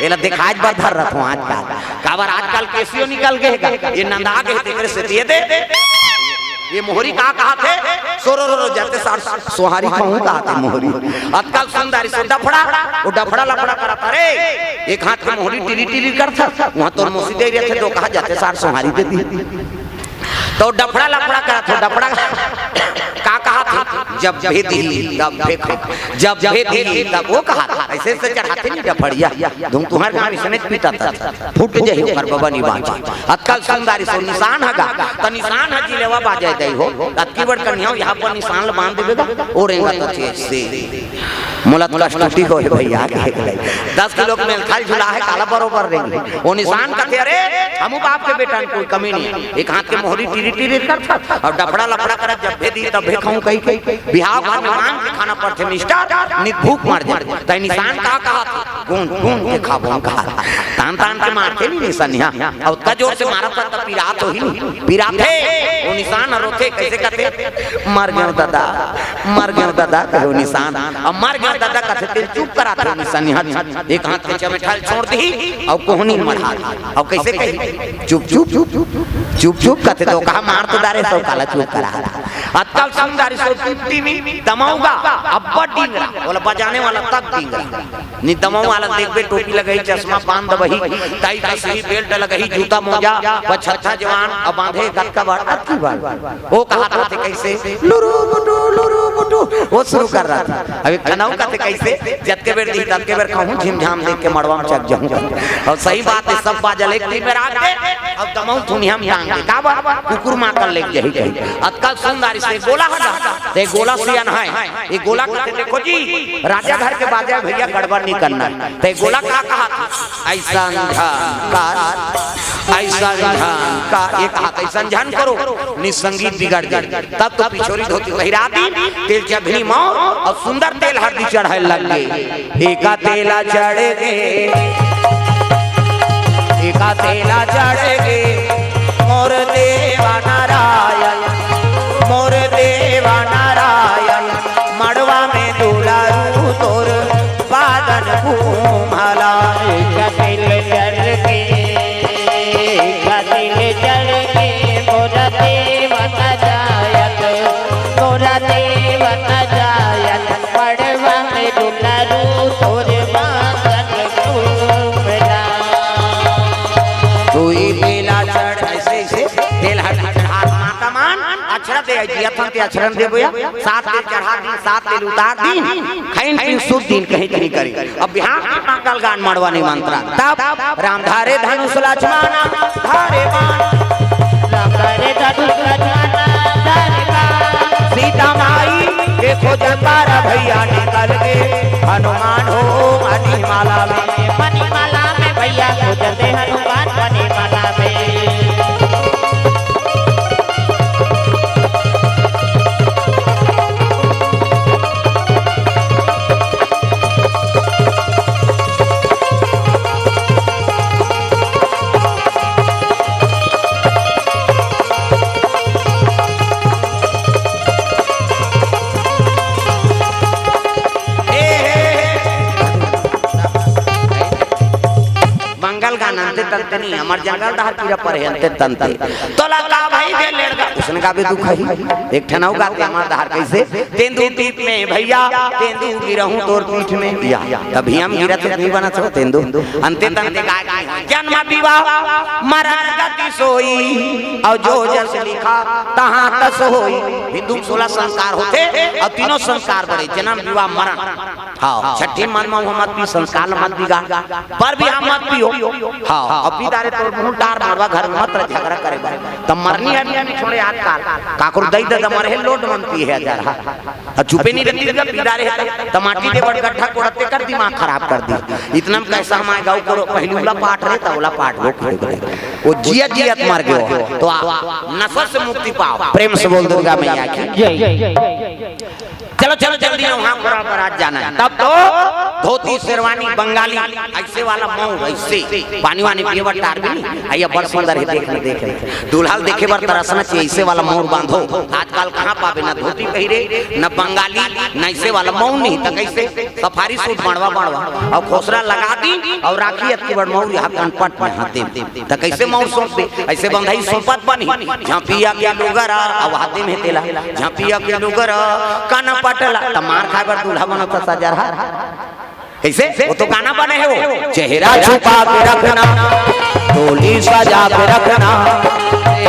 ये दिखाज बार धर रखो आज का काबर आजकल कैसियो निकल गए ये नंदा के तेरे से दिए दे ये मोहरी कहा थे सोरो रो जाते सार सोहारी कहूं कहा थे मोहरी अतकाल सुंदरी से डफड़ा वो डफड़ा लफड़ा करता रे एक हाथ में मोहरी टिरी टिरी करता वहां तो मोसी दे रहे थे दो कहा जाते सार सोहारी दे दी तो डफड़ा लफड़ा करा था डफड़ा का कहा था जब भेदी तब फेंको जब भेदी तब वो कहा था ऐसे से चढ़ाते नहीं डफड़िया तुम तुम्हारे गांव इसने पीटा था फूट जाए ऊपर बाबा नहीं बांचा अतकाल सुंदरी से निशान हगा तो निशान हजी लेवा बाजे दई हो अतकी बड़ कन्या यहां पर निशान बांध देबेगा ओरेगा तो छे से मुलत कष्टटी को है भैया 10 किलो में खाली झुला है काला बरोबर देंगे वो निशान का अरे हमू बाप के बेटा कोई कमी नहीं एक हाथ के मोहरी टिरी टिरी करता और डफड़ा लफड़ा कर जब भेदी तब भेखाऊं कहीं कहीं बिहाव घर में मांग के खाना पड़ते मिस्टर नित भूख मर जाए तो निशान कहा था कौन कौन के खाबो कहा तान तान के मारते नहीं निशान यहां और उतना जोर से मारा था तब पीरा तो ही पीरा थे वो निशान रोते कैसे कहते मर गए दादा कहो निशान अब मर गए दादा कहते चुप करा था निशान यहां एक हाथ के चमेठाल छोड़ दी और कोहनी मरा और कैसे कही चुप चुप चुप चुप कहते तो कहा मार तो डारे तो काला चुप करा अतकाल सुंदरी सो टिप्टी में दमाऊंगा अब डिंगरा बोला बजाने वाला तब डिंगरा नहीं दमाऊ वाला देख बे टोपी लगाई चश्मा पान दबही टाई का सही बेल्ट लगाई जूता मोजा व छत्ता जवान अब बांधे गत का बार अतकी बार वो कहा था कैसे लुरु बुटू वो शुरू कर रहा था अभी खनाऊ का कैसे जत के बेर दी तब के बेर कहूं झिमझाम देख के मड़वा में चक जाऊं और सही बात है सब बाजल एक दिन में रात दे अब दमाऊ दुनिया में टांग दे का बार कुकुर मां कर ले जाई गई अतकाल सुंदरी से गोला हटा ते गोला सियान है ये गोला कहते देखो जी राजा घर के बाजा भैया गड़बड़ नहीं करना ते गोला का कहा था ऐसा का एक हाथ ऐसा ध्यान करो निसंगीत बिगड़ जाए तब तो पिछोरी धोती पहिरा दी तेल चढ़नी मौत और सुंदर तेल हल्दी चढ़ाए लग गए एका तेला चढ़ गए एका तेला चढ़ गए मोर देवा नारायण मोर देवा नारायण मड़वा में दुलारू तोर बादन घूमला कतिल चढ़ के मोरा देव न जायत मोरा देव न जायत मड़वा में दुलारू तोर बादन घूमला तू ही तेला चढ़ ऐसे तेल हट माता मान अक्षर दे जियथन ते अक्षरन दे बोया 7 तेल चढ़ा दी 7 तेल उतार दी खैन तीन शुभ दिन कहीं नहीं करी अब बिहार के मंगल गान मड़वा नहीं मंत्रा तब राम धारे धनुष लक्ष्मण धारे बाण करे धनुष जाना दरबार। सीता माई के खोजता रा भैया निकल के हनुमान हो मणिमाला में। मणिमाला में भैया खोजते हनुमान मणिमाला में। मंगल गाना अंते तंते नहीं हमार जंगल दहर पूरा पर है अंते तंते तो लगा भाई दे लेगा उसने का भी दुख है एक ठनाऊ गाते हमार दहर कैसे तेंदू पीठ में भैया तेंदू गिरहूं तोर पीठ में या तभी हम गिरत नहीं बना सको तेंदू अंते तंते गाय जन्म विवाह मरण गति सोई और जो जस लिखा तहां तस होई। हिंदू 16 संस्कार होते और तीनों संस्कार बड़े जन्म विवाह मरण। हाँ छठी मन में मत भी संस्कार मत बिगा पर भी हम मत पियो। हाँ अब भी दारे तोर मुंह डार मारवा घर में मत झगड़ा करे तब मरनी है नहीं छोड़े आजकल काकुर दई दे मरे लोड मनती है जरा अब चुपे नहीं रहती जब बिदारे है टमाटी दे बड़ गड्ढा कोड़ते कर दिमाग खराब कर दी। इतना में कैसा हमारे गांव को पहली वाला पाठ रे तब वाला पाठ लोग वो जियत जियत मर गयो तो नशा से मुक्ति पाओ। प्रेम से बोल दुर्गा मैया की। चलो चलो जल्दी वहाँ पर आज जाना है। तब तो धोती शेरवानी बंगाली ऐसे वाला मऊ ऐसे पानी वानी पिए बर टार भी नहीं आइए बड़ सुंदर है देख दूल्हा देखे बर तरसना चाहिए ऐसे वाला मऊ बांधो। आजकल कहाँ पावे ना धोती पहिरे न बंगाली न ऐसे वाला मऊ नहीं तो कैसे सफारी सूट बनवा और खोसरा लगा दी और राखी अति बड़ मऊ यहाँ कनपट में हाथे तो कैसे मऊ सौंप दे ऐसे बंधाई सौंपत बनी झांपिया के लोगर अब हाथे में तेला झांपिया के लोगर काना पटला तमार खाए बर दूल्हा बनता सजा रहा कैसे वो तो गाना बने है वो चेहरा छुपा के रखना डोली सजा के रखना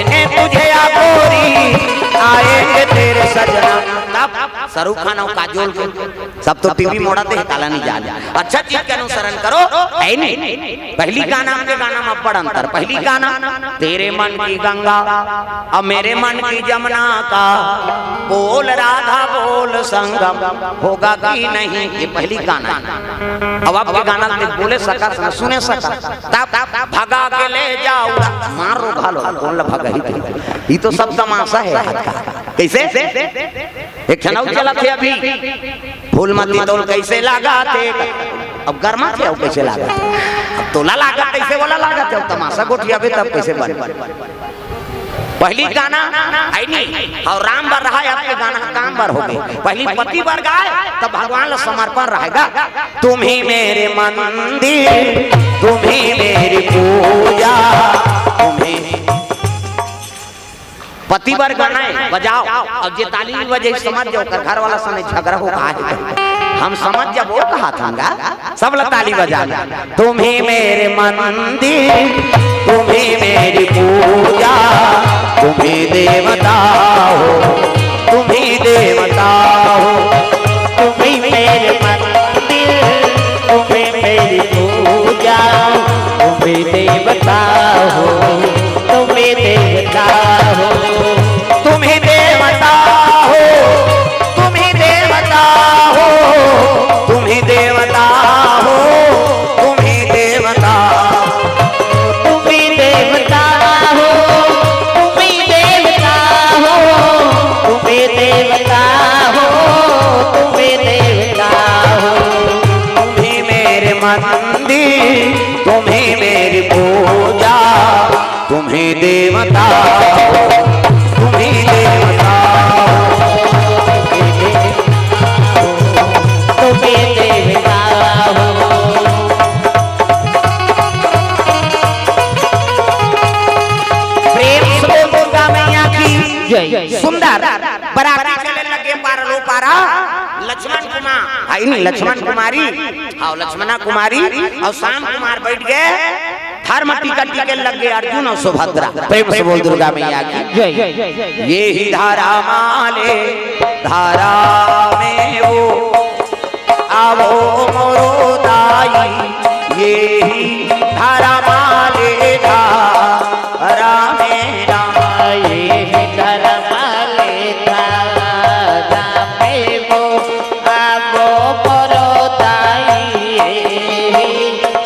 इन्हें तुझे या गोरी आएंगे तेरे सजना। तब शाहरुख खान और काजोल के सब तो टीवी मोड़ाते हैं काला नहीं जान अच्छा चीज के अनुसरण करो है नहीं। पहली गाना के गाना में बड़ अंतर। पहली गाना तेरे मन की गंगा अब मेरे मन की जमुना का बोल राधा बोल संगम होगा कि नहीं ये पहली गाना। अब आपके गाना बोले सका सुने सका तब भगा के ले जाओ मारो घालो कौन भगा ही तो सब तमाशा है कैसे एक छनाऊ चला थे अभी फूल मती तोल कैसे लगा थे अब गर्मा थे अब कैसे लगा अब तोला लगा कैसे वाला लगा थे अब तमाशा गोठिया भी तब कैसे बन पहली गाना आई नहीं और राम बर रहा है आपके गाना काम बर हो गए पहली पति बर गाए तब भगवान समर्पण रहेगा। तुम ही मेरे मंदिर तुम ही मेरी पूजा तुम्हें पति बर गाना बजाओ और जे ताली बजे समझ जाओ कर घर वाला सने झगड़ा हो हम समझ जब वो कहा था सब लोग ताली बजाना। तुम ही मेरे मंदिर तुम ही मेरी पूजा तुम ही देवता हो तुम ही देवता हो तुम ही मेरे मंदिर तुम ही मेरी पूजा तुम ही देवता हो तुम ही देवता हो तुम ही देवता हो तुम ही देवता हो तुम ही देवता हो तुम ही देवता तुम ही देवता हो तुम ही देवता हो तुम ही देवता हो तुम ही देवता हो तुम ही मेरे मंदिर तुम ही मेरी पूजा तुम ही देवता तुम ही देवता तुम ही देवता हो। प्रेम से दुर्गा मैया की सुंदर बराती चले लगे पारलो पारा लक्ष्मण कुमार आई नहीं लक्ष्मण कुमारी हाँ लक्ष्मणा कुमारी और श्याम कुमार बैठ गए धर्म टिकट के लग गए अर्जुन और सुभद्रा। प्रेम से बोल दुर्गा मैया की। ये ही धारा माले धारा में वो आवो मोरो दाई ये ही धारा माले धारा में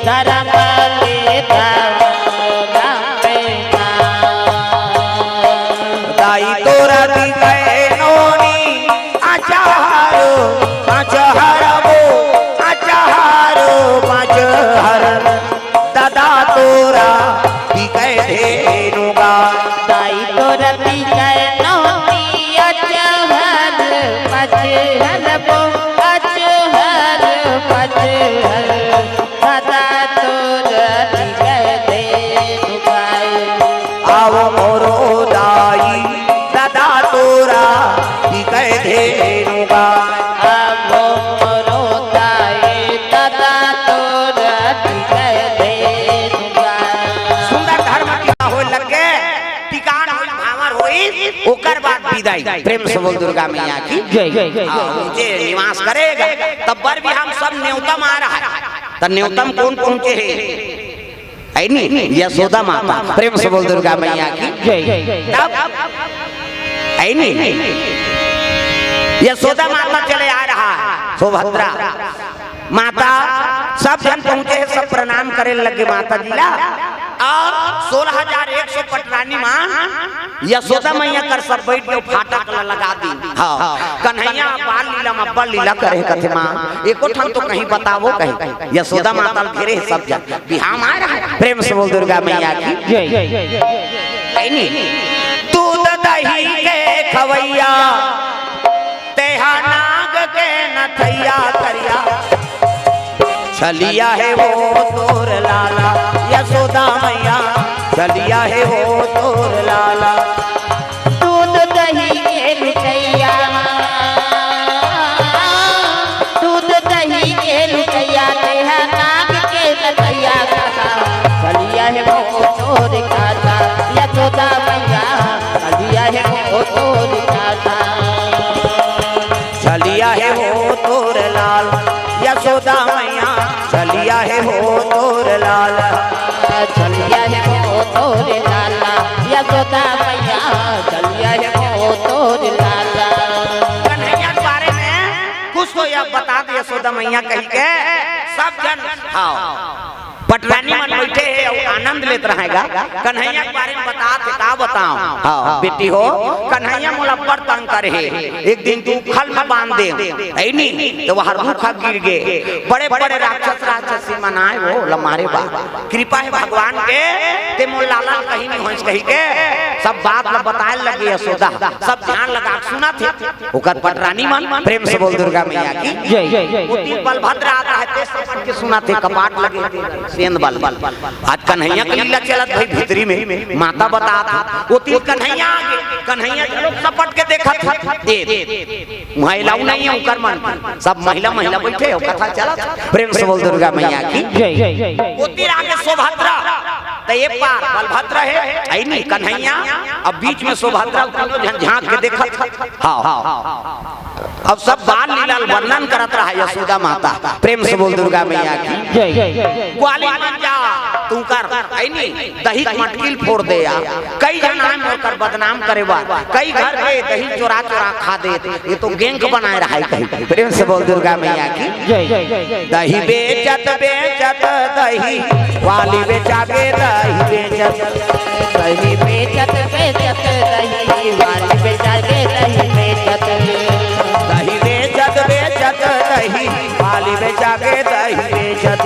धर्म के धारा में ना। दाई तोरा दी गए नोनी अचारो अचहर वो अचहरो अचहर दादा तोरा दी गए धेनुगा। दाई तोरा दी गए नोनी अचहर पचहर वो अचहर पचहर दादा तोरा दी गए धेनुगा। आओ मोरो दाई दादा तोरा दी गए धेनुगा। अब रोता है दादा तोरा दी गए धेनुगा। सुंदर धर्म टीका होय लगे टिकाण होय भावर होई ओकर बाद विदाई। प्रेम से बोल दुर्गा मैया की जय। जे निवास करेगा तब पर भी हम सब न्योतम आ रहा है। तो न्योतम कौन पहुंचे है नहीं यशोदा माता। प्रेम से बोल दुर्गा मैया की जय। तब है नहीं यशोदा माता चले आ रहा है। सुभद्रा माता सब जन पहुंचे हैं, सब प्रणाम करे लगे माता जी ला। और 16,100 पटरानी मां यशोदा मैया कर सब बैठ के फाटक लगा दी। हाँ कन्हैया बाल लीला मब्बा लीला करे कथे मां एको ठन तो कहीं बतावो कहीं यशोदा माता घेरे सब जन बिहाम आ रहा है। प्रेम से बोल दुर्गा मैया की जय। दूध दही के खवैया तेहा नाग के नथैया करिया छलिया है वो तोर लाला यशोदा मैया छलिया है वो तोर लाला। दूध दही के लुटैया दूध दही के लुटैया तेहा नाग के नथैया कहा छलिया है वो तोर काका यशोदा मैया छलिया है वो तोर काका। छलिया है वो तोर लाल यशोदा मैया छलिया है वो तोर लाल। छलिया है वो तोर लाला यशोदा मैया छलिया है वो तोर लाला। कन्हैया के बारे में कुछ तो यह बता दे यशोदा मैया कही के सब जन हाँ पटरानी मन बैठे है और आनंद लेते रहेगा। कन्हैया के बारे में बता थे का बताऊं। हाँ बेटी हो कन्हैया मोला पर तंग करे है। एक दिन तू खल में बांध दे है नहीं तो वह रूखा गिर गए। बड़े बड़े राक्षस राक्षसी मनाए वो लमारे बा कृपा है भगवान के ते मोल लाला कहीं नहीं होइस कही के सब बात ला बताए लगे यशोदा सब ध्यान लगा सुना थे ओकर पटरानी मन। प्रेम से बोल दुर्गा मैया की जय। वो तीन बलभद्र आता है ते सब के सुना थे कपाट लगे सेंध बल आज कन्हैया की लीला चलत भाई भीतरी में माता बता था वो तीन कन्हैया आगे कन्हैया लोग सपट के देखा था दे महिलाओं नहीं है उकर मन सब महिला बैठे हो कथा चला। प्रेम से बोल दुर्गा मैया की जय। वो तीन आगे सुभद्रा तो ये पार बलभद्र है नहीं कन्हैया अब बीच में सुभद्रा झांक के देखा था। हाँ अब सब बाल लीला वर्णन करत रहा यशोदा माता। प्रेम से बोल दुर्गा मैया की जय। ग्वाली बन जा तू कर नहीं दही मटकील फोड़ दे या कई जन आए होकर बदनाम करे बा कई घर के दही चोरा चोरा खा दे ये तो गैंग बनाए रहा है कहीं। प्रेम से बोल दुर्गा मैया की जय। दही बेचत बेचत दही वाली बेचा के दही बेचत दही बेचत बेचत दही वाली बेचा के दही बेचत दही बेचत बेचत दही वाली बेचा के दही बेचत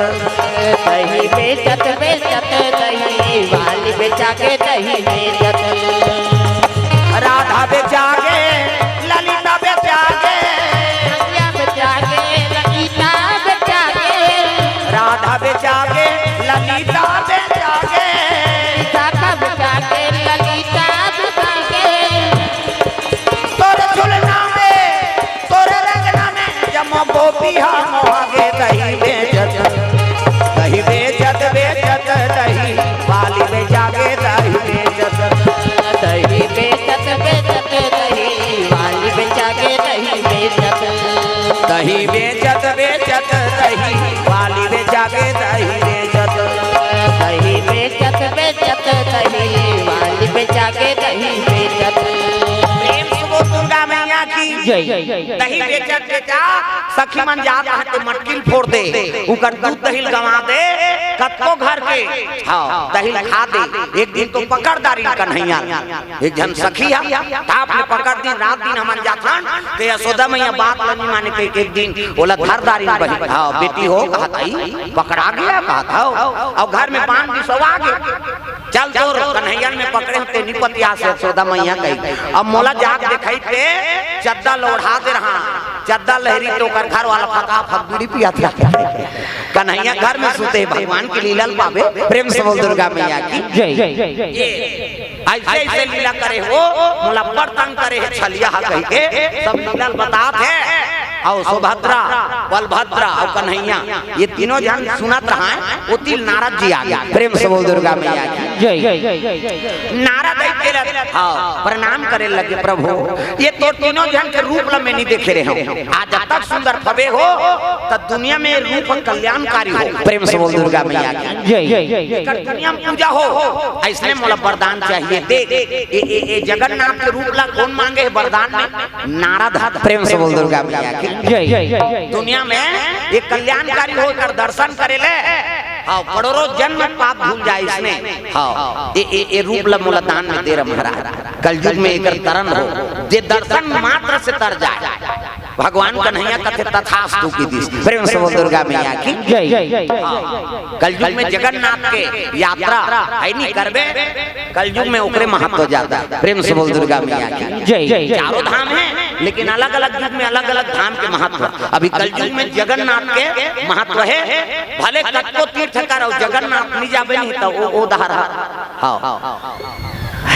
दही बेचत बेचत दही वाली बेचा के दही बेचत राधा बेचा के ललिता बेचा के रंगिया बेचा के ललिता बेचा के राधा बेचा के ललिता बेचा के शाखा बेचा के ललिता बेचा के तोरे झुलना में तोरे रंगना में जमा गोपी हम आगे दही बेचत दही बेचत बेचत दही वाली बेचा के दही बेचत दही बेचत बेचत दही वाली बेचा के दही बेचत दही बेचत बेचत दही वाली बेचा के दही बेचत दही बेचत बेचा सखी मन जात हते मटकिल फोड़ दे उकर दूध दही गवा दे कत्तो घर के हां दही खा दे। एक दिन तो पकड़दारी कन्हैया एक जन सखी है ताप ने पकड़ दी रात दिन हमन जाथन ते यशोदा मैया बात लनी माने के एक दिन बोला घरदारी बही हां बेटी हो कहताई पकड़ा गया कहता और घर में पान भी सवा गए चल जोर कन्हैया में पकड़े होते निपतिया से यशोदा मैया कही अब मोला जाग दिखाई पे चद्दा लोढ़ा दे रहा चद्दा लहरी तो कर घर वाला फका फक बीड़ी पिया था कन्हैया घर में सोते भगवान की लीला पावे प्रेम से बोल दुर्गा मैया की जय। ऐसे ऐसे लीला करे हो मोला बर्तन करे है छलिया कह के सब लीला बताते हैं और सुभद्रा बलभद्रा और कन्हैया ये तीनों जन सुनत रहा वो तिल नारद जी आ गया प्रेम से बोल दुर्गा मैया की जय। नारद प्रणाम करे लगे प्रभु ये तो तीनों जन के रूप में नहीं देखे रहे हो आज तक सुंदर फबे हो तब दुनिया में रूप कल्याणकारी हो प्रेम से बोल दुर्गा मैया की जय। दुनिया में पूजा हो ऐसने मोला वरदान चाहिए देख ये जगन्नाथ के रूप ला कौन मांगे है वरदान में नारद प्रेम से बोल दुर्गा मैया की जय। दुनिया में ये कल्याणकारी होकर दर्शन करे ले हाँ करोड़ों जन्म पाप भूल जाए इसने हाँ ये रूप मोला दान में दे रहा कलयुग में एक तरन हो जे दर्शन मात्र से तर जाए भगवान कन्हैया कथे तथास्तु की दिस प्रेम से बोल दुर्गा मैया की जय। कलयुग में जगन्नाथ के यात्रा है नहीं करबे कलयुग में ओकरे महत्व ज्यादा प्रेम से बोल दुर्गा मैया की जय। चारों धाम है लेकिन अलग अलग युग में अलग अलग धाम के महत्व अभी कलयुग में जगन्नाथ के महत्व है भले कतको तीर्थ करो जगन्नाथ नहीं जाबे नहीं तो वो धारा हाँ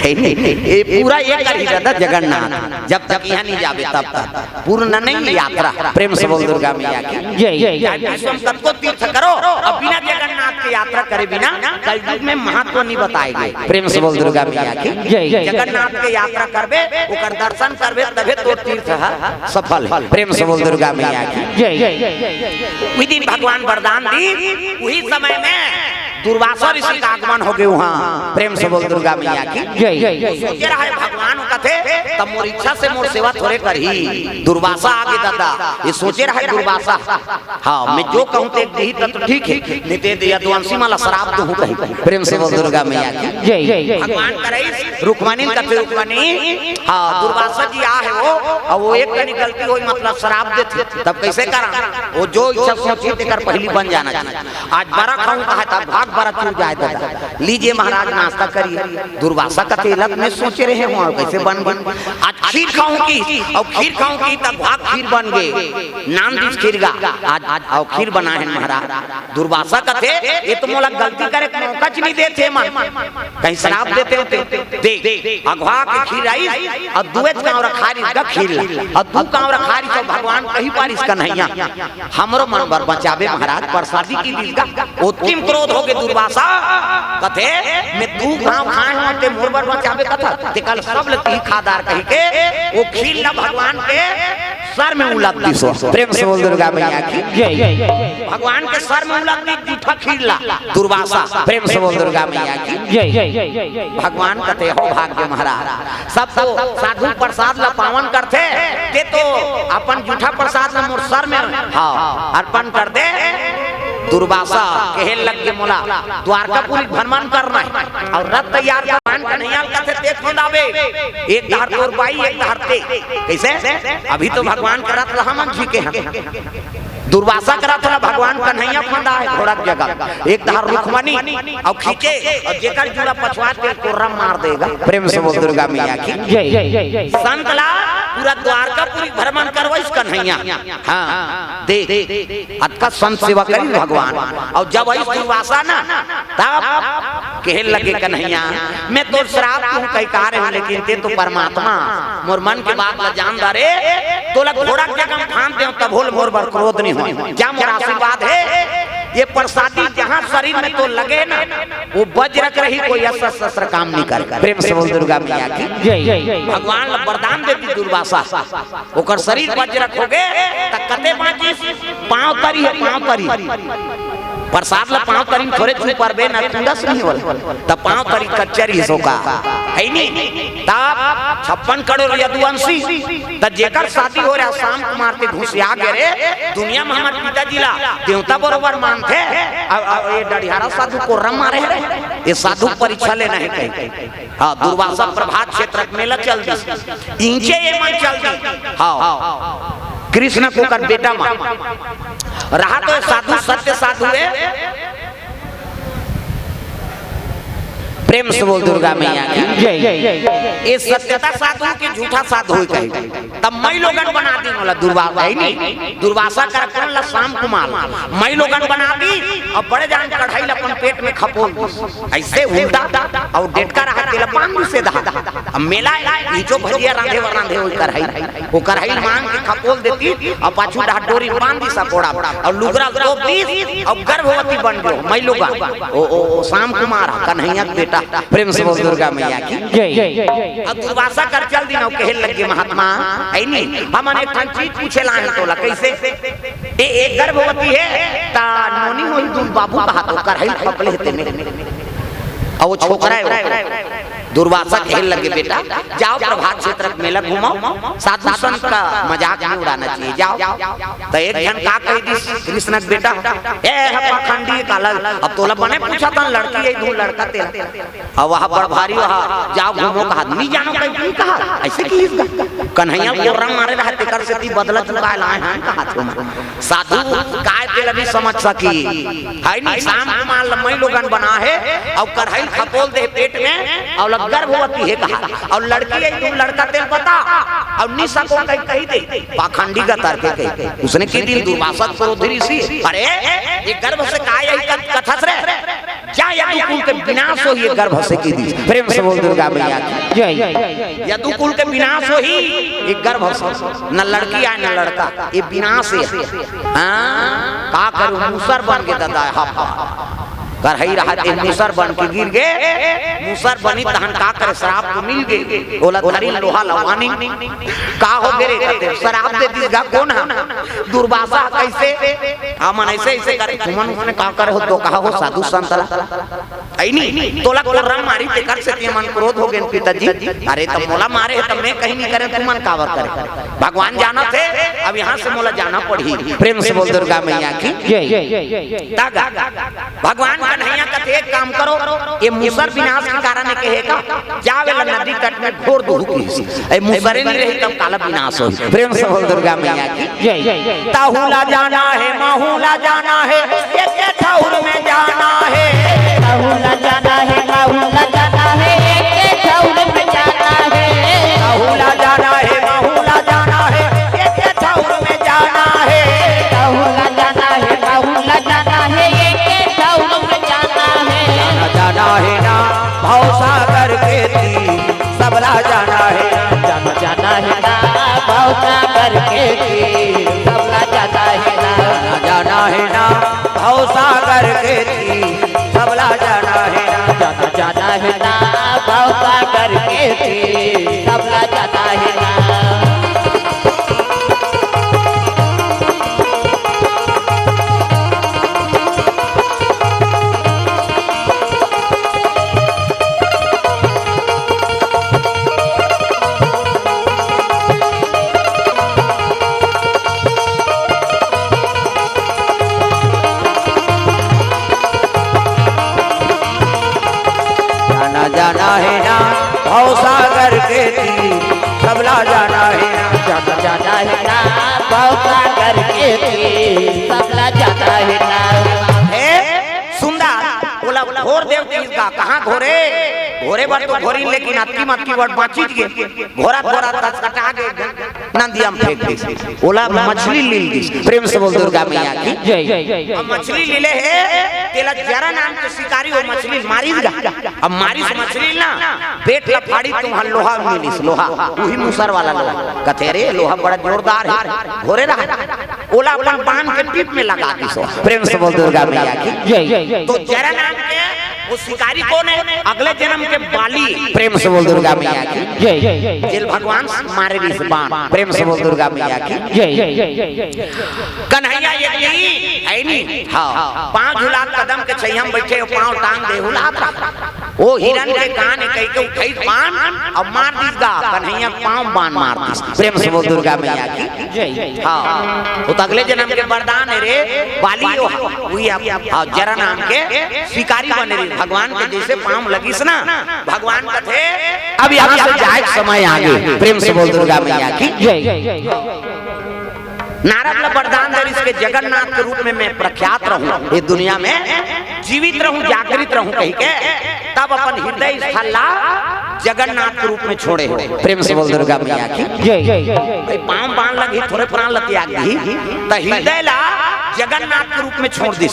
ये पूरा एक ही रहता जगन्नाथ जब तक यहाँ नहीं जाबे तब तक पूर्ण नहीं यात्रा प्रेम से बोल दुर्गा मैया की जय। सबको तीर्थ करो अब बिना जगन्नाथ की यात्रा करे बिना कलयुग में महत्व नहीं बताएंगे प्रेम से बोल दुर्गा मैया की जय। जगन्नाथ के यात्रा करबे ओकर दर्शन करबे तबे तो तीर्थ सफल प्रेम से बोल दुर्गा मैया की जय। विधि भगवान वरदान दी वही समय में दुर्वासा ऋषि का आगमन हो गए वहाँ प्रेम से बोल दुर्गा मैया की जय। सोचे रहा है भगवान कहते तब मोर इच्छा से मोर सेवा थोड़े करही दुर्वासा आगे दादा ये सोचे रहा है दुर्वासा हाँ मैं जो कहूँ तो ठीक है नहीं दे दिया दुवंशी माला शराब तो हूँ कहीं प्रेम से बोल दुर्गा मैया की जय। भगवान करे रुक्मणी कहते रुक्मणी हाँ दुर्वासा जी आ है वो और वो एक कनी गलती हुई मतलब शराब देते तब कैसे करा वो जो इच्छा सोची देकर पहली बन जाना चाहिए आज बड़ा खाऊं कहा था भाग बड़ा चूक जाए दादा लीजिए महाराज नाश्ता करिए दुर्वासा का तेलक में सोचे रहे वहाँ कैसे बन आज खीर खाऊं की और खीर खाऊं की तब भाग खीर बन गए नाम दिस खीर गा आज आज और खीर बना है महाराज दुर्वासा का थे ये तो मोला गलती करे मौका नहीं देते मन कहीं शराब देते होते देख अगवा के खीर आई और दुए गाँव रखारी का खीर और दू गाँव रखारी तो भगवान कहीं पार इसका नहीं हमरो मन बर बचावे महाराज प्रसादी की दिलगा उत्तम क्रोध हो गए दुर्वासा कथे मैं तू गांव खाए हूं ते मोर बर बचावे कथा ते कल सब लती खादार कहि के वो खीर ना भगवान के सर में उलट दी सो प्रेम से बोल दुर्गा मैया की जय। भगवान के सर में उलट दी जूठा खीर ला दुर्वासा प्रेम से बोल दुर्गा मैया की जय। भगवान कथे हो भाग्य महाराज सब तो साधु प्रसाद ला पावन करते ते तो अपन जूठा प्रसाद ला मोर सर में हां अर्पण कर दे दुर्वासा कहे लग के मोला द्वारकापुरी भ्रमण करना है और रथ तैयार भगवान कन्हैया कहते देख दावे एक धार तोर बाई एक धार ते कैसे अभी तो भगवान का रथ हम जी के हैं दुर्वासा करा था भगवान कन्हैया फंदा है घोड़ा की जगह एक धार रुक्मणी और खींचे और जेकर जुड़ा पछवा के कोर्रा मार देगा प्रेम से बोल दुर्गा मैया की जय। संत ला पूरा द्वारकापुरी भ्रमण करवा इस कन्हैया हाँ दे अतका संत सेवा करी भगवान और जब आई दुर्वासा ना तब कहे लगे कन्हैया मैं तो श्राप तू कई कार है लेकिन ते तो परमात्मा मोर मन के बात ला जान दारे तो लग घोड़ा के जगह ठान दे तब होल मोर बर क्रोध नहीं हो क्या मोर आशीर्वाद है ये प्रसादी जहाँ शरीर में तो लगे ना वो वज्र रही कोई अस्त्र शस्त्र काम नहीं कर प्रेम से बोल दुर्गा मैया की जय। भगवान वरदान देती दुर्वासा ओकर शरीर वज्र रखोगे त कते बाजी पांव तरी है पांव तरी प्रसाद ला पाँव करी थोड़े चुप पर बे ना तुंदस नहीं होला तब पाँव करी कच्चरी सो का है नहीं तब 56 करोड़ यदुवंशी तब जेकर शादी हो रहा शाम कुमार के घुसिया गे दुनिया में हमारे पिताजी ला देवता बरोबर मानते अब ये डढ़ियारा साधु को रम मारे ये साधु परीक्षा लेना है कहीं हाँ दुर्वासा प्रभात क्षेत्र मेला चल दी इंचे ये मन चल दी हाँ कृष्ण को कर बेटा मां रहा तो साधु सत्य साधु है प्रेम से बोल दुर्गा मैया की ये सत्यता साधु के झूठा साधु कहे तब मई लोगन बना दी वाला दुर्वासा है नहीं दुर्वासा कर कौन ला शाम कुमार मई लोगन बना दी और बड़े जान कढ़ाई अपन पेट में खपोल ऐसे उल्टा और डेटका रहा तेल पान से दा अब मेला ये जो भजिया रांधे वो कढ़ाई मांग के खपोल देती और पाछू डोरी बांध दी सकोड़ा और लुगरा तो दी और गर्भवती बन गयो मई लोगन ओ शाम कुमार कन्हैया बेटा प्रेम से बोल दुर्गा मैया की जय अब दुर्वासा कर चल दी ना कहे लगे महात्मा है नहीं हमने एक चीज पूछे ला तोला कैसे ए एक गर्भवती है ता नोनी होई दून बाबू कहा तो कर है खपले हेते में और वो छोकरा है दुर्वासा खेल लगे बेटा जाओ प्रभात क्षेत्र मेला घुमाओ साधु संत का मजाक नहीं उड़ाना चाहिए जाओ तो एक जन का कह दी कृष्ण बेटा ए पाखंडी काला अब तोला बने पूछा था लड़की है दो लड़का तेरा अब वहां बड़ भारी वहां जाओ घूमो का आदमी जानो कहीं कहा ऐसे की कन्हैया को रंग मारे रहते कर से बदला चुका लाए हैं कहा तुम साधु काय तेल भी समझ सकी है नहीं शाम कुमार लम्बई लोगन बना है और कढ़ाई खपोल दे पेट में और गर्भवती है कहा और लड़की है तुम लड़का तेल पता और निशा को कही दे पाखंडी का तर्क कही उसने की दिल दुर्वासा क्रोधी सी अरे ये गर्भ से काय है कथस रे क्या यदुकुल के विनाश हो ये गर्भ से की दी प्रेम से बोल दुर्गा मैया की जय यदुकुल के विनाश हो ही ये गर्भ से न लड़की है न लड़का ये विनाश है हां का करूं मूसर बन के दादा हा कर हई रहा एक मूसर बन के गिर गए मूसर बनी तहन का करे शराब तो मिल गई ओला धरी लोहा लवानी का हो गेरे कहते शराब दे दी गा कौन है दुर्वासा कैसे हमन ऐसे ऐसे करे तुमन ने का करे हो तो कहा हो साधु संत आई नहीं तोला को रंग मारी ते कर से ते मन क्रोध हो गए पिताजी अरे तब मोला मारे है तब मैं कहीं नहीं करे तुमन कावर करे भगवान जाना थे अब यहां से मोला जाना पड़ी प्रेम से बोल दुर्गा मैया की जय तागा भगवान कन्हैया का एक काम करो ये मूसर विनाश के कारण है कहेगा जावे नदी तट में घोर दुखी ए मूसरे नहीं रही तब काला विनाश हो प्रेम से बोल दुर्गा मैया की जय ताहुला जाना है माहुला जाना है एक ठौर में जाना है ताहुला जाना है माहुला जाना है एक ठौर में जाना है ताहुला जाना है माहुला जाना है एक ठौर में जाना है ताहुला जाना है माहुला जाना है एक ठौर में जाना है जाना है ना भाव सागर के तीर सबला जाना है जाना है ना भाव सागर के तीर सबला जाना है ना जाना है ना भाव सागर के तीर सबला जाना है जाना है ना भाव सागर के तीर सबला जाना है ना जाना है ना भाव सागर के तीर सबला जाना है जाना है ना भाव सागर के तीर सबला जाना है ना सुंदर बोला घोर देव का कहाँ घोरे घोरे बार तो घोरी लेकिन अत्ती मत्ती वर्ड बाची गए घोरा घोरा तस कटा गए नंदिया में फेंक दी बोला मछली लील दी प्रेम से बोल दुर्गा मैया की जय अब मछली लीले है तेला जरा नाम के शिकारी वो मछली मारी दा अब मारी से मछली ना पेट ला फाड़ी तुम लोहा मिलिस लोहा वही मूसर वाला लोहा कथे रे लोहा बड़ा जोरदार है घोरे रहा ओला अपन बांध के टिप में लगा दी सो प्रेम से बोल दुर्गा मैया की जय तो जरा नाम के वो शिकारी कौन है अगले जन्म के बाली प्रेम से बोल दुर्गा मैया की जय जेल भगवान मारे भी बाण प्रेम से बोल दुर्गा मैया की जय कन्हैया ये है नहीं। हाँ, पांव झुला कदम के छैया बैठे पांव टांग दे हुलाता। वो हिरन के कान कह के उठाई पान और मार दीस गा कन्हैया पांव बान मार दीस। प्रेम से बोल दुर्गा मैया की जय। हाँ, तो अगले जन्म के वरदान है रे बाली हुई आप जरा नाम के शिकारी बने रे भगवान के जैसे पांव लगिस ना भगवान का थे। अब यहाँ से जाए समय आगे। प्रेम से बोल दुर्गा मैया की जय। नारद ला वरदान दे इसके जगन्नाथ के रूप में मैं प्रख्यात रहूं, ये दुनिया में जीवित रहूं, जागृत रहूं कह के तब अपन हृदय स्थल ला जगन्नाथ के रूप में छोड़े हो। प्रेम से बोल दुर्गा मैया की जय। पांव बांध लगी थोड़े प्राण लतियाग दी तो हृदय ला जगन्नाथ के रूप में छोड़ दी।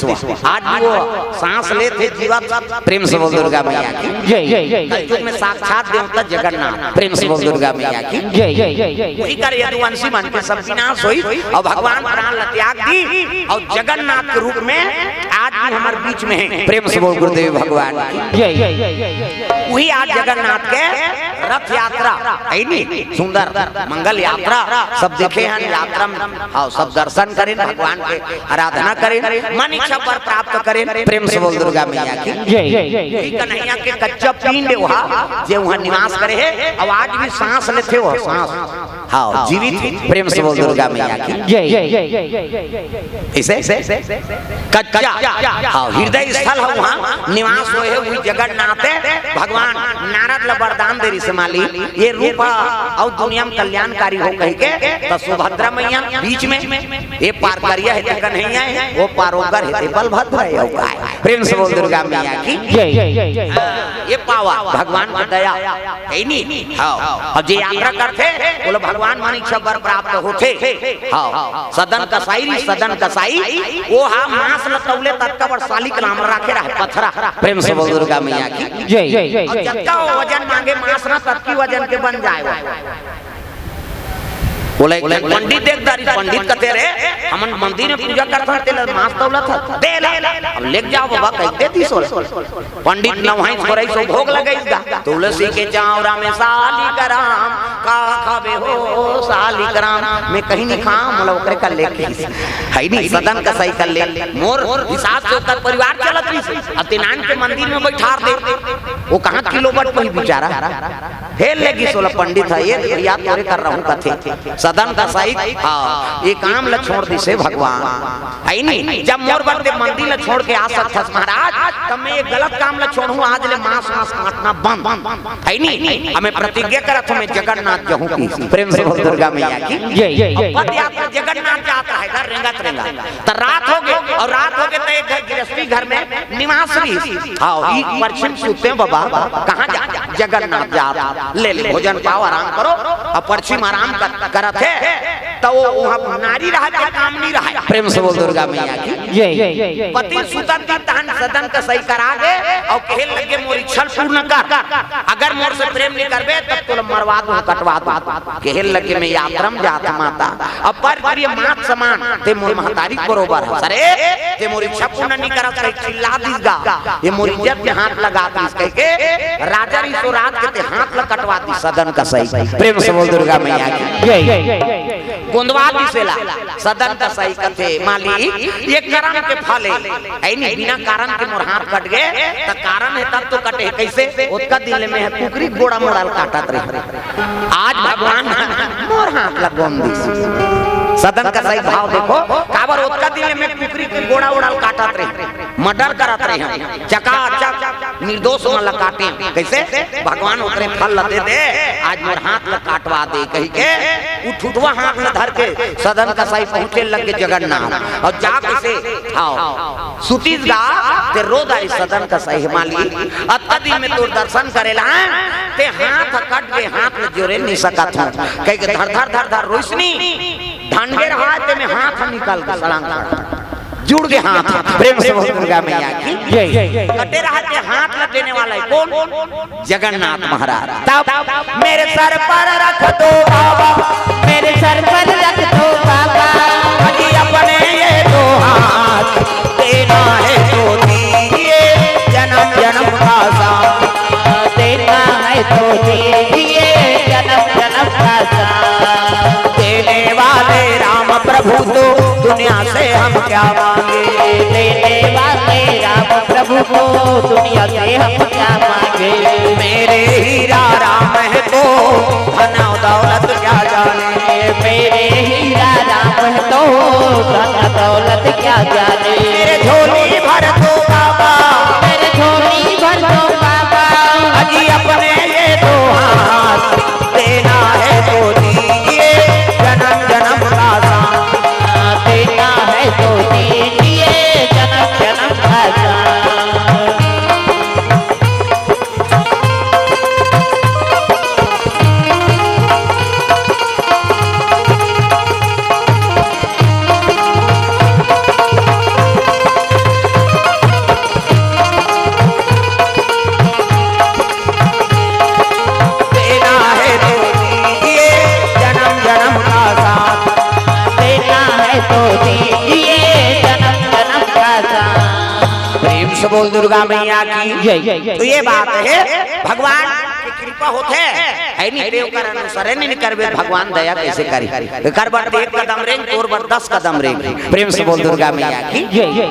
आज वो सांस ले थे जीवा। प्रेम से बोल दुर्गा मैया की जय। युग में साक्षात देवता जगन्नाथ। प्रेम से बोल दुर्गा मैया की जय। वही कर यदुवंशी मन के सब विनाश हुई और भगवान प्राण त्याग दी और जगन्नाथ के रूप में आज भी हमारे बीच में है। प्रेम से बोल गुरुदेव भगवान जय। वही आज जगन्नाथ के रथ यात्रा है नी सुंदर मंगल यात्रा सब देखे हैं यात्रा में। हाँ, सब दर्शन करें भगवान के आराधना करें मन इच्छा पर प्राप्त करें। प्रेम से बोल दुर्गा मैया की जय। कन्हैया के कच्चा पिंड वहाँ जे वहाँ निवास करे है और आज भी सांस लेते हो सांस। हाँ, जीवित। प्रेम से बोल दुर्गा मैया की जय। इसे कच्चा हाँ हृदय स्थल है वहाँ निवास हुए है वही जगन्नाथ भगवान। नारद ला वरदान दे रही से माली ये रूप और दुनिया में कल्याणकारी हो कह के तो सुभद्रा मैया बीच में ये पार करिया है कन्हैया है वो पारोगर है बलभद्र है। प्रेम से बोल दुर्गा मैया की जय। ये पावा भगवान का दया है नी। हाँ, अब जे यात्रा करते बोले भगवान मन इच्छा वर प्राप्त होते। हाँ, सदन कसाई वो हा मांस लतौले तत्का सालिक नाम रखे रहा पथरा। प्रेम से बोल दुर्गा मैया की जय। जत्ता वजन मांगे मांस ना तत्की वजन के बन जाए। बोले पंडित देखदारी पंडित कहते रहे हम मंदिर में पूजा करता तेल मांस तौला था दे अब ले जाओ बाबा कहते दी सोल पंडित न वहीं थोड़ा सो भोग लगाईगा। तुलसी के चावरा में सालिकराम का खावे हो सालिकराम मैं कहीं नहीं खाऊं मतलब ओकरे का लेके है नहीं सदन का सही कर ले मोर हिसाब से ओकर परिवार चलत रही अतिनान के मंदिर में बैठा दे वो कहां किलोवाट पे बेचारा हेल लेगी सोला पंडित है ये याद तोरे कर रहा हूं कथे सदन का सही। हाँ, ये काम ला छोड़ दी से भगवान है नहीं। जब मोर बरते मंदिर ला छोड़ के आ सकता महाराज तब मैं ये गलत काम ला छोड़ूं आज ले मांस काटना बंद है नहीं। हमें प्रतिज्ञा करत हमें जगन्नाथ जाऊं की। प्रेम से बोल दुर्गा मैया की जय। पद यात्रा जगन्नाथ जाता है घर रेंगा तो रात हो गए और रात हो गए तो एक घर गृहस्थी घर में निवास रही। हाँ, ई पश्चिम सुते हैं बाबा कहां जा जगन्नाथ जा ले भोजन पाओ आराम करो और पश्चिम आराम करत है तो वो वहां नारी रहा के काम नहीं रहा। प्रेम से बोल दुर्गा मैया की जय। पति सुतन की तहन सदन का सही करा दे और खेल लगे मोर इच्छा पूर्ण कर अगर मोर से प्रेम नहीं करबे तब तो मरवा दूं कटवा दूं खेल लगे में यात्रा में जाता माता अब पर प्रिय मात समान ते मोर महतारी बरोबर है सरे ते मोर इच्छा पूर्ण नहीं करत है चिल्ला दीगा ये मोर इज्जत के हाथ लगा दीस कह के राजा रिसो रात के हाथ ल कटवा दी सदन का सही। प्रेम से बोल दुर्गा मैया की जय। गोंदवा दिसेला सदन का सही कथे माली ये कर्म के फल है नहीं बिना कारण के मोर हाथ कट गए तो कारण है तब तो कटे कैसे उसका दिल में है कुकरी गोड़ा मोड़ल काटत रहे आज भगवान मोर हाथ लगोन दी सदन का सही भाव देखो काबर उसका दिल में कुकरी के गोड़ा उड़ाल काटत रहे मर्डर करत रहे चकाचक निर्दोष वाला काटे कैसे भगवान उतरे फल ल दे आज मोर हाथ ल काटवा दे कह के उठुटवा हाथ में धर के सदन का सही पहुंचे लगे जगन्नाथ और जा कैसे आओ सुतीसगा ते रोदाई सदन का सही माली अत्तदी में तो दर्शन करेला ते हाथ कट के हाथ में जोरे नहीं सकत कह के धर धर रोशनी ढंगे रहा ते में हाथ निकल के सड़ांग जुड़ गए हाथ। प्रेम से बोल दुर्गा मैया की जय। कटे रहा ते हाथ लग देने वाला है कौन जगन्नाथ महाराज। तब मेरे सर पर रख दो बाबा मेरे सर पर रख दो बाबा अजी अपने ये दो हाथ देना है तो दीजिए जन्म जन्म का साथ देना है तो दीजिए जन्म जन्म का साथ देने वाले राम प्रभु तो दुनिया से हम क्या मांगे। देने वाले राम प्रभु को दुनिया से हम क्या मांगे। मेरे हीरा राम है तो धन दौलत क्या जाने। मेरे हीरा राम है तो धन दौलत क्या जाने। मेरे झोली भर दो बाबा, मेरे झोली भर दो बाबा, अजी अपने ये दो हाथ देना है तो दीजिए जन्म जन्म का साथ। देना है तो दीजिए जन्म जन्म का साथ। देना है तो दीजिए जन्म जन्म का साथ। देना है तो दीजिए जन्म जन्म का साथ। प्रेम से बोल दुर्गा मैया की। तो ये बात है भगवान की कृपा होते है नहीं देव कर अनुसरण नहीं करबे भगवान दया कैसे करी। कर बट एक कदम रेंग तोर बट 10 कदम रेंग। प्रेम से बोल दुर्गा मैया की।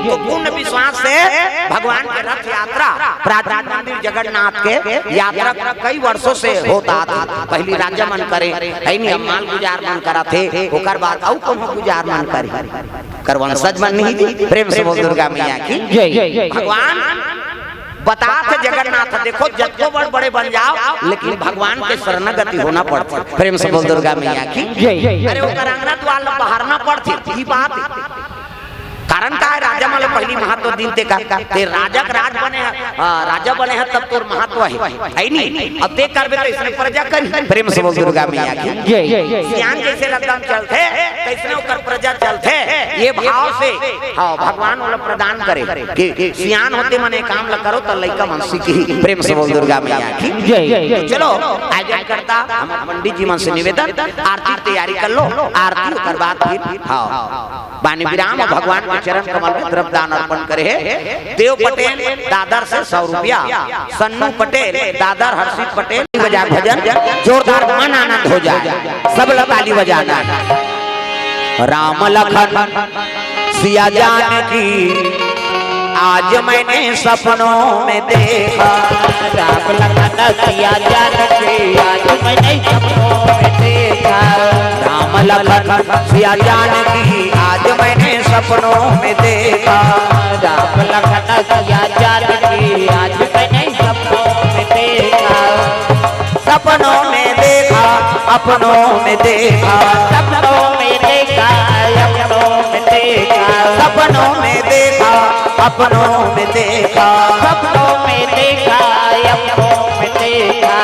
तो पूर्ण विश्वास से भगवान के रथ यात्रा प्राचीन मंदिर जगन्नाथ के यात्रा कई वर्षों से होता था। पहली राजा मन करे है नहीं हम माल गुजार मन करा थे ओकर बाद आउ कम गुजार मन करी करवंशज मन नहीं थी। प्रेम से बोल दुर्गा मैया की। भगवान बताते जगन्नाथ देखो जत्तो बड़ बड़े बन जाओ लेकिन भगवान के शरणागति होना पड़ता। प्रेम से बोल दुर्गा मैया की। अरे वो करंगना द्वार बहारना पड़ती बात कारण का है राजा माले पहली महत्व दिन ते का ते राजा का राज बने राजा बने हैं तब तोर महत्व है नहीं। अब ते करबे तो इसने प्रजा करी। प्रेम से बोल दुर्गा मैया की। सियान जैसे रतन चलते कैसने ओकर प्रजा चलते ये भाव से हां भगवान वाला प्रदान करे कि सियान होते मने काम ल करो तो लइका मन सीखी। प्रेम से बोल दुर्गा मैया की। तो चलो आयोजन करता हम पंडित जी मन से निवेदन आरती तैयारी कर लो। आरती ओकर बाद फिर हां बानी विराम भगवान चरण कमल में द्रव्य दान अर्पण करे। देव पटेल दादर से 100 रुपया, सन्नू पटेल दादर, हर्षित पटेल बजा भजन जोरदार मन आनंद हो जाए सब लोग ताली बजाना। राम लखन सिया जानकी आज मैंने सपनों में देखा। राम लखन सिया जानकी आज मैंने सपनों में देखा। राम लखन सिया जानकी आज मैंने सपनों में देखा। राम लखन सिया जानकी आज मैंने सपनों में देखा। सपनों में देखा अपनों में देखा। सपनों में देखा अपनों में देखा। सपनों में देखा अपनों में देखा। सपनों में देखा अपनों में देखा।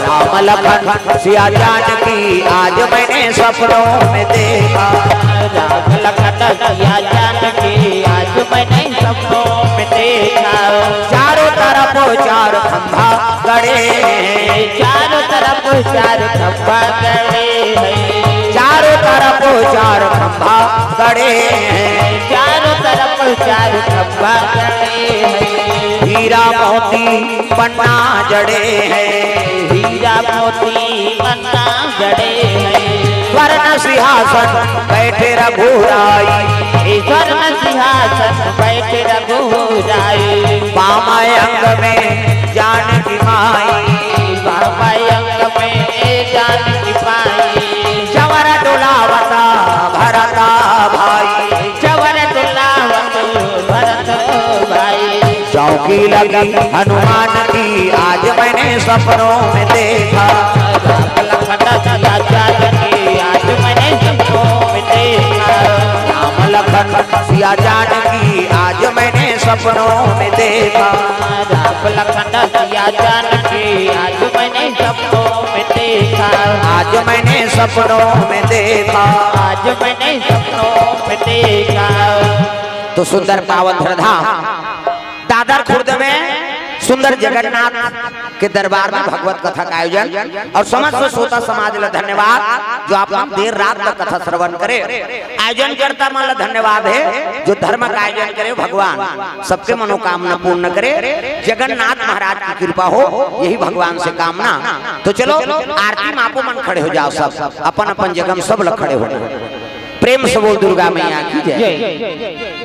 राम लखन सिया जानकी आज मैंने सपनों में देखा। राम लखन सिया जानकी आज मैंने सपनों में देखा। चारों तरफ चार खंभा गड़े हैं। चारों तरफ चार खंभा गड़े हैं। चारों तरफ चार खंभा गड़े हैं। चारों तरफ चार खंभा गड़े हैं। हीरा मोती पन्ना जड़े हैं। हीरा मोती पन्ना जड़े हैं। स्वर्ण सिंहासन बैठे रघुराई। स्वर्ण सिंहासन बैठे रघुराई। बामाय अंग में जानकी माई। बामाय अंग में जानकी माई। चवर डोलावता भरता भाई। चवर डोलावत भरत भाई। चौकी लगी हनुमान की आज मैंने सपनों में देखा। राम लखन सिया जानकी आज मैंने सपनों में देखा। राम लखन सिया जानकी आज मैंने सपनों में देखा। आज मैंने सपनों में देखा। आज मैंने सपनों में देखा। तो सुंदर पावन धाम दादर खुर्द में सुंदर जगन्नाथ के दरबार में भगवत कथा का आयोजन और समस्त श्रोता समाज ला धन्यवाद जो आप लोग देर रात तक कथा श्रवण करे। आयोजन करता मन धन्यवाद है जो धर्म का आयोजन करे। भगवान सबके मनोकामना पूर्ण करे। जगन्नाथ महाराज की कृपा हो यही भगवान से कामना। तो चलो आरती में आपो मन खड़े हो जाओ। सब अपन अपन जगह में सब लोग खड़े हो। प्रेम से बोल दुर्गा मैया की जय।